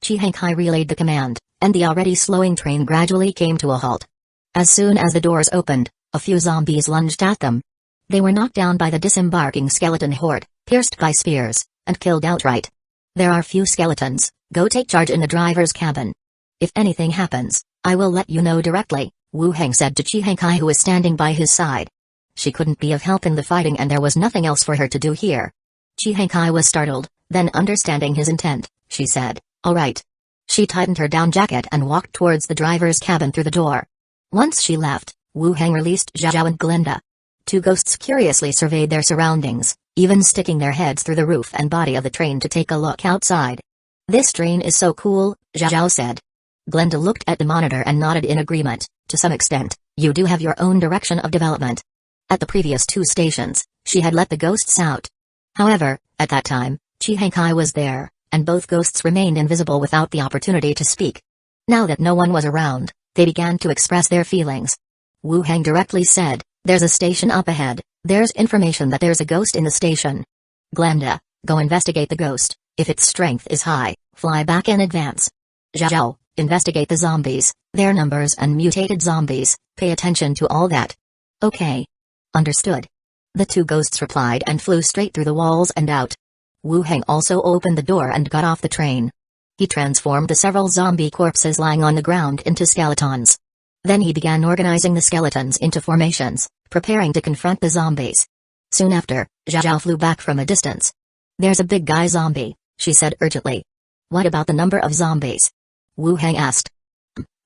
Chi Heng Kai relayed the command, and the already slowing train gradually came to a halt. As soon as the doors opened, a few zombies lunged at them. They were knocked down by the disembarking skeleton horde, pierced by spears, and killed outright. There are few skeletons, go take charge in the driver's cabin. If anything happens, I will let you know directly, Wu Heng said to Chi Heng Kai, who was standing by his side. She couldn't be of help in the fighting and there was nothing else for her to do here. Chi Heng Kai was startled, then understanding his intent, she said, "All right." She tightened her down jacket and walked towards the driver's cabin through the door. Once she left, Wu Heng released Zhao and Glenda. 2 ghosts curiously surveyed their surroundings, even sticking their heads through the roof and body of the train to take a look outside. "This train is so cool," Zhao said. Glenda looked at the monitor and nodded in agreement. "To some extent, you do have your own direction of development." At the previous 2 stations, she had let the ghosts out. However, at that time, Chi Heng Kai was there, and both ghosts remained invisible without the opportunity to speak. Now that no one was around, they began to express their feelings. Wu Heng directly said, "There's a station up ahead, there's information that there's a ghost in the station. Glenda, go investigate the ghost, if its strength is high, fly back in advance. Zhao, investigate the zombies, their numbers and mutated zombies, pay attention to all that." "Okay. Understood." The 2 ghosts replied and flew straight through the walls and out. Wu Heng also opened the door and got off the train. He transformed the several zombie corpses lying on the ground into skeletons. Then he began organizing the skeletons into formations, preparing to confront the zombies. Soon after, Zhao flew back from a distance. "There's a big guy zombie," she said urgently. "What about the number of zombies?" Wu Heng asked.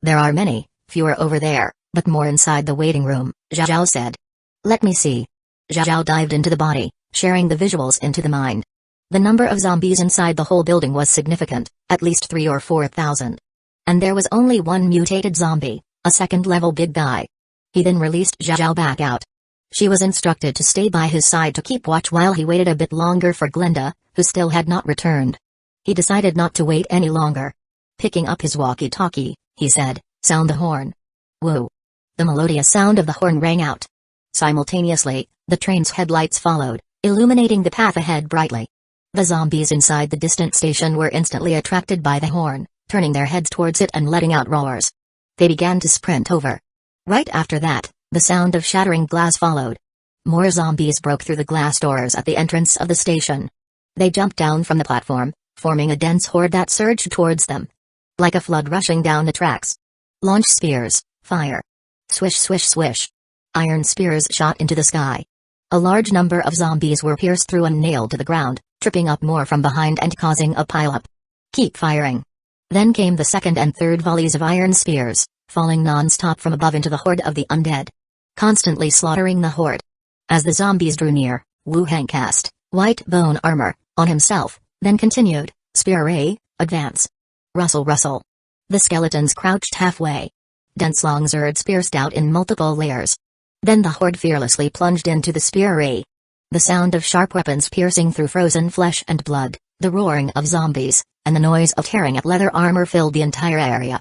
"There are many, fewer over there, but more inside the waiting room," Zhao said. "Let me see." Zhao dived into the body, sharing the visuals into the mind. The number of zombies inside the whole building was significant, at least 3 or 4,000. And there was only 1 mutated zombie, a second-level big guy. He then released Zhao back out. She was instructed to stay by his side to keep watch while he waited a bit longer for Glenda, who still had not returned. He decided not to wait any longer. Picking up his walkie-talkie, he said, "Sound the horn." Woo! The melodious sound of the horn rang out. Simultaneously, the train's headlights followed, illuminating the path ahead brightly. The zombies inside the distant station were instantly attracted by the horn, turning their heads towards it and letting out roars. They began to sprint over. Right after that, the sound of shattering glass followed. More zombies broke through the glass doors at the entrance of the station. They jumped down from the platform, forming a dense horde that surged towards them. like a flood rushing down the tracks. Launch spears, fire. Swish swish swish. Iron spears shot into the sky. A large number of zombies were pierced through and nailed to the ground, tripping up more from behind and causing a pileup. Keep firing. Then came the second and third volleys of iron spears, falling non-stop from above into the horde of the undead, constantly slaughtering the horde. As the zombies drew near, Wu Heng cast white bone armor on himself, then continued, spear array, advance. Rustle rustle. The skeletons crouched halfway. Dense long swords pierced out in multiple layers. Then the horde fearlessly plunged into the spear array. The sound of sharp weapons piercing through frozen flesh and blood, the roaring of zombies, and the noise of tearing at leather armor filled the entire area.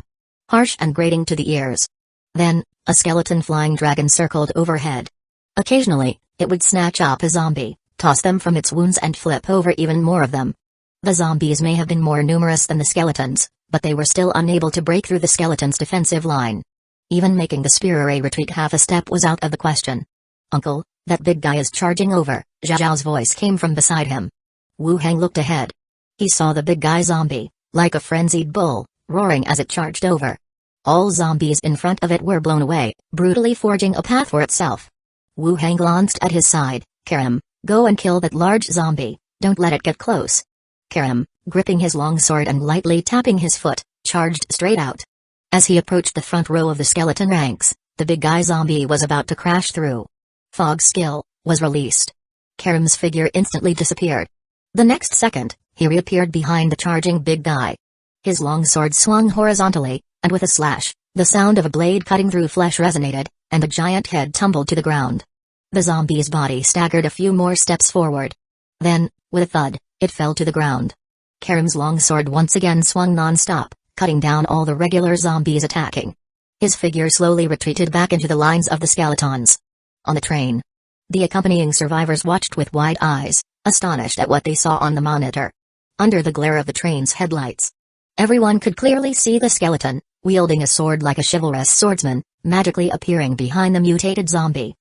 Harsh and grating to the ears. Then, a skeleton flying dragon circled overhead. Occasionally, it would snatch up a zombie, toss them from its wounds and flip over even more of them. The zombies may have been more numerous than the skeletons, but they were still unable to break through the skeleton's defensive line. Even making the spear array retreat half a step was out of the question. Uncle, that big guy is charging over, Zhao's voice came from beside him. Wu Heng looked ahead. He saw the big guy zombie, like a frenzied bull, roaring as it charged over. All zombies in front of it were blown away, brutally forging a path for itself. Wu Heng glanced at his side. Karim, go and kill that large zombie, don't let it get close. Karim, gripping his long sword and lightly tapping his foot, charged straight out. As he approached the front row of the skeleton ranks, the big guy zombie was about to crash through. Fog skill was released. Karim's figure instantly disappeared. The next second, he reappeared behind the charging big guy. His long sword swung horizontally, and with a slash, the sound of a blade cutting through flesh resonated, and the giant head tumbled to the ground. The zombie's body staggered a few more steps forward. Then, with a thud, it fell to the ground. Karim's long sword once again swung non-stop, cutting down all the regular zombies attacking. His figure slowly retreated back into the lines of the skeletons. On the train, the accompanying survivors watched with wide eyes, astonished at what they saw on the monitor. Under the glare of the train's headlights, everyone could clearly see the skeleton, wielding a sword like a chivalrous swordsman, magically appearing behind the mutated zombie.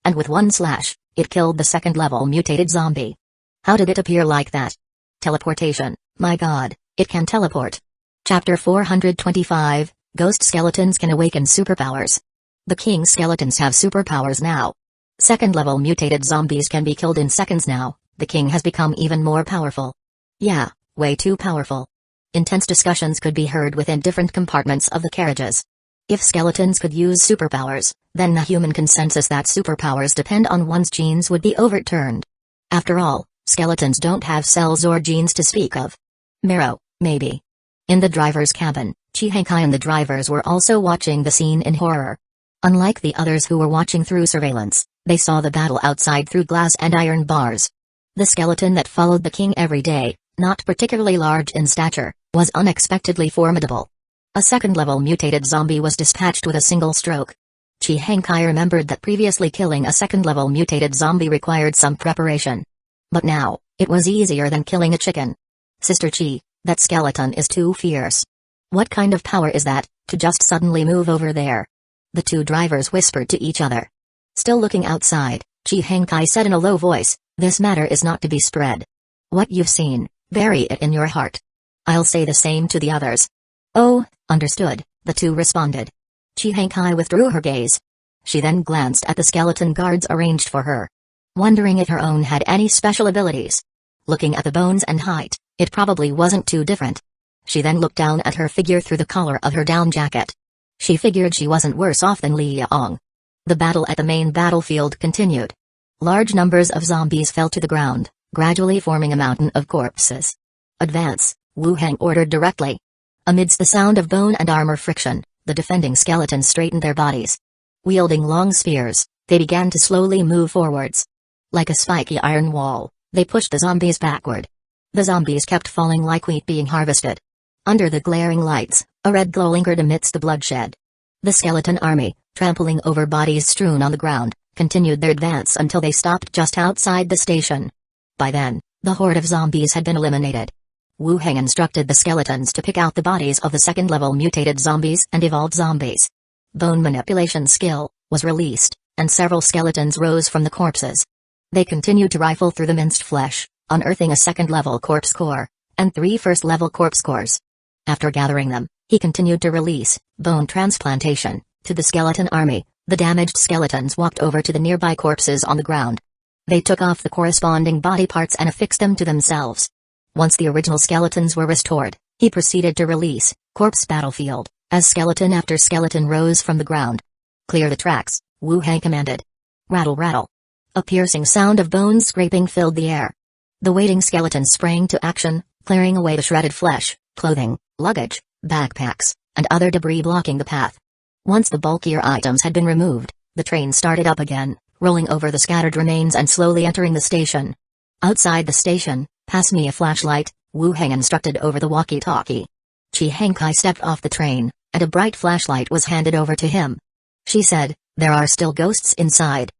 And with one slash, it killed the second-level mutated zombie. How did it appear like that? Teleportation, my god, it can teleport. Chapter 425, Ghost Skeletons Can Awaken Superpowers. The King Skeletons have superpowers now. Second-level mutated zombies can be killed in seconds now. The King has become even more powerful. Yeah, way too powerful. Intense discussions could be heard within different compartments of the carriages. If skeletons could use superpowers, then the human consensus that superpowers depend on one's genes would be overturned. After all, skeletons don't have cells or genes to speak of. Miro, maybe. In the driver's cabin, Chihankai and the drivers were also watching the scene in horror. Unlike the others who were watching through surveillance, they saw the battle outside through glass and iron bars. The skeleton that followed the king every day, not particularly large in stature, was unexpectedly formidable. A second-level mutated zombie was dispatched with a single stroke. Chihankai remembered that previously killing a second-level mutated zombie required some preparation. But now, it was easier than killing a chicken. Sister Chi, that skeleton is too fierce. What kind of power is that, to just suddenly move over there? The two drivers whispered to each other. Still looking outside, Chihankai said in a low voice, this matter is not to be spread. What you've seen, bury it in your heart. I'll say the same to the others. Oh, understood, the two responded. Chihankai withdrew her gaze. She then glanced at the skeleton guards arranged for her, wondering if her own had any special abilities. Looking at the bones and height, it probably wasn't too different. She then looked down at her figure through the collar of her down jacket. She figured she wasn't worse off than Li Yaong. The battle at the main battlefield continued. Large numbers of zombies fell to the ground, gradually forming a mountain of corpses. Advance, Wu Heng ordered directly. Amidst the sound of bone and armor friction, the defending skeletons straightened their bodies. Wielding long spears, they began to slowly move forwards. Like a spiky iron wall, they pushed the zombies backward. The zombies kept falling like wheat being harvested. Under the glaring lights, a red glow lingered amidst the bloodshed. The skeleton army, trampling over bodies strewn on the ground, continued their advance until they stopped just outside the station. By then, the horde of zombies had been eliminated. Wu Heng instructed the skeletons to pick out the bodies of the second-level mutated zombies and evolved zombies. Bone manipulation skill was released, and several skeletons rose from the corpses. They continued to rifle through the minced flesh, unearthing a second-level corpse core, and 3 first-level corpse cores. After gathering them, He continued to release bone transplantation to the skeleton army. The damaged skeletons walked over to the nearby corpses on the ground. They took off the corresponding body parts and affixed them to themselves. Once the original skeletons were restored, he proceeded to release Corpse Battlefield, as skeleton after skeleton rose from the ground. "Clear the tracks," Wu Hang commanded. Rattle rattle. A piercing sound of bones scraping filled the air. The waiting skeletons sprang to action, clearing away the shredded flesh, clothing, luggage, backpacks, and other debris blocking the path. Once the bulkier items had been removed, the train started up again, rolling over the scattered remains and slowly entering the station. Outside the station, "Pass me a flashlight," Wu Hang instructed over the walkie-talkie. Chi Hangkai stepped off the train, and a bright flashlight was handed over to him. She said, "There are still ghosts inside."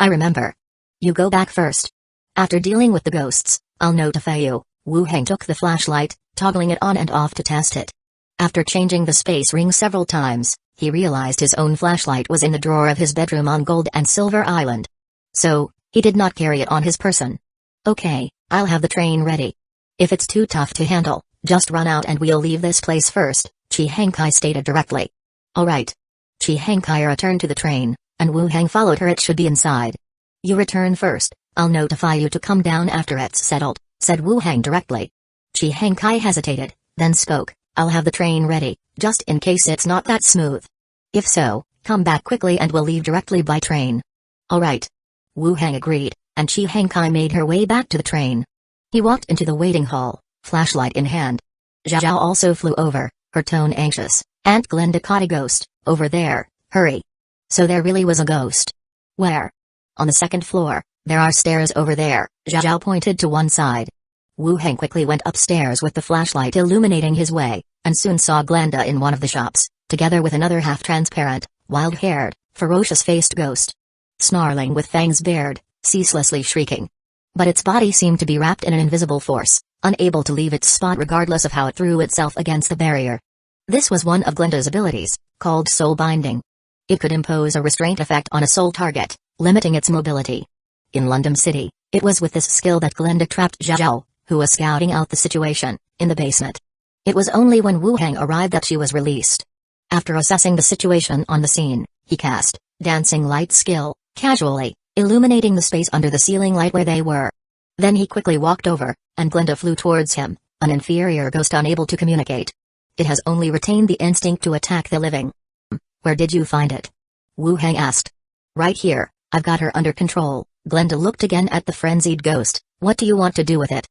"I remember. You go back first. After dealing with the ghosts, I'll notify you." Wu Hang took the flashlight, toggling it on and off to test it. After changing the space ring several times, he realized his own flashlight was in the drawer of his bedroom on Gold and Silver Island. So, he did not carry it on his person. "Okay, I'll have the train ready. If it's too tough to handle, just run out and we'll leave this place first," Chi Hangkai stated directly. "Alright." Chi Hangkai returned to the train, and Wu Hang followed her. "It should be inside. You return first, I'll notify you to come down after it's settled," said Wu Hang directly. Chi Hangkai hesitated, then spoke, "I'll have the train ready, just in case it's not that smooth. If so, come back quickly and we'll leave directly by train." "Alright." Wu Hang agreed, and Chi Hangkai made her way back to the train. He walked into the waiting hall, flashlight in hand. Zhao also flew over, her tone anxious. "Aunt Glenda caught a ghost, over there, hurry." So there really was a ghost. "Where?" "On the second floor, there are stairs over there," Zhao pointed to one side. Wu Hang quickly went upstairs with the flashlight illuminating his way, and soon saw Glenda in one of the shops, together with another half-transparent, wild-haired, ferocious-faced ghost. Snarling with fangs bared, ceaselessly shrieking. But its body seemed to be wrapped in an invisible force, unable to leave its spot regardless of how it threw itself against the barrier. This was one of Glenda's abilities, called Soul Binding. It could impose a restraint effect on a soul target, limiting its mobility. In London City, it was with this skill that Glenda trapped Zhao, who was scouting out the situation, in the basement. It was only when Wu Hang arrived that she was released. After assessing the situation on the scene, he cast Dancing Light skill, casually, illuminating the space under the ceiling light where they were. Then he quickly walked over, and Glenda flew towards him, an inferior ghost unable to communicate. It has only retained the instinct to attack the living. "Where did you find it?" Wu Hang asked. "Right here, I've got her under control." Glenda looked again at the frenzied ghost. "What do you want to do with it?"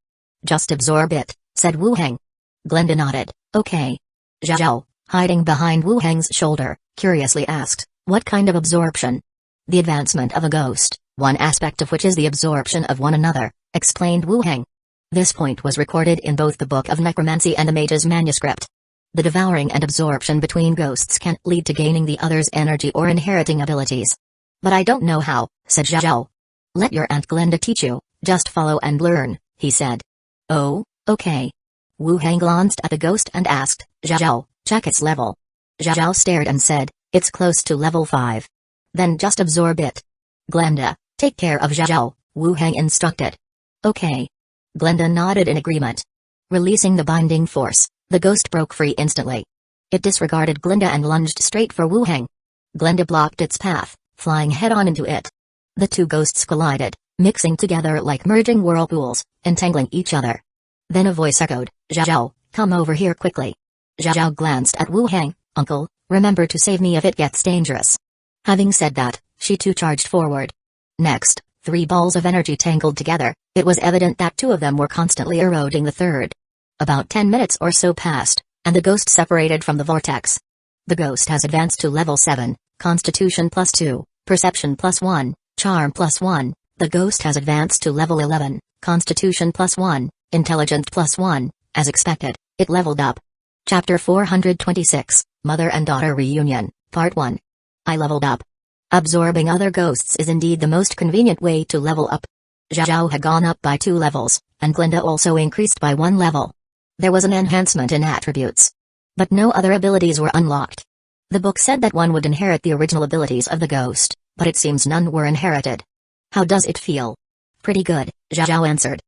"Just absorb it," said Wu Hang. Glenda nodded. "Okay." Zhao, hiding behind Wu Hang's shoulder, curiously asked, "What kind of absorption?" "The advancement of a ghost, one aspect of which is the absorption of one another," explained Wu Hang. This point was recorded in both the Book of Necromancy and the Mage's manuscript. The devouring and absorption between ghosts can lead to gaining the other's energy or inheriting abilities. "But I don't know how," said Zhao. "Let your Aunt Glenda teach you, just follow and learn," he said. "Oh, okay." Wu Hang glanced at the ghost and asked, "Zhao, check its level." Zhao stared and said, "It's close to level 5. "Then just absorb it." "Glenda, take care of Zhao," Wu Hang instructed. "Okay." Glenda nodded in agreement. Releasing the binding force, the ghost broke free instantly. It disregarded Glenda and lunged straight for Wu Hang. Glenda blocked its path, flying head-on into it. The two ghosts collided, mixing together like merging whirlpools, entangling each other. Then a voice echoed, "Zhao, come over here quickly." Zhao glanced at Wu Hang. "Uncle, remember to save me if it gets dangerous." Having said that, she too charged forward. Next, 3 balls of energy tangled together. It was evident that 2 of them were constantly eroding the third. About 10 minutes or so passed, and the ghost separated from the vortex. The ghost has advanced to level 7, Constitution +2, Perception +1, Charm +1. The ghost has advanced to level 11, Constitution +1, Intelligence +1. As expected, it leveled up. Chapter 426, Mother and Daughter Reunion, Part 1. I leveled up. Absorbing other ghosts is indeed the most convenient way to level up. Zhao had gone up by 2 levels, and Glenda also increased by 1 level. There was an enhancement in attributes. But no other abilities were unlocked. The book said that one would inherit the original abilities of the ghost, but it seems none were inherited. "How does it feel?" "Pretty good," Zhao answered.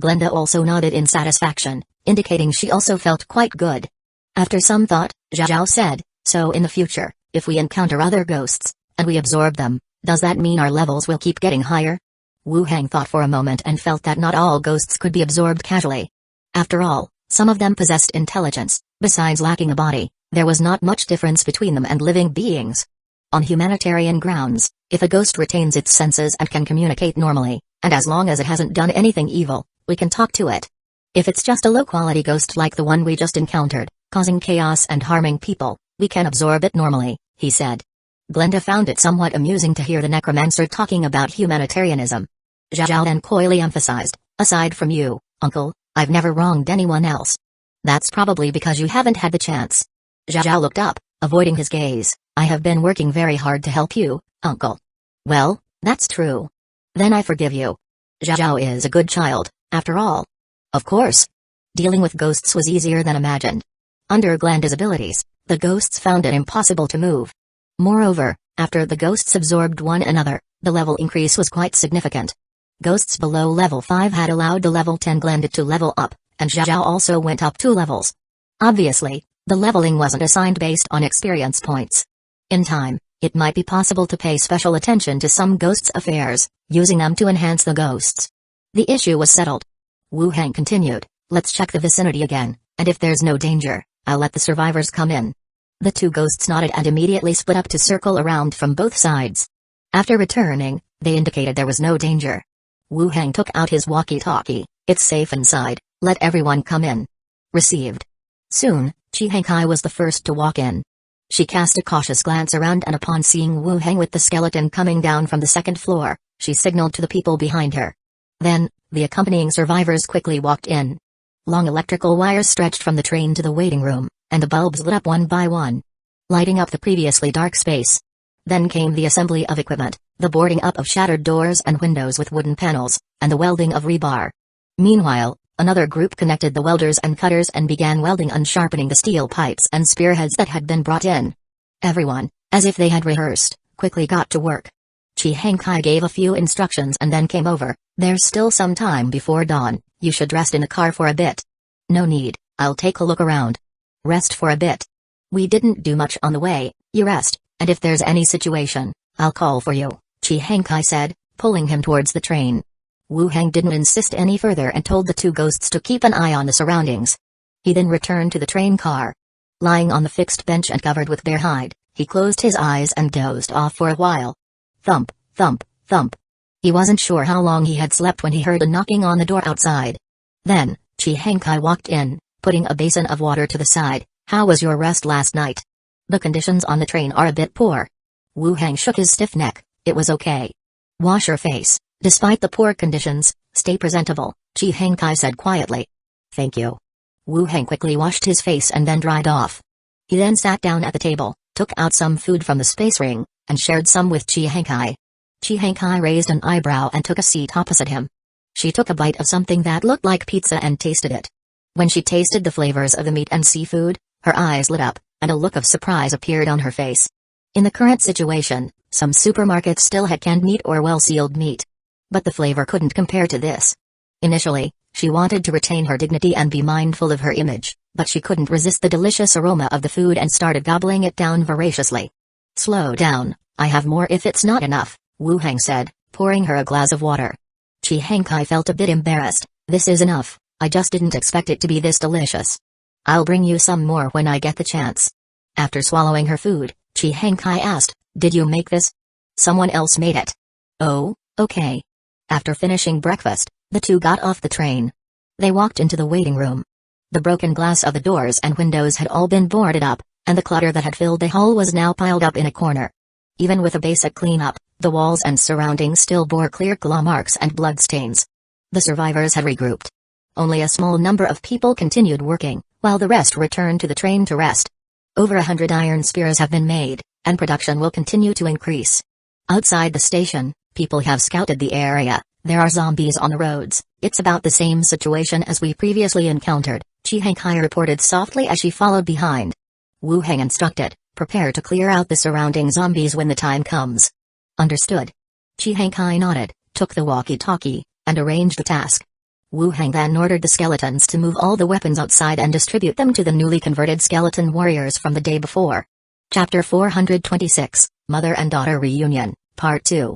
Glenda also nodded in satisfaction, indicating she also felt quite good. After some thought, Zhao said, so in the future, if we encounter other ghosts, and we absorb them, does that mean our levels will keep getting higher? Wu Heng thought for a moment and felt that not all ghosts could be absorbed casually. After all, some of them possessed intelligence. Besides lacking a body, there was not much difference between them and living beings. On humanitarian grounds, if a ghost retains its senses and can communicate normally, and as long as it hasn't done anything evil, we can talk to it. If it's just a low-quality ghost like the one we just encountered, causing chaos and harming people, we can absorb it normally, he said. Glenda found it somewhat amusing to hear the Necromancer talking about humanitarianism. Zhao then coyly emphasized, aside from you, uncle, I've never wronged anyone else. That's probably because you haven't had the chance. Zhao looked up, avoiding his gaze. I have been working very hard to help you, uncle. Well, that's true. Then I forgive you. Zhao is a good child, after all. Of course. Dealing with ghosts was easier than imagined. Under Glenda's abilities, the ghosts found it impossible to move. Moreover, after the ghosts absorbed one another, the level increase was quite significant. Ghosts below level 5 had allowed the level 10 Glenda to level up, and Zhao also went up 2 levels. Obviously, the leveling wasn't assigned based on experience points. In time, it might be possible to pay special attention to some ghosts' affairs, using them to enhance the ghosts. The issue was settled. Wu Heng continued, let's check the vicinity again, and if there's no danger, I'll let the survivors come in. The 2 ghosts nodded and immediately split up to circle around from both sides. After returning, they indicated there was no danger. Wu Heng took out his walkie-talkie. It's safe inside, let everyone come in. Received. Soon, Chi Hankai was the first to walk in. She cast a cautious glance around and upon seeing Wu Heng with the skeleton coming down from the 2nd floor, she signaled to the people behind her. Then, the accompanying survivors quickly walked in. Long electrical wires stretched from the train to the waiting room, and the bulbs lit up one by one, lighting up the previously dark space. Then came the assembly of equipment, the boarding up of shattered doors and windows with wooden panels, and the welding of rebar. Meanwhile, another group connected the welders and cutters and began welding and sharpening the steel pipes and spearheads that had been brought in. Everyone, as if they had rehearsed, quickly got to work. Chi Hankai gave a few instructions and then came over. There's still some time before dawn, you should rest in the car for a bit. No need, I'll take a look around. Rest for a bit. We didn't do much on the way, you rest, and if there's any situation, I'll call for you, Chi Hankai said, pulling him towards the train. Wu Heng didn't insist any further and told the 2 ghosts to keep an eye on the surroundings. He then returned to the train car. Lying on the fixed bench and covered with bare hide, he closed his eyes and dozed off for a while. Thump, thump, thump. He wasn't sure how long he had slept when he heard a knocking on the door outside. Then, Chi Hankai walked in, putting a basin of water to the side. How was your rest last night? The conditions on the train are a bit poor. Wu Heng shook his stiff neck. It was okay. Wash your face. Despite the poor conditions, stay presentable, Chi Hankai said quietly. Thank you. Wu Heng quickly washed his face and then dried off. He then sat down at the table, took out some food from the space ring, and shared some with Chi Hankai. Chi Hankai raised an eyebrow and took a seat opposite him. She took a bite of something that looked like pizza and tasted it. When she tasted the flavors of the meat and seafood, her eyes lit up, and a look of surprise appeared on her face. In the current situation, some supermarkets still had canned meat or well-sealed meat. But the flavor couldn't compare to this. Initially, she wanted to retain her dignity and be mindful of her image, but she couldn't resist the delicious aroma of the food and started gobbling it down voraciously. Slow down, I have more if it's not enough, Wu Heng said, pouring her a glass of water. Chi Hankai felt a bit embarrassed. This is enough, I just didn't expect it to be this delicious. I'll bring you some more when I get the chance. After swallowing her food, Chi Hankai asked, did you make this? Someone else made it. Oh, okay. After finishing breakfast, the 2 got off the train. They walked into the waiting room. The broken glass of the doors and windows had all been boarded up, and the clutter that had filled the hall was now piled up in a corner. Even with a basic cleanup, the walls and surroundings still bore clear claw marks and bloodstains. The survivors had regrouped. Only a small number of people continued working, while the rest returned to the train to rest. Over 100 iron spears have been made, and production will continue to increase. Outside the station, people have scouted the area. There are zombies on the roads. It's about the same situation as we previously encountered, Chi Hankai reported softly as she followed behind. Wu Heng instructed, prepare to clear out the surrounding zombies when the time comes. Understood. Chi Hankai nodded, took the walkie-talkie, and arranged the task. Wu Heng then ordered the skeletons to move all the weapons outside and distribute them to the newly converted skeleton warriors from the day before. Chapter 426, Mother and Daughter Reunion, Part 2.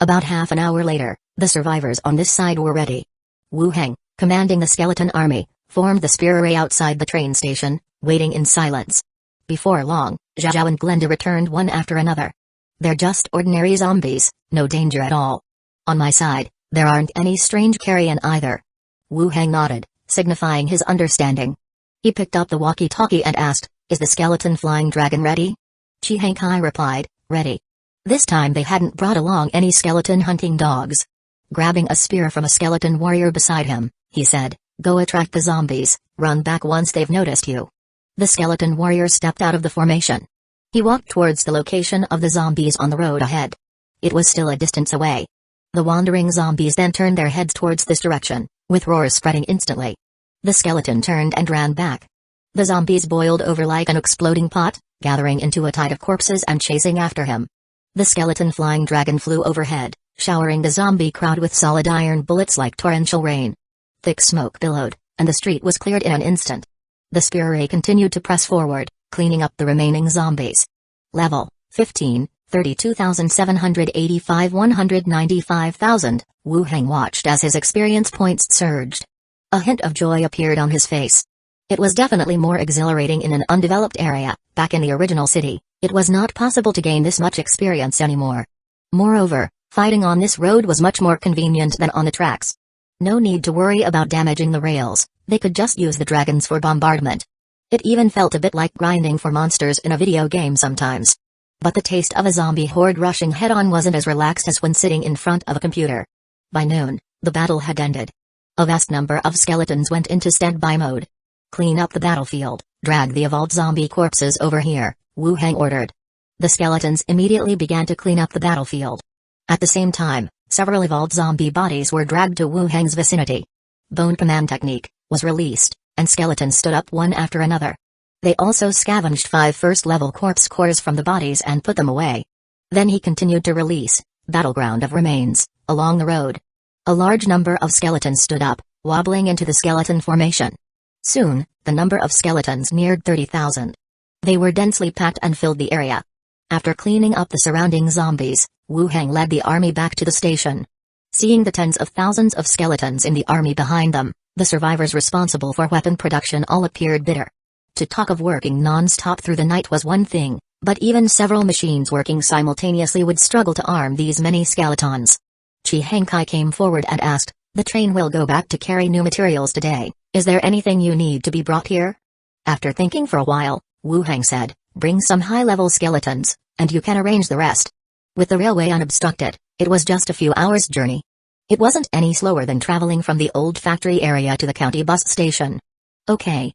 About half an hour later, the survivors on this side were ready. Wu Heng, commanding the skeleton army, formed the spear array outside the train station, waiting in silence. Before long, Zhao and Glenda returned one after another. They're just ordinary zombies, no danger at all. On my side, there aren't any strange carrion either. Wu Heng nodded, signifying his understanding. He picked up the walkie-talkie and asked, "Is the skeleton flying dragon ready?" Chi Hankai replied, "Ready." This time they hadn't brought along any skeleton hunting dogs. Grabbing a spear from a skeleton warrior beside him, he said, "Go attract the zombies, run back once they've noticed you." The skeleton warrior stepped out of the formation. He walked towards the location of the zombies on the road ahead. It was still a distance away. The wandering zombies then turned their heads towards this direction, with roars spreading instantly. The skeleton turned and ran back. The zombies boiled over like an exploding pot, gathering into a tide of corpses and chasing after him. The skeleton flying dragon flew overhead, showering the zombie crowd with solid iron bullets like torrential rain. Thick smoke billowed, and the street was cleared in an instant. The spear array continued to press forward, cleaning up the remaining zombies. Level 15, 32,785 195,000, Wu Heng watched as his experience points surged. A hint of joy appeared on his face. It was definitely more exhilarating in an undeveloped area. Back in the original city, it was not possible to gain this much experience anymore. Moreover, fighting on this road was much more convenient than on the tracks. No need to worry about damaging the rails, they could just use the dragons for bombardment. It even felt a bit like grinding for monsters in a video game sometimes. But the taste of a zombie horde rushing head-on wasn't as relaxed as when sitting in front of a computer. By noon, the battle had ended. A vast number of skeletons went into standby mode. "Clean up the battlefield, drag the evolved zombie corpses over here," Wu Heng ordered. The skeletons immediately began to clean up the battlefield. At the same time, several evolved zombie bodies were dragged to Wu Heng's vicinity. Bone Command Technique was released, and skeletons stood up one after another. They also scavenged 5 first-level corpse cores from the bodies and put them away. Then he continued to release Battleground of Remains along the road. A large number of skeletons stood up, wobbling into the skeleton formation. Soon, the number of skeletons neared 30,000. They were densely packed and filled the area. After cleaning up the surrounding zombies, Wu Heng led the army back to the station. Seeing the tens of thousands of skeletons in the army behind them, the survivors responsible for weapon production all appeared bitter. To talk of working non-stop through the night was one thing, but even several machines working simultaneously would struggle to arm these many skeletons. Chi Hankai came forward and asked, "The train will go back to carry new materials today. Is there anything you need to be brought here?" After thinking for a while, Wu Heng said, "Bring some high-level skeletons, and you can arrange the rest." With the railway unobstructed, it was just a few hours' journey. It wasn't any slower than traveling from the old factory area to the county bus station. "Okay."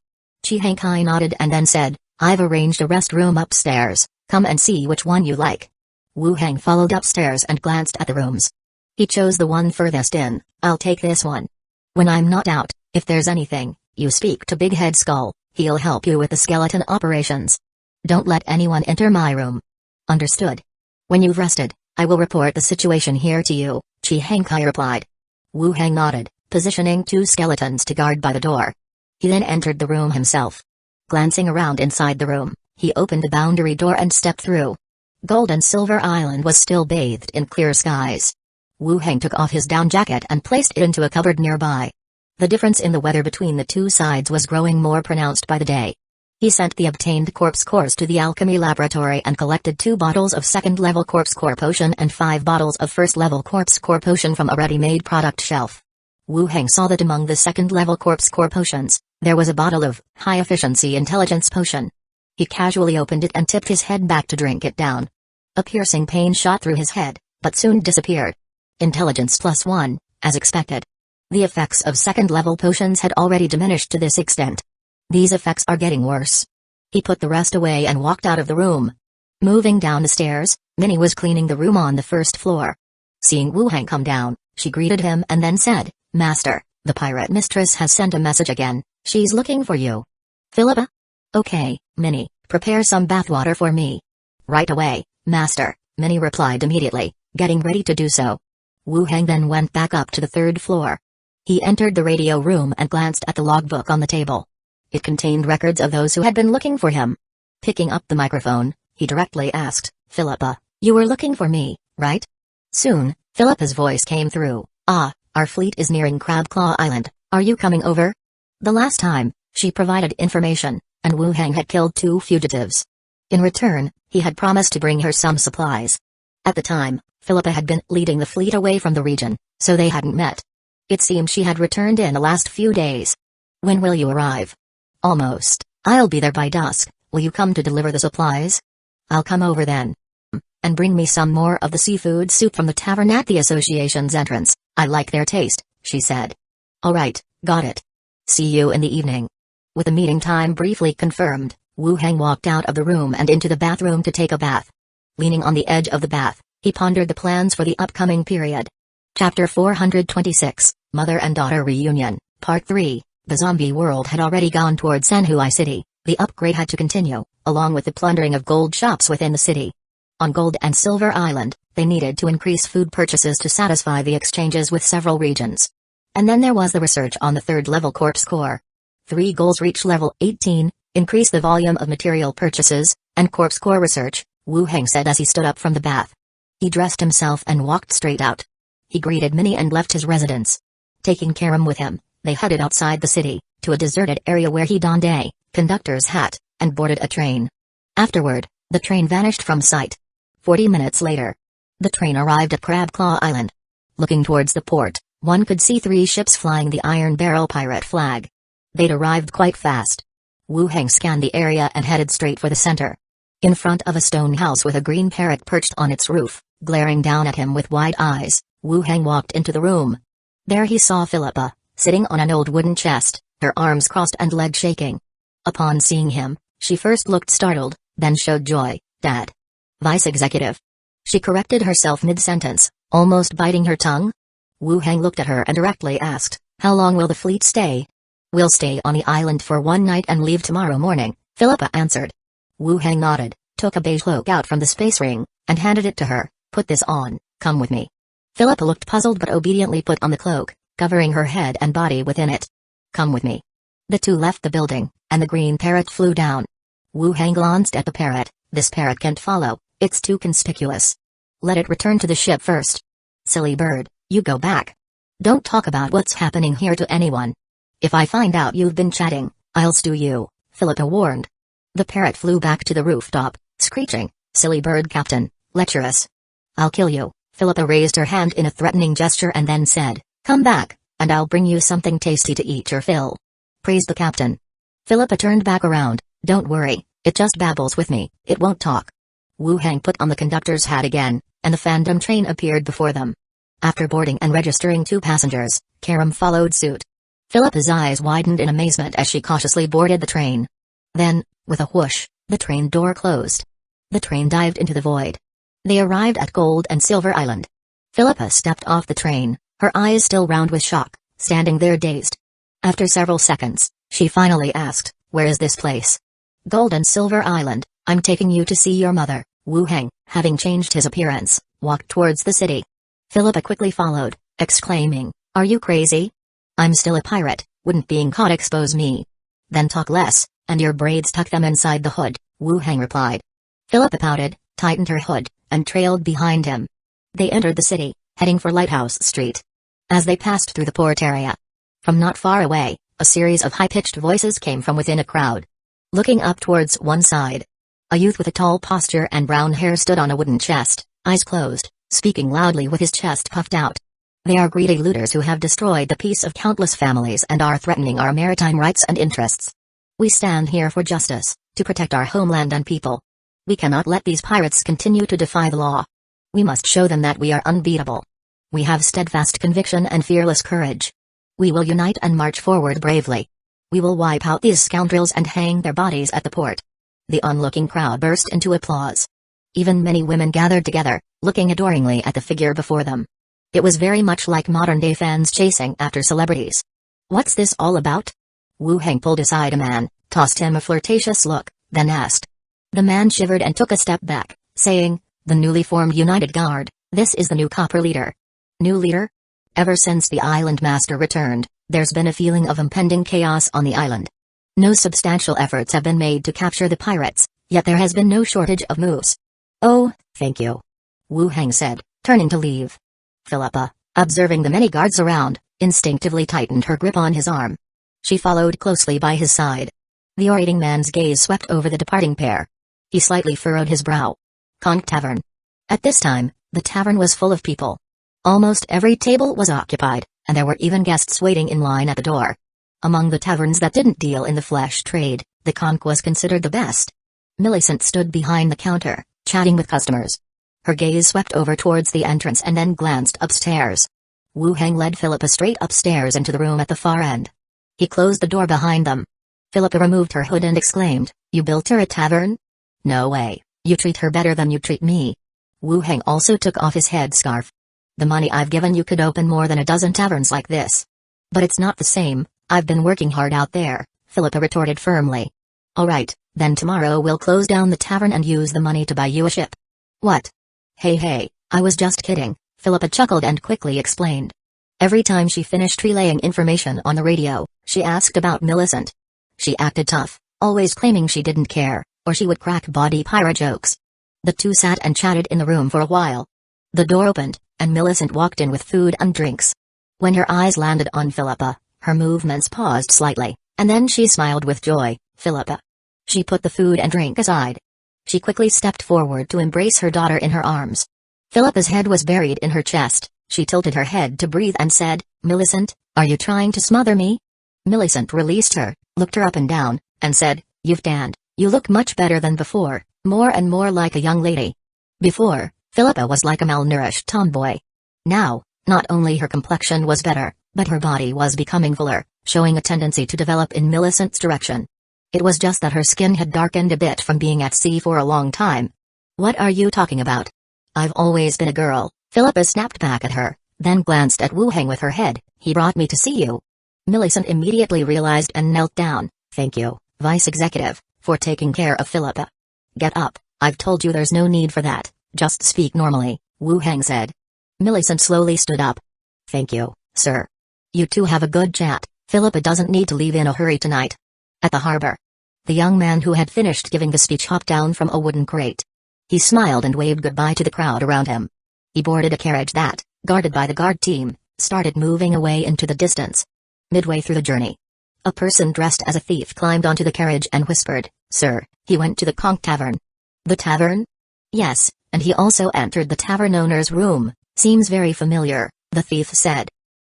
Chi Hankai nodded and then said, "I've arranged a rest room upstairs, come and see which one you like." Wu Heng followed upstairs and glanced at the rooms. He chose the one furthest in. "I'll take this one. When I'm not out, if there's anything, you speak to Big Head Skull, he'll help you with the skeleton operations. Don't let anyone enter my room." "Understood. When you've rested, I will report the situation here to you," Chi Hankai replied. Wu Heng nodded, positioning 2 skeletons to guard by the door. He then entered the room himself. Glancing around inside the room, he opened the boundary door and stepped through. Gold and Silver Island was still bathed in clear skies. Wu Heng took off his down jacket and placed it into a cupboard nearby. The difference in the weather between the two sides was growing more pronounced by the day. He sent the obtained corpse cores to the alchemy laboratory and collected 2 bottles of second-level corpse core potion and 5 bottles of first-level corpse core potion from a ready-made product shelf. Wu Heng saw that among the second-level corpse core potions, there was a bottle of high-efficiency intelligence potion. He casually opened it and tipped his head back to drink it down. A piercing pain shot through his head, but soon disappeared. Intelligence +1, as expected. The effects of second-level potions had already diminished to this extent. These effects are getting worse. He put the rest away and walked out of the room. Moving down the stairs, Minnie was cleaning the room on the first floor. Seeing Wu Heng come down, she greeted him and then said, "Master, the pirate mistress has sent a message again, she's looking for you." "Philippa?" "Okay, Minnie, prepare some bathwater for me." "Right away, Master," Minnie replied immediately, getting ready to do so. Wu Heng then went back up to the 3rd floor. He entered the radio room and glanced at the logbook on the table. It contained records of those who had been looking for him. Picking up the microphone, he directly asked, "Philippa, you were looking for me, right?" Soon, Philippa's voice came through. "Ah, our fleet is nearing Crabclaw Island. Are you coming over?" The last time, she provided information, and Wu Heng had killed 2 fugitives. In return, he had promised to bring her some supplies. At the time, Philippa had been leading the fleet away from the region, so they hadn't met. It seemed she had returned in the last few days. "When will you arrive?" "Almost. I'll be there by dusk. Will you come to deliver the supplies?" "I'll come over then. And bring me some more of the seafood soup from the tavern at the association's entrance. I like their taste," she said. "All right, got it. See you in the evening." With the meeting time briefly confirmed, Wu Heng walked out of the room and into the bathroom to take a bath. Leaning on the edge of the bath, he pondered the plans for the upcoming period. Chapter 426, Mother and Daughter Reunion, Part 3. The zombie world had already gone toward Senhui City. The upgrade had to continue, along with the plundering of gold shops within the city. On Gold and Silver Island, they needed to increase food purchases to satisfy the exchanges with several regions. And then there was the research on the 3rd-level corpse core. 3 goals reach level 18, increase the volume of material purchases, and corpse core research, Wu Heng said as he stood up from the bath. He dressed himself and walked straight out. He greeted Minnie and left his residence. Taking Karam with him, they headed outside the city, to a deserted area where he donned a conductor's hat, and boarded a train. Afterward, the train vanished from sight. 40 minutes later, the train arrived at Crabclaw Island. Looking towards the port, one could see 3 ships flying the Iron Barrel pirate flag. They'd arrived quite fast. Wu Heng scanned the area and headed straight for the center. In front of a stone house with a green parrot perched on its roof, glaring down at him with wide eyes, Wu Heng walked into the room. There he saw Philippa, sitting on an old wooden chest, her arms crossed and legs shaking. Upon seeing him, she first looked startled, then showed joy. "Dad. Vice Executive." She corrected herself mid-sentence, almost biting her tongue. Wu Heng looked at her and directly asked, "How long will the fleet stay?" "We'll stay on the island for 1 night and leave tomorrow morning," Philippa answered. Wu Heng nodded, took a beige cloak out from the space ring, and handed it to her. "Put this on, come with me." Philippa looked puzzled but obediently put on the cloak, covering her head and body within it. "Come with me." The two left the building, and the green parrot flew down. Wu Heng glanced at the parrot. "This parrot can't follow, it's too conspicuous. Let it return to the ship first." "Silly bird, you go back. Don't talk about what's happening here to anyone. If I find out you've been chatting, I'll stew you," Philippa warned. The parrot flew back to the rooftop, screeching, "Silly bird captain, lecherous. I'll kill you." Philippa raised her hand in a threatening gesture and then said, "Come back, and I'll bring you something tasty to eat your fill." "Praise the captain." Philippa turned back around. "Don't worry, it just babbles with me, it won't talk." Wu Heng put on the conductor's hat again, and the Phantom train appeared before them. After boarding and registering 2 passengers, Karam followed suit. Philippa's eyes widened in amazement as she cautiously boarded the train. Then, with a whoosh, the train door closed. The train dived into the void. They arrived at Gold and Silver Island. Philippa stepped off the train, her eyes still round with shock, standing there dazed. After several seconds, she finally asked, "Where is this place?" "Gold and Silver Island. I'm taking you to see your mother." Wu Heng, having changed his appearance, walked towards the city. Philippa quickly followed, exclaiming, "Are you crazy? I'm still a pirate, wouldn't being caught expose me?" "Then talk less, and your braids tuck them inside the hood," Wu Heng replied. Philippa pouted, tightened her hood, and trailed behind him. They entered the city, heading for Lighthouse Street. As they passed through the port area, from not far away, a series of high-pitched voices came from within a crowd. Looking up towards one side, a youth with a tall posture and brown hair stood on a wooden chest, eyes closed, speaking loudly with his chest puffed out. "They are greedy looters who have destroyed the peace of countless families and are threatening our maritime rights and interests. We stand here for justice, to protect our homeland and people. We cannot let these pirates continue to defy the law. We must show them that we are unbeatable. We have steadfast conviction and fearless courage. We will unite and march forward bravely. We will wipe out these scoundrels and hang their bodies at the port." The onlooking crowd burst into applause. Even many women gathered together, looking adoringly at the figure before them. It was very much like modern-day fans chasing after celebrities. "What's this all about?" Wu Heng pulled aside a man, tossed him a flirtatious look, then asked. The man shivered and took a step back, saying, "The newly formed United Guard, this is the new copper leader." "New leader?" Ever since the island master returned, there's been a feeling of impending chaos on the island. No substantial efforts have been made to capture the pirates, yet there has been no shortage of moves. Oh, thank you. Wu Heng said, turning to leave. Philippa, observing the many guards around, instinctively tightened her grip on his arm. She followed closely by his side. The orating man's gaze swept over the departing pair. He slightly furrowed his brow. Conch Tavern. At this time, the tavern was full of people. Almost every table was occupied, and there were even guests waiting in line at the door. Among the taverns that didn't deal in the flesh trade, the Conch was considered the best. Millicent stood behind the counter, chatting with customers. Her gaze swept over towards the entrance and then glanced upstairs. Wu Heng led Philippa straight upstairs into the room at the far end. He closed the door behind them. Philippa removed her hood and exclaimed, "You built her a tavern? No way, you treat her better than you treat me." Wu Heng also took off his headscarf. "The money I've given you could open more than a dozen taverns like this." "But it's not the same, I've been working hard out there," Philippa retorted firmly. "Alright, then tomorrow we'll close down the tavern and use the money to buy you a ship." "What?" Hey, I was just kidding," Philippa chuckled and quickly explained. Every time she finished relaying information on the radio, she asked about Millicent. She acted tough, always claiming she didn't care, or she would crack body pirate jokes. The two sat and chatted in the room for a while. The door opened, and Millicent walked in with food and drinks. When her eyes landed on Philippa, her movements paused slightly, and then she smiled with joy. "Philippa." She put the food and drink aside. She quickly stepped forward to embrace her daughter in her arms. Philippa's head was buried in her chest. She tilted her head to breathe and said, "Millicent, are you trying to smother me?" Millicent released her, looked her up and down, and said, "You've tanned, you look much better than before, more and more like a young lady." Before, Philippa was like a malnourished tomboy. Now, not only her complexion was better, but her body was becoming fuller, showing a tendency to develop in Millicent's direction. It was just that her skin had darkened a bit from being at sea for a long time. "What are you talking about? I've always been a girl," Philippa snapped back at her, then glanced at Wu Heng with her head. "He brought me to see you." Millicent immediately realized and knelt down. "Thank you, Vice Executive, for taking care of Philippa." "Get up, I've told you there's no need for that, just speak normally," Wu Heng said. Millicent slowly stood up. "Thank you, sir. You two have a good chat, Philippa doesn't need to leave in a hurry tonight." At the harbor, the young man who had finished giving the speech hopped down from a wooden crate. He smiled and waved goodbye to the crowd around him. He boarded a carriage that, guarded by the guard team, started moving away into the distance. Midway through the journey, a person dressed as a thief climbed onto the carriage and whispered, "Sir, he went to the Conch Tavern." "The tavern?" "Yes, and he also entered the tavern owner's room. Seems very familiar," the thief said.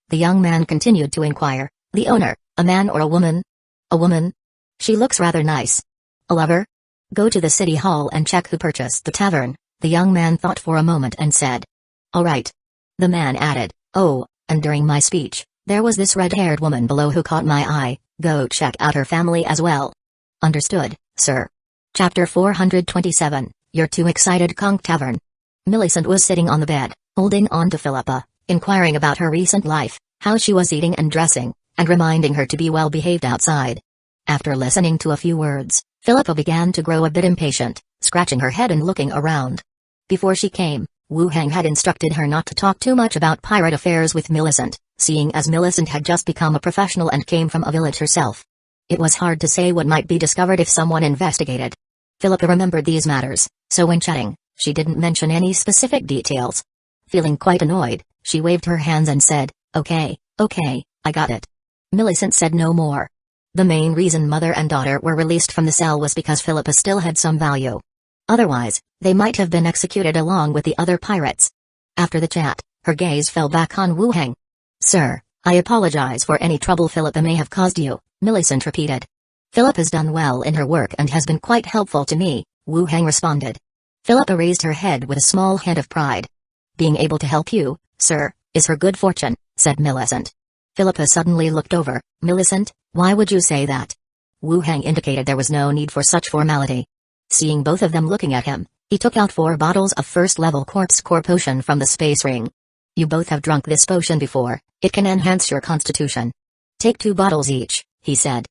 The young man continued to inquire, "The owner, a man or a woman?" "A woman. She looks rather nice." "A lover?" "Go to the city hall and check who purchased the tavern." The young man thought for a moment and said, "All right." The man added, "Oh, and during my speech, there was this red-haired woman below who caught my eye. Go check out her family as well." "Understood, sir." Chapter 427, You're Too Excited. Conch Tavern. Millicent was sitting on the bed, holding on to Philippa, inquiring about her recent life, how she was eating and dressing, and reminding her to be well behaved outside. After listening to a few words, Philippa began to grow a bit impatient, scratching her head and looking around. Before she came, Wu Heng had instructed her not to talk too much about pirate affairs with Millicent, seeing as Millicent had just become a professional and came from a village herself. It was hard to say what might be discovered if someone investigated. Philippa remembered these matters, so when chatting, she didn't mention any specific details. Feeling quite annoyed, she waved her hands and said, Okay, I got it." Millicent said no more. The main reason mother and daughter were released from the cell was because Philippa still had some value. Otherwise, they might have been executed along with the other pirates. After the chat, her gaze fell back on Wu Heng. "Sir, I apologize for any trouble Philippa may have caused you," Millicent repeated. "Philippa's done well in her work and has been quite helpful to me," Wu Heng responded. Philippa raised her head with a small hint of pride. "Being able to help you, sir, is her good fortune," said Millicent. Philippa suddenly looked over. "Millicent, why would you say that?" Wu Heng indicated there was no need for such formality. Seeing both of them looking at him, he took out 4 bottles of first-level corpse core potion from the space ring. "You both have drunk this potion before, it can enhance your constitution. Take 2 bottles each," he said.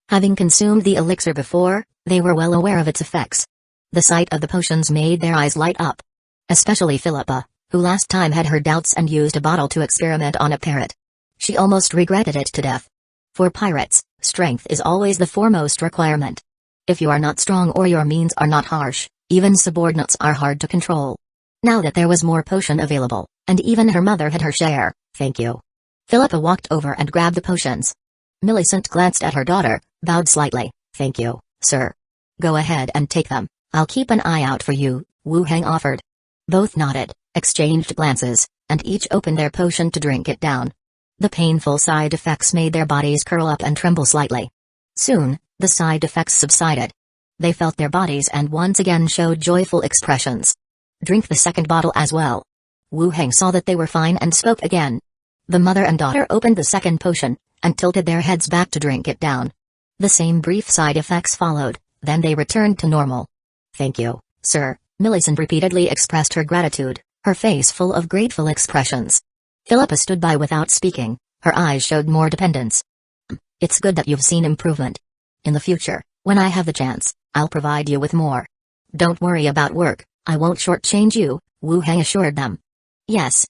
Having consumed the elixir before, they were well aware of its effects. The sight of the potions made their eyes light up. Especially Philippa, who last time had her doubts and used a bottle to experiment on a parrot. She almost regretted it to death. For pirates, strength is always the foremost requirement. If you are not strong or your means are not harsh, even subordinates are hard to control. Now that there was more potion available, and even her mother had her share, thank you. Philippa walked over and grabbed the potions. Millicent glanced at her daughter, bowed slightly. Thank you, sir. Go ahead and take them. I'll keep an eye out for you, Wu Heng offered. Both nodded, exchanged glances, and each opened their potion to drink it down. The painful side effects made their bodies curl up and tremble slightly. Soon, the side effects subsided. They felt their bodies and once again showed joyful expressions. Drink the second bottle as well. Wu Heng saw that they were fine and spoke again. The mother and daughter opened the second potion, and tilted their heads back to drink it down. The same brief side effects followed, then they returned to normal. Thank you, sir, Millicent repeatedly expressed her gratitude, her face full of grateful expressions. Philippa stood by without speaking, her eyes showed more dependence. It's good that you've seen improvement. In the future, when I have the chance, I'll provide you with more. Don't worry about work, I won't shortchange you, Wu Heng assured them. Yes,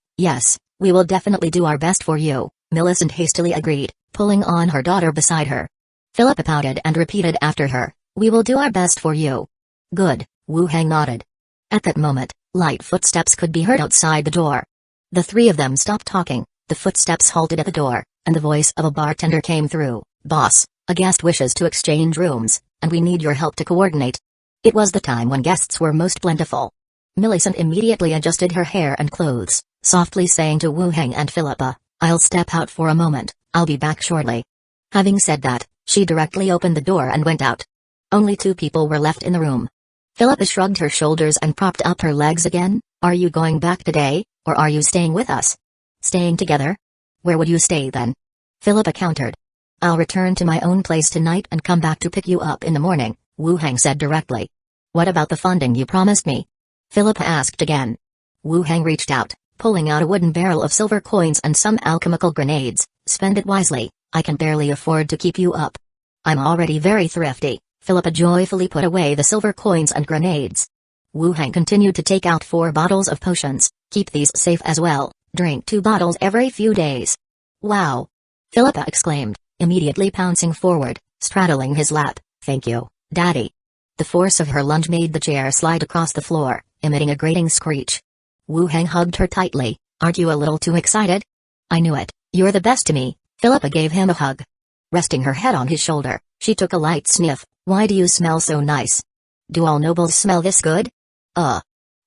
we will definitely do our best for you, Millicent hastily agreed, pulling on her daughter beside her. Philippa pouted and repeated after her, we will do our best for you. Good, Wu Heng nodded. At that moment, light footsteps could be heard outside the door. The three of them stopped talking, the footsteps halted at the door, and the voice of a bartender came through. Boss, a guest wishes to exchange rooms, and we need your help to coordinate. It was the time when guests were most plentiful. Millicent immediately adjusted her hair and clothes, softly saying to Wu Heng and Philippa, I'll step out for a moment, I'll be back shortly. Having said that, she directly opened the door and went out. Only 2 people were left in the room. Philippa shrugged her shoulders and propped up her legs again. Are you going back today, or are you staying with us? Staying together? Where would you stay then? Philippa countered. I'll return to my own place tonight and come back to pick you up in the morning, Wu Heng said directly. What about the funding you promised me? Philippa asked again. Wu Heng reached out, pulling out a wooden barrel of silver coins and some alchemical grenades. Spend it wisely, I can barely afford to keep you up. I'm already very thrifty. Philippa joyfully put away the silver coins and grenades. Wu Heng continued to take out 4 bottles of potions. Keep these safe as well, drink 2 bottles every few days. Wow! Philippa exclaimed, immediately pouncing forward, straddling his lap. Thank you, Daddy. The force of her lunge made the chair slide across the floor, emitting a grating screech. Wu Heng hugged her tightly. Aren't you a little too excited? I knew it, you're the best to me. Philippa gave him a hug. Resting her head on his shoulder, she took a light sniff. Why do you smell so nice? Do all nobles smell this good?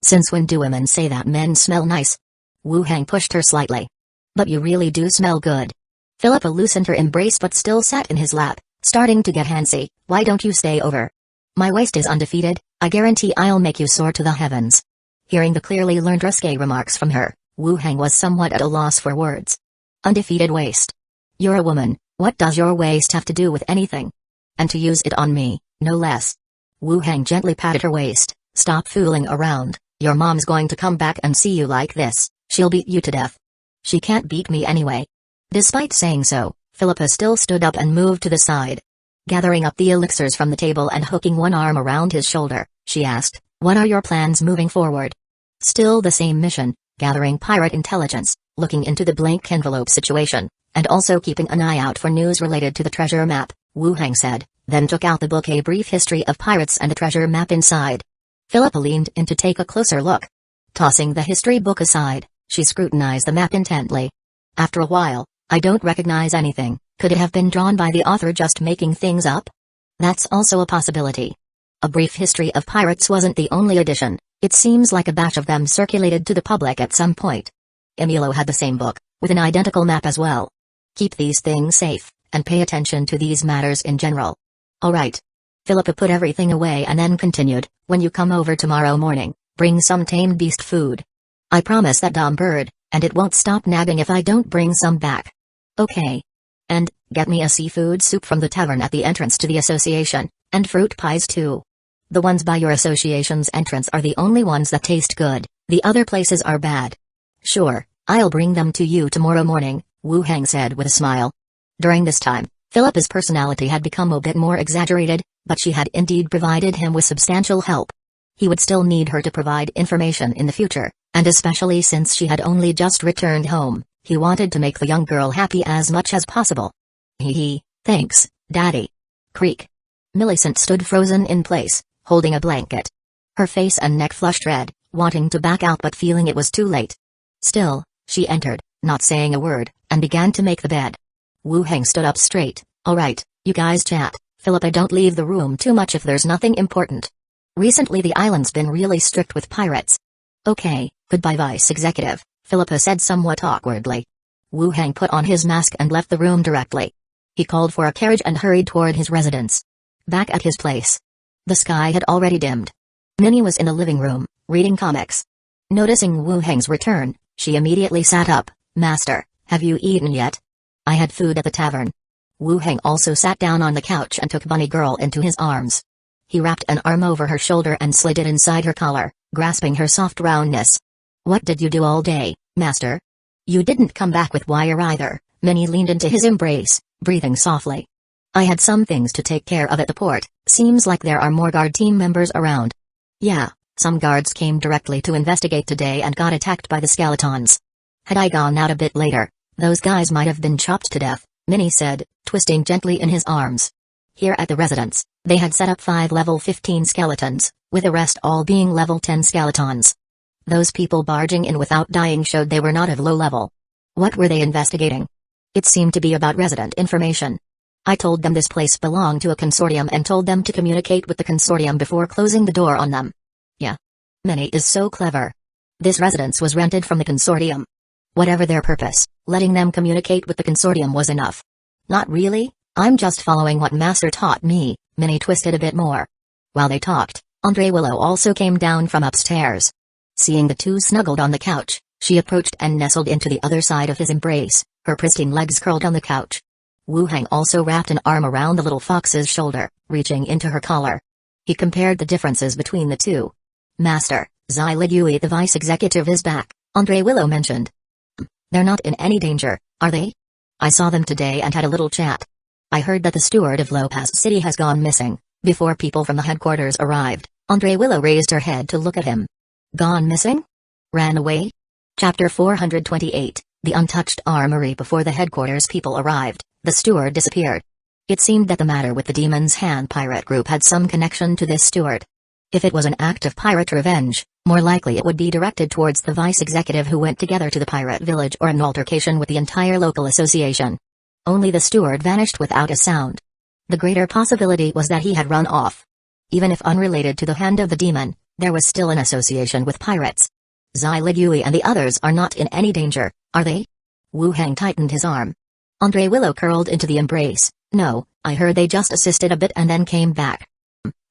Since when do women say that men smell nice? Wu Heng pushed her slightly. But you really do smell good. Philippa loosened her embrace but still sat in his lap, starting to get handsy. Why don't you stay over? My waist is undefeated, I guarantee I'll make you soar to the heavens. Hearing the clearly learned risque remarks from her, Wu Heng was somewhat at a loss for words. Undefeated waist. You're a woman, what does your waist have to do with anything? And to use it on me, no less. Wu Heng gently patted her waist. Stop fooling around, your mom's going to come back and see you like this, she'll beat you to death. She can't beat me anyway. Despite saying so, Philippa still stood up and moved to the side. Gathering up the elixirs from the table and hooking one arm around his shoulder, she asked, what are your plans moving forward? Still the same mission, gathering pirate intelligence, looking into the blank envelope situation, and also keeping an eye out for news related to the treasure map, Wu Heng said, then took out the book A Brief History of Pirates and the treasure map inside. Philippa leaned in to take a closer look. Tossing the history book aside, she scrutinized the map intently. After a while, I don't recognize anything. Could it have been drawn by the author just making things up? That's also a possibility. A Brief History of Pirates wasn't the only edition, it seems like a batch of them circulated to the public at some point. Emilio had the same book, with an identical map as well. Keep these things safe, and pay attention to these matters in general. Alright. Philippa put everything away and then continued, when you come over tomorrow morning, bring some tamed beast food. I promise that dumb bird, and it won't stop nagging if I don't bring some back. Okay. And, get me a seafood soup from the tavern at the entrance to the association, and fruit pies too. The ones by your association's entrance are the only ones that taste good, the other places are bad. Sure, I'll bring them to you tomorrow morning, Wu Heng said with a smile. During this time, Philippa's personality had become a bit more exaggerated, but she had indeed provided him with substantial help. He would still need her to provide information in the future, And especially since she had only just returned home, he wanted to make the young girl happy as much as possible. Hee, thanks, Daddy. Creak. Millicent stood frozen in place, holding a blanket. Her face and neck flushed red, wanting to back out but feeling it was too late. Still, she entered, not saying a word, and began to make the bed. Wu Heng stood up straight. Alright, you guys chat. Philippa, don't leave the room too much if there's nothing important. Recently the island's been really strict with pirates. Okay, goodbye Vice Executive, Philippa said somewhat awkwardly. Wu Heng put on his mask and left the room directly. He called for a carriage and hurried toward his residence. Back at his place, the sky had already dimmed. Minnie was in the living room, reading comics. Noticing Wu Heng's return, she immediately sat up. Master, have you eaten yet? I had food at the tavern. Wu Heng also sat down on the couch and took Bunny Girl into his arms. He wrapped an arm over her shoulder and slid it inside her collar, grasping her soft roundness. What did you do all day, Master? You didn't come back with wire either. Minnie leaned into his embrace, breathing softly. I had some things to take care of at the port. Seems like there are more guard team members around. Yeah, some guards came directly to investigate today and got attacked by the skeletons. Had I gone out a bit later, those guys might have been chopped to death, Minnie said, twisting gently in his arms. Here at the residence, they had set up 5 level 15 skeletons, with the rest all being level 10 skeletons. Those people barging in without dying showed they were not of low level. What were they investigating? It seemed to be about resident information. I told them this place belonged to a consortium and told them to communicate with the consortium before closing the door on them. Yeah. Minnie is so clever. This residence was rented from the consortium. Whatever their purpose, letting them communicate with the consortium was enough. Not really, I'm just following what Master taught me, Minnie twisted a bit more. While they talked, Andre Willow also came down from upstairs. Seeing the two snuggled on the couch, she approached and nestled into the other side of his embrace, her pristine legs curled on the couch. Wu Heng also wrapped an arm around the little fox's shoulder, reaching into her collar. He compared the differences between the two. Master, Zai Ligui the vice executive is back, Andre Willow mentioned. They're not in any danger, are they? I saw them today and had a little chat. I heard that the steward of Lopez City has gone missing. Before people from the headquarters arrived, Andre Willow raised her head to look at him. Gone missing? Ran away? Chapter 428, The Untouched Armory. Before the headquarters people arrived, the steward disappeared. It seemed that the matter with the Demon's Hand pirate group had some connection to this steward. If it was an act of pirate revenge, more likely it would be directed towards the vice executive who went together to the pirate village, or an altercation with the entire local association. Only the steward vanished without a sound. The greater possibility was that he had run off. Even if unrelated to the Hand of the Demon, there was still an association with pirates. Zai Ligui and the others are not in any danger, are they? Wu Heng tightened his arm. Andre Willow curled into the embrace. No, I heard they just assisted a bit and then came back.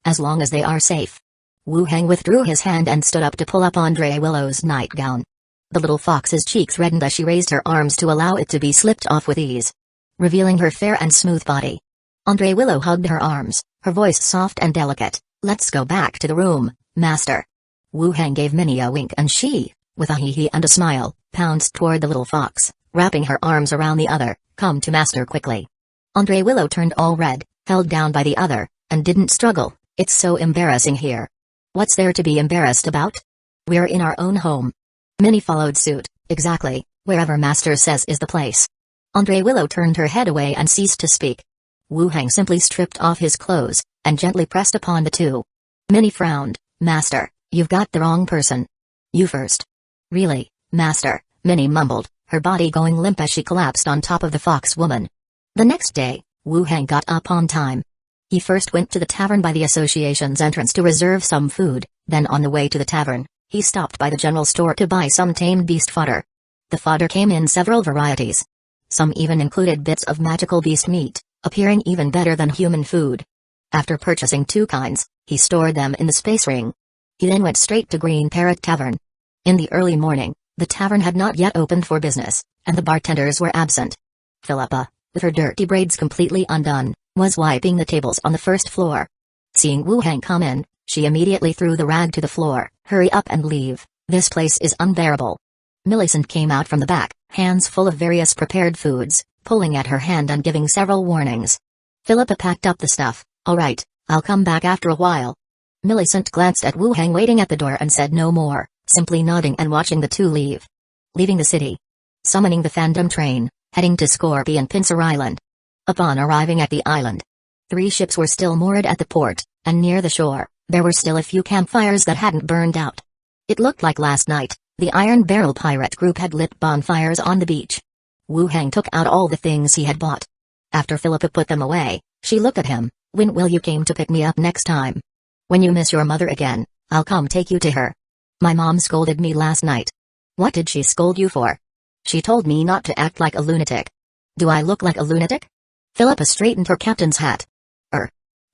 As long as they are safe. Wu Heng withdrew his hand and stood up to pull up Andre Willow's nightgown. The little fox's cheeks reddened as she raised her arms to allow it to be slipped off with ease, revealing her fair and smooth body. Andre Willow hugged her arms, her voice soft and delicate. Let's go back to the room, Master. Wu Heng gave Minnie a wink and she, with a hee-hee and a smile, pounced toward the little fox, wrapping her arms around the other. Come to Master quickly. Andre Willow turned all red, held down by the other, and didn't struggle. It's so embarrassing here. What's there to be embarrassed about? We're in our own home. Minnie followed suit. Exactly, wherever Master says is the place. Andre Willow turned her head away and ceased to speak. Wu Heng simply stripped off his clothes, and gently pressed upon the two. Minnie frowned. Master, you've got the wrong person. You first. Really, Master, Minnie mumbled, her body going limp as she collapsed on top of the fox woman. The next day, Wu Heng got up on time. He first went to the tavern by the association's entrance to reserve some food, then on the way to the tavern, he stopped by the general store to buy some tamed beast fodder. The fodder came in several varieties. Some even included bits of magical beast meat, appearing even better than human food. After purchasing 2 kinds, he stored them in the space ring. He then went straight to Green Parrot Tavern. In the early morning, the tavern had not yet opened for business, and the bartenders were absent. Philippa, with her dirty braids completely undone, was wiping the tables on the first floor. Seeing Wu Heng come in, she immediately threw the rag to the floor. Hurry up and leave, this place is unbearable. Millicent came out from the back, hands full of various prepared foods, pulling at her hand and giving several warnings. Philippa packed up the stuff. All right, I'll come back after a while. Millicent glanced at Wu Heng waiting at the door and said no more, simply nodding and watching the two leave. Leaving the city. Summoning the Phantom train, heading to Scorpion Pincer Island. Upon arriving at the island, 3 ships were still moored at the port, and near the shore, there were still a few campfires that hadn't burned out. It looked like last night, the Iron Barrel pirate group had lit bonfires on the beach. Wu Heng took out all the things he had bought. After Philippa put them away, she looked at him. When will you came to pick me up next time? When you miss your mother again, I'll come take you to her. My mom scolded me last night. What did she scold you for? She told me not to act like a lunatic. Do I look like a lunatic? Philippa straightened her captain's hat.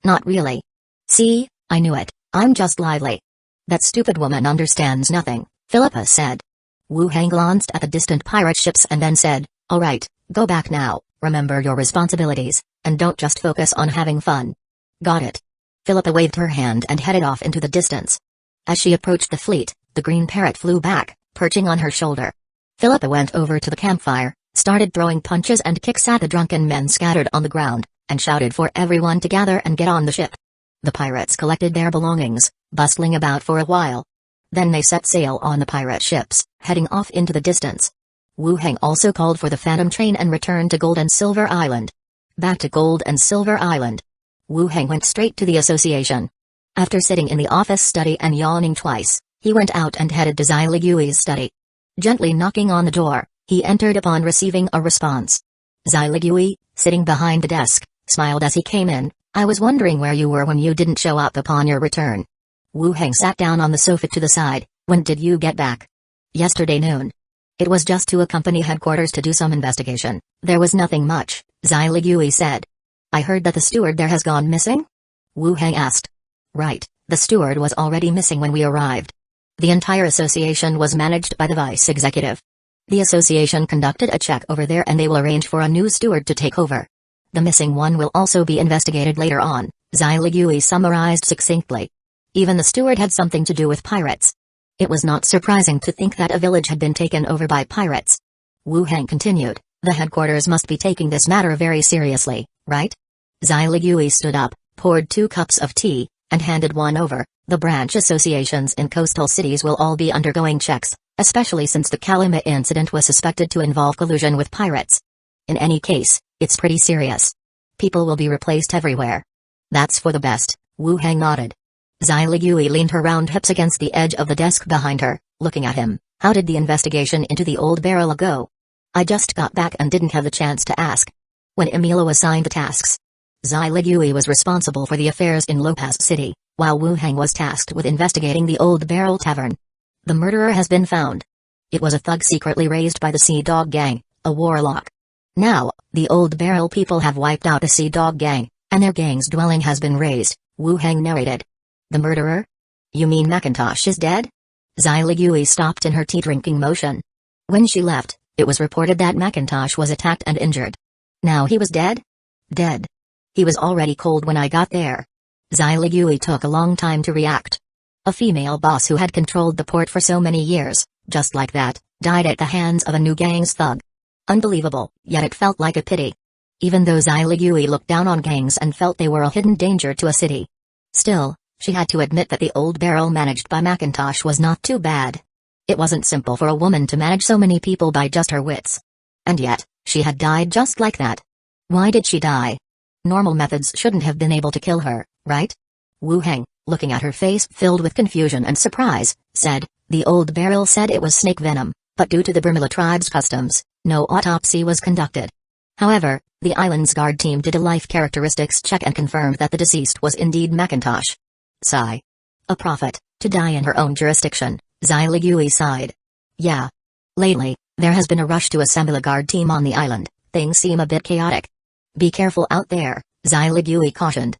Not really. See, I knew it, I'm just lively. That stupid woman understands nothing, Philippa said. Wu Heng glanced at the distant pirate ships and then said, all right, go back now, remember your responsibilities, and don't just focus on having fun. Got it. Philippa waved her hand and headed off into the distance. As she approached the fleet, the green parrot flew back, perching on her shoulder. Philippa went over to the campfire, started throwing punches and kicks at the drunken men scattered on the ground, and shouted for everyone to gather and get on the ship. The pirates collected their belongings, bustling about for a while. Then they set sail on the pirate ships, heading off into the distance. Wu Heng also called for the Phantom train and returned to Gold and Silver Island. Back to Gold and Silver Island. Wu Heng went straight to the association. After sitting in the office study and yawning twice, he went out and headed to Zai Ligui's study. Gently knocking on the door, he entered upon receiving a response. Zai Ligui, sitting behind the desk, smiled as he came in. I was wondering where you were when you didn't show up upon your return. Wu Heng sat down on the sofa to the side. When did you get back? Yesterday noon. It was just to accompany headquarters to do some investigation. There was nothing much, Zai Ligui said. I heard that the steward there has gone missing? Wu Heng asked. Right, the steward was already missing when we arrived. The entire association was managed by the vice executive. The association conducted a check over there and they will arrange for a new steward to take over. The missing one will also be investigated later on, Zai Ligui summarized succinctly. Even the steward had something to do with pirates. It was not surprising to think that a village had been taken over by pirates. Wu Heng continued, the headquarters must be taking this matter very seriously, right? Zai Ligui stood up, poured 2 cups of tea, and handed one over. The branch associations in coastal cities will all be undergoing checks, especially since the Calamity incident was suspected to involve collusion with pirates. In any case, it's pretty serious. People will be replaced everywhere. That's for the best, Wu Heng nodded. Zai Ligui leaned her round hips against the edge of the desk behind her, looking at him. How did the investigation into the old barrel go? I just got back and didn't have the chance to ask. When Emilio assigned the tasks, Zai Ligui was responsible for the affairs in Lopez City, while Wu Heng was tasked with investigating the old barrel tavern. The murderer has been found. It was a thug secretly raised by the Sea Dog Gang, a warlock. Now, the old barrel people have wiped out the Sea Dog Gang, and their gang's dwelling has been razed, Wu Heng narrated. The murderer? You mean Macintosh is dead? Zai Ligui stopped in her tea-drinking motion. When she left, it was reported that Macintosh was attacked and injured. Now he was dead? Dead. He was already cold when I got there. Zai Ligui took a long time to react. A female boss who had controlled the port for so many years, just like that, died at the hands of a new gang's thug. Unbelievable, yet it felt like a pity. Even though Zai Ligui looked down on gangs and felt they were a hidden danger to a city. Still, she had to admit that the old barrel managed by Macintosh was not too bad. It wasn't simple for a woman to manage so many people by just her wits. And yet, she had died just like that. Why did she die? Normal methods shouldn't have been able to kill her, right? Wu Heng, looking at her face filled with confusion and surprise, said, the old barrel said it was snake venom, but due to the Burmila tribe's customs, no autopsy was conducted. However, the island's guard team did a life characteristics check and confirmed that the deceased was indeed Macintosh. Sigh. A prophet, to die in her own jurisdiction, Zai Ligui sighed. Yeah. Lately, there has been a rush to assemble a guard team on the island. Things seem a bit chaotic. Be careful out there, Zai Ligui cautioned.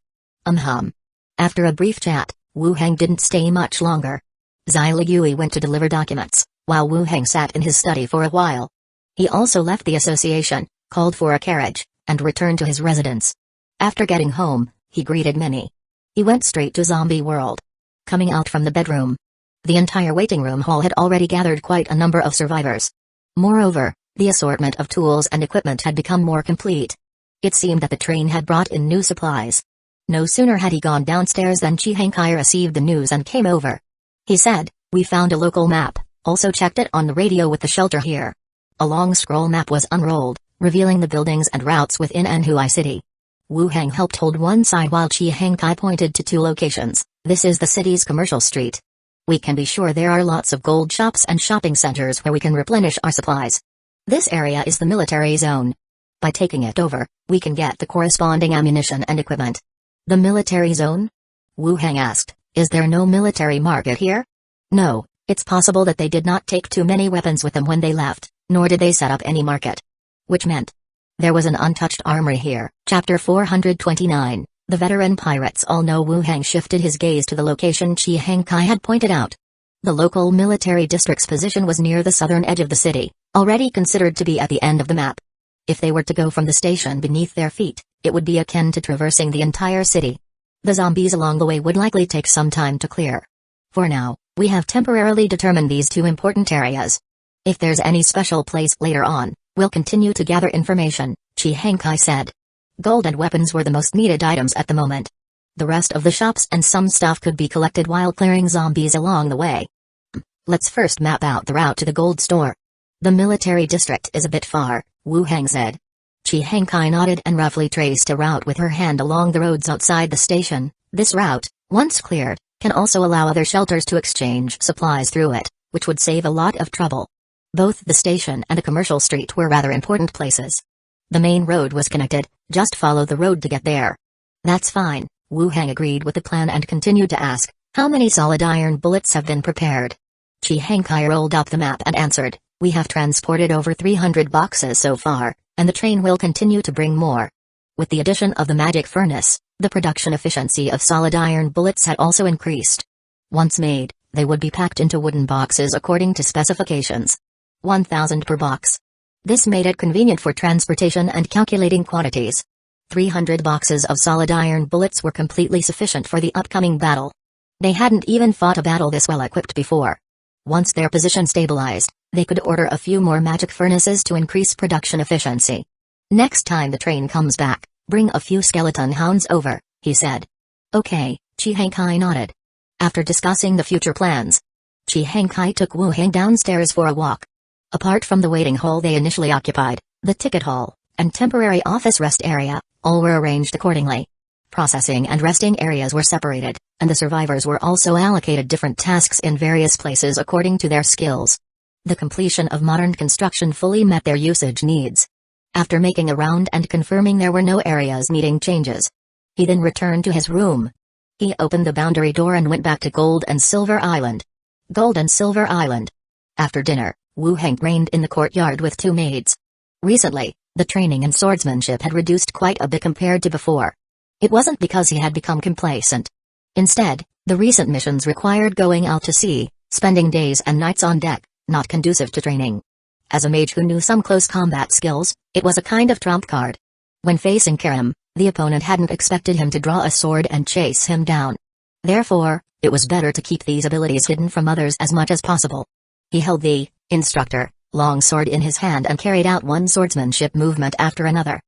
After a brief chat, Wu Heng didn't stay much longer. Zai Ligui went to deliver documents, while Wu Heng sat in his study for a while. He also left the association, called for a carriage, and returned to his residence. After getting home, he greeted Minnie. He went straight to Zombie World. Coming out from the bedroom, the entire waiting room hall had already gathered quite a number of survivors. Moreover, the assortment of tools and equipment had become more complete. It seemed that the train had brought in new supplies. No sooner had he gone downstairs than Chi Heng Kai received the news and came over. He said, We found a local map, also checked it on the radio with the shelter here. A long scroll map was unrolled, revealing the buildings and routes within Anhui City. Wu Hang helped hold one side while Chi Hang Kai pointed to two locations. This is the city's commercial street. We can be sure there are lots of gold shops and shopping centers where we can replenish our supplies. This area is the military zone. By taking it over, we can get the corresponding ammunition and equipment. The military zone? Wu Hang asked, is there no military market here? No, it's possible that they did not take too many weapons with them when they left, nor did they set up any market. Which meant there was an untouched armory here. Chapter 429. The veteran pirates all know. Wu Hang shifted his gaze to the location Chi Hang Kai had pointed out. The local military district's position was near the southern edge of the city, already considered to be at the end of the map. If they were to go from the station beneath their feet, it would be akin to traversing the entire city. The zombies along the way would likely take some time to clear. For now, we have temporarily determined these two important areas. If there's any special place later on, we'll continue to gather information, Chi Hang Kai said. Gold and weapons were the most needed items at the moment. The rest of the shops and some stuff could be collected while clearing zombies along the way. Let's first map out the route to the gold store. The military district is a bit far, Wu Hang said. Chi Hang Kai nodded and roughly traced a route with her hand along the roads outside the station. This route, once cleared, can also allow other shelters to exchange supplies through it, which would save a lot of trouble. Both the station and the commercial street were rather important places. The main road was connected, just follow the road to get there. That's fine, Wu Hang agreed with the plan and continued to ask, how many solid iron bullets have been prepared? Chi Hang Kai rolled up the map and answered, we have transported over 300 boxes so far, and the train will continue to bring more. With the addition of the magic furnace, the production efficiency of solid iron bullets had also increased. Once made, they would be packed into wooden boxes according to specifications. 1,000 per box. This made it convenient for transportation and calculating quantities. 300 boxes of solid iron bullets were completely sufficient for the upcoming battle. They hadn't even fought a battle this well equipped before. Once their position stabilized, they could order a few more magic furnaces to increase production efficiency. Next time the train comes back, bring a few skeleton hounds over, he said. Okay, Chi Hang Kai nodded. After discussing the future plans, Chi Hang Kai took Wu Hang downstairs for a walk. Apart from the waiting hall they initially occupied, the ticket hall, and temporary office rest area, all were arranged accordingly. Processing and resting areas were separated, and the survivors were also allocated different tasks in various places according to their skills. The completion of modern construction fully met their usage needs. After making a round and confirming there were no areas needing changes, he then returned to his room. He opened the boundary door and went back to Gold and Silver Island. Gold and Silver Island. After dinner, Wu Hang reigned in the courtyard with two maids. Recently, the training in swordsmanship had reduced quite a bit compared to before. It wasn't because he had become complacent. Instead, the recent missions required going out to sea, spending days and nights on deck, not conducive to training. As a mage who knew some close combat skills, it was a kind of trump card. When facing Karim, the opponent hadn't expected him to draw a sword and chase him down. Therefore, it was better to keep these abilities hidden from others as much as possible. He held the instructor long sword in his hand and carried out one swordsmanship movement after another.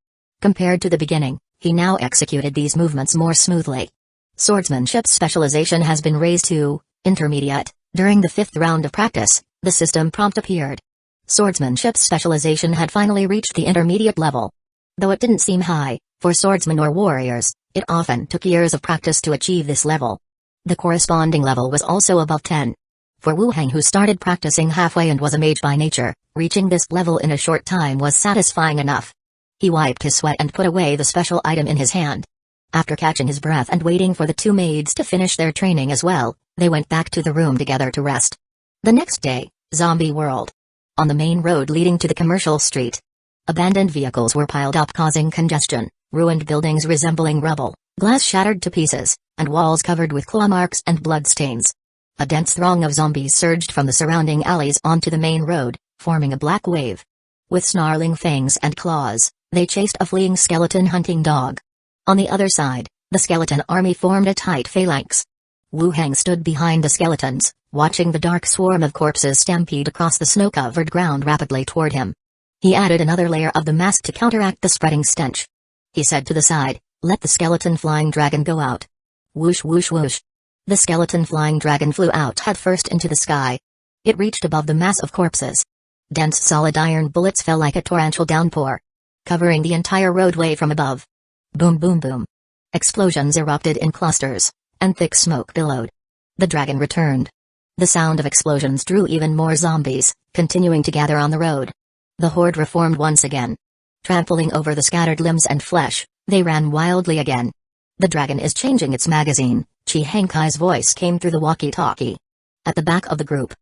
Compared to the beginning, he now executed these movements more smoothly. Swordsmanship specialization has been raised to intermediate. During the 5th round of practice, the system prompt appeared. Swordsmanship specialization had finally reached the intermediate level. Though it didn't seem high, for swordsmen or warriors, it often took years of practice to achieve this level. The corresponding level was also above 10. For Wu Hang, who started practicing halfway and was a mage by nature, reaching this level in a short time was satisfying enough. He wiped his sweat and put away the special item in his hand. After catching his breath and waiting for the two maids to finish their training as well, they went back to the room together to rest. The next day, Zombie World. On the main road leading to the commercial street, abandoned vehicles were piled up causing congestion, ruined buildings resembling rubble, glass shattered to pieces, and walls covered with claw marks and bloodstains. A dense throng of zombies surged from the surrounding alleys onto the main road, forming a black wave. With snarling fangs and claws, they chased a fleeing skeleton hunting dog. On the other side, the skeleton army formed a tight phalanx. Wu Hang stood behind the skeletons, watching the dark swarm of corpses stampede across the snow-covered ground rapidly toward him. He added another layer of the mask to counteract the spreading stench. He said to the side, "Let the skeleton flying dragon go out." Whoosh whoosh whoosh. The skeleton flying dragon flew out headfirst into the sky. It reached above the mass of corpses. Dense solid iron bullets fell like a torrential downpour, covering the entire roadway from above. Boom boom boom. Explosions erupted in clusters, and thick smoke billowed. The dragon returned. The sound of explosions drew even more zombies, continuing to gather on the road. The horde reformed once again. Trampling over the scattered limbs and flesh, they ran wildly again. The dragon is changing its magazine, Chihankai's voice came through the walkie-talkie. At the back of the group,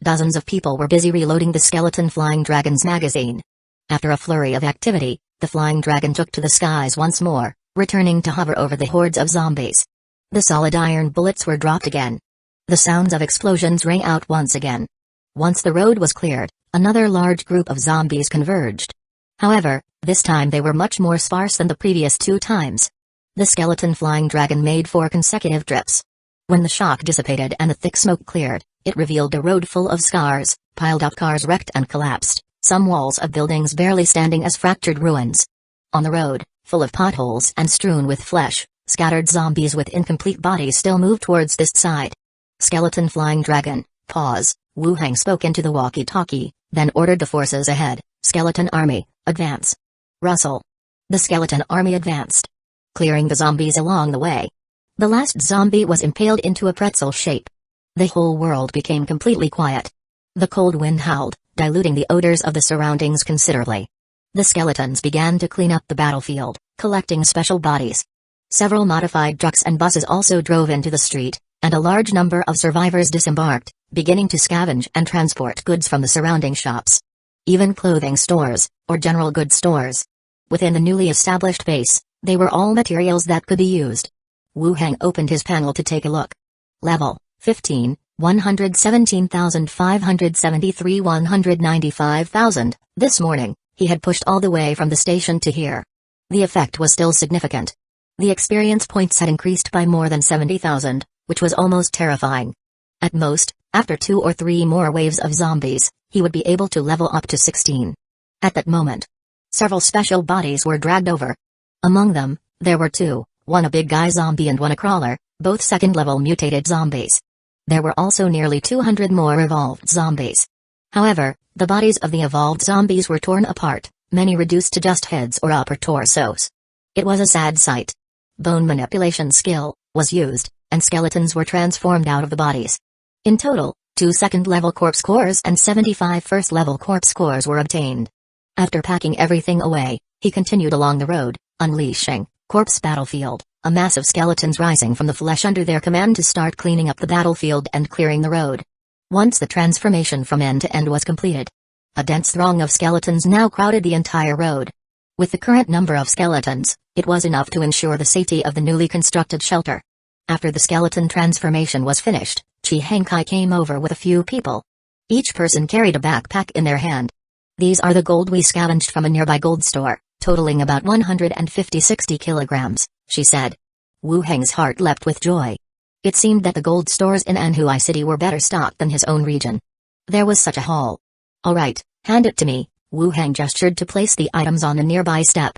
dozens of people were busy reloading the skeleton flying dragon's magazine. After a flurry of activity, the flying dragon took to the skies once more, returning to hover over the hordes of zombies. The solid iron bullets were dropped again. The sounds of explosions rang out once again. Once the road was cleared, another large group of zombies converged. However, this time they were much more sparse than the previous 2 times. The skeleton flying dragon made 4 consecutive trips. When the shock dissipated and the thick smoke cleared, it revealed a road full of scars, piled up cars wrecked and collapsed, some walls of buildings barely standing as fractured ruins. On the road, full of potholes and strewn with flesh, scattered zombies with incomplete bodies still moved towards this side. Skeleton flying dragon, pause. Wu Hang spoke into the walkie-talkie, then ordered the forces ahead. Skeleton army, advance. Rustle. The skeleton army advanced, clearing the zombies along the way. The last zombie was impaled into a pretzel shape. The whole world became completely quiet. The cold wind howled, diluting the odors of the surroundings considerably. The skeletons began to clean up the battlefield, collecting special bodies. Several modified trucks and buses also drove into the street, and a large number of survivors disembarked, beginning to scavenge and transport goods from the surrounding shops. Even clothing stores, or general goods stores. Within the newly established base, they were all materials that could be used. Wu Hang opened his panel to take a look. Level 15, 117,573 195,000. This morning, he had pushed all the way from the station to here. The effect was still significant. The experience points had increased by more than 70,000, which was almost terrifying. At most, after 2 or 3 more waves of zombies, he would be able to level up to 16. At that moment, several special bodies were dragged over. Among them, there were 2, one a big guy zombie and one a crawler, both second-level mutated zombies. There were also nearly 200 more evolved zombies. However, the bodies of the evolved zombies were torn apart, many reduced to just heads or upper torsos. It was a sad sight. Bone manipulation skill was used, and skeletons were transformed out of the bodies. In total, 2 second-level corpse cores and 75 first-level corpse cores were obtained. After packing everything away, he continued along the road, unleashing corpse battlefield, a mass of skeletons rising from the flesh under their command to start cleaning up the battlefield and clearing the road. Once the transformation from end to end was completed, a dense throng of skeletons now crowded the entire road. With the current number of skeletons, it was enough to ensure the safety of the newly constructed shelter. After the skeleton transformation was finished, Chihankai came over with a few people. Each person carried a backpack in their hand. These are the gold we scavenged from a nearby gold store, totaling about 150-60 kilograms, she said. Wu Heng's heart leapt with joy. It seemed that the gold stores in Anhui City were better stocked than his own region. There was such a haul. All right, hand it to me. Wu Heng gestured to place the items on a nearby step.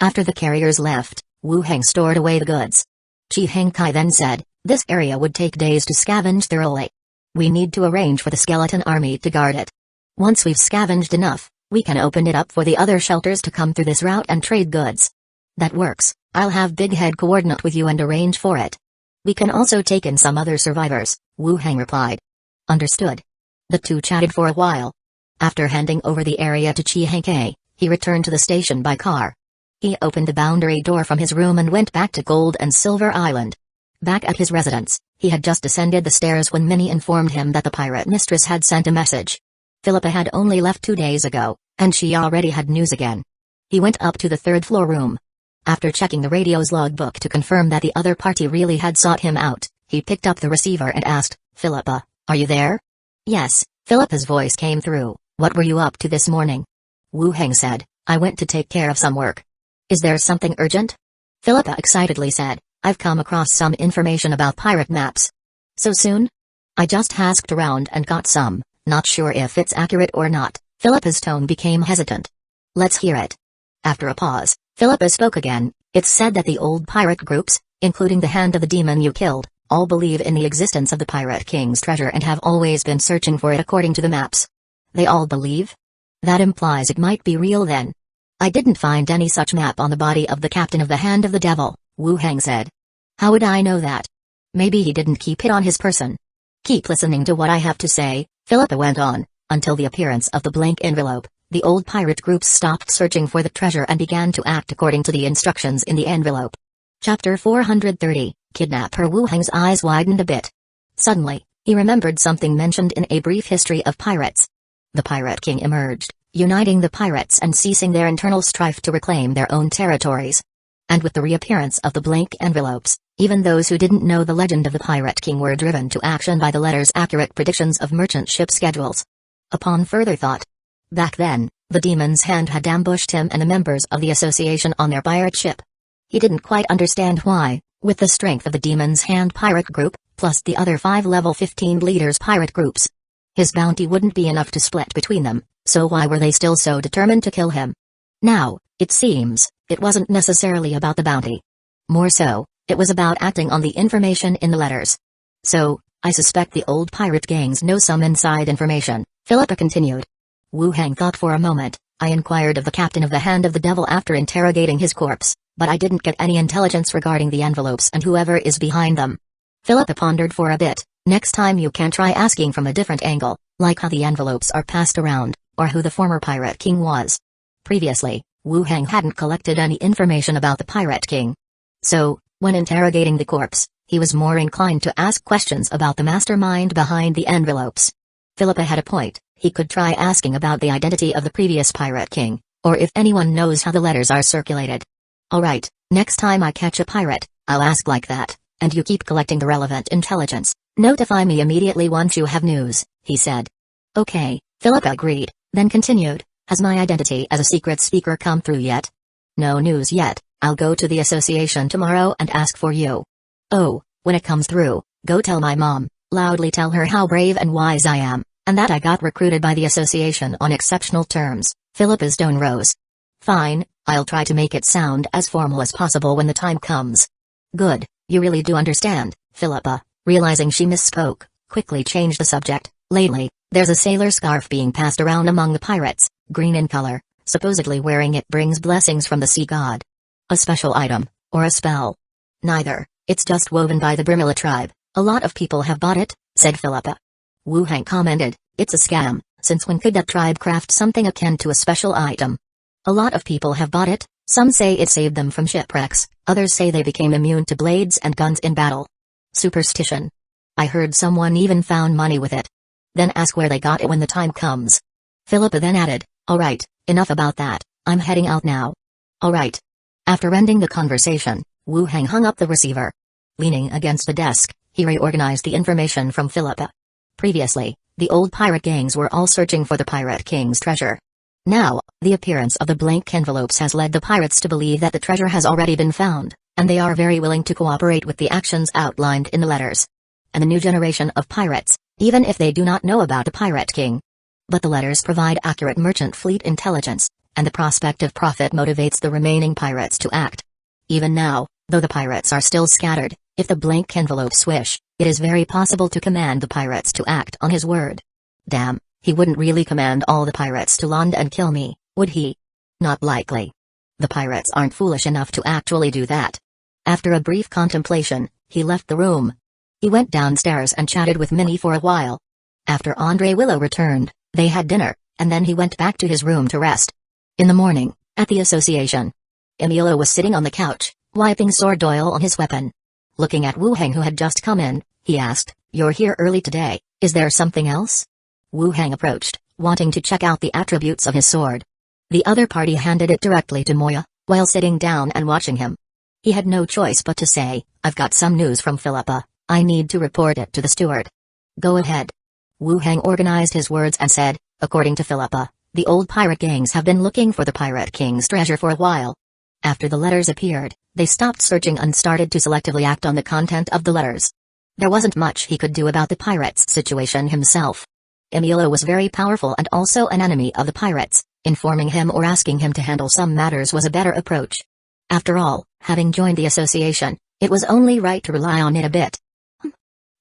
After the carriers left, Wu Heng stored away the goods. Chihankai then said, this area would take days to scavenge thoroughly. We need to arrange for the skeleton army to guard it. Once we've scavenged enough, we can open it up for the other shelters to come through this route and trade goods. That works. I'll have Big Head coordinate with you and arrange for it. We can also take in some other survivors, Wu Heng replied. Understood. The two chatted for a while. After handing over the area to Chihankai, he returned to the station by car. He opened the boundary door from his room and went back to Gold and Silver Island. Back at his residence, he had just descended the stairs when Minnie informed him that the pirate mistress had sent a message. Philippa had only left 2 days ago, and she already had news again. He went up to the 3rd floor room. After checking the radio's logbook to confirm that the other party really had sought him out, he picked up the receiver and asked, Philippa, are you there? Yes, Philippa's voice came through. What were you up to this morning? Wu Heng said, I went to take care of some work. Is there something urgent? Philippa excitedly said, I've come across some information about pirate maps. So soon? I just asked around and got some, not sure if it's accurate or not. Philippa's tone became hesitant. Let's hear it. After a pause, Philippa spoke again. It's said that the old pirate groups, including the Hand of the Demon you killed, all believe in the existence of the Pirate King's treasure and have always been searching for it according to the maps. They all believe? That implies it might be real then. I didn't find any such map on the body of the captain of the Hand of the Devil, Wu Hang said. How would I know that? Maybe he didn't keep it on his person. Keep listening to what I have to say, Philippa went on. Until the appearance of the blank envelope, the old pirate groups stopped searching for the treasure and began to act according to the instructions in the envelope. Chapter 430, Kidnapper. Wu Hang's eyes widened a bit. Suddenly, he remembered something mentioned in A Brief History of Pirates. The Pirate King emerged, uniting the pirates and ceasing their internal strife to reclaim their own territories. And with the reappearance of the blank envelopes, even those who didn't know the legend of the Pirate King were driven to action by the letter's accurate predictions of merchant ship schedules. Upon further thought, back then, the Demon's Hand had ambushed him and the members of the association on their pirate ship. He didn't quite understand why, with the strength of the Demon's Hand pirate group, plus the other 5 level 15 leaders pirate groups. His bounty wouldn't be enough to split between them, so why were they still so determined to kill him? Now, it seems, it wasn't necessarily about the bounty. More so, it was about acting on the information in the letters. So, I suspect the old pirate gangs know some inside information, Philippa continued. Wu Hang thought for a moment. I inquired of the captain of the Hand of the Devil after interrogating his corpse, but I didn't get any intelligence regarding the envelopes and whoever is behind them. Philippa pondered for a bit. Next time you can try asking from a different angle, like how the envelopes are passed around, or who the former Pirate King was. Previously, Wu Hang hadn't collected any information about the Pirate King. So, when interrogating the corpse, he was more inclined to ask questions about the mastermind behind the envelopes. Philippa had a point. He could try asking about the identity of the previous Pirate King, or if anyone knows how the letters are circulated. Alright, next time I catch a pirate, I'll ask like that, and you keep collecting the relevant intelligence. Notify me immediately once you have news, he said. Okay, Philippa agreed, then continued, has my identity as a secret speaker come through yet? No news yet, I'll go to the association tomorrow and ask for you. Oh, when it comes through, go tell my mom, loudly tell her how brave and wise I am, and that I got recruited by the association on exceptional terms. Philippa's tone rose. Fine, I'll try to make it sound as formal as possible when the time comes. Good, you really do understand, Philippa, realizing she misspoke, quickly changed the subject. Lately, there's a sailor scarf being passed around among the pirates, green in color, supposedly wearing it brings blessings from the sea god. A special item, or a spell? Neither, it's just woven by the Brimilla tribe. A lot of people have bought it, said Philippa. Wu Hang commented, it's a scam, since when could that tribe craft something akin to a special item? A lot of people have bought it, some say it saved them from shipwrecks, others say they became immune to blades and guns in battle. Superstition. I heard someone even found money with it. Then ask where they got it when the time comes. Philippa then added, alright, enough about that, I'm heading out now. Alright. After ending the conversation, Wu Hang hung up the receiver. Leaning against the desk, he reorganized the information from Philippa. Previously, the old pirate gangs were all searching for the Pirate King's treasure. Now, the appearance of the blank envelopes has led the pirates to believe that the treasure has already been found, and they are very willing to cooperate with the actions outlined in the letters. And the new generation of pirates, even if they do not know about the Pirate King. But the letters provide accurate merchant fleet intelligence, and the prospect of profit motivates the remaining pirates to act. Even now, though the pirates are still scattered, if the blank envelopes wish, it is very possible to command the pirates to act on his word. Damn, he wouldn't really command all the pirates to land and kill me, would he? Not likely. The pirates aren't foolish enough to actually do that. After a brief contemplation, he left the room. He went downstairs and chatted with Minnie for a while. After Andre Willow returned, they had dinner, and then he went back to his room to rest. In the morning, at the association, Emilio was sitting on the couch, wiping sword oil on his weapon. Looking at Wu Hang who had just come in, he asked, "You're here early today, is there something else?" Wu Hang approached, wanting to check out the attributes of his sword. The other party handed it directly to Moya, while sitting down and watching him. He had no choice but to say, "I've got some news from Philippa, I need to report it to the steward." "Go ahead." Wu Hang organized his words and said, "According to Philippa, the old pirate gangs have been looking for the Pirate King's treasure for a while. After the letters appeared, they stopped searching and started to selectively act on the content of the letters. There wasn't much he could do about the pirates' situation himself. Emilio was very powerful and also an enemy of the pirates. Informing him or asking him to handle some matters was a better approach. After all, having joined the association, it was only right to rely on it a bit.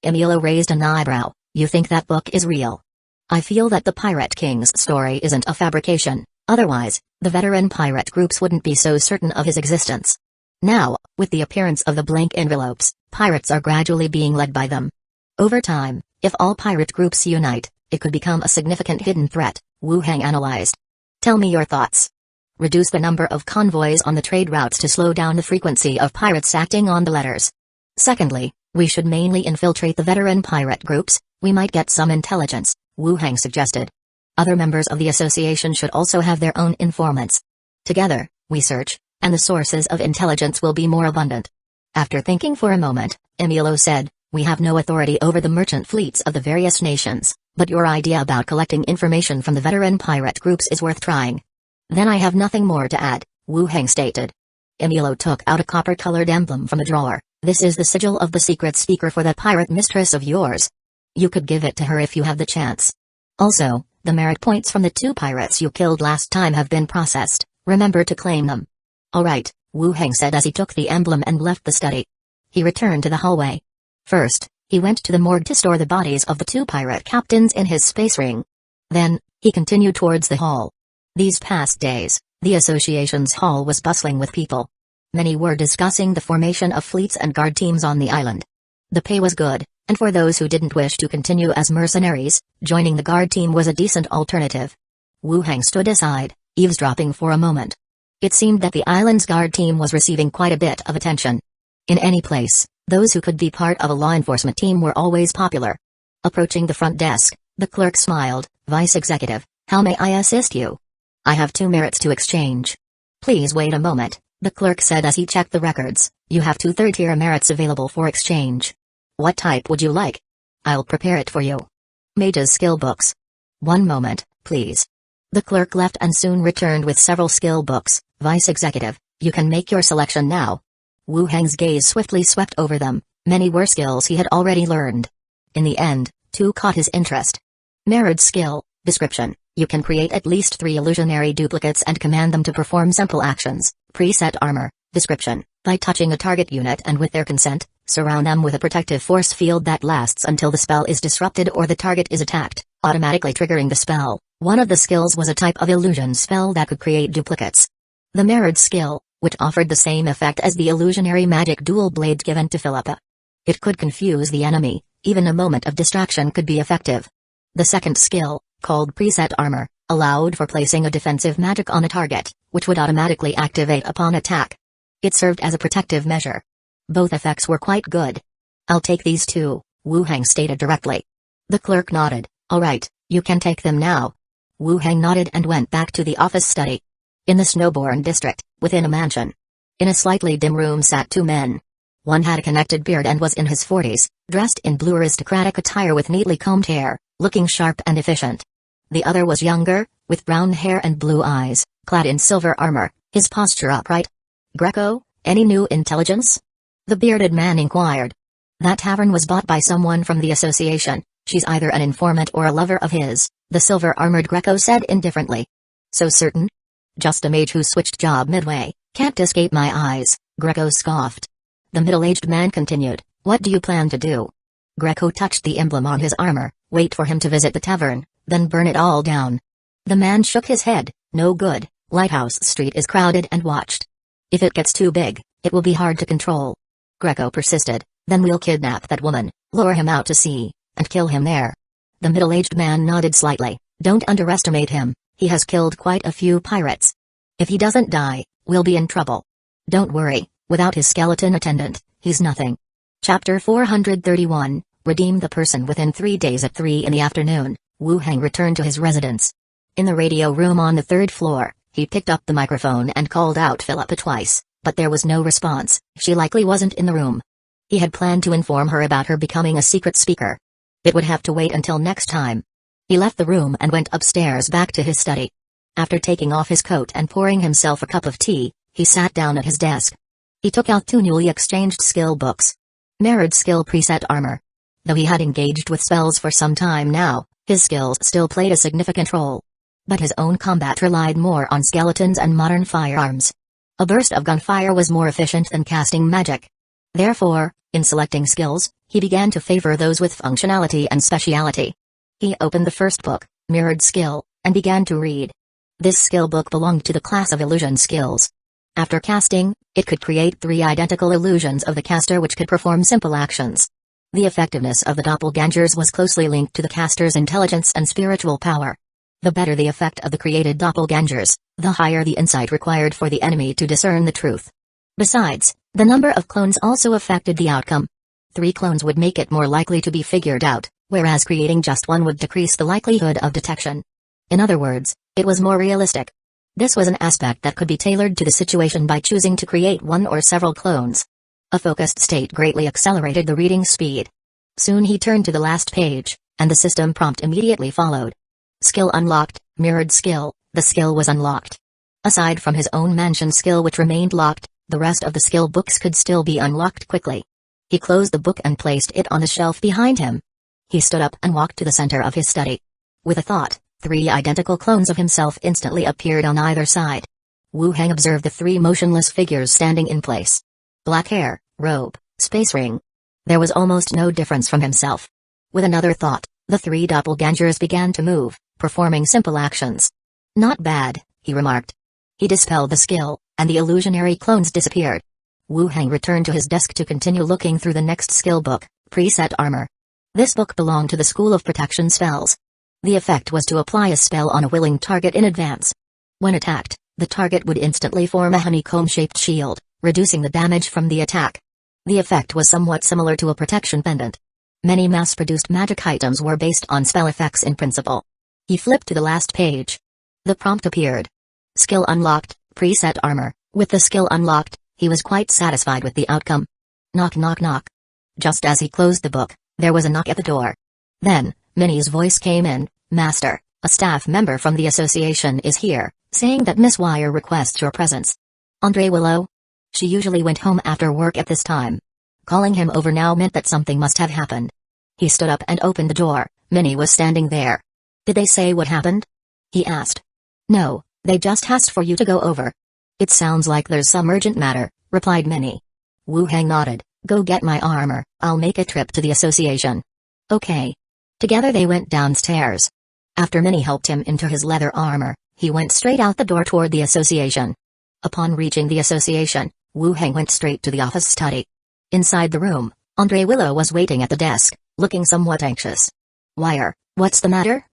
Emilio raised an eyebrow. You think that book is real? I feel that the Pirate King's story isn't a fabrication, otherwise, the veteran pirate groups wouldn't be so certain of his existence. Now, with the appearance of the blank envelopes, pirates are gradually being led by them. Over time, if all pirate groups unite, it could become a significant hidden threat, Wu Heng analyzed. Tell me your thoughts. Reduce the number of convoys on the trade routes to slow down the frequency of pirates acting on the letters. Secondly, we should mainly infiltrate the veteran pirate groups. We might get some intelligence, Wu Heng suggested. Other members of the association should also have their own informants. Together, we search, and the sources of intelligence will be more abundant. After thinking for a moment, Emilio said, we have no authority over the merchant fleets of the various nations, but your idea about collecting information from the veteran pirate groups is worth trying. Then I have nothing more to add, Wu Heng stated. Emilio took out a copper-colored emblem from a drawer. This is the sigil of the secret speaker for that pirate mistress of yours. You could give it to her if you have the chance. Also, the merit points from the 2 pirates you killed last time have been processed. Remember to claim them. Alright, Wu Heng said as he took the emblem and left the study. He returned to the hallway. First, he went to the morgue to store the bodies of the 2 pirate captains in his space ring. Then, he continued towards the hall. These past days, the association's hall was bustling with people. Many were discussing the formation of fleets and guard teams on the island. The pay was good, and for those who didn't wish to continue as mercenaries, joining the guard team was a decent alternative. Wu Heng stood aside, eavesdropping for a moment. It seemed that the island's guard team was receiving quite a bit of attention. In any place, those who could be part of a law enforcement team were always popular. Approaching the front desk, the clerk smiled. Vice Executive, how may I assist you? I have 2 merits to exchange. Please wait a moment, the clerk said as he checked the records. You have 2 third-tier merits available for exchange. What type would you like? I'll prepare it for you. Mage's skill books. One moment, please. The clerk left and soon returned with several skill books. Vice Executive, you can make your selection now. Wu Heng's gaze swiftly swept over them. Many were skills he had already learned. In the end, 2 caught his interest. Mirrored skill, description, you can create at least 3 illusionary duplicates and command them to perform simple actions. Preset armor, description, by touching a target unit and with their consent, surround them with a protective force field that lasts until the spell is disrupted or the target is attacked, automatically triggering the spell. One of the skills was a type of illusion spell that could create duplicates. The mirrored skill, which offered the same effect as the illusionary magic dual blade given to Philippa. It could confuse the enemy, even a moment of distraction could be effective. The second skill, called preset armor, allowed for placing a defensive magic on a target, which would automatically activate upon attack. It served as a protective measure. Both effects were quite good. I'll take these 2, Wu Heng stated directly. The clerk nodded. Alright, you can take them now. Wu Heng nodded and went back to the office study. In the Snowborn district, within a mansion. In a slightly dim room sat 2 men. One had a connected beard and was in his 40s, dressed in blue aristocratic attire with neatly combed hair, looking sharp and efficient. The other was younger, with brown hair and blue eyes, clad in silver armor, his posture upright. Greco, any new intelligence? The bearded man inquired. That tavern was bought by someone from the association. She's either an informant or a lover of his, the silver-armored Greco said indifferently. So certain? Just a mage who switched job midway, can't escape my eyes, Greco scoffed. The middle-aged man continued, what do you plan to do? Greco touched the emblem on his armor, wait for him to visit the tavern, then burn it all down. The man shook his head, no good, Lighthouse Street is crowded and watched. If it gets too big, it will be hard to control. Greco persisted, then we'll kidnap that woman, lure him out to sea, and kill him there. The middle-aged man nodded slightly, don't underestimate him, he has killed quite a few pirates. If he doesn't die, we'll be in trouble. Don't worry, without his skeleton attendant, he's nothing. Chapter 431, Redeem the person within 3 days at 3 in the afternoon, Wu Heng returned to his residence. In the radio room on the 3rd floor, he picked up the microphone and called out Philippa twice, but there was no response, she likely wasn't in the room. He had planned to inform her about her becoming a secret speaker. It would have to wait until next time. He left the room and went upstairs back to his study. After taking off his coat and pouring himself a cup of tea, he sat down at his desk. He took out 2 newly exchanged skill books. Mirrored skill preset armor. Though he had engaged with spells for some time now, his skills still played a significant role. But his own combat relied more on skeletons and modern firearms. A burst of gunfire was more efficient than casting magic. Therefore, in selecting skills, he began to favor those with functionality and speciality. He opened the first book, Mirrored Skill, and began to read. This skill book belonged to the class of illusion skills. After casting, it could create 3 identical illusions of the caster which could perform simple actions. The effectiveness of the doppelgangers was closely linked to the caster's intelligence and spiritual power. The better the effect of the created doppelgangers, the higher the insight required for the enemy to discern the truth. Besides, the number of clones also affected the outcome. 3 clones would make it more likely to be figured out, whereas creating just 1 would decrease the likelihood of detection. In other words, it was more realistic. This was an aspect that could be tailored to the situation by choosing to create 1 or several clones. A focused state greatly accelerated the reading speed. Soon he turned to the last page, and the system prompt immediately followed. Skill unlocked, mirrored skill, the skill was unlocked. Aside from his own mansion skill which remained locked, the rest of the skill books could still be unlocked quickly. He closed the book and placed it on a shelf behind him. He stood up and walked to the center of his study. With a thought, 3 identical clones of himself instantly appeared on either side. Wu Heng observed the 3 motionless figures standing in place. Black hair, robe, space ring. There was almost no difference from himself. With another thought, the 3 doppelgangers began to move, performing simple actions. Not bad, he remarked. He dispelled the skill, and the illusionary clones disappeared. Wu Heng returned to his desk to continue looking through the next skill book, Preset Armor. This book belonged to the School of Protection Spells. The effect was to apply a spell on a willing target in advance. When attacked, the target would instantly form a honeycomb-shaped shield, reducing the damage from the attack. The effect was somewhat similar to a protection pendant. Many mass-produced magic items were based on spell effects in principle. He flipped to the last page. The prompt appeared. Skill unlocked, Preset Armor. With the skill unlocked, he was quite satisfied with the outcome. Knock knock knock. Just as he closed the book, there was a knock at the door. Then, Minnie's voice came in. Master, a staff member from the association is here, saying that Miss Wire requests your presence. Andre Willow? She usually went home after work at this time. Calling him over now meant that something must have happened. He stood up and opened the door. Minnie was standing there. Did they say what happened? He asked. No, they just asked for you to go over. It sounds like there's some urgent matter, replied Minnie. Wu Heng nodded. Go get my armor, I'll make a trip to the association. Okay. Together they went downstairs. After Minnie helped him into his leather armor, he went straight out the door toward the association. Upon reaching the association, Wu Heng went straight to the office study. Inside the room, Andre Willow was waiting at the desk, looking somewhat anxious. Wire, what's the matter?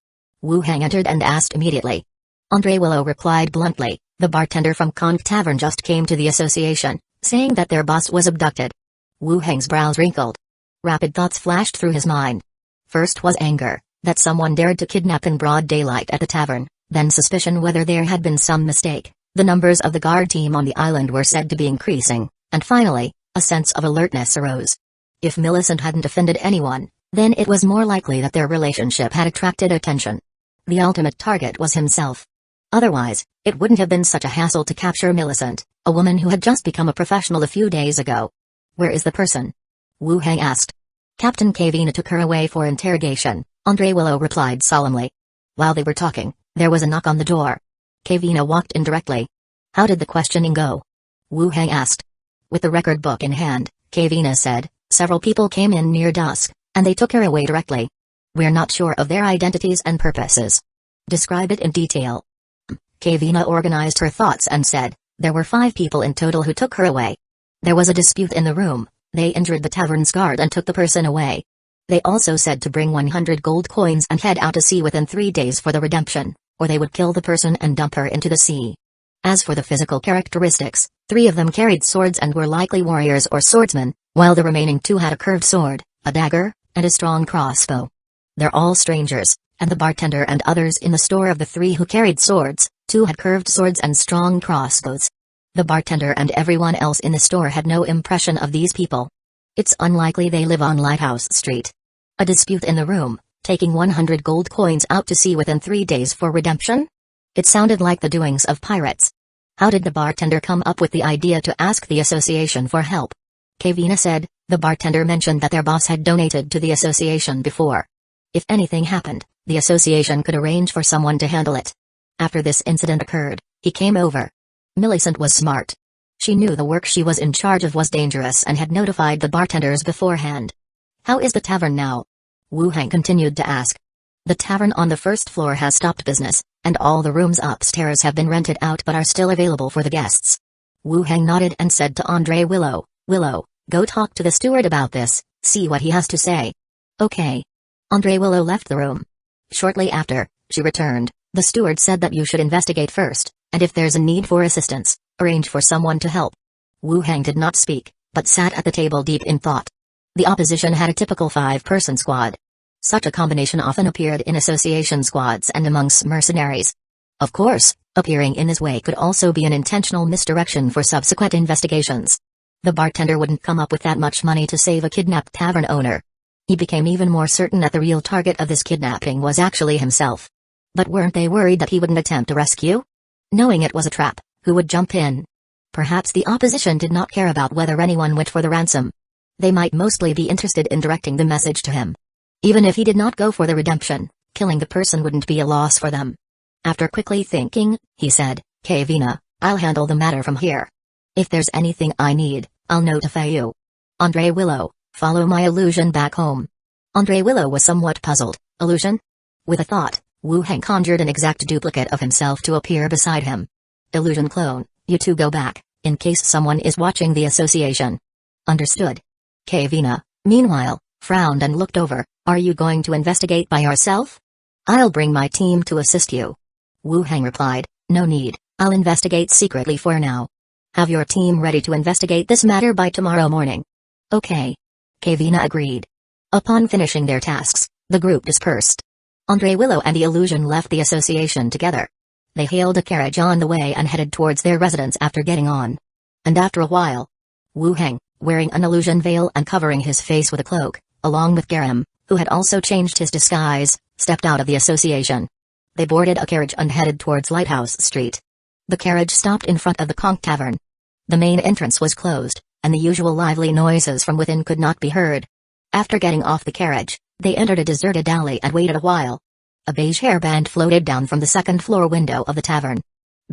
Wu Heng entered and asked immediately. Andre Willow replied bluntly, the bartender from Conch Tavern just came to the association, saying that their boss was abducted. Wu Heng's brows wrinkled. Rapid thoughts flashed through his mind. First was anger, that someone dared to kidnap in broad daylight at the tavern, then suspicion whether there had been some mistake. The numbers of the guard team on the island were said to be increasing, and finally, a sense of alertness arose. If Millicent hadn't offended anyone, then it was more likely that their relationship had attracted attention. The ultimate target was himself. Otherwise, it wouldn't have been such a hassle to capture Millicent, a woman who had just become a professional a few days ago. Where is the person? Wu Heng asked. Captain Kavina took her away for interrogation, Andre Willow replied solemnly. While they were talking, there was a knock on the door. Kavina walked in directly. How did the questioning go? Wu Heng asked. With the record book in hand, Kavina said, several people came in near dusk, and they took her away directly. We're not sure of their identities and purposes. Describe it in detail. Kavina organized her thoughts and said, there were 5 people in total who took her away. There was a dispute in the room, they injured the tavern's guard and took the person away. They also said to bring 100 gold coins and head out to sea within 3 days for the redemption, or they would kill the person and dump her into the sea. As for the physical characteristics, 3 of them carried swords and were likely warriors or swordsmen, while the remaining 2 had a curved sword, a dagger, and a strong crossbow. They're all strangers, and the bartender and others in the store of the 3 who carried swords, 2 had curved swords and strong crossbows. The bartender and everyone else in the store had no impression of these people. It's unlikely they live on Lighthouse Street. A dispute in the room, taking 100 gold coins out to sea within 3 days for redemption? It sounded like the doings of pirates. How did the bartender come up with the idea to ask the association for help? Kavina said, the bartender mentioned that their boss had donated to the association before. If anything happened, the association could arrange for someone to handle it. After this incident occurred, he came over. Millicent was smart. She knew the work she was in charge of was dangerous and had notified the bartenders beforehand. How is the tavern now? Wu Hang continued to ask. The tavern on the first floor has stopped business, and all the rooms upstairs have been rented out but are still available for the guests. Wu Hang nodded and said to Andre Willow, Willow, go talk to the steward about this, see what he has to say. Okay. Andre Willow left the room. Shortly after, she returned. The steward said that you should investigate first, and if there's a need for assistance, arrange for someone to help. Wu Hang did not speak, but sat at the table deep in thought. The opposition had a typical 5-person squad. Such a combination often appeared in association squads and amongst mercenaries. Of course, appearing in this way could also be an intentional misdirection for subsequent investigations. The bartender wouldn't come up with that much money to save a kidnapped tavern owner. He became even more certain that the real target of this kidnapping was actually himself. But weren't they worried that he wouldn't attempt a rescue? Knowing it was a trap, who would jump in? Perhaps the opposition did not care about whether anyone went for the ransom. They might mostly be interested in directing the message to him. Even if he did not go for the redemption, killing the person wouldn't be a loss for them. After quickly thinking, he said, Kavina, I'll handle the matter from here. If there's anything I need, I'll notify you. Andre Willow, follow my illusion back home. Andre Willow was somewhat puzzled. Illusion? With a thought, Wu Hang conjured an exact duplicate of himself to appear beside him. Illusion clone, you two go back, in case someone is watching the association. Understood. Kavina, meanwhile, frowned and looked over. Are you going to investigate by yourself? I'll bring my team to assist you. Wu Hang replied, no need, I'll investigate secretly for now. Have your team ready to investigate this matter by tomorrow morning. Okay. Kavina agreed. Upon finishing their tasks, the group dispersed. Andre Willow and the illusion left the association together. They hailed a carriage on the way and headed towards their residence after getting on. And after a while, Wu Hang, wearing an illusion veil and covering his face with a cloak, along with Garam, who had also changed his disguise, stepped out of the association. They boarded a carriage and headed towards Lighthouse Street. The carriage stopped in front of the Conch Tavern. The main entrance was closed, and the usual lively noises from within could not be heard. After getting off the carriage, they entered a deserted alley and waited a while. A beige hairband floated down from the second-floor window of the tavern.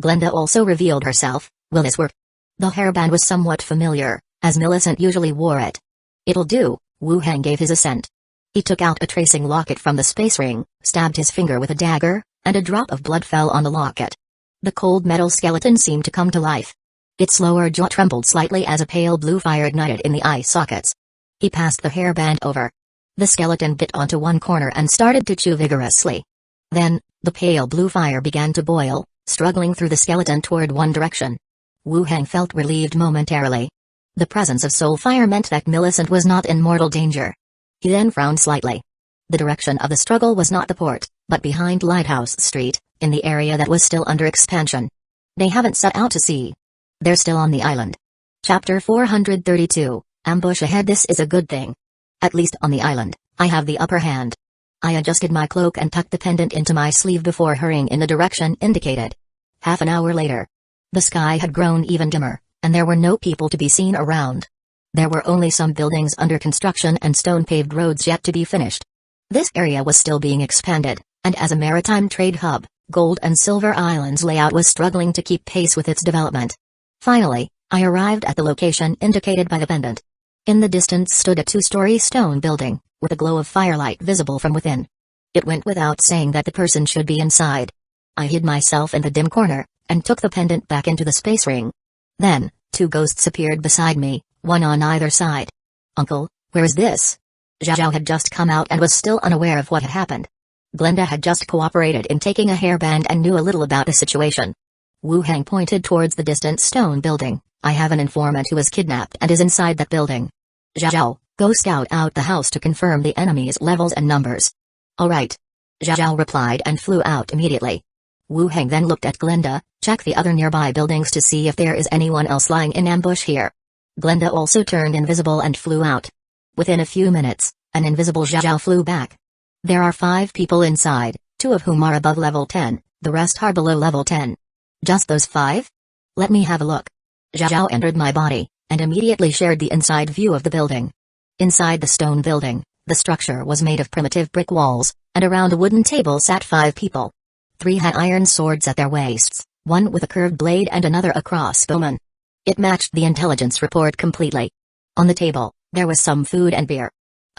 Glenda also revealed herself. Will this work? The hairband was somewhat familiar, as Millicent usually wore it. It'll do, Wu Hang gave his assent. He took out a tracing locket from the space ring, stabbed his finger with a dagger, and a drop of blood fell on the locket. The cold metal skeleton seemed to come to life. Its lower jaw trembled slightly as a pale blue fire ignited in the eye sockets. He passed the hairband over. The skeleton bit onto one corner and started to chew vigorously. Then, the pale blue fire began to boil, struggling through the skeleton toward one direction. Wu Hang felt relieved momentarily. The presence of soul fire meant that Millicent was not in mortal danger. He then frowned slightly. The direction of the struggle was not the port, but behind Lighthouse Street, in the area that was still under expansion. They haven't set out to sea. They're still on the island. Chapter 432, Ambush ahead. This is a good thing. At least on the island, I have the upper hand. I adjusted my cloak and tucked the pendant into my sleeve before hurrying in the direction indicated. Half an hour later. The sky had grown even dimmer, and there were no people to be seen around. There were only some buildings under construction and stone-paved roads yet to be finished. This area was still being expanded, and as a maritime trade hub, Gold and Silver Island's layout was struggling to keep pace with its development. Finally, I arrived at the location indicated by the pendant. In the distance stood a 2-story stone building, with a glow of firelight visible from within. It went without saying that the person should be inside. I hid myself in the dim corner, and took the pendant back into the space ring. Then, 2 ghosts appeared beside me, one on either side. Uncle, where is this? Zhao had just come out and was still unaware of what had happened. Glenda had just cooperated in taking a hairband and knew a little about the situation. Wu Hang pointed towards the distant stone building. I have an informant who was kidnapped and is inside that building. Zhao, go scout out the house to confirm the enemy's levels and numbers. All right. Zhao replied and flew out immediately. Wu Hang then looked at Glenda, check the other nearby buildings to see if there is anyone else lying in ambush here. Glenda also turned invisible and flew out. Within a few minutes, an invisible Zhao flew back. There are 5 people inside, 2 of whom are above level 10, the rest are below level 10. Just those 5? Let me have a look. Zhao entered my body, and immediately shared the inside view of the building. Inside the stone building, the structure was made of primitive brick walls, and around a wooden table sat 5 people. 3 had iron swords at their waists, one with a curved blade and another a crossbowman. It matched the intelligence report completely. On the table, there was some food and beer.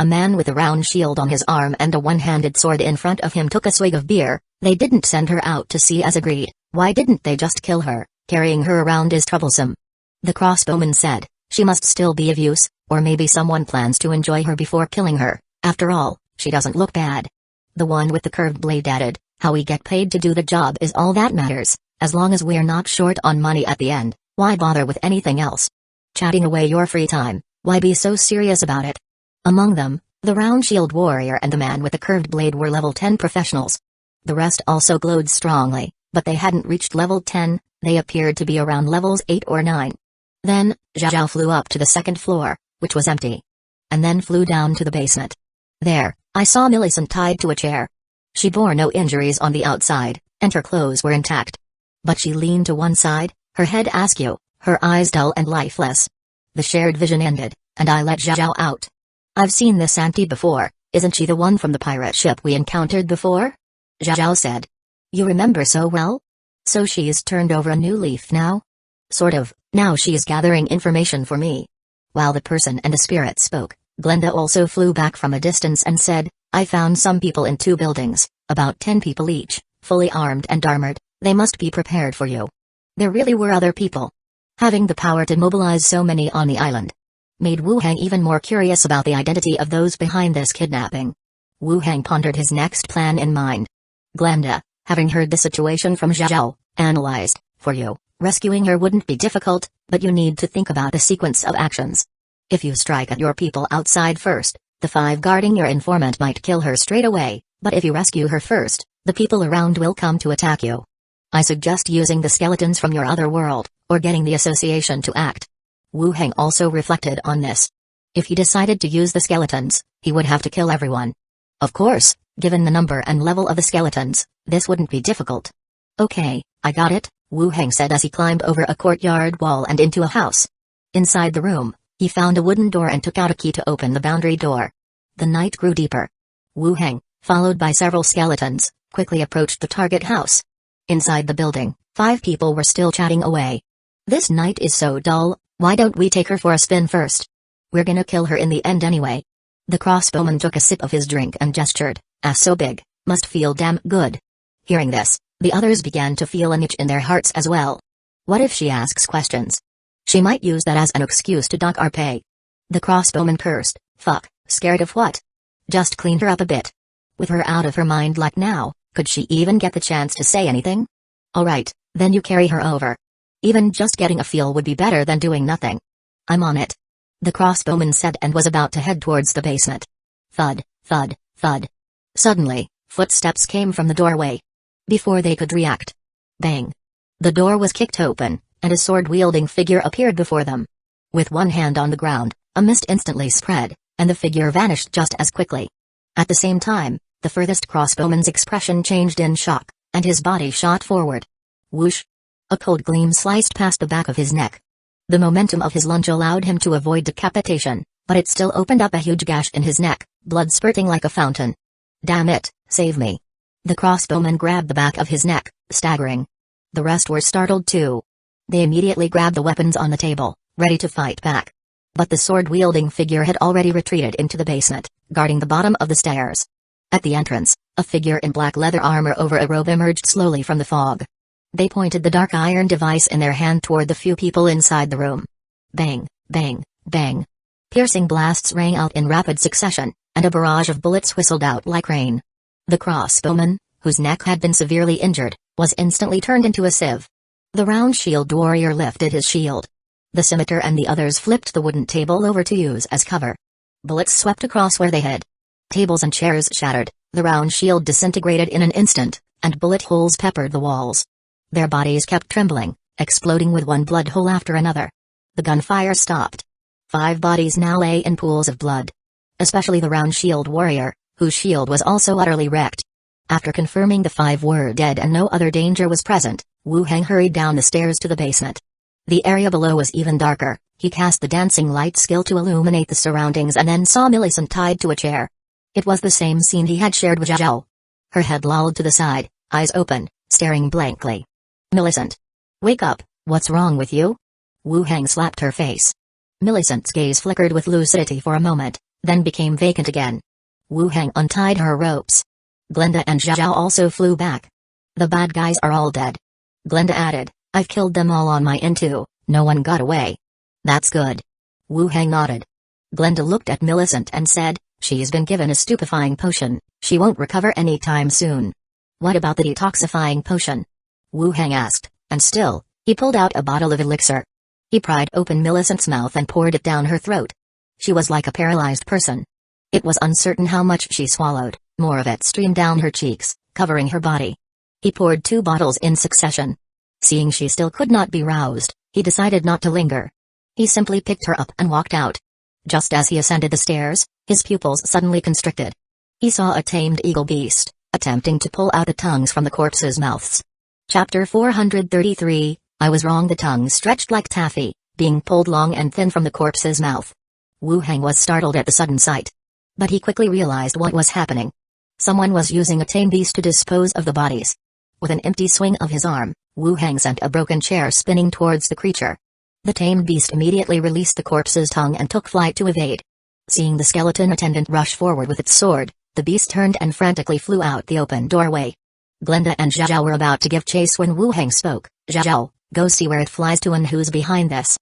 A man with a round shield on his arm and a one-handed sword in front of him took a swig of beer. They didn't send her out to sea as agreed. Why didn't they just kill her? Carrying her around is troublesome. The crossbowman said, she must still be of use, or maybe someone plans to enjoy her before killing her. After all, she doesn't look bad. The one with the curved blade added, how we get paid to do the job is all that matters. As long as we're not short on money at the end, why bother with anything else? Chatting away your free time, why be so serious about it? Among them, the round shield warrior and the man with the curved blade were level 10 professionals. The rest also glowed strongly, but they hadn't reached level 10, they appeared to be around levels 8 or 9. Then, Zhao flew up to the second floor, which was empty. And then flew down to the basement. There, I saw Millicent tied to a chair. She bore no injuries on the outside, and her clothes were intact. But she leaned to one side, her head askew, her eyes dull and lifeless. The shared vision ended, and I let Zhao out. I've seen this auntie before, isn't she the one from the pirate ship we encountered before? Zhao said. You remember so well? So she's turned over a new leaf now? Sort of, now she's gathering information for me. While the person and the spirit spoke, Glenda also flew back from a distance and said, I found some people in 2 buildings, about 10 people each, fully armed and armored. They must be prepared for you. There really were other people. Having the power to mobilize so many on the island made Wu Hang even more curious about the identity of those behind this kidnapping. Wu Hang pondered his next plan in mind. Glenda, having heard the situation from Zhao, analyzed, for you, rescuing her wouldn't be difficult, but you need to think about the sequence of actions. If you strike at your people outside first, the 5 guarding your informant might kill her straight away, but if you rescue her first, the people around will come to attack you. I suggest using the skeletons from your other world, or getting the association to act. Wu Hang also reflected on this. If he decided to use the skeletons, he would have to kill everyone. Of course, given the number and level of the skeletons, this wouldn't be difficult. Okay, I got it, Wu Hang said as he climbed over a courtyard wall and into a house. Inside the room, he found a wooden door and took out a key to open the boundary door. The night grew deeper. Wu Hang, followed by several skeletons, quickly approached the target house. Inside the building, 5 people were still chatting away. This night is so dull, why don't we take her for a spin first? We're gonna kill her in the end anyway. The crossbowman took a sip of his drink and gestured, ass so big, must feel damn good. Hearing this, the others began to feel an itch in their hearts as well. What if she asks questions? She might use that as an excuse to dock our pay. The crossbowman cursed, fuck, scared of what? Just clean her up a bit. With her out of her mind like now, could she even get the chance to say anything? Alright, then you carry her over. Even just getting a feel would be better than doing nothing. I'm on it. The crossbowman said and was about to head towards the basement. Thud, thud, thud. Suddenly, footsteps came from the doorway. Before they could react. Bang. The door was kicked open, and a sword-wielding figure appeared before them. With one hand on the ground, a mist instantly spread, and the figure vanished just as quickly. At the same time, the furthest crossbowman's expression changed in shock, and his body shot forward. Whoosh! A cold gleam sliced past the back of his neck. The momentum of his lunge allowed him to avoid decapitation, but it still opened up a huge gash in his neck, blood spurting like a fountain. Damn it, save me. The crossbowman grabbed the back of his neck, staggering. The rest were startled too. They immediately grabbed the weapons on the table, ready to fight back. But the sword-wielding figure had already retreated into the basement, guarding the bottom of the stairs. At the entrance, a figure in black leather armor over a robe emerged slowly from the fog. They pointed the dark iron device in their hand toward the few people inside the room. Bang, bang, bang. Piercing blasts rang out in rapid succession, and a barrage of bullets whistled out like rain. The crossbowman, whose neck had been severely injured, was instantly turned into a sieve. The round shield warrior lifted his shield. The scimitar and the others flipped the wooden table over to use as cover. Bullets swept across where they hid. Tables and chairs shattered, the round shield disintegrated in an instant, and bullet holes peppered the walls. Their bodies kept trembling, exploding with one blood hole after another. The gunfire stopped. 5 bodies now lay in pools of blood. Especially the round shield warrior, whose shield was also utterly wrecked. After confirming the 5 were dead and no other danger was present, Wu Hang hurried down the stairs to the basement. The area below was even darker. He cast the dancing light skill to illuminate the surroundings and then saw Millicent tied to a chair. It was the same scene he had shared with Zhao. Her head lolled to the side, eyes open, staring blankly. Millicent. Wake up, what's wrong with you? Wu Hang slapped her face. Millicent's gaze flickered with lucidity for a moment, then became vacant again. Wu Hang untied her ropes. Glenda and Zhao also flew back. The bad guys are all dead. Glenda added, I've killed them all on my N2, no one got away. That's good. Wu Hang nodded. Glenda looked at Millicent and said, she's been given a stupefying potion, she won't recover any time soon. What about the detoxifying potion? Wu Hang asked, and still, he pulled out a bottle of elixir. He pried open Millicent's mouth and poured it down her throat. She was like a paralyzed person. It was uncertain how much she swallowed, more of it streamed down her cheeks, covering her body. He poured 2 bottles in succession. Seeing she still could not be roused, he decided not to linger. He simply picked her up and walked out. Just as he ascended the stairs, his pupils suddenly constricted. He saw a tamed eagle beast, attempting to pull out the tongues from the corpses' mouths. Chapter 433, I was wrong. The tongues stretched like taffy, being pulled long and thin from the corpse's mouth. Wu Hang was startled at the sudden sight. But he quickly realized what was happening. Someone was using a tame beast to dispose of the bodies. With an empty swing of his arm, Wu Hang sent a broken chair spinning towards the creature. The tamed beast immediately released the corpse's tongue and took flight to evade. Seeing the skeleton attendant rush forward with its sword, the beast turned and frantically flew out the open doorway. Glenda and Zhao were about to give chase when Wu Hang spoke. Zhao, go see where it flies to and who's behind this.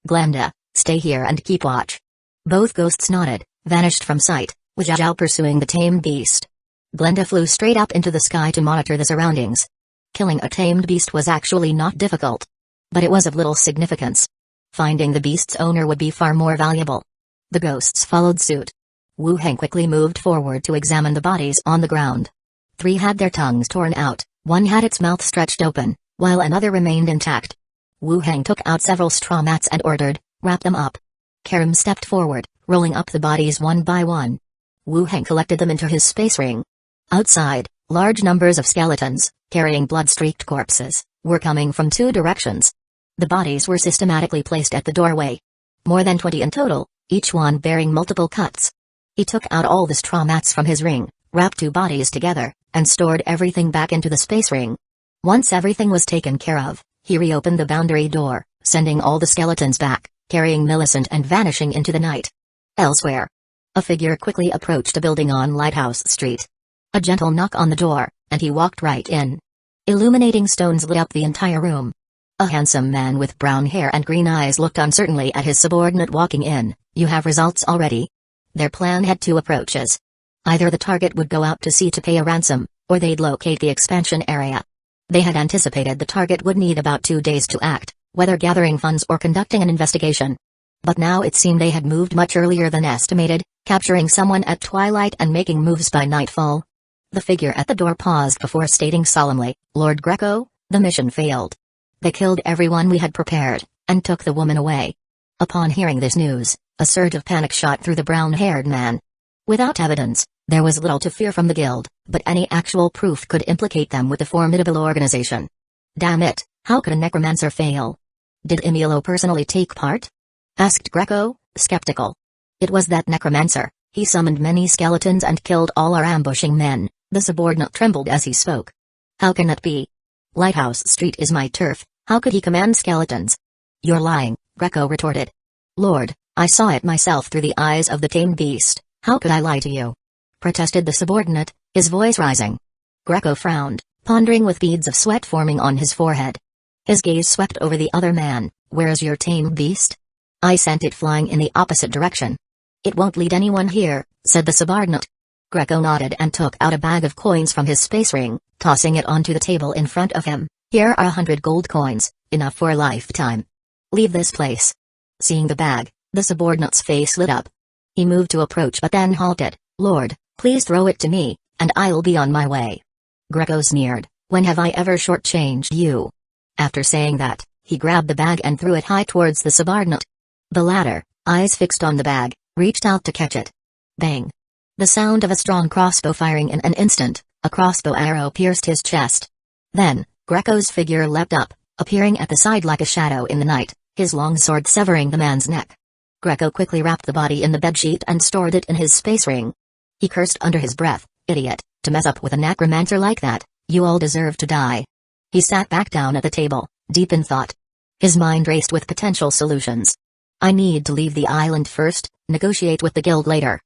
Glenda, stay here and keep watch. Both ghosts nodded, vanished from sight, with Zhao pursuing the tamed beast. Glenda flew straight up into the sky to monitor the surroundings. Killing a tamed beast was actually not difficult. But it was of little significance. Finding the beast's owner would be far more valuable. The ghosts followed suit. Wu Hang quickly moved forward to examine the bodies on the ground. 3 had their tongues torn out, 1 had its mouth stretched open, while another remained intact. Wu Hang took out several straw mats and ordered, wrap them up. Karim stepped forward, rolling up the bodies one by one. Wu Hang collected them into his space ring. Outside, large numbers of skeletons, carrying blood-streaked corpses, were coming from 2 directions. The bodies were systematically placed at the doorway. More than 20 in total, each one bearing multiple cuts. He took out all the straw mats from his ring, wrapped 2 bodies together, and stored everything back into the space ring. Once everything was taken care of, he reopened the boundary door, sending all the skeletons back, carrying Millicent and vanishing into the night. Elsewhere, a figure quickly approached a building on Lighthouse Street. A gentle knock on the door, and he walked right in. Illuminating stones lit up the entire room. A handsome man with brown hair and green eyes looked uncertainly at his subordinate walking in. You have results already? Their plan had 2 approaches. Either the target would go out to sea to pay a ransom, or they'd locate the expansion area. They had anticipated the target would need about 2 days to act, whether gathering funds or conducting an investigation. But now it seemed they had moved much earlier than estimated, capturing someone at twilight and making moves by nightfall. The figure at the door paused before stating solemnly, Lord Greco, the mission failed. They killed everyone we had prepared, and took the woman away. Upon hearing this news, a surge of panic shot through the brown-haired man. Without evidence, there was little to fear from the guild, but any actual proof could implicate them with a formidable organization. Damn it, how could a necromancer fail? Did Emilio personally take part? Asked Greco, skeptical. It was that necromancer. He summoned many skeletons and killed all our ambushing men. The subordinate trembled as he spoke. How can that be? Lighthouse Street is my turf, how could he command skeletons? You're lying, Greco retorted. Lord, I saw it myself through the eyes of the tamed beast, how could I lie to you? Protested the subordinate, his voice rising. Greco frowned, pondering with beads of sweat forming on his forehead. His gaze swept over the other man. Where's your tamed beast? I sent it flying in the opposite direction. It won't lead anyone here, said the subordinate. Greco nodded and took out a bag of coins from his space ring, tossing it onto the table in front of him. Here are 100 gold coins, enough for a lifetime. Leave this place. Seeing the bag, the subordinate's face lit up. He moved to approach but then halted. Lord, please throw it to me, and I'll be on my way. Greco sneered, when have I ever shortchanged you? After saying that, he grabbed the bag and threw it high towards the subordinate. The latter, eyes fixed on the bag, reached out to catch it. Bang! The sound of a strong crossbow firing in an instant, a crossbow arrow pierced his chest. Then, Greco's figure leapt up, appearing at the side like a shadow in the night, his long sword severing the man's neck. Greco quickly wrapped the body in the bedsheet and stored it in his space ring. He cursed under his breath, idiot, to mess up with a necromancer like that, you all deserve to die. He sat back down at the table, deep in thought. His mind raced with potential solutions. I need to leave the island first, negotiate with the guild later,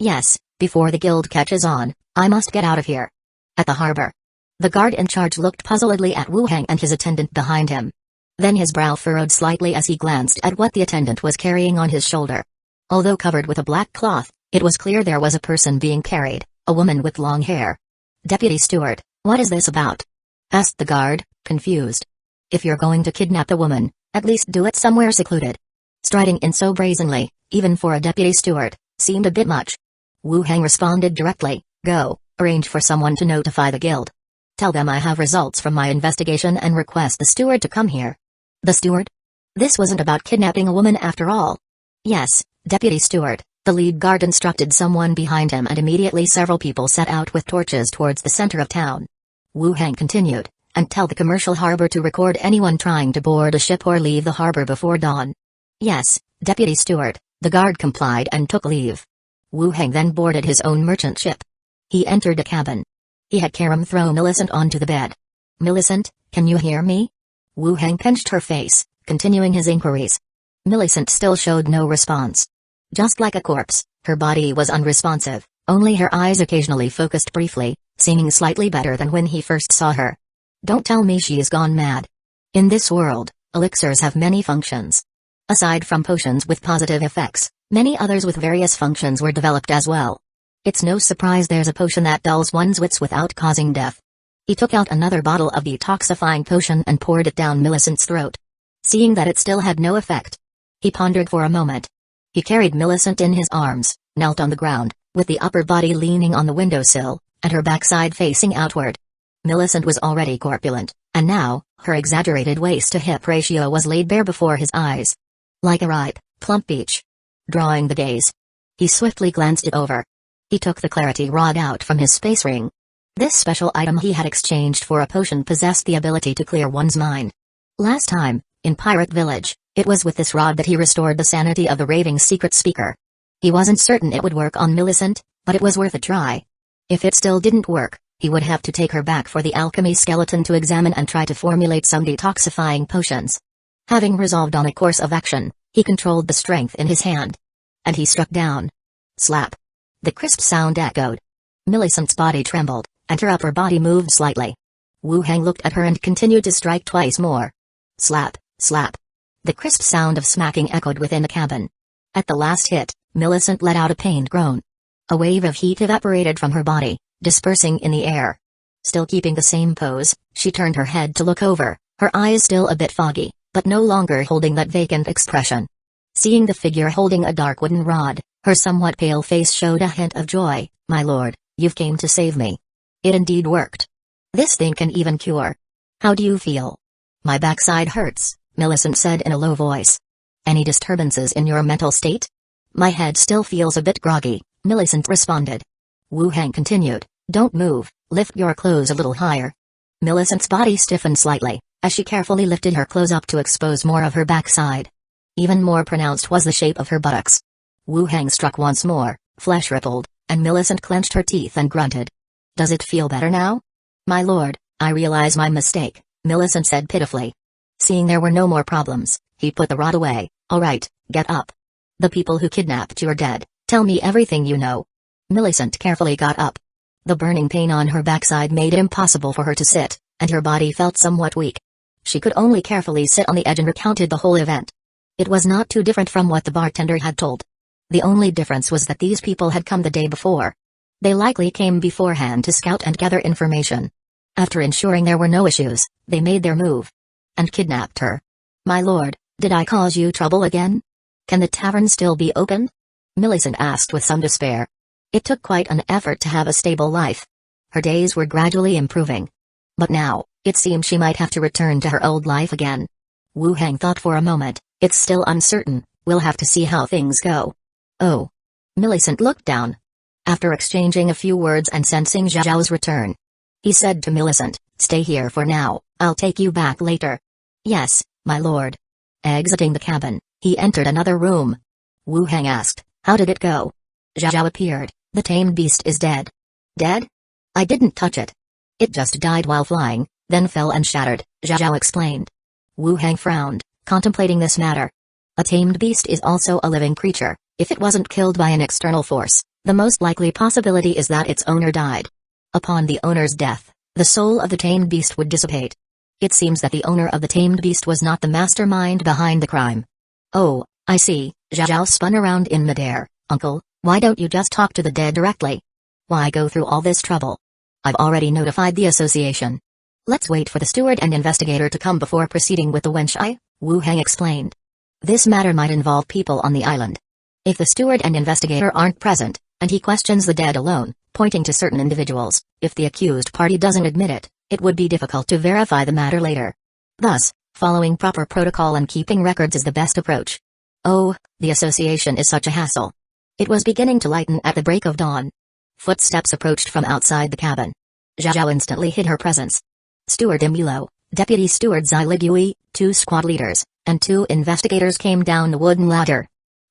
Yes, before the guild catches on, I must get out of here. At the harbor. The guard in charge looked puzzledly at Wu Hang and his attendant behind him. Then his brow furrowed slightly as he glanced at what the attendant was carrying on his shoulder. Although covered with a black cloth, it was clear there was a person being carried, a woman with long hair. "Deputy Steward, what is this about?" asked the guard, confused. "If you're going to kidnap the woman, at least do it somewhere secluded." Striding in so brazenly, even for a deputy steward, seemed a bit much. Wu Hang responded directly, "Go, arrange for someone to notify the guild. Tell them I have results from my investigation and request the steward to come here." The steward? This wasn't about kidnapping a woman after all. "Yes, Deputy Steward," the lead guard instructed someone behind him, and immediately several people set out with torches towards the center of town. Wu Hang continued, "And tell the commercial harbor to record anyone trying to board a ship or leave the harbor before dawn." "Yes, Deputy Steward," the guard complied and took leave. Wu Hang then boarded his own merchant ship. He entered a cabin. He had Karam throw Millicent onto the bed. "Millicent, can you hear me?" Wu Hang pinched her face, continuing his inquiries. Millicent still showed no response. Just like a corpse, her body was unresponsive, only her eyes occasionally focused briefly, seeming slightly better than when he first saw her. "Don't tell me she is gone mad." In this world, elixirs have many functions. Aside from potions with positive effects, many others with various functions were developed as well. It's no surprise there's a potion that dulls one's wits without causing death. He took out another bottle of detoxifying potion and poured it down Millicent's throat. Seeing that it still had no effect, he pondered for a moment. He carried Millicent in his arms, knelt on the ground, with the upper body leaning on the windowsill, and her backside facing outward. Millicent was already corpulent, and now, her exaggerated waist-to-hip ratio was laid bare before his eyes. Like a ripe, plump peach. Drawing the gaze, he swiftly glanced it over. He took the clarity rod out from his space ring. This special item he had exchanged for a potion possessed the ability to clear one's mind. Last time, in Pirate Village, it was with this rod that he restored the sanity of the raving secret speaker. He wasn't certain it would work on Millicent, but it was worth a try. If it still didn't work, he would have to take her back for the alchemy skeleton to examine and try to formulate some detoxifying potions. Having resolved on a course of action, he controlled the strength in his hand. And he struck down. Slap. The crisp sound echoed. Millicent's body trembled, and her upper body moved slightly. Wu Hang looked at her and continued to strike twice more. Slap, slap. The crisp sound of smacking echoed within the cabin. At the last hit, Millicent let out a pained groan. A wave of heat evaporated from her body, dispersing in the air. Still keeping the same pose, she turned her head to look over, her eyes still a bit foggy, but no longer holding that vacant expression. Seeing the figure holding a dark wooden rod, her somewhat pale face showed a hint of joy. "My lord, you've came to save me." It indeed worked. "This thing can even cure. How do you feel?" "My backside hurts," Millicent said in a low voice. "Any disturbances in your mental state?" "My head still feels a bit groggy," Millicent responded. Wu Hang continued, "Don't move, lift your clothes a little higher." Millicent's body stiffened slightly, as she carefully lifted her clothes up to expose more of her backside. Even more pronounced was the shape of her buttocks. Wu Hang struck once more, flesh rippled, and Millicent clenched her teeth and grunted. "Does it feel better now?" "My lord, I realize my mistake," Millicent said pitifully. Seeing there were no more problems, he put the rod away. "All right, get up. The people who kidnapped you are dead, tell me everything you know." Millicent carefully got up. The burning pain on her backside made it impossible for her to sit, and her body felt somewhat weak. She could only carefully sit on the edge and recounted the whole event. It was not too different from what the bartender had told. The only difference was that these people had come the day before. They likely came beforehand to scout and gather information. After ensuring there were no issues, they made their move. And kidnapped her. "My lord, did I cause you trouble again? Can the tavern still be opened?" Millicent asked with some despair. It took quite an effort to have a stable life. Her days were gradually improving. But now, it seemed she might have to return to her old life again. Wu Hang thought for a moment. "It's still uncertain, we'll have to see how things go." "Oh." Millicent looked down. After exchanging a few words and sensing Zhao's return, he said to Millicent, "Stay here for now, I'll take you back later." "Yes, my lord." Exiting the cabin, he entered another room. Wu Hang asked, "How did it go?" Zhao appeared. "The tamed beast is dead." "Dead? I didn't touch it. It just died while flying, then fell and shattered," Zhao explained. Wu Hang frowned, contemplating this matter. A tamed beast is also a living creature. If it wasn't killed by an external force, The most likely possibility is that its owner died. Upon the owner's death, the soul of the tamed beast would dissipate. It seems that the owner of the tamed beast was not the mastermind behind the crime. Oh, I see. Zhao spun around in midair. Uncle, why don't you just talk to the dead directly? Why go through all this trouble? I've already notified the association. Let's wait for the steward and investigator to come before proceeding with the wenchai, Wu Heng explained. This matter might involve people on the island. If the steward and investigator aren't present, and he questions the dead alone, pointing to certain individuals, if the accused party doesn't admit it, it would be difficult to verify the matter later. Thus, following proper protocol and keeping records is the best approach. Oh, the association is such a hassle. It was beginning to lighten at the break of dawn. Footsteps approached from outside the cabin. Zhao instantly hid her presence. Steward Imulo, Deputy Steward Xiligui, 2 squad leaders, and 2 investigators came down the wooden ladder.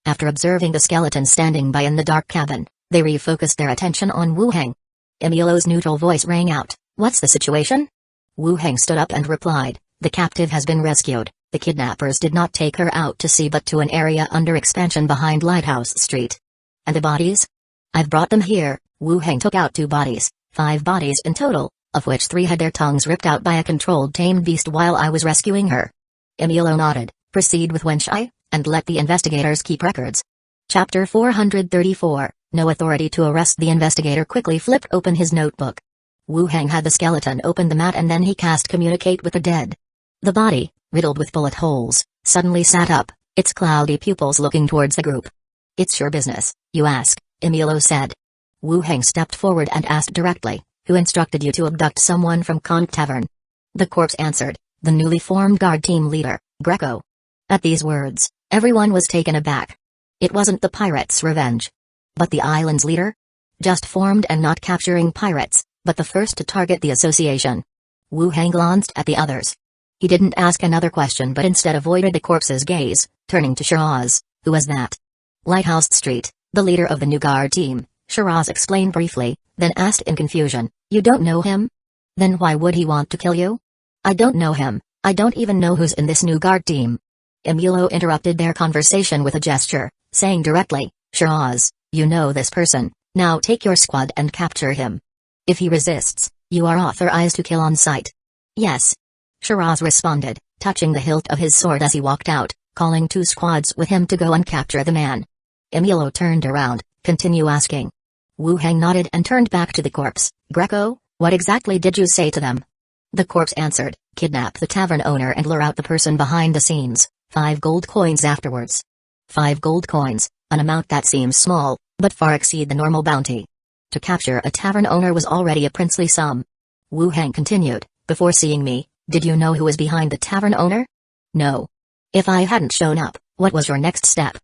After observing the skeleton standing by in the dark cabin, they refocused their attention on Wu Heng. Imulo's neutral voice rang out, "What's the situation?" Wu Heng stood up and replied, "The captive has been rescued. The kidnappers did not take her out to sea but to an area under expansion behind Lighthouse Street." "And the bodies?" "I've brought them here." Wu Heng took out 2 bodies, 5 bodies in total, of which 3 had their tongues ripped out by a controlled tamed beast while I was rescuing her. Imulo nodded. "Proceed with wenchai, and let the investigators keep records." Chapter 434, No authority to arrest. The investigator quickly flipped open his notebook. Wu Heng had the skeleton open the mat and then he cast communicate with the dead. The body, riddled with bullet holes, suddenly sat up, its cloudy pupils looking towards the group. "It's your business, you ask," Imulo said. Wu Heng stepped forward and asked directly, "Who instructed you to abduct someone from Conch Tavern?" The corpse answered, "The newly formed guard team leader, Greco." At these words, everyone was taken aback. It wasn't the pirates' revenge. But the island's leader? Just formed and not capturing pirates, but the first to target the association. Wu Heng glanced at the others. He didn't ask another question but instead avoided the corpse's gaze, turning to Shiraz. "Who was that?" "Lighthouse Street, the leader of the new guard team," Shiraz explained briefly, then asked in confusion, "You don't know him? Then why would he want to kill you?" "I don't know him, I don't even know who's in this new guard team." Imulo interrupted their conversation with a gesture, saying directly, "Shiraz, you know this person, now take your squad and capture him. If he resists, you are authorized to kill on sight." "Yes." Shiraz responded, touching the hilt of his sword as he walked out, calling 2 squads with him to go and capture the man. Imulo turned around, continue asking. Wu Heng nodded and turned back to the corpse. "Greco, what exactly did you say to them?" The corpse answered, "Kidnap the tavern owner and lure out the person behind the scenes, 5 gold coins afterwards." 5 gold coins, an amount that seems small, but far exceed the normal bounty. To capture a tavern owner was already a princely sum. Wu Heng continued, "Before seeing me, did you know who was behind the tavern owner?" "No." "If I hadn't shown up, what was your next step?"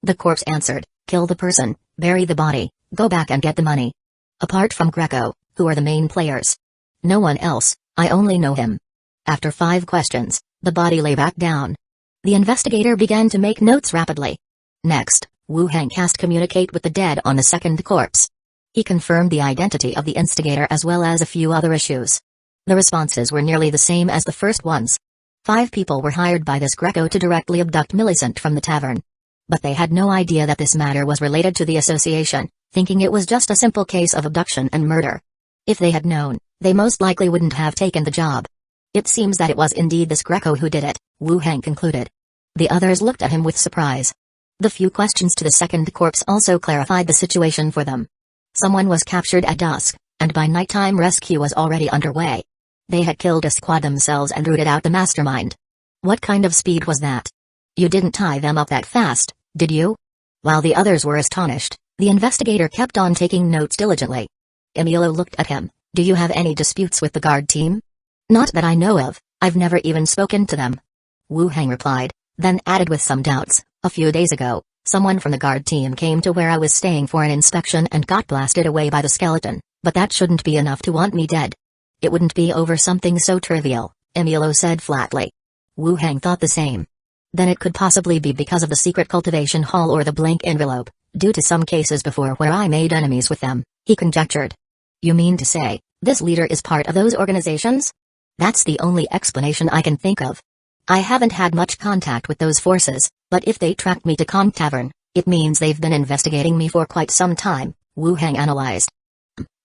The corpse answered, "Kill the person, bury the body, go back and get the money." "Apart from Greco, who are the main players?" "No one else, I only know him." After 5 questions, the body lay back down. The investigator began to make notes rapidly. Next, Wu Heng cast communicate with the dead on the second corpse. He confirmed the identity of the instigator as well as a few other issues. The responses were nearly the same as the first ones. 5 people were hired by this Greco to directly abduct Millicent from the tavern. But they had no idea that this matter was related to the association, thinking it was just a simple case of abduction and murder. If they had known, they most likely wouldn't have taken the job. It seems that it was indeed this Greco who did it, Wu Heng concluded. The others looked at him with surprise. The few questions to the second corpse also clarified the situation for them. Someone was captured at dusk, and by nighttime rescue was already underway. They had killed a squad themselves and rooted out the mastermind. What kind of speed was that? You didn't tie them up that fast, did you? While the others were astonished, the investigator kept on taking notes diligently. Imulo looked at him. "Do you have any disputes with the guard team?" "Not that I know of, I've never even spoken to them." Wu Heng replied, then added with some doubts, "A few days ago, someone from the guard team came to where I was staying for an inspection and got blasted away by the skeleton, but that shouldn't be enough to want me dead." "It wouldn't be over something so trivial," Imulo said flatly. Wu Heng thought the same. Then it could possibly be because of the secret cultivation hall or the blank envelope, due to some cases before where I made enemies with them, he conjectured. "You mean to say, this leader is part of those organizations?" "That's the only explanation I can think of. I haven't had much contact with those forces, but if they tracked me to Conch Tavern, it means they've been investigating me for quite some time," Wu Heng analyzed.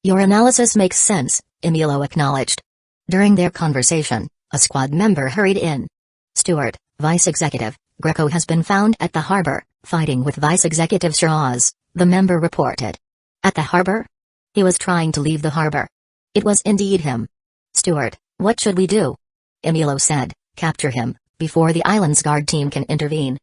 Your analysis makes sense, Emilio acknowledged. During their conversation, a squad member hurried in. Steward, Vice Executive, Greco has been found at the harbor, fighting with Vice Executive Shiraz, the member reported. At the harbor? He was trying to leave the harbor. It was indeed him. Steward, what should we do? Emilio said, capture him, before the island's guard team can intervene.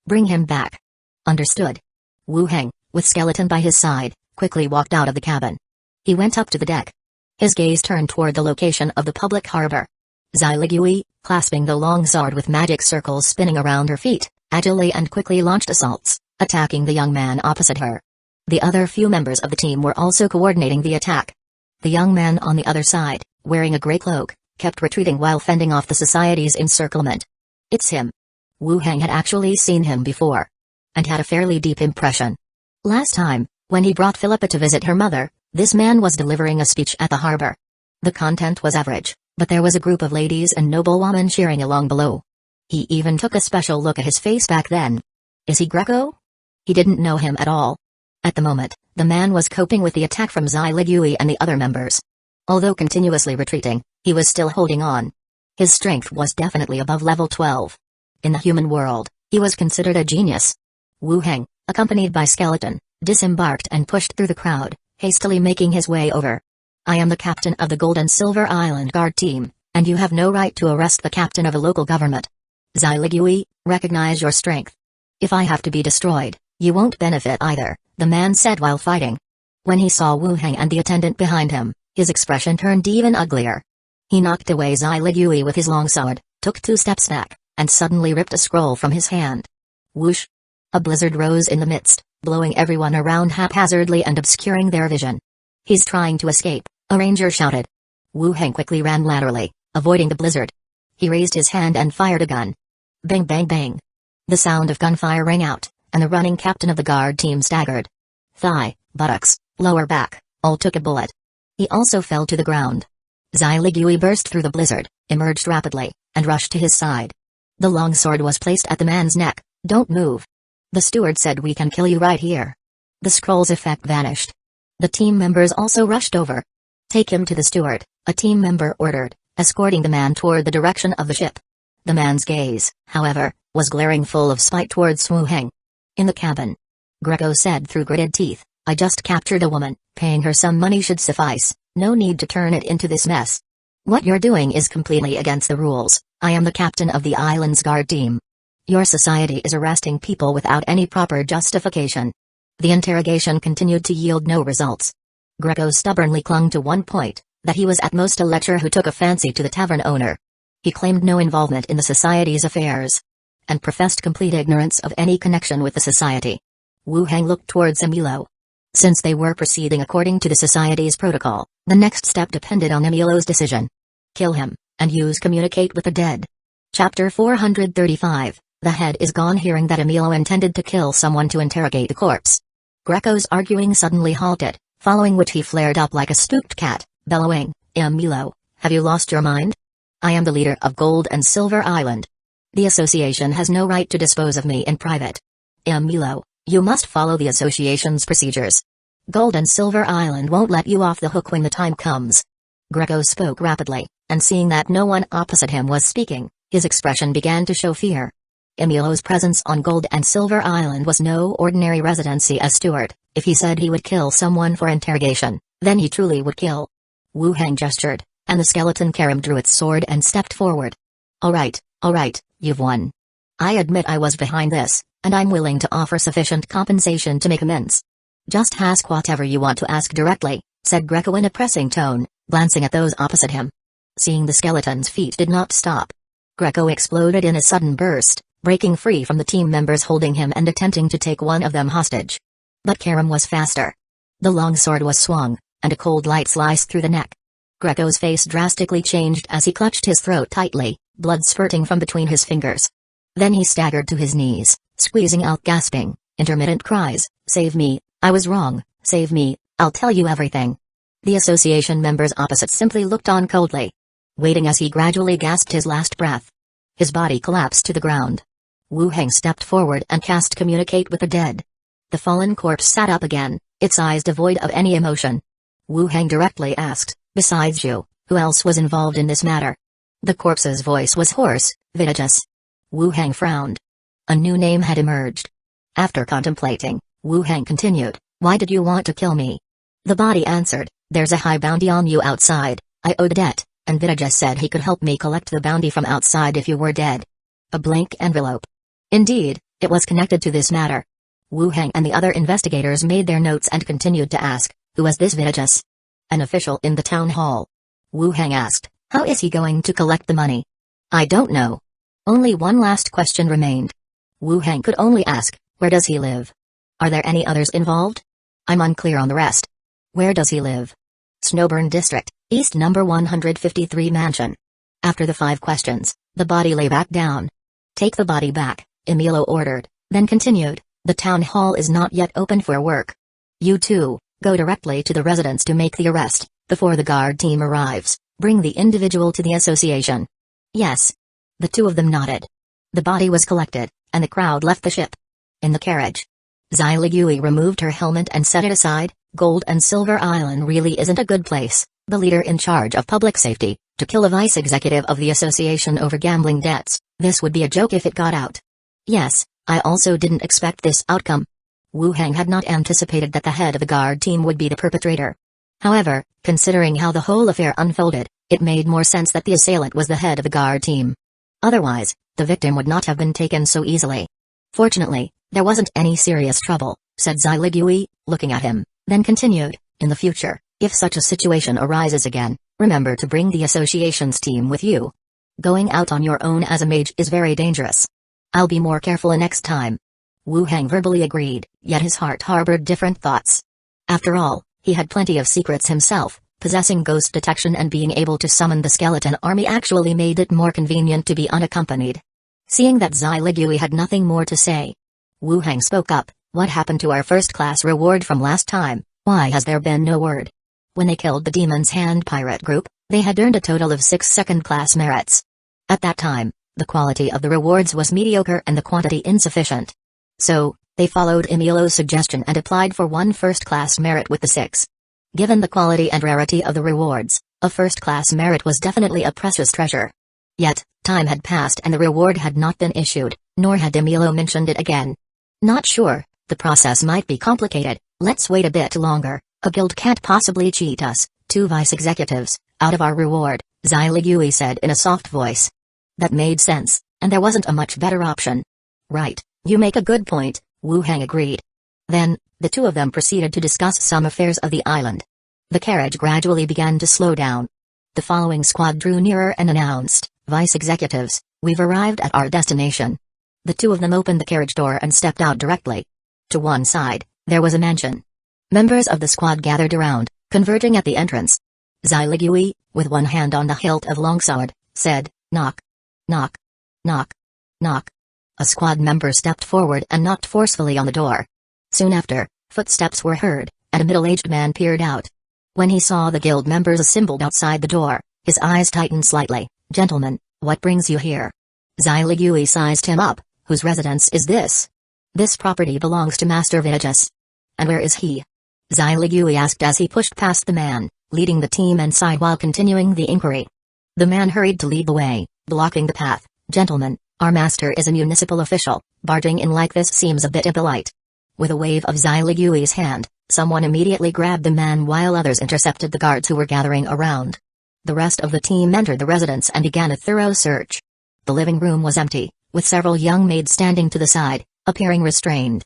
Bring him back. Understood. Wu Heng, with Skeleton by his side, quickly walked out of the cabin. He went up to the deck. His gaze turned toward the location of the public harbor. Xiligui, clasping the long sword with magic circles spinning around her feet, agilely and quickly launched assaults, attacking the young man opposite her. The other few members of the team were also coordinating the attack. The young man on the other side, wearing a grey cloak, kept retreating while fending off the society's encirclement. It's him. Wu Heng had actually seen him before, and had a fairly deep impression. Last time, when he brought Philippa to visit her mother, this man was delivering a speech at the harbor. The content was average, but there was a group of ladies and noblewomen cheering along below. He even took a special look at his face back then. Is he Greco? He didn't know him at all. At the moment, the man was coping with the attack from Xiligui and the other members. Although continuously retreating, he was still holding on. His strength was definitely above level 12. In the human world, he was considered a genius. Wu Heng, accompanied by Skeleton, disembarked and pushed through the crowd, hastily making his way over. I am the captain of the Gold and Silver Island Guard team, and you have no right to arrest the captain of a local government. Xiligui, recognize your strength. If I have to be destroyed, you won't benefit either, the man said while fighting. When he saw Wu Heng and the attendant behind him, his expression turned even uglier. He knocked away Xiligui with his longsword, took 2 steps back, and suddenly ripped a scroll from his hand. Whoosh! A blizzard rose in the midst, blowing everyone around haphazardly and obscuring their vision. He's trying to escape, a ranger shouted. Wu Heng quickly ran laterally, avoiding the blizzard. He raised his hand and fired a gun. Bang bang bang. The sound of gunfire rang out, and the running captain of the guard team staggered. Thigh, buttocks, lower back, all took a bullet. He also fell to the ground. Xiligui burst through the blizzard, emerged rapidly, and rushed to his side. The longsword was placed at the man's neck. Don't move. The steward said we can kill you right here. The scroll's effect vanished. The team members also rushed over. Take him to the steward, a team member ordered, escorting the man toward the direction of the ship. The man's gaze, however, was glaring full of spite towards Wu Heng. In the cabin, Greco said through gritted teeth, I just captured a woman, paying her some money should suffice, no need to turn it into this mess. What you're doing is completely against the rules. I am the captain of the island's guard team. Your society is arresting people without any proper justification. The interrogation continued to yield no results. Greco stubbornly clung to one point, that he was at most a lecher who took a fancy to the tavern owner. He claimed no involvement in the society's affairs, and professed complete ignorance of any connection with the society. Wu Heng looked towards Emilio. Since they were proceeding according to the society's protocol, the next step depended on Emilio's decision. Kill him, and use communicate with the dead. Chapter 435, The Head is Gone. Hearing that Emilio intended to kill someone to interrogate the corpse, Greco's arguing suddenly halted, following which he flared up like a spooked cat, bellowing, Emilio, have you lost your mind? I am the leader of Gold and Silver Island. The association has no right to dispose of me in private. Emilio, you must follow the association's procedures. Gold and Silver Island won't let you off the hook when the time comes. Greco spoke rapidly, and seeing that no one opposite him was speaking, his expression began to show fear. Emilio's presence on Gold and Silver Island was no ordinary residency as steward. If he said he would kill someone for interrogation, then he truly would kill. Wu Heng gestured, and the skeleton Karam drew its sword and stepped forward. All right, you've won. I admit I was behind this, and I'm willing to offer sufficient compensation to make amends. Just ask whatever you want to ask directly, said Greco in a pressing tone, glancing at those opposite him. Seeing the skeleton's feet did not stop, Greco exploded in a sudden burst, breaking free from the team members holding him and attempting to take one of them hostage. But Karam was faster. The longsword was swung, and a cold light sliced through the neck. Greco's face drastically changed as he clutched his throat tightly, blood spurting from between his fingers. Then he staggered to his knees, squeezing out gasping, intermittent cries, save me, I was wrong, save me, I'll tell you everything. The association members opposite simply looked on coldly, waiting as he gradually gasped his last breath. His body collapsed to the ground. Wu Heng stepped forward and cast communicate with the dead. The fallen corpse sat up again, its eyes devoid of any emotion. Wu Heng directly asked, "Besides you, who else was involved in this matter?" The corpse's voice was hoarse, vitigious. Wu Heng frowned. A new name had emerged. After contemplating, Wu Heng continued, "Why did you want to kill me?" The body answered, "There's a high bounty on you outside. I owed a debt, and Vitigus said he could help me collect the bounty from outside if you were dead." A blank envelope. Indeed, it was connected to this matter. Wu Heng and the other investigators made their notes and continued to ask, "Who was this Vitigus?" "An official in the town hall." Wu Heng asked, "How is he going to collect the money?" "I don't know." Only one last question remained. Wu Heng could only ask, "Where does he live?" "Are there any others involved?" "I'm unclear on the rest." "Where does he live?" "Snowburn District, East Number 153 Mansion." After the 5 questions, the body lay back down. "Take the body back," Emilio ordered, then continued, "The town hall is not yet open for work. You two, go directly to the residence to make the arrest. Before the guard team arrives, bring the individual to the association." "Yes." The two of them nodded. The body was collected, and the crowd left the ship. In the carriage, Zai Ligui removed her helmet and set it aside. Gold and Silver Island really isn't a good place, the leader in charge of public safety, to kill a vice executive of the association over gambling debts. This would be a joke if it got out. Yes, I also didn't expect this outcome. Wu Heng had not anticipated that the head of the guard team would be the perpetrator. However, considering how the whole affair unfolded, it made more sense that the assailant was the head of the guard team. Otherwise, the victim would not have been taken so easily. "Fortunately, there wasn't any serious trouble," said Zai Ligui, looking at him, then continued, "In the future, if such a situation arises again, remember to bring the association's team with you. Going out on your own as a mage is very dangerous. I'll be more careful next time." Wu Heng verbally agreed, yet his heart harbored different thoughts. After all, he had plenty of secrets himself. Possessing ghost detection and being able to summon the skeleton army actually made it more convenient to be unaccompanied. Seeing that Zai Ligui had nothing more to say, Wu Heng spoke up, "What happened to our first-class reward from last time? Why has there been no word?" When they killed the Demon's Hand pirate group, they had earned a total of 6 second-class merits. At that time, the quality of the rewards was mediocre and the quantity insufficient. So, they followed Emilio's suggestion and applied for 1 first-class merit with the 6. Given the quality and rarity of the rewards, a first-class merit was definitely a precious treasure. Yet, time had passed and the reward had not been issued, nor had Emilio mentioned it again. "Not sure, the process might be complicated, let's wait a bit longer. A guild can't possibly cheat us, 2 vice executives, out of our reward," Zai Ligui said in a soft voice. That made sense, and there wasn't a much better option. "Right, you make a good point," Wu Heng agreed. Then, the two of them proceeded to discuss some affairs of the island. The carriage gradually began to slow down. The following squad drew nearer and announced, "Vice executives, we've arrived at our destination." The two of them opened the carriage door and stepped out directly. To one side, there was a mansion. Members of the squad gathered around, converging at the entrance. Zai Ligui, with one hand on the hilt of longsword, said, "Knock. Knock. Knock. Knock." A squad member stepped forward and knocked forcefully on the door. Soon after, footsteps were heard, and a middle-aged man peered out. When he saw the guild members assembled outside the door, his eyes tightened slightly. "Gentlemen, what brings you here?" Zai Ligui sized him up. "Whose residence is this?" "This property belongs to Master Vitigus." "And where is he?" Zai Ligui asked as he pushed past the man, leading the team inside while continuing the inquiry. The man hurried to lead the way, blocking the path. "Gentlemen, our master is a municipal official. Barging in like this seems a bit impolite." With a wave of Zai Ligui's hand, someone immediately grabbed the man while others intercepted the guards who were gathering around. The rest of the team entered the residence and began a thorough search. The living room was empty, with several young maids standing to the side, appearing restrained.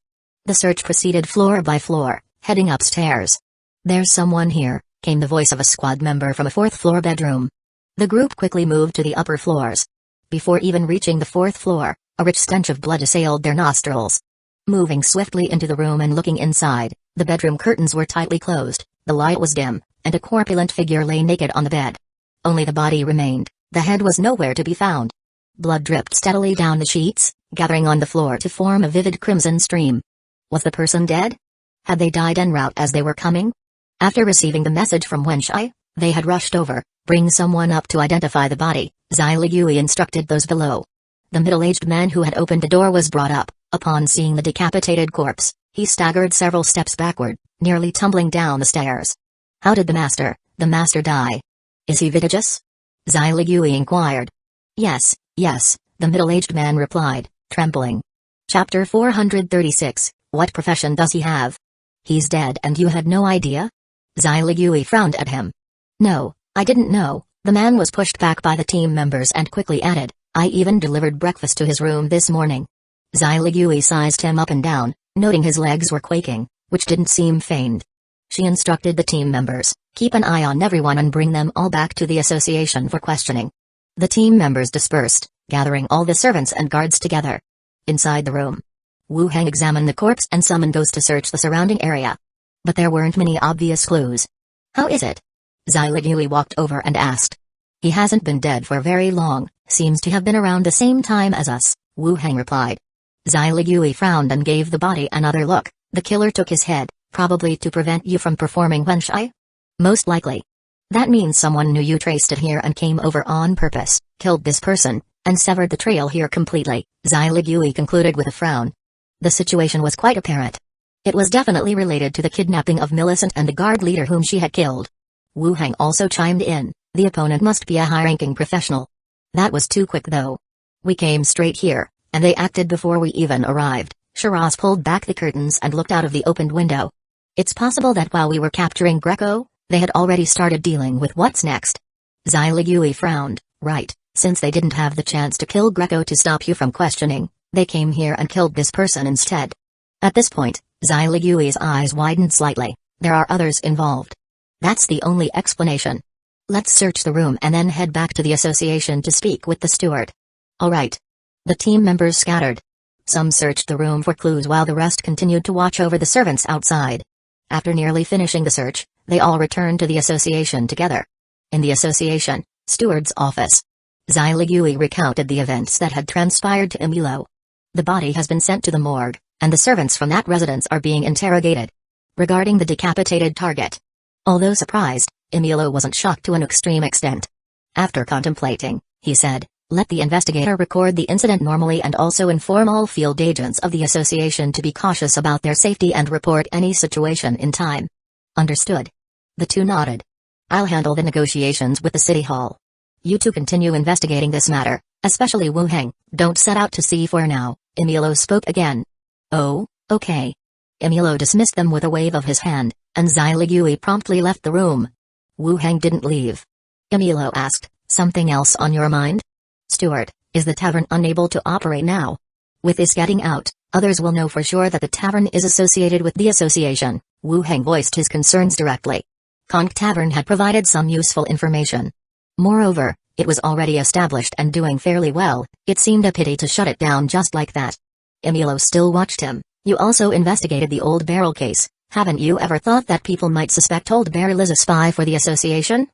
The search proceeded floor by floor, heading upstairs. "There's someone here," came the voice of a squad member from a 4th-floor bedroom. The group quickly moved to the upper floors. Before even reaching the 4th floor, a rich stench of blood assailed their nostrils. Moving swiftly into the room and looking inside, the bedroom curtains were tightly closed, the light was dim, and a corpulent figure lay naked on the bed. Only the body remained, the head was nowhere to be found. Blood dripped steadily down the sheets, gathering on the floor to form a vivid crimson stream. Was the person dead? Had they died en route as they were coming? After receiving the message from Wenshai, they had rushed over. "Bring someone up to identify the body," Zai Ligui instructed those below. The middle-aged man who had opened the door was brought up. Upon seeing the decapitated corpse, He staggered several steps backward, nearly tumbling down the stairs. How did the master die? Is he vitigious? Zailigui inquired. Yes, the middle-aged man replied, trembling. Chapter 436, What profession does he have? He's dead and you had no idea? Zailigui frowned at him. No, I didn't know. The man was pushed back by the team members and quickly added, I even delivered breakfast to his room this morning. Zailigui sized him up and down, noting his legs were quaking, which didn't seem feigned. She instructed the team members, keep an eye on everyone and bring them all back to the association for questioning. The team members dispersed, gathering all the servants and guards together. Inside the room, Wu Heng examined the corpse and summoned those to search the surrounding area. But there weren't many obvious clues. How is it? Zailigui walked over and asked. He hasn't been dead for very long, seems to have been around the same time as us, Wu Heng replied. Zailigui frowned and gave the body another look. The killer took his head, probably to prevent you from performing Wenshai? Most likely. That means someone knew you traced it here and came over on purpose, killed this person, and severed the trail here completely, Zailigui concluded with a frown. The situation was quite apparent. It was definitely related to the kidnapping of Millicent and the guard leader whom she had killed. Wu Heng also chimed in, the opponent must be a high-ranking professional. That was too quick though. We came straight here, and they acted before we even arrived. Shiraz pulled back the curtains and looked out of the opened window. It's possible that while we were capturing Greco, they had already started dealing with what's next. Zailigui frowned, right, since they didn't have the chance to kill Greco to stop you from questioning, they came here and killed this person instead. At this point, Zailigui's eyes widened slightly. There are others involved. That's the only explanation. Let's search the room and then head back to the association to speak with the steward. All right. The team members scattered. Some searched the room for clues while the rest continued to watch over the servants outside. After nearly finishing the search, they all returned to the association together. In the association steward's office, Zailigui recounted the events that had transpired to Emilo. The body has been sent to the morgue, and the servants from that residence are being interrogated. Regarding the decapitated target. Although surprised, Emilo wasn't shocked to an extreme extent. After contemplating, he said, let the investigator record the incident normally and also inform all field agents of the association to be cautious about their safety and report any situation in time. Understood. The two nodded. I'll handle the negotiations with the city hall. You two continue investigating this matter, especially Wu Heng, don't set out to sea for now, Emilo spoke again. Oh, okay. Emilo dismissed them with a wave of his hand, and Zailigui promptly left the room. Wu Heng didn't leave. Emilo asked, something else on your mind? Steward, is the tavern unable to operate now? With this getting out, others will know for sure that the tavern is associated with the association. Wu Heng voiced his concerns directly. Conch Tavern had provided some useful information. Moreover, it was already established and doing fairly well. It seemed a pity to shut it down just like that. Emilo still watched him. You also investigated the Old Barrel case. Haven't you ever thought that people might suspect Old Barrel is a spy for the association?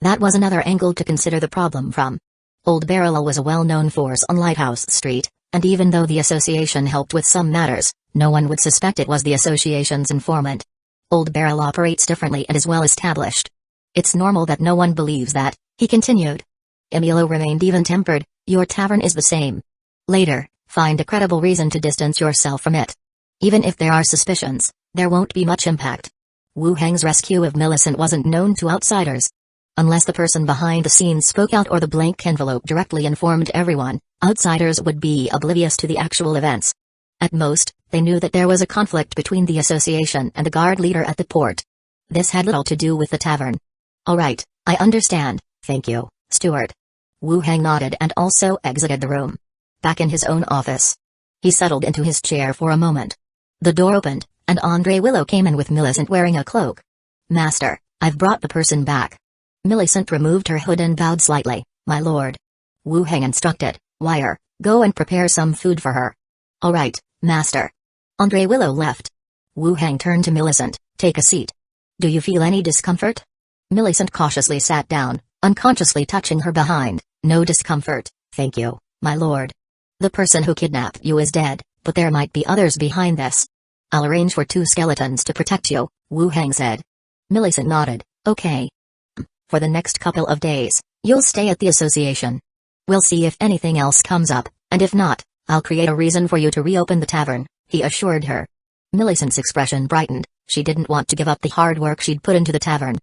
That was another angle to consider the problem from. Old Barrel was a well-known force on Lighthouse Street, and even though the association helped with some matters, no one would suspect it was the association's informant. Old Barrel operates differently and is well established. It's normal that no one believes that, he continued. Emilo remained even-tempered, your tavern is the same. Later, find a credible reason to distance yourself from it. Even if there are suspicions, there won't be much impact. Wu Heng's rescue of Millicent wasn't known to outsiders. Unless the person behind the scenes spoke out or the blank envelope directly informed everyone, outsiders would be oblivious to the actual events. At most, they knew that there was a conflict between the association and the guard leader at the port. This had little to do with the tavern. All right, I understand, thank you, steward. Wu Heng nodded and also exited the room. Back in his own office, he settled into his chair for a moment. The door opened, and Andre Willow came in with Millicent wearing a cloak. Master, I've brought the person back. Millicent removed her hood and bowed slightly. My lord. Wu Heng instructed, Wire, go and prepare some food for her. All right, master. Andre Willow left. Wu Heng turned to Millicent, take a seat. Do you feel any discomfort? Millicent cautiously sat down, unconsciously touching her behind. No discomfort, thank you, my lord. The person who kidnapped you is dead, but there might be others behind this. I'll arrange for 2 skeletons to protect you, Wu Heng said. Millicent nodded, okay. For the next couple of days, you'll stay at the association. We'll see if anything else comes up, and if not, I'll create a reason for you to reopen the tavern, he assured her. Millicent's expression brightened. She didn't want to give up the hard work she'd put into the tavern.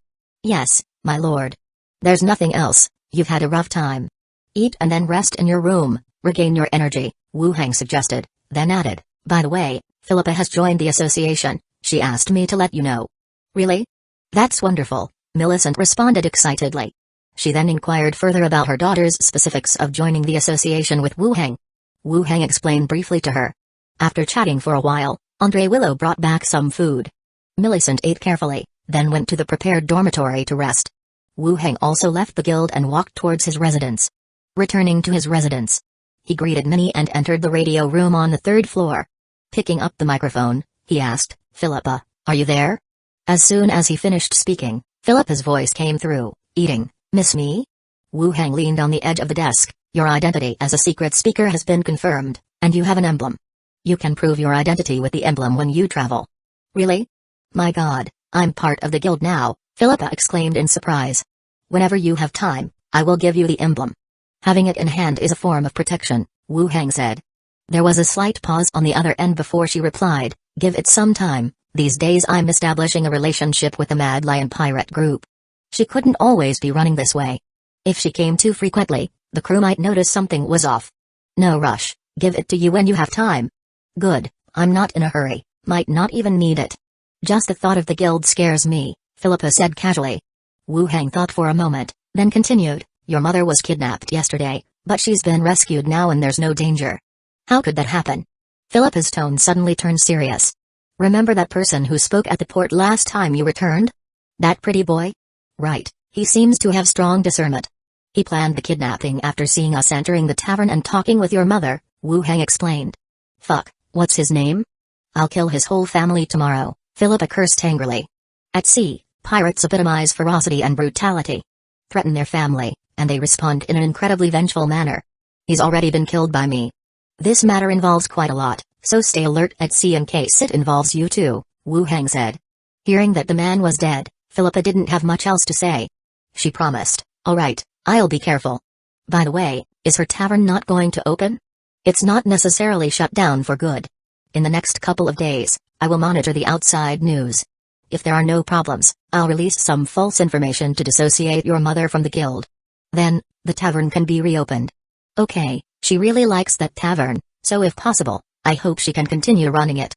Yes, my lord. There's nothing else, you've had a rough time. Eat and then rest in your room, regain your energy, Wu Hang suggested, then added, by the way, Philippa has joined the association, she asked me to let you know. Really? That's wonderful, Millicent responded excitedly. She then inquired further about her daughter's specifics of joining the association with Wu Hang. Wu Hang explained briefly to her. After chatting for a while, Andre Willow brought back some food. Millicent ate carefully, then went to the prepared dormitory to rest. Wu Hang also left the guild and walked towards his residence. Returning to his residence, he greeted Minnie and entered the radio room on the third floor. Picking up the microphone, he asked, Philippa, are you there? As soon as he finished speaking, Philippa's voice came through, eating, miss me? Wu Hang leaned on the edge of the desk. Your identity as a secret speaker has been confirmed, and you have an emblem. You can prove your identity with the emblem when you travel. Really? My god, I'm part of the guild now, Philippa exclaimed in surprise. Whenever you have time, I will give you the emblem. Having it in hand is a form of protection, Wu Hang said. There was a slight pause on the other end before she replied, give it some time, these days I'm establishing a relationship with the Mad Lion pirate group. She couldn't always be running this way. If she came too frequently, the crew might notice something was off. No rush, give it to you when you have time. Good, I'm not in a hurry, might not even need it. Just the thought of the guild scares me, Philippa said casually. Wu Hang thought for a moment, then continued, your mother was kidnapped yesterday, but she's been rescued now and there's no danger. How could that happen? Philippa's tone suddenly turned serious. Remember that person who spoke at the port last time you returned? That pretty boy? Right, he seems to have strong discernment. He planned the kidnapping after seeing us entering the tavern and talking with your mother, Wu Hang explained. Fuck, what's his name? I'll kill his whole family tomorrow, Philippa cursed angrily. At sea, pirates epitomize ferocity and brutality. Threaten their family, and they respond in an incredibly vengeful manner. He's already been killed by me. This matter involves quite a lot, so stay alert at sea in case it involves you too, Wu Hang said. Hearing that the man was dead, Philippa didn't have much else to say. She promised, all right, I'll be careful. By the way, is her tavern not going to open? It's not necessarily shut down for good. In the next couple of days, I will monitor the outside news. If there are no problems, I'll release some false information to dissociate your mother from the guild. Then, the tavern can be reopened. Okay, she really likes that tavern, so if possible, I hope she can continue running it.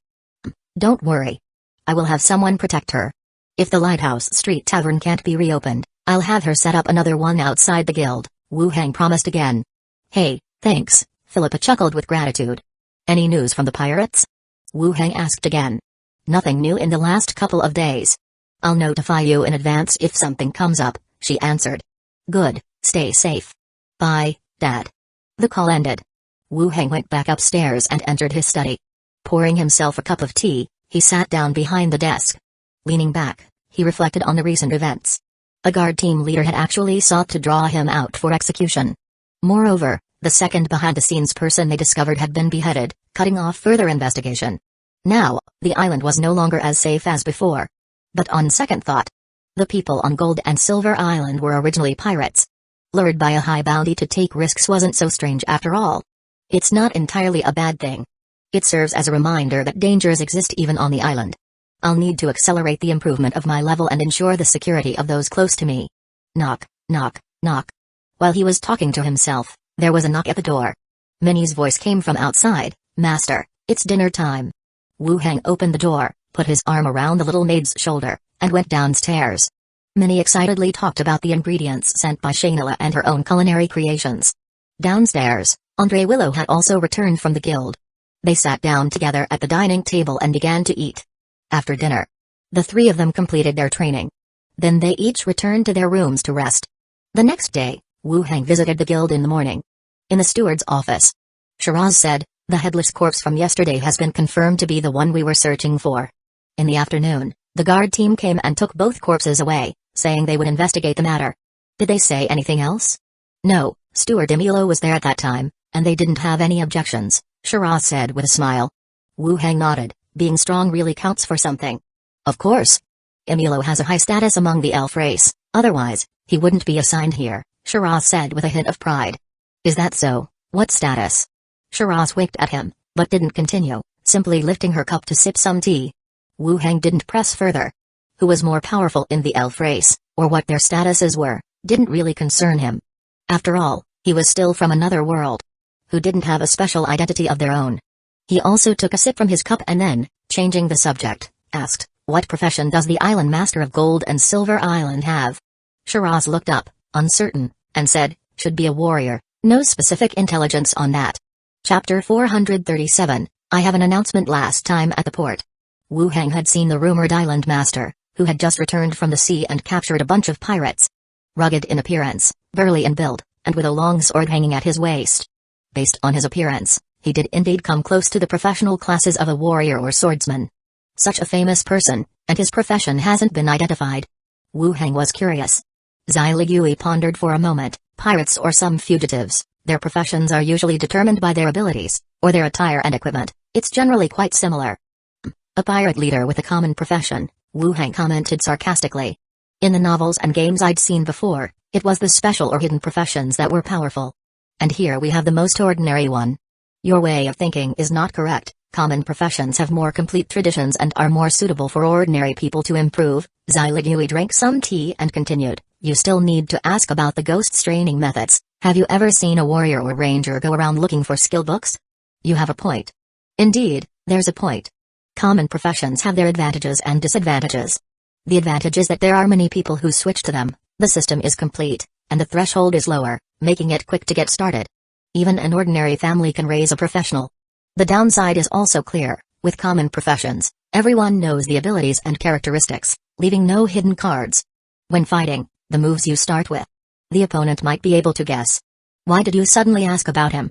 Don't worry. I will have someone protect her. If the Lighthouse Street Tavern can't be reopened, I'll have her set up another one outside the guild, Wu Hang promised again. Hey, thanks, Philippa chuckled with gratitude. Any news from the pirates? Wu Hang asked again. Nothing new in the last couple of days. I'll notify you in advance if something comes up, she answered. Good, stay safe. Bye, Dad. The call ended. Wu Hang went back upstairs and entered his study. Pouring himself a cup of tea, he sat down behind the desk. Leaning back, he reflected on the recent events. A guard team leader had actually sought to draw him out for execution. Moreover, the second behind-the-scenes person they discovered had been beheaded, cutting off further investigation. Now, the island was no longer as safe as before. But on second thought, the people on Gold and Silver Island were originally pirates. Lured by a high bounty to take risks wasn't so strange after all. It's not entirely a bad thing. It serves as a reminder that dangers exist even on the island. I'll need to accelerate the improvement of my level and ensure the security of those close to me. Knock, knock, knock. While he was talking to himself, there was a knock at the door. Minnie's voice came from outside, Master, it's dinner time. Wu Hang opened the door, put his arm around the little maid's shoulder, and went downstairs. Minnie excitedly talked about the ingredients sent by Shaynila and her own culinary creations. Downstairs, Andre Willow had also returned from the guild. They sat down together at the dining table and began to eat. After dinner, the three of them completed their training. Then they each returned to their rooms to rest. The next day, Wu Hang visited the guild in the morning. In the steward's office, Shiraz said, the headless corpse from yesterday has been confirmed to be the one we were searching for. In the afternoon, the guard team came and took both corpses away, saying they would investigate the matter. Did they say anything else? No, Steward Emilio was there at that time, and they didn't have any objections, Shiraz said with a smile. Wu Hang nodded, being strong really counts for something. Of course. Emilio has a high status among the elf race, otherwise, he wouldn't be assigned here, Shiraz said with a hint of pride. Is that so? What status? Shiraz winked at him, but didn't continue, simply lifting her cup to sip some tea. Wu Heng didn't press further. Who was more powerful in the elf race, or what their statuses were, didn't really concern him. After all, he was still from another world. Who didn't have a special identity of their own. He also took a sip from his cup and then, changing the subject, asked, "What profession does the island master of Gold and Silver Island have?" Shiraz looked up, uncertain, and said, "Should be a warrior, no specific intelligence on that." Chapter 437, I have an announcement. Last time at the port. Wu Heng had seen the rumored island master, who had just returned from the sea and captured a bunch of pirates. Rugged in appearance, burly in build, and with a long sword hanging at his waist. Based on his appearance, he did indeed come close to the professional classes of a warrior or swordsman. Such a famous person, and his profession hasn't been identified. Wu Heng was curious. Zai Ligui pondered for a moment. Pirates or some fugitives, their professions are usually determined by their abilities, or their attire and equipment. It's generally quite similar. A pirate leader with a common profession, Wu Heng commented sarcastically. In the novels and games I'd seen before, it was the special or hidden professions that were powerful. And here we have the most ordinary one. Your way of thinking is not correct. Common professions have more complete traditions and are more suitable for ordinary people to improve. Zai Ligui drank some tea and continued, "You still need to ask about the ghost training methods. Have you ever seen a warrior or ranger go around looking for skill books?" "You have a point." "Indeed, there's a point. Common professions have their advantages and disadvantages. The advantage is that there are many people who switch to them, the system is complete, and the threshold is lower, making it quick to get started. Even an ordinary family can raise a professional. The downside is also clear. With common professions, everyone knows the abilities and characteristics, leaving no hidden cards. When fighting, the moves you start with, the opponent might be able to guess. Why did you suddenly ask about him?"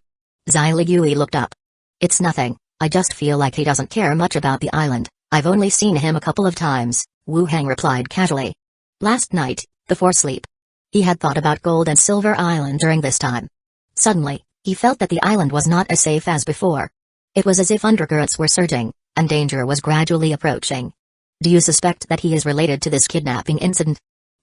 Zai Ligui looked up. "It's nothing, I just feel like he doesn't care much about the island. I've only seen him a couple of times," Wu Heng replied casually. "Last night, before sleep." He had thought about Gold and Silver Island during this time. Suddenly, he felt that the island was not as safe as before. It was as if undercurrents were surging, and danger was gradually approaching. "Do you suspect that he is related to this kidnapping incident?"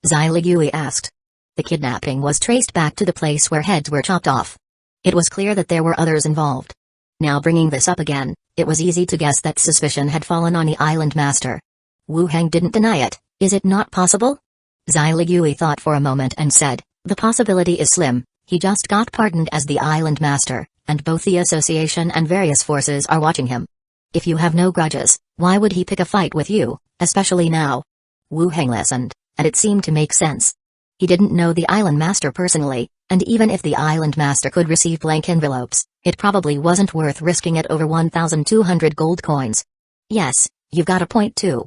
Zai Ligui asked. The kidnapping was traced back to the place where heads were chopped off. It was clear that there were others involved. Now bringing this up again, it was easy to guess that suspicion had fallen on the island master. Wu Heng didn't deny it. "Is it not possible?" Zai Ligui thought for a moment and said, "The possibility is slim. He just got pardoned as the island master, and both the association and various forces are watching him. If you have no grudges, why would he pick a fight with you, especially now?" Wu Heng listened, and it seemed to make sense. He didn't know the island master personally, and even if the island master could receive blank envelopes, it probably wasn't worth risking it over 1,200 gold coins. "Yes, you've got a point too."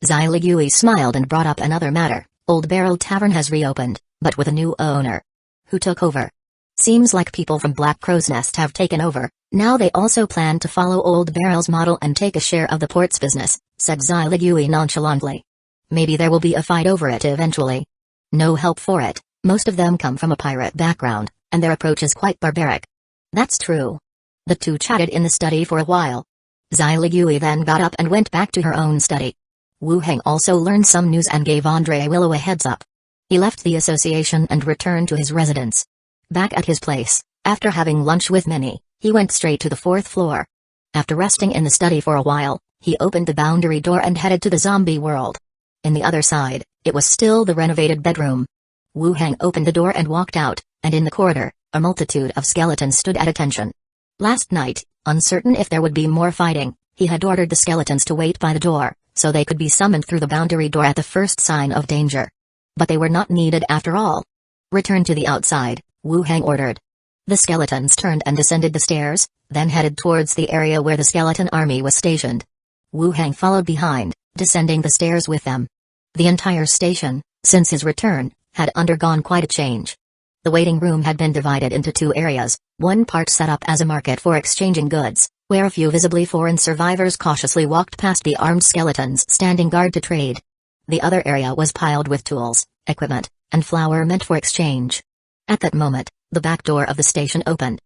Zai Ligui smiled and brought up another matter. "Old Barrel Tavern has reopened, but with a new owner." "Who took over?" "Seems like people from Black Crow's Nest have taken over. Now they also plan to follow Old Barrel's model and take a share of the port's business," said Zai Ligui nonchalantly. "Maybe there will be a fight over it eventually. No help for it, most of them come from a pirate background, and their approach is quite barbaric." "That's true." The two chatted in the study for a while. Zai Ligui then got up and went back to her own study. Wu Heng also learned some news and gave Andre Willow a heads up. He left the association and returned to his residence. Back at his place, after having lunch with Minnie, he went straight to the 4th floor. After resting in the study for a while, he opened the boundary door and headed to the zombie world. In the other side, it was still the renovated bedroom. Wu Heng opened the door and walked out, and in the corridor, a multitude of skeletons stood at attention. Last night, uncertain if there would be more fighting, he had ordered the skeletons to wait by the door, so they could be summoned through the boundary door at the first sign of danger. But they were not needed after all. "Return to the outside," Wu Heng ordered. The skeletons turned and descended the stairs, then headed towards the area where the skeleton army was stationed. Wu Heng followed behind, descending the stairs with them. The entire station, since his return, had undergone quite a change. The waiting room had been divided into two areas, one part set up as a market for exchanging goods, where a few visibly foreign survivors cautiously walked past the armed skeletons standing guard to trade. The other area was piled with tools, equipment, and flour meant for exchange. At that moment, the back door of the station opened.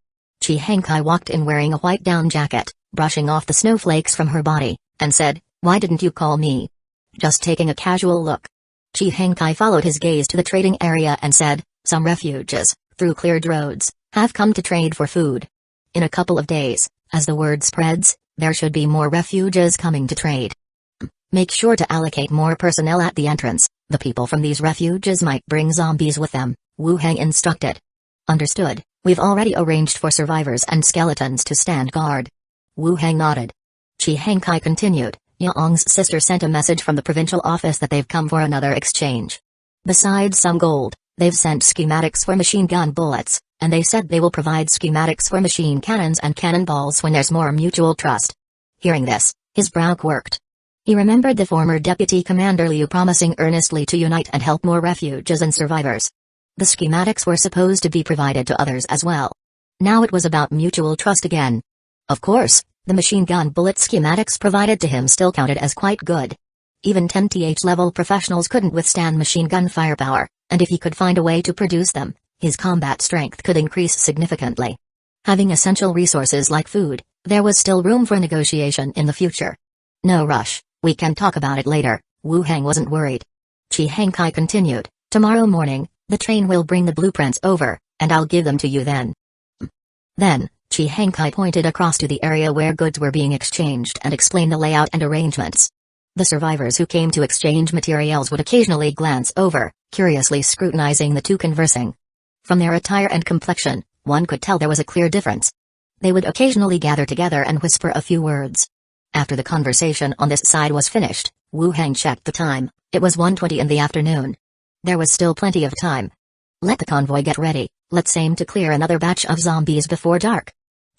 Chi Hengkai walked in wearing a white down jacket, brushing off the snowflakes from her body, and said, "Why didn't you call me?" "Just taking a casual look." Chi Hengkai followed his gaze to the trading area and said, "Some refugees, through cleared roads, have come to trade for food. In a couple of days, as the word spreads, There should be more refuges coming to trade. Make sure to allocate more personnel at the entrance. The people from these refuges might bring zombies with them, Wu Heng instructed. Understood, we've already arranged for survivors and skeletons to stand guard. Wu Heng nodded. Chi Hengkai continued, Yaong's sister sent a message from the provincial office that they've come for another exchange. Besides some gold, they've sent schematics for machine gun bullets, and they said they will provide schematics for machine cannons and cannonballs when there's more mutual trust. Hearing this, his brow quirked. He remembered the former deputy commander Liu promising earnestly to unite and help more refuges and survivors. The schematics were supposed to be provided to others as well. Now it was about mutual trust again. Of course, the machine gun bullet schematics provided to him still counted as quite good. Even 10th level professionals couldn't withstand machine gun firepower, and if he could find a way to produce them, his combat strength could increase significantly. Having essential resources like food, there was still room for negotiation in the future. No rush, we can talk about it later. Wu Heng wasn't worried. Chi Hengkai continued, tomorrow morning, the train will bring the blueprints over, and I'll give them to you then. Then, Chi Hengkai pointed across to the area where goods were being exchanged and explained the layout and arrangements. The survivors who came to exchange materials would occasionally glance over, curiously scrutinizing the two conversing. From their attire and complexion, one could tell there was a clear difference. They would occasionally gather together and whisper a few words. After the conversation on this side was finished, Wu Heng checked the time. It was 1:20 in the afternoon. There was still plenty of time. Let the convoy get ready, let's aim to clear another batch of zombies before dark.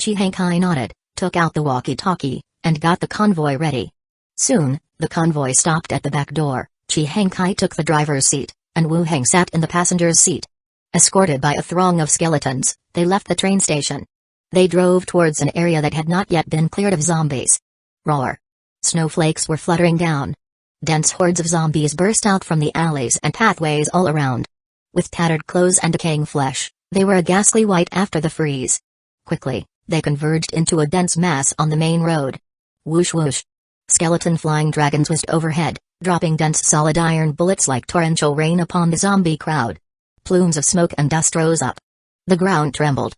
Chi Hengkai nodded, took out the walkie-talkie, and got the convoy ready. Soon, the convoy stopped at the back door. Chi Hengkai took the driver's seat, and Wu Heng sat in the passenger's seat. Escorted by a throng of skeletons, they left the train station. They drove towards an area that had not yet been cleared of zombies. Roar! Snowflakes were fluttering down. Dense hordes of zombies burst out from the alleys and pathways all around. With tattered clothes and decaying flesh, they were a ghastly white after the freeze. Quickly, they converged into a dense mass on the main road. Whoosh whoosh. Skeleton flying dragons whizzed overhead, dropping dense solid iron bullets like torrential rain upon the zombie crowd. Plumes of smoke and dust rose up. The ground trembled.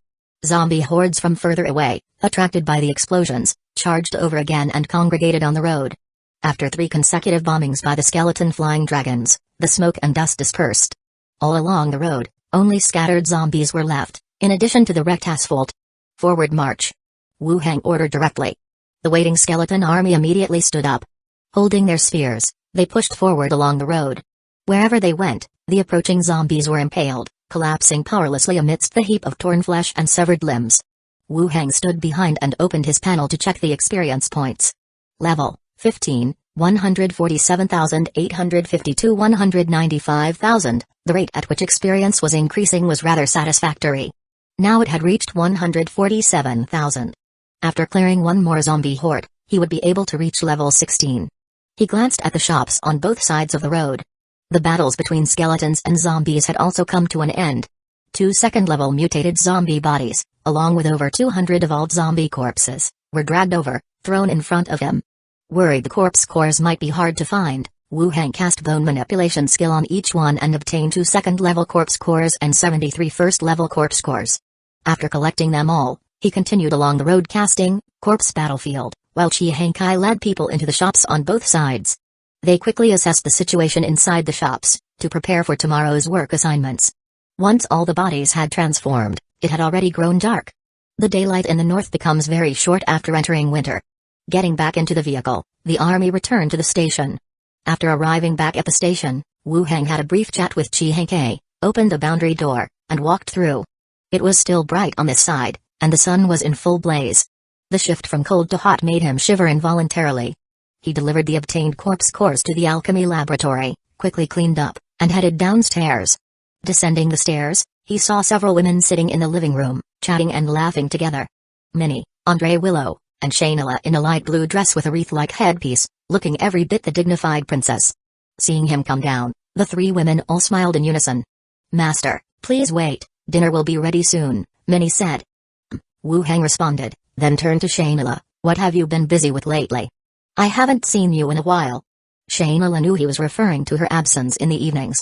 Zombie hordes from further away, attracted by the explosions, charged over again and congregated on the road. After 3 consecutive bombings by the skeleton flying dragons, the smoke and dust dispersed. All along the road, only scattered zombies were left, in addition to the wrecked asphalt. Forward march! Wu Heng ordered directly. The waiting skeleton army immediately stood up. Holding their spears, they pushed forward along the road. Wherever they went, the approaching zombies were impaled, collapsing powerlessly amidst the heap of torn flesh and severed limbs. Wu Heng stood behind and opened his panel to check the experience points. Level 15, 147,852 195,000. The rate at which experience was increasing was rather satisfactory. Now it had reached 147,000. After clearing one more zombie horde, he would be able to reach level 16. He glanced at the shops on both sides of the road. The battles between skeletons and zombies had also come to an end. 2 second-level mutated zombie bodies, along with over 200 evolved zombie corpses, were dragged over, thrown in front of him. Worried the corpse cores might be hard to find, Wu Heng cast bone manipulation skill on each one and obtained 2 second-level corpse cores and 73 first-level corpse cores. After collecting them all, he continued along the road casting corpse battlefield, while Chi Hengkai led people into the shops on both sides. They quickly assessed the situation inside the shops, to prepare for tomorrow's work assignments. Once all the bodies had transformed, it had already grown dark. The daylight in the north becomes very short after entering winter. Getting back into the vehicle, the army returned to the station. After arriving back at the station, Wu Heng had a brief chat with Chi Hengkai, opened the boundary door, and walked through. It was still bright on this side, and the sun was in full blaze. The shift from cold to hot made him shiver involuntarily. He delivered the obtained corpse cores to the alchemy laboratory, quickly cleaned up, and headed downstairs. Descending the stairs, he saw several women sitting in the living room, chatting and laughing together. Minnie, Andre Willow, and Shaynila in a light blue dress with a wreath-like headpiece, looking every bit the dignified princess. Seeing him come down, the 3 women all smiled in unison. "Master, please wait, dinner will be ready soon," Minnie said. Wu Heng responded, then turned to Shaynila, "What have you been busy with lately? I haven't seen you in a while." Shaynila knew he was referring to her absence in the evenings.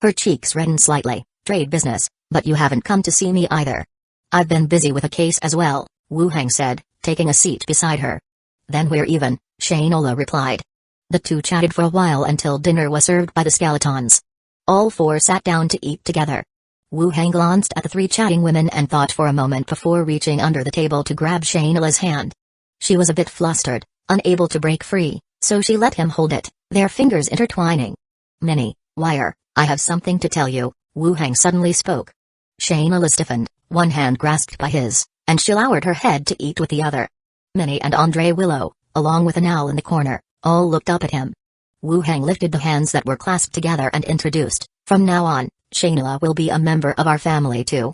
Her cheeks reddened slightly. "Trade business, but you haven't come to see me either." "I've been busy with a case as well," Wu Heng said, taking a seat beside her. Then we're even, Shaynola replied. The two chatted for a while until dinner was served by the skeletons. All four sat down to eat together. Wu Hang glanced at the three chatting women and thought for a moment before reaching under the table to grab Shaynola's hand. She was a bit flustered, unable to break free, so she let him hold it, their fingers intertwining. Minnie, Wire, I have something to tell you, Wu Hang suddenly spoke. Shaynola stiffened, one hand grasped by his, and she lowered her head to eat with the other. Minnie and Andre Willow, along with an owl in the corner, all looked up at him. Wu Hang lifted the hands that were clasped together and introduced, from now on, Shaynola will be a member of our family too.